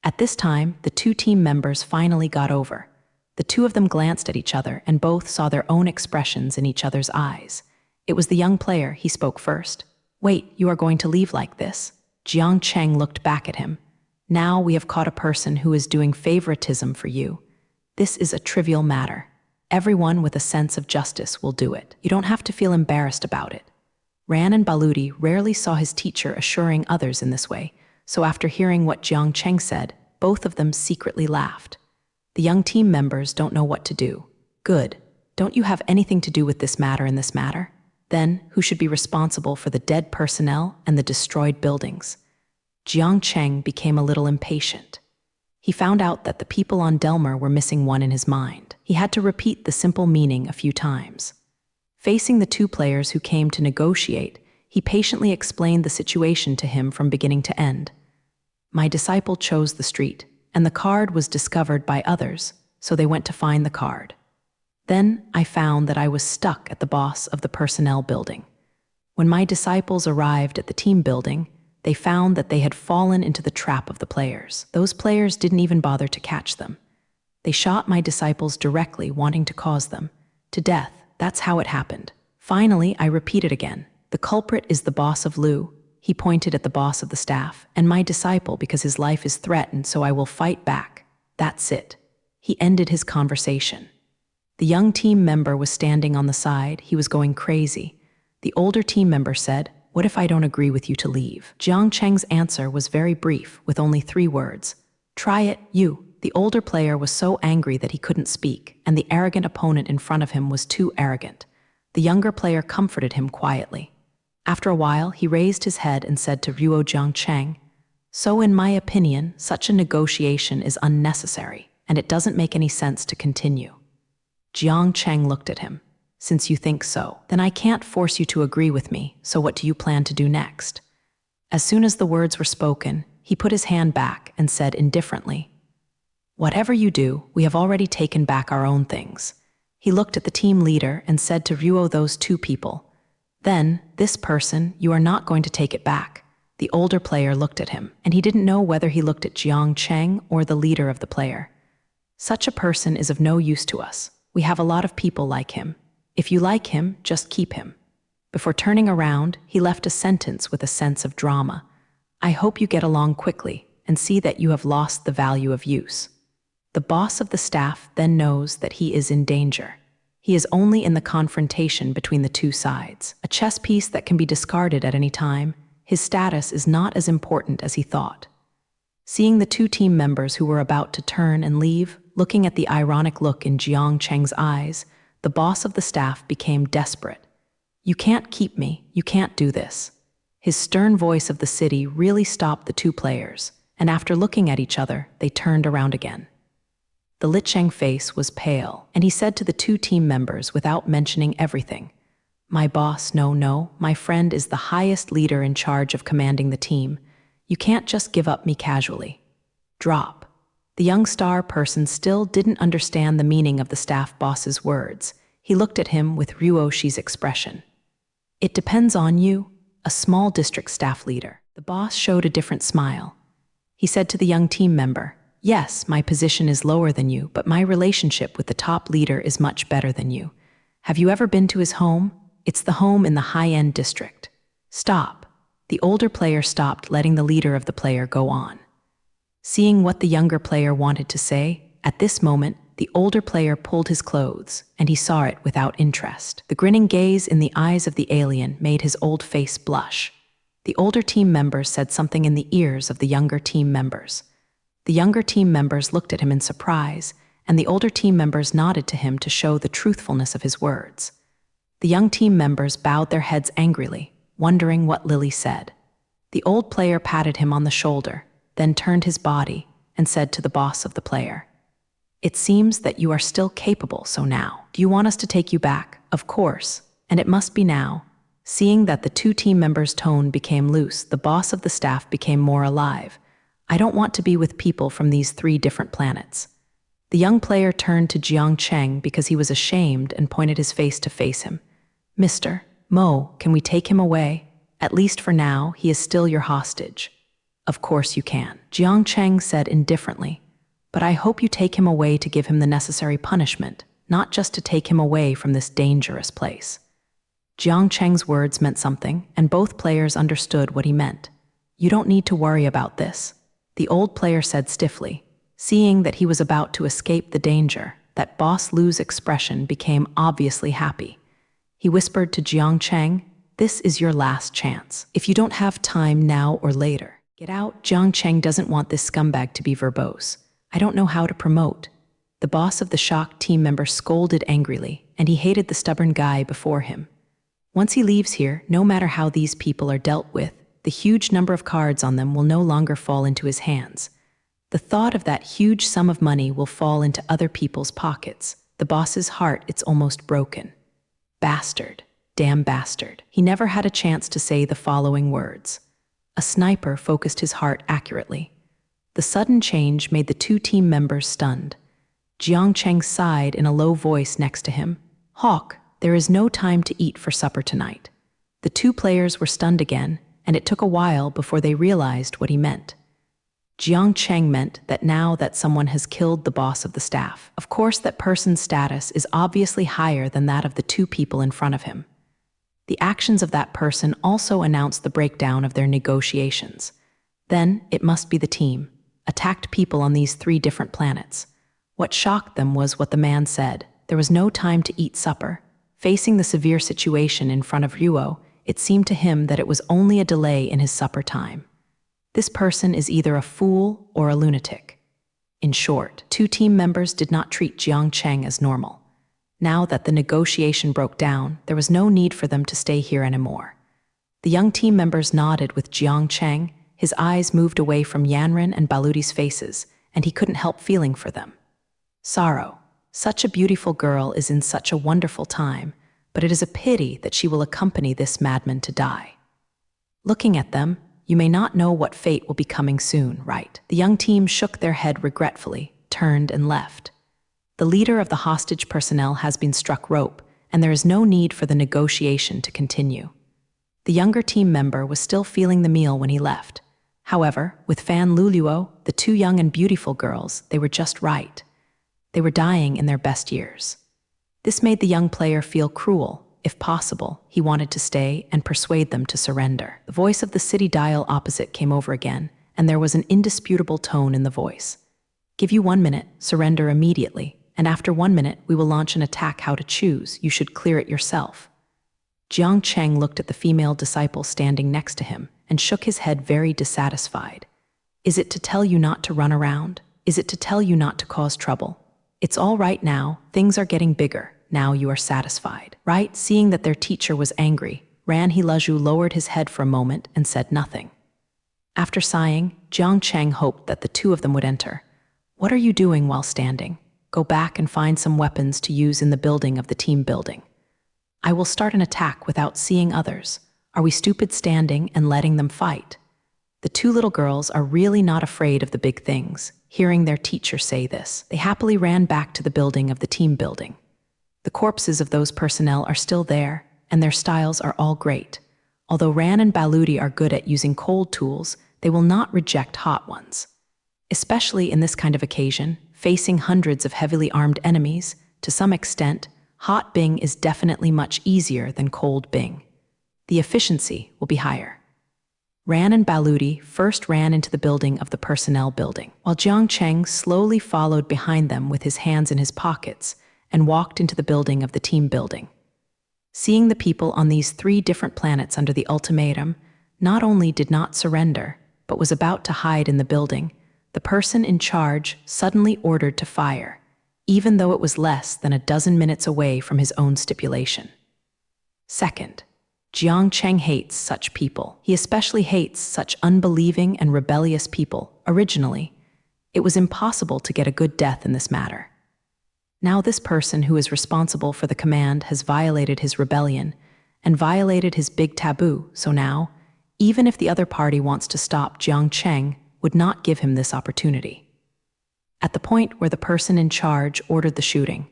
At this time, the two team members finally got over. The two of them glanced at each other and both saw their own expressions in each other's eyes. It was the young player. He spoke first. "Wait, you are going to leave like this?" Jiang Cheng looked back at him. "Now we have caught a person who is doing favoritism for you. This is a trivial matter. Everyone with a sense of justice will do it. You don't have to feel embarrassed about it." Ran and Baludi rarely saw his teacher assuring others in this way, so after hearing what Jiang Cheng said, both of them secretly laughed. The young team members don't know what to do. Good. Don't you have anything to do with this matter in this matter? Then, who should be responsible for the dead personnel and the destroyed buildings? Jiang Cheng became a little impatient. He found out that the people on Delmer were missing one in his mind. He had to repeat the simple meaning a few times. Facing the two players who came to negotiate, he patiently explained the situation to him from beginning to end. "My disciple chose the street, and the card was discovered by others, so they went to find the card. Then I found that I was stuck at the boss of the personnel building. When my disciples arrived at the team building, they found that they had fallen into the trap of the players. Those players didn't even bother to catch them. They shot my disciples directly, wanting to cause them to death. That's how it happened. Finally, I repeat it again. The culprit is the boss of Lu." He pointed at the boss of the staff, "and my disciple because his life is threatened, so I will fight back. That's it." He ended his conversation. The young team member was standing on the side. He was going crazy. The older team member said, "What if I don't agree with you to leave?" Jiang Cheng's answer was very brief, with only 3 words. "Try it, you." The older player was so angry that he couldn't speak, and the arrogant opponent in front of him was too arrogant. The younger player comforted him quietly. After a while, he raised his head and said to Ruo Jiang Cheng, "So in my opinion, such a negotiation is unnecessary, and it doesn't make any sense to continue." Jiang Cheng looked at him. "Since you think so, then I can't force you to agree with me, so what do you plan to do next?" As soon as the words were spoken, he put his hand back and said indifferently, "Whatever you do, we have already taken back our own things." He looked at the team leader and said to Ruo, "Those 2 people. Then, this person, you are not going to take it back." The older player looked at him, and he didn't know whether he looked at Jiang Cheng or the leader of the player. "Such a person is of no use to us. We have a lot of people like him. If you like him, just keep him." Before turning around, he left a sentence with a sense of drama. "I hope you get along quickly and see that you have lost the value of use." The boss of the staff then knows that he is in danger. He is only in the confrontation between the two sides, a chess piece that can be discarded at any time. His status is not as important as he thought. Seeing the 2 team members who were about to turn and leave, looking at the ironic look in Jiang Cheng's eyes, the boss of the staff became desperate. "You can't keep me, you can't do this." His stern voice of the city really stopped the 2 players, and after looking at each other, they turned around again. The Licheng face was pale, and he said to the 2 team members without mentioning everything, "My boss, no, my friend is the highest leader in charge of commanding the team. You can't just give up me casually. Drop." The young star person still didn't understand the meaning of the staff boss's words. He looked at him with Ruoshi's expression. "It depends on you, a small district staff leader." The boss showed a different smile. He said to the young team member, "Yes, my position is lower than you, but my relationship with the top leader is much better than you. Have you ever been to his home? It's the home in the high-end district." "Stop." The older player stopped, letting the leader of the player go on. Seeing what the younger player wanted to say, at this moment, the older player pulled his clothes, and he saw it without interest. The grinning gaze in the eyes of the alien made his old face blush. The older team members said something in the ears of the younger team members. The younger team members looked at him in surprise, and the older team members nodded to him to show the truthfulness of his words. The young team members bowed their heads angrily, wondering what Lily said. The old player patted him on the shoulder, then turned his body and said to the boss of the player, "It seems that you are still capable, so now, do you want us to take you back?" "Of course, and it must be now." Seeing that the 2 team members' tone became loose, the boss of the staff became more alive. "I don't want to be with people from these 3 different planets." The young player turned to Jiang Cheng because he was ashamed and pointed his face to face him. "Mr. Mo, can we take him away? At least for now, he is still your hostage." "Of course you can," Jiang Cheng said indifferently. "But I hope you take him away to give him the necessary punishment, not just to take him away from this dangerous place." Jiang Cheng's words meant something, and both players understood what he meant. "You don't need to worry about this," the old player said stiffly. Seeing that he was about to escape the danger, that Boss Lu's expression became obviously happy. He whispered to Jiang Cheng, "This is your last chance. If you don't have time now or later, get out." Jiang Cheng doesn't want this scumbag to be verbose. "I don't know how to promote." The boss of the shocked team member scolded angrily, and he hated the stubborn guy before him. Once he leaves here, no matter how these people are dealt with, the huge number of cards on them will no longer fall into his hands. The thought of that huge sum of money will fall into other people's pockets. The boss's heart, it's almost broken. Bastard. Damn bastard. He never had a chance to say the following words. A sniper focused his heart accurately. The sudden change made the two team members stunned. Jiang Cheng sighed in a low voice next to him. "Hawk, there is no time to eat for supper tonight." The two players were stunned again, and it took a while before they realized what he meant. Jiang Cheng meant that now that someone has killed the boss of the staff, of course that person's status is obviously higher than that of the two people in front of him. The actions of that person also announced the breakdown of their negotiations. Then it must be the team, attacked people on these 3 different planets. What shocked them was what the man said. There was no time to eat supper. Facing the severe situation in front of Ruo, it seemed to him that it was only a delay in his supper time. This person is either a fool or a lunatic. In short, 2 team members did not treat Jiang Cheng as normal. Now that the negotiation broke down, there was no need for them to stay here anymore. The young team members nodded with Jiang Cheng. His eyes moved away from Yanren and Baludi's faces, and he couldn't help feeling for them. Sorrow. Such a beautiful girl is in such a wonderful time, but it is a pity that she will accompany this madman to die. Looking at them, you may not know what fate will be coming soon, right? The young team shook their head regretfully, turned and left. The leader of the hostage personnel has been struck rope, and there is no need for the negotiation to continue. The younger team member was still feeling the meal when he left. However, with Fan Luluo, the 2 young and beautiful girls, they were just right. They were dying in their best years. This made the young player feel cruel. If possible, he wanted to stay and persuade them to surrender. The voice of the city dial opposite came over again, and there was an indisputable tone in the voice. "Give you 1 minute, surrender immediately, and after 1 minute we will launch an attack. How to choose, you should clear it yourself." Jiang Cheng looked at the female disciple standing next to him and shook his head very dissatisfied. "Is it to tell you not to run around? Is it to tell you not to cause trouble? It's all right now, things are getting bigger. Now you are satisfied, right?" Seeing that their teacher was angry, Ran Hilaju lowered his head for a moment and said nothing. After sighing, Jiang Cheng hoped that the 2 of them would enter. "What are you doing while standing? Go back and find some weapons to use in the building of the team building. I will start an attack without seeing others. Are we stupid standing and letting them fight?" The 2 little girls are really not afraid of the big things. Hearing their teacher say this, they happily ran back to the building of the team building. The corpses of those personnel are still there, and their styles are all great. Although Ran and Baludi are good at using cold tools, they will not reject hot ones. Especially in this kind of occasion, facing hundreds of heavily armed enemies, to some extent, hot Bing is definitely much easier than cold Bing. The efficiency will be higher. Ran and Baludi first ran into the building of the personnel building, while Jiang Cheng slowly followed behind them with his hands in his pockets and walked into the building of the team building. Seeing the people on these 3 different planets under the ultimatum not only did not surrender, but was about to hide in the building, the person in charge suddenly ordered to fire, even though it was less than a dozen minutes away from his own stipulation. Second, Jiang Cheng hates such people. He especially hates such unbelieving and rebellious people. Originally, it was impossible to get a good death in this matter. Now this person who is responsible for the command has violated his rebellion and violated his big taboo, so now, even if the other party wants to stop, Jiang Cheng would not give him this opportunity. At the point where the person in charge ordered the shooting,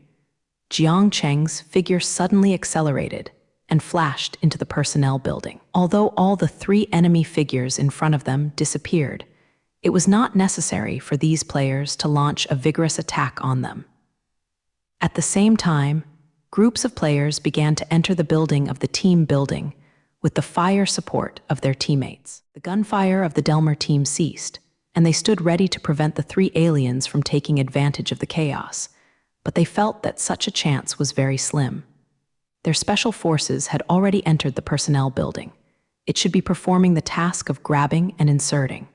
Jiang Cheng's figure suddenly accelerated and flashed into the personnel building. Although all the three enemy figures in front of them disappeared, it was not necessary for these players to launch a vigorous attack on them. At the same time, groups of players began to enter the building of the team building with the fire support of their teammates. The gunfire of the Delmer team ceased, and they stood ready to prevent the three aliens from taking advantage of the chaos, but they felt that such a chance was very slim. Their special forces had already entered the personnel building. It should be performing the task of grabbing and inserting.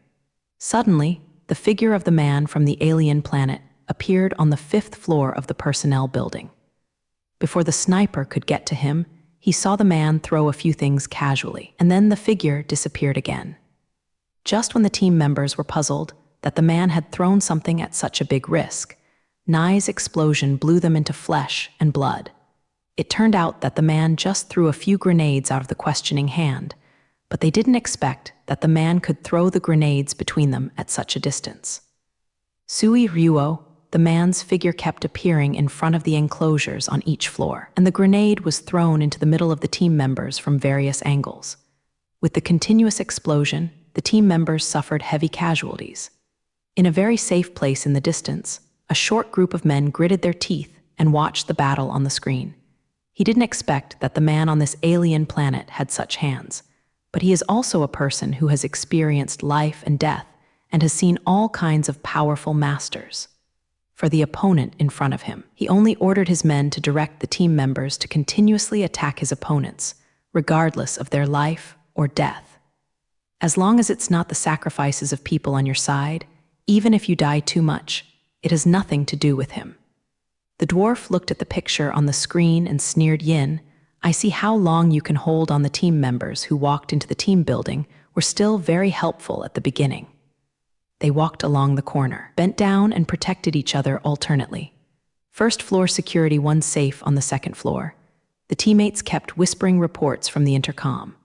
Suddenly, the figure of the man from the alien planet appeared on the 5th floor of the personnel building. Before the sniper could get to him, he saw the man throw a few things casually, and then the figure disappeared again. Just when the team members were puzzled that the man had thrown something at such a big risk, Nai's explosion blew them into flesh and blood. It turned out that the man just threw a few grenades out of the questioning hand, but they didn't expect that the man could throw the grenades between them at such a distance. Sui Ryuo, the man's figure, kept appearing in front of the enclosures on each floor, and the grenade was thrown into the middle of the team members from various angles. With the continuous explosion, the team members suffered heavy casualties. In a very safe place in the distance, a short group of men gritted their teeth and watched the battle on the screen. He didn't expect that the man on this alien planet had such hands, but he is also a person who has experienced life and death and has seen all kinds of powerful masters. For the opponent in front of him, he only ordered his men to direct the team members to continuously attack his opponents, regardless of their life or death. As long as it's not the sacrifices of people on your side, even if you die too much, it has nothing to do with him. The dwarf looked at the picture on the screen and sneered, "Yin, I see how long you can hold on." The team members who walked into the team building were still very helpful at the beginning. They walked along the corner, bent down and protected each other alternately. First floor security won safe on the second floor. The teammates kept whispering reports from the intercom.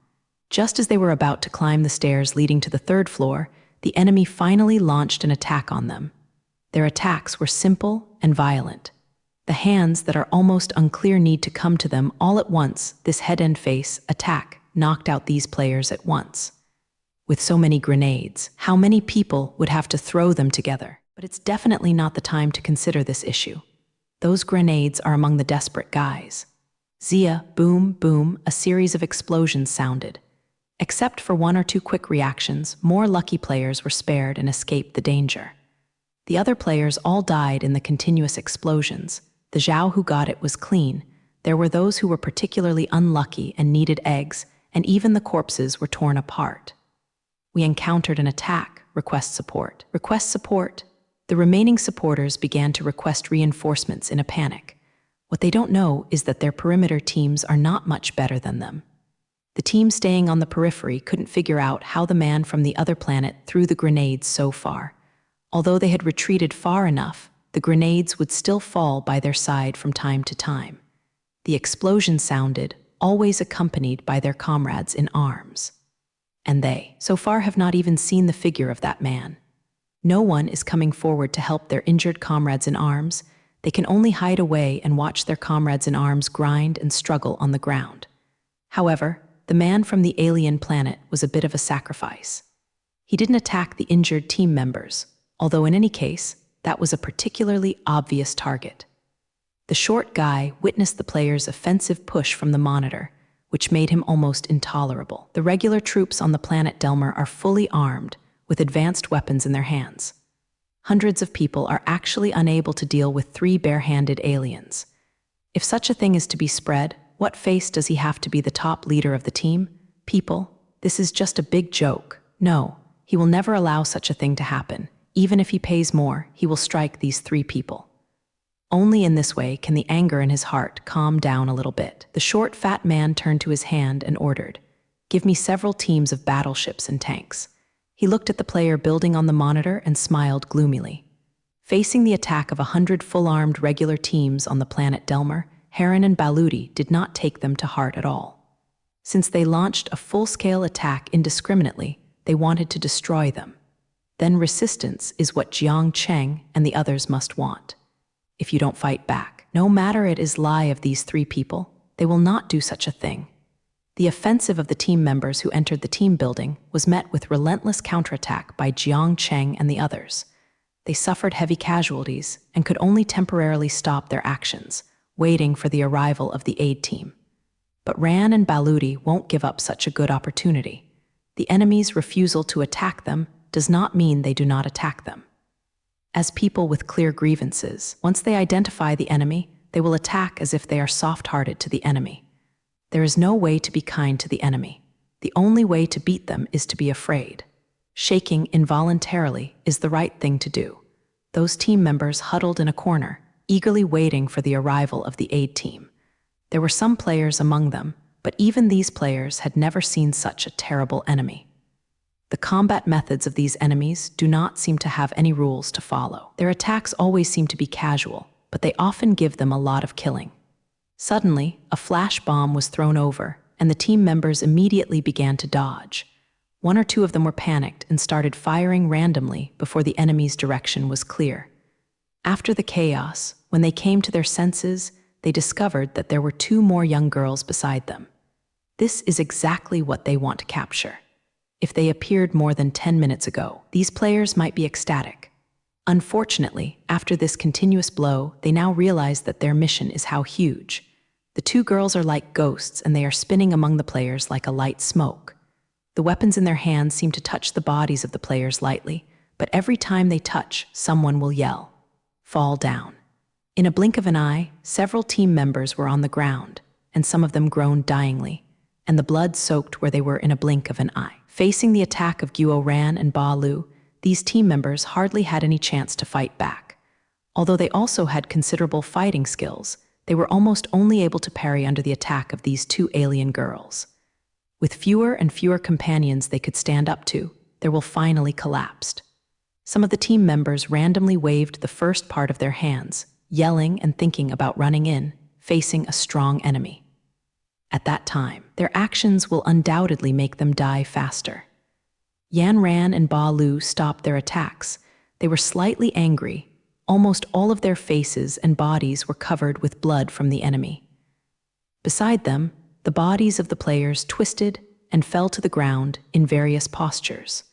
Just as they were about to climb the stairs leading to the third floor, the enemy finally launched an attack on them. Their attacks were simple and violent. The hands that are almost unclear need to come to them all at once. This head-and-face attack knocked out these players at once. With so many grenades, how many people would have to throw them together? But it's definitely not the time to consider this issue. Those grenades are among the desperate guys. Zia, boom, boom, a series of explosions sounded. Except for one or two quick reactions, more lucky players were spared and escaped the danger. The other players all died in the continuous explosions. The Zhao who got it was clean. There were those who were particularly unlucky and needed eggs, and even the corpses were torn apart. We encountered an attack. Request support. Request support. The remaining supporters began to request reinforcements in a panic. What they don't know is that their perimeter teams are not much better than them. The team staying on the periphery couldn't figure out how the man from the other planet threw the grenades so far. Although they had retreated far enough, the grenades would still fall by their side from time to time. The explosion sounded, always accompanied by their comrades in arms. And they, so far, have not even seen the figure of that man. No one is coming forward to help their injured comrades in arms. They can only hide away and watch their comrades in arms grind and struggle on the ground. However, the man from the alien planet was a bit of a sacrifice. He didn't attack the injured team members, although in any case, that was a particularly obvious target. The short guy witnessed the player's offensive push from the monitor, which made him almost intolerable. The regular troops on the planet Delmer are fully armed, with advanced weapons in their hands. Hundreds of people are actually unable to deal with 3 bare-handed aliens. If such a thing is to be spread, what face does he have to be the top leader of the team? People, this is just a big joke. No, he will never allow such a thing to happen. Even if he pays more, he will strike these 3 people. Only in this way can the anger in his heart calm down a little bit. The short, fat man turned to his hand and ordered, "Give me several teams of battleships and tanks." He looked at the player building on the monitor and smiled gloomily. Facing the attack of 100 full-armed regular teams on the planet Delmer, Heron and Baludi did not take them to heart at all. Since they launched a full-scale attack indiscriminately, they wanted to destroy them. then resistance is what Jiang Cheng and the others must want. If you don't fight back, no matter it is lie of these three people, they will not do such a thing. The offensive of the team members who entered the team building was met with relentless counterattack by Jiang Cheng and the others. They suffered heavy casualties and could only temporarily stop their actions, waiting for the arrival of the aid team. But Ran and Baludi won't give up such a good opportunity. The enemy's refusal to attack them does not mean they do not attack them. As people with clear grievances, once they identify the enemy, they will attack as if they are soft-hearted to the enemy. There is no way to be kind to the enemy. The only way to beat them is to be afraid. Shaking involuntarily is the right thing to do. Those team members huddled in a corner, eagerly waiting for the arrival of the aid team. There were some players among them, but even these players had never seen such a terrible enemy. The combat methods of these enemies do not seem to have any rules to follow. Their attacks always seem to be casual, but they often give them a lot of killing. Suddenly, a flash bomb was thrown over, and the team members immediately began to dodge. One or two of them were panicked and started firing randomly before the enemy's direction was clear. After the chaos, when they came to their senses, they discovered that there were two more young girls beside them. This is exactly what they want to capture. If they appeared more than 10 minutes ago, these players might be ecstatic. Unfortunately, after this continuous blow, they now realize that their mission is how huge. The two girls are like ghosts, and they are spinning among the players like a light smoke. The weapons in their hands seem to touch the bodies of the players lightly, but every time they touch, someone will yell, "Fall down." In a blink of an eye, several team members were on the ground, and some of them groaned dyingly, and the blood soaked where they were in a blink of an eye. Facing the attack of Guo Ran and Ba Lu, these team members hardly had any chance to fight back. Although they also had considerable fighting skills, they were almost only able to parry under the attack of these two alien girls. With fewer and fewer companions they could stand up to, their will finally collapsed. Some of the team members randomly waved the first part of their hands, yelling and thinking about running in, facing a strong enemy. At that time, their actions will undoubtedly make them die faster. Yan Ran and Ba Lu stopped their attacks. They were slightly angry. Almost all of their faces and bodies were covered with blood from the enemy. Beside them, the bodies of the players twisted and fell to the ground in various postures.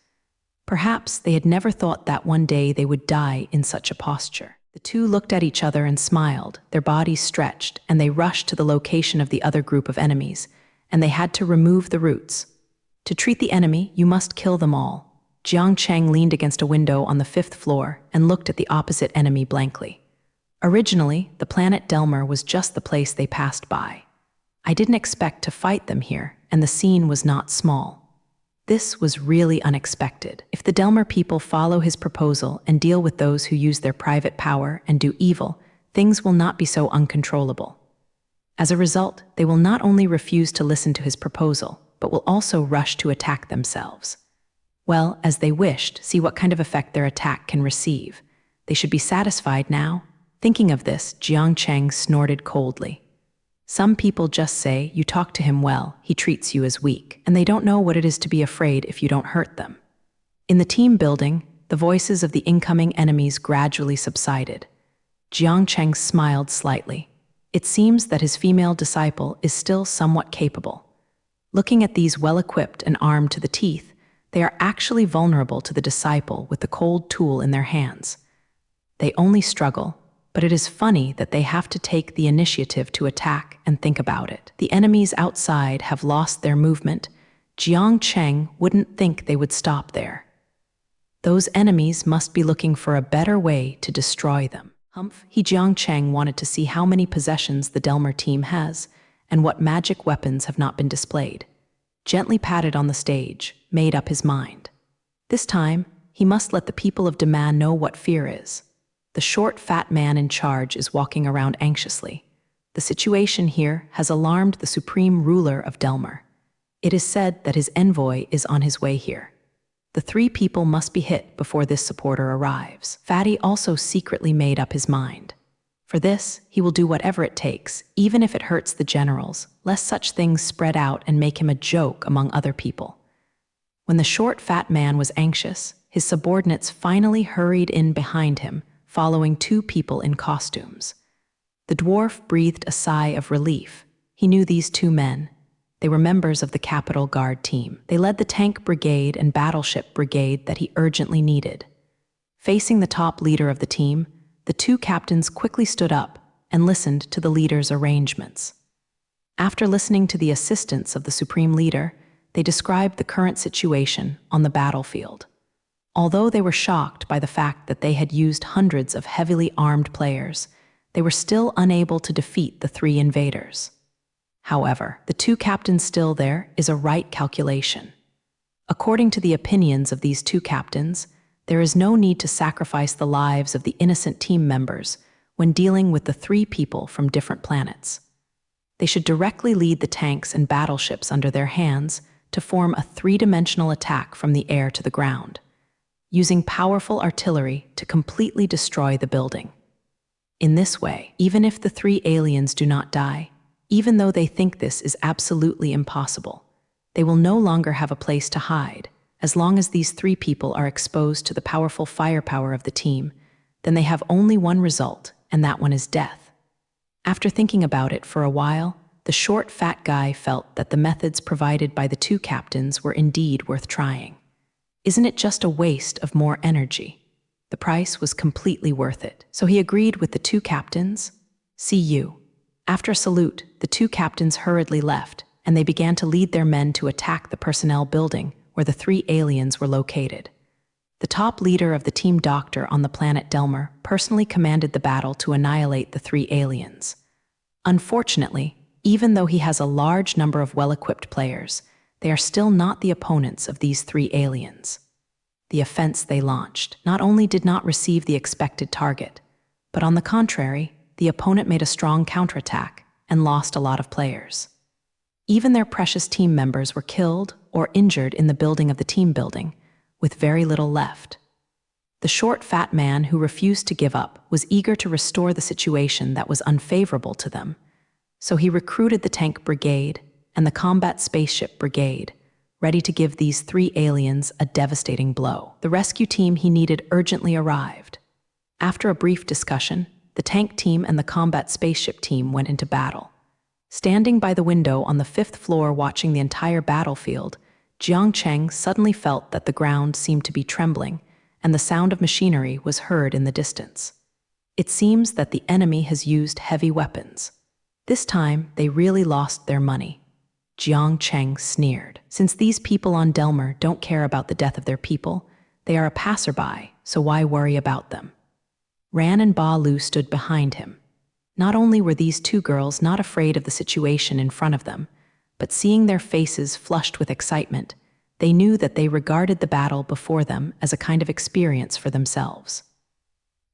Perhaps they had never thought that one day they would die in such a posture. The two looked at each other and smiled, their bodies stretched, and they rushed to the location of the other group of enemies, and they had to remove the roots. To treat the enemy, you must kill them all. Jiang Cheng leaned against a window on the 5th floor and looked at the opposite enemy blankly. Originally, the planet Delmer was just the place they passed by. I didn't expect to fight them here, and the scene was not small. This was really unexpected. If the Delmer people follow his proposal and deal with those who use their private power and do evil, things will not be so uncontrollable. As a result, they will not only refuse to listen to his proposal, but will also rush to attack themselves. Well, as they wished, see what kind of effect their attack can receive. They should be satisfied now. Thinking of this, Jiang Cheng snorted coldly. Some people just say, you talk to him well, he treats you as weak, and they don't know what it is to be afraid if you don't hurt them. In the team building, the voices of the incoming enemies gradually subsided. Jiang Cheng smiled slightly. It seems that his female disciple is still somewhat capable. Looking at these well-equipped and armed to the teeth, they are actually vulnerable to the disciple with the cold tool in their hands. They only struggle, but it is funny that they have to take the initiative to attack and think about it. The enemies outside have lost their movement. Jiang Cheng wouldn't think they would stop there. Those enemies must be looking for a better way to destroy them. Jiang Cheng wanted to see how many possessions the Delmer team has and what magic weapons have not been displayed. Gently patted on the stage, made up his mind. This time, he must let the people of Daman know what fear is. The short, fat man in charge is walking around anxiously. The situation here has alarmed the supreme ruler of Delmer. It is said that his envoy is on his way here. The three people must be hit before this supporter arrives. Fatty also secretly made up his mind. For this, he will do whatever it takes, even if it hurts the generals, lest such things spread out and make him a joke among other people. When the short, fat man was anxious, his subordinates finally hurried in behind him, following two people in costumes. The dwarf breathed a sigh of relief. He knew these two men. They were members of the Capital Guard team. They led the tank brigade and battleship brigade that he urgently needed. Facing the top leader of the team, the two captains quickly stood up and listened to the leader's arrangements. After listening to the assistance of the supreme leader, they described the current situation on the battlefield. Although they were shocked by the fact that they had used hundreds of heavily armed players, they were still unable to defeat the three invaders. However, the two captains still there is a right calculation. According to the opinions of these two captains, there is no need to sacrifice the lives of the innocent team members when dealing with the three people from different planets. They should directly lead the tanks and battleships under their hands to form a three-dimensional attack from the air to the ground, using powerful artillery to completely destroy the building. In this way, even if the three aliens do not die, even though they think this is absolutely impossible, they will no longer have a place to hide. As long as these three people are exposed to the powerful firepower of the team, then they have only one result, and that one is death. After thinking about it for a while, the short, fat guy felt that the methods provided by the two captains were indeed worth trying. Isn't it just a waste of more energy? The price was completely worth it. So he agreed with the two captains. See you. After a salute, the two captains hurriedly left, and they began to lead their men to attack the personnel building where the three aliens were located. The top leader of the team doctor on the planet Delmer personally commanded the battle to annihilate the three aliens. Unfortunately, even though he has a large number of well-equipped players, they are still not the opponents of these three aliens. The offense they launched not only did not receive the expected target, but on the contrary, the opponent made a strong counterattack and lost a lot of players. Even their precious team members were killed or injured in the building of the team building, with very little left. The short, fat man who refused to give up was eager to restore the situation that was unfavorable to them, so he recruited the tank brigade and the combat spaceship brigade, ready to give these three aliens a devastating blow. The rescue team he needed urgently arrived. After a brief discussion, the tank team and the combat spaceship team went into battle. Standing by the window on the 5th floor watching the entire battlefield, Jiang Cheng suddenly felt that the ground seemed to be trembling, and the sound of machinery was heard in the distance. It seems that the enemy has used heavy weapons. This time, they really lost their money. Jiang Cheng sneered. Since these people on Delmer don't care about the death of their people, they are a passerby, so why worry about them? Ran and Ba Lu stood behind him. Not only were these two girls not afraid of the situation in front of them, but seeing their faces flushed with excitement, they knew that they regarded the battle before them as a kind of experience for themselves.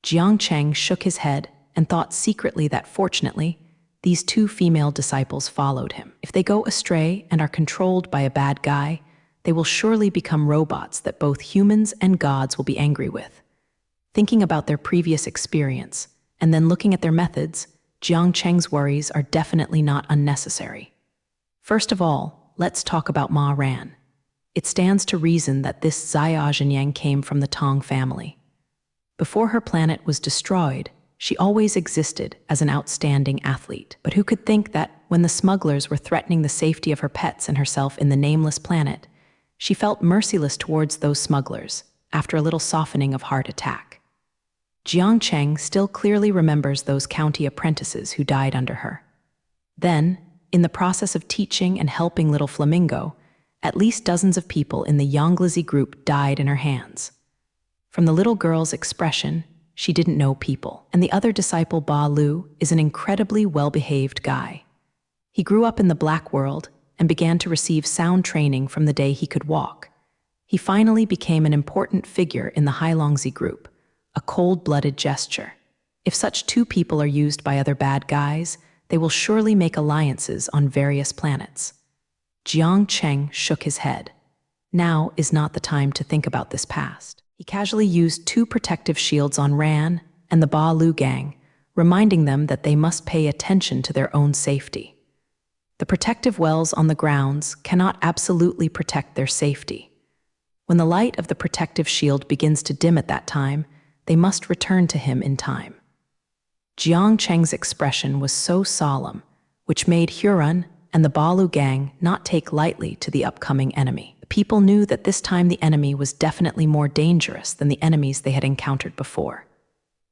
Jiang Cheng shook his head and thought secretly that fortunately, these two female disciples followed him. If they go astray and are controlled by a bad guy, they will surely become robots that both humans and gods will be angry with. Thinking about their previous experience, and then looking at their methods, Jiang Cheng's worries are definitely not unnecessary. First of all, let's talk about Ma Ran. It stands to reason that this Zaya Zhenyang came from the Tong family. Before her planet was destroyed, she always existed as an outstanding athlete. But who could think that when the smugglers were threatening the safety of her pets and herself in the nameless planet, she felt merciless towards those smugglers after a little softening of heart attack. Jiang Cheng still clearly remembers those county apprentices who died under her. Then, in the process of teaching and helping little Flamingo, at least dozens of people in the Yonglisi group died in her hands. From the little girl's expression, she didn't know people. And the other disciple, Ba Lu, is an incredibly well-behaved guy. He grew up in the black world and began to receive sound training from the day he could walk. He finally became an important figure in the Hailongzi group, a cold-blooded gesture. If such two people are used by other bad guys, they will surely make alliances on various planets. Jiang Cheng shook his head. Now is not the time to think about this past. He casually used 2 protective shields on Ran and the Ba Lu gang, reminding them that they must pay attention to their own safety. The protective wells on the grounds cannot absolutely protect their safety. When the light of the protective shield begins to dim at that time, they must return to him in time. Jiang Cheng's expression was so solemn, which made Huron and the Balu gang not take lightly to the upcoming enemy. The people knew that this time the enemy was definitely more dangerous than the enemies they had encountered before.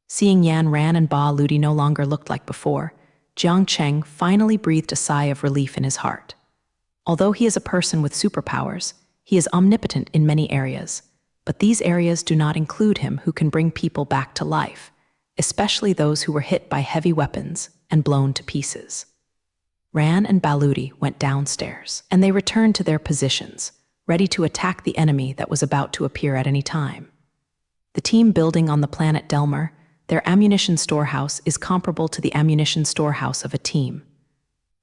Seeing Yan Ran and Ba Ludi no longer looked like before, Jiang Cheng finally breathed a sigh of relief in his heart. Although he is a person with superpowers, he is omnipotent in many areas, but these areas do not include him who can bring people back to life, especially those who were hit by heavy weapons and blown to pieces. Ran and Baludi went downstairs, and they returned to their positions, ready to attack the enemy that was about to appear at any time. The team building on the planet Delmer, their ammunition storehouse is comparable to the ammunition storehouse of a team.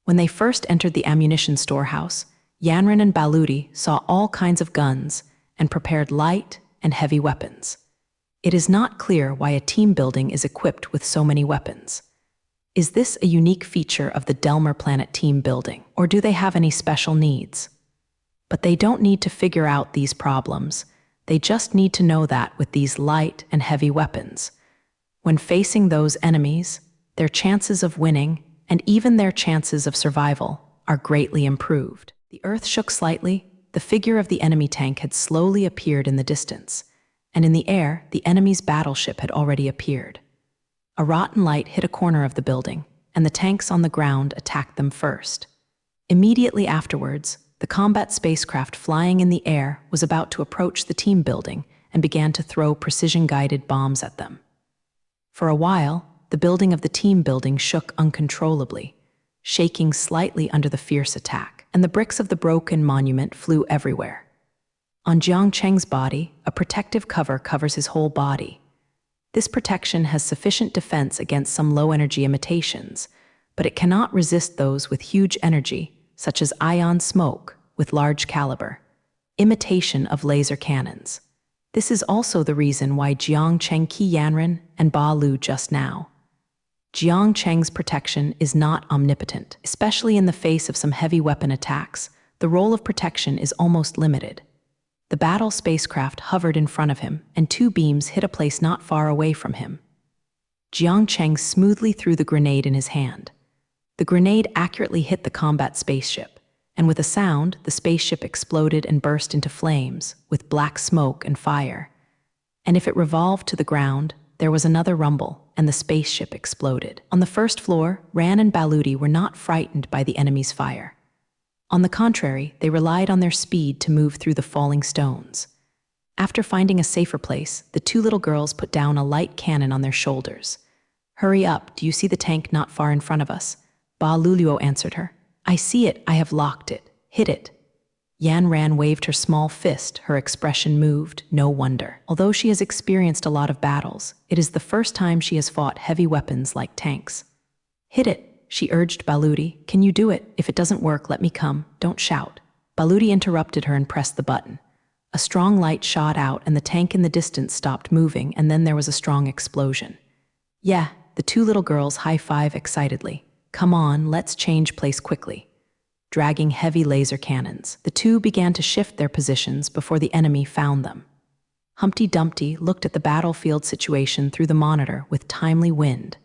When they first entered the ammunition storehouse, Yanran and Baludi saw all kinds of guns and prepared light and heavy weapons. It is not clear why a team building is equipped with so many weapons. Is this a unique feature of the Delmer planet team building, or do they have any special needs? But they don't need to figure out these problems. They just need to know that with these light and heavy weapons, when facing those enemies, their chances of winning and even their chances of survival are greatly improved. The earth shook slightly. The figure of the enemy tank had slowly appeared in the distance, and in the air, the enemy's battleship had already appeared. A rotten light hit a corner of the building, and the tanks on the ground attacked them first. Immediately afterwards, the combat spacecraft flying in the air was about to approach the team building and began to throw precision-guided bombs at them. For a while, the building of the team building shook uncontrollably, shaking slightly under the fierce attack, and the bricks of the broken monument flew everywhere. On Jiang Cheng's body, a protective cover covers his whole body. This protection has sufficient defense against some low-energy imitations, but it cannot resist those with huge energy, such as ion smoke with large caliber, imitation of laser cannons. This is also the reason why Jiang Cheng Qi Yanran and Ba Lu just now. Jiang Cheng's protection is not omnipotent, especially in the face of some heavy weapon attacks. The role of protection is almost limited. The battle spacecraft hovered in front of him, and two beams hit a place not far away from him. Jiang Cheng smoothly threw the grenade in his hand. The grenade accurately hit the combat spaceship, and with a sound, the spaceship exploded and burst into flames, with black smoke and fire. And if it revolved to the ground, there was another rumble, and the spaceship exploded. On the first floor, Ran and Baludi were not frightened by the enemy's fire. On the contrary, they relied on their speed to move through the falling stones. After finding a safer place, the two little girls put down a light cannon on their shoulders. "Hurry up, do you see the tank not far in front of us?" Ba Luluo answered her. "I see it, I have locked it. Hit it." Yan Ran waved her small fist, her expression moved, no wonder. Although she has experienced a lot of battles, it is the first time she has fought heavy weapons like tanks. "Hit it," she urged Baludi. "Can you do it? If it doesn't work, let me come. Don't shout." Baludi interrupted her and pressed the button. A strong light shot out and the tank in the distance stopped moving, and then there was a strong explosion. "Yeah," the two little girls high-five excitedly. "Come on, let's change place quickly." Dragging heavy laser cannons, the two began to shift their positions before the enemy found them. Humpty Dumpty looked at the battlefield situation through the monitor with timely wind.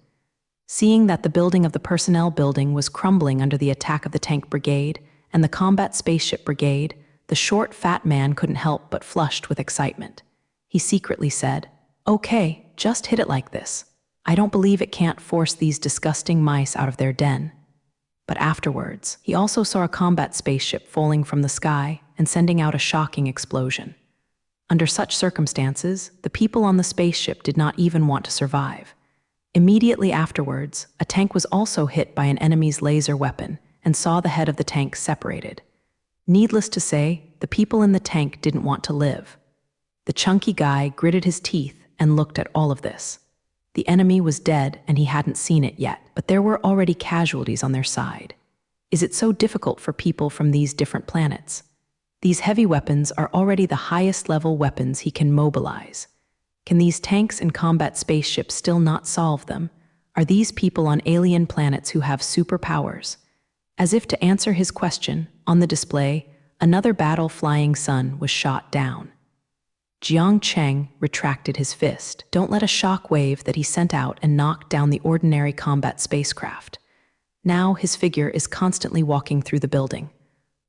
Seeing that the building of the personnel building was crumbling under the attack of the tank brigade and the combat spaceship brigade, the short, fat man couldn't help but flushed with excitement. He secretly said, "Okay, just hit it like this. I don't believe it can't force these disgusting mice out of their den." But afterwards, he also saw a combat spaceship falling from the sky and sending out a shocking explosion. Under such circumstances, the people on the spaceship did not even want to survive. Immediately afterwards, a tank was also hit by an enemy's laser weapon and saw the head of the tank separated. Needless to say, the people in the tank didn't want to live. The chunky guy gritted his teeth and looked at all of this. The enemy was dead and he hadn't seen it yet, but there were already casualties on their side. Is it so difficult for people from these different planets? These heavy weapons are already the highest level weapons he can mobilize. Can these tanks and combat spaceships still not solve them? Are these people on alien planets who have superpowers? As if to answer his question, on the display, another battle-flying sun was shot down. Jiang Cheng retracted his fist. Don't let a shock wave that he sent out and knocked down the ordinary combat spacecraft. Now his figure is constantly walking through the building.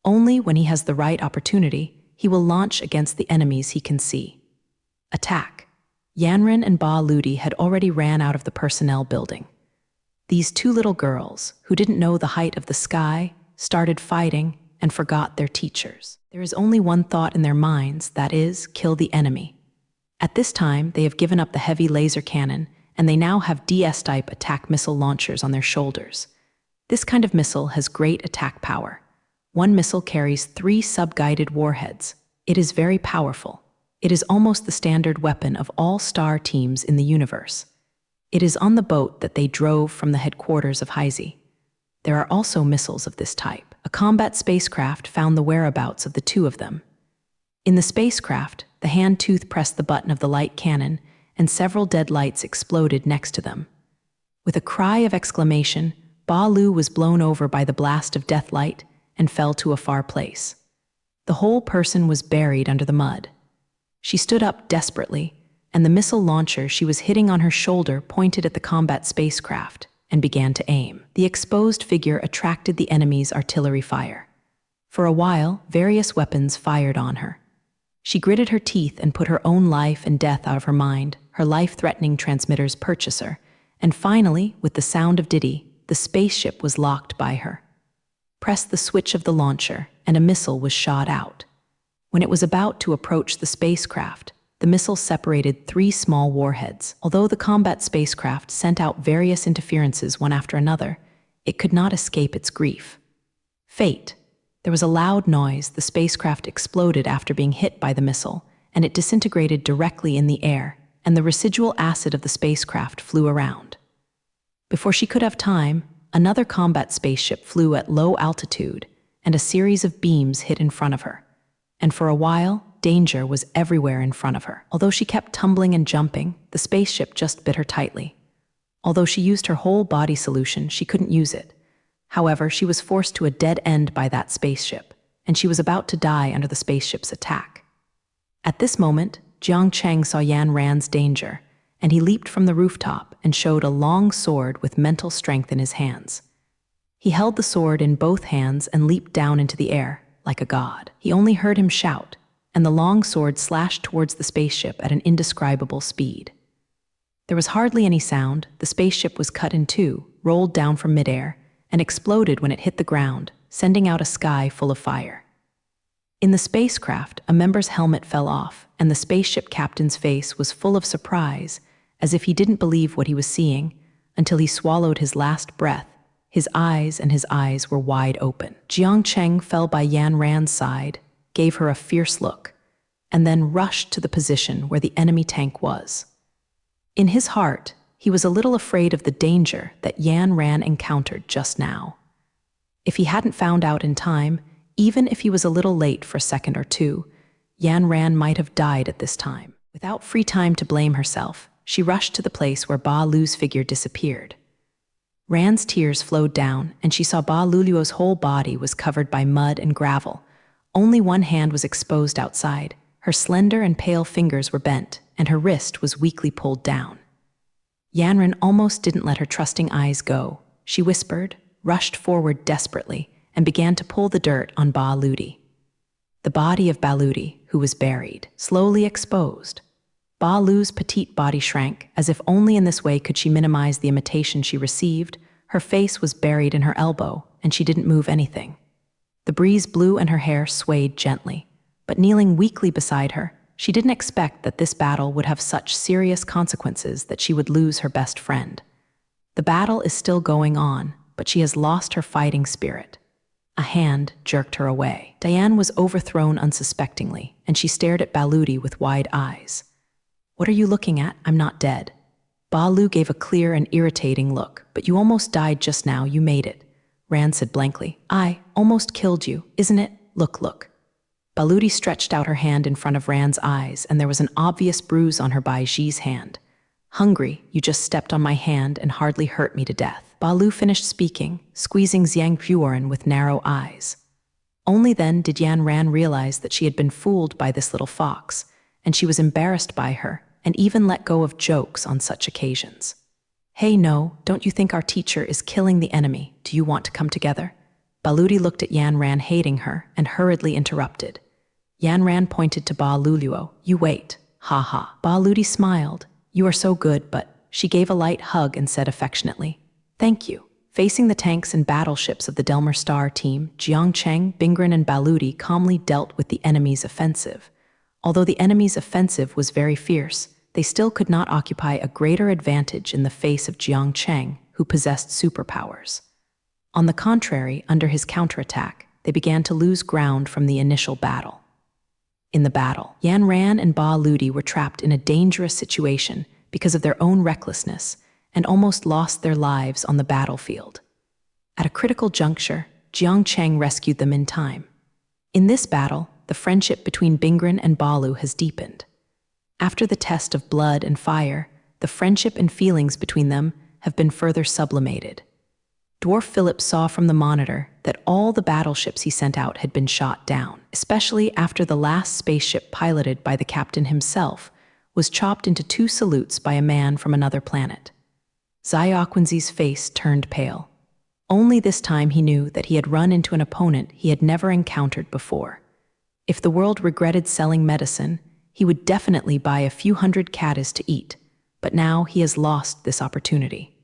Only when he has the right opportunity, he will launch against the enemies he can see. Attack. Yanren and Ba Ludi had already ran out of the personnel building. These two little girls, who didn't know the height of the sky, started fighting and forgot their teachers. There is only one thought in their minds, that is, kill the enemy. At this time, they have given up the heavy laser cannon, and they now have DS-type attack missile launchers on their shoulders. This kind of missile has great attack power. One missile carries 3 sub-guided warheads. It is very powerful. It is almost the standard weapon of all star teams in the universe. It is on the boat that they drove from the headquarters of Heisei. There are also missiles of this type. A combat spacecraft found the whereabouts of the 2 of them. In the spacecraft, the hand tooth pressed the button of the light cannon, and several dead lights exploded next to them. With a cry of exclamation, Ba Lu was blown over by the blast of death light and fell to a far place. The whole person was buried under the mud. She stood up desperately, and the missile launcher she was hitting on her shoulder pointed at the combat spacecraft and began to aim. The exposed figure attracted the enemy's artillery fire. For a while, various weapons fired on her. She gritted her teeth and put her own life and death out of her mind, her life-threatening transmitter's purchaser, and finally, with the sound of Diddy, the spaceship was locked by her. Press the switch of the launcher, and a missile was shot out. When it was about to approach the spacecraft, the missile separated 3 small warheads. Although the combat spacecraft sent out various interferences one after another, it could not escape its grief. Fate. There was a loud noise. The spacecraft exploded after being hit by the missile, and it disintegrated directly in the air, and the residual acid of the spacecraft flew around. Before she could have time, another combat spaceship flew at low altitude, and a series of beams hit in front of her. And for a while, danger was everywhere in front of her. Although she kept tumbling and jumping, the spaceship just bit her tightly. Although she used her whole body solution, she couldn't use it. However, she was forced to a dead end by that spaceship, and she was about to die under the spaceship's attack. At this moment, Jiang Cheng saw Yan Ran's danger, and he leaped from the rooftop and showed a long sword with mental strength in his hands. He held the sword in both hands and leaped down into the air, like a god. He only heard him shout, and the long sword slashed towards the spaceship at an indescribable speed. There was hardly any sound. The spaceship was cut in 2, rolled down from midair, and exploded when it hit the ground, sending out a sky full of fire. In the spacecraft, a member's helmet fell off, and the spaceship captain's face was full of surprise, as if he didn't believe what he was seeing, until he swallowed his last breath. His eyes were wide open. Jiang Cheng fell by Yan Ran's side, gave her a fierce look, and then rushed to the position where the enemy tank was. In his heart, he was a little afraid of the danger that Yan Ran encountered just now. If he hadn't found out in time, even if he was a little late for a second or 2, Yan Ran might have died at this time. Without free time to blame herself, she rushed to the place where Ba Lu's figure disappeared. Ran's tears flowed down, and she saw Ba Luluo's whole body was covered by mud and gravel. Only one hand was exposed outside. Her slender and pale fingers were bent, and her wrist was weakly pulled down. Yanran almost didn't let her trusting eyes go. She whispered, rushed forward desperately, and began to pull the dirt on Ba Ludi. The body of Ba Ludi, who was buried, slowly exposed. Ba Lu's petite body shrank, as if only in this way could she minimize the imitation she received. Her face was buried in her elbow, and she didn't move anything. The breeze blew and her hair swayed gently, but kneeling weakly beside her, she didn't expect that this battle would have such serious consequences that she would lose her best friend. The battle is still going on, but she has lost her fighting spirit. A hand jerked her away. Diane was overthrown unsuspectingly, and she stared at Ba Ludi with wide eyes. "What are you looking at? I'm not dead." Ba Lu gave a clear and irritating look. "But you almost died just now, you made it." Ran said blankly, "I almost killed you, isn't it? Look." Ba Ludi stretched out her hand in front of Ran's eyes, and there was an obvious bruise on her Bai Ji's hand. "Hungry, you just stepped on my hand and hardly hurt me to death." Ba Lu finished speaking, squeezing Xiang Puoren with narrow eyes. Only then did Yan Ran realize that she had been fooled by this little fox, and she was embarrassed by her and even let go of jokes on such occasions. "Hey, no, don't you think our teacher is killing the enemy? Do you want to come together?" Baludi looked at Yan Ran, hating her, and hurriedly interrupted. Yan Ran pointed to Ba Luluo. "You wait. Ha ha." Ba Ludi smiled. "You are so good, but..." She gave a light hug and said affectionately, "Thank you." Facing the tanks and battleships of the Delmer Star team, Jiang Cheng, Bingren, and Baludi calmly dealt with the enemy's offensive. Although the enemy's offensive was very fierce, they still could not occupy a greater advantage in the face of Jiang Cheng, who possessed superpowers. On the contrary, under his counterattack, they began to lose ground from the initial battle. In the battle, Yan Ran and Ba Ludi were trapped in a dangerous situation because of their own recklessness and almost lost their lives on the battlefield. At a critical juncture, Jiang Cheng rescued them in time. In this battle, the friendship between Bingren and Balu has deepened. After the test of blood and fire, the friendship and feelings between them have been further sublimated. Dwarf Philip saw from the monitor that all the battleships he sent out had been shot down, especially after the last spaceship piloted by the captain himself was chopped into 2 salutes by a man from another planet. Xiaoquanzi's face turned pale. Only this time he knew that he had run into an opponent he had never encountered before. If the world regretted selling medicine, he would definitely buy a few hundred caddis to eat, but now he has lost this opportunity.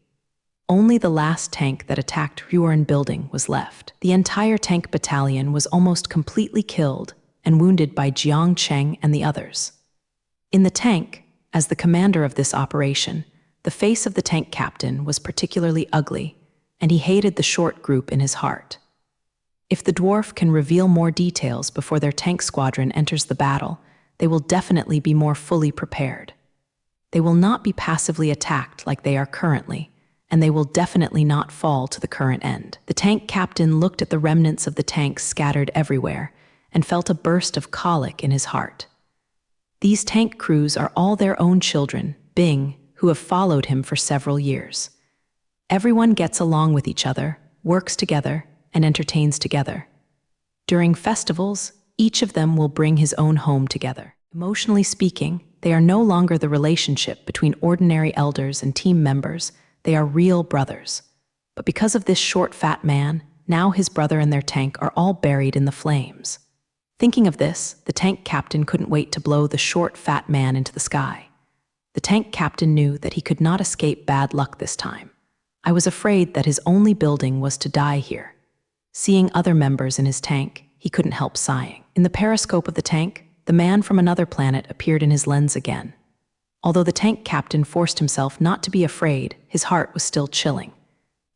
Only the last tank that attacked Ruan building was left. The entire tank battalion was almost completely killed and wounded by Jiang Cheng and the others. In the tank, as the commander of this operation, the face of the tank captain was particularly ugly, and he hated the short group in his heart. If the dwarf can reveal more details before their tank squadron enters the battle, they will definitely be more fully prepared. They will not be passively attacked like they are currently, and they will definitely not fall to the current end. The tank captain looked at the remnants of the tanks scattered everywhere and felt a burst of colic in his heart. These tank crews are all their own children, Bing, who have followed him for several years. Everyone gets along with each other, works together, and entertains together. During festivals, each of them will bring his own home together. Emotionally speaking, they are no longer the relationship between ordinary elders and team members. They are real brothers. But because of this short, fat man, now his brother and their tank are all buried in the flames. Thinking of this, the tank captain couldn't wait to blow the short, fat man into the sky. The tank captain knew that he could not escape bad luck this time. I was afraid that his only building was to die here. Seeing other members in his tank, he couldn't help sighing. In the periscope of the tank, the man from another planet appeared in his lens again. Although the tank captain forced himself not to be afraid, his heart was still chilling.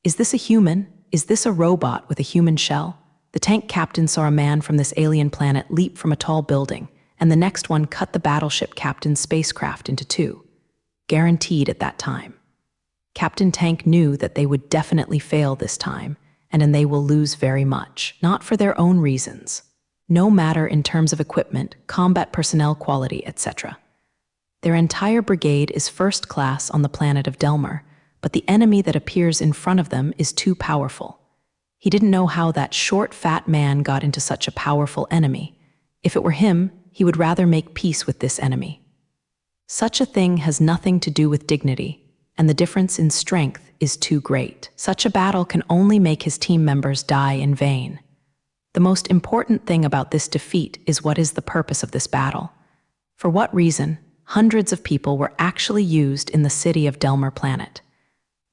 Is this a human? Is this a robot with a human shell? The tank captain saw a man from this alien planet leap from a tall building, and the next one cut the battleship captain's spacecraft into 2. Guaranteed at that time. Captain Tank knew that they would definitely fail this time, and they will lose very much, not for their own reasons. No matter in terms of equipment, combat personnel quality, etc. Their entire brigade is first class on the planet of Delmer, but the enemy that appears in front of them is too powerful. He didn't know how that short, fat man got into such a powerful enemy. If it were him, he would rather make peace with this enemy. Such a thing has nothing to do with dignity, and the difference in strength is too great. Such a battle can only make his team members die in vain. The most important thing about this defeat is what is the purpose of this battle. For what reason, hundreds of people were actually used in the city of Delmer planet.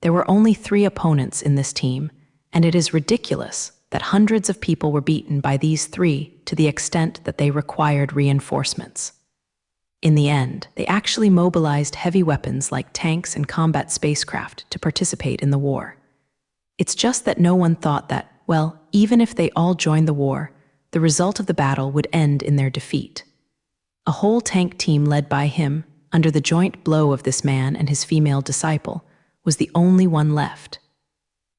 There were only 3 opponents in this team, and it is ridiculous that hundreds of people were beaten by these 3 to the extent that they required reinforcements. In the end, they actually mobilized heavy weapons like tanks and combat spacecraft to participate in the war. It's just that no one thought that, well, even if they all joined the war, the result of the battle would end in their defeat. A whole tank team led by him, under the joint blow of this man and his female disciple, was the only one left.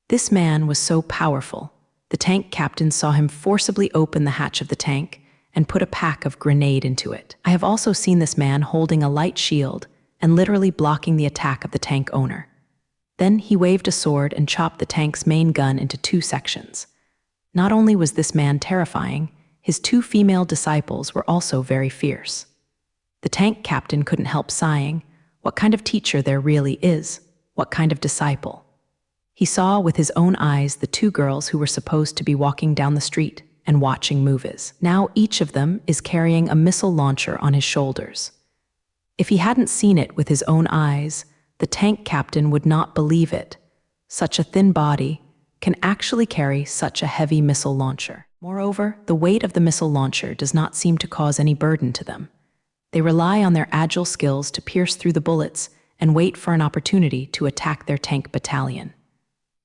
This man was so powerful, the tank captain saw him forcibly open the hatch of the tank and put a pack of grenade into it. I have also seen this man holding a light shield and literally blocking the attack of the tank owner. Then he waved a sword and chopped the tank's main gun into 2 sections. Not only was this man terrifying, his 2 female disciples were also very fierce. The tank captain couldn't help sighing. What kind of teacher there really is? What kind of disciple? He saw with his own eyes the two girls who were supposed to be walking down the street and watching movies. Now each of them is carrying a missile launcher on his shoulders. If he hadn't seen it with his own eyes, the tank captain would not believe it. Such a thin body can actually carry such a heavy missile launcher. Moreover, the weight of the missile launcher does not seem to cause any burden to them. They rely on their agile skills to pierce through the bullets and wait for an opportunity to attack their tank battalion.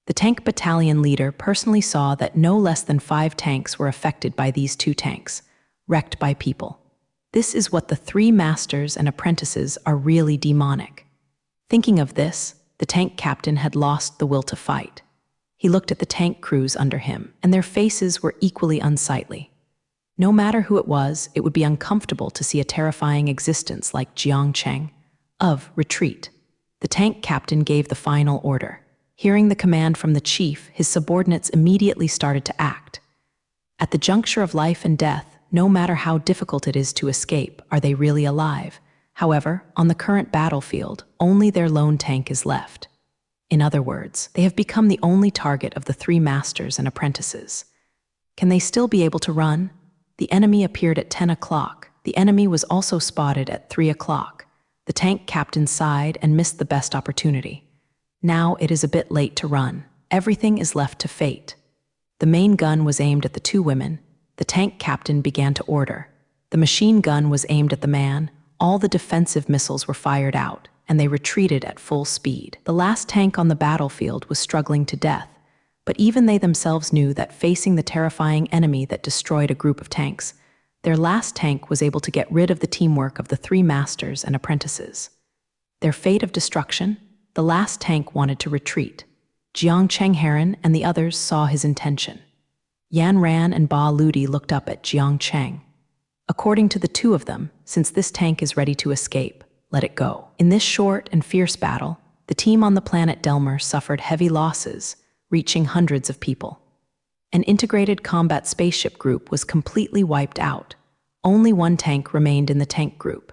The tank battalion leader personally saw that no less than 5 tanks were affected by these 2 tanks, wrecked by people. This is what the 3 masters and apprentices are really demonic. Thinking of this, the tank captain had lost the will to fight. He looked at the tank crews under him, and their faces were equally unsightly. No matter who it was, it would be uncomfortable to see a terrifying existence like Jiang Cheng. Of retreat. The tank captain gave the final order. Hearing the command from the chief, his subordinates immediately started to act. At the juncture of life and death, no matter how difficult it is to escape, are they really alive? However, on the current battlefield, only their lone tank is left. In other words, they have become the only target of the 3 masters and apprentices. Can they still be able to run? The enemy appeared at 10 o'clock. The enemy was also spotted at 3 o'clock. The tank captain sighed and missed the best opportunity. Now it is a bit late to run. Everything is left to fate. The main gun was aimed at the 2 women. The tank captain began to order. The machine gun was aimed at the man. All the defensive missiles were fired out, and they retreated at full speed. The last tank on the battlefield was struggling to death, but even they themselves knew that facing the terrifying enemy that destroyed a group of tanks, their last tank was able to get rid of the teamwork of the 3 masters and apprentices. Their fate of destruction? The last tank wanted to retreat. Jiang Cheng Heron and the others saw his intention. Yan Ran and Ba Ludi looked up at Jiang Cheng. According to the 2 of them, since this tank is ready to escape, let it go. In this short and fierce battle, the team on the planet Delmer suffered heavy losses, reaching hundreds of people. An integrated combat spaceship group was completely wiped out. Only 1 tank remained in the tank group.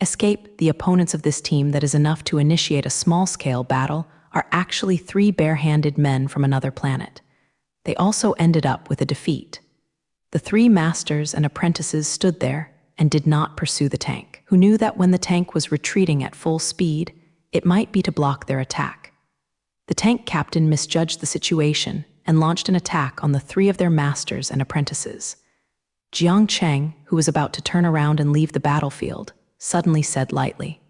Escape, the opponents of this team that is enough to initiate a small-scale battle, are actually 3 bare-handed men from another planet. They also ended up with a defeat. The 3 masters and apprentices stood there and did not pursue the tank, who knew that when the tank was retreating at full speed, it might be to block their attack. The tank captain misjudged the situation and launched an attack on the 3 of their masters and apprentices. Jiang Cheng, who was about to turn around and leave the battlefield, suddenly said lightly.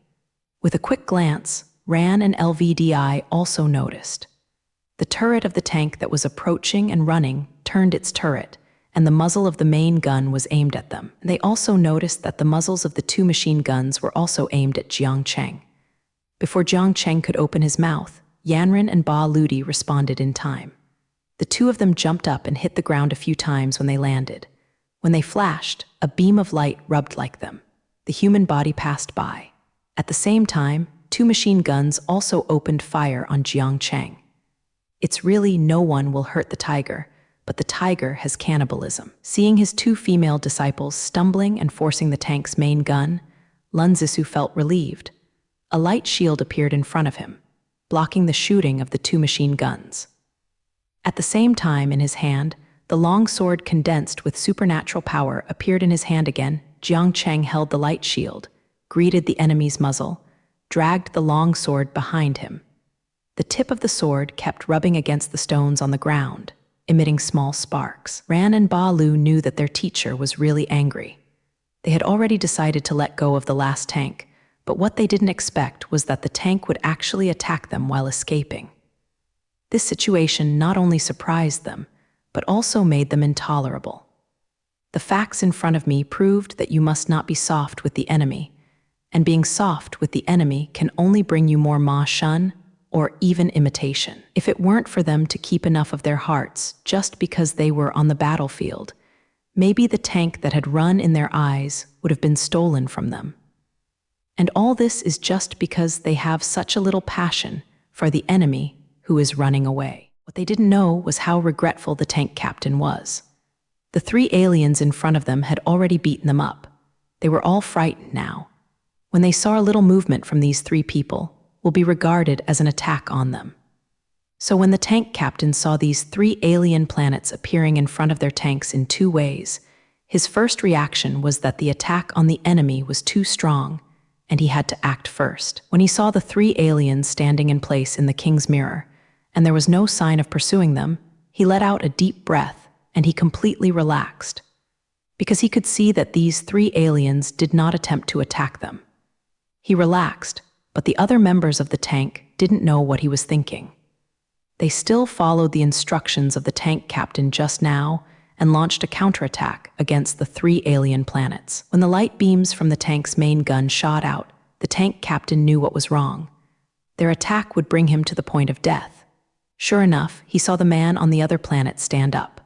With a quick glance, Ran and LVDI also noticed. The turret of the tank that was approaching and running turned its turret, and the muzzle of the main gun was aimed at them. They also noticed that the muzzles of the 2 machine guns were also aimed at Jiang Cheng. Before Jiang Cheng could open his mouth, Yanran and Ba Ludi responded in time. The 2 of them jumped up and hit the ground a few times when they landed. When they flashed, a beam of light rubbed like them. The human body passed by. At the same time, 2 machine guns also opened fire on Jiang Cheng. It's really no one will hurt the tiger, but the tiger has cannibalism. Seeing his 2 female disciples stumbling and forcing the tank's main gun, Lun Zissou felt relieved. A light shield appeared in front of him, blocking the shooting of the 2 machine guns. At the same time, in his hand, the long sword condensed with supernatural power appeared in his hand again. Jiang Cheng held the light shield, greeted the enemy's muzzle, dragged the long sword behind him. The tip of the sword kept rubbing against the stones on the ground, emitting small sparks. Ran and Ba Lu knew that their teacher was really angry. They had already decided to let go of the last tank, but what they didn't expect was that the tank would actually attack them while escaping. This situation not only surprised them, but also made them intolerable. The facts in front of me proved that you must not be soft with the enemy, and being soft with the enemy can only bring you more ma shun or even imitation. If it weren't for them to keep enough of their hearts just because they were on the battlefield, maybe the tank that had run in their eyes would have been stolen from them. And all this is just because they have such a little passion for the enemy who is running away. What they didn't know was how regretful the tank captain was. The 3 aliens in front of them had already beaten them up. They were all frightened now. when they saw a little movement from these three people, will be regarded as an attack on them. So when the tank captain saw these three alien planets appearing in front of their tanks in two ways, his first reaction was that the attack on the enemy was too strong, and he had to act first. When he saw the three aliens standing in place in the king's mirror, and there was no sign of pursuing them, he let out a deep breath, and he completely relaxed, because he could see that these three aliens did not attempt to attack them. He relaxed, but the other members of the tank didn't know what he was thinking. They still followed the instructions of the tank captain just now and launched a counterattack against the three alien planets. When the light beams from the tank's main gun shot out, the tank captain knew what was wrong. Their attack would bring him to the point of death. Sure enough, he saw the man on the other planet stand up.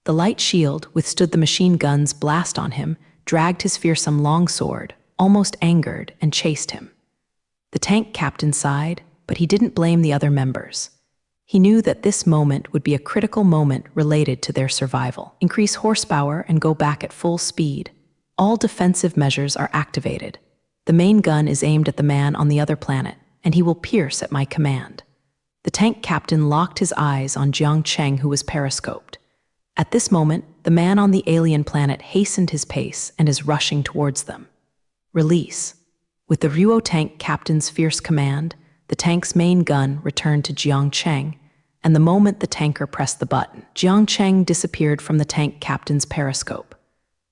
The light shield withstood the machine gun's blast on him, dragged his fearsome longsword, almost angered, and chased him. The tank captain sighed, but he didn't blame the other members. He knew that this moment would be a critical moment related to their survival. Increase horsepower and go back at full speed. All defensive measures are activated. The main gun is aimed at the man on the other planet, and he will pierce at my command. The tank captain locked his eyes on Jiang Cheng, who was periscoped. At this moment, the man on the alien planet hastened his pace and is rushing towards them. Release. With the Ruo tank captain's fierce command, the tank's main gun returned to Jiang Cheng, and the moment the tanker pressed the button, Jiang Cheng disappeared from the tank captain's periscope.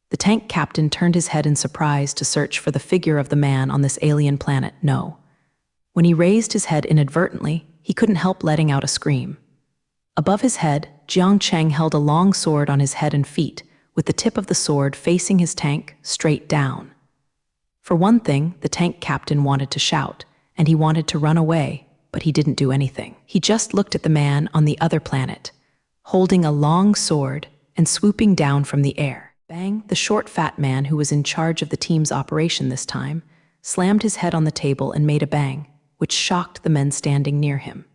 The tank captain turned his head in surprise to search for the figure of the man on this alien planet. No. When he raised his head inadvertently, he couldn't help letting out a scream. Above his head, Jiang Cheng held a long sword on his head and feet, with the tip of the sword facing his tank straight down. For one thing, the tank captain wanted to shout, and he wanted to run away, but he didn't do anything. He just looked at the man on the other planet, holding a long sword and swooping down from the air. Bang! The short, fat man who was in charge of the team's operation this time slammed his head on the table and made a bang, which shocked the men standing near him.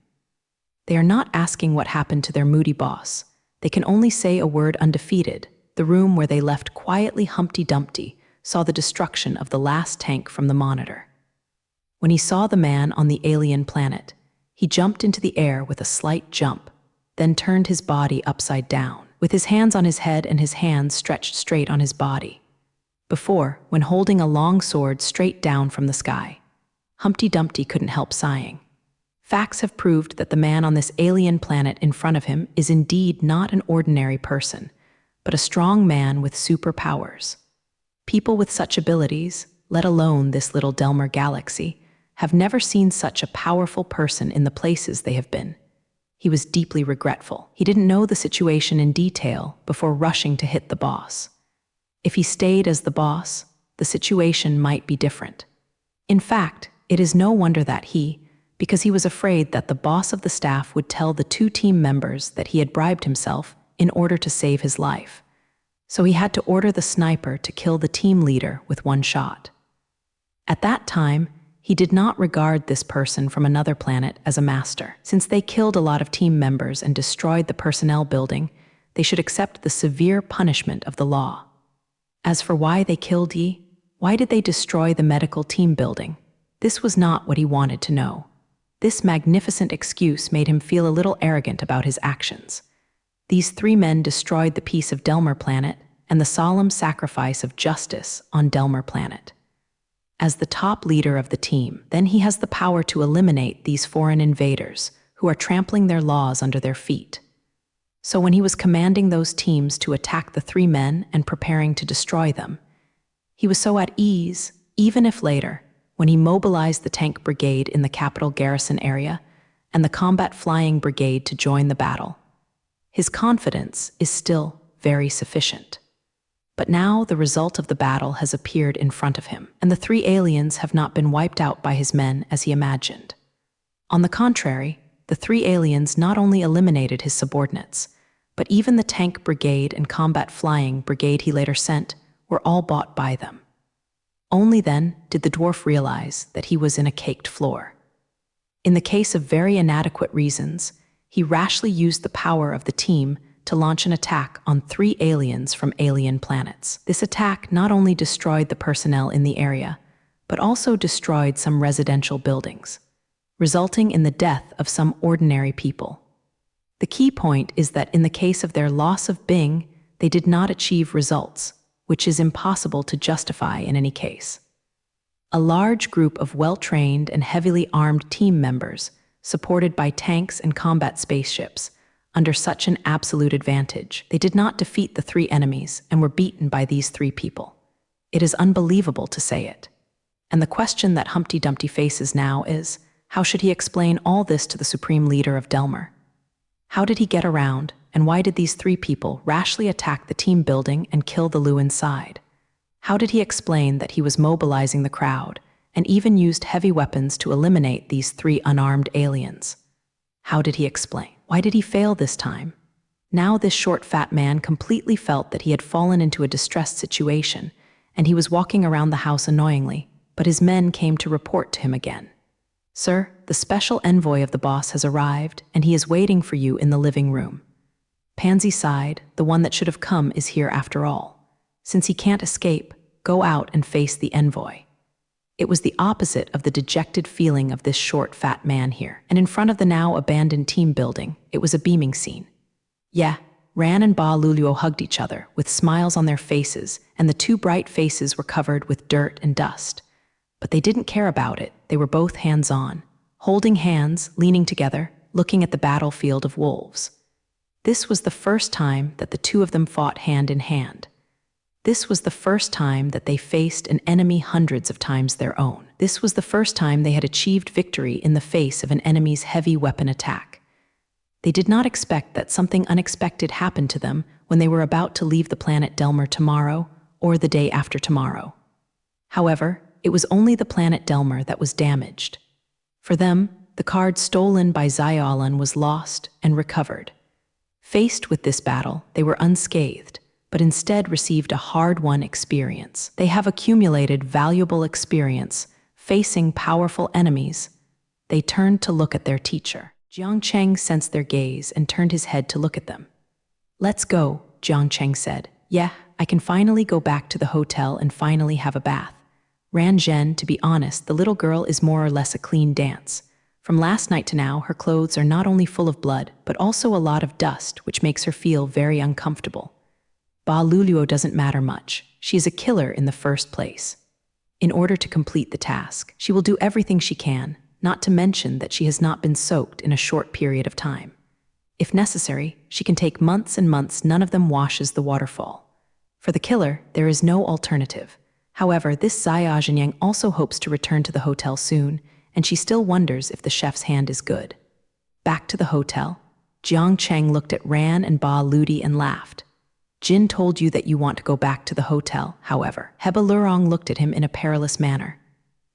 They are not asking what happened to their moody boss. They can only say a word: undefeated. The room where they left quietly Humpty Dumpty saw the destruction of the last tank from the monitor. When he saw the man on the alien planet, he jumped into the air with a slight jump, then turned his body upside down, with his hands on his head and his hands stretched straight on his body. Before, when holding a long sword straight down from the sky, Humpty Dumpty couldn't help sighing. Facts have proved that the man on this alien planet in front of him is indeed not an ordinary person, but a strong man with superpowers. People with such abilities, let alone this little Delmer galaxy, have never seen such a powerful person in the places they have been. He was deeply regretful. He didn't know the situation in detail before rushing to hit the boss. If he stayed as the boss, the situation might be different. In fact, it is no wonder that because he was afraid that the boss of the staff would tell the two team members that he had bribed himself in order to save his life. So he had to order the sniper to kill the team leader with one shot. At that time, he did not regard this person from another planet as a master. Since they killed a lot of team members and destroyed the personnel building, they should accept the severe punishment of the law. As for why they killed Yi, why did they destroy the medical team building? This was not what he wanted to know. This magnificent excuse made him feel a little arrogant about his actions. These three men destroyed the peace of Delmer planet and the solemn sacrifice of justice on Delmer planet. As the top leader of the team, then he has the power to eliminate these foreign invaders who are trampling their laws under their feet. So when he was commanding those teams to attack the three men and preparing to destroy them, he was so at ease, even if later, when he mobilized the tank brigade in the capital garrison area and the combat flying brigade to join the battle, his confidence is still very sufficient. But now the result of the battle has appeared in front of him, and the three aliens have not been wiped out by his men as he imagined. On the contrary, the three aliens not only eliminated his subordinates, but even the tank brigade and combat flying brigade he later sent were all bought by them. Only then did the dwarf realize that he was in a caked floor. In the case of very inadequate reasons, he rashly used the power of the team to launch an attack on three aliens from alien planets. This attack not only destroyed the personnel in the area, but also destroyed some residential buildings, resulting in the death of some ordinary people. The key point is that in the case of their loss of Bing, they did not achieve results, which is impossible to justify in any case. A large group of well-trained and heavily armed team members, supported by tanks and combat spaceships, under such an absolute advantage, they did not defeat the three enemies and were beaten by these three people. It is unbelievable to say it. And the question that Humpty Dumpty faces now is, how should he explain all this to the supreme leader of Delmer? How did he get around, and why did these three people rashly attack the team building and kill the Lu inside? How did he explain that he was mobilizing the crowd and even used heavy weapons to eliminate these three unarmed aliens? How did he explain? Why did he fail this time? Now this short fat man completely felt that he had fallen into a distressed situation, and he was walking around the house annoyingly, but his men came to report to him again. Sir, the special envoy of the boss has arrived, and he is waiting for you in the living room. Pansy sighed, the one that should have come is here after all. Since he can't escape, go out and face the envoy. It was the opposite of the dejected feeling of this short, fat man here, and in front of the now abandoned team building, it was a beaming scene. Yeah, Ran and Ba Luluo hugged each other, with smiles on their faces, and the two bright faces were covered with dirt and dust. But they didn't care about it, they were both hands-on, holding hands, leaning together, looking at the battlefield of wolves. This was the first time that the two of them fought hand in hand. This was the first time that they faced an enemy hundreds of times their own. This was the first time they had achieved victory in the face of an enemy's heavy weapon attack. They did not expect that something unexpected happened to them when they were about to leave the planet Delmer tomorrow or the day after tomorrow. However, it was only the planet Delmer that was damaged. For them, the card stolen by Xiolan was lost and recovered. Faced with this battle, they were unscathed, but instead received a hard-won experience. They have accumulated valuable experience facing powerful enemies. They turned to look at their teacher. Jiang Cheng sensed their gaze and turned his head to look at them. Let's go, Jiang Cheng said. Yeah, I can finally go back to the hotel and finally have a bath. Ran Zhen, to be honest, the little girl is more or less a clean dance. From last night to now, her clothes are not only full of blood, but also a lot of dust, which makes her feel very uncomfortable. Ba Luluo doesn't matter much. She is a killer in the first place. In order to complete the task, she will do everything she can, not to mention that she has not been soaked in a short period of time. If necessary, she can take months and months, none of them washes the waterfall. For the killer, there is no alternative. However, this Xia Zhenyang also hopes to return to the hotel soon, and she still wonders if the chef's hand is good. Back to the hotel, Jiang Cheng looked at Ran and Ba Ludi and laughed. Jin told you that you want to go back to the hotel, however. Heba Lurong looked at him in a perilous manner.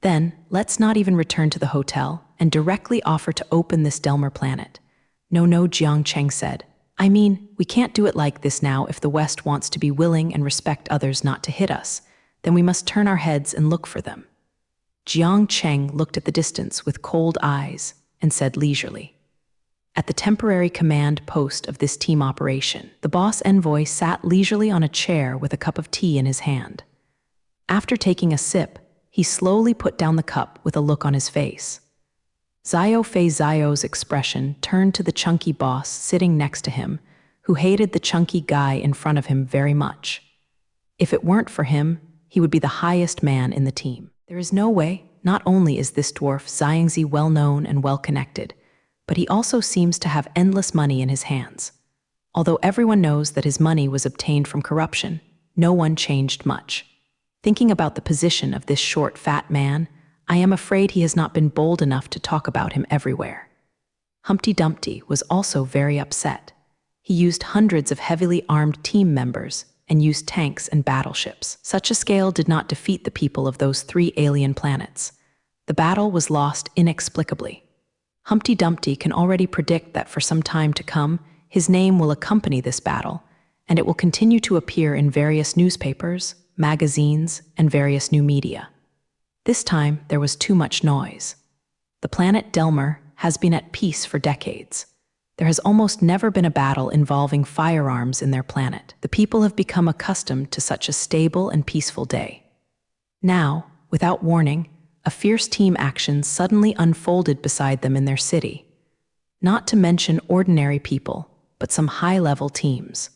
Then, let's not even return to the hotel and directly offer to open this Delmer planet. No, Jiang Cheng said. I mean, we can't do it like this now. If the West wants to be willing and respect others not to hit us, then we must turn our heads and look for them. Jiang Cheng looked at the distance with cold eyes and said leisurely. At the temporary command post of this team operation, the boss envoy sat leisurely on a chair with a cup of tea in his hand. After taking a sip, he slowly put down the cup with a look on his face. Zio Fei Zio's expression turned to the chunky boss sitting next to him, who hated the chunky guy in front of him very much. If it weren't for him, he would be the highest man in the team. There is no way. Not only is this dwarf Xiangzi well-known and well-connected, but he also seems to have endless money in his hands. Although everyone knows that his money was obtained from corruption, no one changed much. Thinking about the position of this short, fat man, I am afraid he has not been bold enough to talk about him everywhere. Humpty Dumpty was also very upset. He used hundreds of heavily armed team members and used tanks and battleships. Such a scale did not defeat the people of those three alien planets. The battle was lost inexplicably. Humpty Dumpty can already predict that for some time to come, his name will accompany this battle, and it will continue to appear in various newspapers, magazines, and various new media. This time, there was too much noise. The planet Delmer has been at peace for decades. There has almost never been a battle involving firearms in their planet. The people have become accustomed to such a stable and peaceful day. Now, without warning, a fierce team action suddenly unfolded beside them in their city. Not to mention ordinary people, but some high-level teams.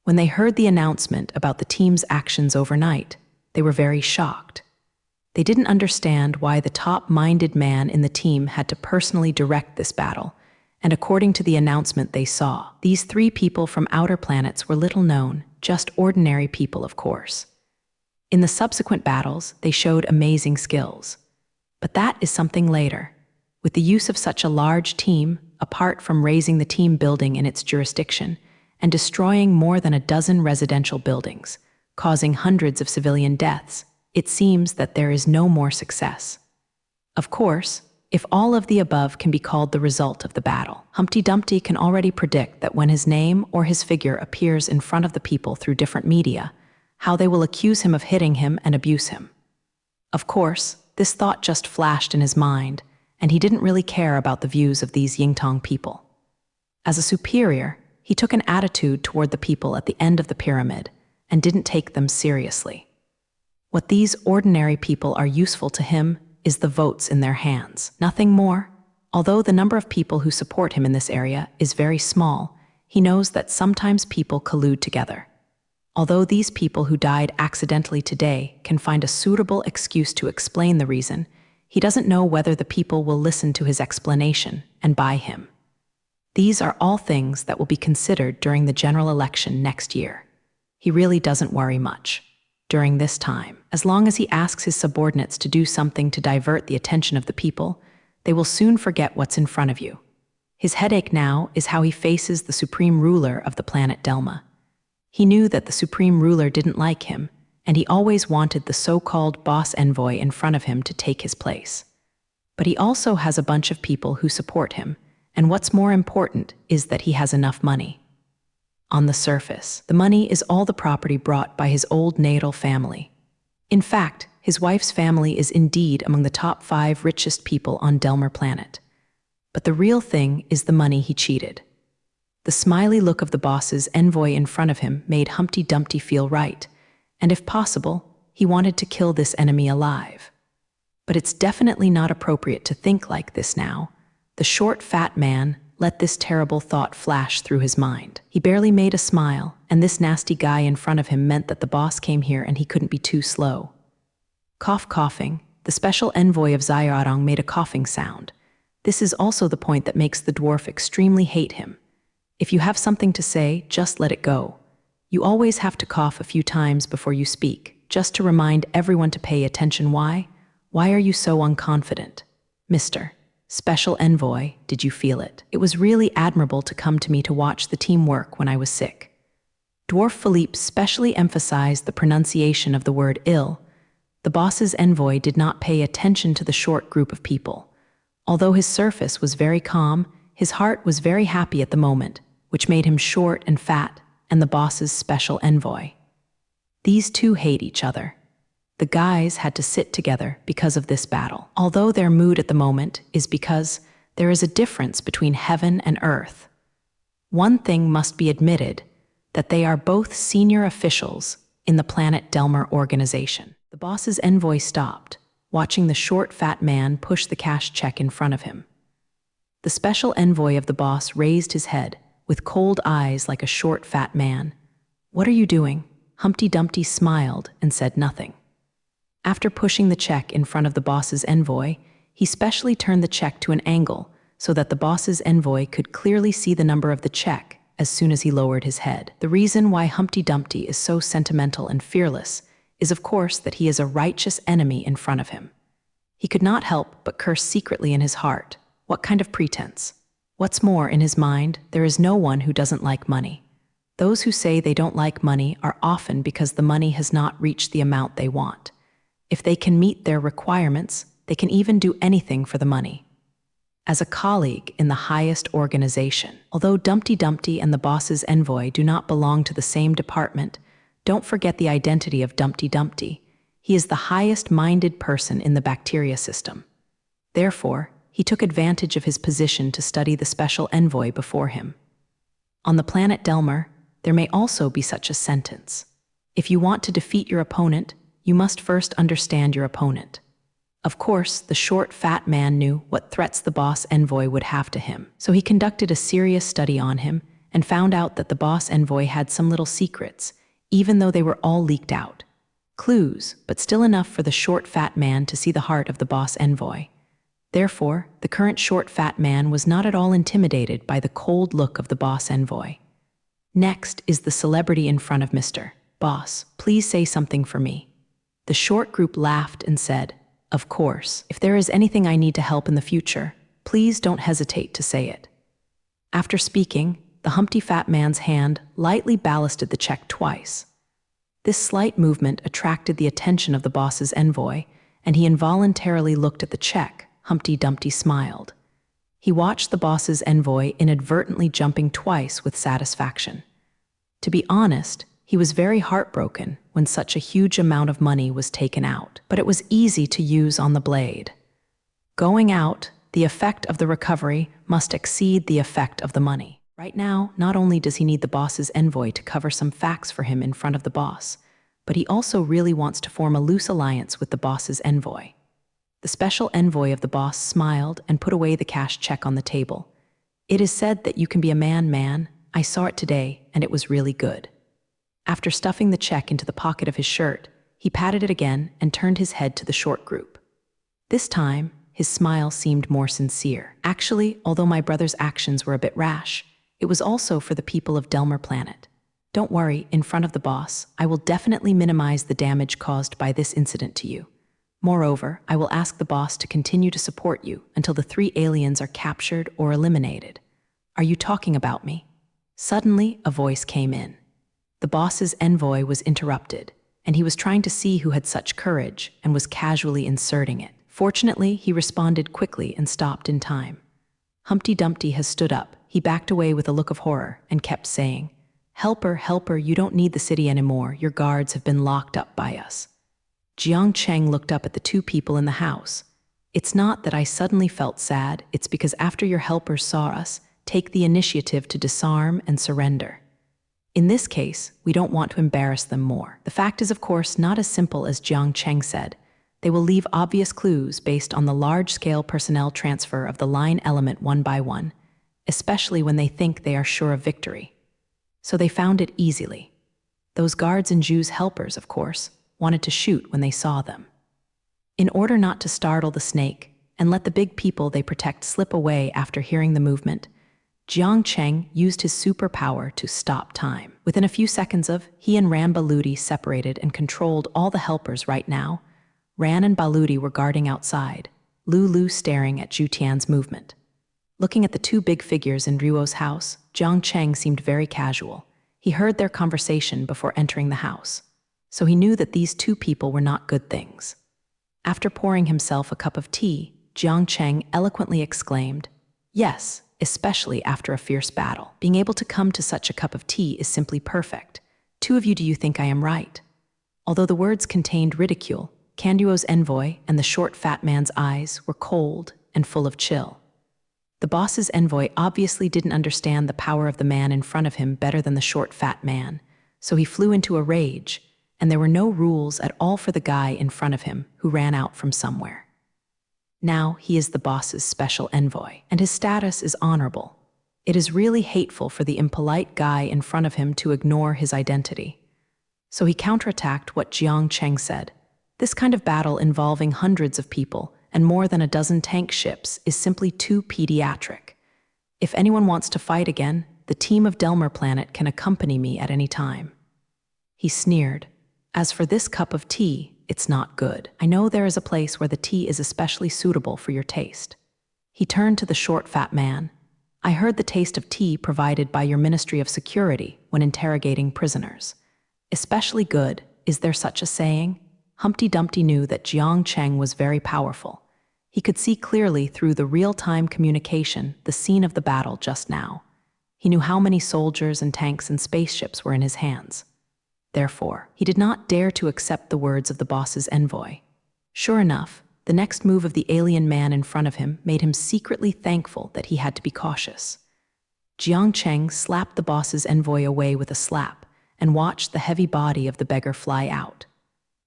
When they heard the announcement about the team's actions overnight, they were very shocked. They didn't understand why the top-minded man in the team had to personally direct this battle, and according to the announcement they saw, these 3 people from outer planets were little known, just ordinary people, of course. In the subsequent battles, they showed amazing skills. But that is something later. With the use of such a large team, apart from raising the team building in its jurisdiction, and destroying more than a dozen residential buildings, causing hundreds of civilian deaths, it seems that there is no more success. Of course, if all of the above can be called the result of the battle, Humpty Dumpty can already predict that when his name or his figure appears in front of the people through different media, how they will accuse him of hitting him and abuse him. Of course, this thought just flashed in his mind, and he didn't really care about the views of these Yingtong people. As a superior, he took an attitude toward the people at the end of the pyramid and didn't take them seriously. What these ordinary people are useful to him is the votes in their hands, nothing more. Although the number of people who support him in this area is very small, he knows that sometimes people collude together. Although these people who died accidentally today can find a suitable excuse to explain the reason, he doesn't know whether the people will listen to his explanation and buy him. These are all things that will be considered during the general election next year. He really doesn't worry much. During this time, as long as he asks his subordinates to do something to divert the attention of the people, they will soon forget what's in front of you. His headache now is how he faces the supreme ruler of the planet Delma. He knew that the supreme ruler didn't like him, and he always wanted the so-called boss envoy in front of him to take his place. But he also has a bunch of people who support him, and what's more important is that he has enough money. On the surface, the money is all the property brought by his old natal family. In fact, his wife's family is indeed among the top 5 richest people on Delmer planet. But the real thing is the money he cheated. The smiley look of the boss's envoy in front of him made Humpty Dumpty feel right, and if possible, he wanted to kill this enemy alive. But it's definitely not appropriate to think like this now. The short, fat man let this terrible thought flash through his mind. He barely made a smile, and this nasty guy in front of him meant that the boss came here and he couldn't be too slow. Coughing, the special envoy of Zayarong made a coughing sound. This is also the point that makes the dwarf extremely hate him. If you have something to say, just let it go. You always have to cough a few times before you speak, just to remind everyone to pay attention. Why? Why are you so unconfident? Mr. Special Envoy, did you feel it? It was really admirable to come to me to watch the team work when I was sick. Dwarf Philippe specially emphasized the pronunciation of the word ill. The boss's envoy did not pay attention to the short group of people. Although his surface was very calm, his heart was very happy at the moment, which made him short and fat, and the boss's special envoy. These two hate each other. The guys had to sit together because of this battle. Although their mood at the moment is because there is a difference between heaven and earth. One thing must be admitted, that they are both senior officials in the Planet Delmer organization. The boss's envoy stopped, watching the short, fat man push the cash check in front of him. The special envoy of the boss raised his head, with cold eyes like a short, fat man. "What are you doing?" Humpty Dumpty smiled and said nothing. After pushing the check in front of the boss's envoy, he specially turned the check to an angle so that the boss's envoy could clearly see the number of the check as soon as he lowered his head. The reason why Humpty Dumpty is so sentimental and fearless is, of course, that he is a righteous enemy in front of him. He could not help but curse secretly in his heart. What kind of pretense? What's more, in his mind, there is no one who doesn't like money. Those who say they don't like money are often because the money has not reached the amount they want. If they can meet their requirements, they can even do anything for the money. As a colleague in the highest organization, although Dumpty Dumpty and the boss's envoy do not belong to the same department, don't forget the identity of Dumpty Dumpty. He is the highest-minded person in the bacteria system. Therefore, he took advantage of his position to study the special envoy before him. On the planet Delmer, there may also be such a sentence. If you want to defeat your opponent, You must first understand your opponent. Of course, the short, fat man knew what threats the boss envoy would have to him, so he conducted a serious study on him and found out that the boss envoy had some little secrets, even though they were all leaked out. Clues, but still enough for the short, fat man to see the heart of the boss envoy. Therefore, the current short, fat man was not at all intimidated by the cold look of the boss envoy. Next is the celebrity in front of Mr. Boss, please say something for me. The short group laughed and said, of course, if there is anything I need to help in the future, please don't hesitate to say it. After speaking, the humpty fat man's hand lightly ballasted the check twice. This slight movement attracted the attention of the boss's envoy, and he involuntarily looked at the check. Humpty Dumpty smiled. He watched the boss's envoy inadvertently jumping twice with satisfaction. To be honest, he was very heartbroken when such a huge amount of money was taken out, but it was easy to use on the blade. Going out, the effect of the recovery must exceed the effect of the money. Right now, not only does he need the boss's envoy to cover some facts for him in front of the boss, but he also really wants to form a loose alliance with the boss's envoy. The special envoy of the boss smiled and put away the cash check on the table. It is said that you can be a man. I saw it today, and it was really good. After stuffing the check into the pocket of his shirt, he patted it again and turned his head to the short group. This time, his smile seemed more sincere. Actually, although my brother's actions were a bit rash, it was also for the people of Delmer Planet. Don't worry, in front of the boss, I will definitely minimize the damage caused by this incident to you. Moreover, I will ask the boss to continue to support you until the 3 aliens are captured or eliminated. Are you talking about me? Suddenly, a voice came in. The boss's envoy was interrupted, and he was trying to see who had such courage and was casually inserting it. Fortunately, he responded quickly and stopped in time. Humpty Dumpty has stood up. He backed away with a look of horror and kept saying, "Helper, helper, you don't need the city anymore. Your guards have been locked up by us." Jiang Cheng looked up at the 2 people in the house. It's not that I suddenly felt sad, it's because after your helpers saw us, take the initiative to disarm and surrender. In this case, we don't want to embarrass them more. The fact is, of course, not as simple as Jiang Cheng said. They will leave obvious clues based on the large-scale personnel transfer of the line element one by one, especially when they think they are sure of victory. So they found it easily. Those guards and Jews' helpers, of course, wanted to shoot when they saw them. In order not to startle the snake and let the big people they protect slip away after hearing the movement, Jiang Cheng used his superpower to stop time. Within a few seconds he and Ran Baludi separated and controlled all the helpers right now. Ran and Baludi were guarding outside, Lulu staring at Zhu Tian's movement. Looking at the 2 big figures in Ruo's house, Jiang Cheng seemed very casual. He heard their conversation before entering the house, so he knew that these 2 people were not good things. After pouring himself a cup of tea, Jiang Cheng eloquently exclaimed, "Yes, especially after a fierce battle. Being able to come to such a cup of tea is simply perfect. 2 of you, do you think I am right?" Although the words contained ridicule, Kanduo's envoy and the short fat man's eyes were cold and full of chill. The boss's envoy obviously didn't understand the power of the man in front of him better than the short fat man, so he flew into a rage, and there were no rules at all for the guy in front of him who ran out from somewhere. Now he is the boss's special envoy, and his status is honorable. It is really hateful for the impolite guy in front of him to ignore his identity. So he counterattacked what Jiang Cheng said. This kind of battle involving hundreds of people and more than a dozen tank ships is simply too pediatric. If anyone wants to fight again, the team of Delmer Planet can accompany me at any time. He sneered. As for this cup of tea, it's not good. I know there is a place where the tea is especially suitable for your taste. He turned to the short fat man. I heard the taste of tea provided by your Ministry of Security when interrogating prisoners. Especially good, is there such a saying? Humpty Dumpty knew that Jiang Cheng was very powerful. He could see clearly through the real-time communication the scene of the battle just now. He knew how many soldiers and tanks and spaceships were in his hands. Therefore, he did not dare to accept the words of the boss's envoy. Sure enough, the next move of the alien man in front of him made him secretly thankful that he had to be cautious. Jiang Cheng slapped the boss's envoy away with a slap and watched the heavy body of the beggar fly out.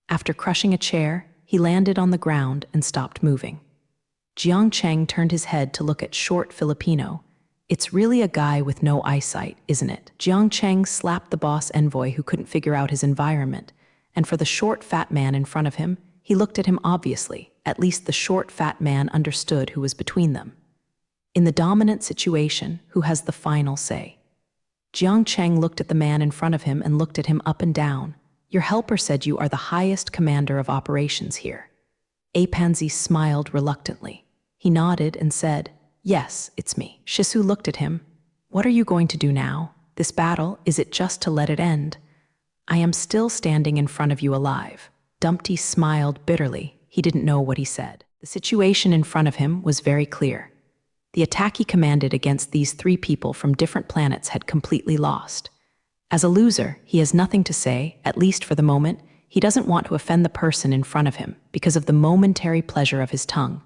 After crushing a chair, he landed on the ground and stopped moving. Jiang Cheng turned his head to look at short Filipino. It's really a guy with no eyesight, isn't it? Jiang Cheng slapped the boss envoy who couldn't figure out his environment, and for the short fat man in front of him, he looked at him obviously. At least the short fat man understood who was between them. In the dominant situation, who has the final say? Jiang Cheng looked at the man in front of him and looked at him up and down. Your helper said you are the highest commander of operations here. Pansy smiled reluctantly. He nodded and said, yes, it's me. Shisu looked at him. What are you going to do now? This battle, is it just to let it end? I am still standing in front of you alive. Dumpty smiled bitterly. He didn't know what he said. The situation in front of him was very clear. The attack he commanded against these three people from different planets had completely lost. As a loser, he has nothing to say, at least for the moment. He doesn't want to offend the person in front of him because of the momentary pleasure of his tongue.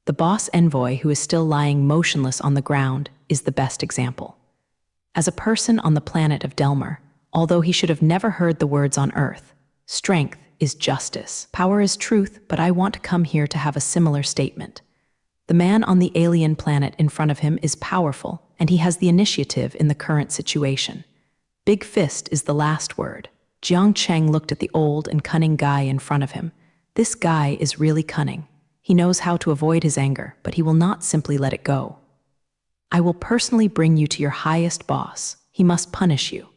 The boss envoy, who is still lying motionless on the ground, is the best example. As a person on the planet of Delmer, although he should have never heard the words on Earth, strength is justice, power is truth, but I want to come here to have a similar statement. The man on the alien planet in front of him is powerful, and he has the initiative in the current situation. Big fist is the last word. Jiang Cheng looked at the old and cunning guy in front of him. This guy is really cunning. He knows how to avoid his anger, but he will not simply let it go. I will personally bring you to your highest boss. He must punish you.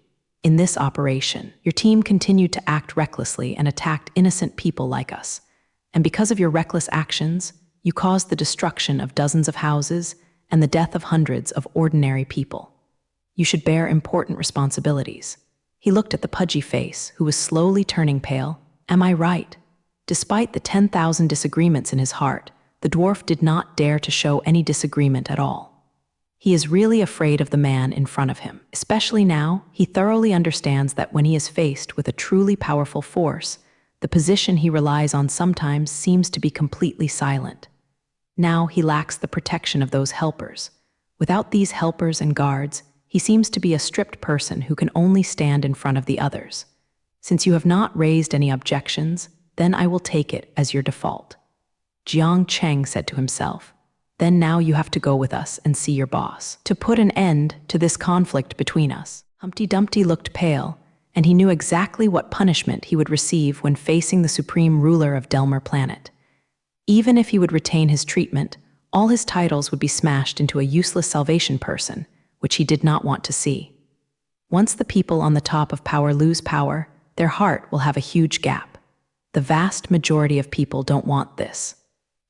In this operation, your team continued to act recklessly and attacked innocent people like us. And because of your reckless actions, you caused the destruction of dozens of houses and the death of hundreds of ordinary people. You should bear important responsibilities. He looked at the pudgy face, who was slowly turning pale. Am I right? Despite the 10,000 disagreements in his heart, the dwarf did not dare to show any disagreement at all. He is really afraid of the man in front of him. Especially now, he thoroughly understands that when he is faced with a truly powerful force, the position he relies on sometimes seems to be completely silent. Now he lacks the protection of those helpers. Without these helpers and guards, he seems to be a stripped person who can only stand in front of the others. Since you have not raised any objections, then I will take it as your default. Jiang Cheng said to himself, then now you have to go with us and see your boss, to put an end to this conflict between us. Humpty Dumpty looked pale, and he knew exactly what punishment he would receive when facing the supreme ruler of Delmer Planet. Even if he would retain his treatment, all his titles would be smashed into a useless salvation person, which he did not want to see. Once the people on the top of power lose power, their heart will have a huge gap. The vast majority of people don't want this.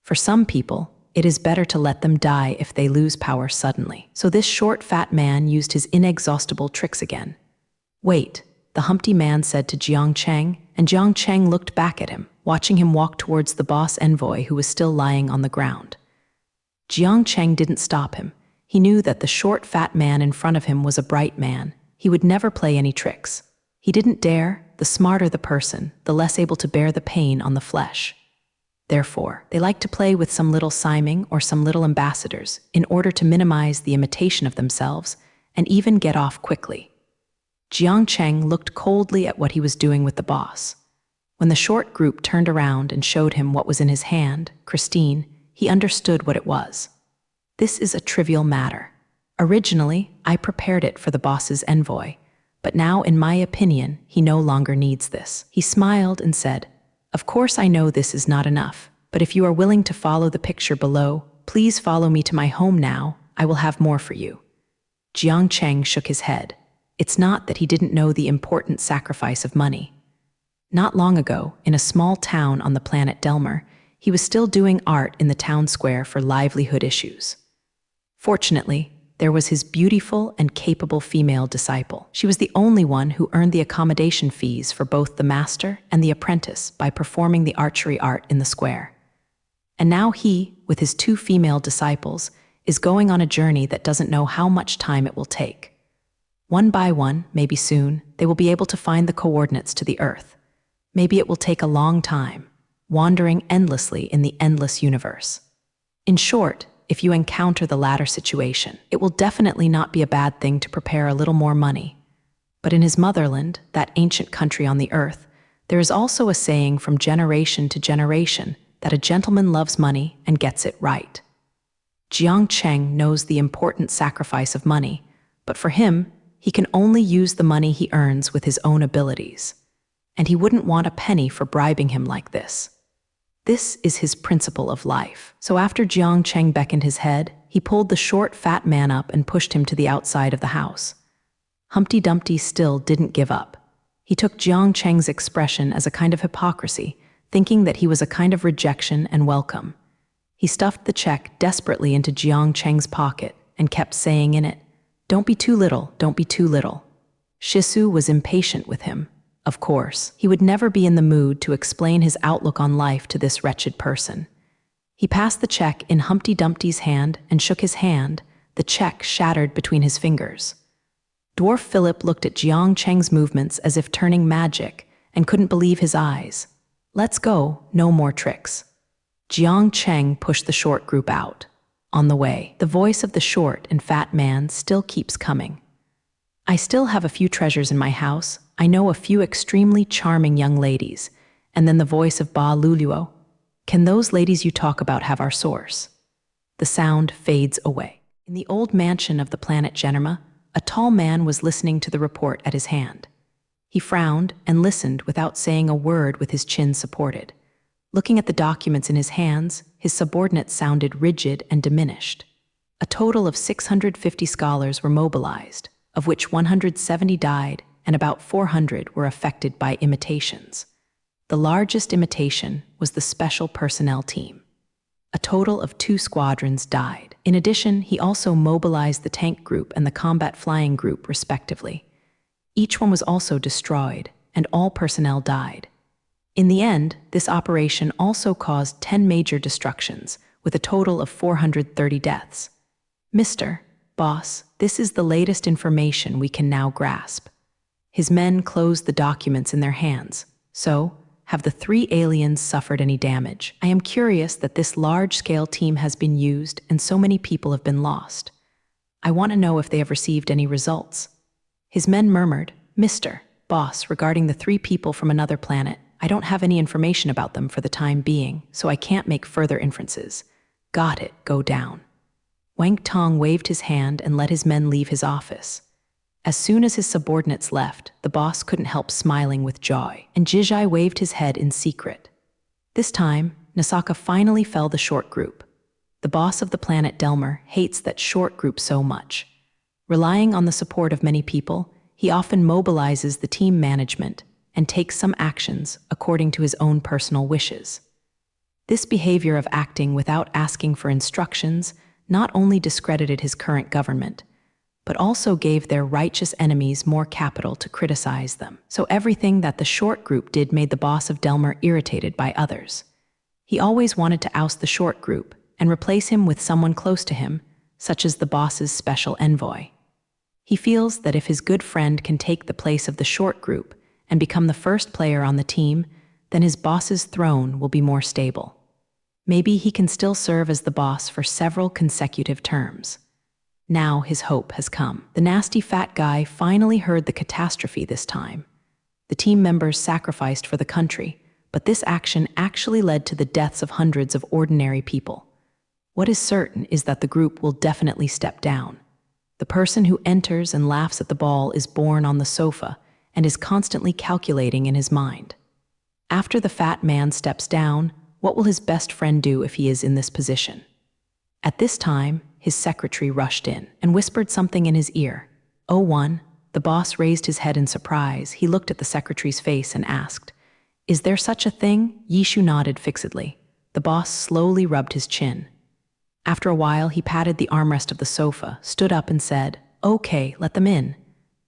For some people, it is better to let them die if they lose power suddenly. So this short, fat man used his inexhaustible tricks again. Wait, the Humpty man said to Jiang Cheng, and Jiang Cheng looked back at him, watching him walk towards the boss envoy who was still lying on the ground. Jiang Cheng didn't stop him. He knew that the short, fat man in front of him was a bright man. He would never play any tricks. He didn't dare. The smarter the person, the less able to bear the pain on the flesh. Therefore, they like to play with some little siming or some little ambassadors in order to minimize the imitation of themselves and even get off quickly. Jiang Cheng looked coldly at what he was doing with the boss. When the short group turned around and showed him what was in his hand, Christine, he understood what it was. This is a trivial matter. Originally, I prepared it for the boss's envoy, but now, in my opinion, he no longer needs this. He smiled and said, of course I know this is not enough, but if you are willing to follow the picture below, please follow me to my home now. I will have more for you. Jiang Cheng shook his head. It's not that he didn't know the important sacrifice of money. Not long ago, in a small town on the planet Delmer, he was still doing art in the town square for livelihood issues. Fortunately, there was his beautiful and capable female disciple. She was the only one who earned the accommodation fees for both the master and the apprentice by performing the archery art in the square. And now he, with his two female disciples, is going on a journey that doesn't know how much time it will take. One by one, maybe soon, they will be able to find the coordinates to the Earth. Maybe it will take a long time, wandering endlessly in the endless universe. In short, if you encounter the latter situation, it will definitely not be a bad thing to prepare a little more money. But in his motherland, that ancient country on the Earth, There is also a saying from generation to generation that a gentleman loves money and gets it right. Jiang Cheng knows the important sacrifice of money, but for him, he can only use the money he earns with his own abilities. And he wouldn't want a penny for bribing him like this. This is his principle of life. So after Jiang Cheng beckoned his head, he pulled the short, fat man up and pushed him to the outside of the house. Humpty Dumpty still didn't give up. He took Jiang Cheng's expression as a kind of hypocrisy, thinking that he was a kind of rejection and welcome. He stuffed the check desperately into Jiang Cheng's pocket and kept saying in it, "Don't be too little, don't be too little." Shisu was impatient with him. Of course, he would never be in the mood to explain his outlook on life to this wretched person. He passed the check in Humpty Dumpty's hand and shook his hand, the check shattered between his fingers. Dwarf Philip looked at Jiang Cheng's movements as if turning magic and couldn't believe his eyes. "Let's go, no more tricks." Jiang Cheng pushed the short group out. On the way, the voice of the short and fat man still keeps coming. "I still have a few treasures in my house. I know a few extremely charming young ladies." And then the voice of Ba Luluo. "Can those ladies you talk about have our source?" The sound fades away. In the old mansion of the planet Generma, a tall man was listening to the report at his hand. He frowned and listened without saying a word with his chin supported. Looking at the documents in his hands, his subordinates sounded rigid and diminished. A total of 650 scholars were mobilized, of which 170 died and about 400 were affected by imitations. The largest imitation was the special personnel team. A total of 2 squadrons died. In addition, he also mobilized the tank group and the combat flying group, respectively. Each one was also destroyed, and all personnel died. In the end, this operation also caused 10 major destructions, with a total of 430 deaths. "Mr. Boss, this is the latest information we can now grasp." His men closed the documents in their hands. "So, have the 3 aliens suffered any damage? I am curious that this large-scale team has been used and so many people have been lost. I want to know if they have received any results." His men murmured, "Mr. Boss, regarding the 3 people from another planet, I don't have any information about them for the time being, so I can't make further inferences." "Got it, go down." Wang Tong waved his hand and let his men leave his office. As soon as his subordinates left, the boss couldn't help smiling with joy, and Jizhai waved his head in secret. This time, Nasaka finally fell the short group. The boss of the planet Delmer hates that short group so much. Relying on the support of many people, he often mobilizes the team management and takes some actions according to his own personal wishes. This behavior of acting without asking for instructions not only discredited his current government, but also gave their righteous enemies more capital to criticize them. So everything that the short group did made the boss of Delmer irritated by others. He always wanted to oust the short group and replace him with someone close to him, such as the boss's special envoy. He feels that if his good friend can take the place of the short group and become the first player on the team, then his boss's throne will be more stable. Maybe he can still serve as the boss for several consecutive terms. Now his hope has come. The nasty fat guy finally heard the catastrophe this time. The team members sacrificed for the country, but this action actually led to the deaths of hundreds of ordinary people. What is certain is that the group will definitely step down. The person who enters and laughs at the ball is born on the sofa and is constantly calculating in his mind. After the fat man steps down, what will his best friend do if he is in this position? At this time, his secretary rushed in and whispered something in his ear. "Oh, one." The boss raised his head in surprise. He looked at the secretary's face and asked, "Is there such a thing?" Yishu nodded fixedly. The boss slowly rubbed his chin. After a while, he patted the armrest of the sofa, stood up and said, "Okay, let them in."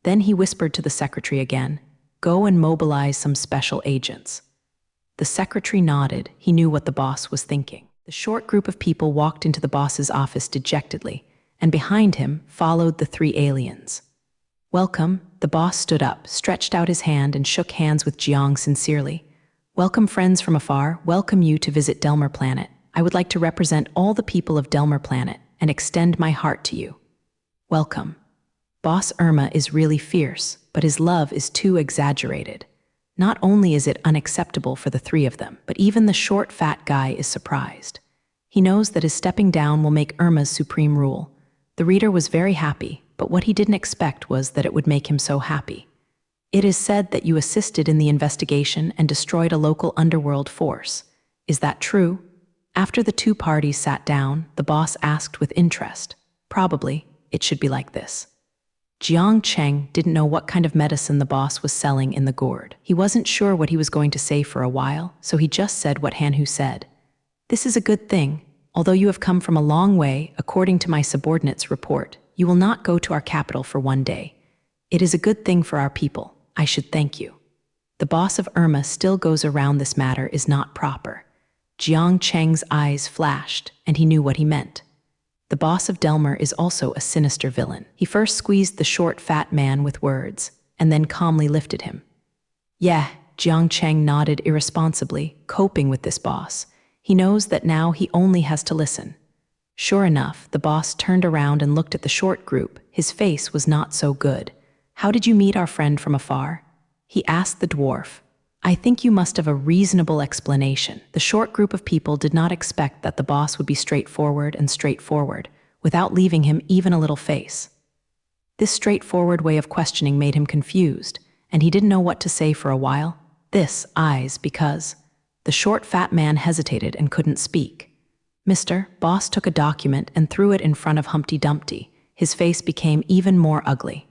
Then he whispered to the secretary again, "Go and mobilize some special agents." The secretary nodded. He knew what the boss was thinking. The short group of people walked into the boss's office dejectedly, and behind him followed the 3 aliens. "Welcome." The boss stood up, stretched out his hand, and shook hands with Jiang sincerely. "Welcome, friends from afar. Welcome you to visit Delmer Planet. I would like to represent all the people of Delmer Planet and extend my heart to you. Welcome." Boss Irma is really fierce, but his love is too exaggerated. Not only is it unacceptable for the three of them, but even the short, fat guy is surprised. He knows that his stepping down will make Irma's supreme rule. The reader was very happy, but what he didn't expect was that it would make him so happy. It is said that you assisted in the investigation and destroyed a local underworld force. Is that true? After the two parties sat down, the boss asked with interest. Probably, it should be like this. Jiang Cheng didn't know what kind of medicine the boss was selling in the gourd. He wasn't sure what he was going to say for a while, so he just said what Hanhu said. This is a good thing. Although you have come from a long way, according to my subordinate's report, you will not go to our capital for one day. It is a good thing for our people. I should thank you. The boss of Irma still goes around this matter is not proper. Jiang Cheng's eyes flashed, and he knew what he meant. The boss of Delmer is also a sinister villain. He first squeezed the short, fat man with words, and then calmly lifted him. Yeah, Jiang Cheng nodded irresponsibly, coping with this boss. He knows that now he only has to listen. Sure enough, the boss turned around and looked at the short group. His face was not so good. How did you meet our friend from afar? He asked the dwarf. I think you must have a reasonable explanation. The short group of people did not expect that the boss would be straightforward, without leaving him even a little face. This straightforward way of questioning made him confused, and he didn't know what to say for a while. Because the short, fat man hesitated and couldn't speak. Mr. Boss took a document and threw it in front of Humpty Dumpty. His face became even more ugly.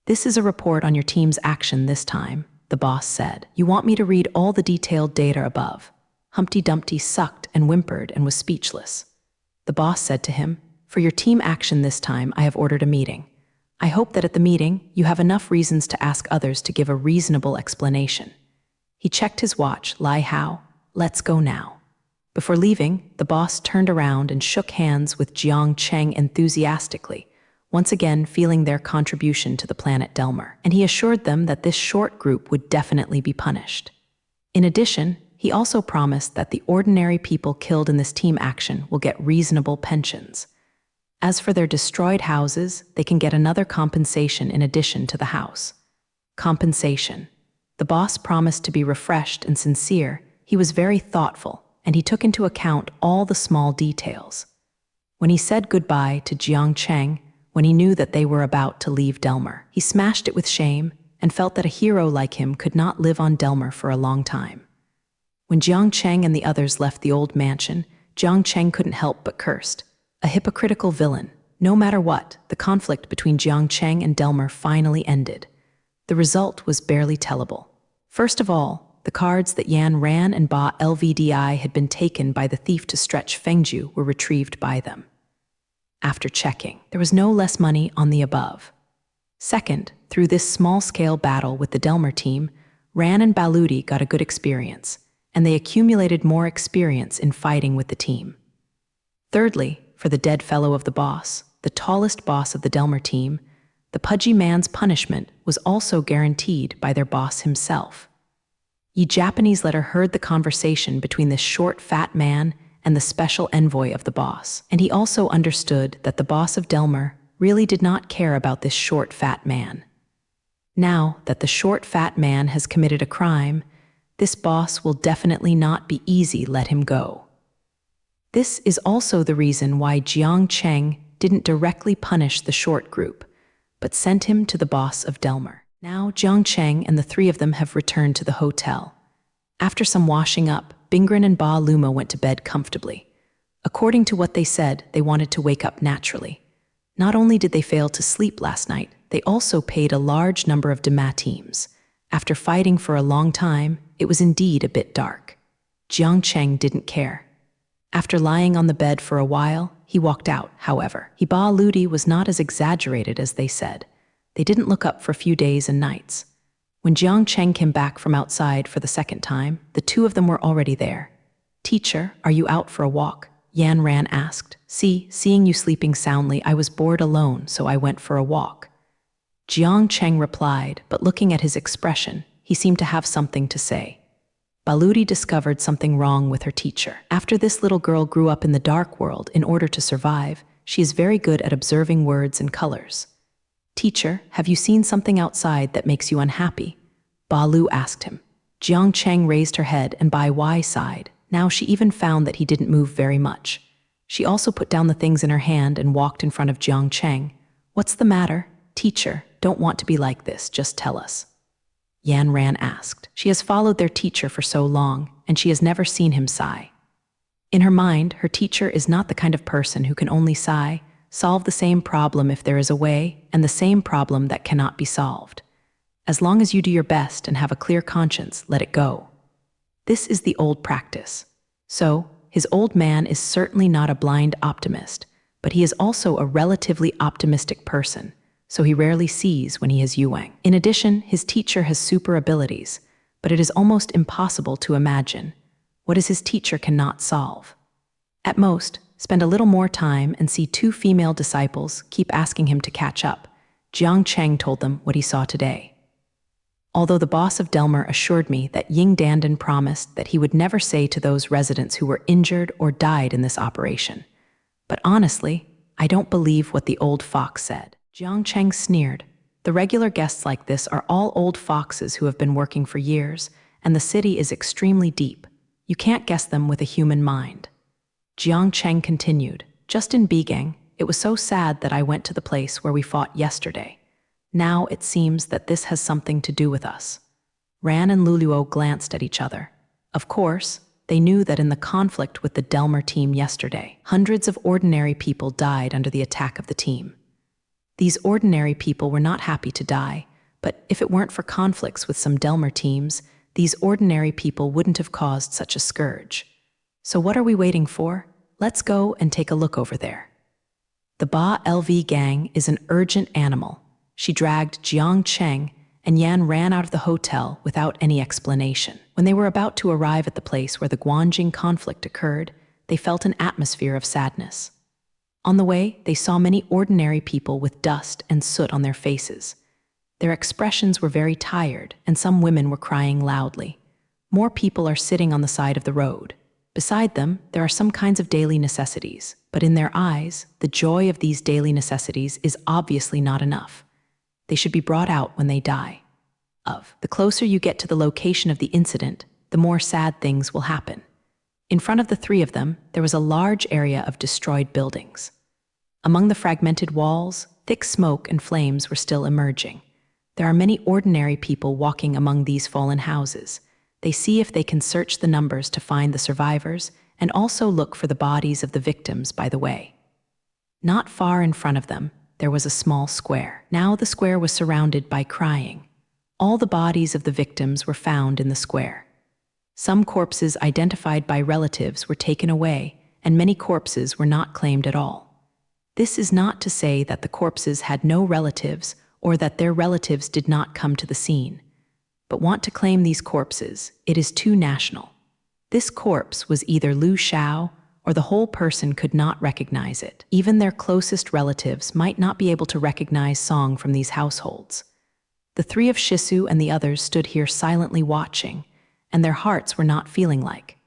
This is a report on your team's action this time, the boss said. You want me to read all the detailed data above? Humpty Dumpty sucked and whimpered and was speechless. The boss said to him, for your team action this time, I have ordered a meeting. I hope that at the meeting, you have enough reasons to ask others to give a reasonable explanation. He checked his watch. Lai Hao, let's go now. Before leaving, the boss turned around and shook hands with Jiang Cheng enthusiastically, once again feeling their contribution to the planet Delmer, and he assured them that this short group would definitely be punished. In addition, he also promised that the ordinary people killed in this team action will get reasonable pensions. As for their destroyed houses, they can get another compensation in addition to the house. Compensation. The boss promised to be refreshed and sincere. He was very thoughtful, and he took into account all the small details. When he said goodbye to Jiang Cheng, when he knew that they were about to leave Delmer, he smashed it with shame and felt that a hero like him could not live on Delmer for a long time. When Jiang Cheng and the others left the old mansion, Jiang Cheng couldn't help but cursed. A hypocritical villain. No matter what, the conflict between Jiang Cheng and Delmer finally ended. The result was barely tellable. First of all, the cards that Yan Ran and Ba Lvdi had been taken by the thief to stretch Fengju were retrieved by them. After checking, there was no less money on the above. Second, through this small-scale battle with the Delmer team, Ran and Baludi got a good experience, and they accumulated more experience in fighting with the team. Thirdly, for the dead fellow of the boss, the tallest boss of the Delmer team, the pudgy man's punishment was also guaranteed by their boss himself. Ye Japanese letter heard the conversation between this short, fat man and the special envoy of the boss, and he also understood that the boss of Delmer really did not care about this short, fat man. Now that the short, fat man has committed a crime, this boss will definitely not be easy let him go. This is also the reason why Jiang Cheng didn't directly punish the short group, but sent him to the boss of Delmer. Now Jiang Cheng and the three of them have returned to the hotel. After some washing up, Bingren and Ba Luma went to bed comfortably. According to what they said, they wanted to wake up naturally. Not only did they fail to sleep last night, they also paid a large number of teams. After fighting for a long time, it was indeed a bit dark. Jiang Cheng didn't care. After lying on the bed for a while, he walked out, however. Ba Ludi was not as exaggerated as they said. They didn't look up for a few days and nights. When Jiang Cheng came back from outside for the second time, the two of them were already there. Teacher, are you out for a walk? Yan Ran asked. Seeing you sleeping soundly, I was bored alone, so I went for a walk. Jiang Cheng replied, but looking at his expression, he seemed to have something to say. Baludi discovered something wrong with her teacher. After this little girl grew up in the dark world in order to survive, she is very good at observing words and colors. Teacher, have you seen something outside that makes you unhappy? Balu asked him. Jiang Cheng raised her head and Bai Wai sighed. Now she even found that he didn't move very much. She also put down the things in her hand and walked in front of Jiang Cheng. "What's the matter? Teacher, don't want to be like this, just tell us." Yan Ran asked. She has followed their teacher for so long, and she has never seen him sigh. In her mind, her teacher is not the kind of person who can only sigh, solve the same problem if there is a way, and the same problem that cannot be solved. As long as you do your best and have a clear conscience, let it go. This is the old practice. So, his old man is certainly not a blind optimist, but he is also a relatively optimistic person, so he rarely sees when he has yuang. In addition, his teacher has super abilities, but it is almost impossible to imagine what is his teacher cannot solve. At most, spend a little more time and see two female disciples keep asking him to catch up. Jiang Cheng told them what he saw today. Although the boss of Delmer assured me that Ying Dandan promised that he would never say to those residents who were injured or died in this operation. But honestly, I don't believe what the old fox said. Jiang Cheng sneered. The regular guests like this are all old foxes who have been working for years, and the city is extremely deep. You can't guess them with a human mind. Jiang Cheng continued. Just in Bigang, it was so sad that I went to the place where we fought yesterday. Now it seems that this has something to do with us. Ran and Luluo glanced at each other. Of course, they knew that in the conflict with the Delmer team yesterday, hundreds of ordinary people died under the attack of the team. These ordinary people were not happy to die, but if it weren't for conflicts with some Delmer teams, these ordinary people wouldn't have caused such a scourge. So what are we waiting for? Let's go and take a look over there. The Ba LV gang is an urgent animal. She dragged Jiang Cheng, and Yan ran out of the hotel without any explanation. When they were about to arrive at the place where the Guanjing conflict occurred, they felt an atmosphere of sadness. On the way, they saw many ordinary people with dust and soot on their faces. Their expressions were very tired, and some women were crying loudly. More people are sitting on the side of the road. Beside them, there are some kinds of daily necessities, but in their eyes, the joy of these daily necessities is obviously not enough. They should be brought out when they die. The closer you get to the location of the incident, the more sad things will happen. In front of the three of them, there was a large area of destroyed buildings. Among the fragmented walls, thick smoke and flames were still emerging. There are many ordinary people walking among these fallen houses. They see if they can search the numbers to find the survivors and also look for the bodies of the victims by the way. Not far in front of them, there was a small square. Now the square was surrounded by crying. All the bodies of the victims were found in the square. Some corpses identified by relatives were taken away, and many corpses were not claimed at all. This is not to say that the corpses had no relatives or that their relatives did not come to the scene. But want to claim these corpses, it is too national. This corpse was either Lu Shao, or the whole person could not recognize it. Even their closest relatives might not be able to recognize Song from these households. The three of Shisu and the others stood here silently watching, and their hearts were not feeling like.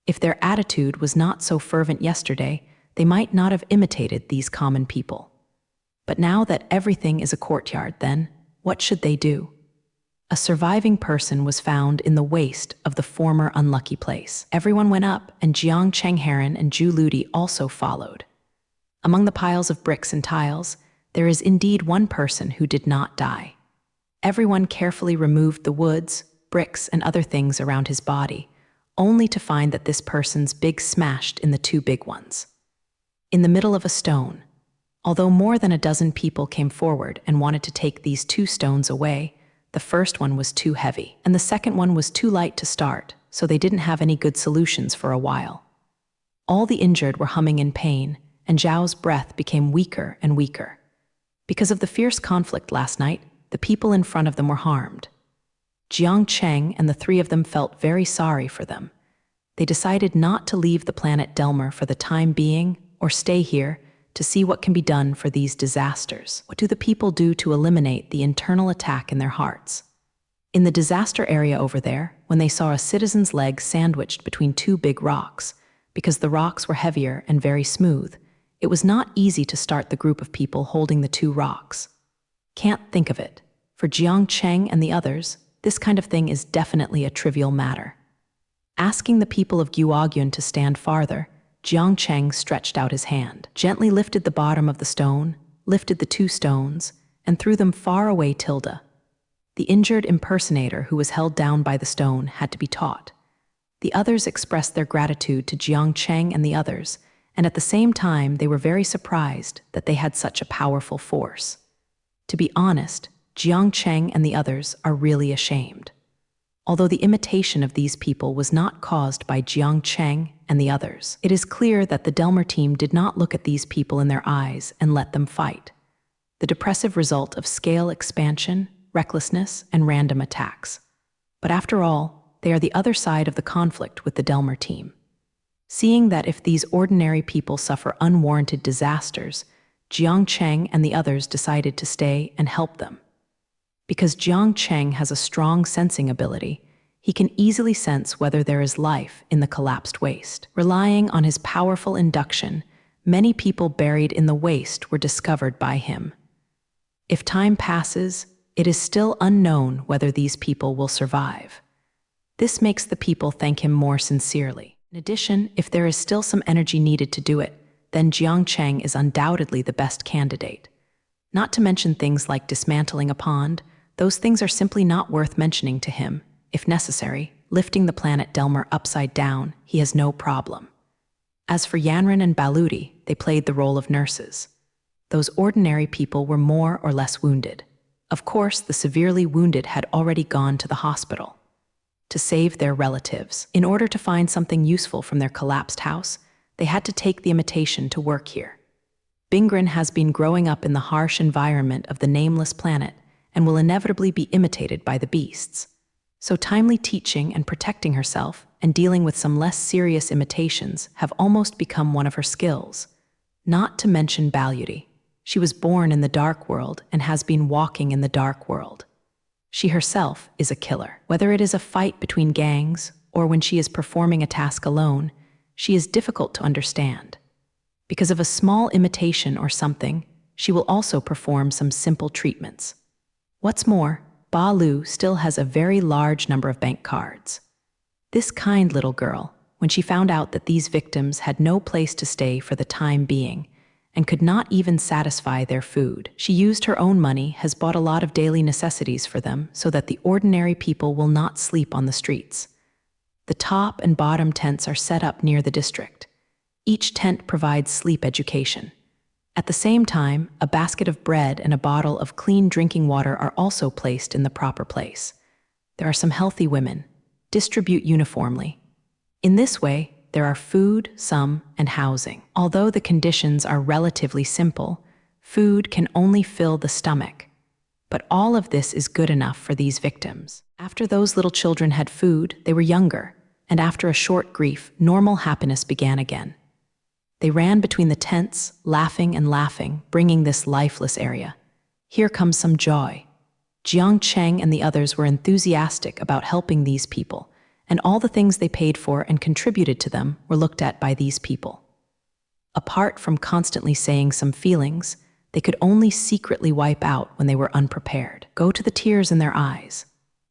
If their attitude was not so fervent yesterday, they might not have imitated these common people. But now that everything is a courtyard, then, what should they do? A surviving person was found in the waste of the former unlucky place. Everyone went up, and Jiang Chengharan and Zhu Ludi also followed. Among the piles of bricks and tiles, there is indeed one person who did not die. Everyone carefully removed the woods, bricks, and other things around his body, only to find that this person's big smashed in the two big ones. In the middle of a stone. Although more than a dozen people came forward and wanted to take these two stones away, the first one was too heavy, and the second one was too light to start, so they didn't have any good solutions for a while. All the injured were humming in pain, and Zhao's breath became weaker and weaker. Because of the fierce conflict last night, the people in front of them were harmed. Jiang Cheng and the three of them felt very sorry for them. They decided not to leave the planet Delmer for the time being, or stay here, to see what can be done for these disasters. What do the people do to eliminate the internal attack in their hearts? In the disaster area over there, when they saw a citizen's leg sandwiched between two big rocks, because the rocks were heavier and very smooth, it was not easy to start the group of people holding the two rocks. Can't think of it. For Jiang Cheng and the others, This kind of thing is definitely a trivial matter. Asking the people of Guogyun to stand farther, Jiang Cheng stretched out his hand, gently lifted the bottom of the stone, lifted the 2 stones, and threw them far away. The injured impersonator who was held down by the stone had to be taught. The others expressed their gratitude to Jiang Cheng and the others, and at the same time they were very surprised that they had such a powerful force. To be honest, Jiang Cheng and the others are really ashamed. Although the imitation of these people was not caused by Jiang Cheng and the others, it is clear that the Delmer team did not look at these people in their eyes and let them fight. The depressive result of scale expansion, recklessness, and random attacks. But after all, they are the other side of the conflict with the Delmer team. Seeing that if these ordinary people suffer unwarranted disasters, Jiang Cheng and the others decided to stay and help them. Because Jiang Cheng has a strong sensing ability, he can easily sense whether there is life in the collapsed waste. Relying on his powerful induction, many people buried in the waste were discovered by him. If time passes, it is still unknown whether these people will survive. This makes the people thank him more sincerely. In addition, if there is still some energy needed to do it, then Jiang Cheng is undoubtedly the best candidate. Not to mention things like dismantling a pond, those things are simply not worth mentioning to him. If necessary, lifting the planet Delmer upside down, he has no problem. As for Yanran and Baludi, they played the role of nurses. Those ordinary people were more or less wounded. Of course, the severely wounded had already gone to the hospital to save their relatives. In order to find something useful from their collapsed house, they had to take the imitation to work here. Bingren has been growing up in the harsh environment of the nameless planet and will inevitably be imitated by the beasts. So timely teaching and protecting herself and dealing with some less serious imitations have almost become one of her skills. Not to mention Baludi. She was born in the dark world and has been walking in the dark world. She herself is a killer. Whether it is a fight between gangs or when she is performing a task alone, she is difficult to understand. Because of a small imitation or something, she will also perform some simple treatments. What's more, Ba Lu still has a very large number of bank cards. This kind little girl, when she found out that these victims had no place to stay for the time being, and could not even satisfy their food, she used her own money, has bought a lot of daily necessities for them so that the ordinary people will not sleep on the streets. The top and bottom tents are set up near the district. Each tent provides sleep education. At the same time, a basket of bread and a bottle of clean drinking water are also placed in the proper place. There are some healthy women. Distribute uniformly. In this way, there are food, some, and housing. Although the conditions are relatively simple, food can only fill the stomach. But all of this is good enough for these victims. After those little children had food, they were younger, and after a short grief, normal happiness began again. They ran between the tents, laughing, bringing this lifeless area. Here comes some joy. Jiang Cheng and the others were enthusiastic about helping these people, and all the things they paid for and contributed to them were looked at by these people. Apart from constantly saying some feelings, they could only secretly wipe out when they were unprepared. Go to the tears in their eyes.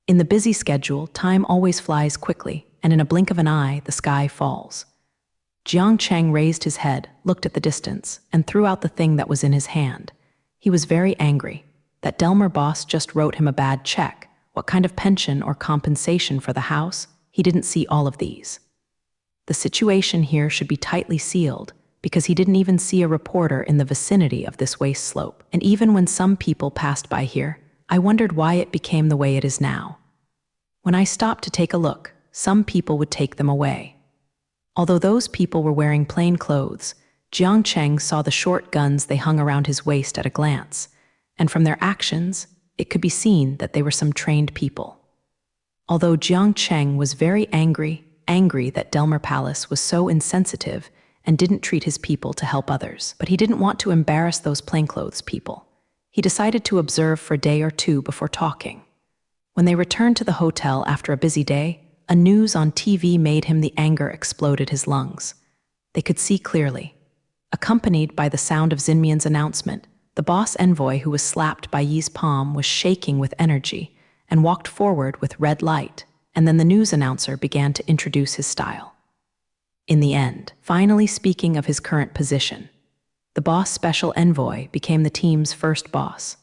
In the busy schedule, time always flies quickly, and in a blink of an eye, the sky falls. Jiang Cheng raised his head, looked at the distance, and threw out the thing that was in his hand. He was very angry. That Delmer boss just wrote him a bad check. What kind of pension or compensation for the house? He didn't see all of these. The situation here should be tightly sealed, because he didn't even see a reporter in the vicinity of this waste slope. And even when some people passed by here, I wondered why it became the way it is now. When I stopped to take a look, some people would take them away. Although those people were wearing plain clothes, Jiang Cheng saw the short guns they hung around his waist at a glance, and from their actions, it could be seen that they were some trained people. Although Jiang Cheng was very angry that Delmer Palace was so insensitive and didn't treat his people to help others, but he didn't want to embarrass those plainclothes people. He decided to observe for a day or two before talking. When they returned to the hotel after a busy day, a news on TV made him the anger exploded his lungs. They could see clearly. Accompanied by the sound of Xinmian's announcement, the boss envoy who was slapped by Yi's palm was shaking with energy, and walked forward with red light, and then the news announcer began to introduce his style. In the end, finally speaking of his current position, the boss special envoy became the team's first boss.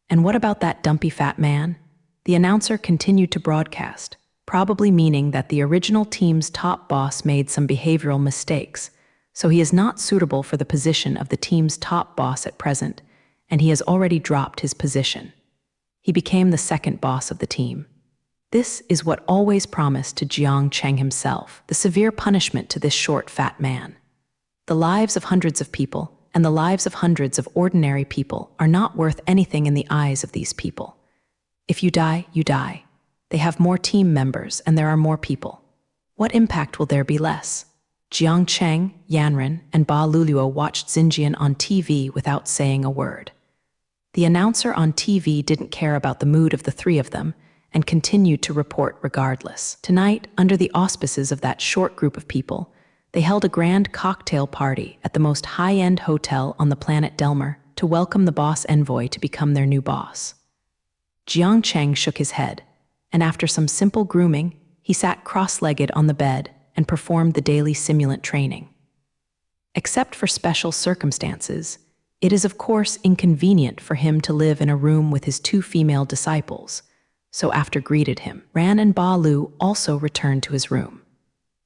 And what about that dumpy fat man? The announcer continued to broadcast, probably meaning that the original team's top boss made some behavioral mistakes, so he is not suitable for the position of the team's top boss at present, and he has already dropped his position. He became the second boss of the team. This is what always promised to Jiang Cheng himself, the severe punishment to this short, fat man. The lives of hundreds of people and the lives of hundreds of ordinary people are not worth anything in the eyes of these people. If you die, you die. They have more team members and there are more people. What impact will there be less? Jiang Cheng, Yanren, and Ba Luluo watched Xinjian on TV without saying a word. The announcer on TV didn't care about the mood of the three of them and continued to report regardless. Tonight, under the auspices of that short group of people, they held a grand cocktail party at the most high-end hotel on the planet Delmer to welcome the boss envoy to become their new boss. Jiang Cheng shook his head, and after some simple grooming, he sat cross-legged on the bed and performed the daily simulant training. Except for special circumstances, it is of course inconvenient for him to live in a room with his two female disciples, so after greeted him, Ran and Ba Lu also returned to his room.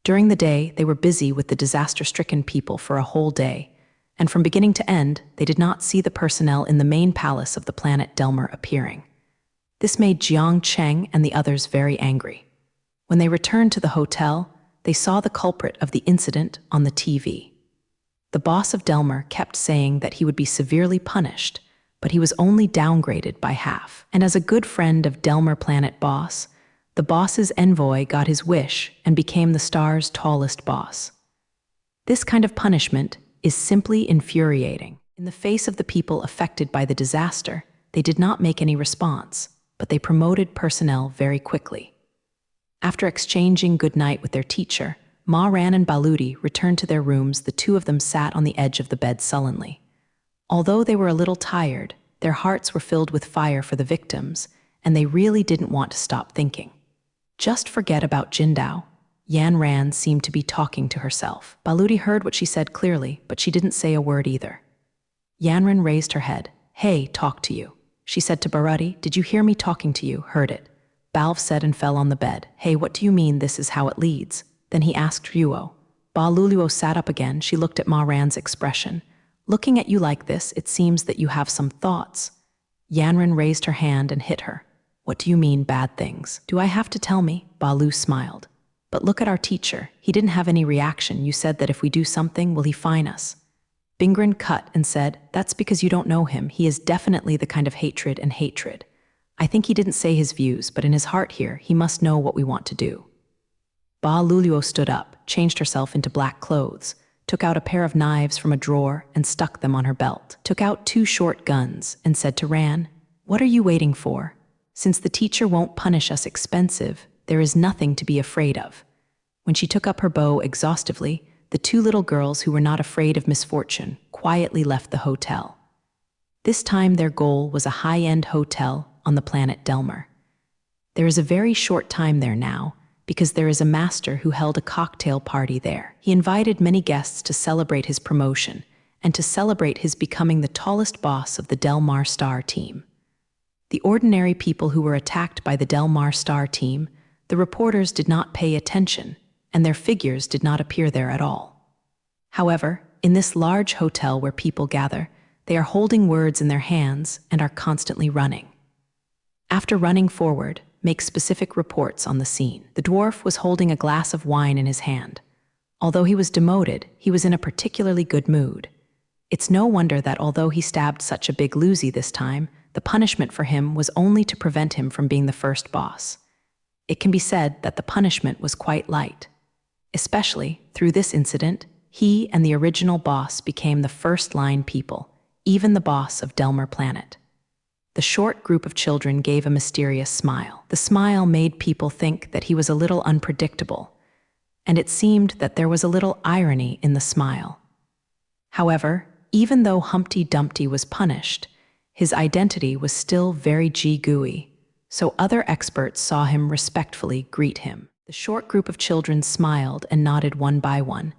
During the day, they were busy with the disaster-stricken people for a whole day, and from beginning to end, they did not see the personnel in the main palace of the planet Delmer appearing. This made Jiang Cheng and the others very angry. When they returned to the hotel, they saw the culprit of the incident on the TV. The boss of Delmer kept saying that he would be severely punished, but he was only downgraded by half. And as a good friend of Delmer Planet Boss, the boss's envoy got his wish and became the star's tallest boss. This kind of punishment is simply infuriating. In the face of the people affected by the disaster, they did not make any response, but they promoted personnel very quickly. After exchanging good night with their teacher, Ma Ran and Baludi returned to their rooms. The two of them sat on the edge of the bed sullenly. Although they were a little tired, their hearts were filled with fire for the victims, and they really didn't want to stop thinking. Just forget about Jindao. Yan Ran seemed to be talking to herself. Baludi heard what she said clearly, but she didn't say a word either. Yanran raised her head. "Hey, talk to you," she said to Barudi. "Did you hear me talking to you?" "Heard it," Balv said and fell on the bed. "Hey, what do you mean this is how it leads?" Then he asked Ryuo. Ba Luluo sat up again. She looked at Ma Ran's expression. "Looking at you like this, it seems that you have some thoughts." Yanran raised her hand and hit her. "What do you mean, bad things? Do I have to tell me?" Ba Lu smiled. "But look at our teacher. He didn't have any reaction. You said that if we do something, will he fine us?" Bingren cut and said, "That's because you don't know him. He is definitely the kind of hatred and hatred. I think he didn't say his views, but in his heart here, he must know what we want to do." Ba Luluo stood up, changed herself into black clothes, took out a pair of knives from a drawer and stuck them on her belt, took out 2 short guns and said to Ran, "What are you waiting for? Since the teacher won't punish us expensive, there is nothing to be afraid of." When she took up her bow exhaustively, the 2 little girls who were not afraid of misfortune quietly left the hotel. This time their goal was a high-end hotel on the planet Delmer. There is a very short time there now, because there is a master who held a cocktail party there. He invited many guests to celebrate his promotion and to celebrate his becoming the tallest boss of the Delmar Star team. The ordinary people who were attacked by the Delmar Star team, the reporters did not pay attention, and their figures did not appear there at all. However, in this large hotel where people gather, they are holding words in their hands and are constantly running. After running forward, make specific reports on the scene. The dwarf was holding a glass of wine in his hand. Although he was demoted, he was in a particularly good mood. It's no wonder that although he stabbed such a big losie this time, the punishment for him was only to prevent him from being the first boss. It can be said that the punishment was quite light. Especially, through this incident, he and the original boss became the first-line people, even the boss of Delmer Planet. The short group of children gave a mysterious smile. The smile made people think that he was a little unpredictable, and it seemed that there was a little irony in the smile. However, even though Humpty Dumpty was punished, his identity was still very gooey, so other experts saw him respectfully greet him. The short group of children smiled and nodded one by one,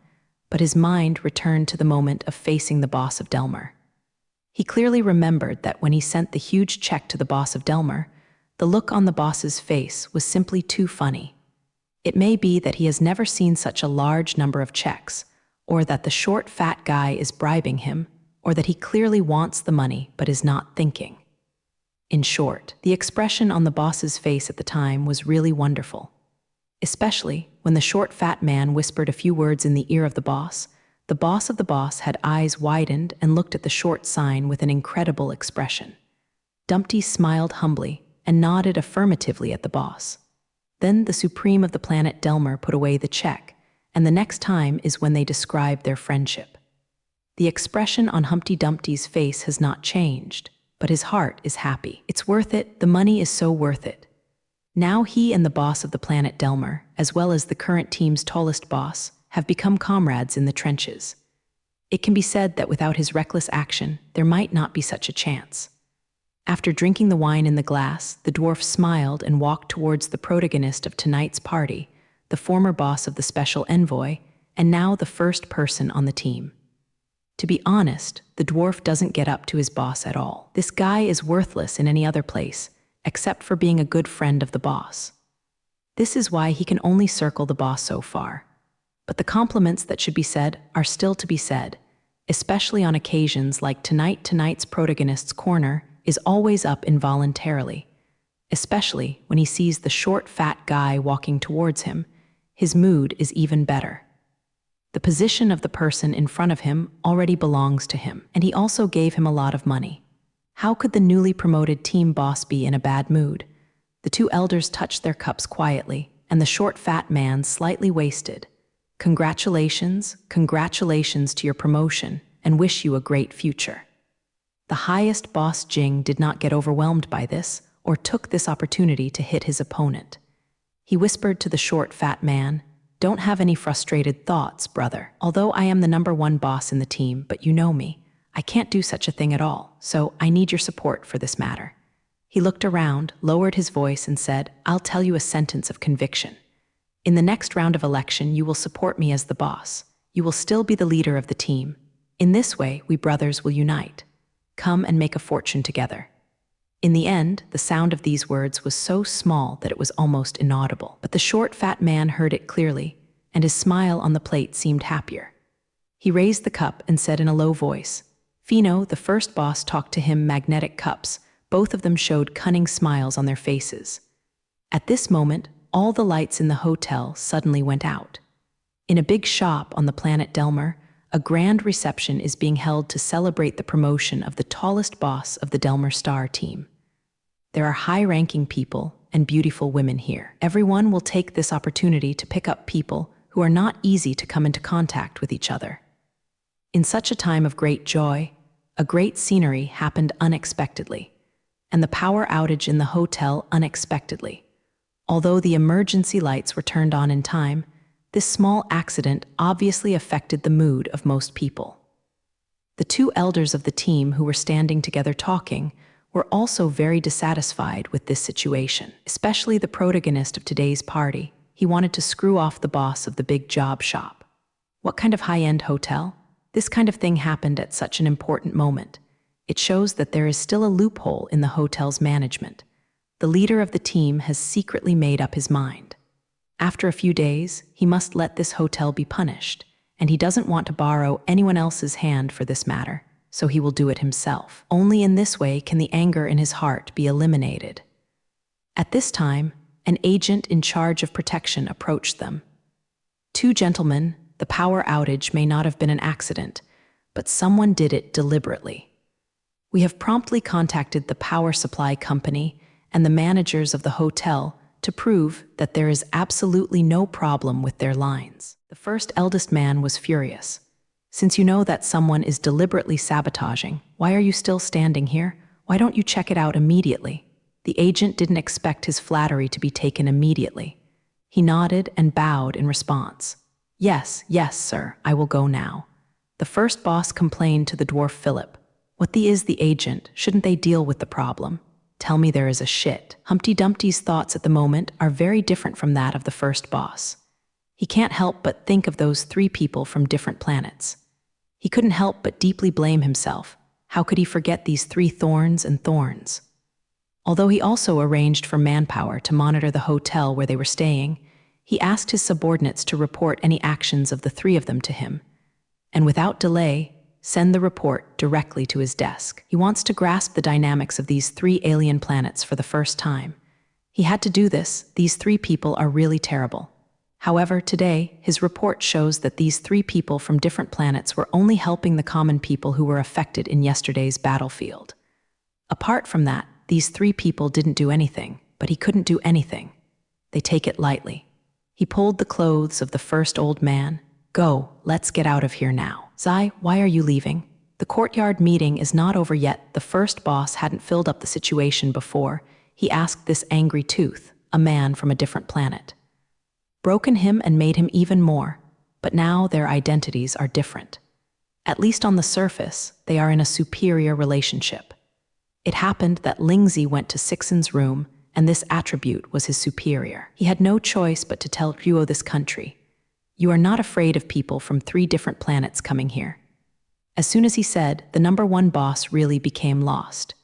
but his mind returned to the moment of facing the boss of Delmer. He clearly remembered that when he sent the huge check to the boss of Delmer, the look on the boss's face was simply too funny. It may be that he has never seen such a large number of checks, or that the short, fat guy is bribing him, or that he clearly wants the money but is not thinking. In short, the expression on the boss's face at the time was really wonderful. Especially when the short, fat man whispered a few words in the ear of the boss of the boss had eyes widened and looked at the short sign with an incredible expression. Dumpty smiled humbly and nodded affirmatively at the boss. Then the supreme of the planet Delmer put away the check, and the next time is when they described their friendship. The expression on Humpty Dumpty's face has not changed, but his heart is happy. It's worth it, the money is so worth it. Now he and the boss of the planet Delmer, as well as the current team's tallest boss, have become comrades in the trenches. It can be said that without his reckless action, there might not be such a chance. After drinking the wine in the glass, the dwarf smiled and walked towards the protagonist of tonight's party, the former boss of the special envoy, and now the first person on the team. To be honest, the dwarf doesn't get up to his boss at all. This guy is worthless in any other place, except for being a good friend of the boss. This is why he can only circle the boss so far. But the compliments that should be said are still to be said, especially on occasions like tonight. Tonight's protagonist's corner is always up involuntarily, especially when he sees the short, fat guy walking towards him. His mood is even better. The position of the person in front of him already belongs to him, and he also gave him a lot of money. How could the newly promoted team boss be in a bad mood? The two elders touched their cups quietly, and the short, fat man slightly wasted. Congratulations to your promotion, and wish you a great future. The highest boss Jing did not get overwhelmed by this, or took this opportunity to hit his opponent. He whispered to the short, fat man, "Don't have any frustrated thoughts, brother. Although I am the #1 boss in the team, but you know me, I can't do such a thing at all, so I need your support for this matter." He looked around, lowered his voice, and said, "I'll tell you a sentence of conviction. In the next round of election, you will support me as the boss. You will still be the leader of the team. In this way, we brothers will unite. Come and make a fortune together." In the end, the sound of these words was so small that it was almost inaudible. But the short, fat man heard it clearly, and his smile on the plate seemed happier. He raised the cup and said in a low voice, "Fino," the first boss talked to him magnetic cups. Both of them showed cunning smiles on their faces. At this moment, all the lights in the hotel suddenly went out. In a big shop on the planet Delmer, a grand reception is being held to celebrate the promotion of the tallest boss of the Delmer Star team. There are high-ranking people and beautiful women here. Everyone will take this opportunity to pick up people who are not easy to come into contact with each other. In such a time of great joy, a great scenery happened unexpectedly, and the power outage in the hotel unexpectedly. Although the emergency lights were turned on in time, this small accident obviously affected the mood of most people. The two elders of the team who were standing together talking were also very dissatisfied with this situation, especially the protagonist of today's party. He wanted to screw off the boss of the big job shop. What kind of high-end hotel? This kind of thing happened at such an important moment. It shows that there is still a loophole in the hotel's management. The leader of the team has secretly made up his mind. After a few days, he must let this hotel be punished, and he doesn't want to borrow anyone else's hand for this matter, so he will do it himself. Only in this way can the anger in his heart be eliminated. At this time, an agent in charge of protection approached them. "Two gentlemen, the power outage may not have been an accident, but someone did it deliberately. We have promptly contacted the power supply company and the managers of the hotel to prove that there is absolutely no problem with their lines." The first eldest man was furious. "Since you know that someone is deliberately sabotaging, why are you still standing here? Why don't you check it out immediately?" The agent didn't expect his flattery to be taken immediately. He nodded and bowed in response. Yes, sir, I will go now." The first boss complained to the dwarf Philip. "What is the agent? Shouldn't they deal with the problem?" Tell me there is a shit. Humpty Dumpty's thoughts at the moment are very different from that of the first boss. He can't help but think of those 3 people from different planets. He couldn't help but deeply blame himself. How could he forget these 3 thorns and thorns? Although he also arranged for manpower to monitor the hotel where they were staying, he asked his subordinates to report any actions of the 3 of them to him, and without delay, send the report directly to his desk. He wants to grasp the dynamics of these 3 alien planets for the first time. He had to do this. These 3 people are really terrible. However, today, his report shows that these 3 people from different planets were only helping the common people who were affected in yesterday's battlefield. Apart from that, these 3 people didn't do anything, but he couldn't do anything. They take it lightly. He pulled the clothes of the first old man. Go, let's get out of here now. Zai, why are you leaving? The courtyard meeting is not over yet. The first boss hadn't filled up the situation before. He asked this angry tooth, a man from a different planet. Broken him and made him even more, but now their identities are different. At least on the surface, they are in a superior relationship. It happened that Lingzi went to Sixen's room, and this attribute was his superior. He had no choice but to tell Ryuo this country. You are not afraid of people from 3 different planets coming here. As soon as he said, the number 1 boss really became lost.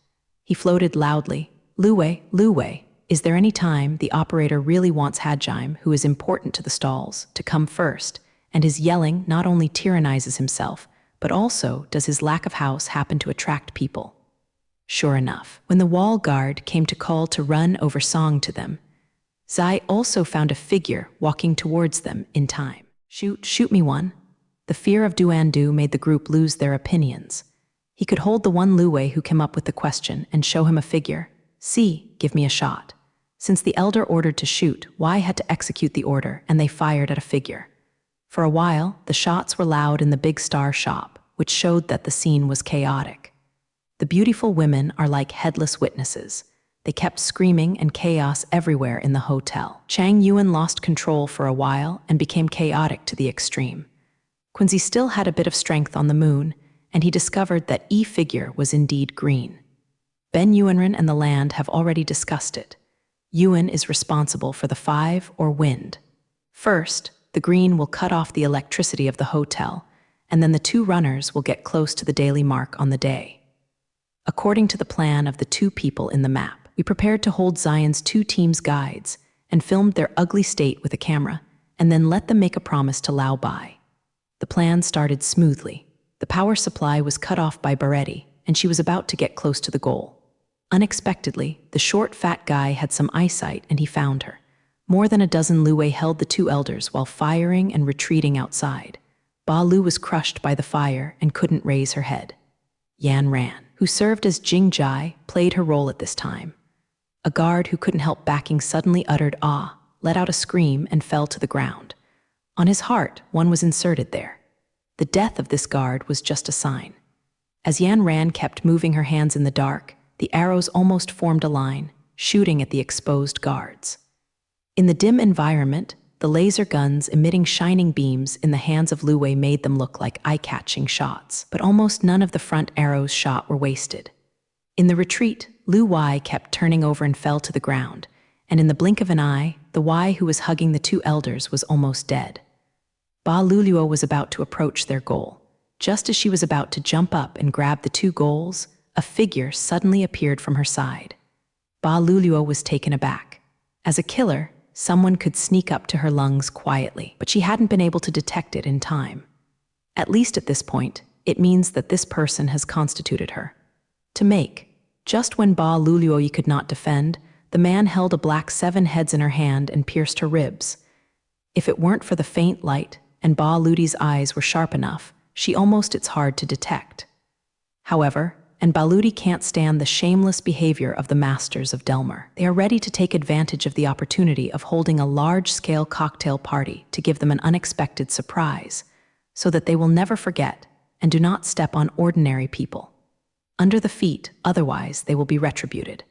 He floated loudly, Luwei, is there any time the operator really wants Hajime, who is important to the stalls, to come first, and his yelling not only tyrannizes himself, but also does his lack of house happen to attract people. Sure enough, when the wall guard came to call to run over song to them, Zai also found a figure walking towards them in time. Shoot me one. The fear of Duandu made the group lose their opinions. He could hold the one Luwei who came up with the question and show him a figure. See, give me a shot. Since the elder ordered to shoot, Y had to execute the order, and they fired at a figure. For a while, the shots were loud in the Big Star shop, which showed that the scene was chaotic. The beautiful women are like headless witnesses. They kept screaming and chaos everywhere in the hotel. Chang Yuan lost control for a while and became chaotic to the extreme. Quincy still had a bit of strength on the moon, and he discovered that E figure was indeed green. Ben Yuanren and the land have already discussed it. Yuan is responsible for the 5 or wind. First, the green will cut off the electricity of the hotel, and then the 2 runners will get close to the daily mark on the day. According to the plan of the 2 people in the map, we prepared to hold Zion's 2 teams' guides and filmed their ugly state with a camera, and then let them make a promise to Lao Bai. The plan started smoothly. The power supply was cut off by Baretti, and she was about to get close to the goal. Unexpectedly, the short, fat guy had some eyesight, and he found her. More than a dozen Luwei held the 2 elders while firing and retreating outside. Ba Lu was crushed by the fire and couldn't raise her head. Yan Ran, who served as Jing Jai, played her role at this time. A guard who couldn't help backing suddenly uttered "ah," let out a scream, and fell to the ground. On his heart, one was inserted there. The death of this guard was just a sign. As Yan Ran kept moving her hands in the dark, the arrows almost formed a line, shooting at the exposed guards. In the dim environment, the laser guns emitting shining beams in the hands of Luwei made them look like eye-catching shots, but almost none of the front arrows shot were wasted. In the retreat, Lu Wei kept turning over and fell to the ground, and in the blink of an eye, the Wei who was hugging the 2 elders was almost dead. Ba Luluo was about to approach their goal. Just as she was about to jump up and grab the 2 goals, a figure suddenly appeared from her side. Ba Luluo was taken aback. As a killer, someone could sneak up to her lungs quietly, but she hadn't been able to detect it in time. At least at this point, it means that this person has constituted her. To make. Just when Ba Luluo could not defend, the man held a black 7 heads in her hand and pierced her ribs. If it weren't for the faint light, and Ba Ludi's eyes were sharp enough, she almost it's hard to detect. However, and Baludi can't stand the shameless behavior of the masters of Delmer. They are ready to take advantage of the opportunity of holding a large-scale cocktail party to give them an unexpected surprise, so that they will never forget and do not step on ordinary people. Under the feet, otherwise they will be retributed.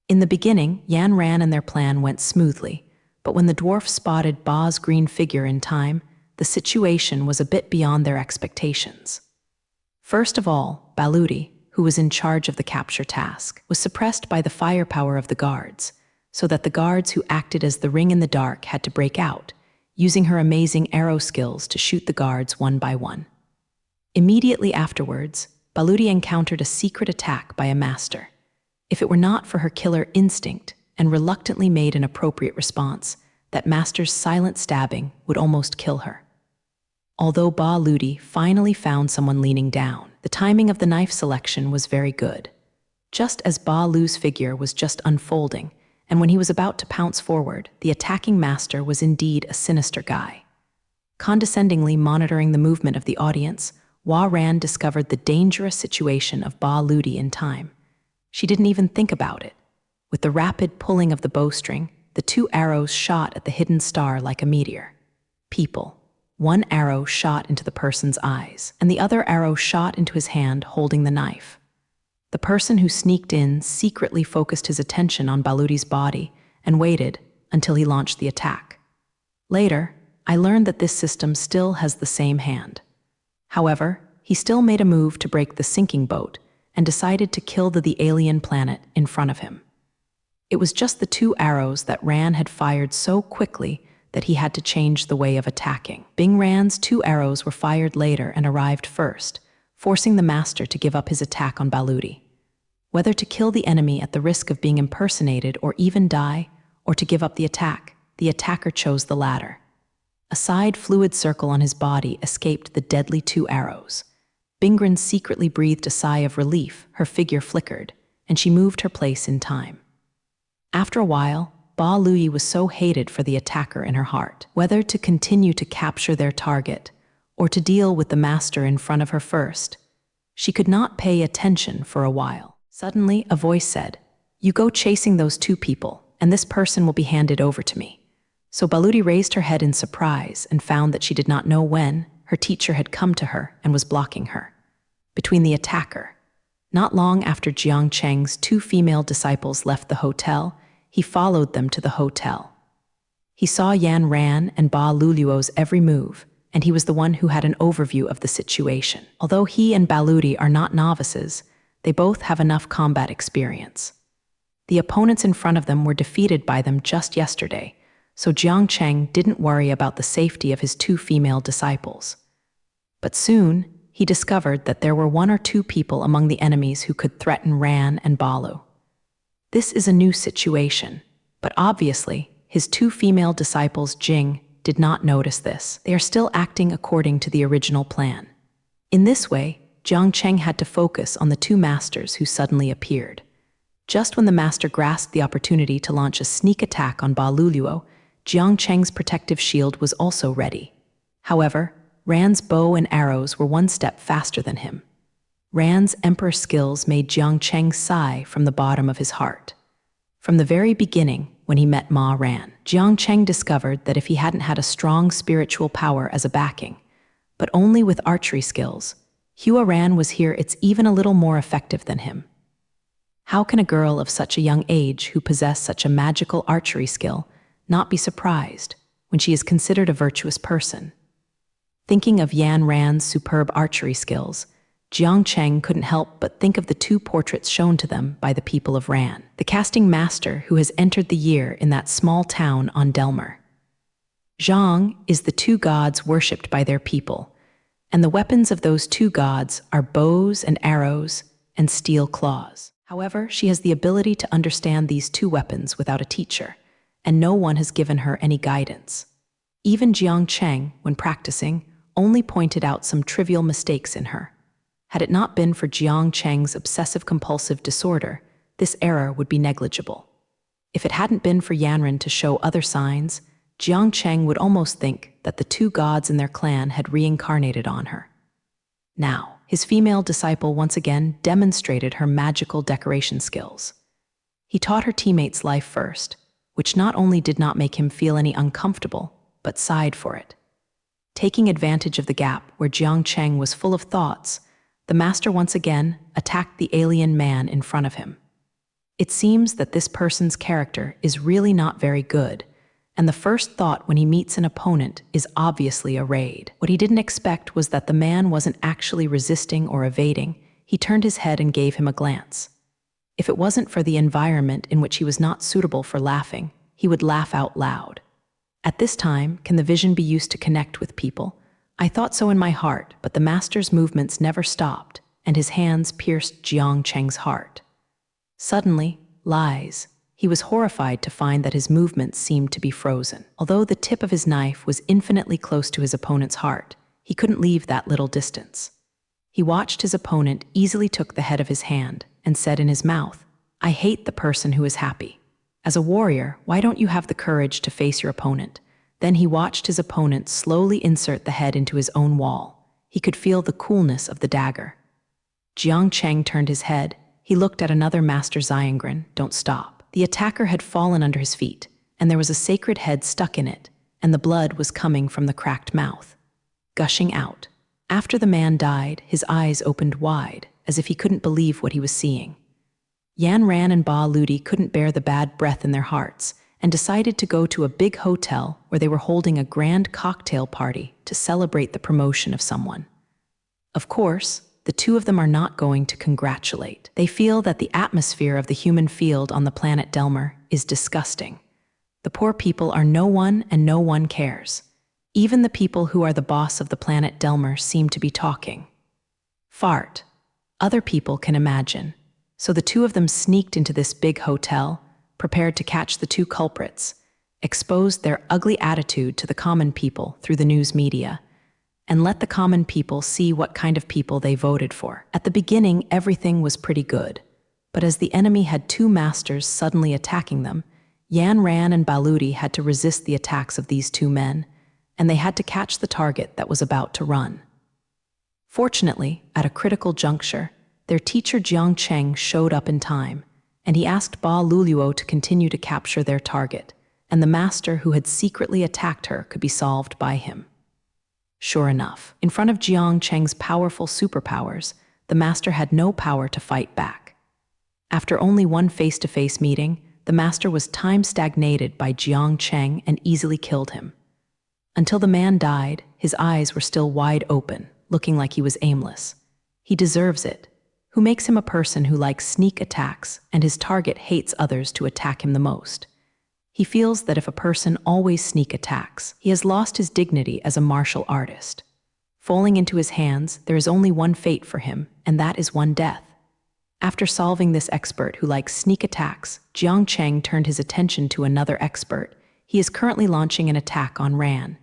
In the beginning, Yan Ran and their plan went smoothly, but when the dwarf spotted Ba's green figure in time, the situation was a bit beyond their expectations. First of all, Baludi, who was in charge of the capture task, was suppressed by the firepower of the guards, so that the guards who acted as the ring in the dark had to break out, using her amazing arrow skills to shoot the guards one by one. Immediately afterwards, Baludi encountered a secret attack by a master. If it were not for her killer instinct and reluctantly made an appropriate response, that master's silent stabbing would almost kill her. Although Baludi finally found someone leaning down, the timing of the knife selection was very good. Just as Balu's figure was just unfolding, and when he was about to pounce forward, the attacking master was indeed a sinister guy. Condescendingly monitoring the movement of the audience, Ran discovered the dangerous situation of Baludi in time. She didn't even think about it. With the rapid pulling of the bowstring, the two arrows shot at the hidden star like a meteor. People. One arrow shot into the person's eyes, and the other arrow shot into his hand holding the knife. The person who sneaked in secretly focused his attention on Baludi's body and waited until he launched the attack. Later, I learned that this system still has the same hand. However, he still made a move to break the sinking boat and decided to kill the alien planet in front of him. It was just the two arrows that Ran had fired so quickly that he had to change the way of attacking. Bing Ran's two arrows were fired later and arrived first, forcing the master to give up his attack on Baludi. Whether to kill the enemy at the risk of being impersonated or even die, or to give up the attack, the attacker chose the latter. A side fluid circle on his body escaped the deadly two arrows. Bingren secretly breathed a sigh of relief, her figure flickered, and she moved her place in time. After a while, Baludi was so hated for the attacker in her heart. Whether to continue to capture their target, or to deal with the master in front of her first, she could not pay attention for a while. Suddenly, a voice said, "You go chasing those two people, and this person will be handed over to me." So Baludi raised her head in surprise and found that she did not know when her teacher had come to her and was blocking her. Between the attacker. Not long after Jiang Cheng's two female disciples left the hotel, he followed them to the hotel. He saw Yan Ran and Ba Luluo's every move, and he was the one who had an overview of the situation. Although he and Baludi are not novices, they both have enough combat experience. The opponents in front of them were defeated by them just yesterday, so Jiang Cheng didn't worry about the safety of his two female disciples. But soon, he discovered that there were one or two people among the enemies who could threaten Ran and Balu. This is a new situation, but obviously, his two female disciples Jing did not notice this. They are still acting according to the original plan. In this way, Jiang Cheng had to focus on the two masters who suddenly appeared. Just when the master grasped the opportunity to launch a sneak attack on Ba Luluo, Jiang Cheng's protective shield was also ready. However, Ran's bow and arrows were one step faster than him. Ran's emperor skills made Jiang Cheng sigh from the bottom of his heart. From the very beginning, when he met Ma Ran, Jiang Cheng discovered that if he hadn't had a strong spiritual power as a backing, but only with archery skills, Hua Ran was here it's even a little more effective than him. How can a girl of such a young age who possessed such a magical archery skill not be surprised when she is considered a virtuous person? Thinking of Yan Ran's superb archery skills, Jiang Cheng couldn't help but think of the two portraits shown to them by the people of Ran, the casting master who has entered the year in that small town on Delmer. Zhang is the two gods worshipped by their people, and the weapons of those two gods are bows and arrows and steel claws. However, she has the ability to understand these two weapons without a teacher, and no one has given her any guidance. Even Jiang Cheng, when practicing, only pointed out some trivial mistakes in her. Had it not been for Jiang Cheng's obsessive-compulsive disorder, this error would be negligible. If it hadn't been for Yanran to show other signs, Jiang Cheng would almost think that the two gods in their clan had reincarnated on her. Now, his female disciple once again demonstrated her magical decoration skills. He taught her teammates life first, which not only did not make him feel any uncomfortable, but sighed for it. Taking advantage of the gap where Jiang Cheng was full of thoughts, the master once again attacked the alien man in front of him. It seems that this person's character is really not very good, and the first thought when he meets an opponent is obviously a raid. What he didn't expect was that the man wasn't actually resisting or evading, he turned his head and gave him a glance. If it wasn't for the environment in which he was not suitable for laughing, he would laugh out loud. At this time, can the vision be used to connect with people? I thought so in my heart, but the master's movements never stopped, and his hands pierced Jiang Cheng's heart. Suddenly, lies. He was horrified to find that his movements seemed to be frozen. Although the tip of his knife was infinitely close to his opponent's heart, he couldn't leave that little distance. He watched his opponent easily took the head of his hand and said in his mouth, "I hate the person who is happy. As a warrior, why don't you have the courage to face your opponent?" Then he watched his opponent slowly insert the head into his own wall. He could feel the coolness of the dagger. Jiang Cheng turned his head. He looked at another master Xiangren. Don't stop. The attacker had fallen under his feet, and there was a sacred head stuck in it, and the blood was coming from the cracked mouth, gushing out. After the man died, his eyes opened wide, as if he couldn't believe what he was seeing. Yan Ran and Ba Ludi couldn't bear the bad breath in their hearts, and decided to go to a big hotel where they were holding a grand cocktail party to celebrate the promotion of someone. Of course, the two of them are not going to congratulate. They feel that the atmosphere of the human field on the planet Delmer is disgusting. The poor people are no one and no one cares. Even the people who are the boss of the planet Delmer seem to be talking. Fart. Other people can imagine. So the two of them sneaked into this big hotel, prepared to catch the two culprits, exposed their ugly attitude to the common people through the news media, and let the common people see what kind of people they voted for. At the beginning, everything was pretty good, but as the enemy had two masters suddenly attacking them, Yan Ran and Baludi had to resist the attacks of these two men, and they had to catch the target that was about to run. Fortunately, at a critical juncture, their teacher Jiang Cheng showed up in time, and he asked Ba Luluo to continue to capture their target, and the master who had secretly attacked her could be solved by him. Sure enough, in front of Jiang Cheng's powerful superpowers, the master had no power to fight back. After only one face-to-face meeting, the master was time-stagnated by Jiang Cheng and easily killed him. Until the man died, his eyes were still wide open, looking like he was aimless. He deserves it. Who makes him a person who likes sneak attacks, and his target hates others to attack him the most. He feels that if a person always sneak attacks, he has lost his dignity as a martial artist. Falling into his hands, there is only one fate for him, and that is one death. After solving this expert who likes sneak attacks, Jiang Cheng turned his attention to another expert. He is currently launching an attack on Ran.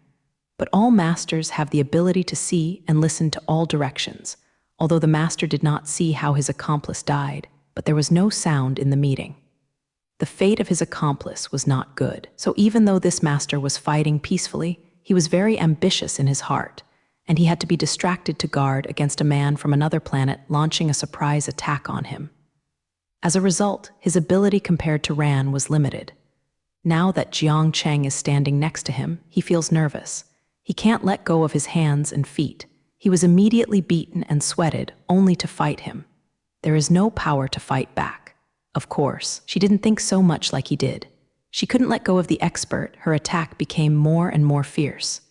But all masters have the ability to see and listen to all directions, although the master did not see how his accomplice died, but there was no sound in the meeting. The fate of his accomplice was not good, so even though this master was fighting peacefully, he was very ambitious in his heart, and he had to be distracted to guard against a man from another planet launching a surprise attack on him. As a result, his ability compared to Ran was limited. Now that Jiang Cheng is standing next to him, he feels nervous. He can't let go of his hands and feet. He was immediately beaten and sweated, only to fight him. There is no power to fight back. Of course, she didn't think so much like he did. She couldn't let go of the expert. Her attack became more and more fierce.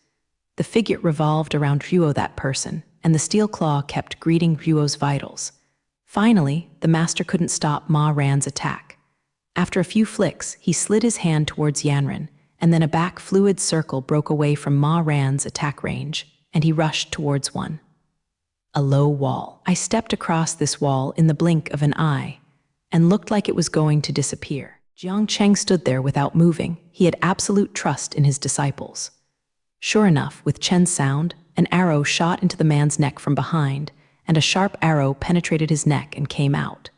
The figure revolved around Ryuo, that person, and the steel claw kept greeting Ryuo's vitals. Finally, the master couldn't stop Ma Ran's attack. After a few flicks, he slid his hand towards Yanran, and then a back fluid circle broke away from Ma Ran's attack range, and he rushed towards one. A low wall. I stepped across this wall in the blink of an eye, and looked like it was going to disappear. Jiang Cheng stood there without moving. He had absolute trust in his disciples. Sure enough, with Chen's sound, an arrow shot into the man's neck from behind, and a sharp arrow penetrated his neck and came out.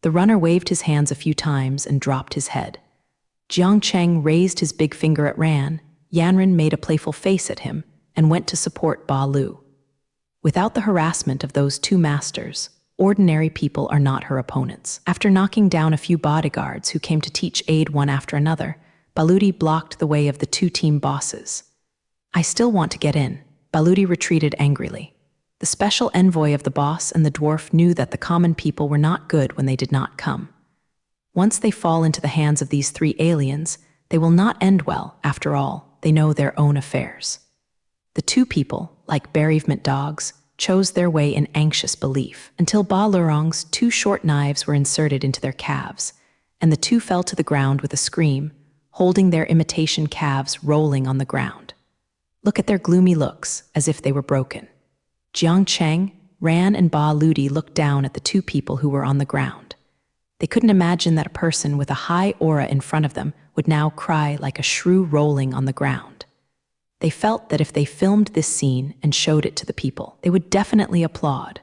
The runner waved his hands a few times and dropped his head. Jiang Cheng raised his big finger at Ran. Yanran made a playful face at him and went to support Ba Lu. Without the harassment of those two masters, ordinary people are not her opponents. After knocking down a few bodyguards who came to teach aid one after another, Baludi blocked the way of the two team bosses. I still want to get in. Baludi retreated angrily. The special envoy of the boss and the dwarf knew that the common people were not good when they did not come. Once they fall into the hands of these three aliens, they will not end well. After all, they know their own affairs. The two people, like bereavement dogs, chose their way in anxious belief, until Ba Lurong's 2 short knives were inserted into their calves, and the 2 fell to the ground with a scream, holding their imitation calves rolling on the ground. Look at their gloomy looks, as if they were broken. Jiang Cheng, Ran, and Ba Ludi looked down at the 2 people who were on the ground. They couldn't imagine that a person with a high aura in front of them would now cry like a shrew rolling on the ground. They felt that if they filmed this scene and showed it to the people, they would definitely applaud.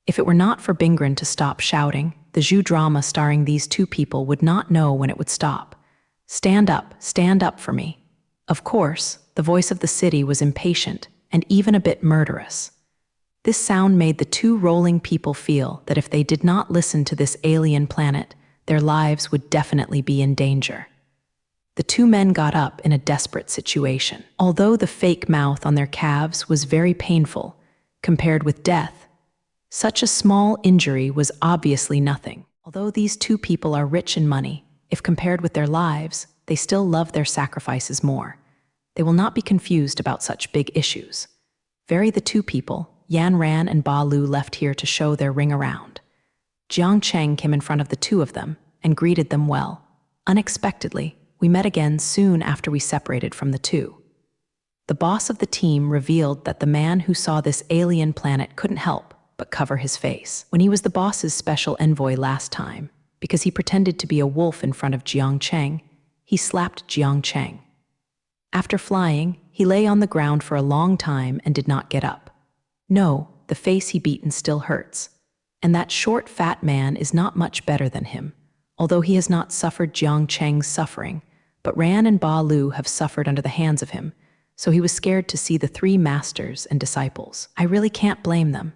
If it were not for Bingren to stop shouting, the Zhu drama starring these 2 people would not know when it would stop. Stand up for me. Of course, the voice of the city was impatient and even a bit murderous. This sound made the 2 rolling people feel that if they did not listen to this alien planet, their lives would definitely be in danger. The 2 men got up in a desperate situation. Although the fake mouth on their calves was very painful, compared with death, such a small injury was obviously nothing. Although these 2 people are rich in money, if compared with their lives, they still love their sacrifices more. They will not be confused about such big issues. The 2 people, Yan Ran and Ba Lu, left here to show their ring around. Jiang Cheng came in front of the 2 of them and greeted them well. Unexpectedly, we met again soon after we separated from the 2. The boss of the team revealed that the man who saw this alien planet couldn't help but cover his face. When he was the boss's special envoy last time, because he pretended to be a wolf in front of Jiang Cheng, he slapped Jiang Cheng. After flying, he lay on the ground for a long time and did not get up. No, the face he beaten still hurts. And that short, fat man is not much better than him, although he has not suffered Jiang Cheng's suffering, but Ran and Ba Lu have suffered under the hands of him, so he was scared to see the 3 masters and disciples. I really can't blame them.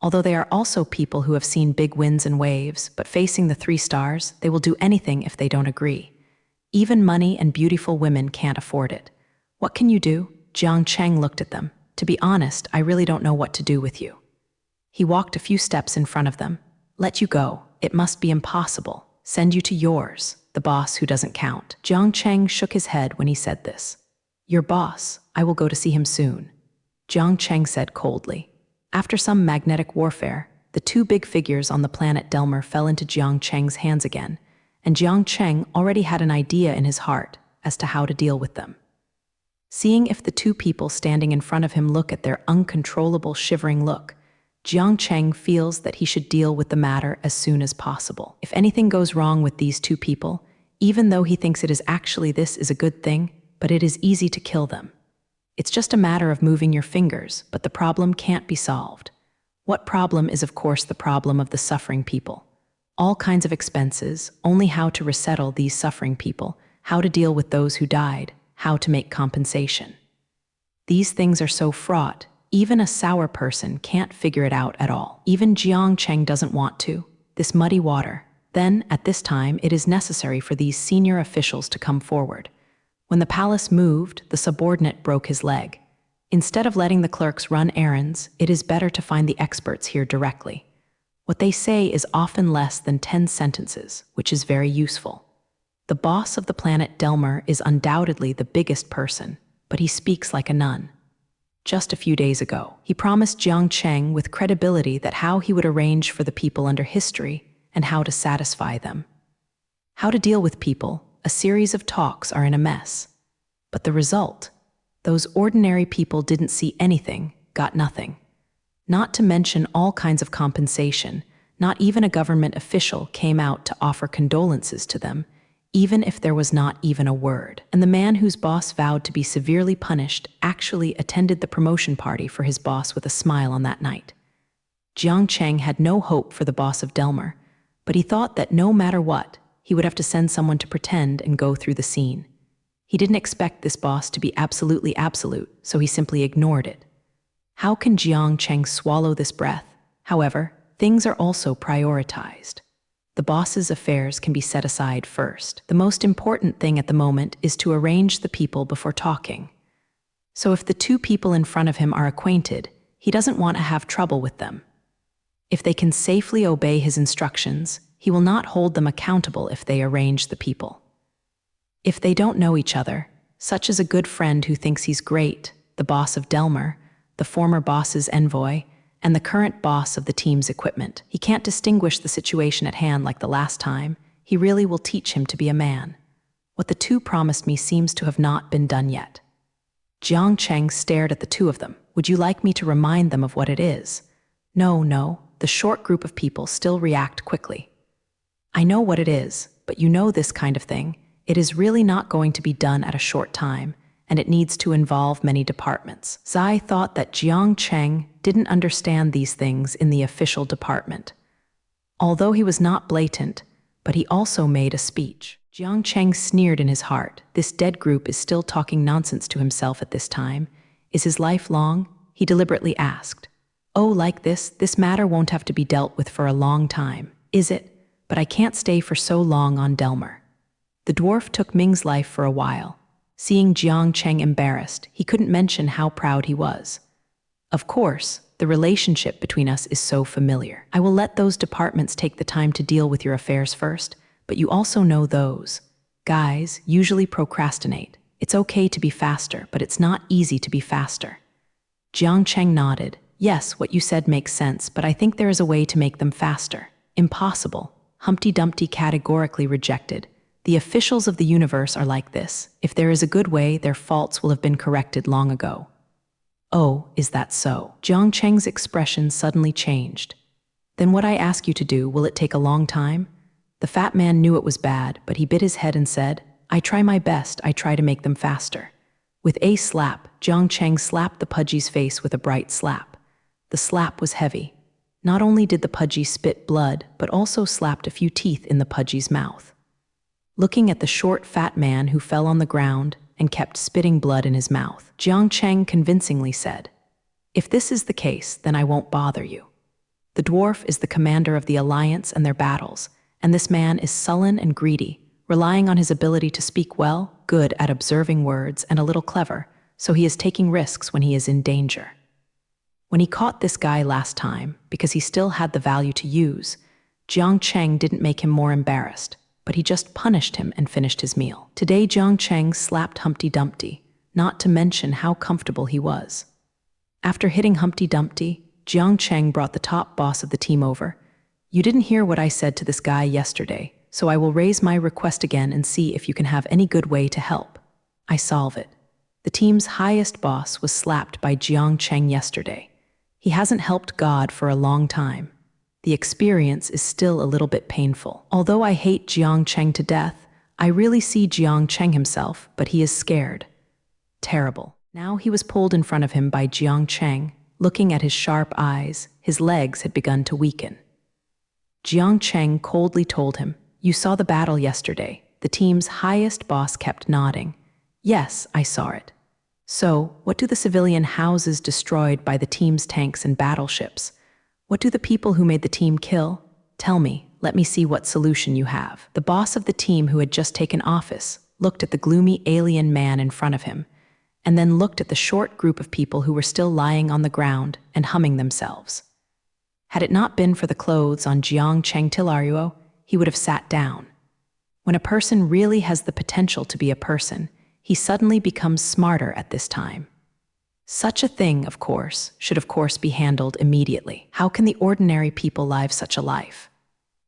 Although they are also people who have seen big winds and waves, but facing the 3 stars, they will do anything if they don't agree. Even money and beautiful women can't afford it. What can you do? Jiang Cheng looked at them. To be honest, I really don't know what to do with you. He walked a few steps in front of them. Let you go. It must be impossible. Send you to yours, the boss who doesn't count. Jiang Cheng shook his head when he said this. Your boss, I will go to see him soon, Jiang Cheng said coldly. After some magnetic warfare, the 2 big figures on the planet Delmer fell into Jiang Cheng's hands again, and Jiang Cheng already had an idea in his heart as to how to deal with them. Seeing if the 2 people standing in front of him look at their uncontrollable shivering look, Jiang Cheng feels that he should deal with the matter as soon as possible. If anything goes wrong with these 2 people, even though he thinks it is actually this is a good thing, but it is easy to kill them. It's just a matter of moving your fingers, but the problem can't be solved. What problem is, of course, the problem of the suffering people. All kinds of expenses, only how to resettle these suffering people, how to deal with those who died, how to make compensation. These things are so fraught, even a sour person can't figure it out at all. Even Jiang Cheng doesn't want to. This muddy water. Then, at this time, it is necessary for these senior officials to come forward. When the palace moved, the subordinate broke his leg. Instead of letting the clerks run errands, it is better to find the experts here directly. What they say is often less than 10 sentences, which is very useful. The boss of the planet Delmer is undoubtedly the biggest person, but he speaks like a nun. Just a few days ago, he promised Jiang Cheng with credibility that how he would arrange for the people under history and how to satisfy them. How to deal with people, a series of talks are in a mess. But the result? Those ordinary people didn't see anything, got nothing. Not to mention all kinds of compensation, not even a government official came out to offer condolences to them, even if there was not even a word. And the man whose boss vowed to be severely punished actually attended the promotion party for his boss with a smile on that night. Jiang Cheng had no hope for the boss of Delmer, but he thought that no matter what, he would have to send someone to pretend and go through the scene. He didn't expect this boss to be absolutely absolute, so he simply ignored it. How can Jiang Cheng swallow this breath? However, things are also prioritized. The boss's affairs can be set aside first. The most important thing at the moment is to arrange the people before talking. So if the 2 people in front of him are acquainted, he doesn't want to have trouble with them. If they can safely obey his instructions, he will not hold them accountable if they arrange the people. If they don't know each other, such as a good friend who thinks he's great, the boss of Delmer, the former boss's envoy, and the current boss of the team's equipment. He can't distinguish the situation at hand like the last time. He really will teach him to be a man. What the two promised me seems to have not been done yet. Jiang Cheng stared at the two of them. Would you like me to remind them of what it is? No, the short group of people still react quickly. I know what it is, but you know this kind of thing. It is really not going to be done at a short time, and it needs to involve many departments. Zai thought that Jiang Cheng didn't understand these things in the official department. Although he was not blatant, but he also made a speech. Jiang Cheng sneered in his heart. This dead group is still talking nonsense to himself at this time. Is his life long? He deliberately asked. Oh, like this matter won't have to be dealt with for a long time, is it? But I can't stay for so long on Delmer. The dwarf took Ming's life for a while. Seeing Jiang Cheng embarrassed, he couldn't mention how proud he was. Of course, the relationship between us is so familiar. I will let those departments take the time to deal with your affairs first, but you also know those guys usually procrastinate. It's okay to be faster, but it's not easy to be faster. Jiang Cheng nodded. Yes, what you said makes sense, but I think there is a way to make them faster. Impossible. Humpty Dumpty categorically rejected. The officials of the universe are like this. If there is a good way, their faults will have been corrected long ago. Oh, is that so? Jiang Cheng's expression suddenly changed. Then what I ask you to do, will it take a long time? The fat man knew it was bad, but he bit his head and said, I try my best, I try to make them faster. With a slap, Jiang Cheng slapped the pudgy's face with a bright slap. The slap was heavy. Not only did the pudgy spit blood, but also slapped a few teeth in the pudgy's mouth. Looking at the short, fat man who fell on the ground and kept spitting blood in his mouth, Jiang Cheng convincingly said, If this is the case, then I won't bother you. The dwarf is the commander of the Alliance and their battles, and this man is sullen and greedy, relying on his ability to speak well, good at observing words, and a little clever, so he is taking risks when he is in danger. When he caught this guy last time, because he still had the value to use, Jiang Cheng didn't make him more embarrassed, but he just punished him and finished his meal. Today Jiang Cheng slapped Humpty Dumpty, not to mention how comfortable he was. After hitting Humpty Dumpty, Jiang Cheng brought the top boss of the team over. You didn't hear what I said to this guy yesterday, so I will raise my request again and see if you can have any good way to help. I solve it. The team's highest boss was slapped by Jiang Cheng yesterday. He hasn't helped God for a long time. The experience is still a little bit painful. Although I hate Jiang Cheng to death, I really see Jiang Cheng himself, but he is scared. Terrible. Now he was pulled in front of him by Jiang Cheng. Looking at his sharp eyes, his legs had begun to weaken. Jiang Cheng coldly told him, You saw the battle yesterday. The team's highest boss kept nodding. Yes, I saw it. So, what do the civilian houses destroyed by the team's tanks and battleships? What do the people who made the team kill? Tell me, let me see what solution you have. The boss of the team who had just taken office looked at the gloomy alien man in front of him, and then looked at the short group of people who were still lying on the ground and humming themselves. Had it not been for the clothes on Jiang Cheng Tilaruo, he would have sat down. When a person really has the potential to be a person, he suddenly becomes smarter at this time. Such a thing, of course, should of course be handled immediately. How can the ordinary people live such a life?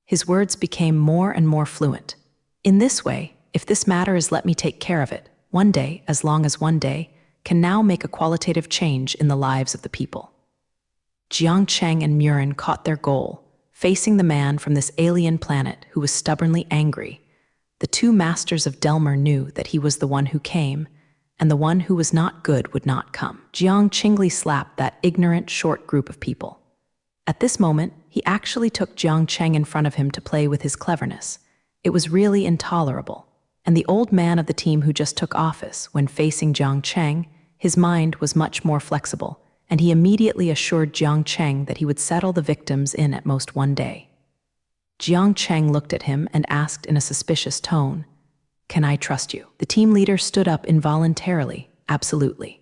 His words became more and more fluent. In this way, if this matter is let me take care of it, one day, as long as one day, can now make a qualitative change in the lives of the people. Jiang Cheng and Murin caught their goal, facing the man from this alien planet who was stubbornly angry. The two masters of Delmer knew that he was the one who came, and the one who was not good would not come. Jiang Qingli slapped that ignorant, short group of people. At this moment, he actually took Jiang Cheng in front of him to play with his cleverness. It was really intolerable. And the old man of the team who just took office, when facing Jiang Cheng, his mind was much more flexible, and he immediately assured Jiang Cheng that he would settle the victims in at most one day. Jiang Cheng looked at him and asked in a suspicious tone, Can I trust you? The team leader stood up involuntarily, absolutely.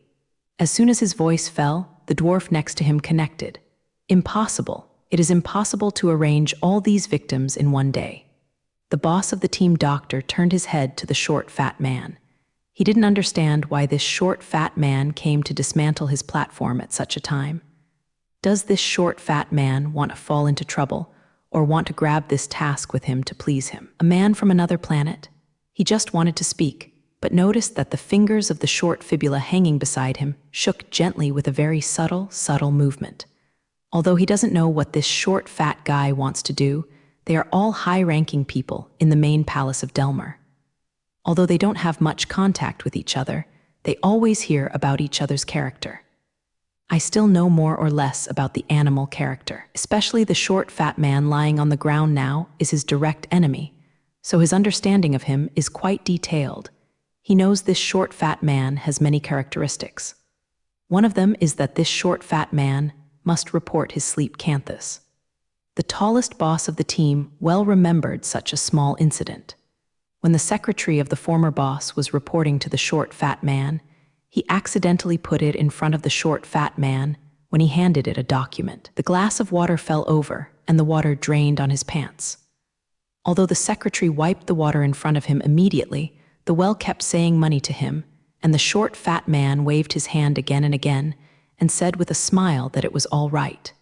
As soon as his voice fell, the dwarf next to him connected. Impossible. It is impossible to arrange all these victims in one day. The boss of the team doctor turned his head to the short, fat man. He didn't understand why this short, fat man came to dismantle his platform at such a time. Does this short, fat man want to fall into trouble, or want to grab this task with him to please him? A man from another planet? He just wanted to speak, but noticed that the fingers of the short fibula hanging beside him shook gently with a very subtle movement. Although he doesn't know what this short, fat guy wants to do, they are all high-ranking people in the main palace of Delmer. Although they don't have much contact with each other, they always hear about each other's character. I still know more or less about the animal character. Especially the short, fat man lying on the ground now is his direct enemy, so his understanding of him is quite detailed. He knows this short, fat man has many characteristics. One of them is that this short, fat man must report his sleep canthus. The tallest boss of the team well remembered such a small incident. When the secretary of the former boss was reporting to the short, fat man, he accidentally put it in front of the short, fat man when he handed it a document. The glass of water fell over, and the water drained on his pants. Although the secretary wiped the water in front of him immediately, the well kept saying money to him, and the short, fat man waved his hand again and again, and said with a smile that it was all right.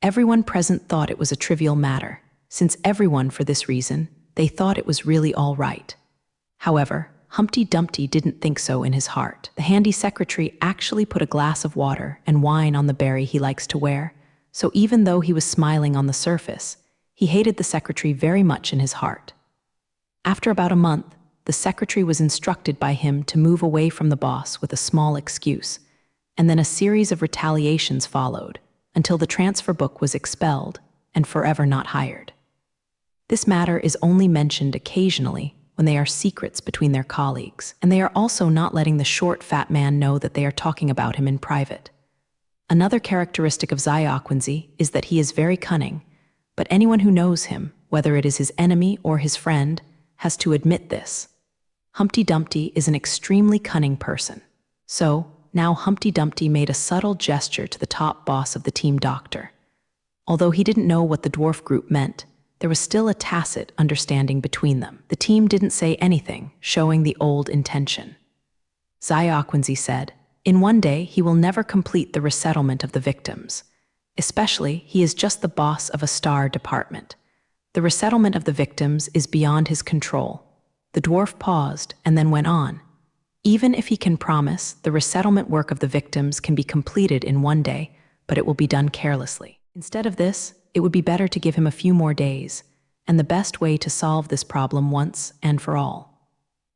Everyone present thought it was a trivial matter, since everyone, for this reason, they thought it was really all right. However, Humpty Dumpty didn't think so in his heart. The handy secretary actually put a glass of water and wine on the berry he likes to wear, so even though he was smiling on the surface, he hated the secretary very much in his heart. After about a month, the secretary was instructed by him to move away from the boss with a small excuse, and then a series of retaliations followed, until the transfer book was expelled and forever not hired. This matter is only mentioned occasionally when they are secrets between their colleagues, and they are also not letting the short, fat man know that they are talking about him in private. Another characteristic of Xiaoquanzi is that he is very cunning, but anyone who knows him, whether it is his enemy or his friend, has to admit this. Humpty Dumpty is an extremely cunning person. So, now Humpty Dumpty made a subtle gesture to the top boss of the team doctor. Although he didn't know what the dwarf group meant, there was still a tacit understanding between them. The team didn't say anything, showing the old intention. Xiaoquanzi said, "In one day he will never complete the resettlement of the victims. Especially, he is just the boss of a star department. The resettlement of the victims is beyond his control." The dwarf paused and then went on. "Even if he can promise, the resettlement work of the victims can be completed in one day, but it will be done carelessly. Instead of this, it would be better to give him a few more days, and the best way to solve this problem once and for all."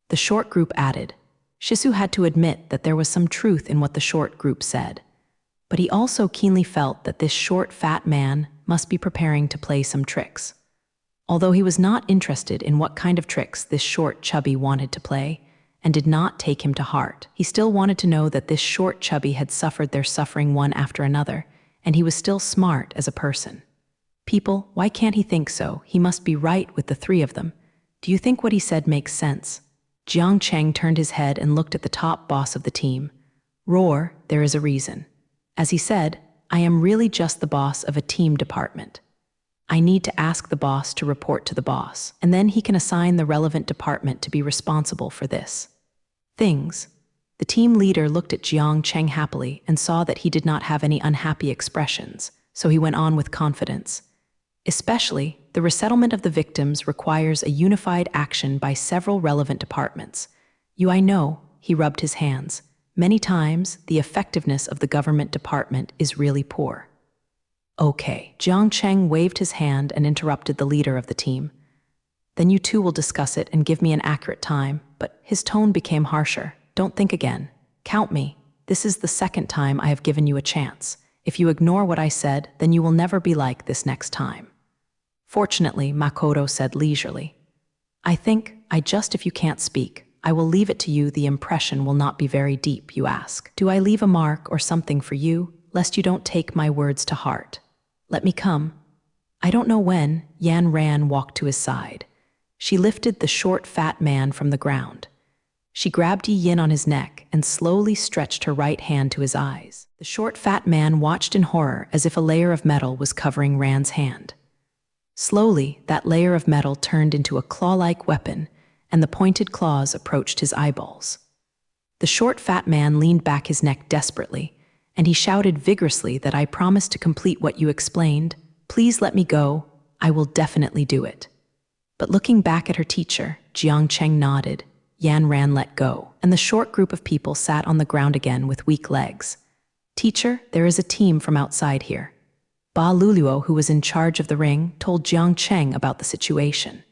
The short group added. Shisu had to admit that there was some truth in what the short group said, but he also keenly felt that this short, fat man must be preparing to play some tricks. Although he was not interested in what kind of tricks this short chubby wanted to play, and did not take him to heart, he still wanted to know that this short chubby had suffered their suffering one after another, and he was still smart as a person. People, why can't he think so? He must be right with the three of them. Do you think what he said makes sense? Jiang Cheng turned his head and looked at the top boss of the team. Roar, there is a reason. As he said, I am really just the boss of a team department. I need to ask the boss to report to the boss, and then he can assign the relevant department to be responsible for this. Things. The team leader looked at Jiang Cheng happily and saw that he did not have any unhappy expressions, so he went on with confidence. Especially, the resettlement of the victims requires a unified action by several relevant departments. I know, he rubbed his hands. Many times, the effectiveness of the government department is really poor. Okay, Jiang Cheng waved his hand and interrupted the leader of the team. Then you two will discuss it and give me an accurate time, but his tone became harsher. Don't think again. Count me. This is the second time I have given you a chance. If you ignore what I said, then you will never be like this next time. Fortunately, Makoto said leisurely. If you can't speak, I will leave it to you. The impression will not be very deep, you ask. Do I leave a mark or something for you, lest you don't take my words to heart? Let me come. I don't know when. Yan Ran walked to his side. She lifted the short, fat man from the ground. She grabbed Yi Yin on his neck and slowly stretched her right hand to his eyes. The short, fat man watched in horror as if a layer of metal was covering Ran's hand. Slowly, that layer of metal turned into a claw-like weapon, and the pointed claws approached his eyeballs. The short, fat man leaned back his neck desperately, and he shouted vigorously that I promised to complete what you explained. Please let me go. I will definitely do it. But looking back at her teacher, Jiang Cheng nodded. Yan Ran let go, and the short group of people sat on the ground again with weak legs. Teacher, there is a team from outside here. Ba Luluo, who was in charge of the ring, told Jiang Cheng about the situation.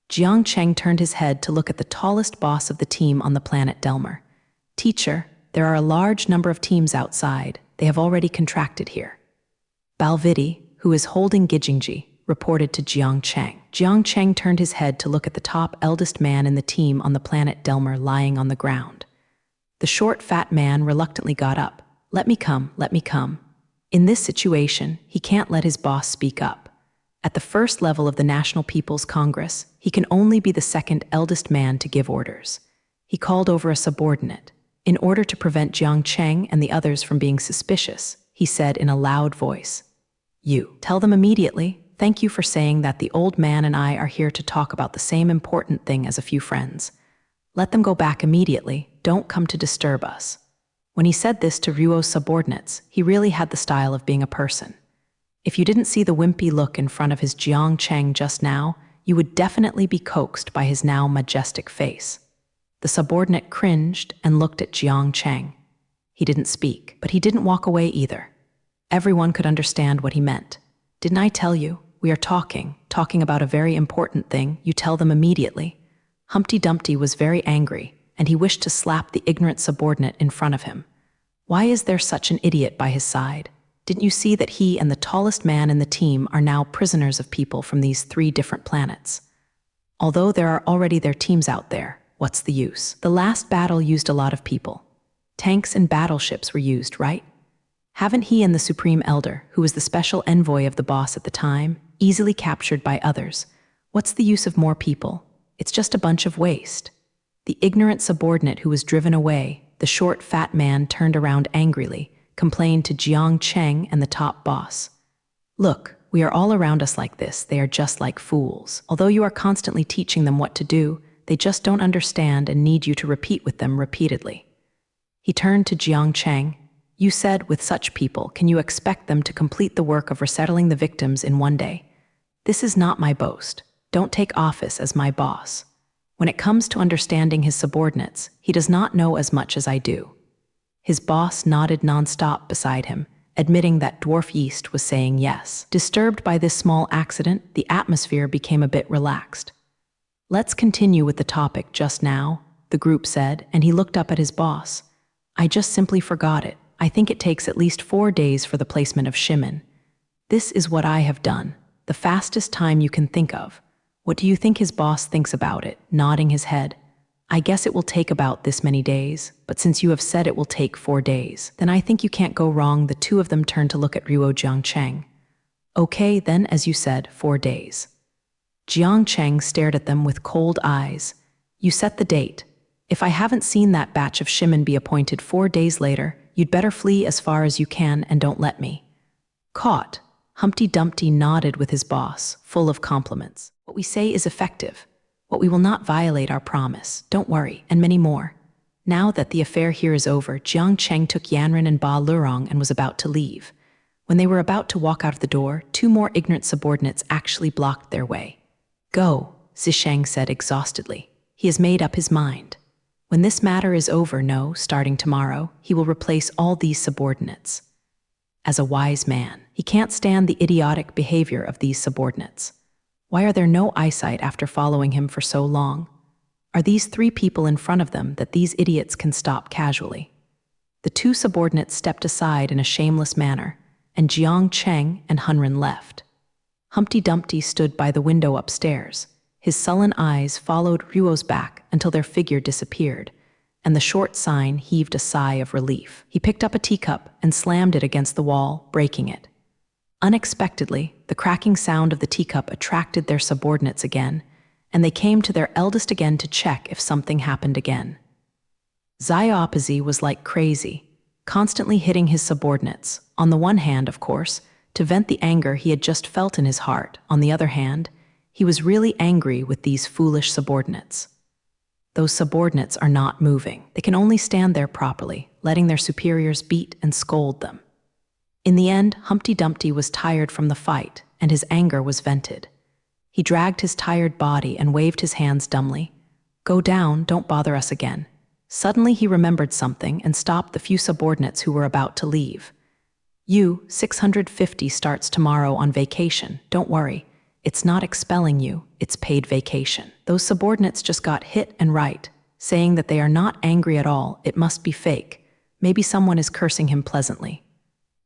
Jiang Cheng turned his head to look at the tallest boss of the team on the planet Delmer. Teacher, there are a large number of teams outside. They have already contracted here. Balvidi, who is holding Gijingji, reported to Jiang Cheng. Jiang Cheng turned his head to look at the top eldest man in the team on the planet Delmer lying on the ground. The short, fat man reluctantly got up. Let me come, let me come. In this situation, he can't let his boss speak up. At the first level of the National People's Congress, he can only be the second eldest man to give orders. He called over a subordinate. In order to prevent Jiang Cheng and the others from being suspicious, he said in a loud voice, "You, tell them immediately, thank you for saying that the old man and I are here to talk about the same important thing as a few friends. Let them go back immediately, don't come to disturb us." When he said this to Ruo's subordinates, he really had the style of being a person. If you didn't see the wimpy look in front of his Jiang Cheng just now, you would definitely be coaxed by his now majestic face. The subordinate cringed and looked at Jiang Cheng. He didn't speak, but he didn't walk away either. Everyone could understand what he meant. Didn't I tell you? We are talking about a very important thing. You tell them immediately. Humpty Dumpty was very angry, and he wished to slap the ignorant subordinate in front of him. Why is there such an idiot by his side? Didn't you see that he and the tallest man in the team are now prisoners of people from these 3 different planets? Although there are already their teams out there, what's the use? The last battle used a lot of people. Tanks and battleships were used, right? Haven't he and the Supreme Elder, who was the special envoy of the boss at the time, easily captured by others? What's the use of more people? It's just a bunch of waste. The ignorant subordinate who was driven away, the short, fat man turned around angrily, complained to Jiang Cheng and the top boss. Look, we are all around us like this. They are just like fools. Although you are constantly teaching them what to do, they just don't understand and need you to repeat with them repeatedly. He turned to Jiang Cheng. You said, with such people, can you expect them to complete the work of resettling the victims in one day? This is not my boast. Don't take office as my boss. When it comes to understanding his subordinates, he does not know as much as I do. His boss nodded nonstop beside him, admitting that Dwarf Yeast was saying yes. Disturbed by this small accident, the atmosphere became a bit relaxed. Let's continue with the topic just now, the group said, and he looked up at his boss. I just simply forgot it. I think it takes at least 4 days for the placement of Shimin. This is what I have done, the fastest time you can think of. What do you think his boss thinks about it? Nodding his head. I guess it will take about this many days, but since you have said it will take 4 days, then I think you can't go wrong. The 2 of them turned to look at Ruo Jiang Cheng. Okay, then, as you said, 4 days. Jiang Cheng stared at them with cold eyes. You set the date. If I haven't seen that batch of Shimin be appointed 4 days later, you'd better flee as far as you can and don't let me. Caught. Humpty Dumpty nodded with his boss, full of compliments. What we say is effective. What we will not violate our promise, don't worry, and many more. Now that the affair here is over, Jiang Cheng took Yanran and Ba Lurong and was about to leave. When they were about to walk out of the door, 2 more ignorant subordinates actually blocked their way. Go, Zisheng said exhaustedly. He has made up his mind. When this matter is over, starting tomorrow, he will replace all these subordinates. As a wise man, he can't stand the idiotic behavior of these subordinates. Why are there no eyesight after following him for so long? Are these 3 people in front of them that these idiots can stop casually? The 2 subordinates stepped aside in a shameless manner, and Jiang Cheng and Hunren left. Humpty Dumpty stood by the window upstairs. His sullen eyes followed Ruo's back until their figure disappeared, and the short sign heaved a sigh of relief. He picked up a teacup and slammed it against the wall, breaking it. Unexpectedly, the cracking sound of the teacup attracted their subordinates again, and they came to their eldest again to check if something happened again. Xiaopazi was like crazy, constantly hitting his subordinates, on the one hand, of course, to vent the anger he had just felt in his heart. On the other hand, he was really angry with these foolish subordinates. Those subordinates are not moving. They can only stand there properly, letting their superiors beat and scold them. In the end, Humpty Dumpty was tired from the fight, and his anger was vented. He dragged his tired body and waved his hands dumbly. "Go down, don't bother us again." Suddenly he remembered something and stopped the few subordinates who were about to leave. "You, 650 starts tomorrow on vacation, don't worry. It's not expelling you, it's paid vacation." Those subordinates just got hit and right, saying that they are not angry at all, it must be fake. Maybe someone is cursing him pleasantly.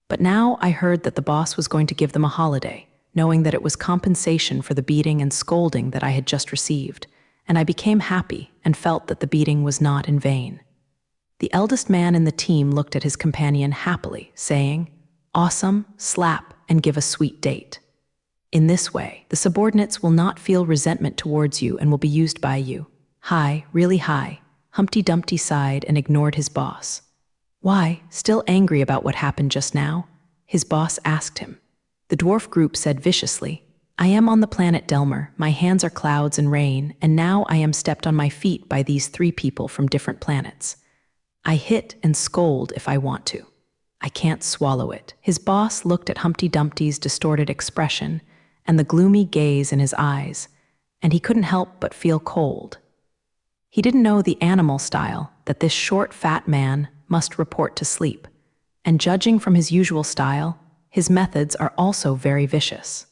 But now I heard that the boss was going to give them a holiday, knowing that it was compensation for the beating and scolding that I had just received, and I became happy and felt that the beating was not in vain. The eldest man in the team looked at his companion happily, saying, "Awesome, slap, and give a sweet date." In this way, the subordinates will not feel resentment towards you and will be used by you. High, really high. Humpty Dumpty sighed and ignored his boss. "Why, still angry about what happened just now?" his boss asked him. The dwarf group said viciously, "I am on the planet Delmer, my hands are clouds and rain, and now I am stepped on my feet by these 3 people from different planets. I hit and scold if I want to. I can't swallow it." His boss looked at Humpty Dumpty's distorted expression and the gloomy gaze in his eyes, and he couldn't help but feel cold. He didn't know the animal style that this short, fat man must report to sleep, and judging from his usual style, his methods are also very vicious.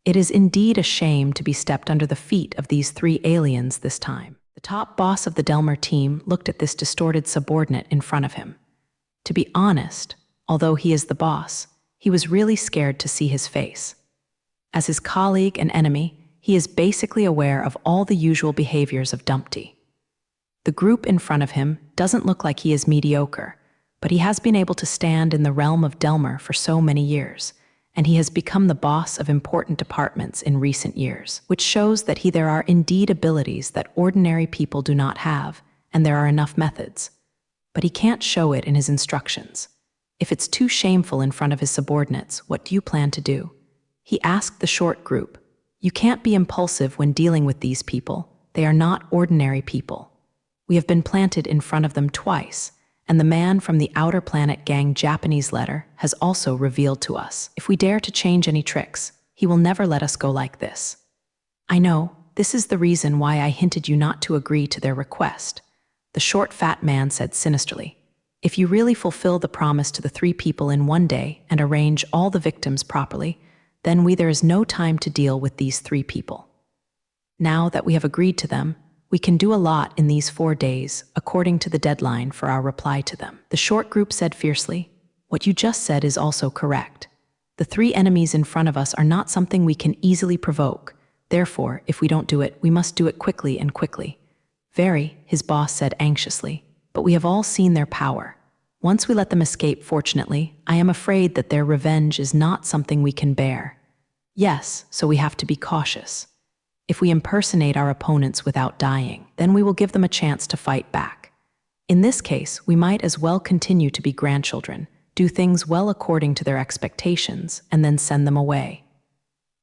It is indeed a shame to be stepped under the feet of these 3 aliens this time. The top boss of the Delmer team looked at this distorted subordinate in front of him. To be honest, although he is the boss, he was really scared to see his face. As his colleague and enemy, he is basically aware of all the usual behaviors of Dumpty. The group in front of him doesn't look like he is mediocre, but he has been able to stand in the realm of Delmer for so many years, and he has become the boss of important departments in recent years, which shows that there are indeed abilities that ordinary people do not have, and there are enough methods. But he can't show it in his instructions. If it's too shameful in front of his subordinates, what do you plan to do? He asked the short group. You can't be impulsive when dealing with these people. They are not ordinary people. We have been planted in front of them twice, and the man from the outer planet gang Japanese letter has also revealed to us. If we dare to change any tricks, he will never let us go like this. I know, this is the reason why I hinted you not to agree to their request, the short fat man said sinisterly. If you really fulfill the promise to the 3 people in one day and arrange all the victims properly, then there is no time to deal with these 3 people. Now that we have agreed to them, we can do a lot in these 4 days, according to the deadline for our reply to them. The short group said fiercely, what you just said is also correct. The 3 enemies in front of us are not something we can easily provoke. Therefore, if we don't do it, we must do it quickly and quickly. Very, his boss said anxiously, but we have all seen their power. Once we let them escape, fortunately, I am afraid that their revenge is not something we can bear. Yes, so we have to be cautious. If we impersonate our opponents without dying, then we will give them a chance to fight back. In this case, we might as well continue to be grandchildren, do things well according to their expectations, and then send them away.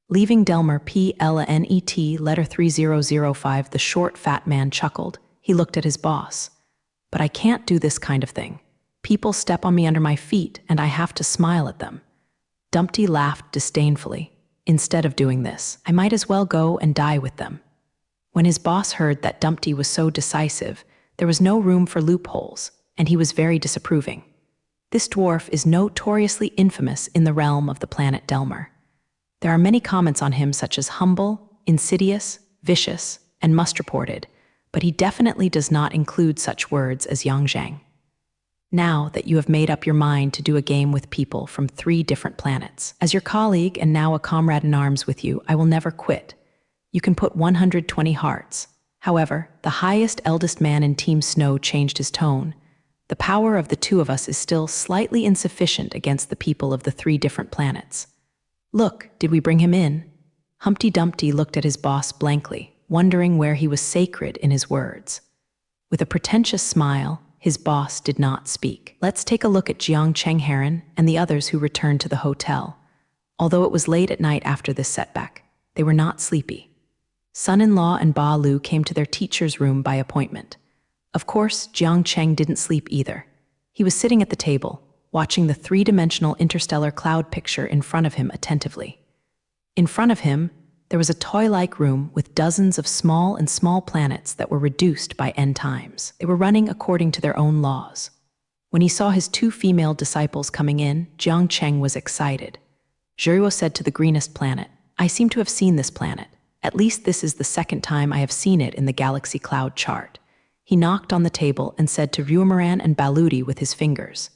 Leaving Delmer Planet letter 3005, the short fat man chuckled. He looked at his boss. But I can't do this kind of thing. People step on me under my feet, and I have to smile at them. Dumpty laughed disdainfully. Instead of doing this, I might as well go and die with them. When his boss heard that Dumpty was so decisive, there was no room for loopholes, and he was very disapproving. This dwarf is notoriously infamous in the realm of the planet Delmer. There are many comments on him such as humble, insidious, vicious, and must-reported, but he definitely does not include such words as Yangzhang. Now that you have made up your mind to do a game with people from 3 different planets, as your colleague and now a comrade in arms with you, I will never quit. You can put 120 hearts. However, the highest eldest man in Team Snow changed his tone. The power of the 2 of us is still slightly insufficient against the people of the 3 different planets. Look, did we bring him in? Humpty Dumpty looked at his boss blankly, wondering where he was sacred in his words. With a pretentious smile, his boss did not speak. Let's take a look at Jiang Chengheron and the others who returned to the hotel. Although it was late at night after this setback, they were not sleepy. Son-in-law and Ba Lu came to their teacher's room by appointment. Of course, Jiang Cheng didn't sleep either. He was sitting at the table, watching the three-dimensional interstellar cloud picture in front of him attentively. In front of him, there was a toy-like room with dozens of small planets that were reduced by n times. They were running according to their own laws. When he saw his two female disciples coming in, Jiang Cheng was excited. Zhuo said to the greenest planet, "I seem to have seen this planet. At least this is the second time I have seen it in the galaxy cloud chart." He knocked on the table and said to Ruomaran and Baludi with his fingers,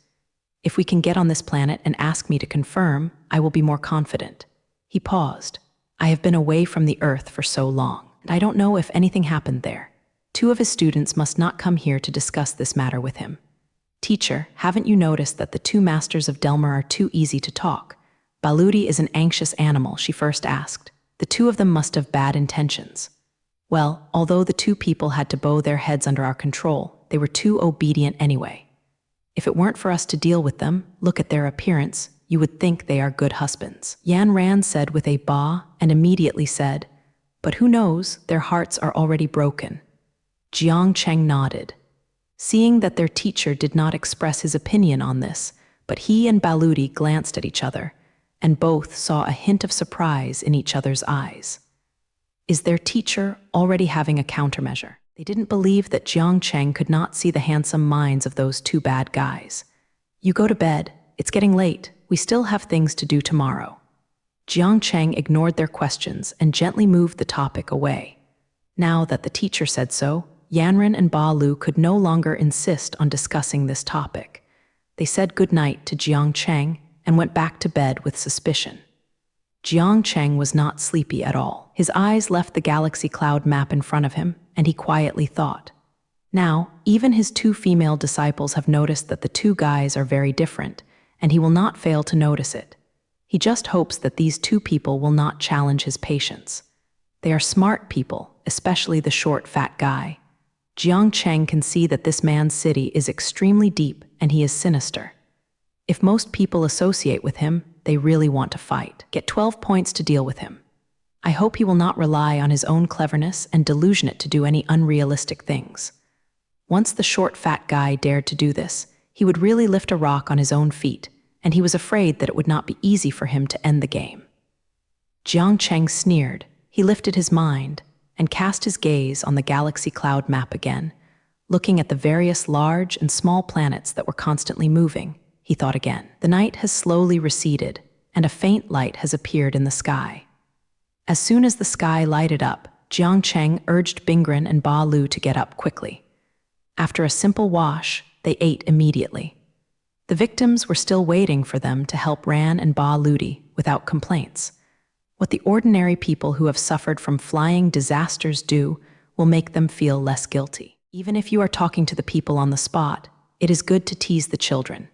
"If we can get on this planet and ask me to confirm, I will be more confident." He paused. "I have been away from the Earth for so long, and I don't know if anything happened there. Two of his students must not come here to discuss this matter with him." "Teacher, haven't you noticed that the two masters of Delmer are too easy to talk? Baludi is an anxious animal," she first asked. "The two of them must have bad intentions." "Well, although the two people had to bow their heads under our control, they were too obedient anyway. If it weren't for us to deal with them, look at their appearance, you would think they are good husbands." Yan Ran said with a bah and immediately said, "But who knows, their hearts are already broken." Jiang Cheng nodded. Seeing that their teacher did not express his opinion on this, but he and Baludi glanced at each other, and both saw a hint of surprise in each other's eyes. Is their teacher already having a countermeasure? They didn't believe that Jiang Cheng could not see the handsome minds of those two bad guys. "You go to bed. It's getting late. We still have things to do tomorrow." Jiang Cheng ignored their questions and gently moved the topic away. Now that the teacher said so, Yanran and Ba Lu could no longer insist on discussing this topic. They said goodnight to Jiang Cheng and went back to bed with suspicion. Jiang Cheng was not sleepy at all. His eyes left the galaxy cloud map in front of him, and he quietly thought. Now, even his two female disciples have noticed that the two guys are very different, and he will not fail to notice it. He just hopes that these two people will not challenge his patience. They are smart people, especially the short, fat guy. Jiang Cheng can see that this man's city is extremely deep and he is sinister. If most people associate with him, they really want to fight. Get 12 points to deal with him. I hope he will not rely on his own cleverness and delusion it to do any unrealistic things. Once the short, fat guy dared to do this, he would really lift a rock on his own feet, and he was afraid that it would not be easy for him to end the game. Jiang Cheng sneered. He lifted his mind and cast his gaze on the galaxy cloud map again. Looking at the various large and small planets that were constantly moving, he thought again. The night has slowly receded, and a faint light has appeared in the sky. As soon as the sky lighted up, Jiang Cheng urged Bingren and Ba Lu to get up quickly. After a simple wash, they ate immediately. The victims were still waiting for them to help Ran and Ba Ludi without complaints. What the ordinary people who have suffered from flying disasters do will make them feel less guilty. Even if you are talking to the people on the spot, it is good to tease the children.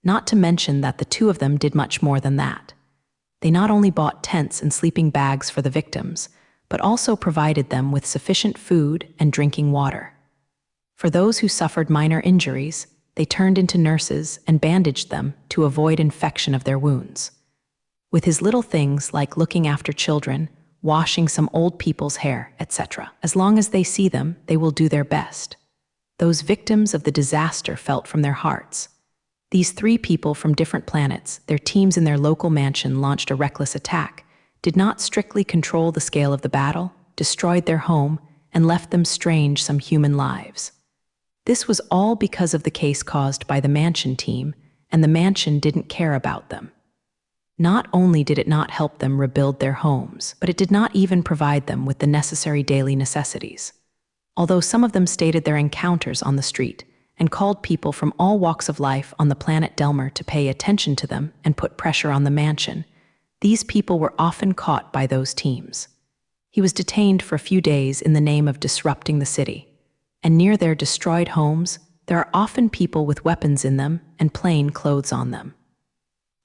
Not to mention that the two of them did much more than that. They not only bought tents and sleeping bags for the victims, but also provided them with sufficient food and drinking water. For those who suffered minor injuries, they turned into nurses and bandaged them to avoid infection of their wounds. With his little things like looking after children, washing some old people's hair, etc. As long as they see them, they will do their best. Those victims of the disaster felt from their hearts. These three people from different planets, their teams in their local mansion launched a reckless attack, did not strictly control the scale of the battle, destroyed their home, and left them strange some human lives. This was all because of the case caused by the mansion team, and the mansion didn't care about them. Not only did it not help them rebuild their homes, but it did not even provide them with the necessary daily necessities. Although some of them stated their encounters on the street and called people from all walks of life on the planet Delmer to pay attention to them and put pressure on the mansion, these people were often caught by those teams. He was detained for a few days in the name of disrupting the city, and near their destroyed homes, there are often people with weapons in them and plain clothes on them.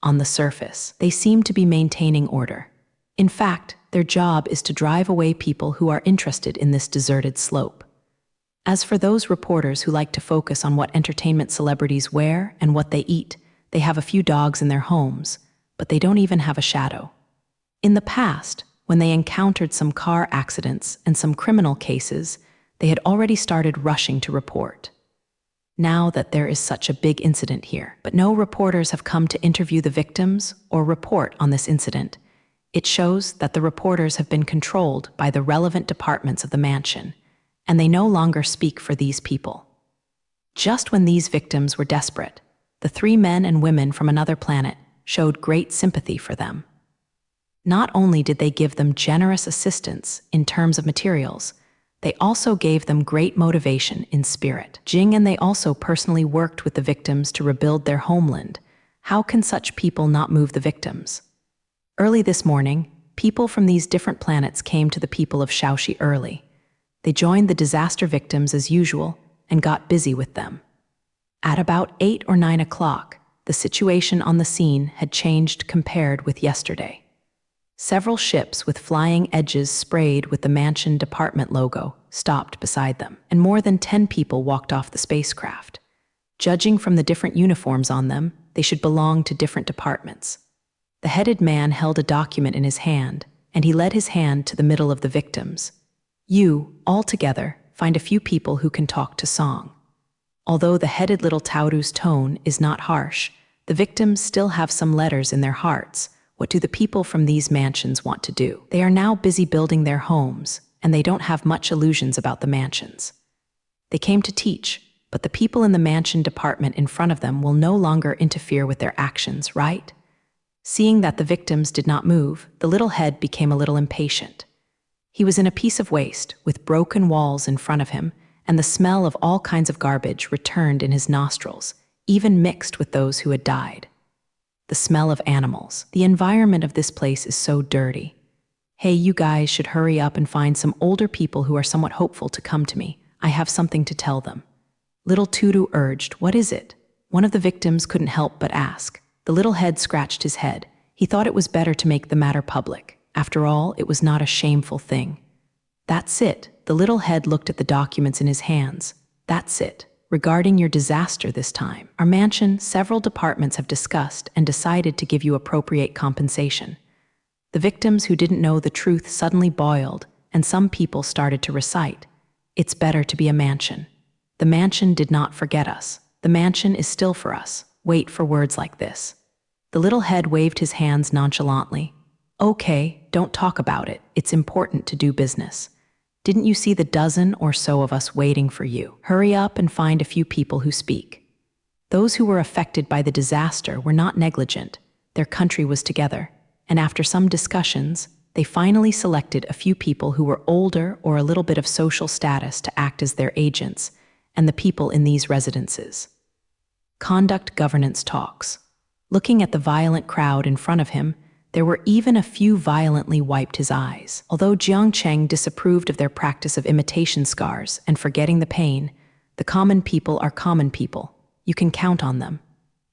On the surface, they seem to be maintaining order. In fact, their job is to drive away people who are interested in this deserted slope. As for those reporters who like to focus on what entertainment celebrities wear and what they eat, they have a few dogs in their homes, but they don't even have a shadow. In the past, when they encountered some car accidents and some criminal cases, they had already started rushing to report. now that there is such a big incident here. But no reporters have come to interview the victims or report on this incident. It shows that the reporters have been controlled by the relevant departments of the mansion, and they no longer speak for these people. Just when these victims were desperate, the 3 men and women from another planet showed great sympathy for them. Not only did they give them generous assistance in terms of materials, they also gave them great motivation in spirit. Jing and they also personally worked with the victims to rebuild their homeland. How can such people not move the victims? Early this morning, people from these different planets came to the people of Shaoxi early. They joined the disaster victims as usual and got busy with them. At about 8 or 9 o'clock, the situation on the scene had changed compared with yesterday. Several ships with flying edges sprayed with the mansion department logo stopped beside them, and more than 10 people walked off the spacecraft. Judging from the different uniforms on them, they should belong to different departments. The headed man held a document in his hand, and he led his hand to the middle of the victims. You, all together, find a few people who can talk to Song. Although the headed little Taoru's tone is not harsh, the victims still have some letters in their hearts. What do the people from these mansions want to do? They are now busy building their homes, and they don't have much illusions about the mansions. They came to teach, but the people in the mansion department in front of them will no longer interfere with their actions, right? Seeing that the victims did not move, the little head became a little impatient. He was in a piece of waste, with broken walls in front of him, and the smell of all kinds of garbage returned in his nostrils, even mixed with those who had died. The smell of animals. The environment of this place is so dirty. Hey, you guys should hurry up and find some older people who are somewhat hopeful to come to me. I have something to tell them. Little Tudu urged, what is it? One of the victims couldn't help but ask. The little head scratched his head. He thought it was better to make the matter public. After all, it was not a shameful thing. That's it. The little head looked at the documents in his hands. That's it. Regarding your disaster this time, our mansion, several departments have discussed and decided to give you appropriate compensation. The victims who didn't know the truth suddenly boiled, and some people started to recite, "It's better to be a mansion. The mansion did not forget us. The mansion is still for us. Wait for words like this." The little head waved his hands nonchalantly. "Okay, don't talk about it. It's important to do business. Didn't you see the dozen or so of us waiting for you? Hurry up and find a few people who speak." Those who were affected by the disaster were not negligent. Their country was together, and after some discussions, they finally selected a few people who were older or a little bit of social status to act as their agents, and the people in these residences. Conduct governance talks. Looking at the violent crowd in front of him, there were even a few violently wiped his eyes. Although Jiang Cheng disapproved of their practice of imitation scars and forgetting the pain, the common people are common people. You can count on them.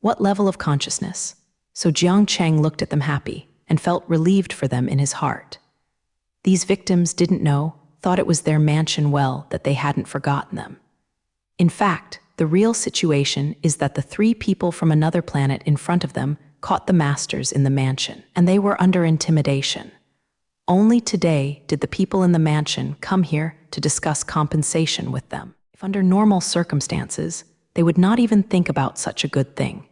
What level of consciousness? So Jiang Cheng looked at them happy and felt relieved for them in his heart. These victims didn't know, thought it was their mansion well that they hadn't forgotten them. In fact, the real situation is that the 3 people from another planet in front of them caught the masters in the mansion, and they were under intimidation. Only today did the people in the mansion come here to discuss compensation with them. If under normal circumstances, they would not even think about such a good thing.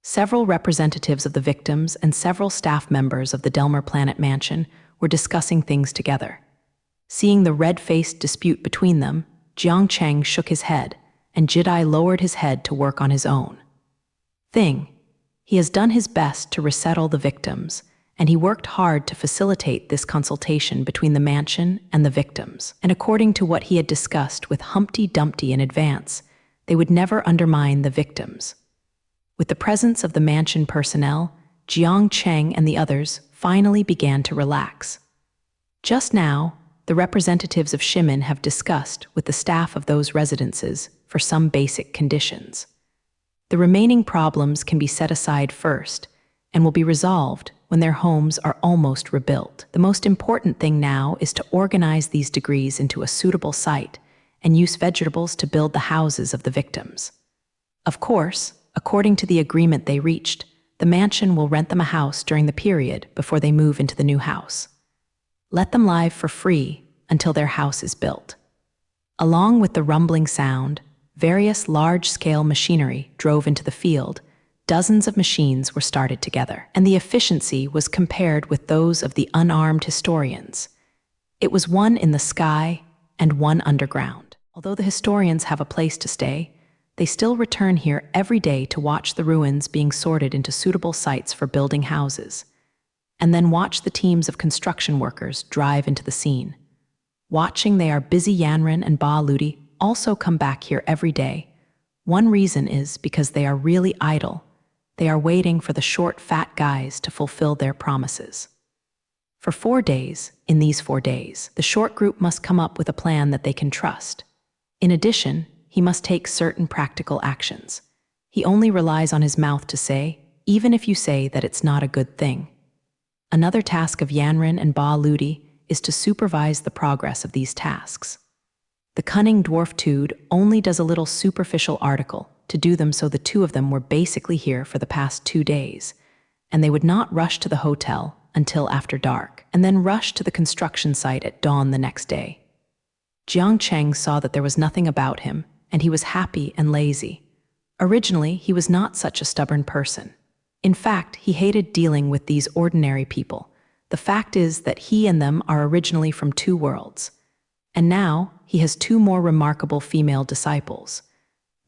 Several representatives of the victims and several staff members of the Delmer Planet Mansion were discussing things together. Seeing the red-faced dispute between them, Jiang Cheng shook his head, and Jidai lowered his head to work on his own. He has done his best to resettle the victims, and he worked hard to facilitate this consultation between the mansion and the victims. And according to what he had discussed with Humpty Dumpty in advance, they would never undermine the victims. With the presence of the mansion personnel, Jiang Cheng and the others finally began to relax. Just now, the representatives of Shimin have discussed with the staff of those residences for some basic conditions. The remaining problems can be set aside first and will be resolved when their homes are almost rebuilt. The most important thing now is to organize these degrees into a suitable site and use vegetables to build the houses of the victims. Of course, according to the agreement they reached, the mansion will rent them a house during the period before they move into the new house. Let them live for free until their house is built. Along with the rumbling sound, various large-scale machinery drove into the field. Dozens of machines were started together, and the efficiency was compared with those of the unarmed historians. It was one in the sky and one underground. Although the historians have a place to stay, they still return here every day to watch the ruins being sorted into suitable sites for building houses, and then watch the teams of construction workers drive into the scene. Watching they are busy, Yanran and Ba Ludi also come back here every day. One reason is because they are really idle. They are waiting for the short, fat guys to fulfill their promises. For 4 days, in these 4 days, the short group must come up with a plan that they can trust. In addition, he must take certain practical actions. He only relies on his mouth to say, even if you say that it's not a good thing. Another task of Yanran and Ba Ludi is to supervise the progress of these tasks. The cunning dwarf Tude only does a little superficial article to do them, so the two of them were basically here for the past 2 days, and they would not rush to the hotel until after dark, and then rush to the construction site at dawn the next day. Jiang Cheng saw that there was nothing about him, and he was happy and lazy. Originally, he was not such a stubborn person. In fact, he hated dealing with these ordinary people. The fact is that he and them are originally from 2 worlds. And now, he has 2 more remarkable female disciples.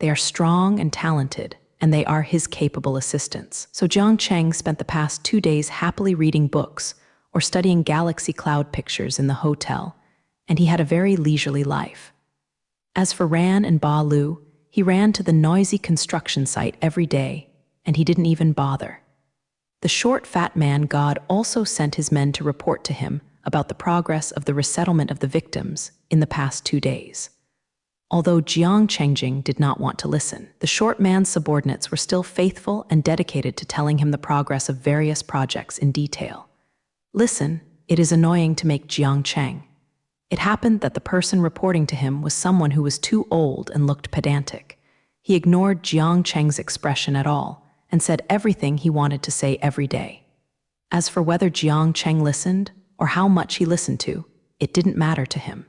They are strong and talented, and they are his capable assistants. So Jiang Cheng spent the past 2 days happily reading books or studying galaxy cloud pictures in the hotel, and he had a very leisurely life. As for Ran and Ba Lu, he ran to the noisy construction site every day, and he didn't even bother. The short, fat man god also sent his men to report to him about the progress of the resettlement of the victims in the past 2 days. Although Jiang Chengjing did not want to listen, the short man's subordinates were still faithful and dedicated to telling him the progress of various projects in detail. Listen, it is annoying to make Jiang Cheng. It happened that the person reporting to him was someone who was too old and looked pedantic. He ignored Jiang Cheng's expression at all and said everything he wanted to say every day. As for whether Jiang Cheng listened or how much he listened to, it didn't matter to him.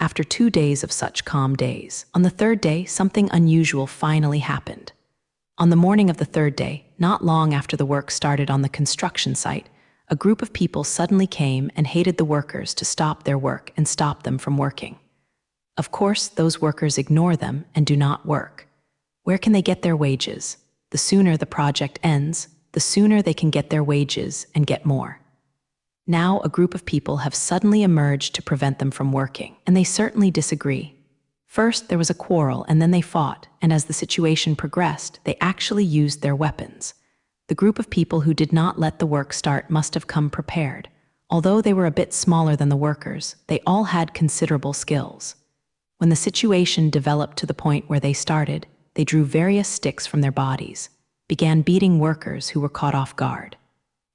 After 2 days of such calm days, on the 3rd day, something unusual finally happened. On the morning of the 3rd day, not long after the work started on the construction site, a group of people suddenly came and hated the workers to stop their work and stop them from working. Of course, those workers ignore them and do not work. Where can they get their wages? The sooner the project ends, the sooner they can get their wages and get more. Now a group of people have suddenly emerged to prevent them from working, and they certainly disagree. First, there was a quarrel, and then they fought, and as the situation progressed, they actually used their weapons. The group of people who did not let the work start must have come prepared. Although they were a bit smaller than the workers, they all had considerable skills. When the situation developed to the point where they started, they drew various sticks from their bodies, began beating workers who were caught off guard.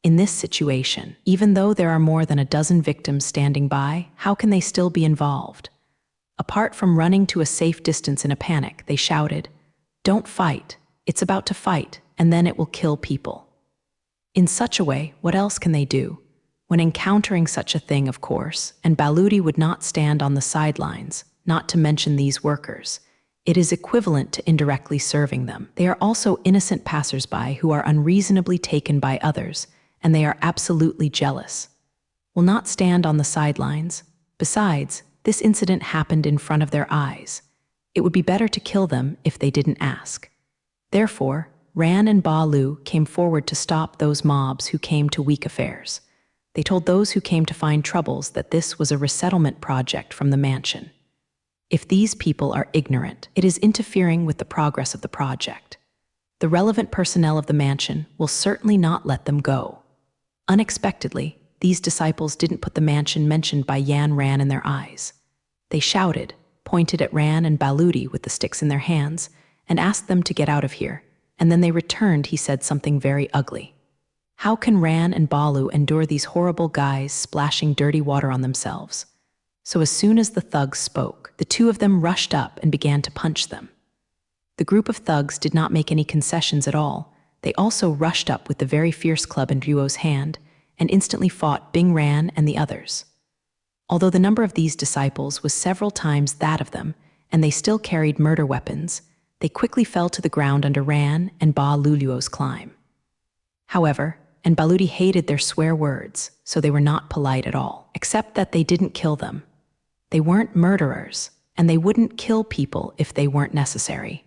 In this situation, even though there are more than a dozen victims standing by, how can they still be involved? Apart from running to a safe distance in a panic, they shouted, "Don't fight, it's about to fight, and then it will kill people." In such a way, what else can they do? When encountering such a thing, of course, and Baludi would not stand on the sidelines, not to mention these workers. It is equivalent to indirectly serving them. They are also innocent passers-by who are unreasonably taken by others, and they are absolutely jealous. Will not stand on the sidelines. Besides, this incident happened in front of their eyes. It would be better to kill them if they didn't ask. Therefore, Ran and Ba Lu came forward to stop those mobs who came to weak affairs. They told those who came to find troubles that this was a resettlement project from the mansion. If these people are ignorant, it is interfering with the progress of the project. The relevant personnel of the mansion will certainly not let them go. Unexpectedly, these disciples didn't put the mansion mentioned by Yan Ran in their eyes. They shouted, pointed at Ran and Baludi with the sticks in their hands, and asked them to get out of here, and then they returned. He said something very ugly. How can Ran and Balu endure these horrible guys splashing dirty water on themselves? So as soon as the thugs spoke, the two of them rushed up and began to punch them. The group of thugs did not make any concessions at all. They also rushed up with the very fierce club in Ryuo's hand and instantly fought Bing Ran and the others. Although the number of these disciples was several times that of them, and they still carried murder weapons, they quickly fell to the ground under Ran and Ba Luluo's climb. However, and Baluti hated their swear words, so they were not polite at all, except that they didn't kill them. They weren't murderers, and they wouldn't kill people if they weren't necessary.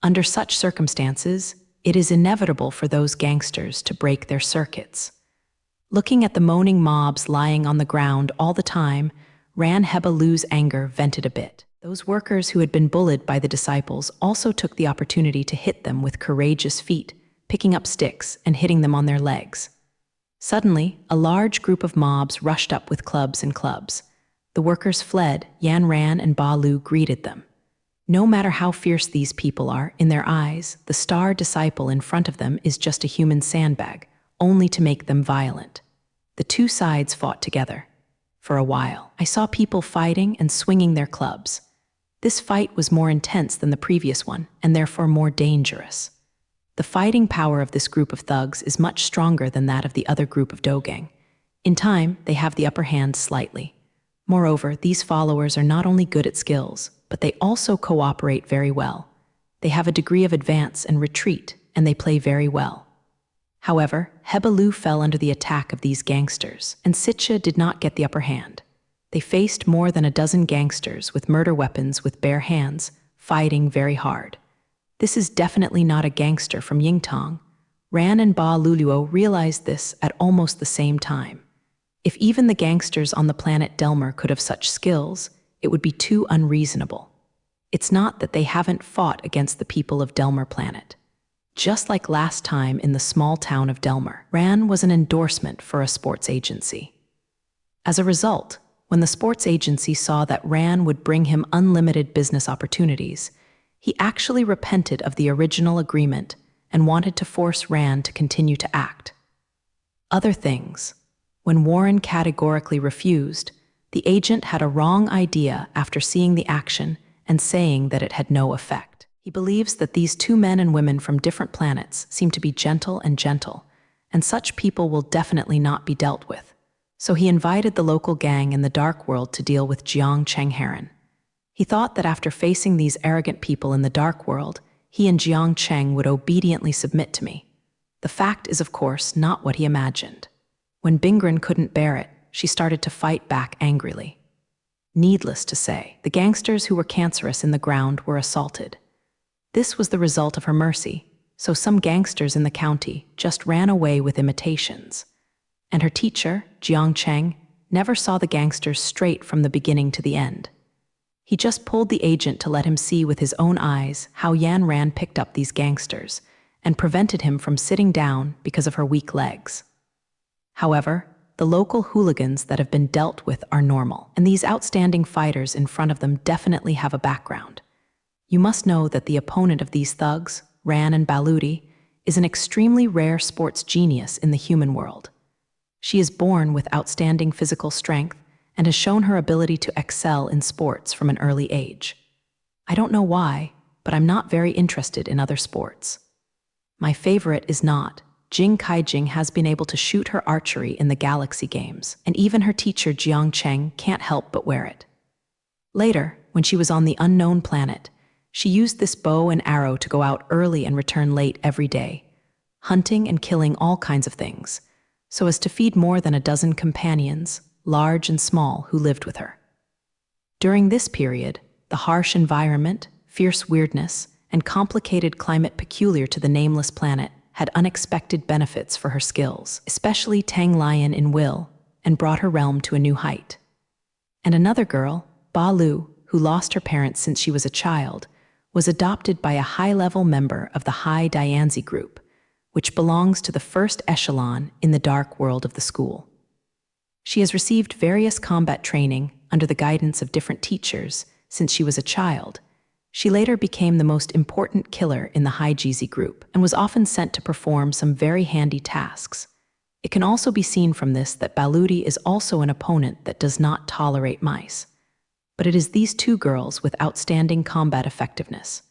Under such circumstances, it is inevitable for those gangsters to break their circuits. Looking at the moaning mobs lying on the ground all the time, Ran Hebalu's anger vented a bit. Those workers who had been bullied by the disciples also took the opportunity to hit them with courageous feet, picking up sticks and hitting them on their legs. Suddenly, a large group of mobs rushed up with clubs and clubs. The workers fled, Yan Ran and Ba Lu greeted them. No matter how fierce these people are, in their eyes, the star disciple in front of them is just a human sandbag, only to make them violent. The two sides fought together. For a while, I saw people fighting and swinging their clubs. This fight was more intense than the previous one, and therefore more dangerous. The fighting power of this group of thugs is much stronger than that of the other group of Dogang. In time, they have the upper hand slightly. Moreover, these followers are not only good at skills, but they also cooperate very well. They have a degree of advance and retreat, and they play very well. However, Hebalu fell under the attack of these gangsters, and Sitcha did not get the upper hand. They faced more than a dozen gangsters with murder weapons with bare hands, fighting very hard. This is definitely not a gangster from Yingtong. Ran and Ba Luluo realized this at almost the same time. If even the gangsters on the planet Delmer could have such skills, it would be too unreasonable. It's not that they haven't fought against the people of Delmer planet. Just like last time in the small town of Delmer, Ran was an endorsement for a sports agency. As a result, when the sports agency saw that Ran would bring him unlimited business opportunities, he actually repented of the original agreement and wanted to force Ran to continue to act. Other things. When Warren categorically refused, the agent had a wrong idea after seeing the action and saying that it had no effect. He believes that these two men and women from different planets seem to be gentle, and such people will definitely not be dealt with. So he invited the local gang in the dark world to deal with Jiang Cheng Heron. He thought that after facing these arrogant people in the dark world, he and Jiang Cheng would obediently submit to me. The fact is, of course, not what he imagined. When Bingren couldn't bear it, she started to fight back angrily. Needless to say, the gangsters who were cancerous in the ground were assaulted. This was the result of her mercy, so some gangsters in the county just ran away with imitations. And her teacher, Jiang Cheng, never saw the gangsters straight from the beginning to the end. He just pulled the agent to let him see with his own eyes how Yan Ran picked up these gangsters and prevented him from sitting down because of her weak legs. However, the local hooligans that have been dealt with are normal, and these outstanding fighters in front of them definitely have a background. You must know that the opponent of these thugs, Ran and Baluti, is an extremely rare sports genius in the human world. She is born with outstanding physical strength and has shown her ability to excel in sports from an early age. I don't know why, but I'm not very interested in other sports. My favorite is not. Jing Kaijing has been able to shoot her archery in the Galaxy Games, and even her teacher Jiang Cheng can't help but wear it. Later, when she was on the unknown planet, she used this bow and arrow to go out early and return late every day, hunting and killing all kinds of things, so as to feed more than a dozen companions, large and small, who lived with her. During this period, the harsh environment, fierce weirdness, and complicated climate peculiar to the nameless planet had unexpected benefits for her skills, especially Tang Lion in will, and brought her realm to a new height. And another girl, Ba Lu, who lost her parents since she was a child, was adopted by a high-level member of the High Dianzi group, which belongs to the first echelon in the dark world of the school. She has received various combat training under the guidance of different teachers since she was a child. She later became the most important killer in the High Jizi group and was often sent to perform some very handy tasks. It can also be seen from this that Baluti is also an opponent that does not tolerate mice. But it is these two girls with outstanding combat effectiveness.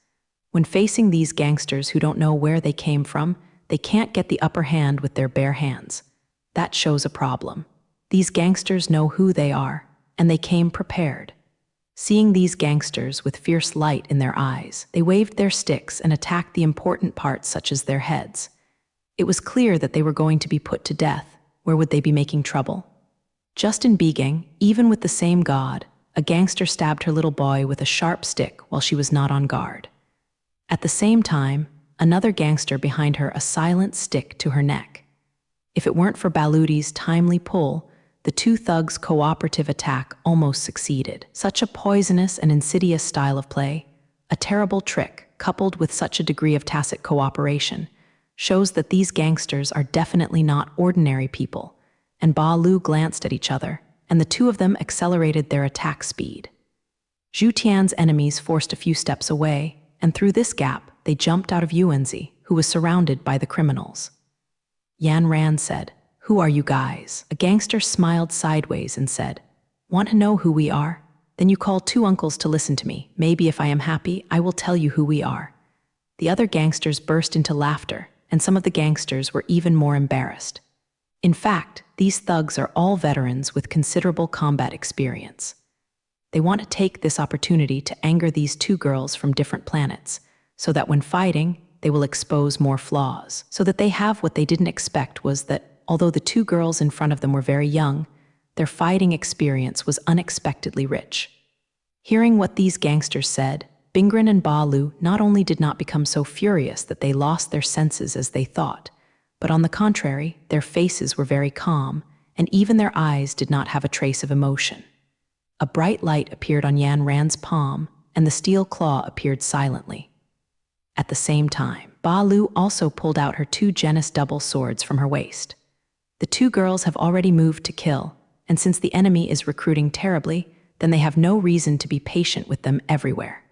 When facing these gangsters who don't know where they came from, they can't get the upper hand with their bare hands. That shows a problem. These gangsters know who they are, and they came prepared. Seeing these gangsters with fierce light in their eyes, they waved their sticks and attacked the important parts such as their heads. It was clear that they were going to be put to death. Where would they be making trouble? Just in Begang, even with the same god, a gangster stabbed her little boy with a sharp stick while she was not on guard. At the same time, another gangster behind her a silent stick to her neck. If it weren't for Baludi's timely pull, the two thugs' cooperative attack almost succeeded. Such a poisonous and insidious style of play, a terrible trick coupled with such a degree of tacit cooperation, shows that these gangsters are definitely not ordinary people, and Ba Lu glanced at each other, and the two of them accelerated their attack speed. Zhu Tian's enemies forced a few steps away, and through this gap, they jumped out of Yuanzi, who was surrounded by the criminals. Yan Ran said, "Who are you guys?" A gangster smiled sideways and said, "Want to know who we are? Then you call two uncles to listen to me. Maybe if I am happy, I will tell you who we are." The other gangsters burst into laughter, and some of the gangsters were even more embarrassed. In fact, these thugs are all veterans with considerable combat experience. They want to take this opportunity to anger these two girls from different planets, so that when fighting, they will expose more flaws. So that they have what they didn't expect was that, although the two girls in front of them were very young, their fighting experience was unexpectedly rich. Hearing what these gangsters said, Bingren and Ba Lu not only did not become so furious that they lost their senses as they thought, but on the contrary, their faces were very calm, and even their eyes did not have a trace of emotion. A bright light appeared on Yan Ran's palm, and the steel claw appeared silently. At the same time, Ba Lu also pulled out her two Genis double swords from her waist. The two girls have already moved to kill, and since the enemy is recruiting terribly, then they have no reason to be patient with them everywhere.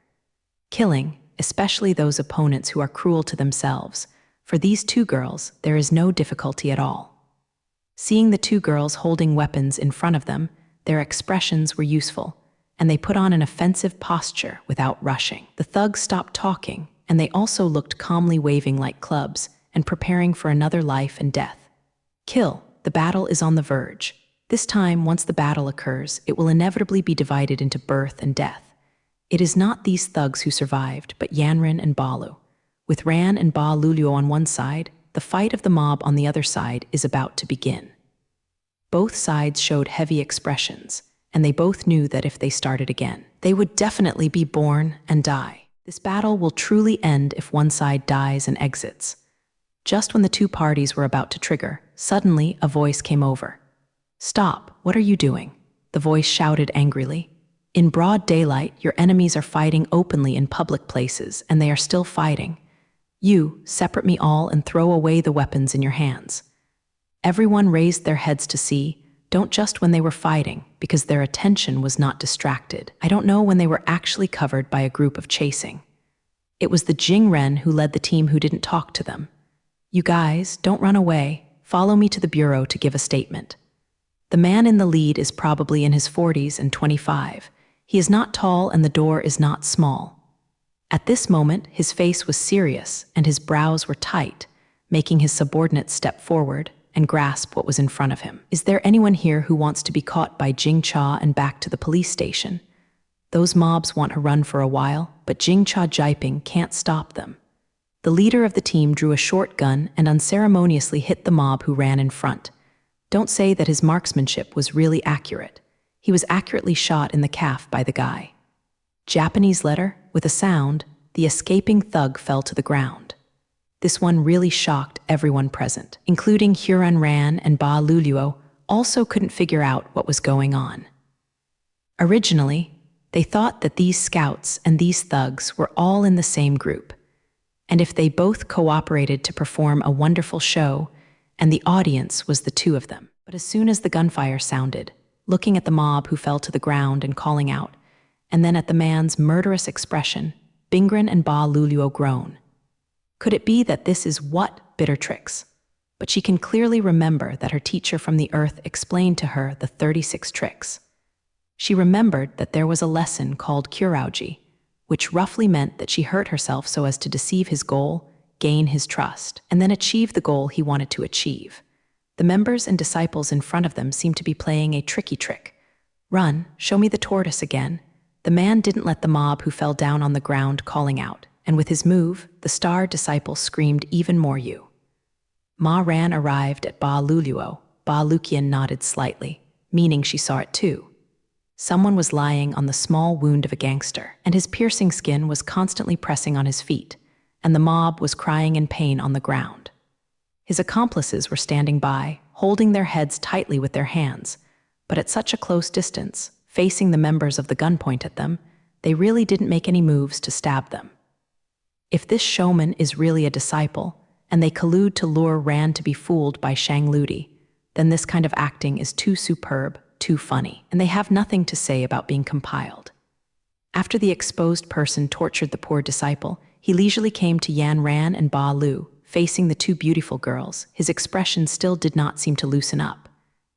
Killing, especially those opponents who are cruel to themselves, for these two girls, there is no difficulty at all. Seeing the two girls holding weapons in front of them, their expressions were useful, and they put on an offensive posture without rushing. The thugs stopped talking, and they also looked calmly waving like clubs and preparing for another life and death. Kill, the battle is on the verge. This time, once the battle occurs, it will inevitably be divided into birth and death. It is not these thugs who survived, but Yanran and Ba Lu. With Ran and Ba Luluo on one side, the fight of the mob on the other side is about to begin. Both sides showed heavy expressions, and they both knew that if they started again, they would definitely be born and die. This battle will truly end if one side dies and exits. Just when the two parties were about to trigger, suddenly a voice came over. "Stop, what are you doing?" The voice shouted angrily. "In broad daylight, your enemies are fighting openly in public places, and they are still fighting. You, separate me all and throw away the weapons in your hands." Everyone raised their heads to see, don't just when they were fighting, because their attention was not distracted. I don't know when they were actually covered by a group of chasing. It was the Jingren who led the team who didn't talk to them. "You guys, don't run away. Follow me to the bureau to give a statement." The man in the lead is probably in his 40s and 25. He is not tall and the door is not small. At this moment, his face was serious and his brows were tight, making his subordinates step forward and grasp what was in front of him. "Is there anyone here who wants to be caught by Jing Cha and back to the police station? Those mobs want to run for a while, but Jing Cha Jiping can't stop them." The leader of the team drew a short gun and unceremoniously hit the mob who ran in front. Don't say that his marksmanship was really accurate. He was accurately shot in the calf by the guy. Japanese letter, with a sound, the escaping thug fell to the ground. This one really shocked everyone present, including Huron Ran and Ba Luluo, also couldn't figure out what was going on. Originally, they thought that these scouts and these thugs were all in the same group, and if they both cooperated to perform a wonderful show, and the audience was the two of them. But as soon as the gunfire sounded, looking at the mob who fell to the ground and calling out, and then at the man's murderous expression, Bingren and Ba Luluo groan. Could it be that this is what bitter tricks? But she can clearly remember that her teacher from the earth explained to her the 36 tricks. She remembered that there was a lesson called Kuraoji, which roughly meant that she hurt herself so as to deceive his goal, gain his trust, and then achieve the goal he wanted to achieve. The members and disciples in front of them seemed to be playing a tricky trick. "Run, show me the tortoise again." The man didn't let the mob who fell down on the ground calling out, and with his move, the star disciple screamed even more you. Ma Ran arrived at Ba Luluo. Ba Lukian nodded slightly, meaning she saw it too. Someone was lying on the small wound of a gangster, and his piercing skin was constantly pressing on his feet, and the mob was crying in pain on the ground. His accomplices were standing by, holding their heads tightly with their hands, but at such a close distance, facing the members of the gunpoint at them, they really didn't make any moves to stab them. If this showman is really a disciple, and they collude to lure Ran to be fooled by Shang Ludi, then this kind of acting is too superb, too funny, and they have nothing to say about being compiled. After the exposed person tortured the poor disciple, he leisurely came to Yan Ran and Ba Lu, facing the two beautiful girls. His expression still did not seem to loosen up.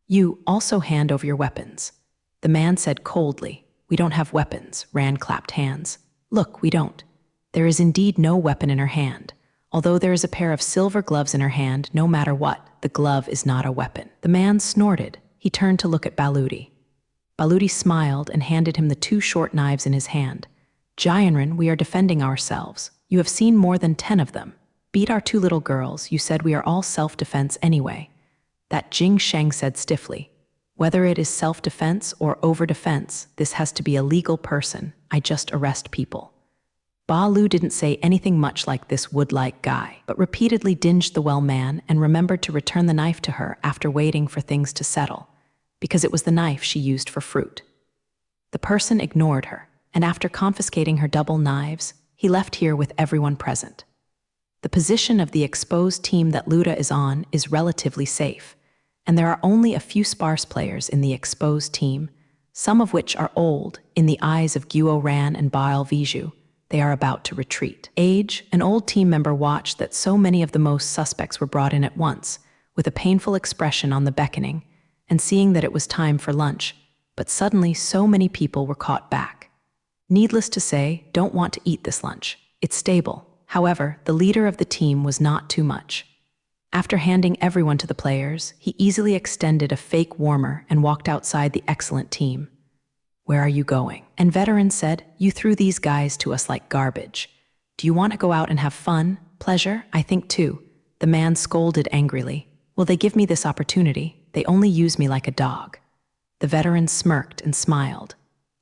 You also hand over your weapons. The man said coldly. We don't have weapons. Ran clapped hands. Look, we don't. There is indeed no weapon in her hand. Although there is a pair of silver gloves in her hand, no matter what, the glove is not a weapon. The man snorted. He turned to look at Baludi. Baludi smiled and handed him the two short knives in his hand. Jianren, we are defending ourselves. You have seen more than 10 of them. Beat our two little girls. You said we are all self-defense anyway. That Jing Sheng said stiffly. Whether it is self-defense or over-defense, this has to be a legal person. I just arrest people. Ba Lu didn't say anything much like this wood-like guy, but repeatedly dinged the well man and remembered to return the knife to her after waiting for things to settle, because it was the knife she used for fruit. The person ignored her, and after confiscating her double knives, he left here with everyone present. The position of the exposed team that Luda is on is relatively safe, and there are only a few sparse players in the exposed team, some of which are old in the eyes of Guo Ran and Baal Viju. They are about to retreat. Age, an old team member watched that so many of the most suspects were brought in at once, with a painful expression on the beckoning, and seeing that it was time for lunch, but suddenly so many people were caught back. Needless to say, don't want to eat this lunch. It's stable. However, the leader of the team was not too much. After handing everyone to the players, he easily extended a fake warmer and walked outside the excellent team. Where are you going? And veteran said, you threw these guys to us like garbage. Do you want to go out and have fun? Pleasure? I think too. The man scolded angrily. Will they give me this opportunity? They only use me like a dog. The veteran smirked and smiled.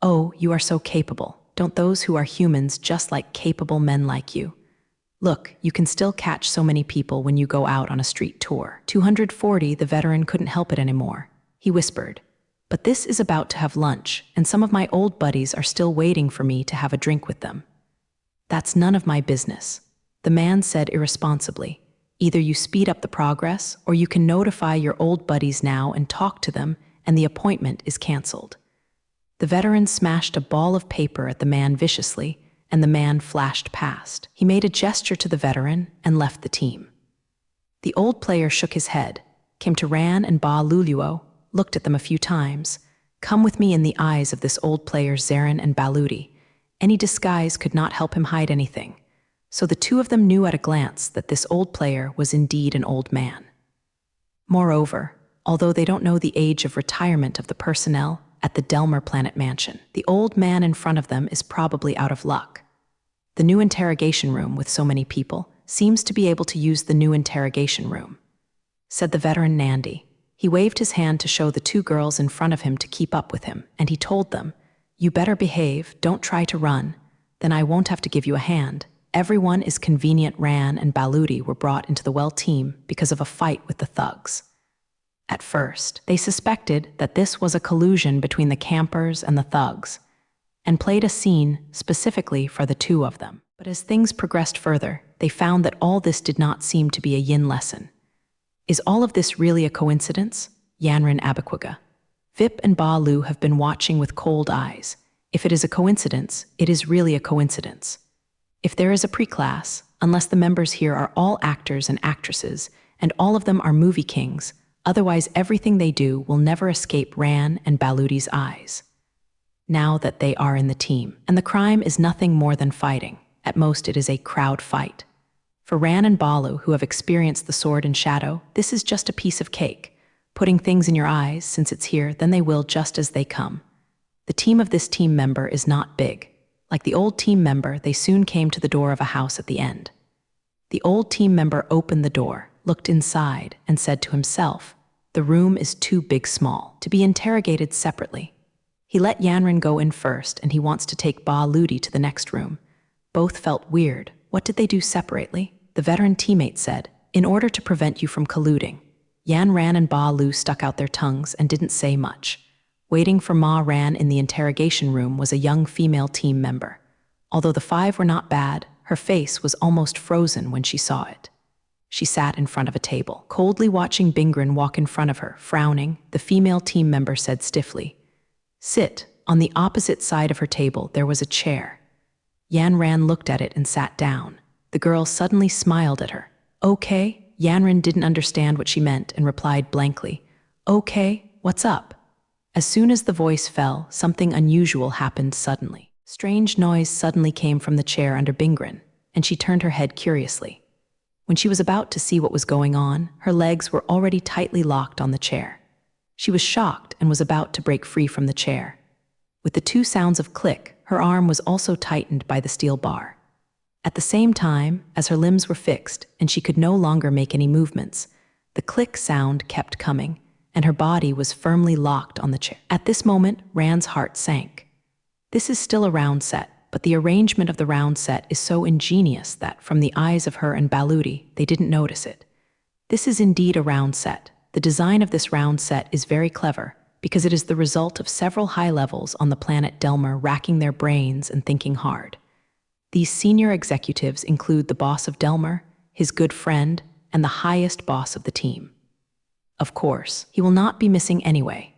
Oh, you are so capable. Don't those who are humans just like capable men like you? Look, you can still catch so many people when you go out on a street tour. 240, the veteran couldn't help it anymore. He whispered. But this is about to have lunch, and some of my old buddies are still waiting for me to have a drink with them. That's none of my business. The man said irresponsibly. Either you speed up the progress, or you can notify your old buddies now and talk to them, and the appointment is canceled. The veteran smashed a ball of paper at the man viciously, and the man flashed past. He made a gesture to the veteran and left the team. The old player shook his head, came to Ran and Ba Luluo, looked at them a few times. Come with me in the eyes of this old player Zarin and Baludi. Any disguise could not help him hide anything. So the two of them knew at a glance that this old player was indeed an old man. Moreover, although they don't know the age of retirement of the personnel at the Delmer Planet Mansion, the old man in front of them is probably out of luck. The new interrogation room with so many people seems to be able to use the new interrogation room, said the veteran Nandi. He waved his hand to show the two girls in front of him to keep up with him, and he told them, you better behave, don't try to run, then I won't have to give you a hand. Everyone is convenient. Ran and Baludi were brought into the well team because of a fight with the thugs. At first, they suspected that this was a collusion between the campers and the thugs, and played a scene specifically for the two of them. But as things progressed further, they found that all this did not seem to be a yin lesson. Is all of this really a coincidence? Yanran Abakwaga. Vip and Ba Lu have been watching with cold eyes. If it is a coincidence, it is really a coincidence. If there is a pre-class, unless the members here are all actors and actresses, and all of them are movie kings, otherwise everything they do will never escape Ran and Baludi's eyes. Now that they are in the team, and the crime is nothing more than fighting, at most it is a crowd fight. For Ran and Balu, who have experienced the sword and shadow, this is just a piece of cake. Putting things in your eyes, since it's here, then they will just as they come. The team of this team member is not big. Like the old team member, they soon came to the door of a house at the end. The old team member opened the door, looked inside, and said to himself, "The room is too big small to be interrogated separately." He let Yanran go in first, and he wants to take Ba Ludi to the next room. Both felt weird. What did they do separately? The veteran teammate said, "In order to prevent you from colluding." Yan Ran and Ba Lu stuck out their tongues and didn't say much. Waiting for Ma Ran in the interrogation room was a young female team member. Although the five were not bad, her face was almost frozen when she saw it. She sat in front of a table, coldly watching Bingren walk in front of her. Frowning, the female team member said stiffly, "Sit." On the opposite side of her table, there was a chair. Yan Ran looked at it and sat down. The girl suddenly smiled at her. "Okay?" Yanran didn't understand what she meant and replied blankly, "Okay, what's up?" As soon as the voice fell, something unusual happened suddenly. Strange noise suddenly came from the chair under Bingren, and she turned her head curiously. When she was about to see what was going on, her legs were already tightly locked on the chair. She was shocked and was about to break free from the chair. With the two sounds of click, her arm was also tightened by the steel bar. At the same time, as her limbs were fixed and she could no longer make any movements, the click sound kept coming, and her body was firmly locked on the chair. At this moment, Ran's heart sank. This is still a round set, but the arrangement of the round set is so ingenious that, from the eyes of her and Baludi, they didn't notice it. This is indeed a round set. The design of this round set is very clever, because it is the result of several high levels on the planet Delmer racking their brains and thinking hard. These senior executives include the boss of Delmer, his good friend, and the highest boss of the team. Of course, he will not be missing anyway.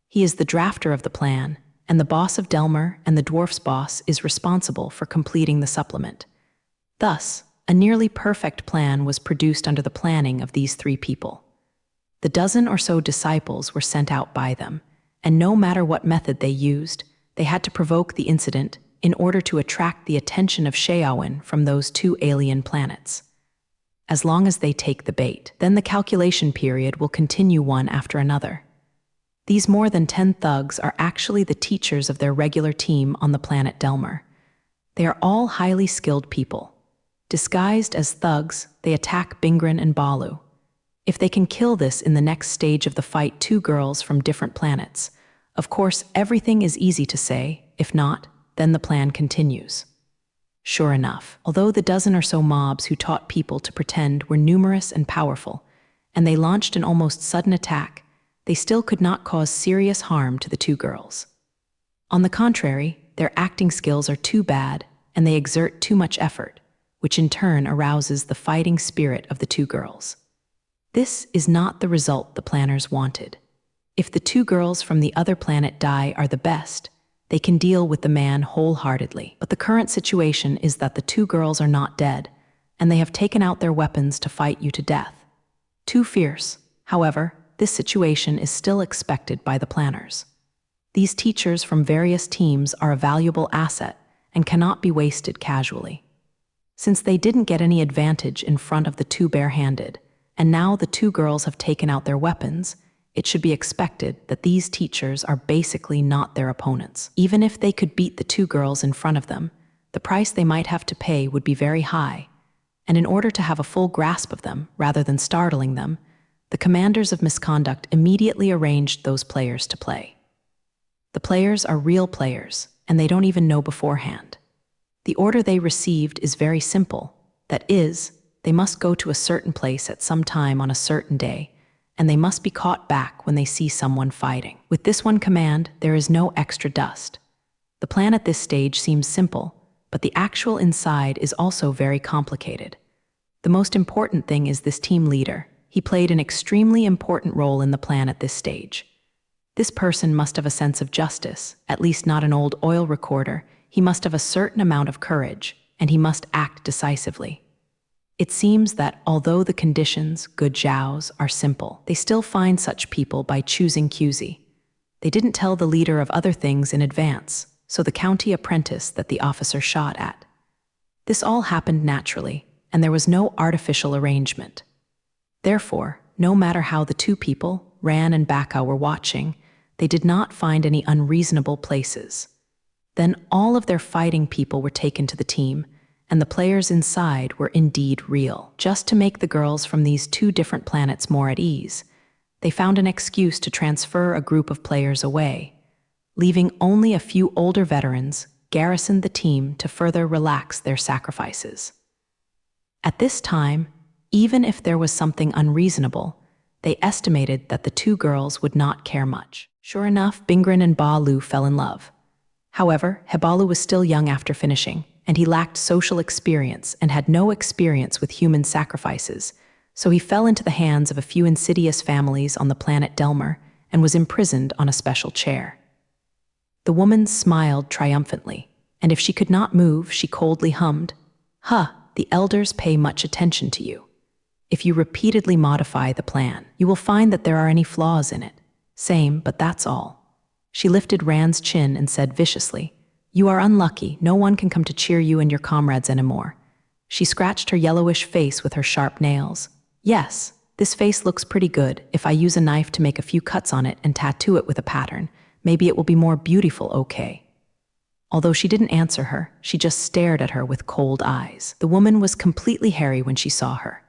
He is the drafter of the plan, and the boss of Delmer and the dwarf's boss is responsible for completing the supplement. Thus, a nearly perfect plan was produced under the planning of these three people. The dozen or so disciples were sent out by them, and no matter what method they used, they had to provoke the incident in order to attract the attention of Sheawin from those two alien planets. As long as they take the bait, then the calculation period will continue one after another. These more than 10 thugs are actually the teachers of their regular team on the planet Delmer. They are all highly skilled people. Disguised as thugs, they attack Bingren and Balu. If they can kill this in the next stage of the fight, two girls from different planets, of course everything is easy to say. If not, then the plan continues. Sure enough, although the dozen or so mobs who taught people to pretend were numerous and powerful, and they launched an almost sudden attack, they still could not cause serious harm to the two girls. On the contrary, their acting skills are too bad, and they exert too much effort, which in turn arouses the fighting spirit of the two girls. This is not the result the planners wanted. If the two girls from the other planet die are the best, they can deal with the man wholeheartedly. But the current situation is that the two girls are not dead, and they have taken out their weapons to fight you to death. Too fierce. However, this situation is still expected by the planners. These teachers from various teams are a valuable asset and cannot be wasted casually. Since they didn't get any advantage in front of the two barehanded, and now the two girls have taken out their weapons, it should be expected that these teachers are basically not their opponents. Even if they could beat the two girls in front of them, the price they might have to pay would be very high, and in order to have a full grasp of them, rather than startling them, the commanders of misconduct immediately arranged those players to play. The players are real players, and they don't even know beforehand. The order they received is very simple. That is, they must go to a certain place at some time on a certain day, and they must be caught back when they see someone fighting. With this one command, there is no extra dust. The plan at this stage seems simple, but the actual inside is also very complicated. The most important thing is this team leader. He played an extremely important role in the plan at this stage. This person must have a sense of justice, at least not an old oil recorder. He must have a certain amount of courage, and he must act decisively. It seems that although the conditions, good Zhao's, are simple, they still find such people by choosing QZ. They didn't tell the leader of other things in advance, so the county apprentice that the officer shot at. This all happened naturally, and there was no artificial arrangement. Therefore, no matter how the two people, Ran and Bakau, were watching, They did not find any unreasonable places. Then all of their fighting people were taken to the team, and the players inside were indeed real. Just to make the girls from these two different planets more at ease, they found an excuse to transfer a group of players away, leaving only a few older veterans garrisoned the team to further relax their sacrifices. At this time, even if there was something unreasonable, they estimated that the two girls would not care much. Sure enough, Bingren and Ba Lu fell in love. However, Hebalu was still young after finishing, and he lacked social experience and had no experience with human sacrifices, so he fell into the hands of a few insidious families on the planet Delmer and was imprisoned on a special chair. The woman smiled triumphantly, and if she could not move, she coldly hummed, "Huh, the elders pay much attention to you. If you repeatedly modify the plan, you will find that there are any flaws in it. Same, but that's all." She lifted Rand's chin and said viciously, "You are unlucky, no one can come to cheer you and your comrades anymore." She scratched her yellowish face with her sharp nails. "Yes, this face looks pretty good. If I use a knife to make a few cuts on it and tattoo it with a pattern, maybe it will be more beautiful, okay?" Although she didn't answer her, she just stared at her with cold eyes. The woman was completely hairy when she saw her.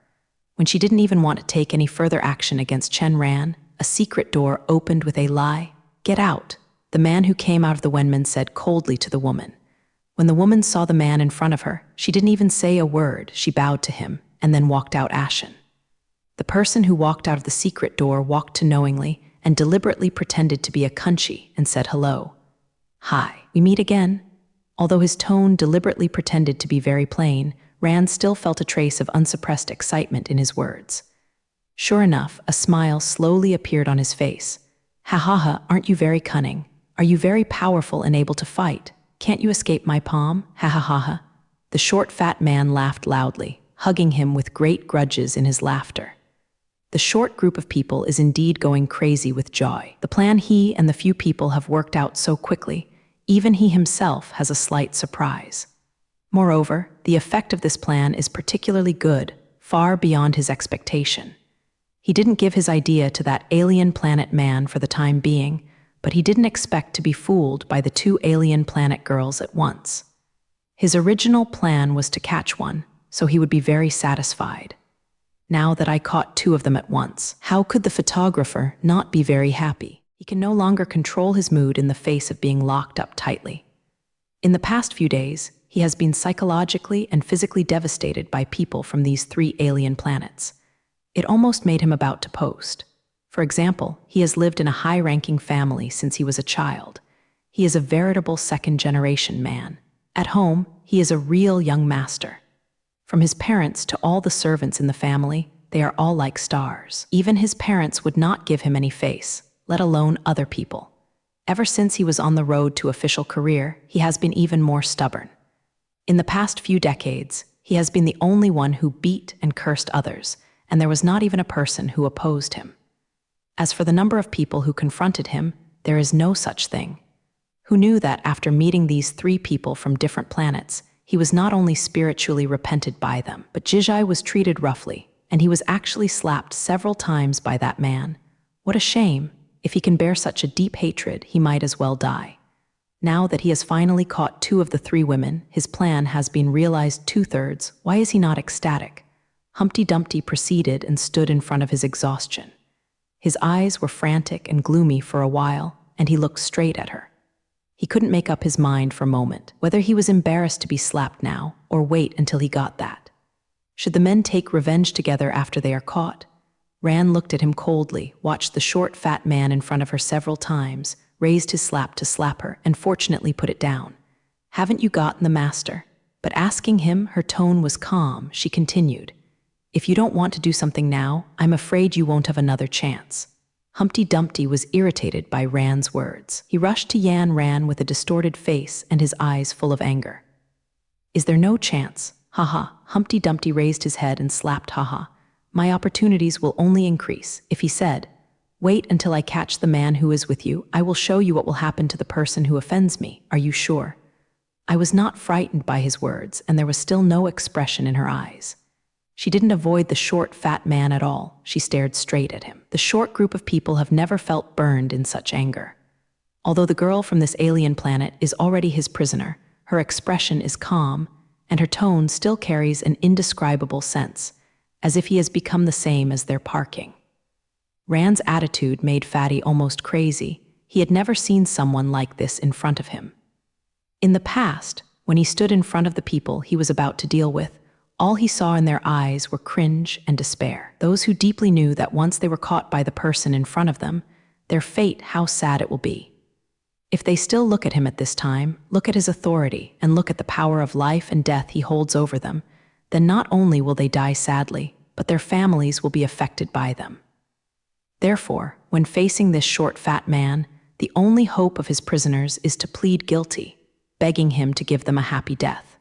When she didn't even want to take any further action against Chen Ran, a secret door opened with a lie. "Get out," the man who came out of the Wenman said coldly to the woman. When the woman saw the man in front of her, she didn't even say a word. She bowed to him and then walked out ashen. The person who walked out of the secret door walked to knowingly and deliberately pretended to be a Kunchi and said hello. "Hi, we meet again?" Although his tone deliberately pretended to be very plain, Rand still felt a trace of unsuppressed excitement in his words. Sure enough, a smile slowly appeared on his face. "Ha ha ha, aren't you very cunning? Are you very powerful and able to fight? Can't you escape my palm? Ha ha ha ha." The short fat man laughed loudly, hugging him with great grudges in his laughter. The short group of people is indeed going crazy with joy. The plan he and the few people have worked out so quickly, even he himself has a slight surprise. Moreover, the effect of this plan is particularly good, far beyond his expectation. He didn't give his idea to that alien planet man for the time being, but he didn't expect to be fooled by the two alien planet girls at once. His original plan was to catch one, so he would be very satisfied. Now that I caught two of them at once, how could the photographer not be very happy? He can no longer control his mood in the face of being locked up tightly. In the past few days, he has been psychologically and physically devastated by people from these three alien planets. It almost made him about to post. For example, he has lived in a high-ranking family since he was a child. He is a veritable second-generation man. At home, he is a real young master. From his parents to all the servants in the family, they are all like stars. Even his parents would not give him any face, let alone other people. Ever since he was on the road to official career, he has been even more stubborn. In the past few decades, he has been the only one who beat and cursed others, and there was not even a person who opposed him. As for the number of people who confronted him, there is no such thing. Who knew that after meeting these three people from different planets, he was not only spiritually repented by them, but Jijai was treated roughly, and he was actually slapped several times by that man. What a shame! If he can bear such a deep hatred, he might as well die. Now that he has finally caught two of the three women, his plan has been realized 2/3. Why is he not ecstatic? Humpty Dumpty proceeded and stood in front of his exhaustion. His eyes were frantic and gloomy for a while, and he looked straight at her. He couldn't make up his mind for a moment, whether he was embarrassed to be slapped now or wait until he got that. Should the men take revenge together after they are caught? Rand looked at him coldly, watched the short, fat man in front of her several times, raised his slap to slap her, and fortunately put it down. "Haven't you gotten the master?" But asking him, her tone was calm. She continued, "If you don't want to do something now, I'm afraid you won't have another chance." Humpty Dumpty was irritated by Rand's words. He rushed to Yan Ran with a distorted face and his eyes full of anger. "Is there no chance? Ha." Humpty Dumpty raised his head and slapped Ha. "My opportunities will only increase. If he said, 'Wait until I catch the man who is with you, I will show you what will happen to the person who offends me. Are you sure?'" I was not frightened by his words, and there was still no expression in her eyes. She didn't avoid the short, fat man at all. She stared straight at him. The short group of people have never felt burned in such anger. Although the girl from this alien planet is already his prisoner, her expression is calm, and her tone still carries an indescribable sense, as if he has become the same as their parking. Rand's attitude made Fatty almost crazy. He had never seen someone like this in front of him. In the past, when he stood in front of the people he was about to deal with, all he saw in their eyes were cringe and despair. Those who deeply knew that once they were caught by the person in front of them, their fate, how sad it will be. If they still look at him at this time, look at his authority, and look at the power of life and death he holds over them, then not only will they die sadly, but their families will be affected by them. Therefore, when facing this short, fat man, the only hope of his prisoners is to plead guilty, begging him to give them a happy death.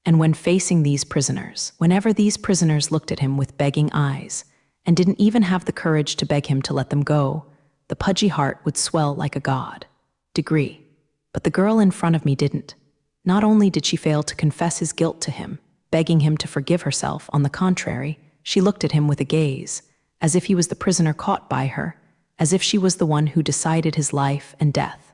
And when facing these prisoners, whenever these prisoners looked at him with begging eyes, and didn't even have the courage to beg him to let them go, the pudgy heart would swell like a god. Degree. But the girl in front of me didn't. Not only did she fail to confess his guilt to him, begging him to forgive herself, on the contrary, she looked at him with a gaze, as if he was the prisoner caught by her, as if she was the one who decided his life and death.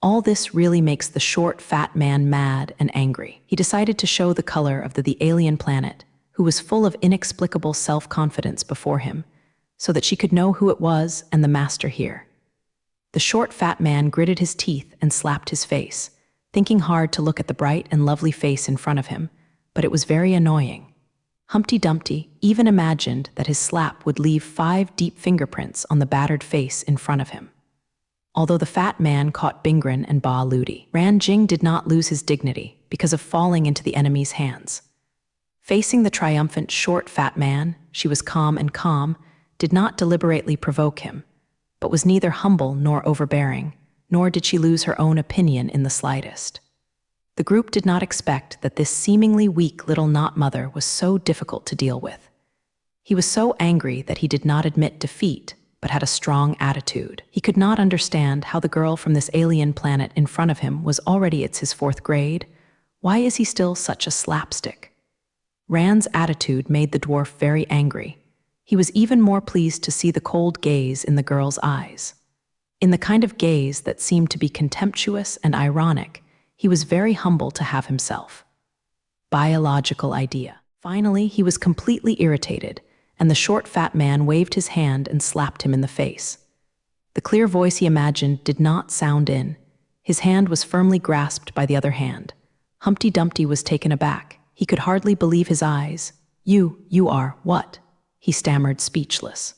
All this really makes the short, fat man mad and angry. He decided to show the color of the alien planet, who was full of inexplicable self-confidence before him, so that she could know who it was and the master here. The short, fat man gritted his teeth and slapped his face, thinking hard to look at the bright and lovely face in front of him, but it was very annoying. Humpty Dumpty even imagined that his slap would leave 5 deep fingerprints on the battered face in front of him. Although the fat man caught Bingren and Ba Ludi, Ran Jing did not lose his dignity because of falling into the enemy's hands. Facing the triumphant short, fat man, she was calm, did not deliberately provoke him, but was neither humble nor overbearing, nor did she lose her own opinion in the slightest. The group did not expect that this seemingly weak little not-mother was so difficult to deal with. He was so angry that he did not admit defeat, but had a strong attitude. He could not understand how the girl from this alien planet in front of him was already at his 4th grade. Why is he still such a slapstick? Rand's attitude made the dwarf very angry. He was even more pleased to see the cold gaze in the girl's eyes. In the kind of gaze that seemed to be contemptuous and ironic, he was very humble to have himself. Biological idea. Finally, he was completely irritated, and the short, fat man waved his hand and slapped him in the face. The clear voice he imagined did not sound in. His hand was firmly grasped by the other hand. Humpty Dumpty was taken aback. He could hardly believe his eyes. You are, what? He stammered, speechless.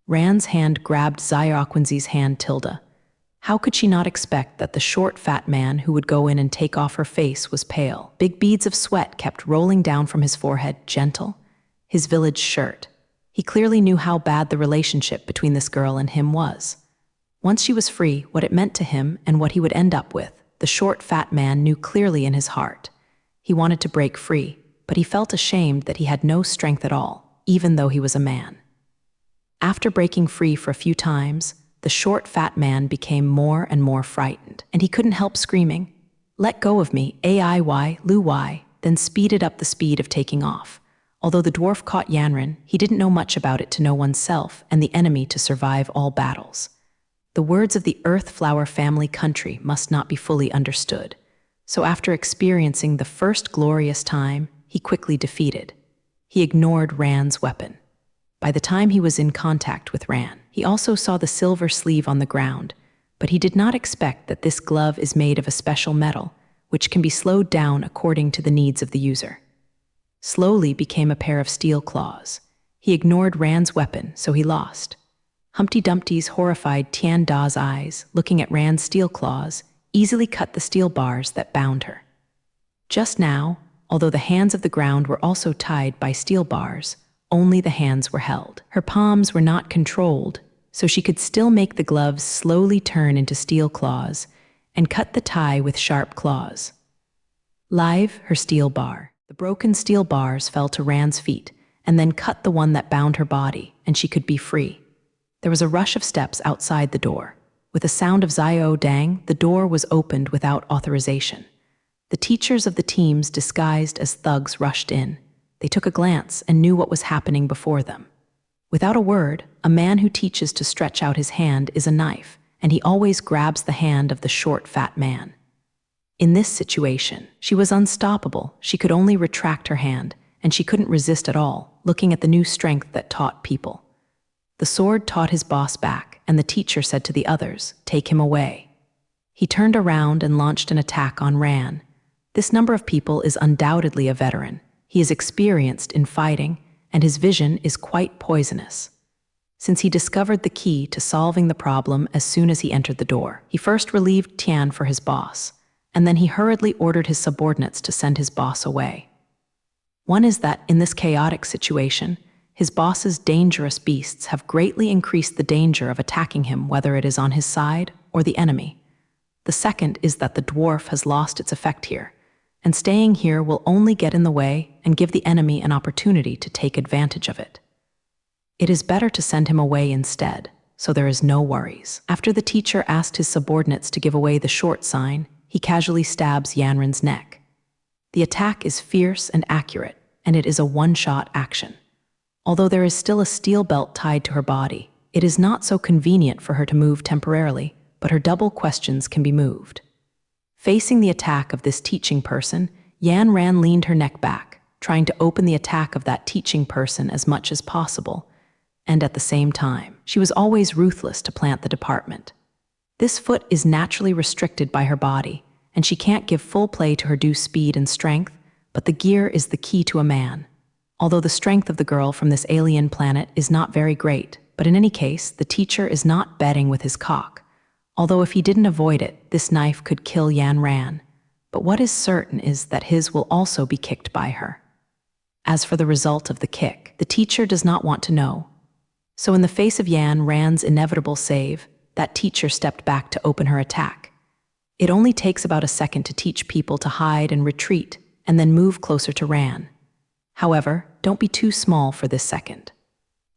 Rand's hand grabbed Xiaoquinzi's hand, Tilda. How could she not expect that the short, fat man who would go in and take off her face was pale? Big beads of sweat kept rolling down from his forehead, gentle. His village shirt. He clearly knew how bad the relationship between this girl and him was. Once she was free, what it meant to him and what he would end up with, the short, fat man knew clearly in his heart. He wanted to break free, but he felt ashamed that he had no strength at all, even though he was a man. After breaking free for a few times, the short, fat man became more and more frightened, and he couldn't help screaming, "Let go of me, Aiy, Lu Y," then speeded up the speed of taking off. Although the dwarf caught Yanran, he didn't know much about it to know oneself and the enemy to survive all battles. The words of the Earth Flower family country must not be fully understood, so after experiencing the first glorious time, he quickly defeated. He ignored Ran's weapon. By the time he was in contact with Ran, he also saw the silver sleeve on the ground, but he did not expect that this glove is made of a special metal, which can be slowed down according to the needs of the user. Slowly became a pair of steel claws. He ignored Ran's weapon, so he lost. Humpty Dumpty's horrified Tian Da's eyes, looking at Ran's steel claws, easily cut the steel bars that bound her. Just now, although the hands of the ground were also tied by steel bars, only the hands were held. Her palms were not controlled, so she could still make the gloves slowly turn into steel claws and cut the tie with sharp claws. Live, her steel bar. The broken steel bars fell to Ran's feet and then cut the one that bound her body, and she could be free. There was a rush of steps outside the door. With a sound of Zio Dang, the door was opened without authorization. The teachers of the teams disguised as thugs rushed in. They took a glance and knew what was happening before them. Without a word, a man who teaches to stretch out his hand is a knife, and he always grabs the hand of the short, fat man. In this situation, she was unstoppable. She could only retract her hand, and she couldn't resist at all, looking at the new strength that taught people. The sword taught his boss back, and the teacher said to the others, "Take him away." He turned around and launched an attack on Ran. This number of people is undoubtedly a veteran. He is experienced in fighting, and his vision is quite poisonous. Since he discovered the key to solving the problem as soon as he entered the door, he first relieved Tian for his boss, and then he hurriedly ordered his subordinates to send his boss away. One is that, in this chaotic situation, his boss's dangerous beasts have greatly increased the danger of attacking him, whether it is on his side or the enemy. The second is that the dwarf has lost its effect here, and staying here will only get in the way and give the enemy an opportunity to take advantage of it. It is better to send him away instead, so there is no worries. After the teacher asked his subordinates to give away the short sign, he casually stabs Yanran's neck. The attack is fierce and accurate, and it is a one-shot action. Although there is still a steel belt tied to her body, it is not so convenient for her to move temporarily, but her double questions can be moved. Facing the attack of this teaching person, Yan Ran leaned her neck back, trying to open the attack of that teaching person as much as possible, and at the same time, she was always ruthless to plant the department. This foot is naturally restricted by her body, and she can't give full play to her due speed and strength, but the gear is the key to a man. Although the strength of the girl from this alien planet is not very great, but in any case, the teacher is not betting with his cock. Although if he didn't avoid it, this knife could kill Yan Ran. But what is certain is that his will also be kicked by her. As for the result of the kick, the teacher does not want to know. So in the face of Yan Ran's inevitable save, that teacher stepped back to open her attack. It only takes about a second to teach people to hide and retreat, and then move closer to Ran. However, don't be too small for this second.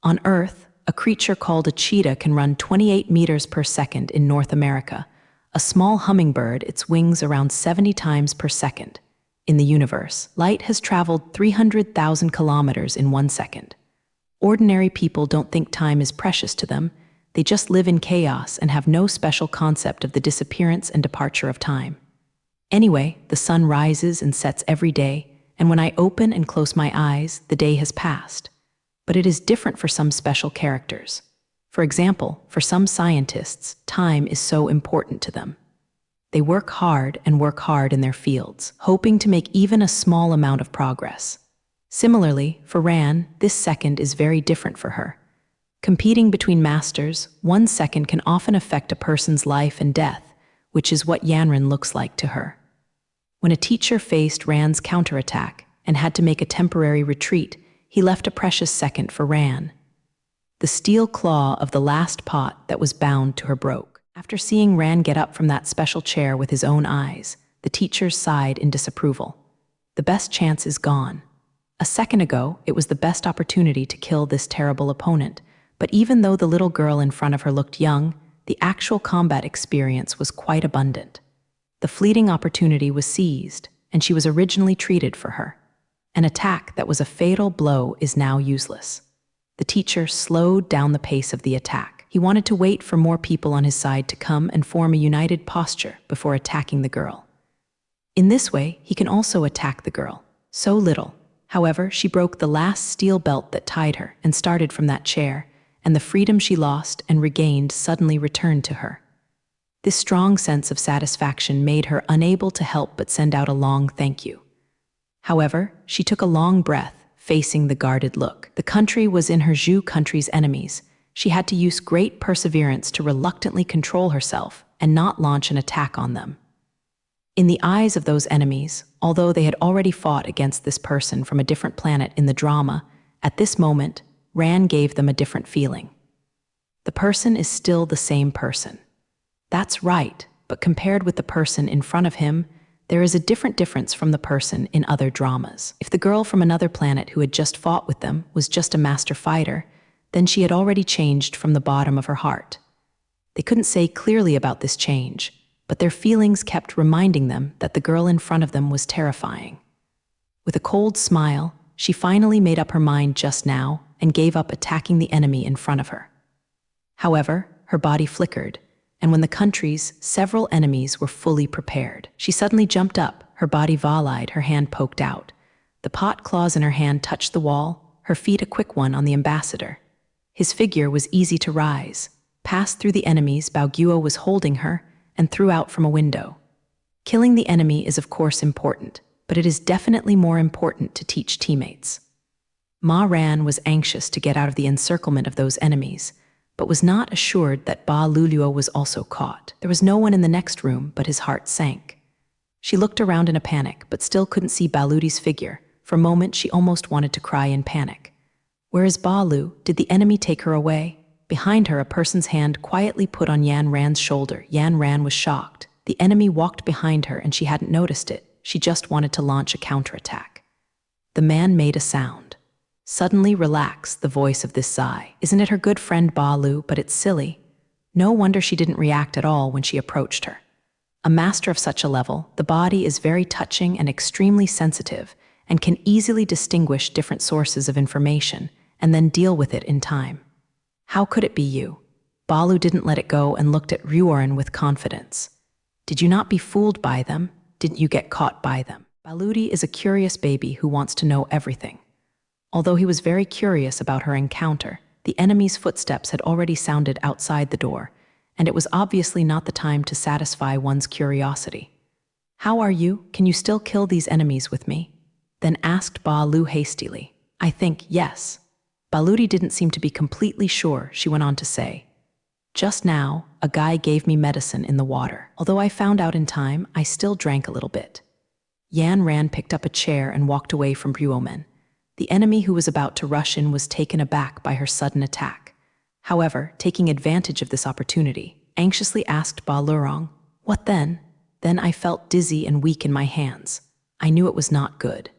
On Earth, a creature called a cheetah can run 28 meters per second in North America. A small hummingbird, its wings around 70 times per second. In the universe, light has traveled 300,000 kilometers in 1 second. Ordinary people don't think time is precious to them. They just live in chaos and have no special concept of the disappearance and departure of time. Anyway, the sun rises and sets every day, and when I open and close my eyes, the day has passed. But it is different for some special characters. For example, for some scientists, time is so important to them. They work hard in their fields, hoping to make even a small amount of progress. Similarly, for Ran, this second is very different for her. Competing between masters, 1 second can often affect a person's life and death, which is what Yanran looks like to her. When a teacher faced Ran's counterattack and had to make a temporary retreat, he left a precious second for Ran. The steel claw of the last pot that was bound to her broke. After seeing Ran get up from that special chair with his own eyes, the teacher sighed in disapproval. The best chance is gone. A second ago, it was the best opportunity to kill this terrible opponent, but even though the little girl in front of her looked young, the actual combat experience was quite abundant. The fleeting opportunity was seized, and she was originally treated for her. An attack that was a fatal blow is now useless. The teacher slowed down the pace of the attack. He wanted to wait for more people on his side to come and form a united posture before attacking the girl. In this way, he can also attack the girl. So little. However, she broke the last steel belt that tied her and started from that chair, and the freedom she lost and regained suddenly returned to her. This strong sense of satisfaction made her unable to help but send out a long thank you. However, she took a long breath, facing the guarded look. The country was in her Zhu country's enemies. She had to use great perseverance to reluctantly control herself and not launch an attack on them. In the eyes of those enemies, although they had already fought against this person from a different planet in the drama, at this moment, Ran gave them a different feeling. The person is still the same person. That's right, but compared with the person in front of him, there is a difference from the person in other dramas. If the girl from another planet who had just fought with them was just a master fighter, then she had already changed from the bottom of her heart. They couldn't say clearly about this change, but their feelings kept reminding them that the girl in front of them was terrifying. With a cold smile, she finally made up her mind just now and gave up attacking the enemy in front of her. However, her body flickered, and when the country's several enemies were fully prepared. She suddenly jumped up, her body volleyed, her hand poked out. The pot claws in her hand touched the wall, her feet a quick one on the ambassador. His figure was easy to rise. Passed through the enemies, Baoguo was holding her, and threw out from a window. Killing the enemy is of course important, but it is definitely more important to teach teammates. Ma Ran was anxious to get out of the encirclement of those enemies, but was not assured that Ba Luluo was also caught. There was no one in the next room, but his heart sank. She looked around in a panic, but still couldn't see Baludi's figure. For a moment, she almost wanted to cry in panic. Where is Ba Lu? Did the enemy take her away? Behind her, a person's hand quietly put on Yan Ran's shoulder. Yan Ran was shocked. The enemy walked behind her and she hadn't noticed it. She just wanted to launch a counterattack. The man made a sound. Suddenly relax, the voice of this sigh. Isn't it her good friend Ba Lu? But it's silly. No wonder she didn't react at all when she approached her. A master of such a level, the body is very touching and extremely sensitive and can easily distinguish different sources of information and then deal with it in time. How could it be you? Ba Lu didn't let it go and looked at Ruoren with confidence. Did you not be fooled by them? Didn't you get caught by them? Baludi is a curious baby who wants to know everything. Although he was very curious about her encounter, the enemy's footsteps had already sounded outside the door, and it was obviously not the time to satisfy one's curiosity. How are you? Can you still kill these enemies with me? Then asked Ba Lu hastily. I think yes. Baludi didn't seem to be completely sure. She went on to say, just now, a guy gave me medicine in the water. Although I found out in time, I still drank a little bit. Yan Ran picked up a chair and walked away from Ruomen. The enemy who was about to rush in was taken aback by her sudden attack. However, taking advantage of this opportunity, anxiously asked Ba Lurong, what then? Then I felt dizzy and weak in my hands. I knew it was not good.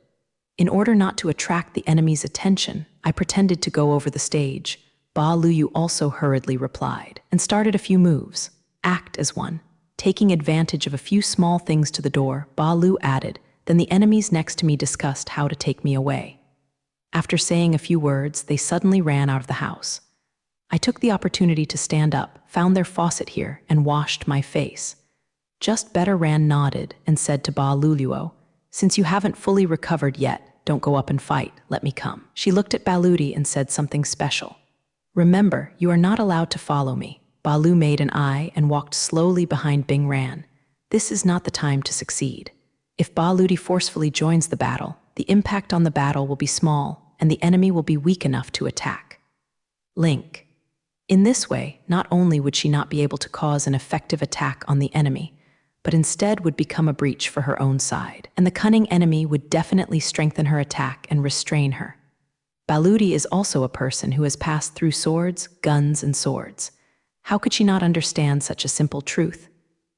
In order not to attract the enemy's attention, I pretended to go over the stage. Ba Luyu also hurriedly replied, and started a few moves. Act as one. Taking advantage of a few small things to the door, Ba Lu added, then the enemies next to me discussed how to take me away. After saying a few words, they suddenly ran out of the house. I took the opportunity to stand up, found their faucet here, and washed my face. Just Better Ran nodded and said to Ba Luluo, since you haven't fully recovered yet, don't go up and fight, let me come. She looked at Baludi and said something special. Remember, you are not allowed to follow me. Ba Lu made an eye and walked slowly behind Bing Ran. This is not the time to succeed. If Ba Ludi forcefully joins the battle, the impact on the battle will be small, and the enemy will be weak enough to attack. Link. In this way, not only would she not be able to cause an effective attack on the enemy, but instead would become a breach for her own side, and the cunning enemy would definitely strengthen her attack and restrain her. Baludi is also a person who has passed through swords, guns, and swords. How could she not understand such a simple truth?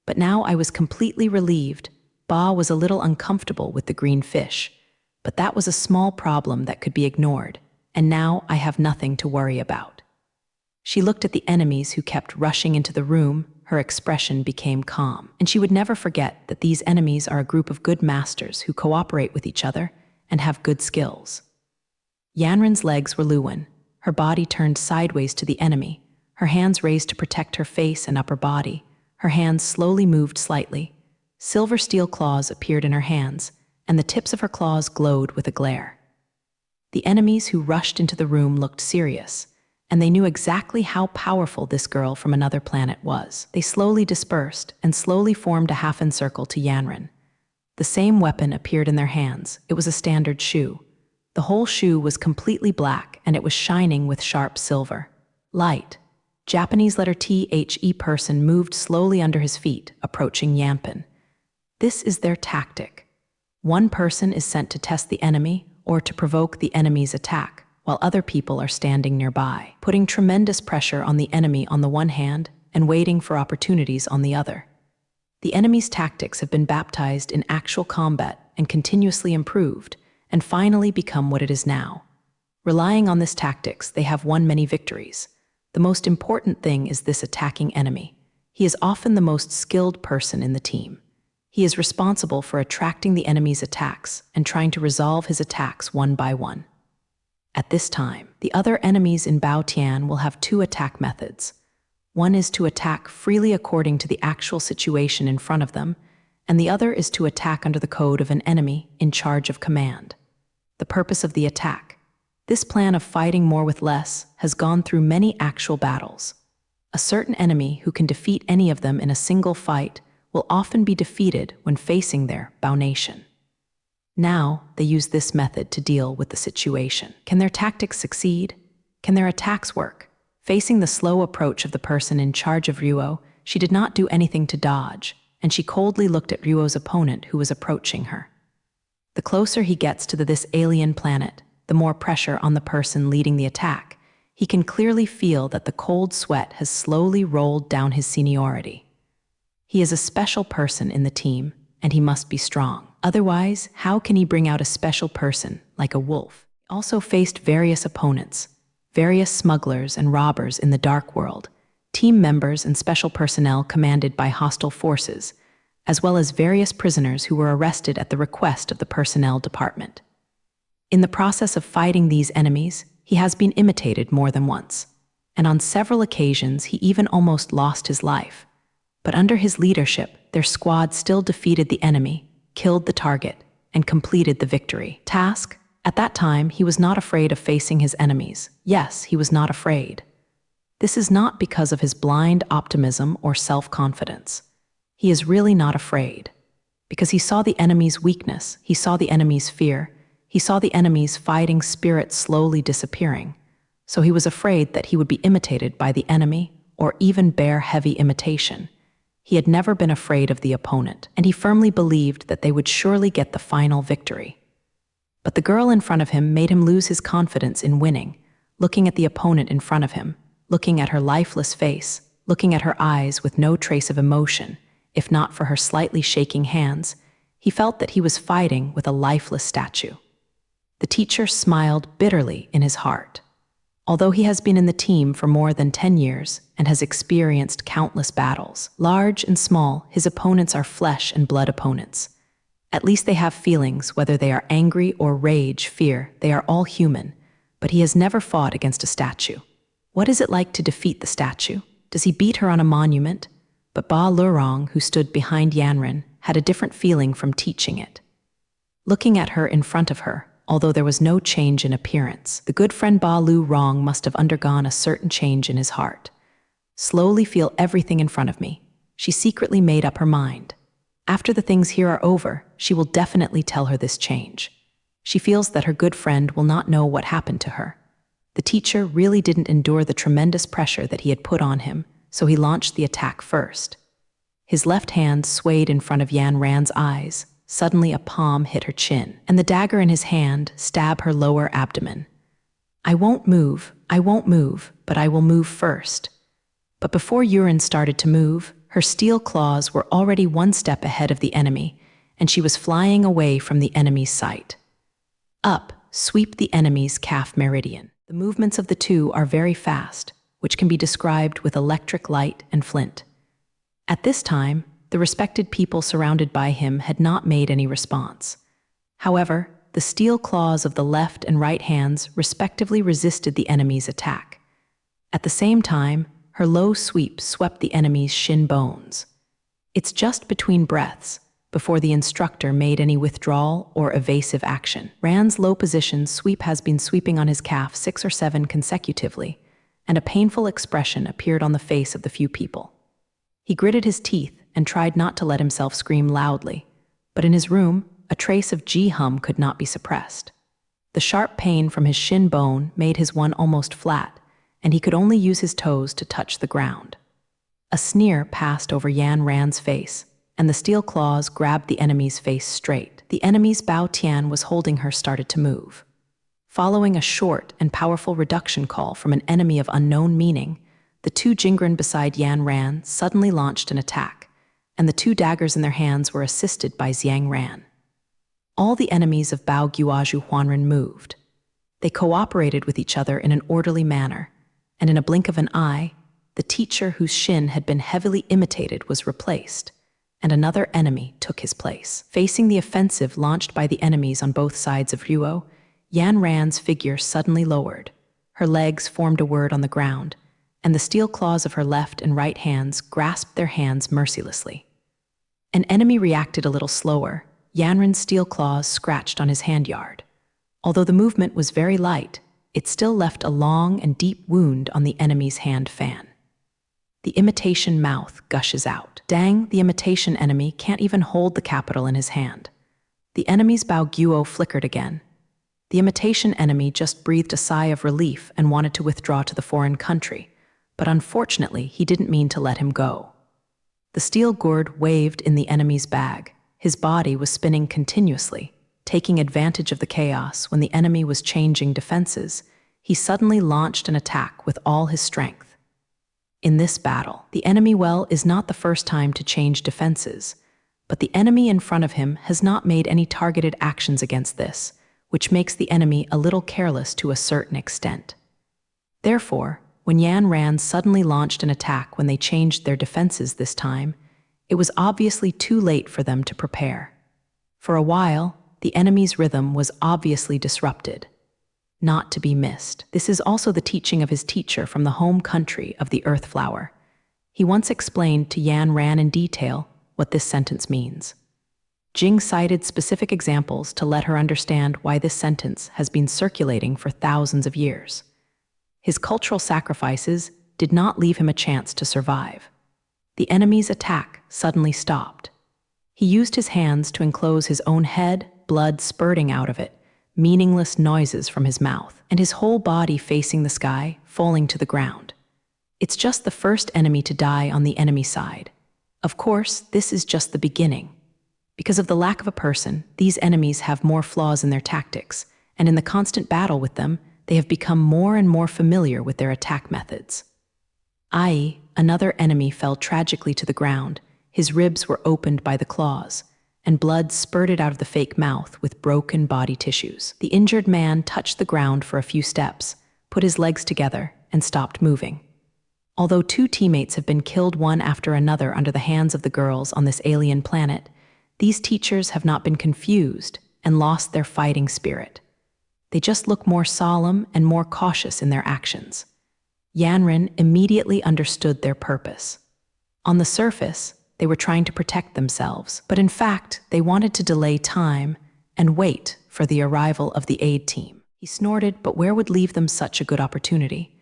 But now I was completely relieved. Ba was a little uncomfortable with the green fish, but that was a small problem that could be ignored, and now I have nothing to worry about. She looked at the enemies who kept rushing into the room. Her expression became calm, and she would never forget that these enemies are a group of good masters who cooperate with each other and have good skills. Yanran's legs were Luwen, her body turned sideways to the enemy, her hands raised to protect her face and upper body. Her hands slowly moved slightly. Silver steel claws appeared in her hands, and the tips of her claws glowed with a glare. The enemies who rushed into the room looked serious, and they knew exactly how powerful this girl from another planet was. They slowly dispersed and slowly formed a half-encircle to Yanran. The same weapon appeared in their hands. It was a standard shoe. The whole shoe was completely black, and it was shining with sharp silver. Light. Japanese letter THE person moved slowly under his feet, approaching Yampen. This is their tactic. One person is sent to test the enemy or to provoke the enemy's attack, while other people are standing nearby, putting tremendous pressure on the enemy on the one hand and waiting for opportunities on the other. The enemy's tactics have been baptized in actual combat and continuously improved, and finally become what it is now. Relying on this tactics, they have won many victories. The most important thing is this attacking enemy. He is often the most skilled person in the team. He is responsible for attracting the enemy's attacks and trying to resolve his attacks one by one. At this time, the other enemies in Bao Tian will have two attack methods. One is to attack freely according to the actual situation in front of them, and the other is to attack under the code of an enemy in charge of command. The purpose of the attack. This plan of fighting more with less has gone through many actual battles. A certain enemy who can defeat any of them in a single fight will often be defeated when facing their Bao nation. Now, they use this method to deal with the situation. Can their tactics succeed? Can their attacks work? Facing the slow approach of the person in charge of Ruo, she did not do anything to dodge, and she coldly looked at Ruo's opponent who was approaching her. The closer he gets to this alien planet, the more pressure on the person leading the attack. He can clearly feel that the cold sweat has slowly rolled down his seniority. He is a special person in the team, and he must be strong. Otherwise, how can he bring out a special person like a wolf? He also faced various opponents, various smugglers and robbers in the dark world, team members and special personnel commanded by hostile forces, as well as various prisoners who were arrested at the request of the personnel department. In the process of fighting these enemies, he has been imitated more than once, and on several occasions he even almost lost his life. But under his leadership, their squad still defeated the enemy, killed the target, and completed the victory. Task? At that time, he was not afraid of facing his enemies. Yes, he was not afraid. This is not because of his blind optimism or self-confidence. He is really not afraid. Because he saw the enemy's weakness, he saw the enemy's fear, he saw the enemy's fighting spirit slowly disappearing. So he was afraid that he would be imitated by the enemy or even bear heavy imitation. He had never been afraid of the opponent, and he firmly believed that they would surely get the final victory. But the girl in front of him made him lose his confidence in winning, looking at the opponent in front of him, looking at her lifeless face, looking at her eyes with no trace of emotion. If not for her slightly shaking hands, he felt that he was fighting with a lifeless statue. The teacher smiled bitterly in his heart. Although he has been in the team for more than 10 years and has experienced countless battles, large and small, his opponents are flesh and blood opponents. At least they have feelings, whether they are angry or rage, fear, they are all human, but he has never fought against a statue. What is it like to defeat the statue? Does he beat her on a monument? But Ba Lurong, who stood behind Yanren, had a different feeling from teaching it. Looking at her in front of her, although there was no change in appearance, the good friend Ba Lurong must have undergone a certain change in his heart. Slowly feel everything in front of me. She secretly made up her mind. After the things here are over, she will definitely tell her this change. She feels that her good friend will not know what happened to her. The teacher really didn't endure the tremendous pressure that he had put on him, so he launched the attack first. His left hand swayed in front of Yan Ran's eyes. Suddenly a palm hit her chin, and the dagger in his hand stabbed her lower abdomen. I won't move, but I will move first. But before Yuren started to move, her steel claws were already one step ahead of the enemy, and she was flying away from the enemy's sight. Up, sweep the enemy's calf meridian. The movements of the two are very fast, which can be described with electric light and flint. At this time, the respected people surrounded by him had not made any response. However, the steel claws of the left and right hands respectively resisted the enemy's attack. At the same time, her low sweep swept the enemy's shin bones. It's just between breaths, before the instructor made any withdrawal or evasive action. Rand's low position sweep has been sweeping on his calf 6 or 7 consecutively, and a painful expression appeared on the face of the few people. He gritted his teeth and tried not to let himself scream loudly, but in his room, a trace of Ji-hum could not be suppressed. The sharp pain from his shin bone made his one almost flat, and he could only use his toes to touch the ground. A sneer passed over Yan Ran's face, and the steel claws grabbed the enemy's face straight. The enemy's Bao Tian was holding her started to move. Following a short and powerful reduction call from an enemy of unknown meaning, the two Jingren beside Yan Ran suddenly launched an attack, and the two daggers in their hands were assisted by Xiang Ran. All the enemies of Bao Guozhu Huanren moved. They cooperated with each other in an orderly manner, and in a blink of an eye, the teacher whose shin had been heavily imitated was replaced, and another enemy took his place. Facing the offensive launched by the enemies on both sides of Ruo, Yan Ran's figure suddenly lowered. Her legs formed a word on the ground, and the steel claws of her left and right hands grasped their hands mercilessly. An enemy reacted a little slower. Yanren's steel claws scratched on his hand yard. Although the movement was very light, it still left a long and deep wound on the enemy's hand fan. The imitation mouth gushes out. Dang, the imitation enemy can't even hold the capital in his hand. The enemy's Baoguo flickered again. The imitation enemy just breathed a sigh of relief and wanted to withdraw to the foreign country, but unfortunately he didn't mean to let him go. The steel gourd waved in the enemy's bag. His body was spinning continuously. Taking advantage of the chaos when the enemy was changing defenses, he suddenly launched an attack with all his strength. In this battle, the enemy is not the first time to change defenses, but the enemy in front of him has not made any targeted actions against this, which makes the enemy a little careless to a certain extent. Therefore, when Yanran suddenly launched an attack when they changed their defenses this time, it was obviously too late for them to prepare. For a while, the enemy's rhythm was obviously disrupted. Not to be missed. This is also the teaching of his teacher from the home country of the Earth Flower. He once explained to Yanran in detail what this sentence means. Jing cited specific examples to let her understand why this sentence has been circulating for thousands of years. His cultural sacrifices did not leave him a chance to survive. The enemy's attack suddenly stopped. He used his hands to enclose his own head, blood spurting out of it, meaningless noises from his mouth, and his whole body facing the sky, falling to the ground. It's just the first enemy to die on the enemy side. Of course, this is just the beginning. Because of the lack of a person, these enemies have more flaws in their tactics, and in the constant battle with them, they have become more and more familiar with their attack methods. I.e., another enemy fell tragically to the ground. His ribs were opened by the claws, and blood spurted out of the fake mouth with broken body tissues. The injured man touched the ground for a few steps, put his legs together, and stopped moving. Although 2 teammates have been killed one after another under the hands of the girls on this alien planet, these teachers have not been confused and lost their fighting spirit. They just look more solemn and more cautious in their actions. Yanran immediately understood their purpose. On the surface, they were trying to protect themselves, but in fact, they wanted to delay time and wait for the arrival of the aid team. He snorted, but where would leave them such a good opportunity?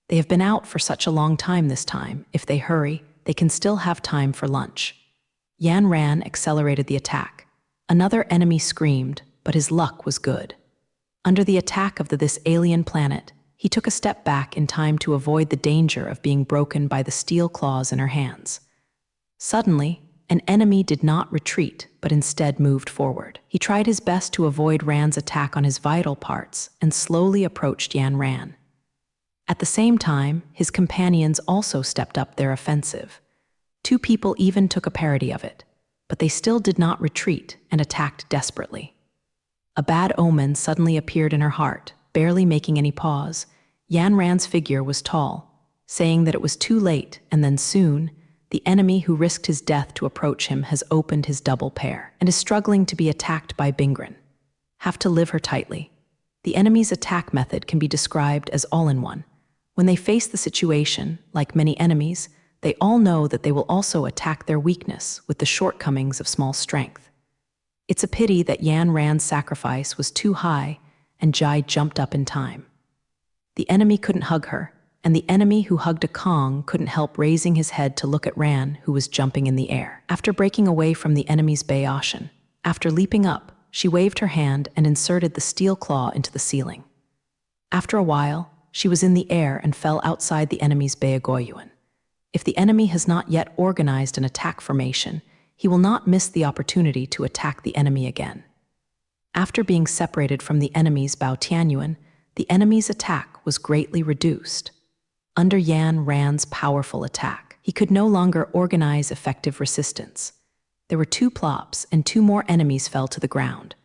They have been out for such a long time this time. If they hurry, they can still have time for lunch. Yanran accelerated the attack. Another enemy screamed, but his luck was good. Under the attack of this alien planet, he took a step back in time to avoid the danger of being broken by the steel claws in her hands. Suddenly, an enemy did not retreat, but instead moved forward. He tried his best to avoid Ran's attack on his vital parts and slowly approached Yanran. At the same time, his companions also stepped up their offensive. 2 people even took a parody of it, but they still did not retreat and attacked desperately. A bad omen suddenly appeared in her heart, barely making any pause. Yanran's figure was tall, saying that it was too late, and then soon, the enemy who risked his death to approach him has opened his double pair and is struggling to be attacked by Bingren. Have to live her tightly. The enemy's attack method can be described as all-in-one. When they face the situation, like many enemies, they all know that they will also attack their weakness with the shortcomings of small strength. It's a pity that Yanran's sacrifice was too high and Jai jumped up in time. The enemy couldn't hug her, and the enemy who hugged a Kong couldn't help raising his head to look at Ran, who was jumping in the air. After breaking away from the enemy's Bayoshan, after leaping up, she waved her hand and inserted the steel claw into the ceiling. After a while, she was in the air and fell outside the enemy's Baogoyuan. If the enemy has not yet organized an attack formation, he will not miss the opportunity to attack the enemy again. After being separated from the enemy's Bao Tianyuan, the enemy's attack was greatly reduced. Under Yanran's powerful attack, he could no longer organize effective resistance. There were 2 plops, and 2 more enemies fell to the ground.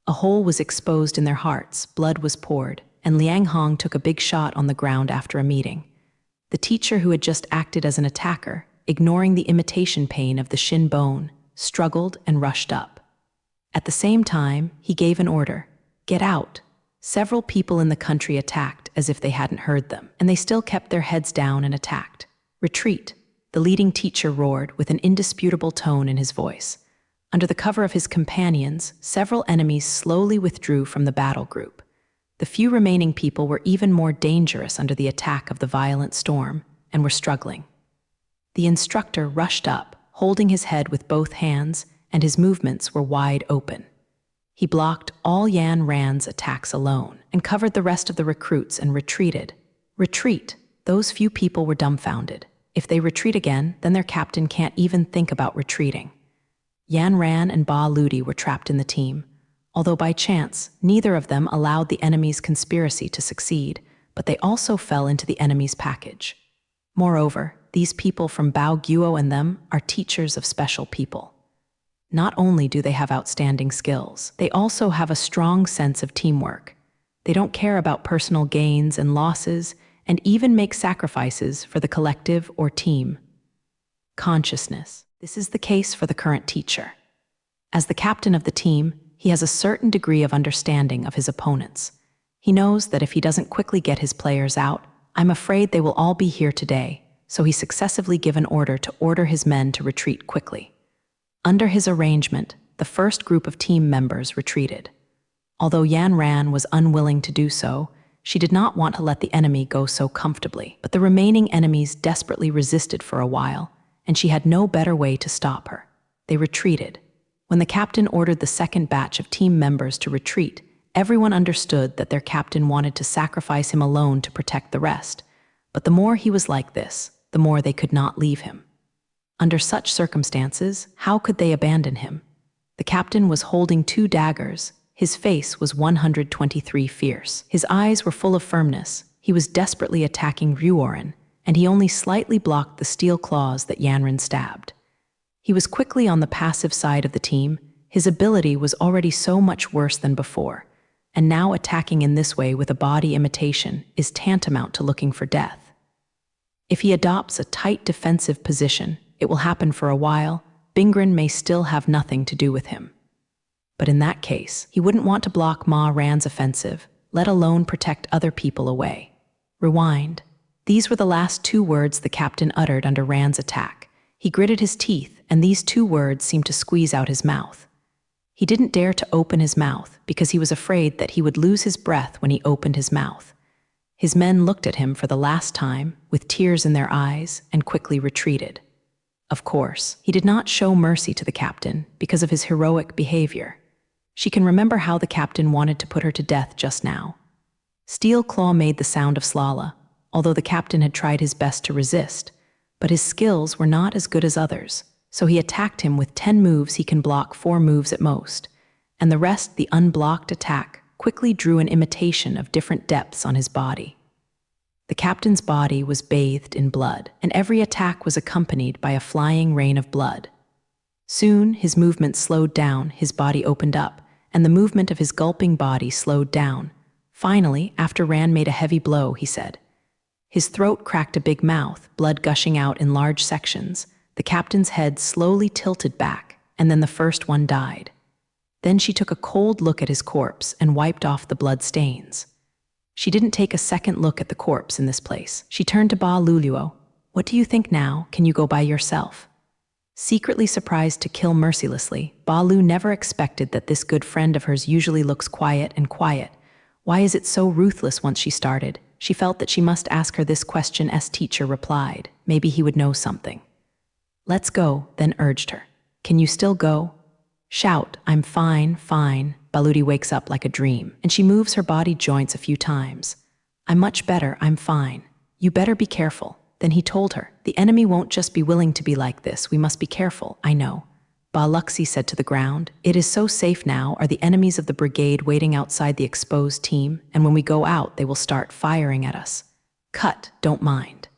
A hole was exposed in their hearts, blood was poured, and Liang Hong took a big shot on the ground after a meeting. The teacher who had just acted as an attacker, ignoring the imitation pain of the shin bone, struggled and rushed up. At the same time, he gave an order, "Get out." Several people in the country attacked as if they hadn't heard them, and they still kept their heads down and attacked. Retreat, the leading teacher roared with an indisputable tone in his voice. Under the cover of his companions, several enemies slowly withdrew from the battle group. The few remaining people were even more dangerous under the attack of the violent storm and were struggling. The instructor rushed up, holding his head with both hands, and his movements were wide open. He blocked all Yan Ran's attacks alone and covered the rest of the recruits and retreated. Retreat! Those few people were dumbfounded. If they retreat again, then their captain can't even think about retreating. Yan Ran and Ba Ludi were trapped in the team. Although by chance, neither of them allowed the enemy's conspiracy to succeed, but they also fell into the enemy's package. Moreover, these people from Bao Guo and them are teachers of special people. Not only do they have outstanding skills, they also have a strong sense of teamwork. They don't care about personal gains and losses, and even make sacrifices for the collective or team. Consciousness. This is the case for the current teacher. As the captain of the team, he has a certain degree of understanding of his opponents. He knows that if he doesn't quickly get his players out, I'm afraid they will all be here today, so he successively give an order to order his men to retreat quickly. Under his arrangement, the first group of team members retreated. Although Yan Ran was unwilling to do so, she did not want to let the enemy go so comfortably, but the remaining enemies desperately resisted for a while, and she had no better way to stop her. They retreated. When the captain ordered the second batch of team members to retreat, everyone understood that their captain wanted to sacrifice him alone to protect the rest, but the more he was like this, the more they could not leave him. Under such circumstances, how could they abandon him? The captain was holding 2 daggers. His face was 123 fierce. His eyes were full of firmness. He was desperately attacking Ruoren, and he only slightly blocked the steel claws that Yanran stabbed. He was quickly on the passive side of the team. His ability was already so much worse than before, and now attacking in this way with a body imitation is tantamount to looking for death. If he adopts a tight defensive position, it will happen for a while. Bingren may still have nothing to do with him. But in that case, he wouldn't want to block Ma Ran's offensive, let alone protect other people away. Rewind. These were the last 2 words the captain uttered under Ran's attack. He gritted his teeth, and these 2 words seemed to squeeze out his mouth. He didn't dare to open his mouth because he was afraid that he would lose his breath when he opened his mouth. His men looked at him for the last time, with tears in their eyes, and quickly retreated. Of course, he did not show mercy to the captain because of his heroic behavior. She can remember how the captain wanted to put her to death just now. Steel Claw made the sound of Slala, although the captain had tried his best to resist, but his skills were not as good as others, so he attacked him with 10 moves. He can block 4 moves at most, and the rest, the unblocked attack, quickly drew an imitation of different depths on his body. The captain's body was bathed in blood, and every attack was accompanied by a flying rain of blood. Soon, his movement slowed down, his body opened up, and the movement of his gulping body slowed down. Finally, after Ran made a heavy blow, he said. His throat cracked a big mouth, blood gushing out in large sections. The captain's head slowly tilted back, and then the first one died. Then she took a cold look at his corpse and wiped off the blood stains. She didn't take a second look at the corpse in this place. She turned to Ba Luluo. What do you think now? Can you go by yourself? Secretly surprised to kill mercilessly, Ba Lu never expected that this good friend of hers usually looks quiet and quiet. Why is it so ruthless once she started? She felt that she must ask her this question. Teacher replied. Maybe he would know something. Let's go, then urged her. Can you still go? Shout, I'm fine, fine. Baludi wakes up like a dream, and she moves her body joints a few times. I'm much better, I'm fine. You better be careful. Then he told her, the enemy won't just be willing to be like this, we must be careful, I know. Ba Luxi said to the ground, it is so safe now, are the enemies of the brigade waiting outside the exposed team, and when we go out they will start firing at us. Cut, don't mind.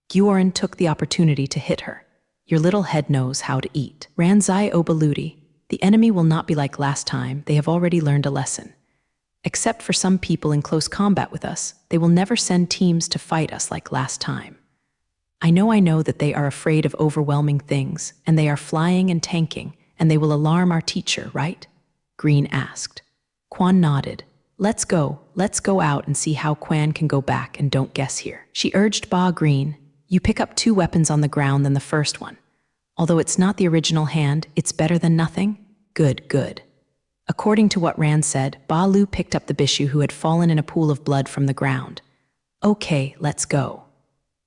Guorin took the opportunity to hit her. Your little head knows how to eat. Ranzai Obaludi, the enemy will not be like last time, they have already learned a lesson. Except for some people in close combat with us, they will never send teams to fight us like last time. I know that they are afraid of overwhelming things, and they are flying and tanking, and they will alarm our teacher, right? Green asked. Quan nodded. Let's go out and see how Quan can go back and don't guess here. She urged Ba Green, you pick up 2 weapons on the ground than the first one. Although it's not the original hand, it's better than nothing? Good. According to what Rand said, Ba Lu picked up the Bishu who had fallen in a pool of blood from the ground. Okay, let's go.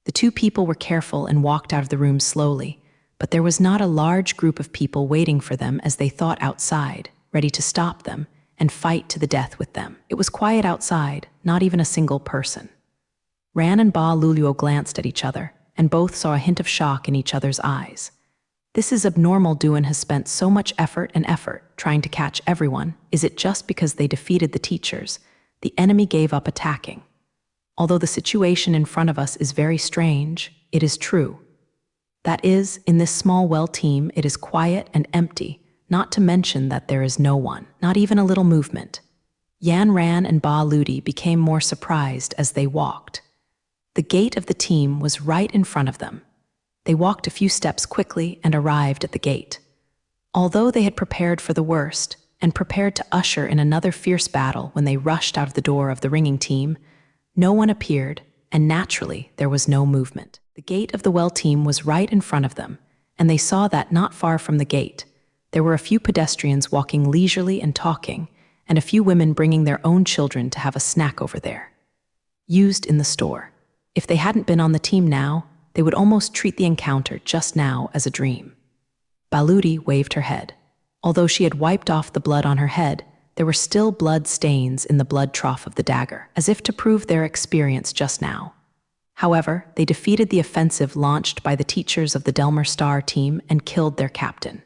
The 2 people were careful and walked out of the room slowly, but there was not a large group of people waiting for them as they thought outside, ready to stop them and fight to the death with them. It was quiet outside, not even a single person. Ran and Ba Luluo glanced at each other, and both saw a hint of shock in each other's eyes. This is abnormal. Duan has spent so much effort trying to catch everyone. Is it just because they defeated the teachers? The enemy gave up attacking. Although the situation in front of us is very strange, it is true. That is, in this small well team, it is quiet and empty, not to mention that there is no one, not even a little movement. Yan Ran and Ba Ludi became more surprised as they walked. The gate of the team was right in front of them. They walked a few steps quickly and arrived at the gate. Although they had prepared for the worst and prepared to usher in another fierce battle when they rushed out of the door of the ringing team, no one appeared, and naturally there was no movement. The gate of the well team was right in front of them, and they saw that not far from the gate, there were a few pedestrians walking leisurely and talking, and a few women bringing their own children to have a snack over there. Used in the store. If they hadn't been on the team now, they would almost treat the encounter just now as a dream. Baludi waved her head. Although she had wiped off the blood on her head, there were still blood stains in the blood trough of the dagger, as if to prove their experience just now. However, they defeated the offensive launched by the teachers of the Delmer Star team and killed their captain.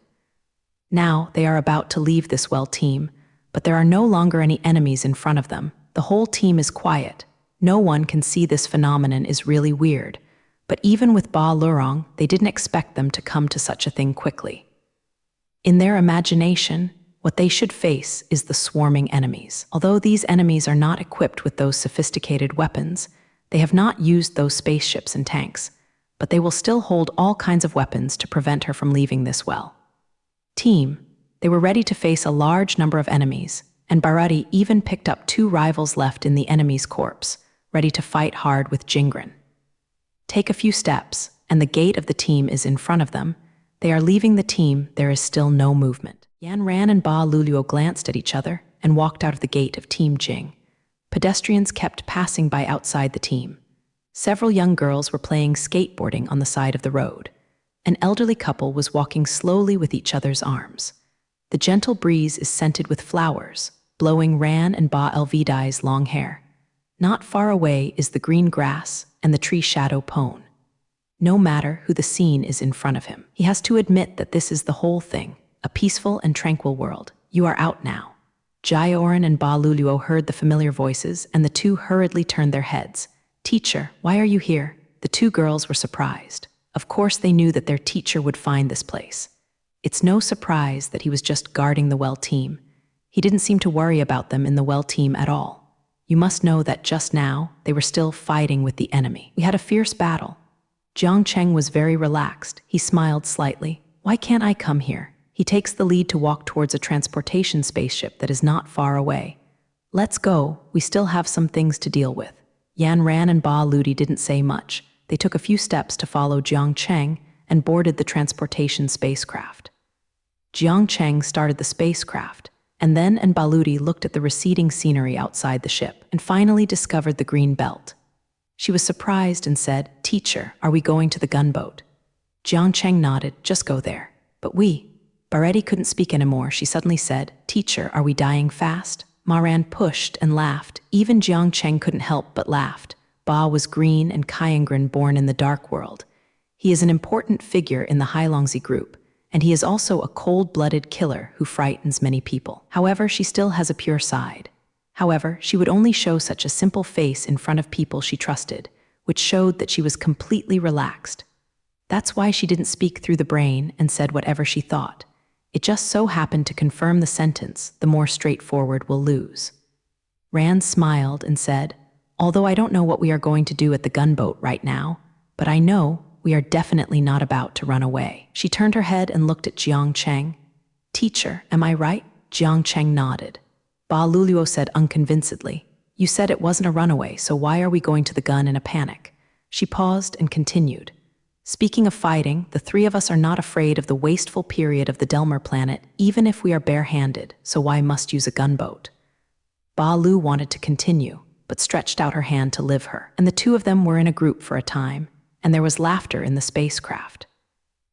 Now they are about to leave this well team, but there are no longer any enemies in front of them. The whole team is quiet. No one can see this phenomenon is really weird, but even with Ba Lurong, they didn't expect them to come to such a thing quickly. In their imagination, what they should face is the swarming enemies. Although these enemies are not equipped with those sophisticated weapons, they have not used those spaceships and tanks, but they will still hold all kinds of weapons to prevent her from leaving this well. Team, they were ready to face a large number of enemies, and Barati even picked up 2 rivals left in the enemy's corpse, ready to fight hard with Jingren. Take a few steps, and the gate of the team is in front of them. They are leaving the team. There is still no movement. Yan Ran and Ba Luluo glanced at each other and walked out of the gate of Team Jing. Pedestrians kept passing by outside the team. Several young girls were playing skateboarding on the side of the road. An elderly couple was walking slowly with each other's arms. The gentle breeze is scented with flowers, blowing Ran and Ba Elvidai's long hair. Not far away is the green grass and the tree shadow pone. No matter who the scene is in front of him, he has to admit that this is the whole thing, a peaceful and tranquil world. You are out now. Jaioran and Ba Luluo heard the familiar voices, and the 2 hurriedly turned their heads. Teacher, why are you here? The 2 girls were surprised. Of course they knew that their teacher would find this place. It's no surprise that he was just guarding the well team. He didn't seem to worry about them in the well team at all. You must know that just now, they were still fighting with the enemy. We had a fierce battle. Jiang Cheng was very relaxed. He smiled slightly. Why can't I come here? He takes the lead to walk towards a transportation spaceship that is not far away. Let's go. We still have some things to deal with. Yan Ran and Ba Ludi didn't say much. They took a few steps to follow Jiang Cheng and boarded the transportation spacecraft. Jiang Cheng started the spacecraft, and then Baludi looked at the receding scenery outside the ship and finally discovered the green belt. She was surprised and said, Teacher, are we going to the gunboat? Jiang Cheng nodded, just go there. But Baretti couldn't speak anymore. She suddenly said, Teacher, are we dying fast? Maran pushed and laughed. Even Jiang Cheng couldn't help but laughed. Ba was green and Kyangren born in the dark world. He is an important figure in the Hailongzi group, and he is also a cold-blooded killer who frightens many people. However, she still has a pure side. However, she would only show such a simple face in front of people she trusted, which showed that she was completely relaxed. That's why she didn't speak through the brain and said whatever she thought. It just so happened to confirm the sentence, the more straightforward will lose. Rand smiled and said, Although I don't know what we are going to do at the gunboat right now, but I know we are definitely not about to run away. She turned her head and looked at Jiang Cheng. Teacher, am I right? Jiang Cheng nodded. Ba Luluo said unconvincedly. You said it wasn't a runaway, so why are we going to the gun in a panic? She paused and continued. Speaking of fighting, the three of us are not afraid of the wasteful period of the Delmer planet, even if we are bare-handed, so why must use a gunboat? Ba Lu wanted to continue, but stretched out her hand to live her, and the two of them were in a group for a time, and there was laughter in the spacecraft.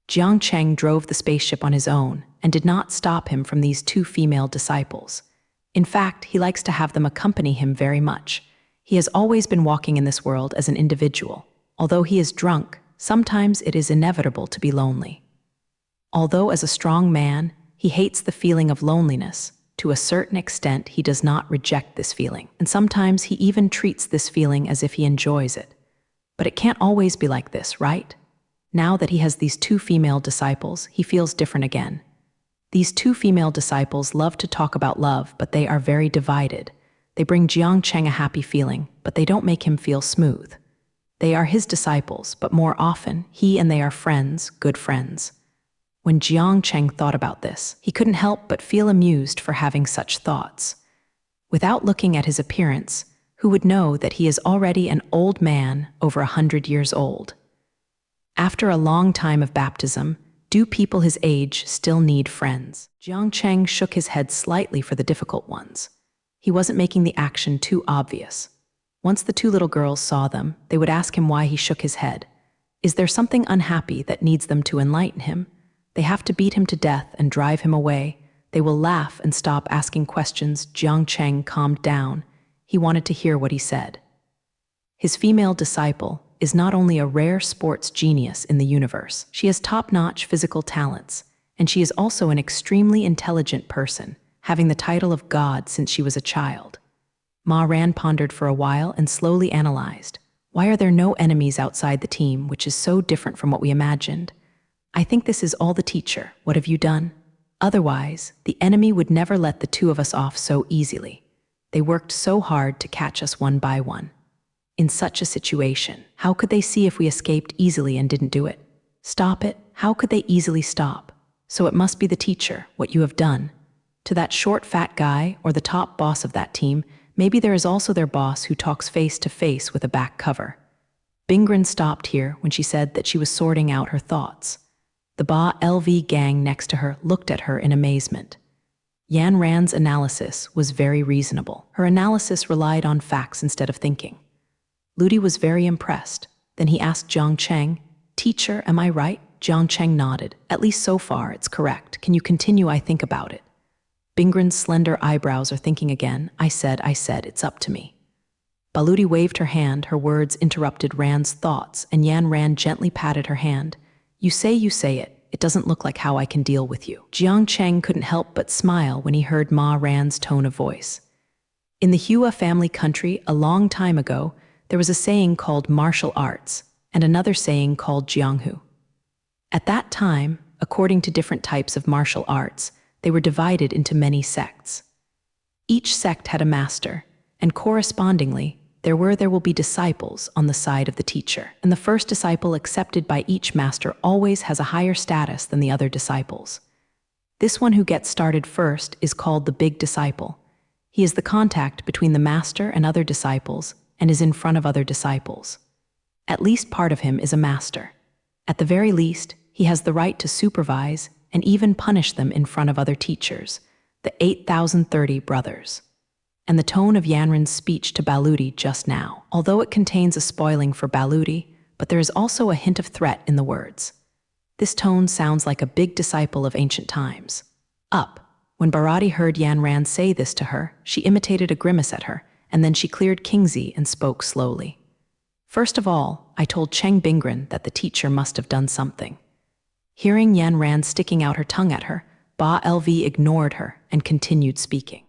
Jiang Cheng drove the spaceship on his own and did not stop him from these two female disciples. In fact, he likes to have them accompany him very much. He has always been walking in this world as an individual. Although he is drunk, sometimes it is inevitable to be lonely. Although as a strong man, he hates the feeling of loneliness, to a certain extent he does not reject this feeling, and sometimes he even treats this feeling as if he enjoys it. But it can't always be like this, right? Now that he has these two female disciples, he feels different again. These two female disciples love to talk about love, but they are very divided. They bring Jiang Cheng a happy feeling, but they don't make him feel smooth. They are his disciples, but more often, he and they are friends, good friends. When Jiang Cheng thought about this, he couldn't help but feel amused for having such thoughts. Without looking at his appearance, who would know that he is already an old man, over 100 years old? After a long time of baptism, do people his age still need friends? Jiang Cheng shook his head slightly for the difficult ones. He wasn't making the action too obvious. Once the two little girls saw them, they would ask him why he shook his head. Is there something unhappy that needs them to enlighten him? They have to beat him to death and drive him away. They will laugh and stop asking questions. Jiang Cheng calmed down. He wanted to hear what he said. His female disciple is not only a rare sports genius in the universe, she has top-notch physical talents, and she is also an extremely intelligent person, having the title of God since she was a child. Ma Ran pondered for a while and slowly analyzed. Why are there no enemies outside the team, which is so different from what we imagined? I think this is all the teacher. What have you done? Otherwise, the enemy would never let the two of us off so easily. They worked so hard to catch us one by one. In such a situation, how could they see if we escaped easily and didn't do it? Stop it? How could they easily stop? So it must be the teacher, what you have done. To that short, fat guy, or the top boss of that team, maybe there is also their boss who talks face to face with a back cover. Bingren stopped here when she said that she was sorting out her thoughts. The Ba LV gang next to her looked at her in amazement. Yan Ran's analysis was very reasonable. Her analysis relied on facts instead of thinking. Ludi was very impressed. Then he asked Jiang Cheng, "Teacher, am I right?" Jiang Cheng nodded. "At least so far, it's correct. Can you continue? I think about it." Bingren's slender eyebrows are thinking again. I said, it's up to me." Baludi waved her hand. Her words interrupted Ran's thoughts, and Yan Ran gently patted her hand. You say it. It doesn't look like how I can deal with you." Jiang Cheng couldn't help but smile when he heard Ma Ran's tone of voice. In the Hua family country, a long time ago, there was a saying called martial arts, and another saying called jianghu. At that time, according to different types of martial arts, they were divided into many sects. Each sect had a master, and correspondingly, there will be disciples on the side of the teacher, and the first disciple accepted by each master always has a higher status than the other disciples. This one who gets started first is called the big disciple. He is the contact between the master and other disciples, and is in front of other disciples. At least part of him is a master. At the very least, he has the right to supervise and even punish them in front of other teachers, the 8,030 brothers. And the tone of Yanran's speech to Baludi just now, although it contains a spoiling for Baludi, but there is also a hint of threat in the words. This tone sounds like a big disciple of ancient times. Up. When Bharati heard Yanran say this to her, she imitated a grimace at her, and then she cleared Kingzi and spoke slowly. First of all, I told Cheng Bingren that the teacher must have done something. Hearing Yan Ran sticking out her tongue at her, Ba LV ignored her and continued speaking.